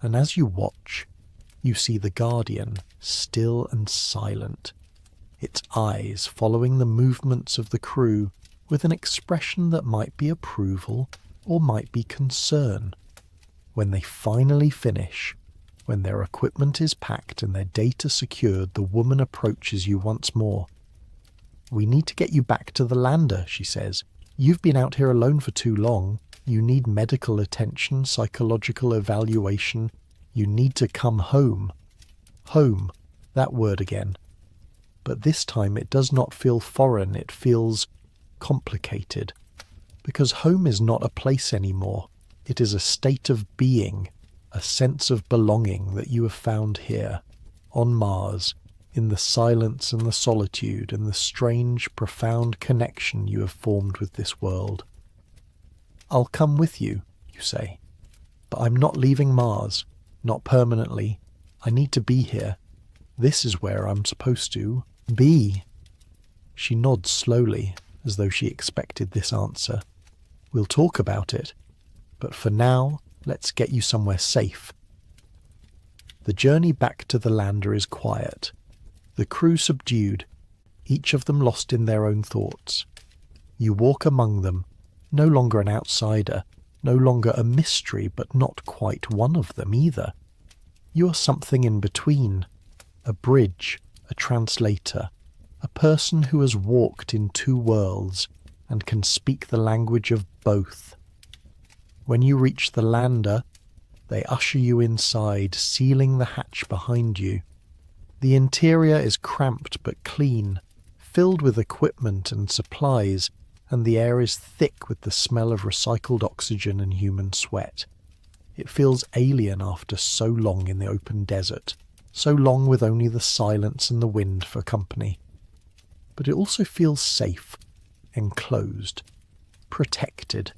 And as you watch, you see the Guardian, still and silent, its eyes following the movements of the crew with an expression that might be approval or might be concern. When they finally finish, when their equipment is packed and their data secured, the woman approaches you once more. "We need to get you back to the lander," she says. "You've been out here alone for too long. You need medical attention, psychological evaluation. You need to come home." Home, that word again. But this time it does not feel foreign, it feels complicated. Because home is not a place anymore. It is a state of being, a sense of belonging that you have found here, on Mars, in the silence and the solitude and the strange, profound connection you have formed with this world. "I'll come with you," you say. "But I'm not leaving Mars, not permanently. I need to be here. This is where I'm supposed to be. She nods slowly, as though she expected this answer. We'll talk about it, but for now, let's get you somewhere safe. The journey back to the lander is quiet. The crew subdued, each of them lost in their own thoughts. You walk among them, no longer an outsider, no longer a mystery, but not quite one of them either. You are something in between, a bridge, a translator, a person who has walked in two worlds and can speak the language of both. When you reach the lander, they usher you inside, sealing the hatch behind you. The interior is cramped but clean, filled with equipment and supplies, and the air is thick with the smell of recycled oxygen and human sweat. It feels alien after so long in the open desert, so long with only the silence and the wind for company. But it also feels safe, enclosed, protected.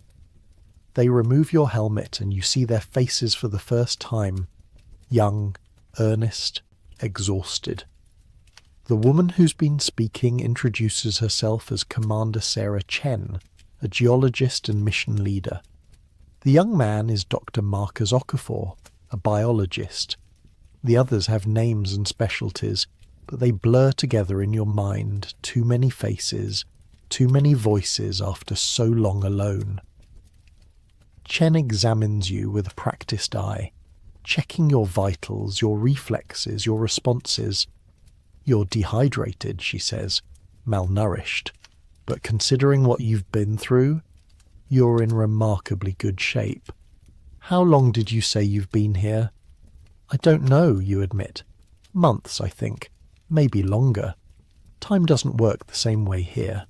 They remove your helmet and you see their faces for the first time, young, earnest, exhausted. The woman who's been speaking introduces herself as Commander Sarah Chen, a geologist and mission leader. The young man is Dr. Marcus Okafor, a biologist. The others have names and specialties, but they blur together in your mind, too many faces, too many voices after so long alone. Chen examines you with a practiced eye, checking your vitals, your reflexes, your responses. You're dehydrated, she says, malnourished, but considering what you've been through, you're in remarkably good shape. How long did you say you've been here? I don't know, you admit. Months, I think. Maybe longer. Time doesn't work the same way here.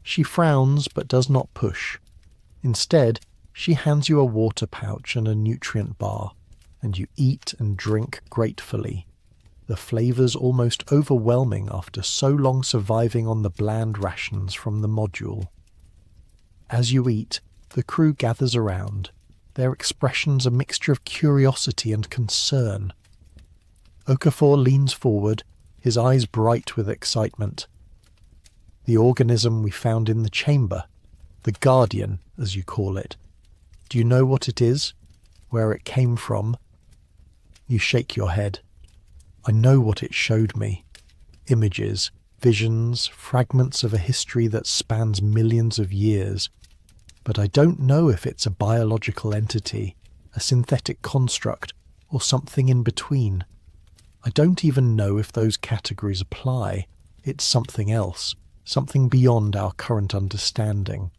She frowns but does not push. Instead, she hands you a water pouch and a nutrient bar, and you eat and drink gratefully. The flavours almost overwhelming after so long surviving on the bland rations from the module. As you eat, the crew gathers around, their expressions a mixture of curiosity and concern. Okafor leans forward, his eyes bright with excitement. The organism we found in the chamber, the Guardian, as you call it. Do you know what it is? Where it came from? You shake your head. I know what it showed me. Images, visions, fragments of a history that spans millions of years. But I don't know if it's a biological entity, a synthetic construct, or something in between. I don't even know if those categories apply. It's something else, something beyond our current understanding.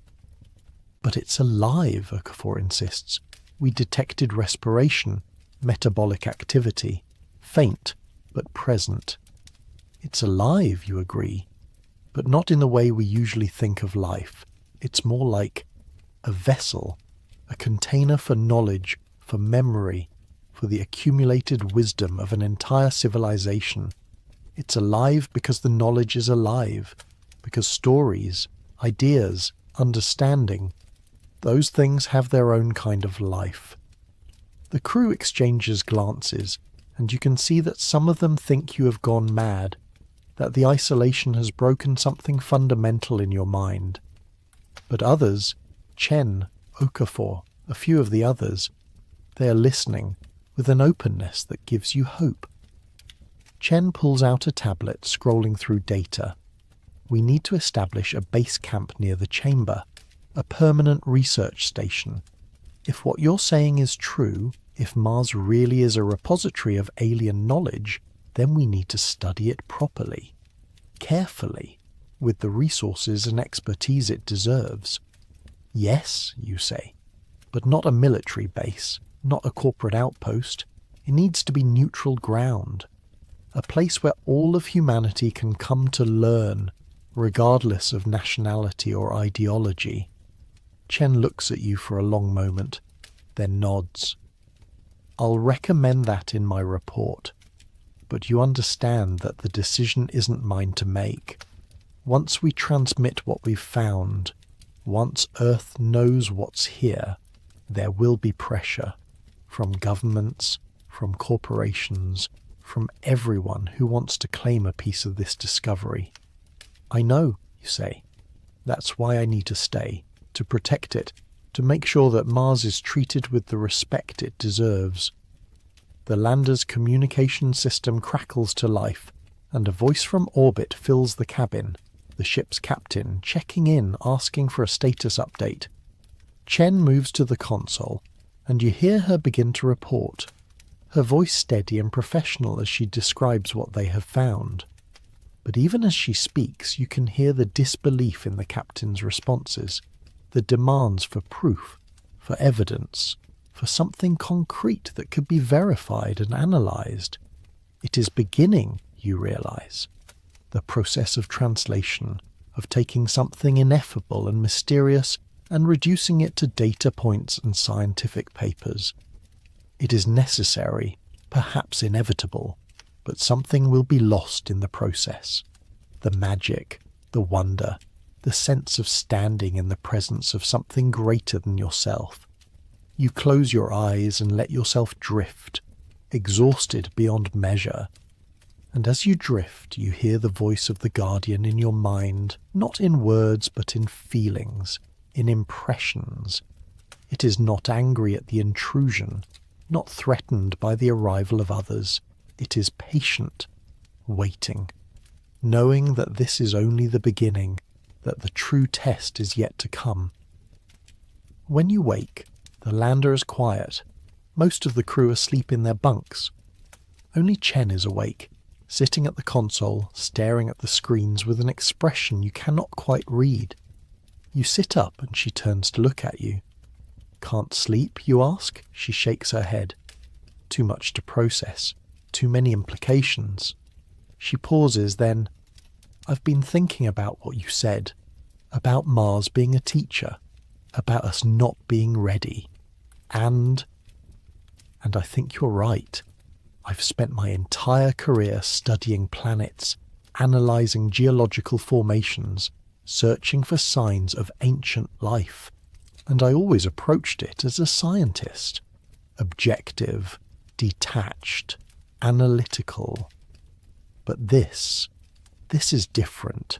But it's alive, Okafor insists. We detected respiration, metabolic activity, faint but present. It's alive, you agree, but not in the way we usually think of life. It's more like a vessel, a container for knowledge, for memory, for the accumulated wisdom of an entire civilization. It's alive because the knowledge is alive, because stories, ideas, understanding, those things have their own kind of life. The crew exchanges glances, and you can see that some of them think you have gone mad, that the isolation has broken something fundamental in your mind. But others, Chen, Okafor, a few of the others, they are listening with an openness that gives you hope. Chen pulls out a tablet, scrolling through data. We need to establish a base camp near the chamber, a permanent research station. If what you're saying is true, if Mars really is a repository of alien knowledge, then we need to study it properly, carefully, with the resources and expertise it deserves. Yes, you say, but not a military base, not a corporate outpost. It needs to be neutral ground, a place where all of humanity can come to learn, regardless of nationality or ideology. Chen looks at you for a long moment, then nods. I'll recommend that in my report, but you understand that the decision isn't mine to make. Once we transmit what we've found, once Earth knows what's here, there will be pressure from governments, from corporations, from everyone who wants to claim a piece of this discovery. I know, you say. That's why I need to stay, to protect it, to make sure that Mars is treated with the respect it deserves. The lander's communication system crackles to life, and a voice from orbit fills the cabin, the ship's captain checking in, asking for a status update. Chen moves to the console, and you hear her begin to report, her voice steady and professional as she describes what they have found. But even as she speaks, you can hear the disbelief in the captain's responses, the demands for proof, for evidence, for something concrete that could be verified and analysed. It is beginning, you realise. The process of translation, of taking something ineffable and mysterious and reducing it to data points and scientific papers. It is necessary, perhaps inevitable, but something will be lost in the process. The magic, the wonder, the sense of standing in the presence of something greater than yourself. You close your eyes and let yourself drift, exhausted beyond measure. And as you drift, you hear the voice of the Guardian in your mind, not in words but in feelings, in impressions. It is not angry at the intrusion, not threatened by the arrival of others. It is patient, waiting, knowing that this is only the beginning, that the true test is yet to come. When you wake, the lander is quiet. Most of the crew asleep in their bunks. Only Chen is awake, sitting at the console, staring at the screens with an expression you cannot quite read. You sit up and she turns to look at you. Can't sleep, you ask? She shakes her head. Too much to process. Too many implications. She pauses, then, I've been thinking about what you said, about Mars being a teacher, about us not being ready. And I think you're right. I've spent my entire career studying planets, analysing geological formations, searching for signs of ancient life, and I always approached it as a scientist. Objective, detached, analytical. But this is different.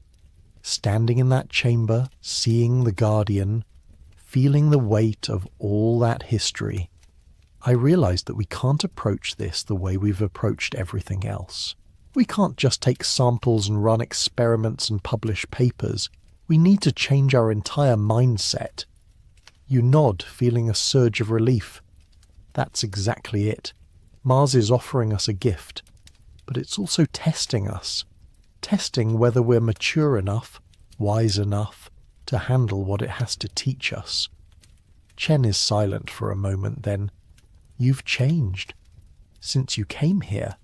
Standing in that chamber, seeing the Guardian, feeling the weight of all that history, I realised that we can't approach this the way we've approached everything else. We can't just take samples and run experiments and publish papers. We need to change our entire mindset. You nod, feeling a surge of relief. That's exactly it. Mars is offering us a gift, but it's also testing us. Testing whether we're mature enough, wise enough, to handle what it has to teach us. Chen is silent for a moment, then. You've changed. Since you came here,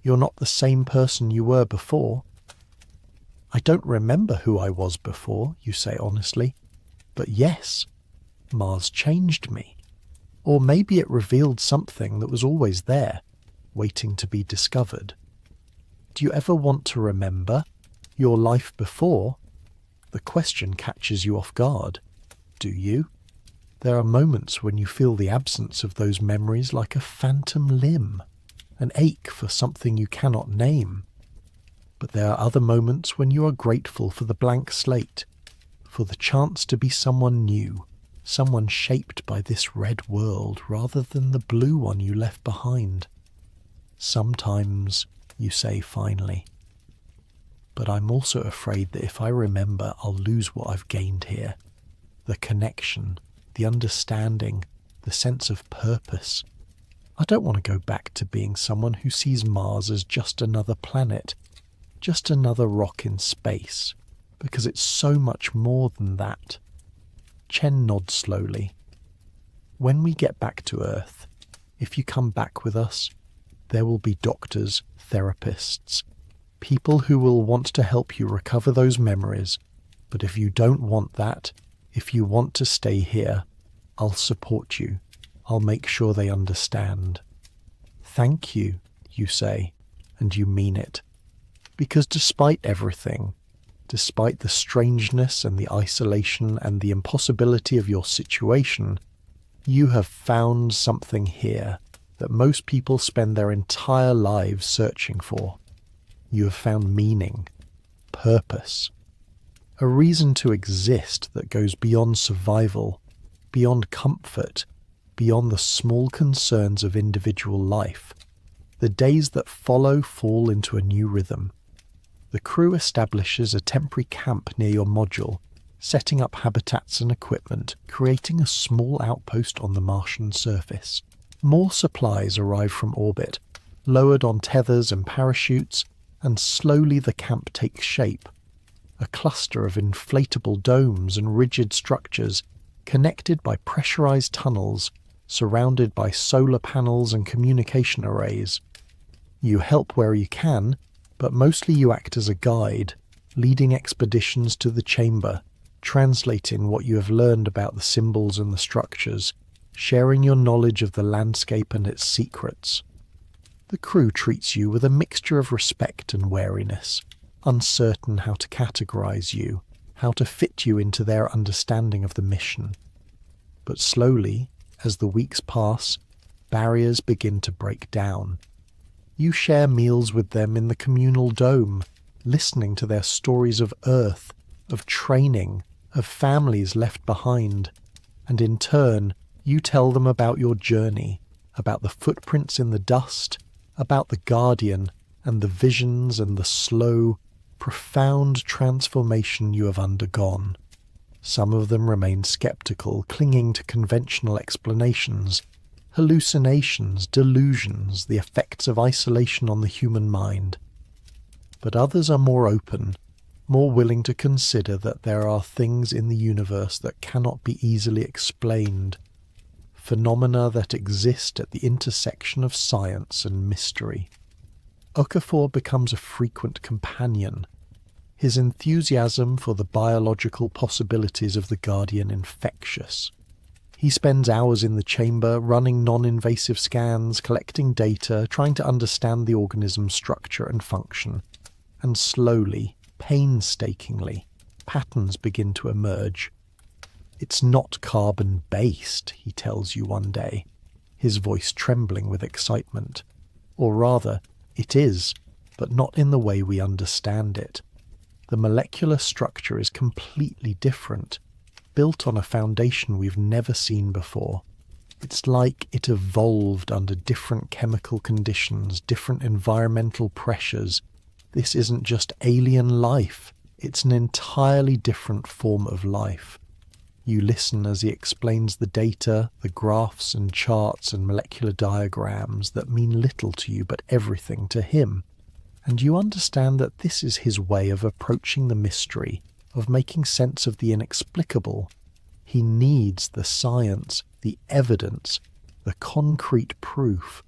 you're not the same person you were before. I don't remember who I was before, you say honestly. But yes, Mars changed me. Or maybe it revealed something that was always there, waiting to be discovered. Do you ever want to remember your life before? The question catches you off guard. Do you? There are moments when you feel the absence of those memories like a phantom limb, an ache for something you cannot name. But there are other moments when you are grateful for the blank slate, for the chance to be someone new, someone shaped by this red world rather than the blue one you left behind. Sometimes, you say finally. But I'm also afraid that if I remember, I'll lose what I've gained here. The connection, the understanding, the sense of purpose. I don't want to go back to being someone who sees Mars as just another planet, just another rock in space, because it's so much more than that. Chen nods slowly. When we get back to Earth, if you come back with us, there will be doctors, therapists, people who will want to help you recover those memories. But if you don't want that, if you want to stay here, I'll support you. I'll make sure they understand. Thank you, you say, and you mean it. Because despite everything, despite the strangeness and the isolation and the impossibility of your situation, you have found something here, that most people spend their entire lives searching for. You have found meaning, purpose, a reason to exist that goes beyond survival, beyond comfort, beyond the small concerns of individual life. The days that follow fall into a new rhythm. The crew establishes a temporary camp near your module, setting up habitats and equipment, creating a small outpost on the Martian surface. More supplies arrive from orbit, lowered on tethers and parachutes, and slowly the camp takes shape. A cluster of inflatable domes and rigid structures, connected by pressurized tunnels, surrounded by solar panels and communication arrays. You help where you can, but mostly you act as a guide, leading expeditions to the chamber, translating what you have learned about the symbols and the structures, sharing your knowledge of the landscape and its secrets. The crew treats you with a mixture of respect and wariness, uncertain how to categorize you, how to fit you into their understanding of the mission. But slowly, as the weeks pass, barriers begin to break down. You share meals with them in the communal dome, listening to their stories of Earth, of training, of families left behind, and in turn, you tell them about your journey, about the footprints in the dust, about the Guardian, and the visions and the slow, profound transformation you have undergone. Some of them remain skeptical, clinging to conventional explanations, hallucinations, delusions, the effects of isolation on the human mind. But others are more open, more willing to consider that there are things in the universe that cannot be easily explained, phenomena that exist at the intersection of science and mystery. Okafor becomes a frequent companion, his enthusiasm for the biological possibilities of the Guardian infectious. He spends hours in the chamber, running non-invasive scans, collecting data, trying to understand the organism's structure and function, and slowly, painstakingly, patterns begin to emerge. "It's not carbon-based," he tells you one day, his voice trembling with excitement. Or rather, it is, but not in the way we understand it. The molecular structure is completely different, built on a foundation we've never seen before. It's like it evolved under different chemical conditions, different environmental pressures. This isn't just alien life, it's an entirely different form of life. You listen as he explains the data, the graphs and charts and molecular diagrams that mean little to you but everything to him. And you understand that this is his way of approaching the mystery, of making sense of the inexplicable. He needs the science, the evidence, the concrete proof.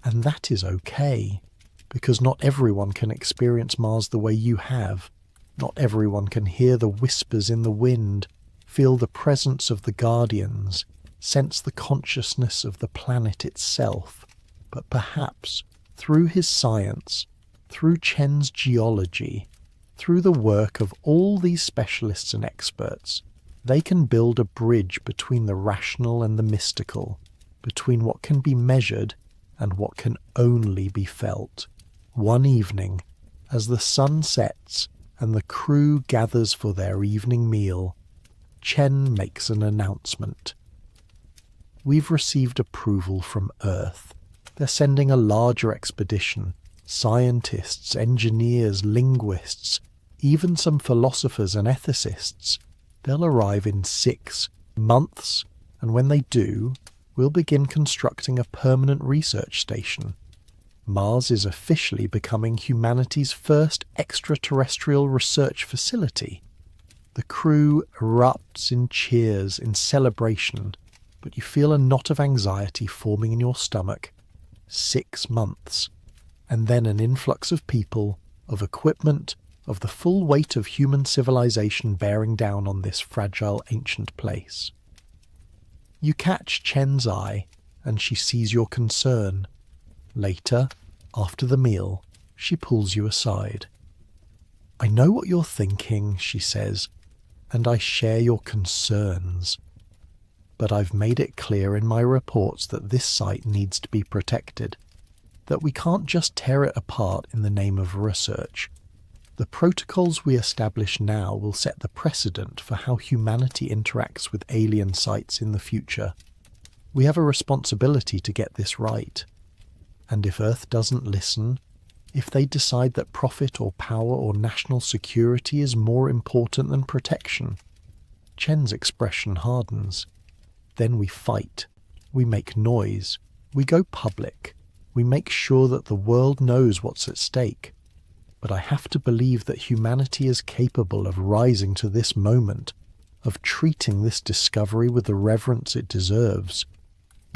And that is okay, because not everyone can experience Mars the way you have. Not everyone can hear the whispers in the wind, feel the presence of the Guardians, sense the consciousness of the planet itself. But perhaps, through his science, through Chen's geology, through the work of all these specialists and experts, they can build a bridge between the rational and the mystical, between what can be measured and what can only be felt. One evening, as the sun sets and the crew gathers for their evening meal, Chen makes an announcement. "We've received approval from Earth. They're sending a larger expedition. Scientists, engineers, linguists, even some philosophers and ethicists. They'll arrive in 6 months, and when they do, we'll begin constructing a permanent research station. Mars is officially becoming humanity's first extraterrestrial research facility." The crew erupts in cheers, in celebration, but you feel a knot of anxiety forming in your stomach. 6 months. And then an influx of people, of equipment, of the full weight of human civilization bearing down on this fragile ancient place. You catch Chen's eye, and she sees your concern. Later, after the meal, she pulls you aside. "I know what you're thinking," she says, "and I share your concerns. but I've made it clear in my reports that this site needs to be protected, that we can't just tear it apart in the name of research. The protocols we establish now will set the precedent for how humanity interacts with alien sites in the future. We have a responsibility to get this right. And if Earth doesn't listen, if they decide that profit or power or national security is more important than protection, Chen's expression hardens. Then we fight, we make noise, we go public, we make sure that the world knows what's at stake. But I have to believe that humanity is capable of rising to this moment, of treating this discovery with the reverence it deserves.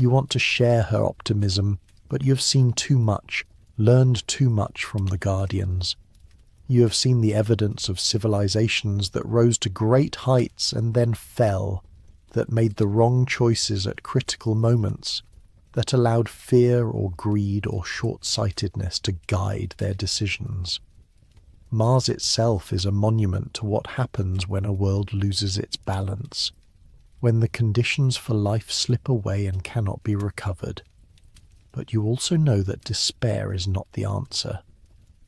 You want to share her optimism, but you have seen too much, learned too much from the Guardians. You have seen the evidence of civilizations that rose to great heights and then fell, that made the wrong choices at critical moments, that allowed fear or greed or short-sightedness to guide their decisions. Mars itself is a monument to what happens when a world loses its balance, when the conditions for life slip away and cannot be recovered. But you also know that despair is not the answer,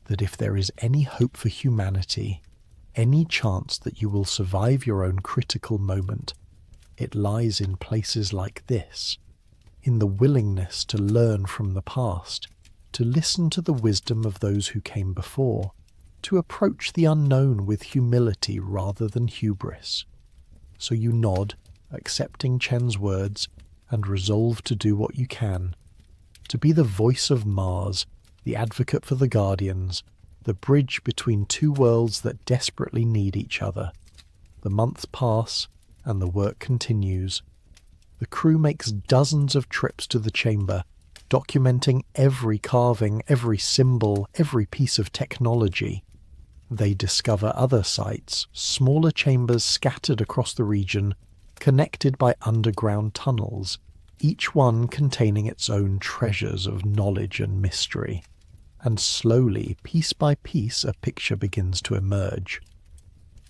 that if there is any hope for humanity, any chance that you will survive your own critical moment, it lies in places like this, in the willingness to learn from the past, to listen to the wisdom of those who came before, to approach the unknown with humility rather than hubris. So you nod, accepting Chen's words, and resolve to do what you can, to be the voice of Mars, the advocate for the Guardians, the bridge between two worlds that desperately need each other. The months pass, and the work continues. The crew makes dozens of trips to the chamber, documenting every carving, every symbol, every piece of technology. They discover other sites, smaller chambers scattered across the region, connected by underground tunnels, each one containing its own treasures of knowledge and mystery. And slowly, piece by piece, a picture begins to emerge.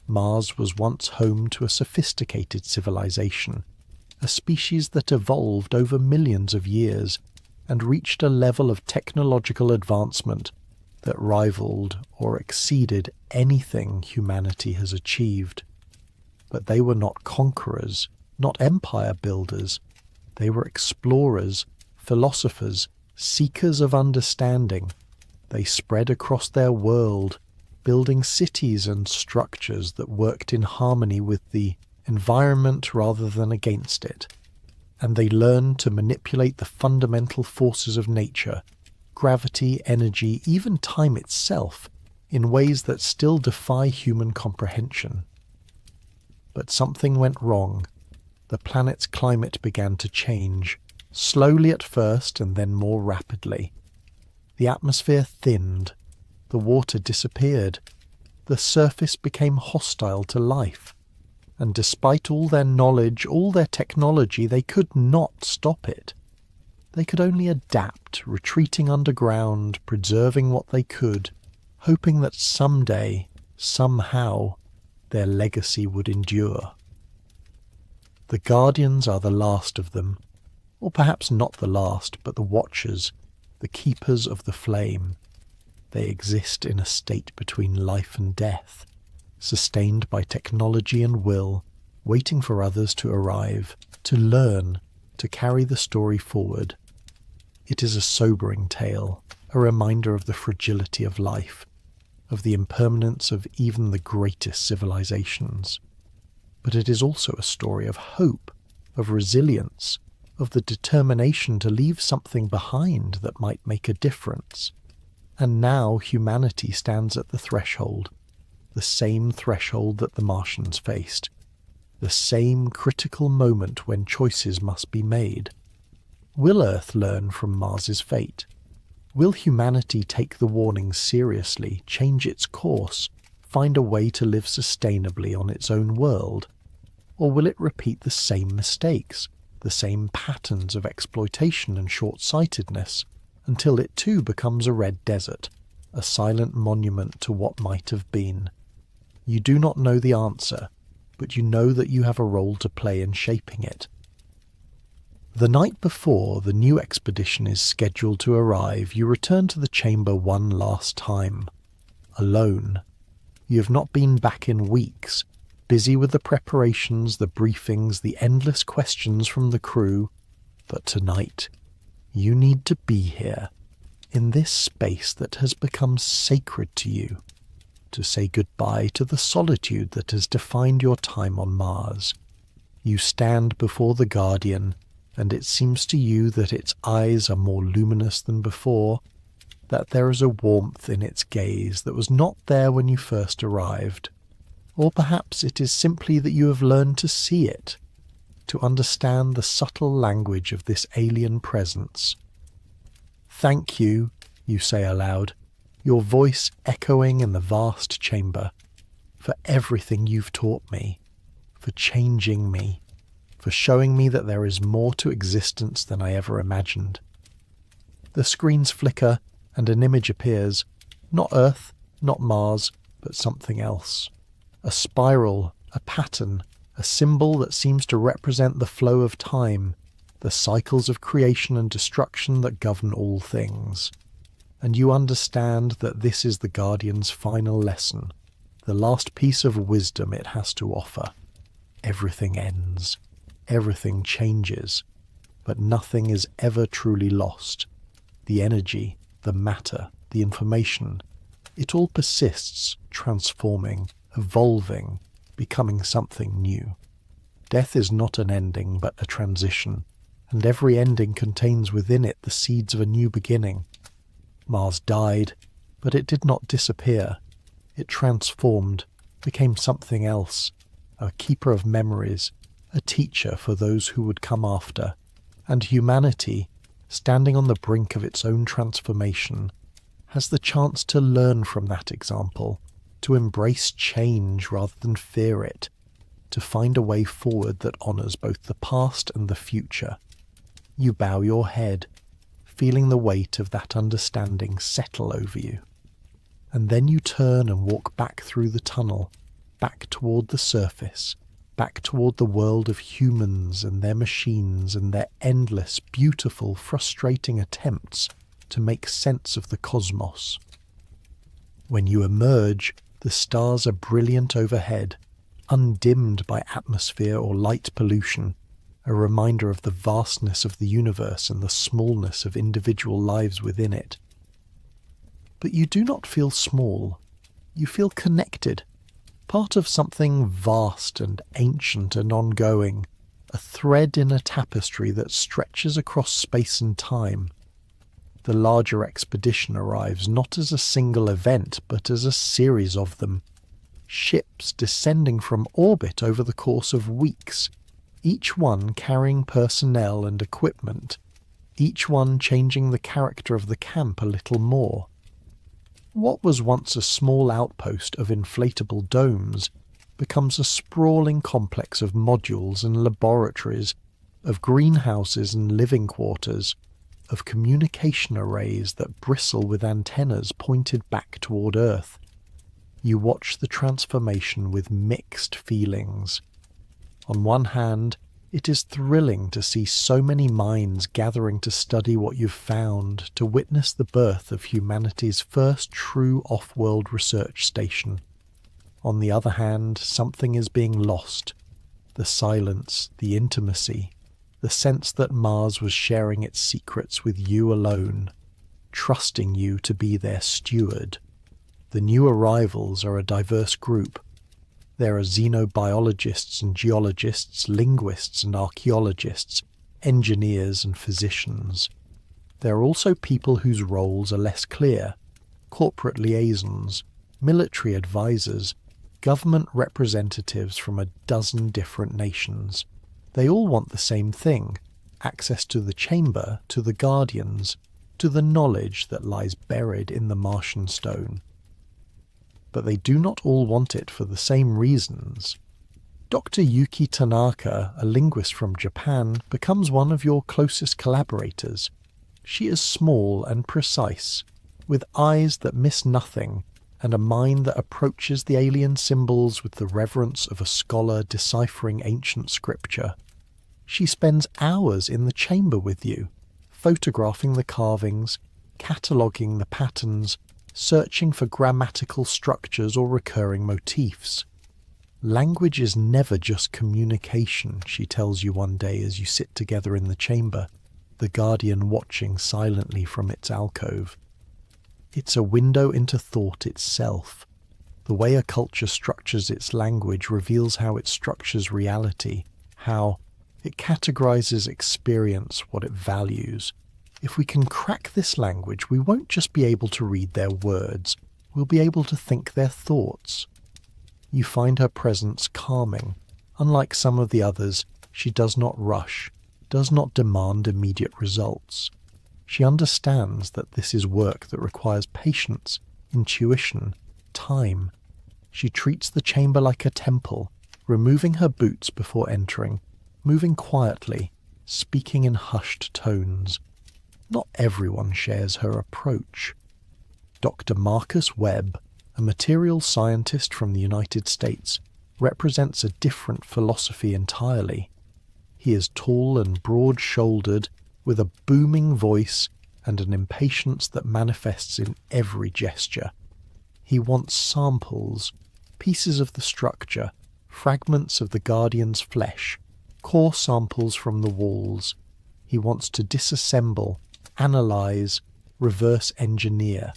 Mars was once home to a sophisticated civilization, a species that evolved over millions of years and reached a level of technological advancement that rivaled or exceeded anything humanity has achieved. But they were not conquerors, not empire builders. They were explorers, philosophers, seekers of understanding. They spread across their world, building cities and structures that worked in harmony with the environment rather than against it. And they learned to manipulate the fundamental forces of nature, gravity, energy, even time itself, in ways that still defy human comprehension. But something went wrong. The planet's climate began to change, slowly at first and then more rapidly. The atmosphere thinned, the water disappeared, the surface became hostile to life, and despite all their knowledge, all their technology, they could not stop it. They could only adapt, retreating underground, preserving what they could, hoping that someday, somehow, their legacy would endure. The Guardians are the last of them, or perhaps not the last, but the Watchers, the keepers of the flame. They exist in a state between life and death, sustained by technology and will, waiting for others to arrive, to learn, to carry the story forward. It is a sobering tale, a reminder of the fragility of life, of the impermanence of even the greatest civilizations. But it is also a story of hope, of resilience, of the determination to leave something behind that might make a difference. And now humanity stands at the threshold, the same threshold that the Martians faced, the same critical moment when choices must be made. Will Earth learn from Mars's fate? Will humanity take the warnings seriously, change its course, find a way to live sustainably on its own world? Or will it repeat the same mistakes, the same patterns of exploitation and short-sightedness, until it too becomes a red desert, a silent monument to what might have been? You do not know the answer, but you know that you have a role to play in shaping it. The night before the new expedition is scheduled to arrive, you return to the chamber one last time. Alone. You have not been back in weeks, busy with the preparations, the briefings, the endless questions from the crew. But tonight, you need to be here, in this space that has become sacred to you, to say goodbye to the solitude that has defined your time on Mars. You stand before the Guardian, and it seems to you that its eyes are more luminous than before, that there is a warmth in its gaze that was not there when you first arrived. Or perhaps it is simply that you have learned to see it, to understand the subtle language of this alien presence. "Thank you," you say aloud, your voice echoing in the vast chamber, "for everything you've taught me, for changing me, for showing me that there is more to existence than I ever imagined." The screens flicker and an image appears, not Earth, not Mars, but something else. A spiral, a pattern, a symbol that seems to represent the flow of time, the cycles of creation and destruction that govern all things. And you understand that this is the Guardian's final lesson, the last piece of wisdom it has to offer. Everything ends. Everything changes, but nothing is ever truly lost. The energy, the matter, the information, it all persists, transforming, evolving, becoming something new. Death is not an ending, but a transition, and every ending contains within it the seeds of a new beginning. Mars died, but it did not disappear. It transformed, became something else, a keeper of memories, a teacher for those who would come after, and humanity, standing on the brink of its own transformation, has the chance to learn from that example, to embrace change rather than fear it, to find a way forward that honours both the past and the future. You bow your head, feeling the weight of that understanding settle over you. And then you turn and walk back through the tunnel, back toward the surface, back toward the world of humans and their machines and their endless, beautiful, frustrating attempts to make sense of the cosmos. When you emerge, the stars are brilliant overhead, undimmed by atmosphere or light pollution, a reminder of the vastness of the universe and the smallness of individual lives within it. But you do not feel small. You feel connected, part of something vast and ancient and ongoing, a thread in a tapestry that stretches across space and time. The larger expedition arrives not as a single event, but as a series of them. Ships descending from orbit over the course of weeks, each one carrying personnel and equipment, each one changing the character of the camp a little more. What was once a small outpost of inflatable domes becomes a sprawling complex of modules and laboratories, of greenhouses and living quarters, of communication arrays that bristle with antennas pointed back toward Earth. You watch the transformation with mixed feelings. On one hand, it is thrilling to see so many minds gathering to study what you've found, to witness the birth of humanity's first true off-world research station. On the other hand, something is being lost. The silence, the intimacy, the sense that Mars was sharing its secrets with you alone, trusting you to be their steward. The new arrivals are a diverse group. There are xenobiologists and geologists, linguists and archaeologists, engineers and physicians. There are also people whose roles are less clear: corporate liaisons, military advisors, government representatives from a dozen different nations. They all want the same thing: access to the chamber, to the Guardians, to the knowledge that lies buried in the Martian stone. But they do not all want it for the same reasons. Dr. Yuki Tanaka, a linguist from Japan, becomes one of your closest collaborators. She is small and precise, with eyes that miss nothing, and a mind that approaches the alien symbols with the reverence of a scholar deciphering ancient scripture. She spends hours in the chamber with you, photographing the carvings, cataloguing the patterns, searching for grammatical structures or recurring motifs. Language is never just communication, she tells you one day as you sit together in the chamber, the guardian watching silently from its alcove. It's a window into thought itself. The way a culture structures its language reveals how it structures reality, how it categorizes experience, what it values. If we can crack this language, we won't just be able to read their words, we'll be able to think their thoughts. You find her presence calming. Unlike some of the others, she does not rush, does not demand immediate results. She understands that this is work that requires patience, intuition, time. She treats the chamber like a temple, removing her boots before entering, moving quietly, speaking in hushed tones. Not everyone shares her approach. Dr. Marcus Webb, a material scientist from the United States, represents a different philosophy entirely. He is tall and broad-shouldered, with a booming voice and an impatience that manifests in every gesture. He wants samples, pieces of the structure, fragments of the guardian's flesh, core samples from the walls. He wants to disassemble, analyze, reverse engineer.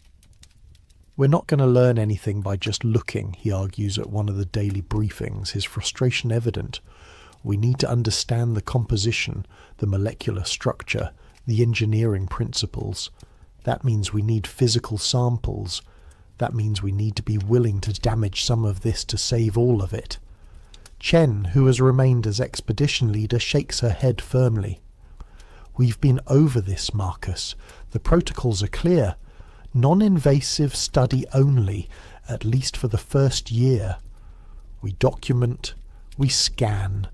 We're not going to learn anything by just looking, he argues at one of the daily briefings, his frustration evident. We need to understand the composition, the molecular structure, the engineering principles. That means we need physical samples. That means we need to be willing to damage some of this to save all of it. Chen, who has remained as expedition leader, shakes her head firmly. We've been over this, Marcus. The protocols are clear. Non-invasive study only, at least for the first year. We document, we scan,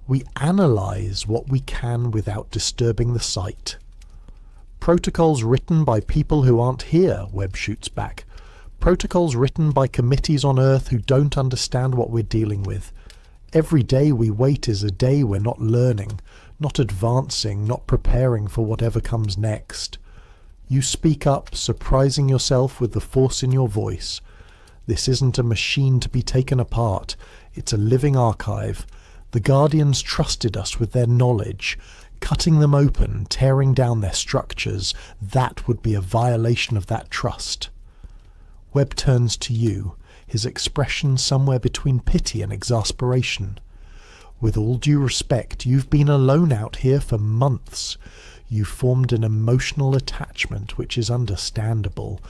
we analyze what we can without disturbing the site. Protocols written by people who aren't here, Webb shoots back. Protocols written by committees on Earth who don't understand what we're dealing with. Every day we wait is a day we're not learning, not advancing, not preparing for whatever comes next. You speak up, surprising yourself with the force in your voice. This isn't a machine to be taken apart. It's a living archive. The Guardians trusted us with their knowledge. Cutting them open, tearing down their structures, that would be a violation of that trust. Webb turns to you, his expression somewhere between pity and exasperation. With all due respect, you've been alone out here for months. You've formed an emotional attachment which is understandable,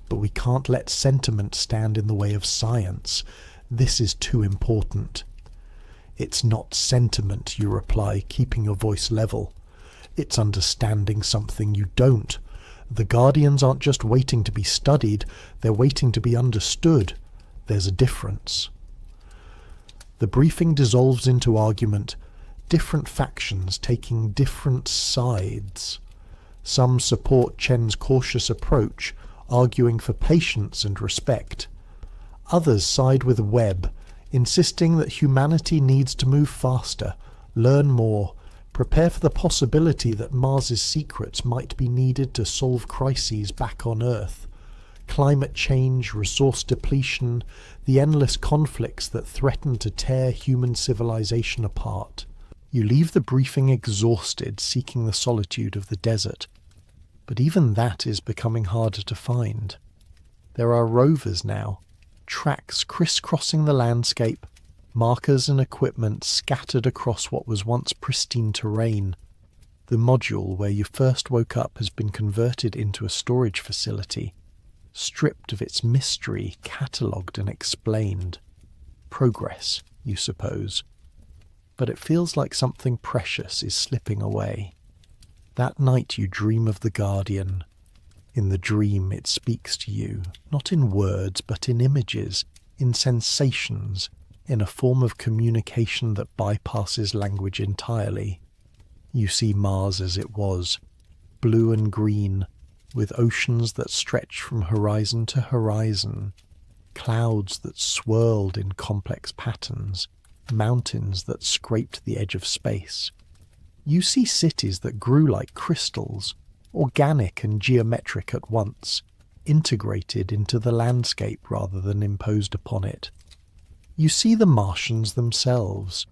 but we can't let sentiment stand in the way of science. This is too important. It's not sentiment, you reply, keeping your voice level. It's understanding something you don't. The Guardians aren't just waiting to be studied, they're waiting to be understood. There's a difference. The briefing dissolves into argument, different factions taking different sides. Some support Chen's cautious approach, arguing for patience and respect. Others side with Webb, insisting that humanity needs to move faster, learn more, prepare for the possibility that Mars's secrets might be needed to solve crises back on Earth. Climate change, resource depletion, the endless conflicts that threaten to tear human civilization apart. You leave the briefing exhausted, seeking the solitude of the desert. But even that is becoming harder to find. There are rovers now, tracks crisscrossing the landscape, markers and equipment scattered across what was once pristine terrain. The module where you first woke up has been converted into a storage facility, stripped of its mystery, catalogued and explained. Progress, you suppose. But it feels like something precious is slipping away. That night you dream of the Guardian. In the dream it speaks to you, not in words but in images, in sensations, in a form of communication that bypasses language entirely. You see Mars as it was, blue and green, with oceans that stretched from horizon to horizon, clouds that swirled in complex patterns, mountains that scraped the edge of space. You see cities that grew like crystals, organic and geometric at once, integrated into the landscape rather than imposed upon it. You see the Martians themselves,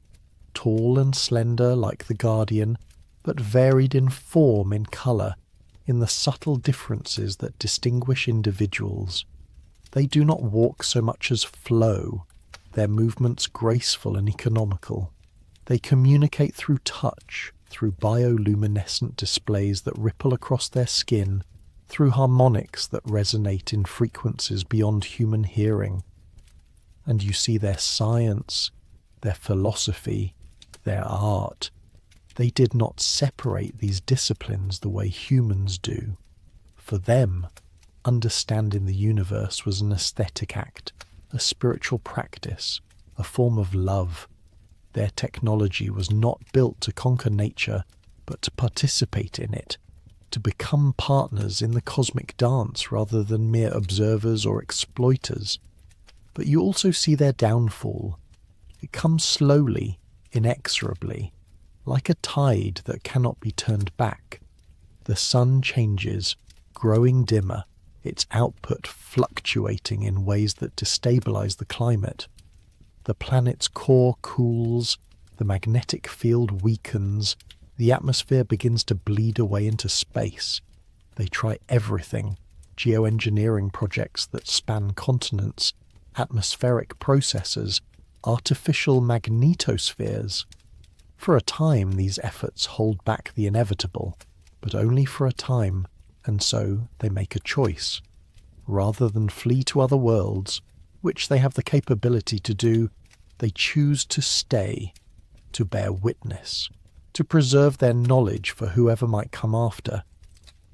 tall and slender like the Guardian, but varied in form, in colour, in the subtle differences that distinguish individuals. They do not walk so much as flow, their movements graceful and economical. They communicate through touch, through bioluminescent displays that ripple across their skin, through harmonics that resonate in frequencies beyond human hearing. And you see their science, their philosophy, their art. They did not separate these disciplines the way humans do. For them, understanding the universe was an aesthetic act, a spiritual practice, a form of love. Their technology was not built to conquer nature, but to participate in it, to become partners in the cosmic dance rather than mere observers or exploiters. But you also see their downfall. It comes slowly, inexorably, like a tide that cannot be turned back. The sun changes, growing dimmer, its output fluctuating in ways that destabilize the climate. The planet's core cools, the magnetic field weakens, the atmosphere begins to bleed away into space. They try everything, geoengineering projects that span continents, atmospheric processes, artificial magnetospheres. For a time, these efforts hold back the inevitable, but only for a time, and so they make a choice. Rather than flee to other worlds, which they have the capability to do, they choose to stay, to bear witness, to preserve their knowledge for whoever might come after.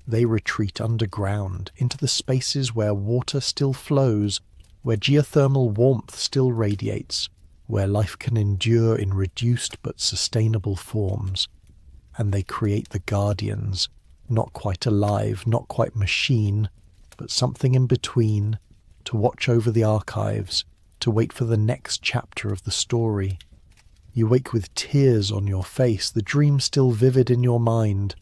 They retreat underground into the spaces where water still flows, where geothermal warmth still radiates, where life can endure in reduced but sustainable forms. And they create the Guardians, not quite alive, not quite machine, but something in between, to watch over the archives, to wait for the next chapter of the story. You wake with tears on your face, the dream still vivid in your mind,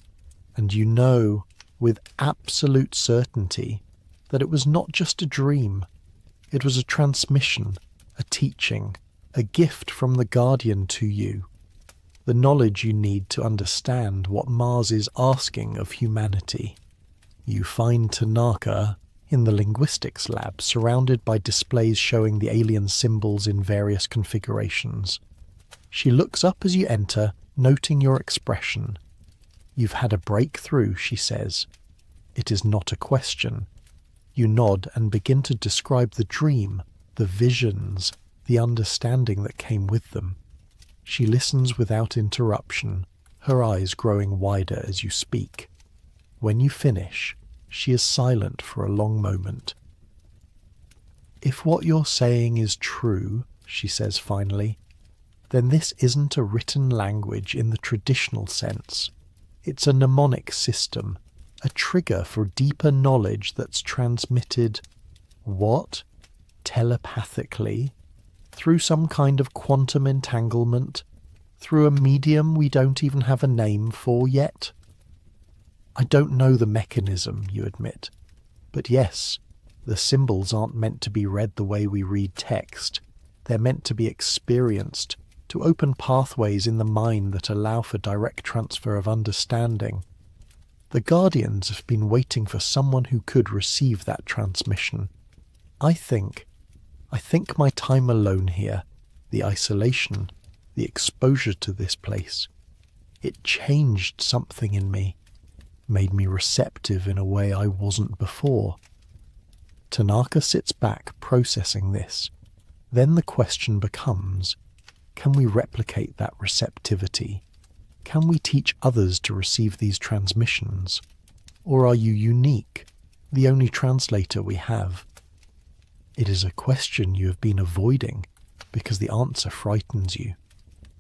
and you know, with absolute certainty, that it was not just a dream. It was a transmission, a teaching, a gift from the Guardian to you. The knowledge you need to understand what Mars is asking of humanity. You find Tanaka in the linguistics lab, surrounded by displays showing the alien symbols in various configurations. She looks up as you enter, noting your expression. "You've had a breakthrough," she says. It is not a question. You nod and begin to describe the dream, the visions, the understanding that came with them. She listens without interruption, her eyes growing wider as you speak. When you finish, she is silent for a long moment. "If what you're saying is true," she says finally, "then this isn't a written language in the traditional sense. It's a mnemonic system, a trigger for deeper knowledge that's transmitted, what? Telepathically? Through some kind of quantum entanglement? Through a medium we don't even have a name for yet?" "I don't know the mechanism," you admit. "But yes, the symbols aren't meant to be read the way we read text. They're meant to be experienced, to open pathways in the mind that allow for direct transfer of understanding. The Guardians have been waiting for someone who could receive that transmission. I think my time alone here, the isolation, the exposure to this place, it changed something in me, made me receptive in a way I wasn't before." Tanaka sits back, processing this. Then the question becomes, can we replicate that receptivity? Can we teach others to receive these transmissions? Or are you unique, the only translator we have? It is a question you have been avoiding because the answer frightens you.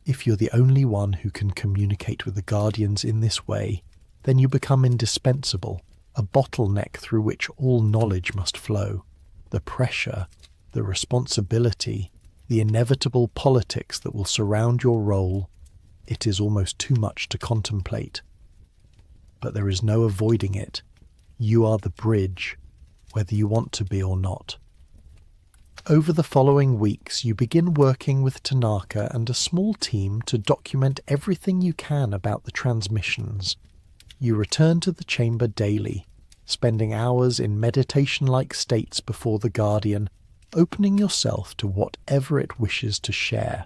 If you're the only one who can communicate with the Guardians in this way, then you become indispensable, a bottleneck through which all knowledge must flow. The pressure, the responsibility, the inevitable politics that will surround your role, It is almost too much to contemplate. But there is no avoiding it. You are the bridge, whether you want to be or not. Over the following weeks, you begin working with Tanaka and a small team to document everything you can about the transmissions. You return to the chamber daily, spending hours in meditation-like states before the Guardian, opening yourself to whatever it wishes to share.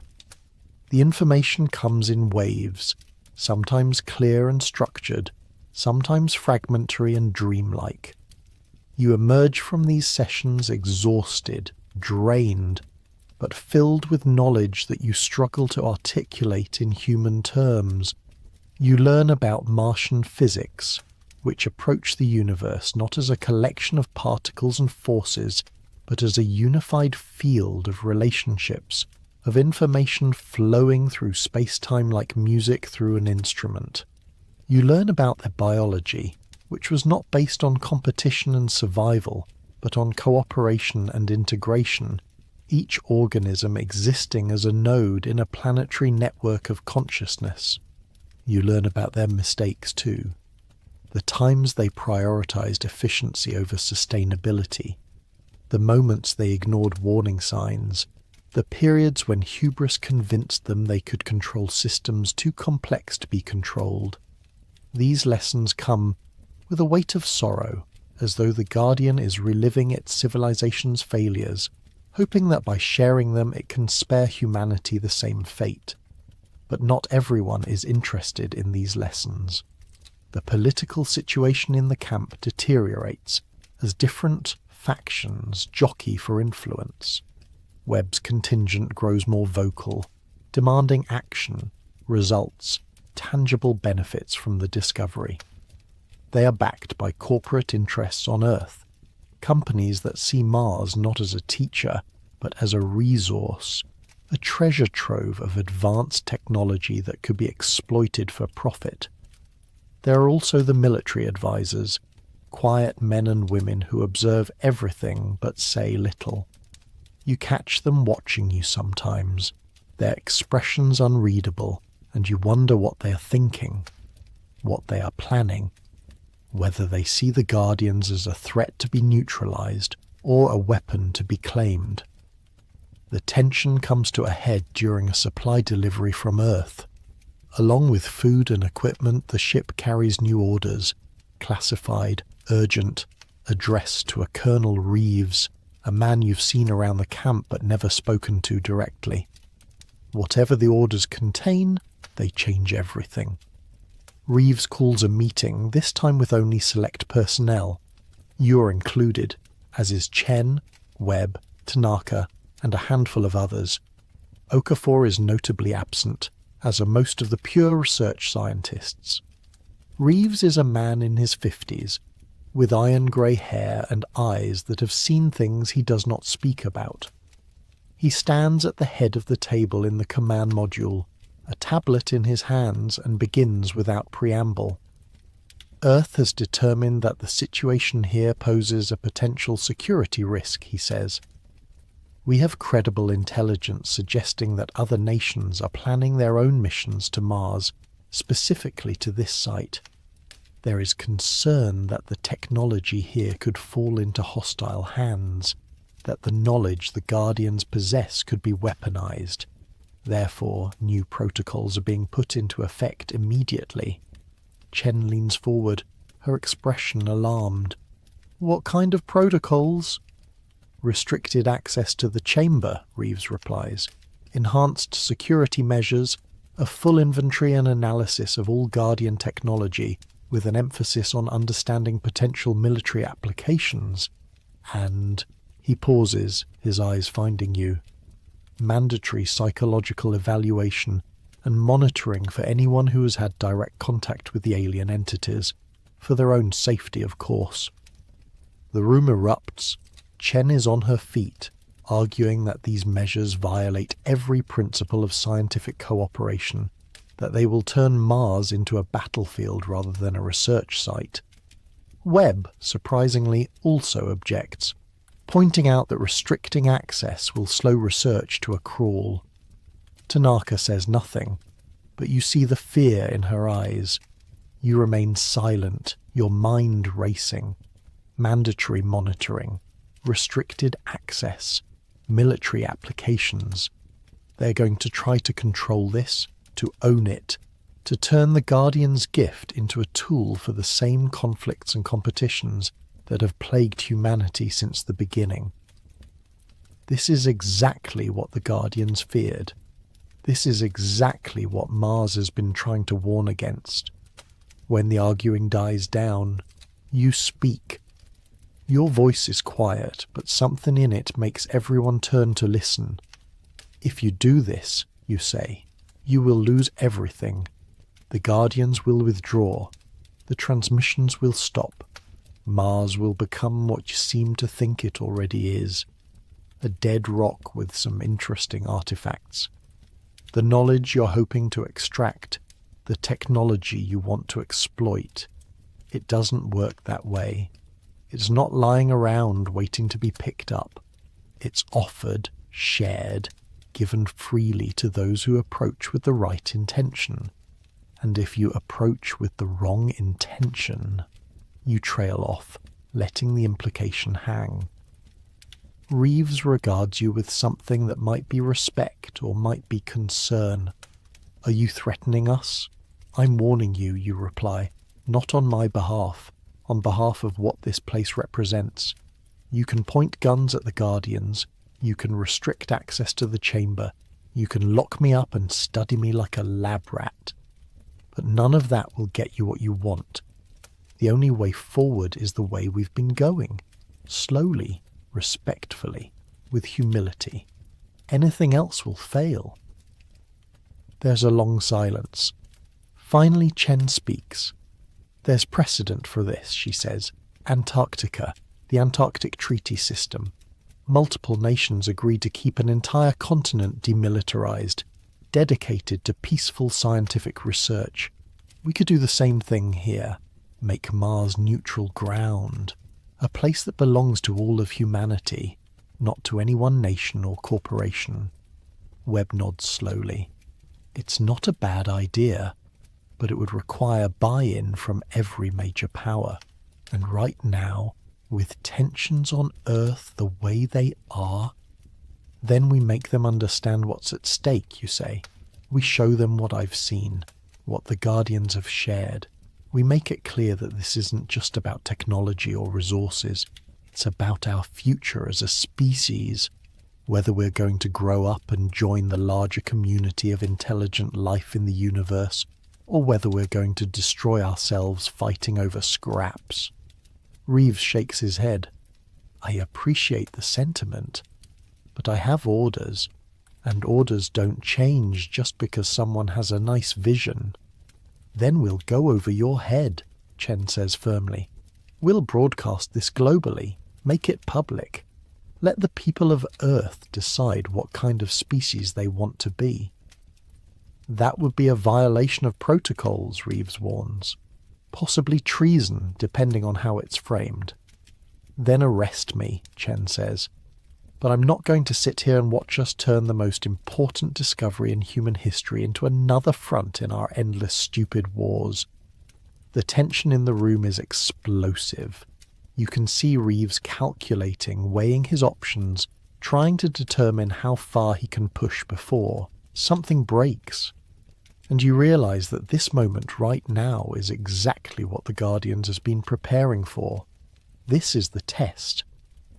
The information comes in waves, sometimes clear and structured, sometimes fragmentary and dreamlike. You emerge from these sessions exhausted, drained, but filled with knowledge that you struggle to articulate in human terms. You learn about Martian physics, which approach the universe not as a collection of particles and forces, but as a unified field of relationships, of information flowing through space-time like music through an instrument. You learn about their biology, which was not based on competition and survival, but on cooperation and integration, each organism existing as a node in a planetary network of consciousness. You learn about their mistakes too, the times they prioritized efficiency over sustainability, the moments they ignored warning signs, the periods when hubris convinced them they could control systems too complex to be controlled. These lessons come with a weight of sorrow, as though the Guardian is reliving its civilization's failures, hoping that by sharing them it can spare humanity the same fate. But not everyone is interested in these lessons. The political situation in the camp deteriorates as different factions jockey for influence. Webb's contingent grows more vocal, demanding action, results, tangible benefits from the discovery. They are backed by corporate interests on Earth, companies that see Mars not as a teacher, but as a resource, a treasure trove of advanced technology that could be exploited for profit. There are also the military advisors, quiet men and women who observe everything but say little. You catch them watching you sometimes, their expressions unreadable, and you wonder what they are thinking, what they are planning, whether they see the Guardians as a threat to be neutralized or a weapon to be claimed. The tension comes to a head during a supply delivery from Earth. Along with food and equipment, the ship carries new orders, classified, urgent, addressed to a Colonel Reeves, a man you've seen around the camp but never spoken to directly. Whatever the orders contain, they change everything. Reeves calls a meeting, this time with only select personnel. You're included, as is Chen, Webb, Tanaka, and a handful of others. Okafor is notably absent, as are most of the pure research scientists. Reeves is a man in his 50s, with iron-grey hair and eyes that have seen things he does not speak about. He stands at the head of the table in the command module, a tablet in his hands, and begins without preamble. Earth has determined that the situation here poses a potential security risk, he says. We have credible intelligence suggesting that other nations are planning their own missions to Mars, specifically to this site. There is concern that the technology here could fall into hostile hands, that the knowledge the Guardians possess could be weaponized. Therefore, new protocols are being put into effect immediately. Chen leans forward, her expression alarmed. What kind of protocols? Restricted access to the chamber, Reeves replies. Enhanced security measures, a full inventory and analysis of all Guardian technology, with an emphasis on understanding potential military applications. And he pauses, his eyes finding you. Mandatory psychological evaluation and monitoring for anyone who has had direct contact with the alien entities, for their own safety, of course. The room erupts. Chen is on her feet, arguing that these measures violate every principle of scientific cooperation, that they will turn Mars into a battlefield rather than a research site. Webb, surprisingly, also objects, pointing out that restricting access will slow research to a crawl. Tanaka says nothing. but you see the fear in her eyes. You remain silent, your mind racing. Mandatory monitoring, restricted access, military applications. They're going to try to control this, to own it, to turn the Guardian's gift into a tool for the same conflicts and competitions that have plagued humanity since the beginning. This is exactly what the Guardians feared. This is exactly what Mars has been trying to warn against. When the arguing dies down, you speak. Your voice is quiet, but something in it makes everyone turn to listen. If you do this, you say, you will lose everything. The Guardians will withdraw. The transmissions will stop. Mars will become what you seem to think it already is. A dead rock with some interesting artifacts. The knowledge you're hoping to extract, the technology you want to exploit. It doesn't work that way. It's not lying around waiting to be picked up. It's offered, shared, given freely to those who approach with the right intention. And if you approach with the wrong intention, you trail off, letting the implication hang. Reeves regards you with something that might be respect or might be concern. Are you threatening us? I'm warning you, you reply, not on my behalf, on behalf of what this place represents. You can point guns at the Guardians, you can restrict access to the chamber, you can lock me up and study me like a lab rat. But none of that will get you what you want. The only way forward is the way we've been going. Slowly, respectfully, with humility. Anything else will fail. There's a long silence. Finally, Chen speaks. There's precedent for this, she says. Antarctica, the Antarctic Treaty System. Multiple nations agreed to keep an entire continent demilitarized, dedicated to peaceful scientific research. We could do the same thing here. Make Mars neutral ground. A place that belongs to all of humanity, not to any one nation or corporation. Webb nods slowly. It's not a bad idea, but it would require buy-in from every major power. And right now, with tensions on Earth the way they are, then we make them understand what's at stake, you say. We show them what I've seen, what the Guardians have shared. We make it clear that this isn't just about technology or resources. It's about our future as a species, whether we're going to grow up and join the larger community of intelligent life in the universe, or whether we're going to destroy ourselves fighting over scraps. Reeves shakes his head. I appreciate the sentiment, but I have orders, and orders don't change just because someone has a nice vision. Then we'll go over your head, Chen says firmly. We'll broadcast this globally, make it public. Let the people of Earth decide what kind of species they want to be. That would be a violation of protocols, Reeves warns. Possibly treason, depending on how it's framed. Then arrest me, Chen says. But I'm not going to sit here and watch us turn the most important discovery in human history into another front in our endless stupid wars. The tension in the room is explosive. You can see Reeves calculating, weighing his options, trying to determine how far he can push before something breaks. And you realize that this moment right now is exactly what the Guardians has been preparing for. This is the test.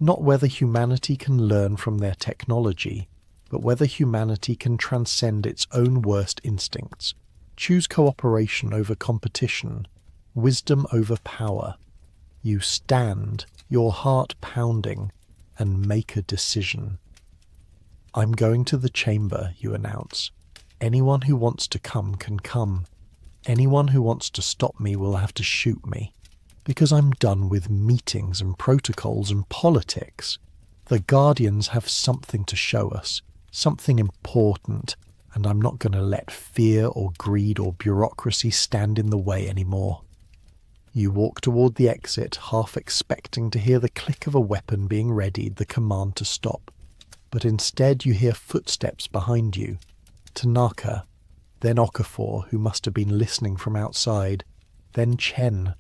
Not whether humanity can learn from their technology, but whether humanity can transcend its own worst instincts, choose cooperation over competition, wisdom over power. You stand, your heart pounding, and make a decision. I'm going to the chamber, you announce. Anyone who wants to come can come. Anyone who wants to stop me will have to shoot me. Because I'm done with meetings and protocols and politics. The Guardians have something to show us, something important, and I'm not going to let fear or greed or bureaucracy stand in the way anymore. You walk toward the exit, half expecting to hear the click of a weapon being readied, the command to stop. But instead you hear footsteps behind you. Tanaka. then Okafor, who must have been listening from outside, then Chen,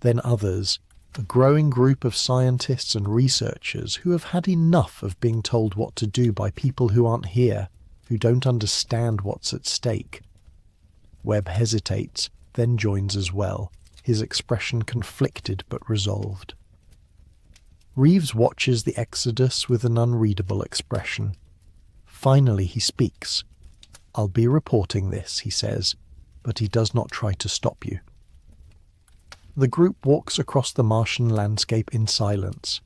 then others, a growing group of scientists and researchers who have had enough of being told what to do by people who aren't here, who don't understand what's at stake. Webb hesitates, then joins as well, his expression conflicted but resolved. Reeves watches the exodus with an unreadable expression. Finally he speaks. "I'll be reporting this," he says, but he does not try to stop you. The group walks across the Martian landscape in silence,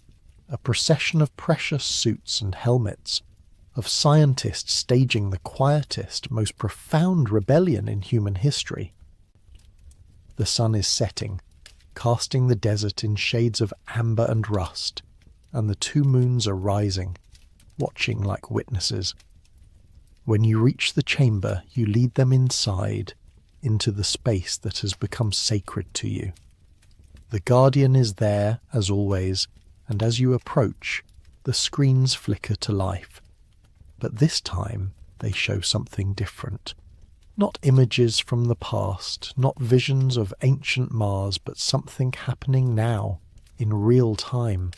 a procession of precious suits and helmets, of scientists staging the quietest, most profound rebellion in human history. The sun is setting, casting the desert in shades of amber and rust, and the two moons are rising, watching like witnesses. When you reach the chamber, you lead them inside, into the space that has become sacred to you. The Guardian is there, as always, and as you approach, the screens flicker to life. But this time, they show something different. Not images from the past, not visions of ancient Mars, but something happening now, in real time.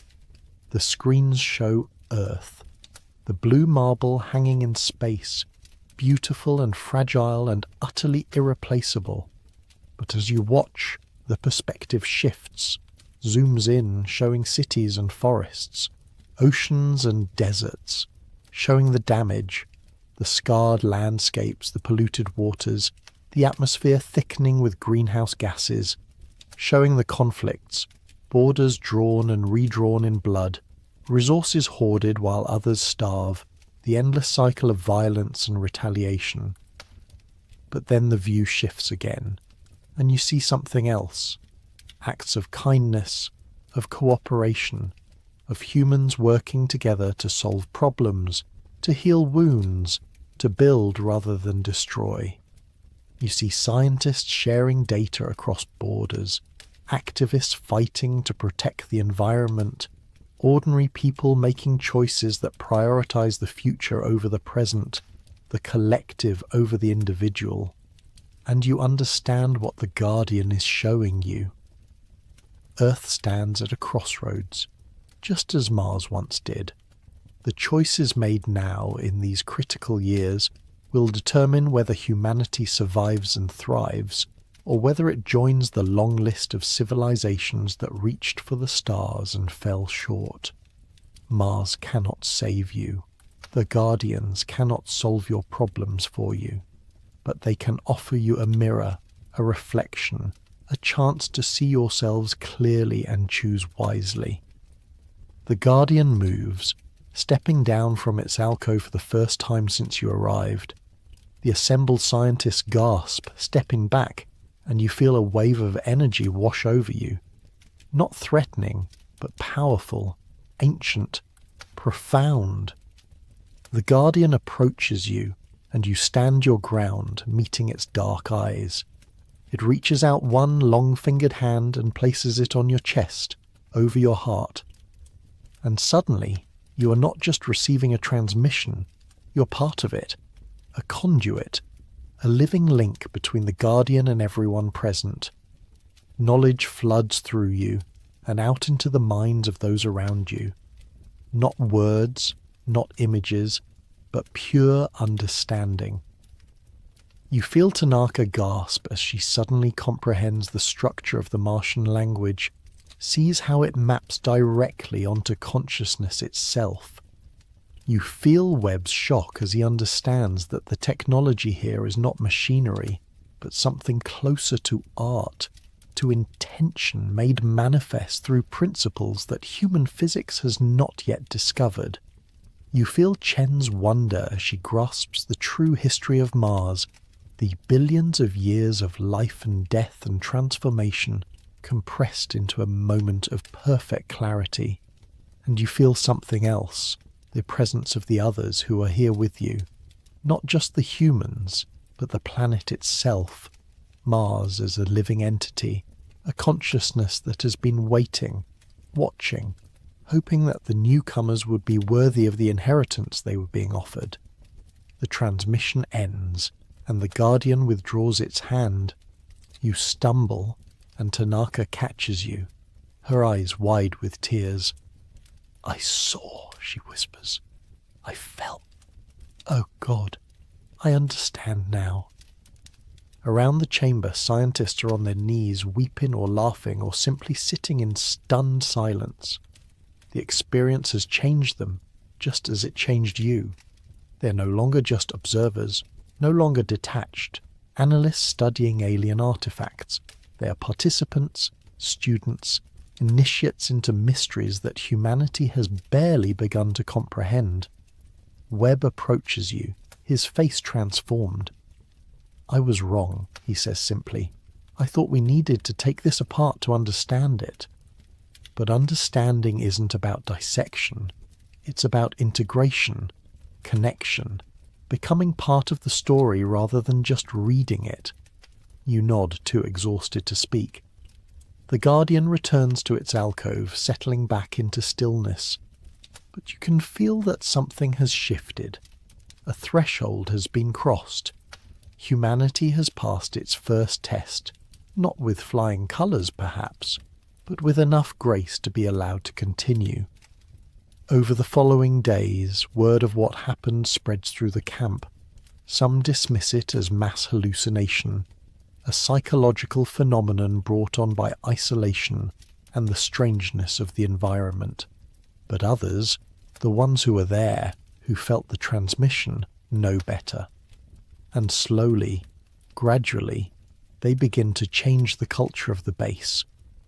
The screens show Earth, the blue marble hanging in space, beautiful and fragile and utterly irreplaceable. But as you watch, the perspective shifts, zooms in, showing cities and forests, oceans and deserts, showing the damage, the scarred landscapes, the polluted waters, the atmosphere thickening with greenhouse gases, showing the conflicts, borders drawn and redrawn in blood, resources hoarded while others starve, the endless cycle of violence and retaliation. But then the view shifts again, and you see something else. Acts of kindness, of cooperation, of humans working together to solve problems, to heal wounds, to build rather than destroy. You see scientists sharing data across borders, activists fighting to protect the environment, ordinary people making choices that prioritize the future over the present, the collective over the individual. And you understand what the Guardian is showing you. Earth stands at a crossroads, just as Mars once did. The choices made now in these critical years will determine whether humanity survives and thrives, or whether it joins the long list of civilizations that reached for the stars and fell short. Mars cannot save you. The Guardians cannot solve your problems for you. But they can offer you a mirror, a reflection, a chance to see yourselves clearly and choose wisely. The Guardian moves, stepping down from its alcove for the first time since you arrived. The assembled scientists gasp, stepping back, and you feel a wave of energy wash over you. Not threatening, but powerful, ancient, profound. The Guardian approaches you, and you stand your ground, meeting its dark eyes. It reaches out one long-fingered hand and places it on your chest, over your heart. And suddenly, you are not just receiving a transmission, you're part of it, a conduit, a living link between the Guardian and everyone present. Knowledge floods through you and out into the minds of those around you. Not words, not images, but pure understanding. You feel Tanaka gasp as she suddenly comprehends the structure of the Martian language, sees how it maps directly onto consciousness itself. You feel Webb's shock as he understands that the technology here is not machinery, but something closer to art, to intention made manifest through principles that human physics has not yet discovered. You feel Chen's wonder as she grasps the true history of Mars, the billions of years of life and death and transformation compressed into a moment of perfect clarity. And you feel something else, the presence of the others who are here with you. Not just the humans, but the planet itself. Mars as a living entity, a consciousness that has been waiting, watching, hoping that the newcomers would be worthy of the inheritance they were being offered. The transmission ends, and the Guardian withdraws its hand. You stumble, and Tanaka catches you, her eyes wide with tears. "I saw," she whispers. "I felt. Oh God, I understand now." Around the chamber, scientists are on their knees, weeping or laughing or simply sitting in stunned silence. The experience has changed them, just as it changed you. They're no longer just observers, no longer detached, analysts studying alien artifacts. They are participants, students, initiates into mysteries that humanity has barely begun to comprehend. Webb approaches you, his face transformed. "I was wrong," he says simply. "I thought we needed to take this apart to understand it." But understanding isn't about dissection. It's about integration, connection, becoming part of the story rather than just reading it. You nod, too exhausted to speak. The Guardian returns to its alcove, settling back into stillness. But you can feel that something has shifted. A threshold has been crossed. Humanity has passed its first test, not with flying colours perhaps, but with enough grace to be allowed to continue. Over the following days, word of what happened spreads through the camp. Some dismiss it as mass hallucination, a psychological phenomenon brought on by isolation and the strangeness of the environment. But others, the ones who were there, who felt the transmission, know better. And slowly, gradually, they begin to change the culture of the base,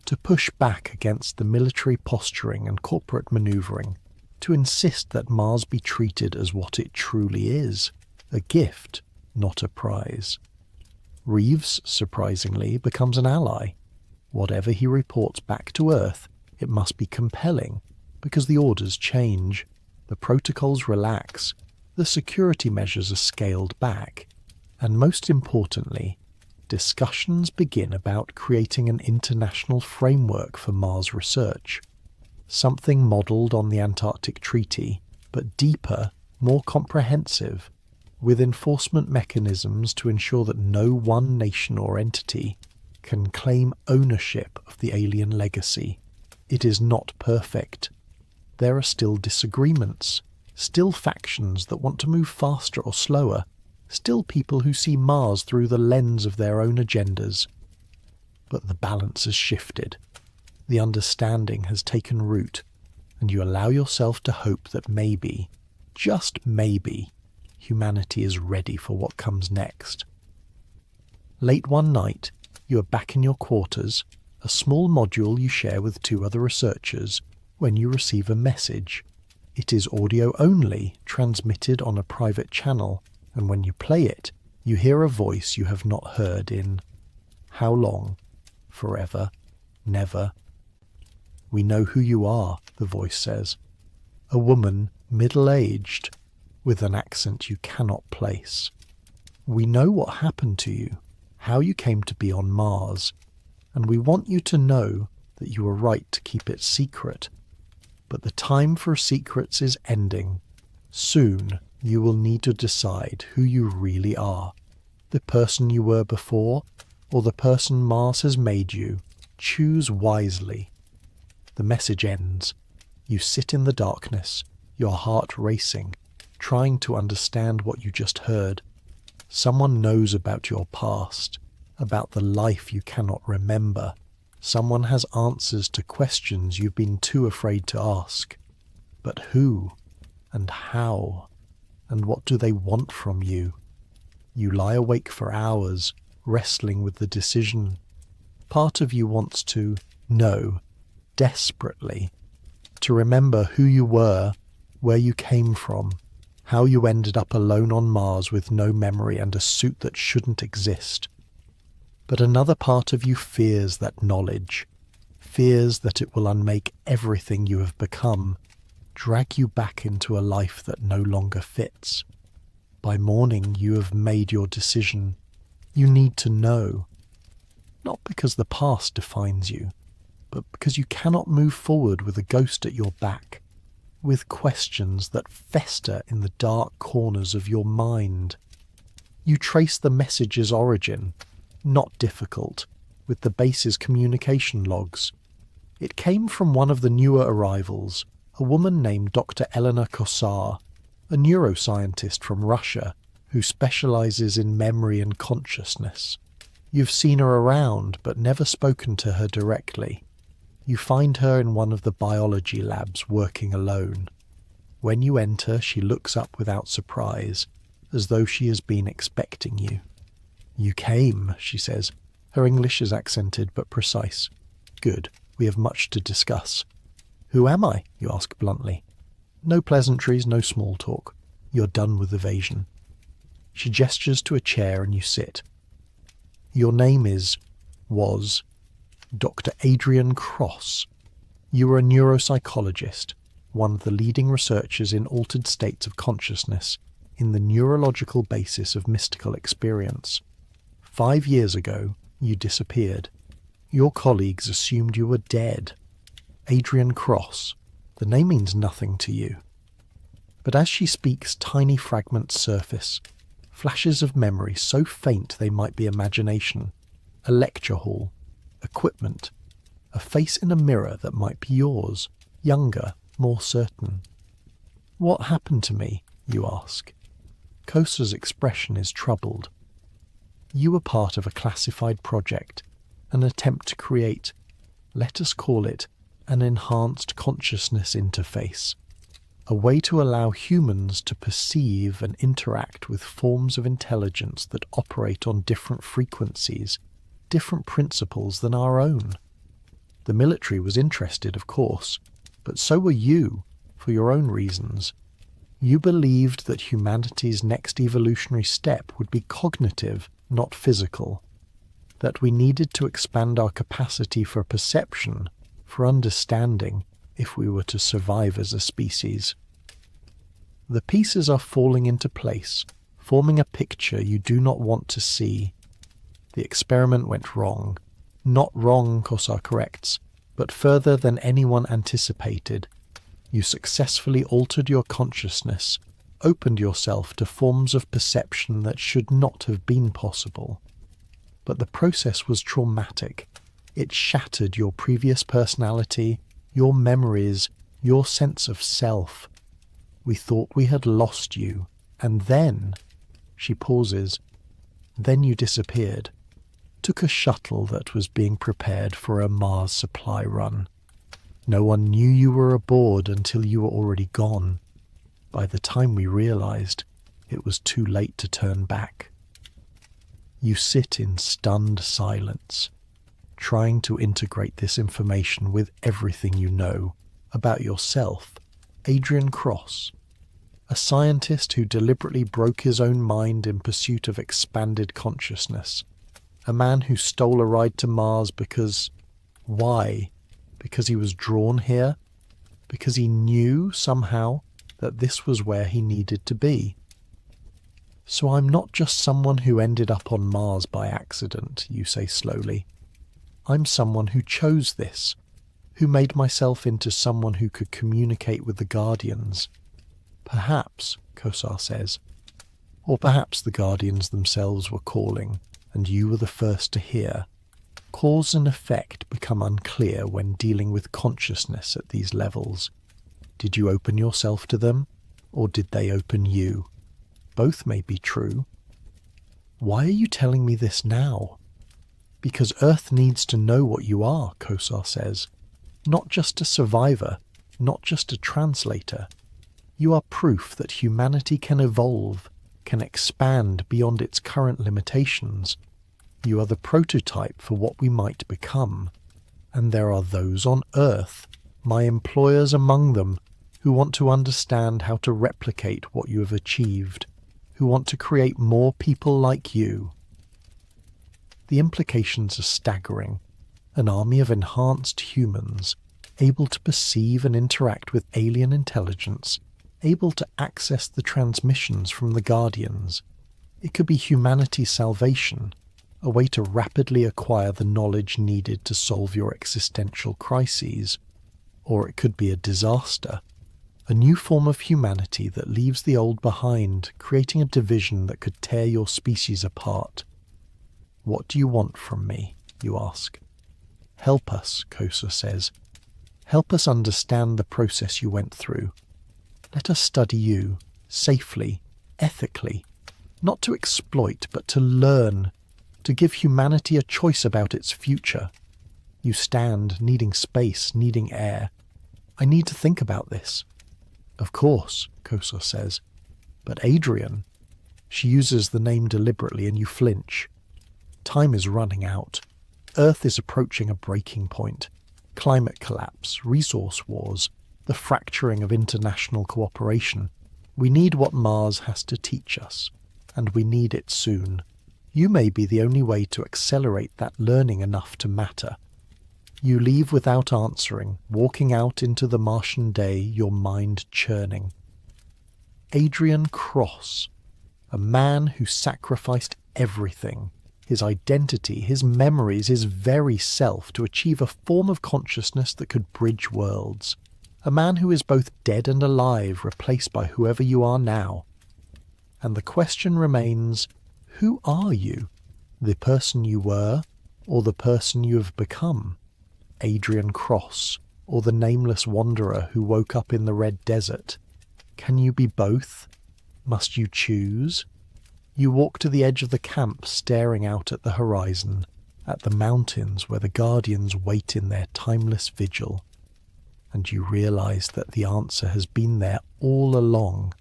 to push back against the military posturing and corporate manoeuvring, to insist that Mars be treated as what it truly is, a gift, not a prize. Reeves, surprisingly, becomes an ally. Whatever he reports back to Earth, it must be compelling, because the orders change, the protocols relax, the security measures are scaled back, and most importantly, discussions begin about creating an international framework for Mars research, something modelled on the Antarctic Treaty, but deeper, more comprehensive, with enforcement mechanisms to ensure that no one nation or entity can claim ownership of the alien legacy. It is not perfect. There are still disagreements, still factions that want to move faster or slower, still people who see Mars through the lens of their own agendas. But the balance has shifted. The understanding has taken root, and you allow yourself to hope that maybe, just maybe, humanity is ready for what comes next. Late one night, you are back in your quarters, a small module you share with 2 other researchers, when you receive a message. It is audio only, transmitted on a private channel, and when you play it, you hear a voice you have not heard in how long? Forever? Never? "We know who you are," the voice says. A woman, middle-aged, with an accent you cannot place. "We know what happened to you, how you came to be on Mars, and we want you to know that you were right to keep it secret. But the time for secrets is ending. Soon you will need to decide who you really are, the person you were before, or the person Mars has made you. Choose wisely." The message ends. You sit in the darkness, your heart racing, trying to understand what you just heard. Someone knows about your past, about the life you cannot remember. Someone has answers to questions you've been too afraid to ask. But who? And how? And what do they want from you? You lie awake for hours, wrestling with the decision. Part of you wants to know, desperately, to remember who you were, where you came from, how you ended up alone on Mars with no memory and a suit that shouldn't exist. But another part of you fears that knowledge, fears that it will unmake everything you have become, drag you back into a life that no longer fits. By morning you have made your decision. You need to know. Not because the past defines you, but because you cannot move forward with a ghost at your back, with questions that fester in the dark corners of your mind. You trace the message's origin. Not difficult, with the base's communication logs. It came from one of the newer arrivals, a woman named Dr. Elena Kossar, a neuroscientist from Russia who specializes in memory and consciousness. You've seen her around, but never spoken to her directly. You find her in one of the biology labs working alone. When you enter, she looks up without surprise, as though she has been expecting you. "You came," she says. Her English is accented but precise. "Good. We have much to discuss." "Who am I?" you ask bluntly. No pleasantries, no small talk. You're done with evasion. She gestures to a chair and you sit. "Your name was Dr. Adrian Cross. You were a neuropsychologist, one of the leading researchers in altered states of consciousness, in the neurological basis of mystical experience. 5 years ago, you disappeared. Your colleagues assumed you were dead. Adrian Cross. The name means nothing to you." But as she speaks, tiny fragments surface, flashes of memory so faint they might be imagination, a lecture hall, equipment, a face in a mirror that might be yours, younger, more certain. "What happened to me?" you ask. Kosa's expression is troubled. "You were part of a classified project, an attempt to create, let us call it, an enhanced consciousness interface, a way to allow humans to perceive and interact with forms of intelligence that operate on different frequencies, different principles than our own. The military was interested, of course, but so were you, for your own reasons. You believed that humanity's next evolutionary step would be cognitive, not physical, that we needed to expand our capacity for perception, for understanding, if we were to survive as a species. The pieces are falling into place, forming a picture you do not want to see. The experiment went wrong. Not wrong, Kossar corrects, but further than anyone anticipated. You successfully altered your consciousness, opened yourself to forms of perception that should not have been possible. But the process was traumatic. It shattered your previous personality, your memories, your sense of self. We thought we had lost you, and then, she pauses, then you disappeared. Took a shuttle that was being prepared for a Mars supply run. No one knew you were aboard until you were already gone. By the time we realized, it was too late to turn back. You sit in stunned silence, trying to integrate this information with everything you know about yourself, Adrian Cross, a scientist who deliberately broke his own mind in pursuit of expanded consciousness, a man who stole a ride to Mars because... why? Because he was drawn here? Because he knew, somehow, that this was where he needed to be? "So I'm not just someone who ended up on Mars by accident," you say slowly. "I'm someone who chose this, who made myself into someone who could communicate with the Guardians. Perhaps," Kossar says, "or perhaps the Guardians themselves were calling, and you were the first to hear. Cause and effect become unclear when dealing with consciousness at these levels. Did you open yourself to them, or did they open you? Both may be true. Why are you telling me this now?" "Because Earth needs to know what you are," Kossar says. "Not just a survivor, not just a translator. You are proof that humanity can evolve, can expand beyond its current limitations. You are the prototype for what we might become. And there are those on Earth, my employers among them, who want to understand how to replicate what you have achieved, who want to create more people like you." The implications are staggering. An army of enhanced humans, able to perceive and interact with alien intelligence, able to access the transmissions from the Guardians. It could be humanity's salvation, a way to rapidly acquire the knowledge needed to solve your existential crises. Or it could be a disaster, A new form of humanity that leaves the old behind, creating a division that could tear your species apart. What do you want from me, you ask? Help us, Kosa says. Help us understand the process you went through. Let us study you, safely, ethically, not to exploit, but to learn, to give humanity a choice about its future. You stand, needing space, needing air. I need to think about this. Of course, Kosa says. But Adrian, she uses the name deliberately and you flinch. Time is running out. Earth is approaching a breaking point. Climate collapse, resource wars, the fracturing of international cooperation. We need what Mars has to teach us, and we need it soon. You may be the only way to accelerate that learning enough to matter. You leave without answering, walking out into the Martian day, your mind churning. Adrian Cross, a man who sacrificed everything, his identity, his memories, his very self, to achieve a form of consciousness that could bridge worlds. A man who is both dead and alive, replaced by whoever you are now. And the question remains, who are you? The person you were, or the person you have become? Adrian Cross, or the nameless wanderer who woke up in the Red Desert? Can you be both? Must you choose? You walk to the edge of the camp, staring out at the horizon, at the mountains where the Guardians wait in their timeless vigil. And you realize that the answer has been there all along,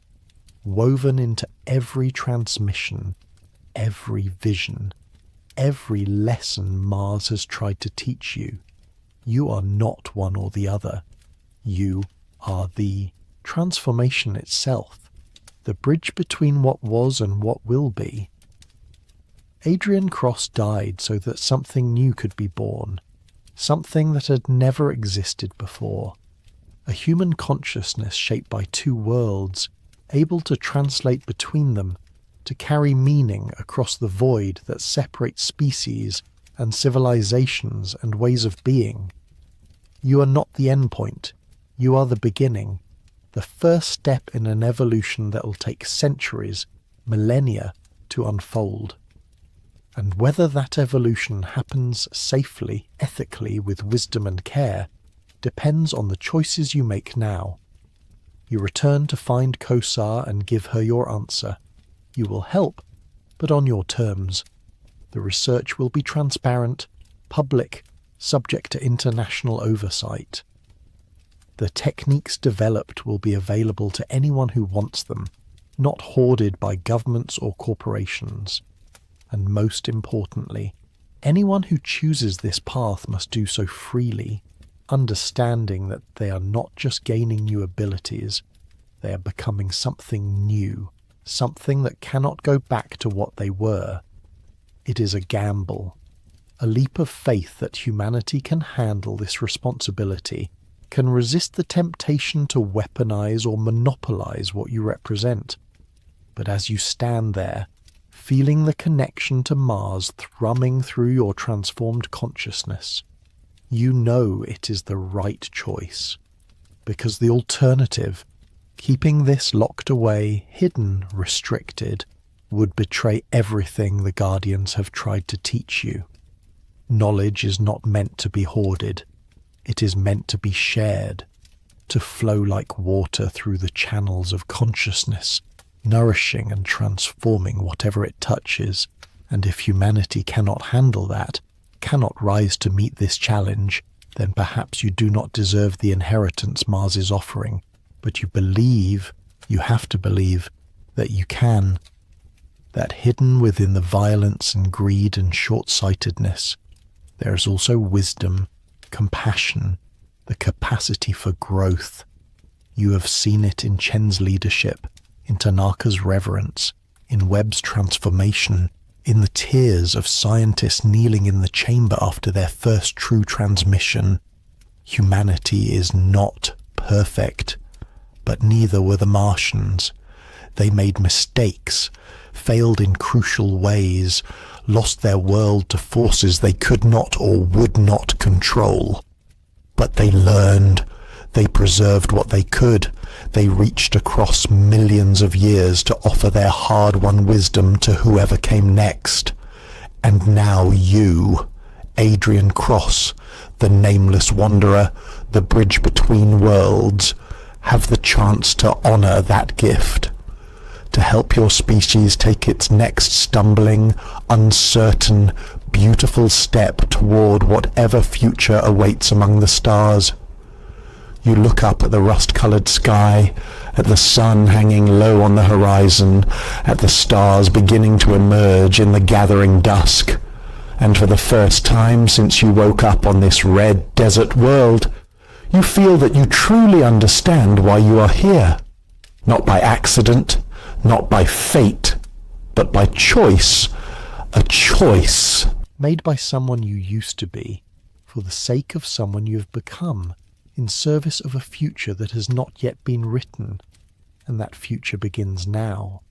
woven into every transmission, every vision, every lesson Mars has tried to teach you. You are not one or the other. You are the transformation itself, the bridge between what was and what will be. Adrian Cross died so that something new could be born, something that had never existed before. A human consciousness shaped by two worlds, able to translate between them, to carry meaning across the void that separates species and civilizations and ways of being. You are not the endpoint. You are the beginning, the first step in an evolution that will take centuries, millennia, to unfold. And whether that evolution happens safely, ethically, with wisdom and care, depends on the choices you make now. You return to find Kosar and give her your answer. You will help, but on your terms. The research will be transparent, public, subject to international oversight. The techniques developed will be available to anyone who wants them, not hoarded by governments or corporations. And most importantly, anyone who chooses this path must do so freely, understanding that they are not just gaining new abilities, they are becoming something new, something that cannot go back to what they were. It is a gamble, a leap of faith that humanity can handle this responsibility, can resist the temptation to weaponize or monopolize what you represent. But as you stand there, feeling the connection to Mars thrumming through your transformed consciousness, you know it is the right choice. Because the alternative, keeping this locked away, hidden, restricted, would betray everything the Guardians have tried to teach you. Knowledge is not meant to be hoarded. It is meant to be shared, to flow like water through the channels of consciousness, nourishing and transforming whatever it touches. And if humanity cannot handle that, cannot rise to meet this challenge, then perhaps you do not deserve the inheritance Mars is offering. But you believe, you have to believe, that you can. That hidden within the violence and greed and short-sightedness, there is also wisdom, compassion, the capacity for growth. You have seen it in Chen's leadership, in Tanaka's reverence, in Webb's transformation, in the tears of scientists kneeling in the chamber after their first true transmission. Humanity is not perfect, but neither were the Martians. They made mistakes, failed in crucial ways, lost their world to forces they could not or would not control. But they learned, they preserved what they could, They reached across millions of years to offer their hard-won wisdom to whoever came next. And now you, Adrian Cross, the nameless wanderer, the bridge between worlds, have the chance to honor that gift, to help your species take its next stumbling, uncertain, beautiful step toward whatever future awaits among the stars. You look up at the rust-colored sky, at the sun hanging low on the horizon, at the stars beginning to emerge in the gathering dusk, and for the first time since you woke up on this red desert world, you feel that you truly understand why you are here. Not by accident, not by fate, but by choice. A choice made by someone you used to be, for the sake of someone you have become, in service of a future that has not yet been written, and that future begins now.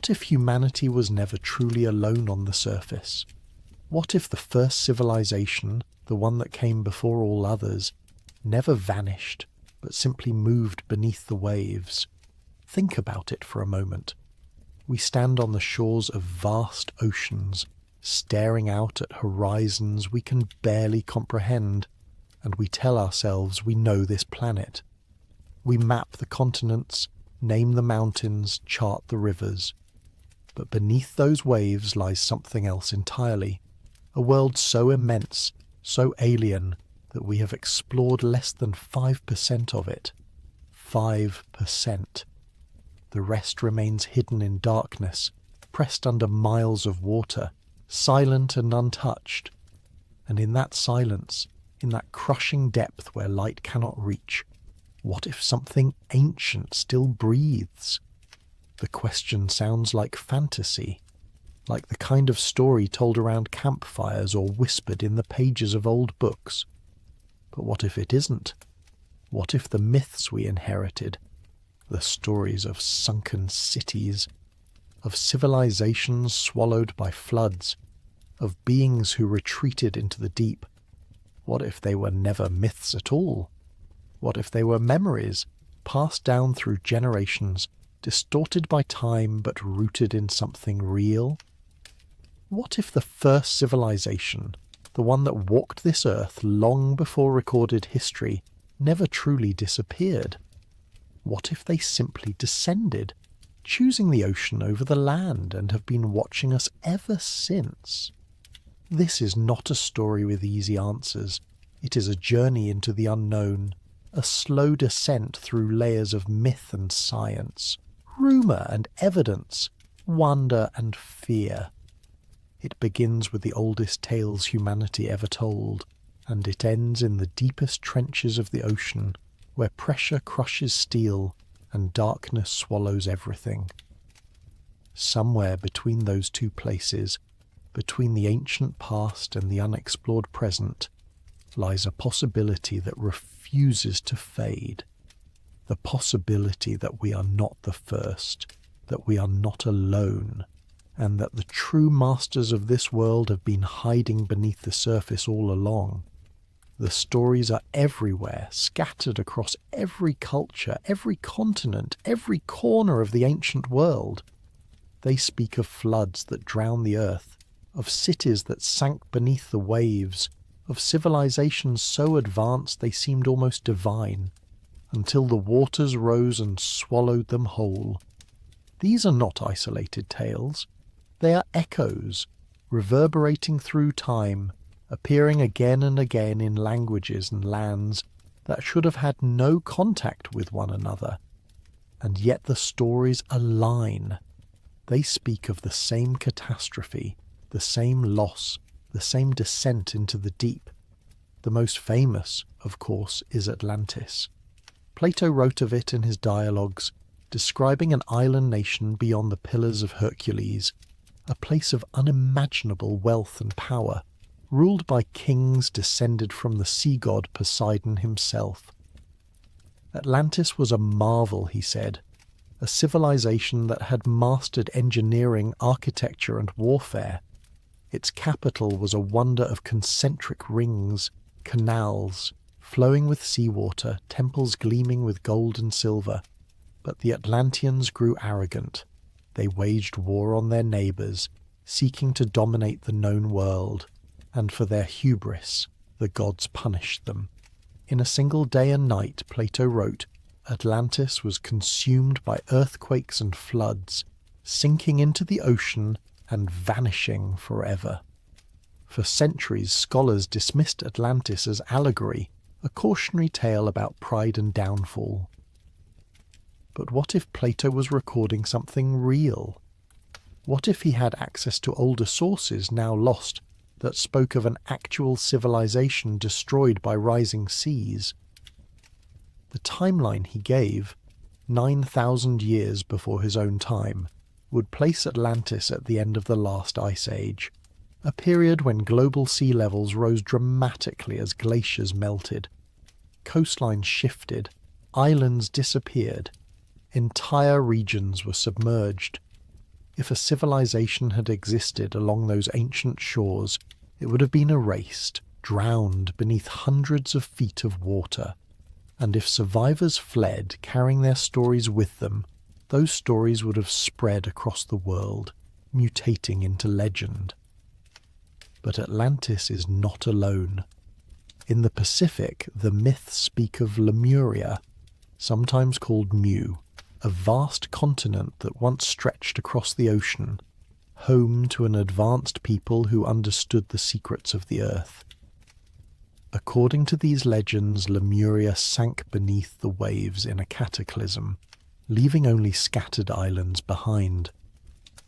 What if humanity was never truly alone on the surface? What if the first civilization, the one that came before all others, never vanished, but simply moved beneath the waves? Think about it for a moment. We stand on the shores of vast oceans, staring out at horizons we can barely comprehend, and we tell ourselves we know this planet. We map the continents, name the mountains, chart the rivers. But beneath those waves lies something else entirely, a world so immense, so alien, that we have explored less than 5% of it. 5%. The rest remains hidden in darkness, pressed under miles of water, silent and untouched. And in that silence, in that crushing depth where light cannot reach, what if something ancient still breathes? The question sounds like fantasy, like the kind of story told around campfires or whispered in the pages of old books. But what if it isn't? What if the myths we inherited, the stories of sunken cities, of civilizations swallowed by floods, of beings who retreated into the deep, what if they were never myths at all? What if they were memories, passed down through generations, distorted by time but rooted in something real? What if the first civilization, the one that walked this earth long before recorded history, never truly disappeared? What if they simply descended, choosing the ocean over the land, and have been watching us ever since? This is not a story with easy answers. It is a journey into the unknown, a slow descent through layers of myth and science, rumour and evidence, wonder and fear. It begins with the oldest tales humanity ever told, and it ends in the deepest trenches of the ocean, where pressure crushes steel and darkness swallows everything. Somewhere between those two places, between the ancient past and the unexplored present, lies a possibility that refuses to fade. The possibility that we are not the first, that we are not alone, and that the true masters of this world have been hiding beneath the surface all along. The stories are everywhere, scattered across every culture, every continent, every corner of the ancient world. They speak of floods that drown the earth, of cities that sank beneath the waves, of civilizations so advanced they seemed almost divine, until the waters rose and swallowed them whole. These are not isolated tales. They are echoes, reverberating through time, appearing again and again in languages and lands that should have had no contact with one another. And yet the stories align. They speak of the same catastrophe, the same loss, the same descent into the deep. The most famous, of course, is Atlantis. Plato wrote of it in his dialogues, describing an island nation beyond the Pillars of Hercules, a place of unimaginable wealth and power, ruled by kings descended from the sea god Poseidon himself. Atlantis was a marvel, he said, a civilization that had mastered engineering, architecture, and warfare. Its capital was a wonder of concentric rings, canals, flowing with seawater, temples gleaming with gold and silver. But the Atlanteans grew arrogant. They waged war on their neighbours, seeking to dominate the known world, and for their hubris, the gods punished them. In a single day and night, Plato wrote, Atlantis was consumed by earthquakes and floods, sinking into the ocean and vanishing forever. For centuries, scholars dismissed Atlantis as allegory, a cautionary tale about pride and downfall. But what if Plato was recording something real? What if he had access to older sources now lost that spoke of an actual civilization destroyed by rising seas? The timeline he gave, 9,000 years before his own time, would place Atlantis at the end of the last ice age, a period when global sea levels rose dramatically as glaciers melted. Coastlines shifted, islands disappeared, entire regions were submerged. If a civilization had existed along those ancient shores, it would have been erased, drowned beneath hundreds of feet of water. And if survivors fled, carrying their stories with them, those stories would have spread across the world, mutating into legend. But Atlantis is not alone. In the Pacific, the myths speak of Lemuria, sometimes called Mu, a vast continent that once stretched across the ocean, home to an advanced people who understood the secrets of the earth. According to these legends, Lemuria sank beneath the waves in a cataclysm, leaving only scattered islands behind.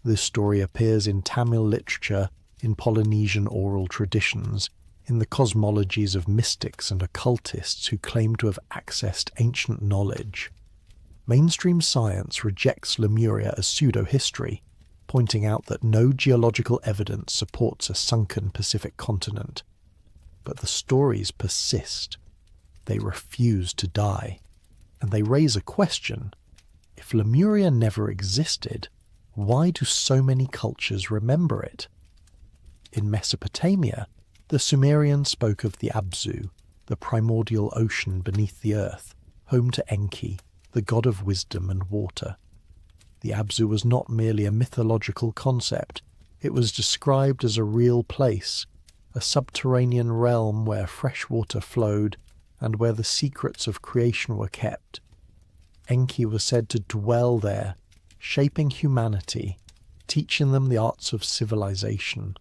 This story appears in Tamil literature, in Polynesian oral traditions, in the cosmologies of mystics and occultists who claim to have accessed ancient knowledge. Mainstream science rejects Lemuria as pseudo-history, pointing out that no geological evidence supports a sunken Pacific continent. But the stories persist. They refuse to die. And they raise a question. If Lemuria never existed, why do so many cultures remember it? In Mesopotamia, the Sumerians spoke of the Abzu, the primordial ocean beneath the earth, home to Enki, the god of wisdom and water. The Abzu was not merely a mythological concept. It was described as a real place, a subterranean realm where fresh water flowed and where the secrets of creation were kept. Enki was said to dwell there, shaping humanity, teaching them the arts of civilization.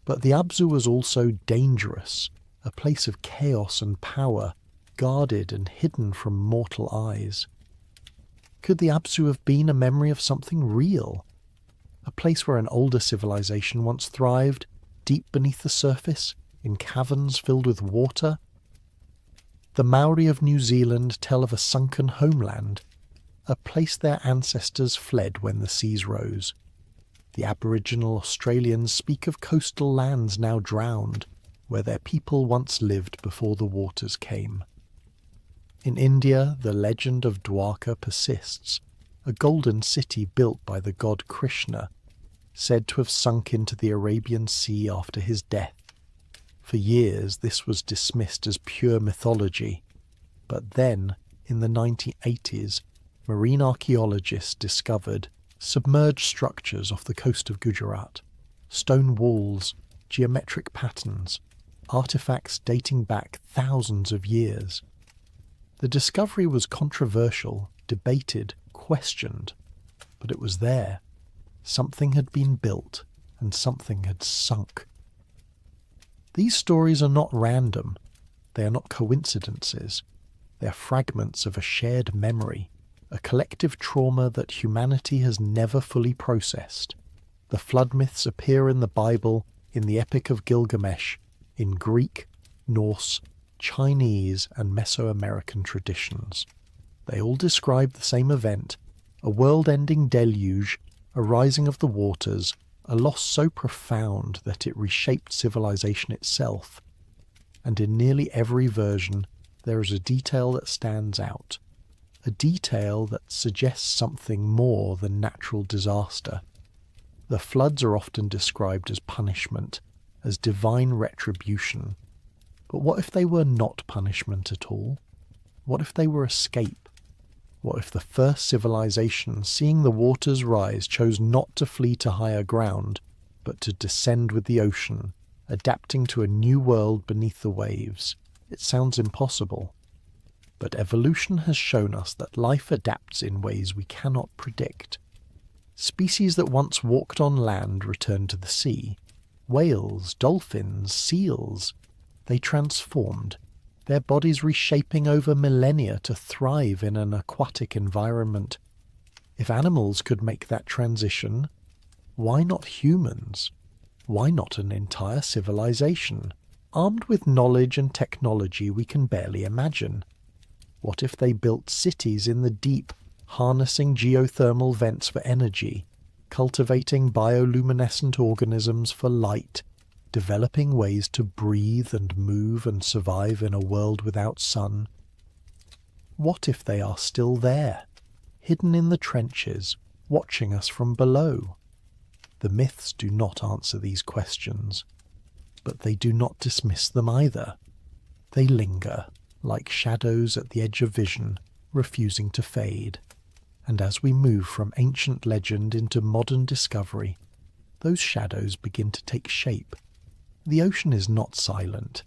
But the Abzu was also dangerous, a place of chaos and power, guarded and hidden from mortal eyes. Could the Abzu have been a memory of something real? A place where an older civilization once thrived, deep beneath the surface, in caverns filled with water? The Maori of New Zealand tell of a sunken homeland, a place their ancestors fled when the seas rose. The Aboriginal Australians speak of coastal lands now drowned, where their people once lived before the waters came. In India, the legend of Dwarka persists, a golden city built by the god Krishna, said to have sunk into the Arabian Sea after his death. For years this was dismissed as pure mythology, but then, in the 1980s, marine archaeologists discovered submerged structures off the coast of Gujarat, stone walls, geometric patterns, artifacts dating back thousands of years. The discovery was controversial, debated, questioned, but it was there. Something had been built, and something had sunk. These stories are not random. They are not coincidences. They are fragments of a shared memory, a collective trauma that humanity has never fully processed. The flood myths appear in the Bible, in the Epic of Gilgamesh, in Greek, Norse, Chinese and Mesoamerican traditions. They all describe the same event, a world-ending deluge, a rising of the waters, a loss so profound that it reshaped civilization itself. And in nearly every version, there is a detail that stands out, a detail that suggests something more than natural disaster. The floods are often described as punishment, as divine retribution. But what if they were not punishment at all? What if they were escape? What if the first civilization, seeing the waters rise, chose not to flee to higher ground, but to descend with the ocean, adapting to a new world beneath the waves? It sounds impossible. But evolution has shown us that life adapts in ways we cannot predict. Species that once walked on land return to the sea. Whales, dolphins, seals. They transformed, their bodies reshaping over millennia to thrive in an aquatic environment. If animals could make that transition, why not humans? Why not an entire civilization, armed with knowledge and technology we can barely imagine? What if they built cities in the deep, harnessing geothermal vents for energy, cultivating bioluminescent organisms for light, developing ways to breathe and move and survive in a world without sun? What if they are still there, hidden in the trenches, watching us from below? The myths do not answer these questions, but they do not dismiss them either. They linger, like shadows at the edge of vision, refusing to fade. And as we move from ancient legend into modern discovery, those shadows begin to take shape. The ocean is not silent.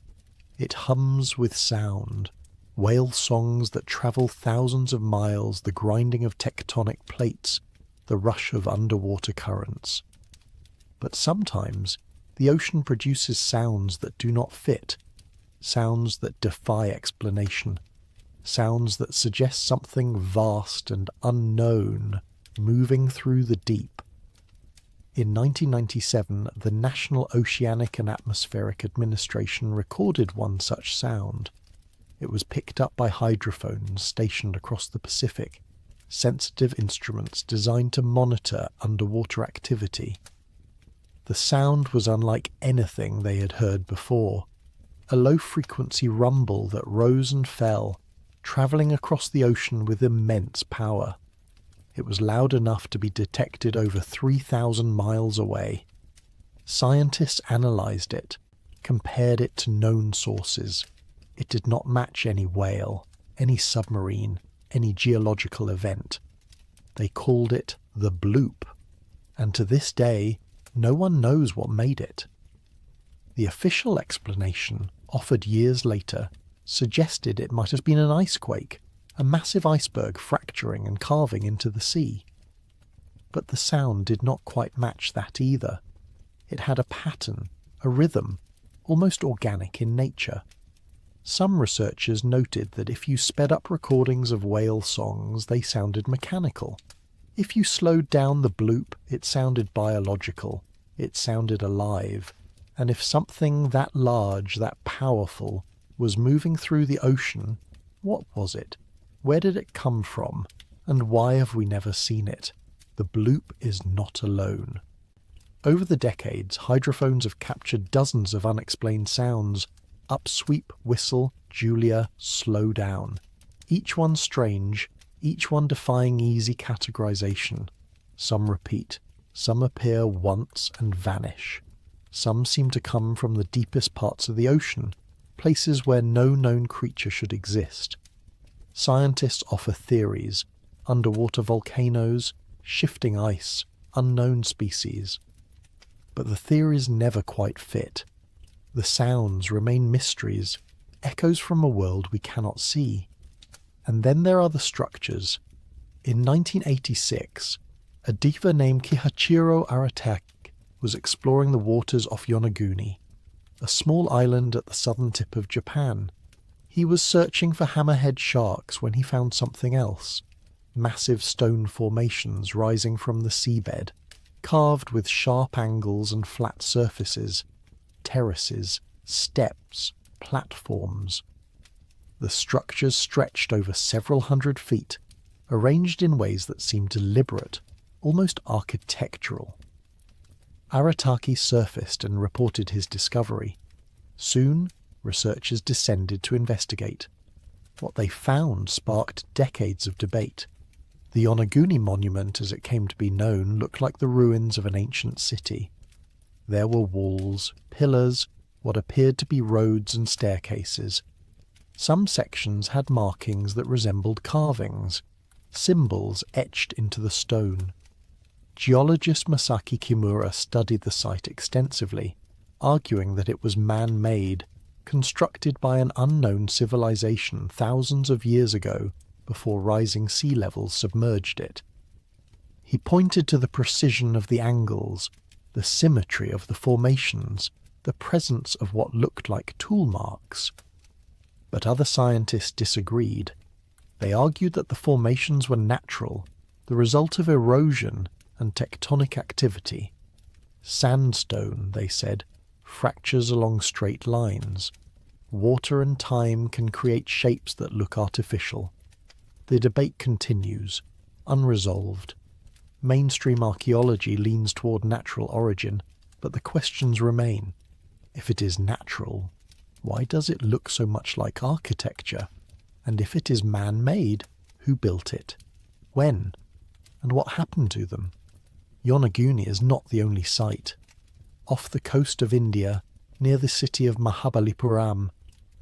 It hums with sound, whale songs that travel thousands of miles, the grinding of tectonic plates, the rush of underwater currents. But sometimes the ocean produces sounds that do not fit, sounds that defy explanation, sounds that suggest something vast and unknown moving through the deep. In 1997, the National Oceanic and Atmospheric Administration recorded one such sound. It was picked up by hydrophones stationed across the Pacific, sensitive instruments designed to monitor underwater activity. The sound was unlike anything they had heard before, a low-frequency rumble that rose and fell, travelling across the ocean with immense power. It was loud enough to be detected over 3,000 miles away. Scientists analysed it, compared it to known sources. It did not match any whale, any submarine, any geological event. They called it the bloop, and to this day, no one knows what made it. The official explanation, offered years later, suggested it might have been an ice quake, a massive iceberg fracturing and carving into the sea. But the sound did not quite match that either. It had a pattern, a rhythm, almost organic in nature. Some researchers noted that if you sped up recordings of whale songs, they sounded mechanical. If you slowed down the bloop, it sounded biological, it sounded alive, and if something that large, that powerful, was moving through the ocean, what was it? Where did it come from? And why have we never seen it? The bloop is not alone. Over the decades, hydrophones have captured dozens of unexplained sounds: upsweep, whistle, Julia, slow down. Each one strange, each one defying easy categorization. Some repeat, some appear once and vanish. Some seem to come from the deepest parts of the ocean, places where no known creature should exist. Scientists offer theories: underwater volcanoes, shifting ice, unknown species. But the theories never quite fit. The sounds remain mysteries, echoes from a world we cannot see. And then there are the structures. In 1986, a diva named Kihachiro Aratake was exploring the waters off Yonaguni, a small island at the southern tip of Japan. He was searching for hammerhead sharks when he found something else: massive stone formations rising from the seabed, carved with sharp angles and flat surfaces, terraces, steps, platforms. The structures stretched over several hundred feet, arranged in ways that seemed deliberate, almost architectural. Aratake surfaced and reported his discovery. Soon, researchers descended to investigate. What they found sparked decades of debate. The Yonaguni monument, as it came to be known, looked like the ruins of an ancient city. There were walls, pillars, what appeared to be roads and staircases. Some sections had markings that resembled carvings, symbols etched into the stone. Geologist Masaki Kimura studied the site extensively, arguing that it was man-made, constructed by an unknown civilization thousands of years ago before rising sea levels submerged it. He pointed to the precision of the angles, the symmetry of the formations, the presence of what looked like tool marks. But other scientists disagreed. They argued that the formations were natural, the result of erosion and tectonic activity. Sandstone, they said, fractures along straight lines. Water and time can create shapes that look artificial. The debate continues, unresolved. Mainstream archaeology leans toward natural origin, but the questions remain. If it is natural, why does it look so much like architecture? And if it is man-made, who built it? When? And what happened to them? Yonaguni is not the only site. Off the coast of India, near the city of Mahabalipuram,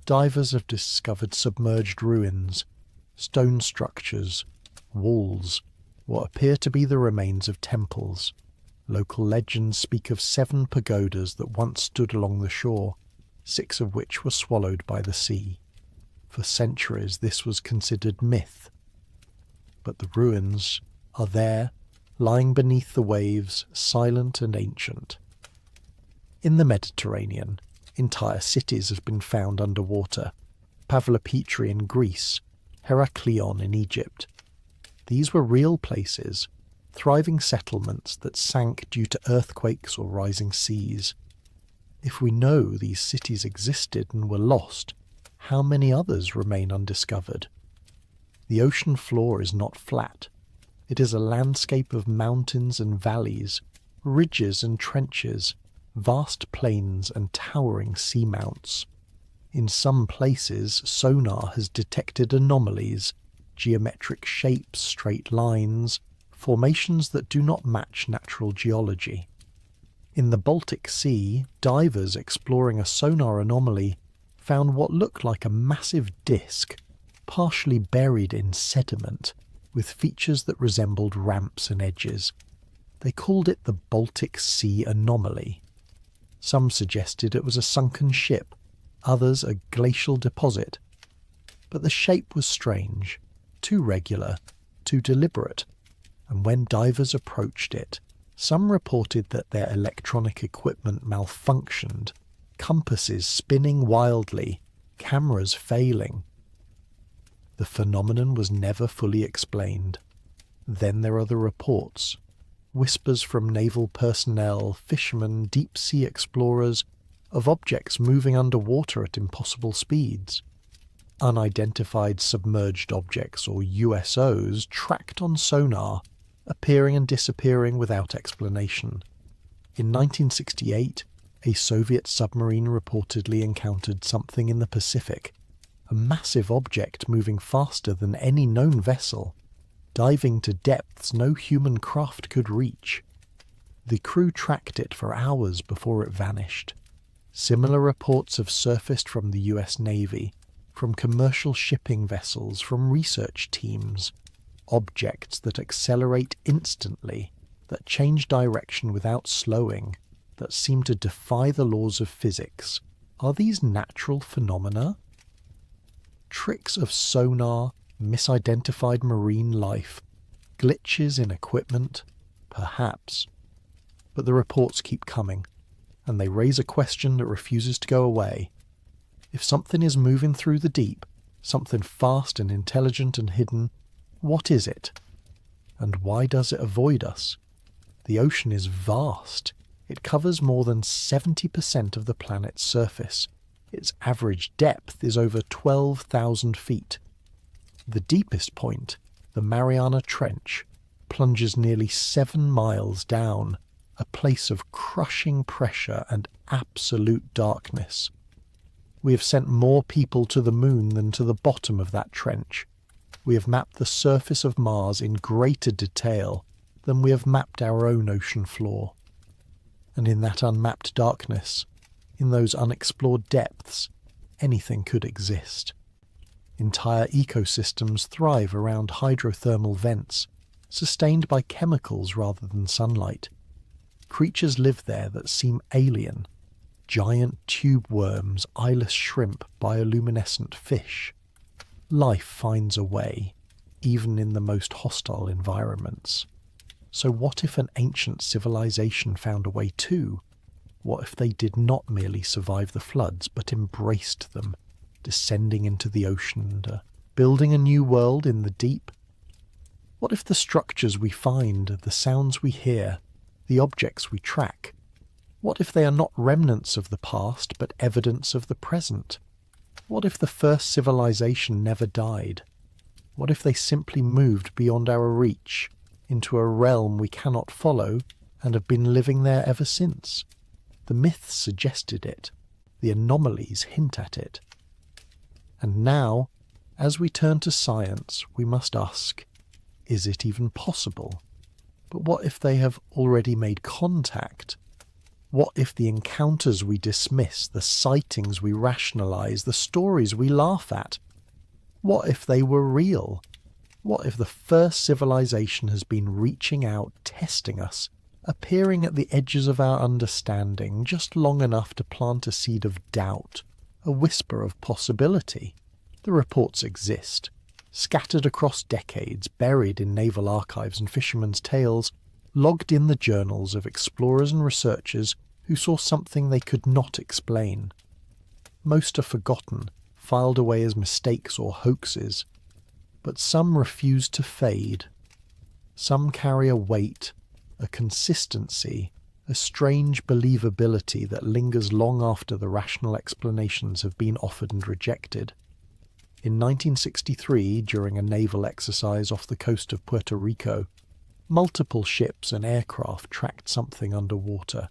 divers have discovered submerged ruins, stone structures, walls, what appear to be the remains of temples. Local legends speak of 7 pagodas that once stood along the shore, 6 of which were swallowed by the sea. For centuries this was considered myth. But the ruins are there, lying beneath the waves, silent and ancient. In the Mediterranean, entire cities have been found underwater. Pavlopetri in Greece, Heraklion in Egypt. These were real places, thriving settlements that sank due to earthquakes or rising seas. If we know these cities existed and were lost, how many others remain undiscovered? The ocean floor is not flat. It is a landscape of mountains and valleys, ridges and trenches, vast plains and towering seamounts. In some places, sonar has detected anomalies, geometric shapes, straight lines, formations that do not match natural geology. In the Baltic Sea, divers exploring a sonar anomaly found what looked like a massive disk, partially buried in sediment, with features that resembled ramps and edges. They called it the Baltic Sea Anomaly. Some suggested it was a sunken ship, others a glacial deposit. But the shape was strange, too regular, too deliberate, and when divers approached it, some reported that their electronic equipment malfunctioned, compasses spinning wildly, cameras failing. The phenomenon was never fully explained. Then there are the reports, whispers from naval personnel, fishermen, deep-sea explorers, of objects moving underwater at impossible speeds. Unidentified submerged objects, or USOs, tracked on sonar, appearing and disappearing without explanation. In 1968, a Soviet submarine reportedly encountered something in the Pacific, a massive object moving faster than any known vessel, diving to depths no human craft could reach. The crew tracked it for hours before it vanished. Similar reports have surfaced from the US Navy, from commercial shipping vessels, from research teams. Objects that accelerate instantly, that change direction without slowing, that seem to defy the laws of physics. Are these natural phenomena? Tricks of sonar, misidentified marine life, glitches in equipment? Perhaps. But the reports keep coming, and they raise a question that refuses to go away. If something is moving through the deep, something fast and intelligent and hidden, what is it? And why does it avoid us? The ocean is vast. It covers more than 70% of the planet's surface. Its average depth is over 12,000 feet. The deepest point, the Mariana Trench, plunges nearly 7 miles down, a place of crushing pressure and absolute darkness. We have sent more people to the moon than to the bottom of that trench. We have mapped the surface of Mars in greater detail than we have mapped our own ocean floor. And in that unmapped darkness, in those unexplored depths, anything could exist. Entire ecosystems thrive around hydrothermal vents, sustained by chemicals rather than sunlight. Creatures live there that seem alien. Giant tube worms, eyeless shrimp, bioluminescent fish. Life finds a way, even in the most hostile environments. So what if an ancient civilization found a way too? What if they did not merely survive the floods, but embraced them, descending into the ocean and building a new world in the deep? What if the structures we find, the sounds we hear, the objects we track, what if they are not remnants of the past, but evidence of the present? What if the first civilization never died? What if they simply moved beyond our reach, into a realm we cannot follow, and have been living there ever since? The myths suggested it. The anomalies hint at it. And now, as we turn to science, we must ask, is it even possible? But what if they have already made contact? What if the encounters we dismiss, the sightings we rationalize, the stories we laugh at? What if they were real? What if the first civilization has been reaching out, testing us, appearing at the edges of our understanding just long enough to plant a seed of doubt, a whisper of possibility? The reports exist, scattered across decades, buried in naval archives and fishermen's tales, logged in the journals of explorers and researchers who saw something they could not explain. Most are forgotten, filed away as mistakes or hoaxes, but some refuse to fade. Some carry a weight, a consistency, a strange believability that lingers long after the rational explanations have been offered and rejected. In 1963, during a naval exercise off the coast of Puerto Rico, multiple ships and aircraft tracked something underwater.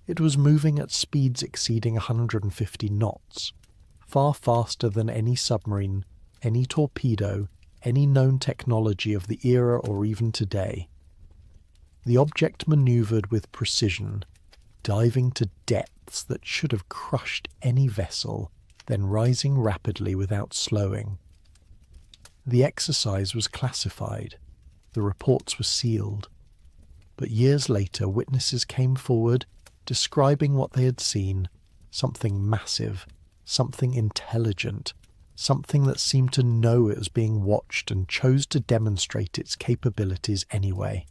It was moving at speeds exceeding 150 knots, far faster than any submarine, any torpedo, any known technology of the era or even today. The object maneuvered with precision, diving to depths that should have crushed any vessel, then rising rapidly without slowing. The exercise was classified. The reports were sealed. But years later, witnesses came forward describing what they had seen, something massive, something intelligent, something that seemed to know it was being watched and chose to demonstrate its capabilities anyway.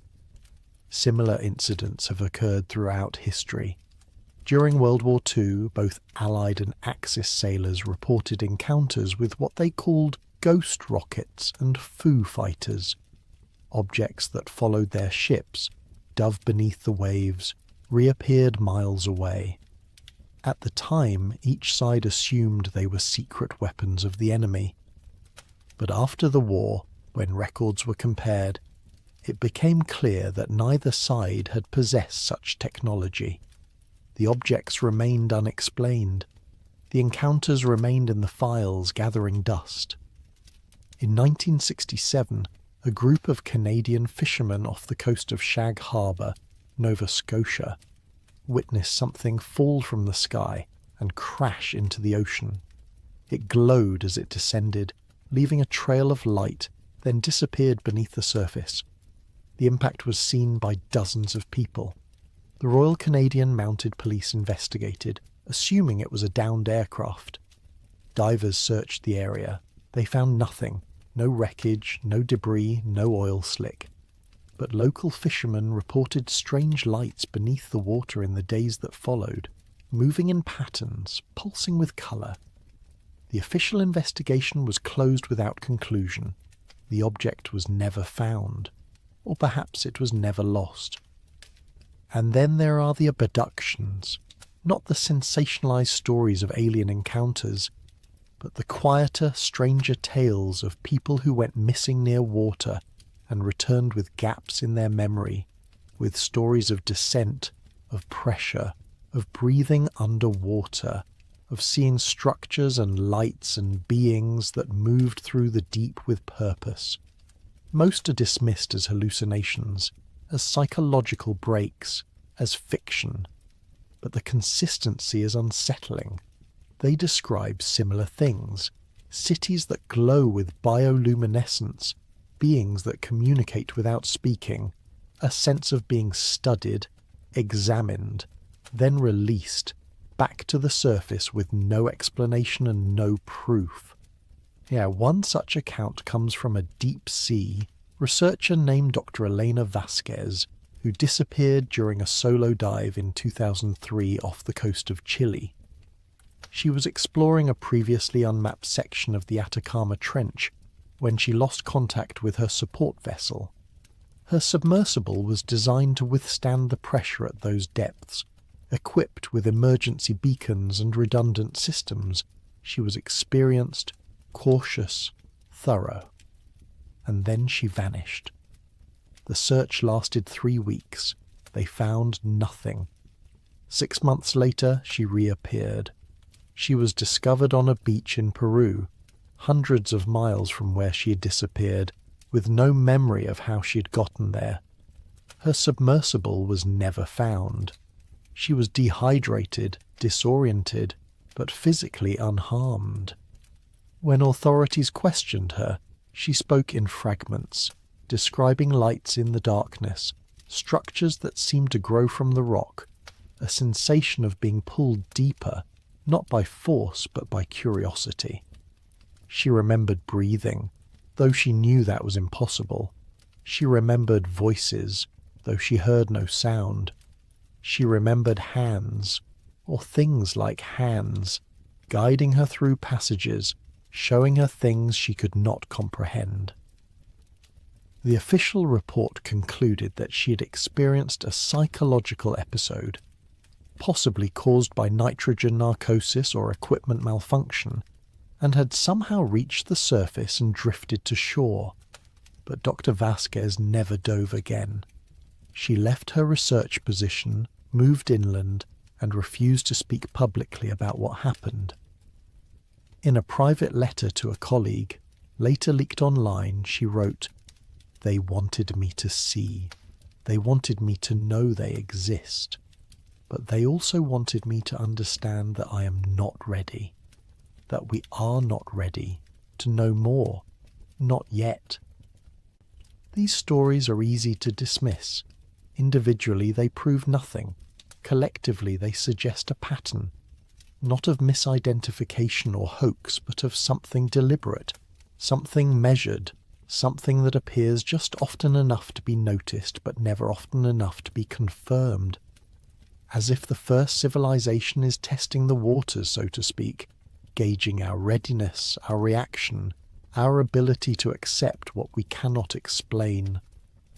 Similar incidents have occurred throughout history. During World War II, both Allied and Axis sailors reported encounters with what they called ghost rockets and Foo fighters, objects that followed their ships, dove beneath the waves, reappeared miles away. At the time, each side assumed they were secret weapons of the enemy. But after the war, when records were compared, it became clear that neither side had possessed such technology. The objects remained unexplained. The encounters remained in the files, gathering dust. In 1967, a group of Canadian fishermen off the coast of Shag Harbour, Nova Scotia, witnessed something fall from the sky and crash into the ocean. It glowed as it descended, leaving a trail of light, then disappeared beneath the surface. The impact was seen by dozens of people. The Royal Canadian Mounted Police investigated, assuming it was a downed aircraft. Divers searched the area. They found nothing. No wreckage, no debris, no oil slick. But local fishermen reported strange lights beneath the water in the days that followed, moving in patterns, pulsing with colour. The official investigation was closed without conclusion. The object was never found. Or perhaps it was never lost. And then there are the abductions, not the sensationalized stories of alien encounters, but the quieter, stranger tales of people who went missing near water and returned with gaps in their memory, with stories of descent, of pressure, of breathing underwater, of seeing structures and lights and beings that moved through the deep with purpose. Most are dismissed as hallucinations, as psychological breaks, as fiction, but the consistency is unsettling. They describe similar things, cities that glow with bioluminescence, beings that communicate without speaking, a sense of being studied, examined, then released, back to the surface with no explanation and no proof. One such account comes from a deep sea researcher named Dr. Elena Vasquez, who disappeared during a solo dive in 2003 off the coast of Chile. She was exploring a previously unmapped section of the Atacama Trench when she lost contact with her support vessel. Her submersible was designed to withstand the pressure at those depths. Equipped with emergency beacons and redundant systems, she was experienced, cautious, thorough. And then she vanished. The search lasted 3 weeks. They found nothing. 6 months later, she reappeared. She was discovered on a beach in Peru, hundreds of miles from where she had disappeared, with no memory of how she had gotten there. Her submersible was never found. She was dehydrated, disoriented, but physically unharmed. When authorities questioned her, she spoke in fragments, describing lights in the darkness, structures that seemed to grow from the rock, a sensation of being pulled deeper, not by force but by curiosity. She remembered breathing, though she knew that was impossible. She remembered voices, though she heard no sound. She remembered hands, or things like hands, guiding her through passages, showing her things she could not comprehend. The official report concluded that she had experienced a psychological episode, possibly caused by nitrogen narcosis or equipment malfunction, and had somehow reached the surface and drifted to shore. But Dr. Vasquez never dove again. She left her research position, moved inland, and refused to speak publicly about what happened. In a private letter to a colleague, later leaked online, she wrote, "They wanted me to see. They wanted me to know they exist. But they also wanted me to understand that I am not ready. That we are not ready to know more. Not yet." These stories are easy to dismiss. Individually they prove nothing. Collectively they suggest a pattern, not of misidentification or hoax, but of something deliberate, something measured, something that appears just often enough to be noticed but never often enough to be confirmed. As if the first civilization is testing the waters, so to speak, gauging our readiness, our reaction, our ability to accept what we cannot explain.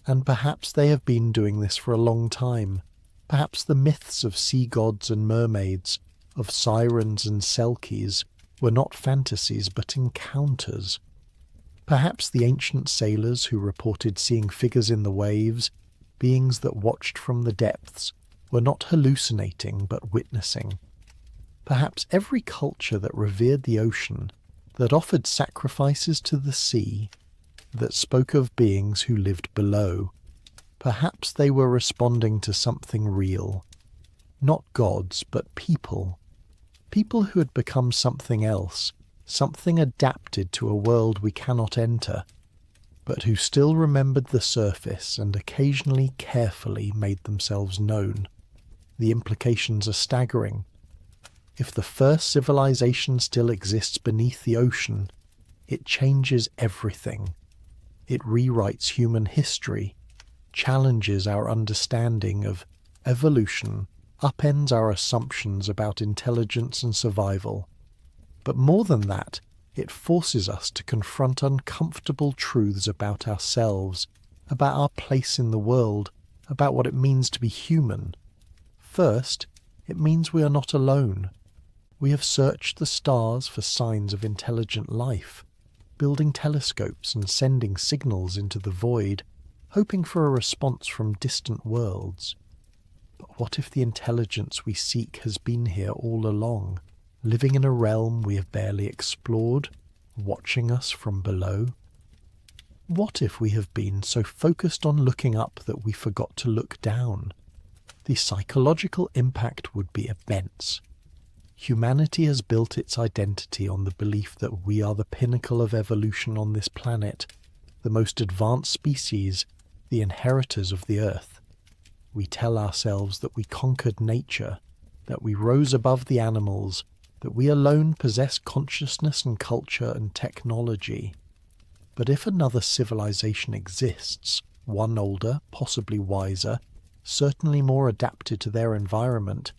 And perhaps they have been doing this for a long time. Perhaps the myths of sea gods and mermaids, of sirens and selkies, were not fantasies but encounters. Perhaps the ancient sailors who reported seeing figures in the waves, beings that watched from the depths, were not hallucinating but witnessing. Perhaps every culture that revered the ocean, that offered sacrifices to the sea, that spoke of beings who lived below, perhaps they were responding to something real. Not gods, but people. People who had become something else, something adapted to a world we cannot enter, but who still remembered the surface and occasionally carefully made themselves known. The implications are staggering. If the first civilization still exists beneath the ocean, it changes everything. It rewrites human history, challenges our understanding of evolution, upends our assumptions about intelligence and survival. But more than that, it forces us to confront uncomfortable truths about ourselves, about our place in the world, about what it means to be human. First, it means we are not alone. We have searched the stars for signs of intelligent life, building telescopes and sending signals into the void, hoping for a response from distant worlds. But what if the intelligence we seek has been here all along, living in a realm we have barely explored, watching us from below? What if we have been so focused on looking up that we forgot to look down? The psychological impact would be immense. Humanity has built its identity on the belief that we are the pinnacle of evolution on this planet, the most advanced species, the inheritors of the earth. We tell ourselves that we conquered nature, that we rose above the animals, that we alone possess consciousness and culture and technology. But if another civilization exists, one older, possibly wiser, certainly more adapted to their environment,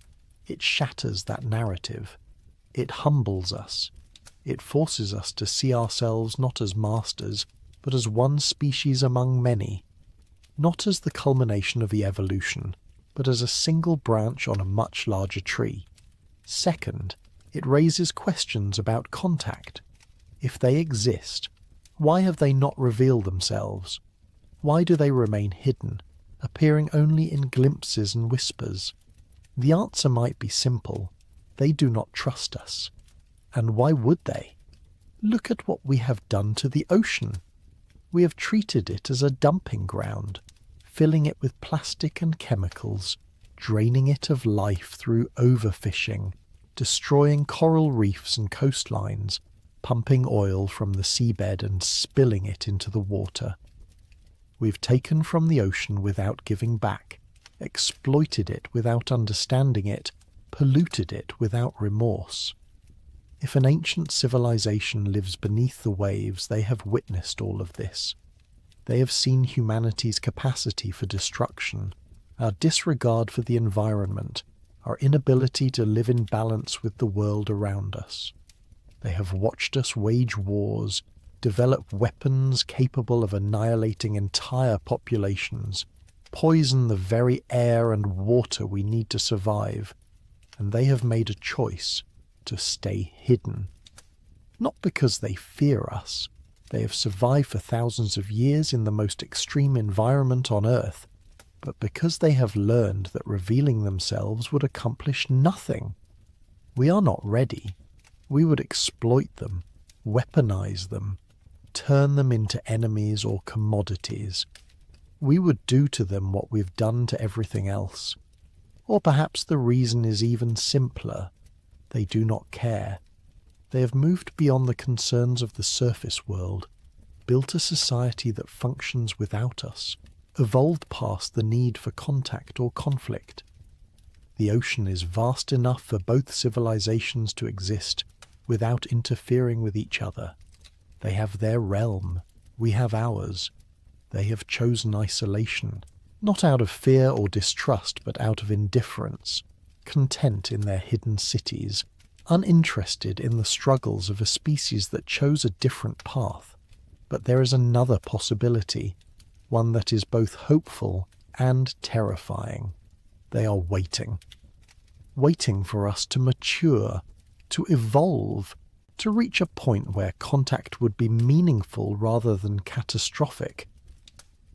it shatters that narrative. It humbles us. It forces us to see ourselves not as masters, but as one species among many. Not as the culmination of the evolution, but as a single branch on a much larger tree. Second, it raises questions about contact. If they exist, why have they not revealed themselves? Why do they remain hidden, appearing only in glimpses and whispers? The answer might be simple. They do not trust us. And why would they? Look at what we have done to the ocean. We have treated it as a dumping ground, filling it with plastic and chemicals, draining it of life through overfishing, destroying coral reefs and coastlines, pumping oil from the seabed and spilling it into the water. We've taken from the ocean without giving back, exploited it without understanding it, polluted it without remorse. If an ancient civilization lives beneath the waves, they have witnessed all of this. They have seen humanity's capacity for destruction, our disregard for the environment, our inability to live in balance with the world around us. They have watched us wage wars, develop weapons capable of annihilating entire populations, poison the very air and water we need to survive, and they have made a choice to stay hidden. Not because they fear us. They have survived for thousands of years in the most extreme environment on Earth, but because they have learned that revealing themselves would accomplish nothing. We are not ready. We would exploit them, weaponize them, turn them into enemies or commodities. We would do to them what we've done to everything else. Or perhaps the reason is even simpler. They do not care. They have moved beyond the concerns of the surface world, built a society that functions without us, evolved past the need for contact or conflict. The ocean is vast enough for both civilizations to exist without interfering with each other. They have their realm, we have ours. They have chosen isolation, not out of fear or distrust, but out of indifference, content in their hidden cities, uninterested in the struggles of a species that chose a different path. But there is another possibility, one that is both hopeful and terrifying. They are waiting for us to mature, to evolve, to reach a point where contact would be meaningful rather than catastrophic.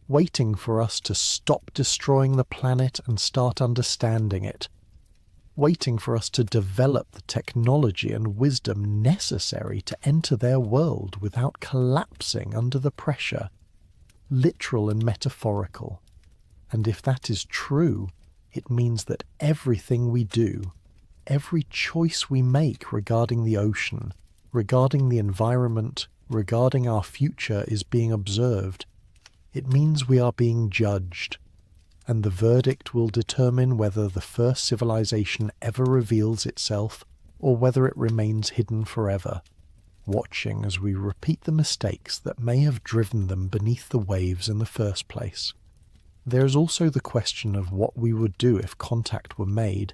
Waiting for us to stop destroying the planet and start understanding it. Waiting for us to develop the technology and wisdom necessary to enter their world without collapsing under the pressure, literal and metaphorical. And if that is true, it means that everything we do, every choice we make regarding the ocean, regarding the environment, regarding our future is being observed. It means we are being judged, and the verdict will determine whether the first civilization ever reveals itself or whether it remains hidden forever, watching as we repeat the mistakes that may have driven them beneath the waves in the first place. There is also the question of what we would do if contact were made.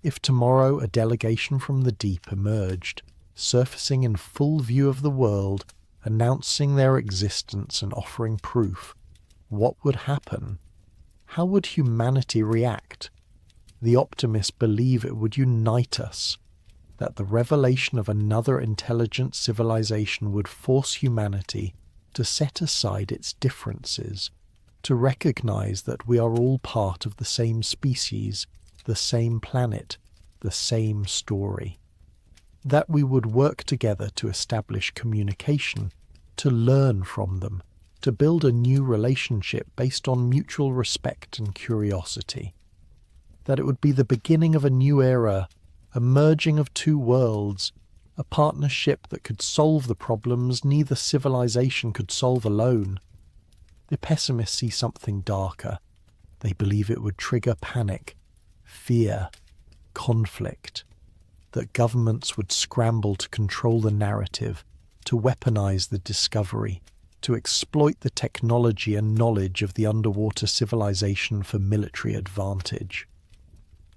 If tomorrow a delegation from the deep emerged, surfacing in full view of the world, announcing their existence and offering proof, what would happen? How would humanity react? The optimists believe it would unite us, that the revelation of another intelligent civilization would force humanity to set aside its differences, to recognize that we are all part of the same species, the same planet, the same story. That we would work together to establish communication, to learn from them, to build a new relationship based on mutual respect and curiosity. That it would be the beginning of a new era, a merging of two worlds, a partnership that could solve the problems neither civilization could solve alone. The pessimists see something darker. They believe it would trigger panic, fear, conflict, that governments would scramble to control the narrative, to weaponize the discovery, to exploit the technology and knowledge of the underwater civilization for military advantage.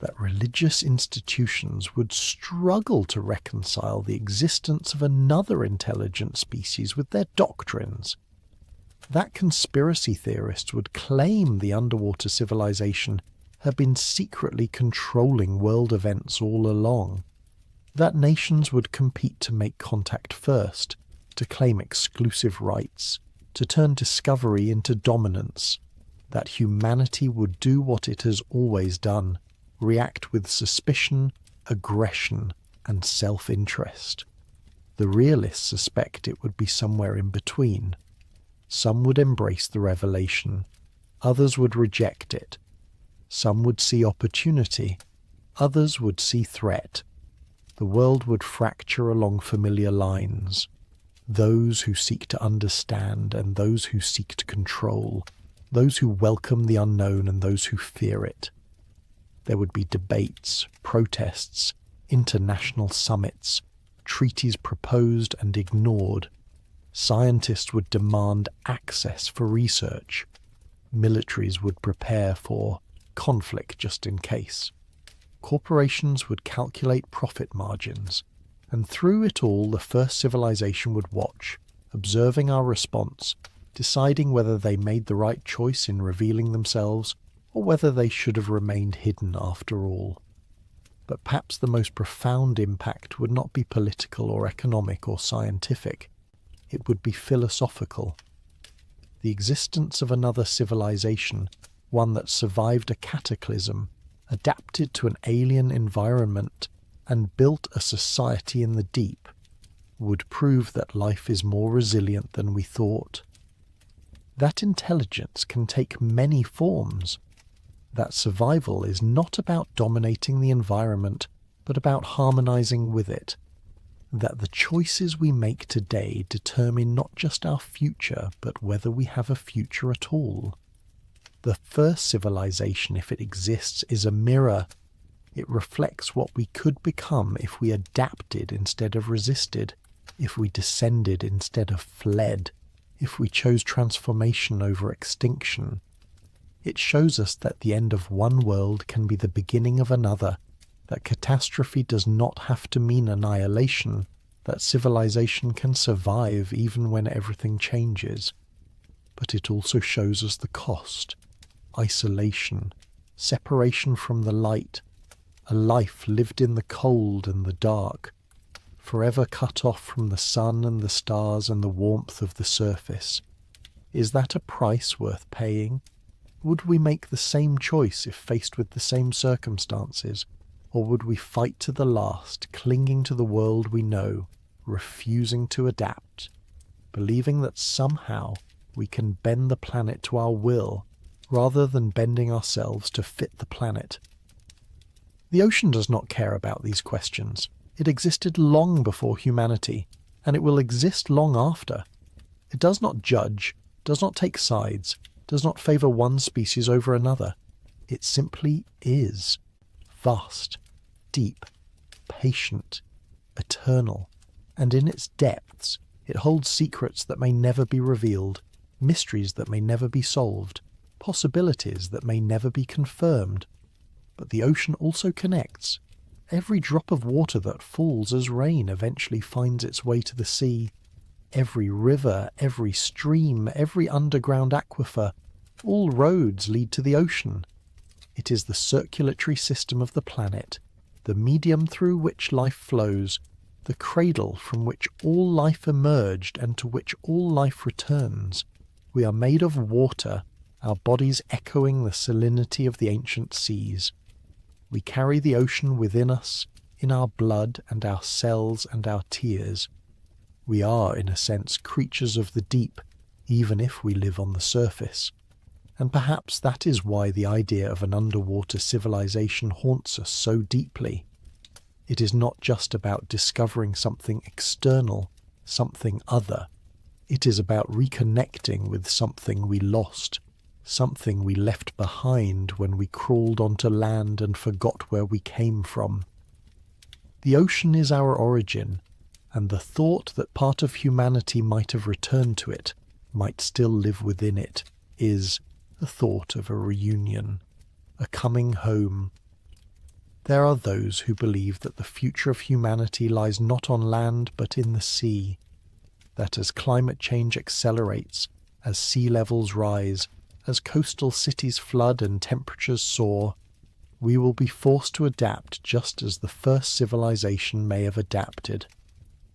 That religious institutions would struggle to reconcile the existence of another intelligent species with their doctrines. That conspiracy theorists would claim the underwater civilization had been secretly controlling world events all along. That nations would compete to make contact first, to claim exclusive rights, to turn discovery into dominance. That humanity would do what it has always done, react with suspicion, aggression, and self-interest. The realists suspect it would be somewhere in between. Some would embrace the revelation. Others would reject it. Some would see opportunity. Others would see threat. The world would fracture along familiar lines. Those who seek to understand and those who seek to control. Those who welcome the unknown and those who fear it. There would be debates, protests, international summits, treaties proposed and ignored. Scientists would demand access for research. Militaries would prepare for conflict just in case. Corporations would calculate profit margins, and through it all the first civilization would watch, observing our response, deciding whether they made the right choice in revealing themselves or whether they should have remained hidden after all. But perhaps the most profound impact would not be political or economic or scientific. It would be philosophical. The existence of another civilization, one that survived a cataclysm, adapted to an alien environment, and built a society in the deep, would prove that life is more resilient than we thought. That intelligence can take many forms. That survival is not about dominating the environment, but about harmonizing with it. That the choices we make today determine not just our future, but whether we have a future at all. The first civilization, if it exists, is a mirror. It reflects what we could become if we adapted instead of resisted, if we descended instead of fled, if we chose transformation over extinction. It shows us that the end of one world can be the beginning of another, that catastrophe does not have to mean annihilation, that civilization can survive even when everything changes. But it also shows us the cost: isolation, separation from the light, a life lived in the cold and the dark, forever cut off from the sun and the stars and the warmth of the surface. Is that a price worth paying? Would we make the same choice if faced with the same circumstances, or would we fight to the last, clinging to the world we know, refusing to adapt, believing that somehow we can bend the planet to our will, rather than bending ourselves to fit the planet? The ocean does not care about these questions. It existed long before humanity, and it will exist long after. It does not judge, does not take sides, does not favor one species over another. It simply is. Vast, deep, patient, eternal, and in its depths it holds secrets that may never be revealed, mysteries that may never be solved, possibilities that may never be confirmed. But the ocean also connects. Every drop of water that falls as rain eventually finds its way to the sea. Every river, every stream, every underground aquifer, all roads lead to the ocean. It is the circulatory system of the planet, the medium through which life flows, the cradle from which all life emerged and to which all life returns. We are made of water, our bodies echoing the salinity of the ancient seas. We carry the ocean within us, in our blood and our cells and our tears. We are, in a sense, creatures of the deep, even if we live on the surface. And perhaps that is why the idea of an underwater civilization haunts us so deeply. It is not just about discovering something external, something other. It is about reconnecting with something we lost, something we left behind when we crawled onto land and forgot where we came from. The ocean is our origin, and the thought that part of humanity might have returned to it, might still live within it, is the thought of a reunion, a coming home. There are those who believe that the future of humanity lies not on land but in the sea, that as climate change accelerates, as sea levels rise, as coastal cities flood and temperatures soar, we will be forced to adapt just as the first civilization may have adapted,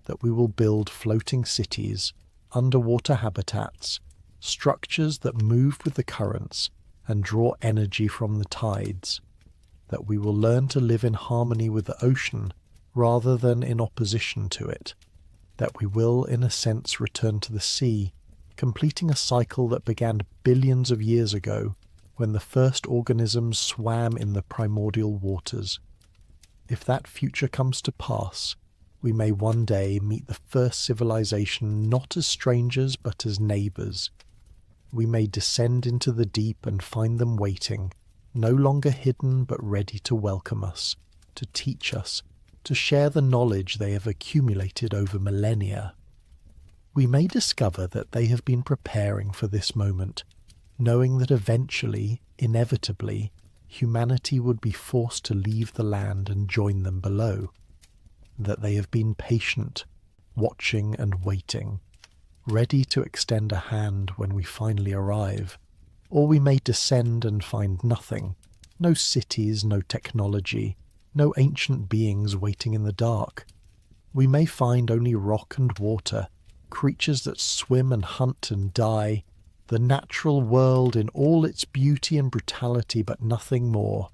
that we will build floating cities, underwater habitats, structures that move with the currents and draw energy from the tides, that we will learn to live in harmony with the ocean rather than in opposition to it, that we will, in a sense, return to the sea, completing a cycle that began billions of years ago when the first organisms swam in the primordial waters. If that future comes to pass, we may one day meet the first civilization not as strangers but as neighbours. We may descend into the deep and find them waiting, no longer hidden but ready to welcome us, to teach us, to share the knowledge they have accumulated over millennia. We may discover that they have been preparing for this moment, knowing that eventually, inevitably, humanity would be forced to leave the land and join them below. That they have been patient, watching and waiting, ready to extend a hand when we finally arrive. Or we may descend and find nothing, no cities, no technology, no ancient beings waiting in the dark. We may find only rock and water, creatures that swim and hunt and die, the natural world in all its beauty and brutality, but nothing more.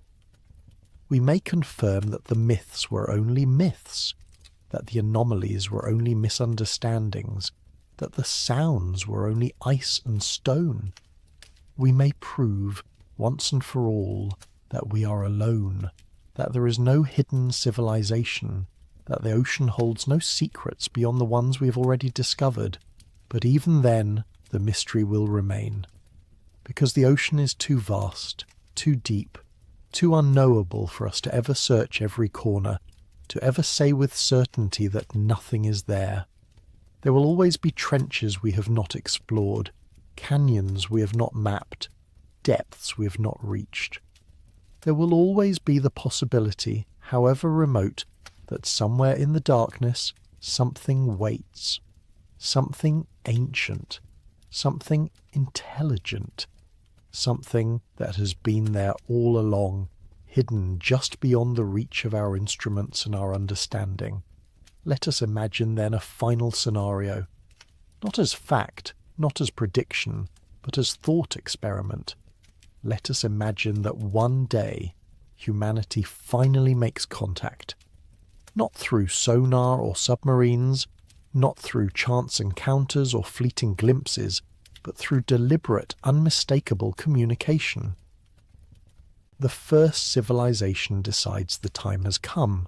We may confirm that the myths were only myths, that the anomalies were only misunderstandings, that the sounds were only ice and stone. We may prove, once and for all, that we are alone, that there is no hidden civilization, that the ocean holds no secrets beyond the ones we have already discovered. But even then, the mystery will remain, because the ocean is too vast, too deep, too unknowable for us to ever search every corner, to ever say with certainty that nothing is there. There will always be trenches we have not explored, canyons we have not mapped, depths we have not reached. There will always be the possibility, however remote, that somewhere in the darkness something waits, something ancient, something intelligent, something that has been there all along, hidden just beyond the reach of our instruments and our understanding. Let us imagine then a final scenario, not as fact, not as prediction, but as thought experiment. Let us imagine that one day humanity finally makes contact, not through sonar or submarines, not through chance encounters or fleeting glimpses, but through deliberate, unmistakable communication. The first civilization decides the time has come.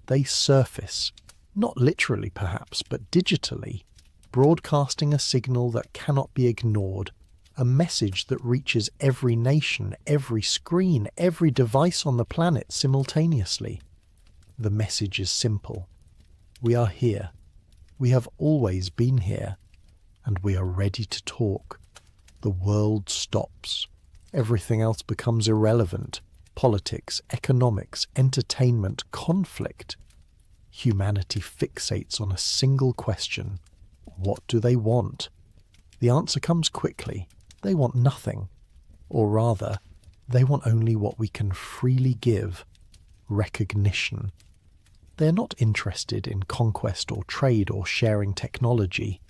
They surface, not literally perhaps, but digitally, broadcasting a signal that cannot be ignored, a message that reaches every nation, every screen, every device on the planet simultaneously. The message is simple. We are here. We have always been here, and we are ready to talk. The world stops. Everything else becomes irrelevant. Politics, economics, entertainment, conflict. Humanity fixates on a single question. What do they want? The answer comes quickly. They want nothing. Or rather, they want only what we can freely give: recognition. They are not interested in conquest or trade or sharing technology.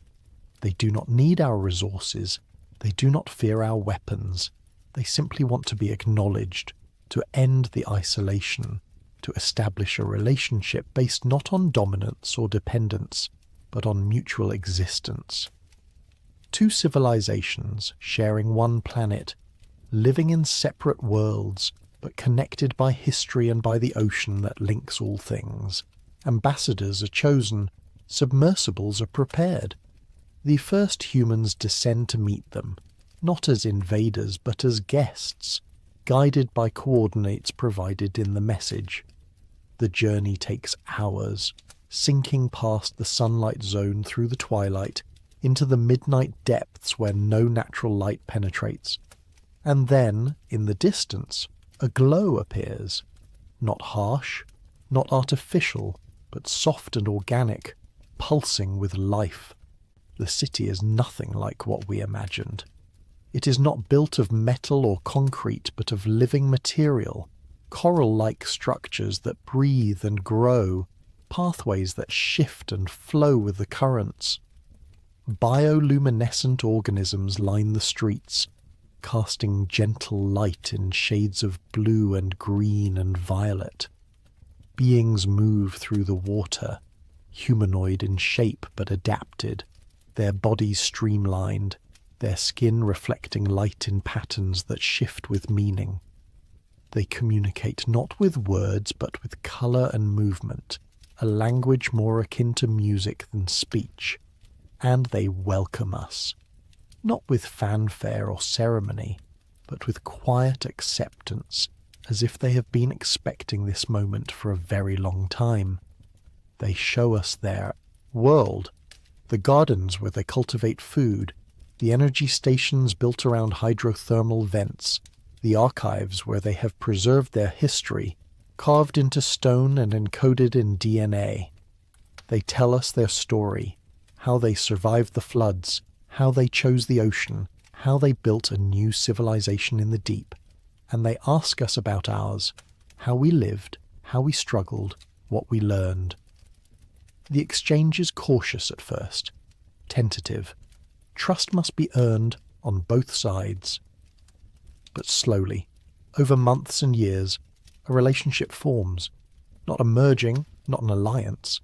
They do not need our resources. They do not fear our weapons. They simply want to be acknowledged, to end the isolation, to establish a relationship based not on dominance or dependence, but on mutual existence. Two civilizations sharing one planet, living in separate worlds, but connected by history and by the ocean that links all things. Ambassadors are chosen, submersibles are prepared. The first humans descend to meet them, not as invaders but as guests, guided by coordinates provided in the message. The journey takes hours, sinking past the sunlight zone through the twilight, into the midnight depths where no natural light penetrates. And then, in the distance, a glow appears, not harsh, not artificial, but soft and organic, pulsing with life. The city is nothing like what we imagined. It is not built of metal or concrete, but of living material, coral-like structures that breathe and grow, pathways that shift and flow with the currents. Bioluminescent organisms line the streets, casting gentle light in shades of blue and green and violet. Beings move through the water, humanoid in shape but adapted, their bodies streamlined, their skin reflecting light in patterns that shift with meaning. They communicate not with words but with colour and movement, a language more akin to music than speech. And they welcome us, not with fanfare or ceremony, but with quiet acceptance, as if they have been expecting this moment for a very long time. They show us their world, the gardens where they cultivate food, the energy stations built around hydrothermal vents, the archives where they have preserved their history, carved into stone and encoded in DNA. They tell us their story, how they survived the floods, how they chose the ocean, how they built a new civilization in the deep, and they ask us about ours, how we lived, how we struggled, what we learned. The exchange is cautious at first, tentative. Trust must be earned on both sides. But slowly, over months and years, a relationship forms, not a merging, not an alliance,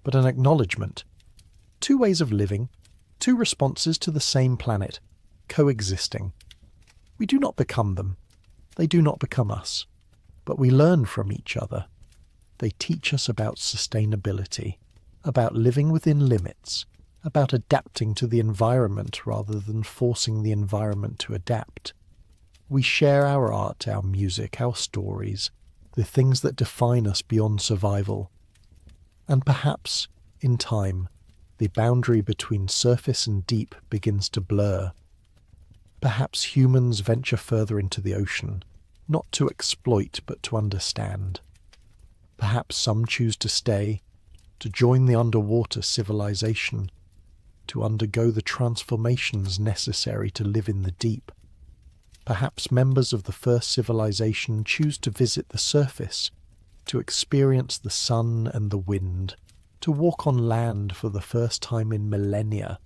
but an acknowledgement. Two ways of living, two responses to the same planet, coexisting. We do not become them. They do not become us. But we learn from each other. They teach us about sustainability, about living within limits, about adapting to the environment rather than forcing the environment to adapt. We share our art, our music, our stories, the things that define us beyond survival. And perhaps, in time, the boundary between surface and deep begins to blur. Perhaps humans venture further into the ocean, not to exploit but to understand. Perhaps some choose to stay, to join the underwater civilization, to undergo the transformations necessary to live in the deep. Perhaps members of the first civilization choose to visit the surface, to experience the sun and the wind, to walk on land for the first time in millennia.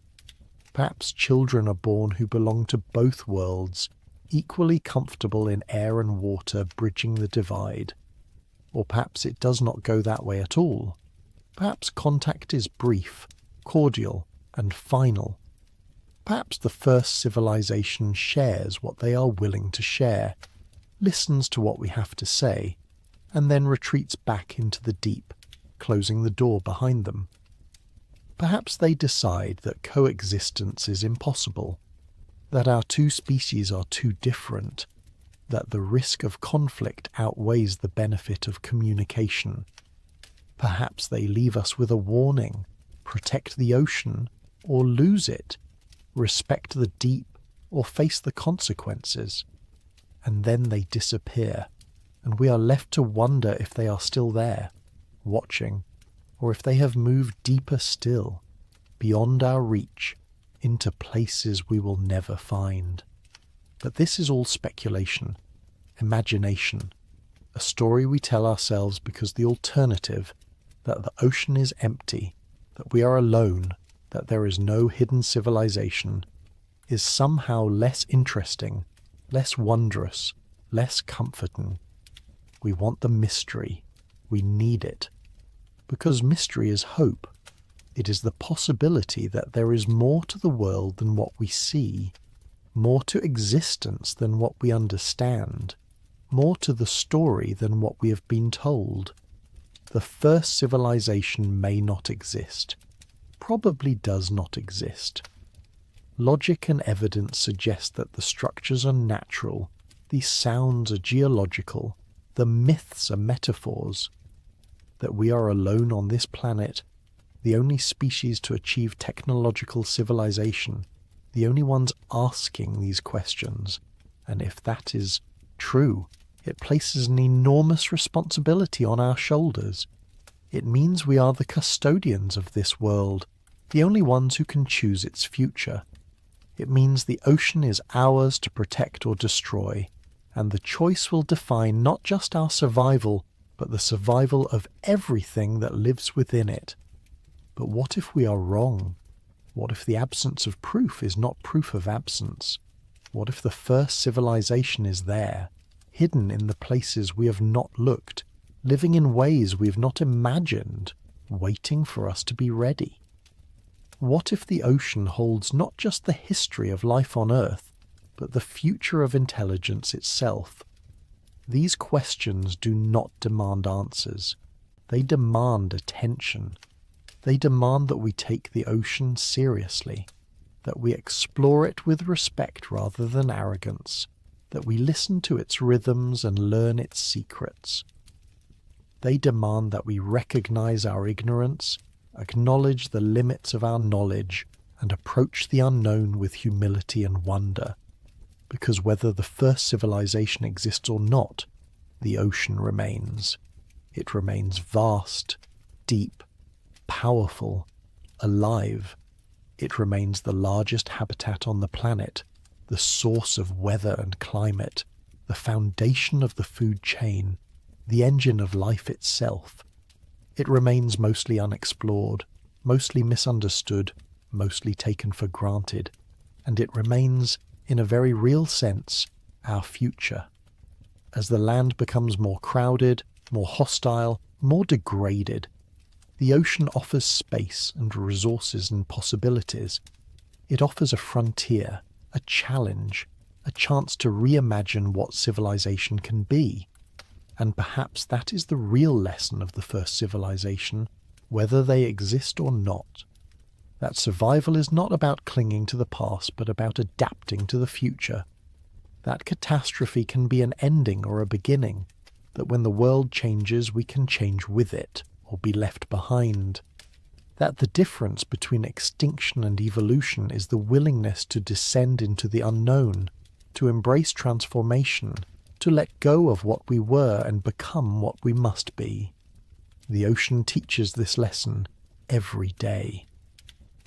Perhaps children are born who belong to both worlds, equally comfortable in air and water, bridging the divide. Or perhaps it does not go that way at all. Perhaps contact is brief, cordial, and final. Perhaps the first civilization shares what they are willing to share, listens to what we have to say, and then retreats back into the deep, closing the door behind them. Perhaps they decide that coexistence is impossible, that our two species are too different, that the risk of conflict outweighs the benefit of communication. Perhaps they leave us with a warning, protect the ocean or lose it, respect the deep or face the consequences. And then they disappear, and we are left to wonder if they are still there, watching, or if they have moved deeper still, beyond our reach, into places we will never find. But this is all speculation, imagination, a story we tell ourselves because the alternative, that the ocean is empty, that we are alone, that there is no hidden civilization, is somehow less interesting, less wondrous, less comforting. We want the mystery. We need it. Because mystery is hope. It is the possibility that there is more to the world than what we see, more to existence than what we understand, more to the story than what we have been told. The first civilization may not exist, probably does not exist. Logic and evidence suggest that the structures are natural, the sounds are geological, the myths are metaphors, that we are alone on this planet, the only species to achieve technological civilization, the only ones asking these questions. And if that is true, it places an enormous responsibility on our shoulders. It means we are the custodians of this world, the only ones who can choose its future. It means the ocean is ours to protect or destroy, and the choice will define not just our survival, but the survival of everything that lives within it. But what if we are wrong? What if the absence of proof is not proof of absence? What if the first civilization is there, hidden in the places we have not looked, living in ways we have not imagined, waiting for us to be ready? What if the ocean holds not just the history of life on Earth, but the future of intelligence itself? These questions do not demand answers. They demand attention. They demand that we take the ocean seriously, that we explore it with respect rather than arrogance, that we listen to its rhythms and learn its secrets. They demand that we recognize our ignorance, acknowledge the limits of our knowledge, and approach the unknown with humility and wonder. Because whether the first civilization exists or not, the ocean remains. It remains vast, deep, powerful, alive. It remains the largest habitat on the planet, the source of weather and climate, the foundation of the food chain, the engine of life itself. It remains mostly unexplored, mostly misunderstood, mostly taken for granted, and it remains, in a very real sense, our future. As the land becomes more crowded, more hostile, more degraded, the ocean offers space and resources and possibilities. It offers a frontier, a challenge, a chance to reimagine what civilization can be. And perhaps that is the real lesson of the first civilization, whether they exist or not. That survival is not about clinging to the past, but about adapting to the future. That catastrophe can be an ending or a beginning, that when the world changes, we can change with it, or be left behind. That the difference between extinction and evolution is the willingness to descend into the unknown, to embrace transformation, to let go of what we were and become what we must be. The ocean teaches this lesson every day.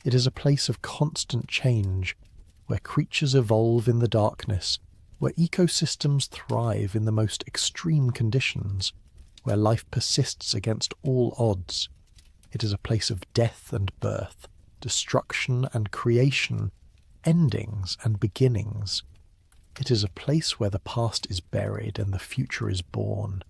It is a place of constant change, where creatures evolve in the darkness, where ecosystems thrive in the most extreme conditions, where life persists against all odds. It is a place of death and birth, destruction and creation, endings and beginnings. It is a place where the past is buried and the future is born,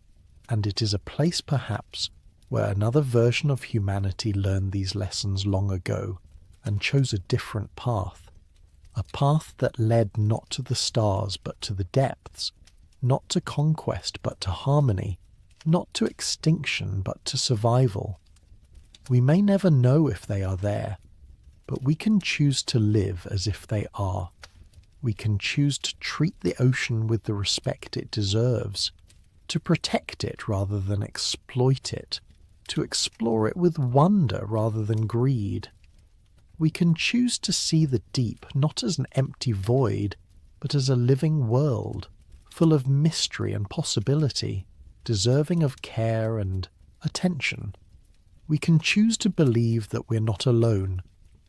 and it is a place perhaps where another version of humanity learned these lessons long ago and chose a different path, a path that led not to the stars but to the depths, not to conquest but to harmony, not to extinction but to survival. We may never know if they are there, but we can choose to live as if they are. We can choose to treat the ocean with the respect it deserves, to protect it rather than exploit it, to explore it with wonder rather than greed. We can choose to see the deep not as an empty void, but as a living world, full of mystery and possibility, deserving of care and attention. We can choose to believe that we're not alone,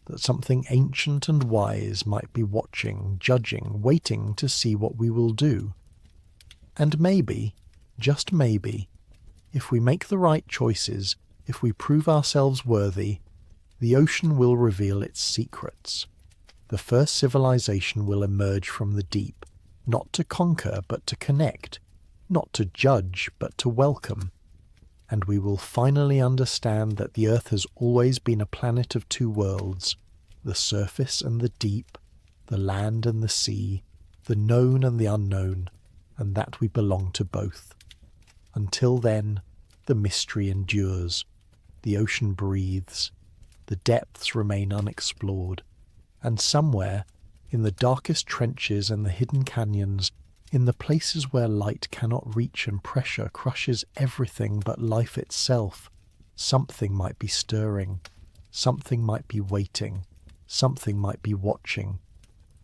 that something ancient and wise might be watching, judging, waiting to see what we will do. And maybe, just maybe, if we make the right choices, if we prove ourselves worthy, the ocean will reveal its secrets. The first civilization will emerge from the deep, not to conquer but to connect, not to judge but to welcome. And we will finally understand that the Earth has always been a planet of two worlds, the surface and the deep, the land and the sea, the known and the unknown, and that we belong to both. Until then, the mystery endures, the ocean breathes, the depths remain unexplored, and somewhere, in the darkest trenches and the hidden canyons, in the places where light cannot reach and pressure crushes everything but life itself, something might be stirring, something might be waiting, something might be watching,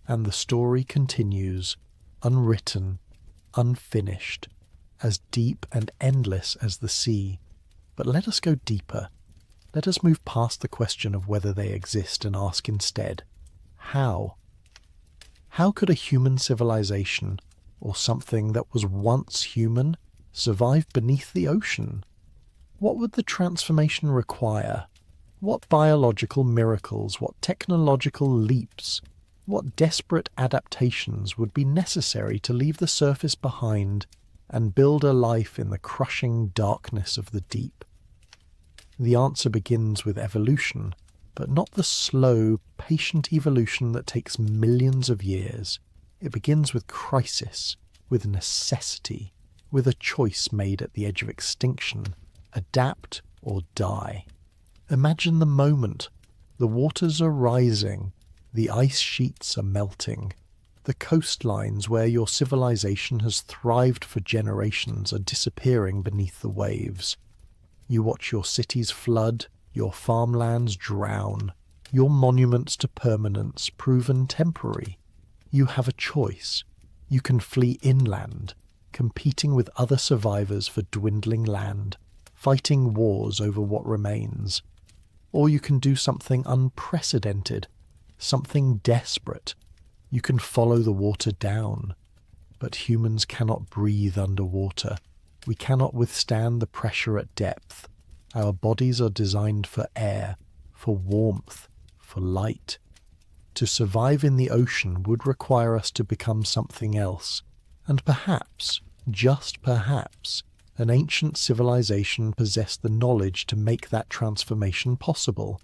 and the story continues, unwritten, unfinished, as deep and endless as the sea. But let us go deeper. Let us move past the question of whether they exist and ask instead, how? How could a human civilization, or something that was once human, survive beneath the ocean? What would the transformation require? What biological miracles, what technological leaps, what desperate adaptations would be necessary to leave the surface behind and build a life in the crushing darkness of the deep? The answer begins with evolution, but not the slow, patient evolution that takes millions of years. It begins with crisis, with necessity, with a choice made at the edge of extinction: adapt or die. Imagine the moment. The waters are rising, the ice sheets are melting, the coastlines where your civilization has thrived for generations are disappearing beneath the waves. You watch your cities flood, your farmlands drown, your monuments to permanence proven temporary. You have a choice. You can flee inland, competing with other survivors for dwindling land, fighting wars over what remains. Or you can do something unprecedented, something desperate. You can follow the water down. But humans cannot breathe underwater. We cannot withstand the pressure at depth. Our bodies are designed for air, for warmth, for light. To survive in the ocean would require us to become something else. And perhaps, just perhaps, an ancient civilization possessed the knowledge to make that transformation possible.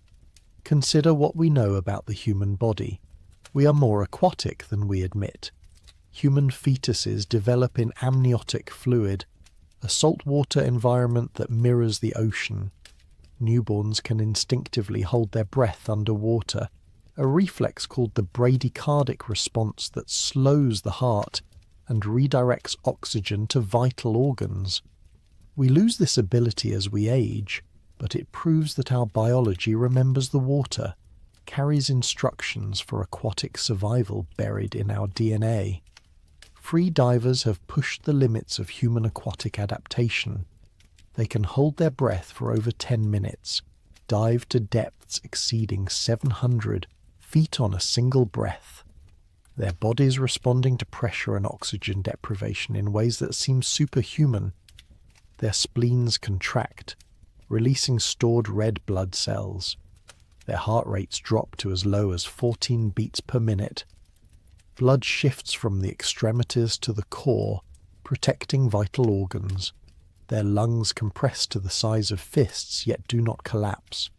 Consider what we know about the human body. We are more aquatic than we admit. Human fetuses develop in amniotic fluid, a saltwater environment that mirrors the ocean. Newborns can instinctively hold their breath underwater, a reflex called the bradycardic response that slows the heart and redirects oxygen to vital organs. We lose this ability as we age, but it proves that our biology remembers the water, carries instructions for aquatic survival buried in our DNA. Free divers have pushed the limits of human aquatic adaptation. They can hold their breath for over 10 minutes, dive to depths exceeding 700 feet on a single breath. Their bodies responding to pressure and oxygen deprivation in ways that seem superhuman. Their spleens contract, releasing stored red blood cells. Their heart rates drop to as low as 14 beats per minute. Blood shifts from the extremities to the core, protecting vital organs. Their lungs compress to the size of fists, yet do not collapse.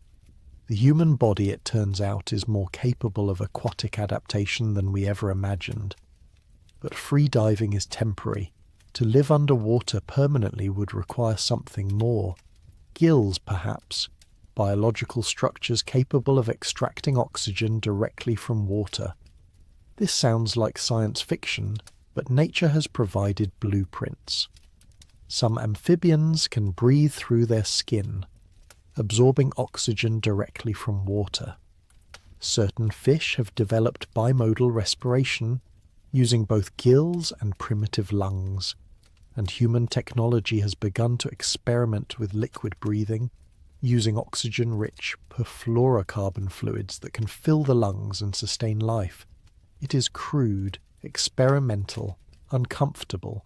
The human body, it turns out, is more capable of aquatic adaptation than we ever imagined. But free diving is temporary. To live underwater permanently would require something more. Gills, perhaps. Biological structures capable of extracting oxygen directly from water. This sounds like science fiction, but nature has provided blueprints. Some amphibians can breathe through their skin, absorbing oxygen directly from water. Certain fish have developed bimodal respiration, using both gills and primitive lungs, and human technology has begun to experiment with liquid breathing, using oxygen-rich perfluorocarbon fluids that can fill the lungs and sustain life. It is crude, experimental, uncomfortable,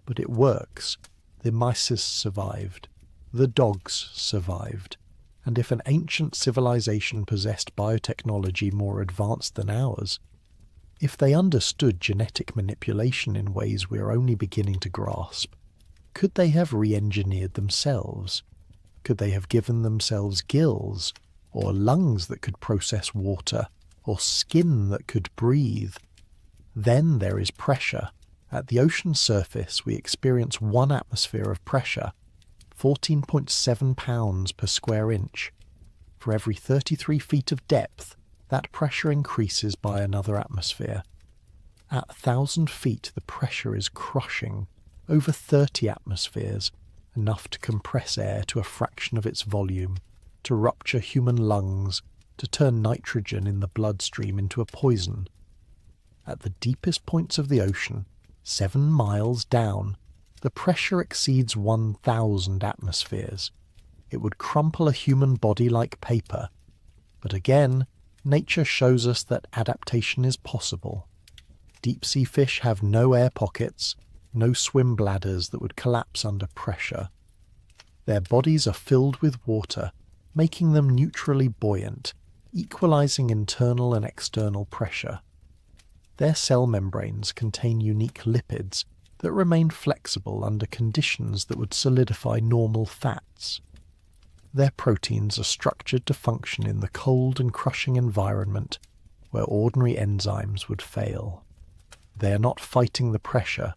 but it works. The mysis survived. The dogs survived. And if an ancient civilization possessed biotechnology more advanced than ours, if they understood genetic manipulation in ways we are only beginning to grasp, could they have re-engineered themselves? Could they have given themselves gills, or lungs that could process water, or skin that could breathe? Then there is pressure. At the ocean surface, we experience 1 atmosphere of pressure, 14.7 pounds per square inch. For every 33 feet of depth, that pressure increases by another atmosphere. At 1,000 feet, the pressure is crushing, over 30 atmospheres, enough to compress air to a fraction of its volume, to rupture human lungs, to turn nitrogen in the bloodstream into a poison. At the deepest points of the ocean, 7 miles down, the pressure exceeds 1,000 atmospheres. It would crumple a human body like paper. But again, nature shows us that adaptation is possible. Deep-sea fish have no air pockets, no swim bladders that would collapse under pressure. Their bodies are filled with water, making them neutrally buoyant, equalizing internal and external pressure. Their cell membranes contain unique lipids that remain flexible under conditions that would solidify normal fats. Their proteins are structured to function in the cold and crushing environment where ordinary enzymes would fail. They are not fighting the pressure,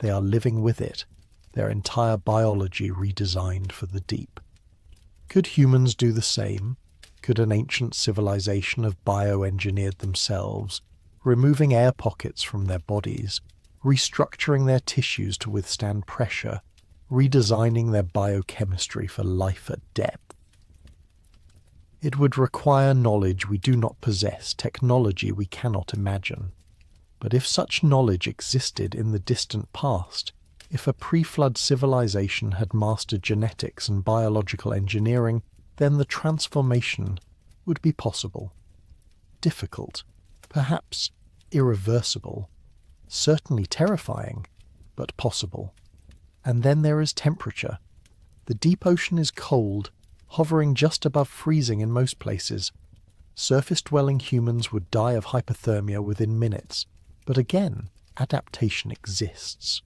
they are living with it, their entire biology redesigned for the deep. Could humans do the same? Could an ancient civilization have bioengineered themselves, removing air pockets from their bodies, restructuring their tissues to withstand pressure, redesigning their biochemistry for life at depth? It would require knowledge we do not possess, technology we cannot imagine. But if such knowledge existed in the distant past, if a pre-flood civilization had mastered genetics and biological engineering, then the transformation would be possible. Difficult, perhaps irreversible, certainly terrifying, but possible. And then there is temperature. The deep ocean is cold, hovering just above freezing in most places. Surface-dwelling humans would die of hypothermia within minutes. But again, adaptation exists.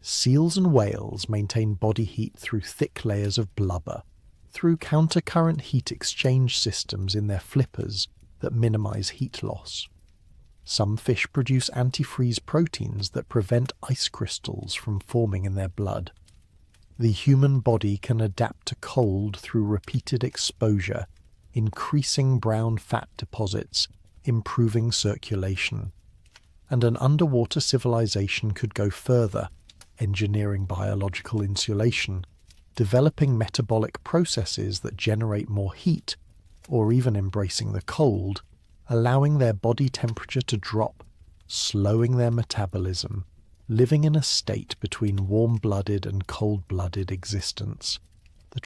Seals and whales maintain body heat through thick layers of blubber, through countercurrent heat exchange systems in their flippers that minimize heat loss. Some fish produce antifreeze proteins that prevent ice crystals from forming in their blood. The human body can adapt to cold through repeated exposure, increasing brown fat deposits, improving circulation. And an underwater civilization could go further, engineering biological insulation, developing metabolic processes that generate more heat, or even embracing the cold, allowing their body temperature to drop, slowing their metabolism, living in a state between warm-blooded and cold-blooded existence.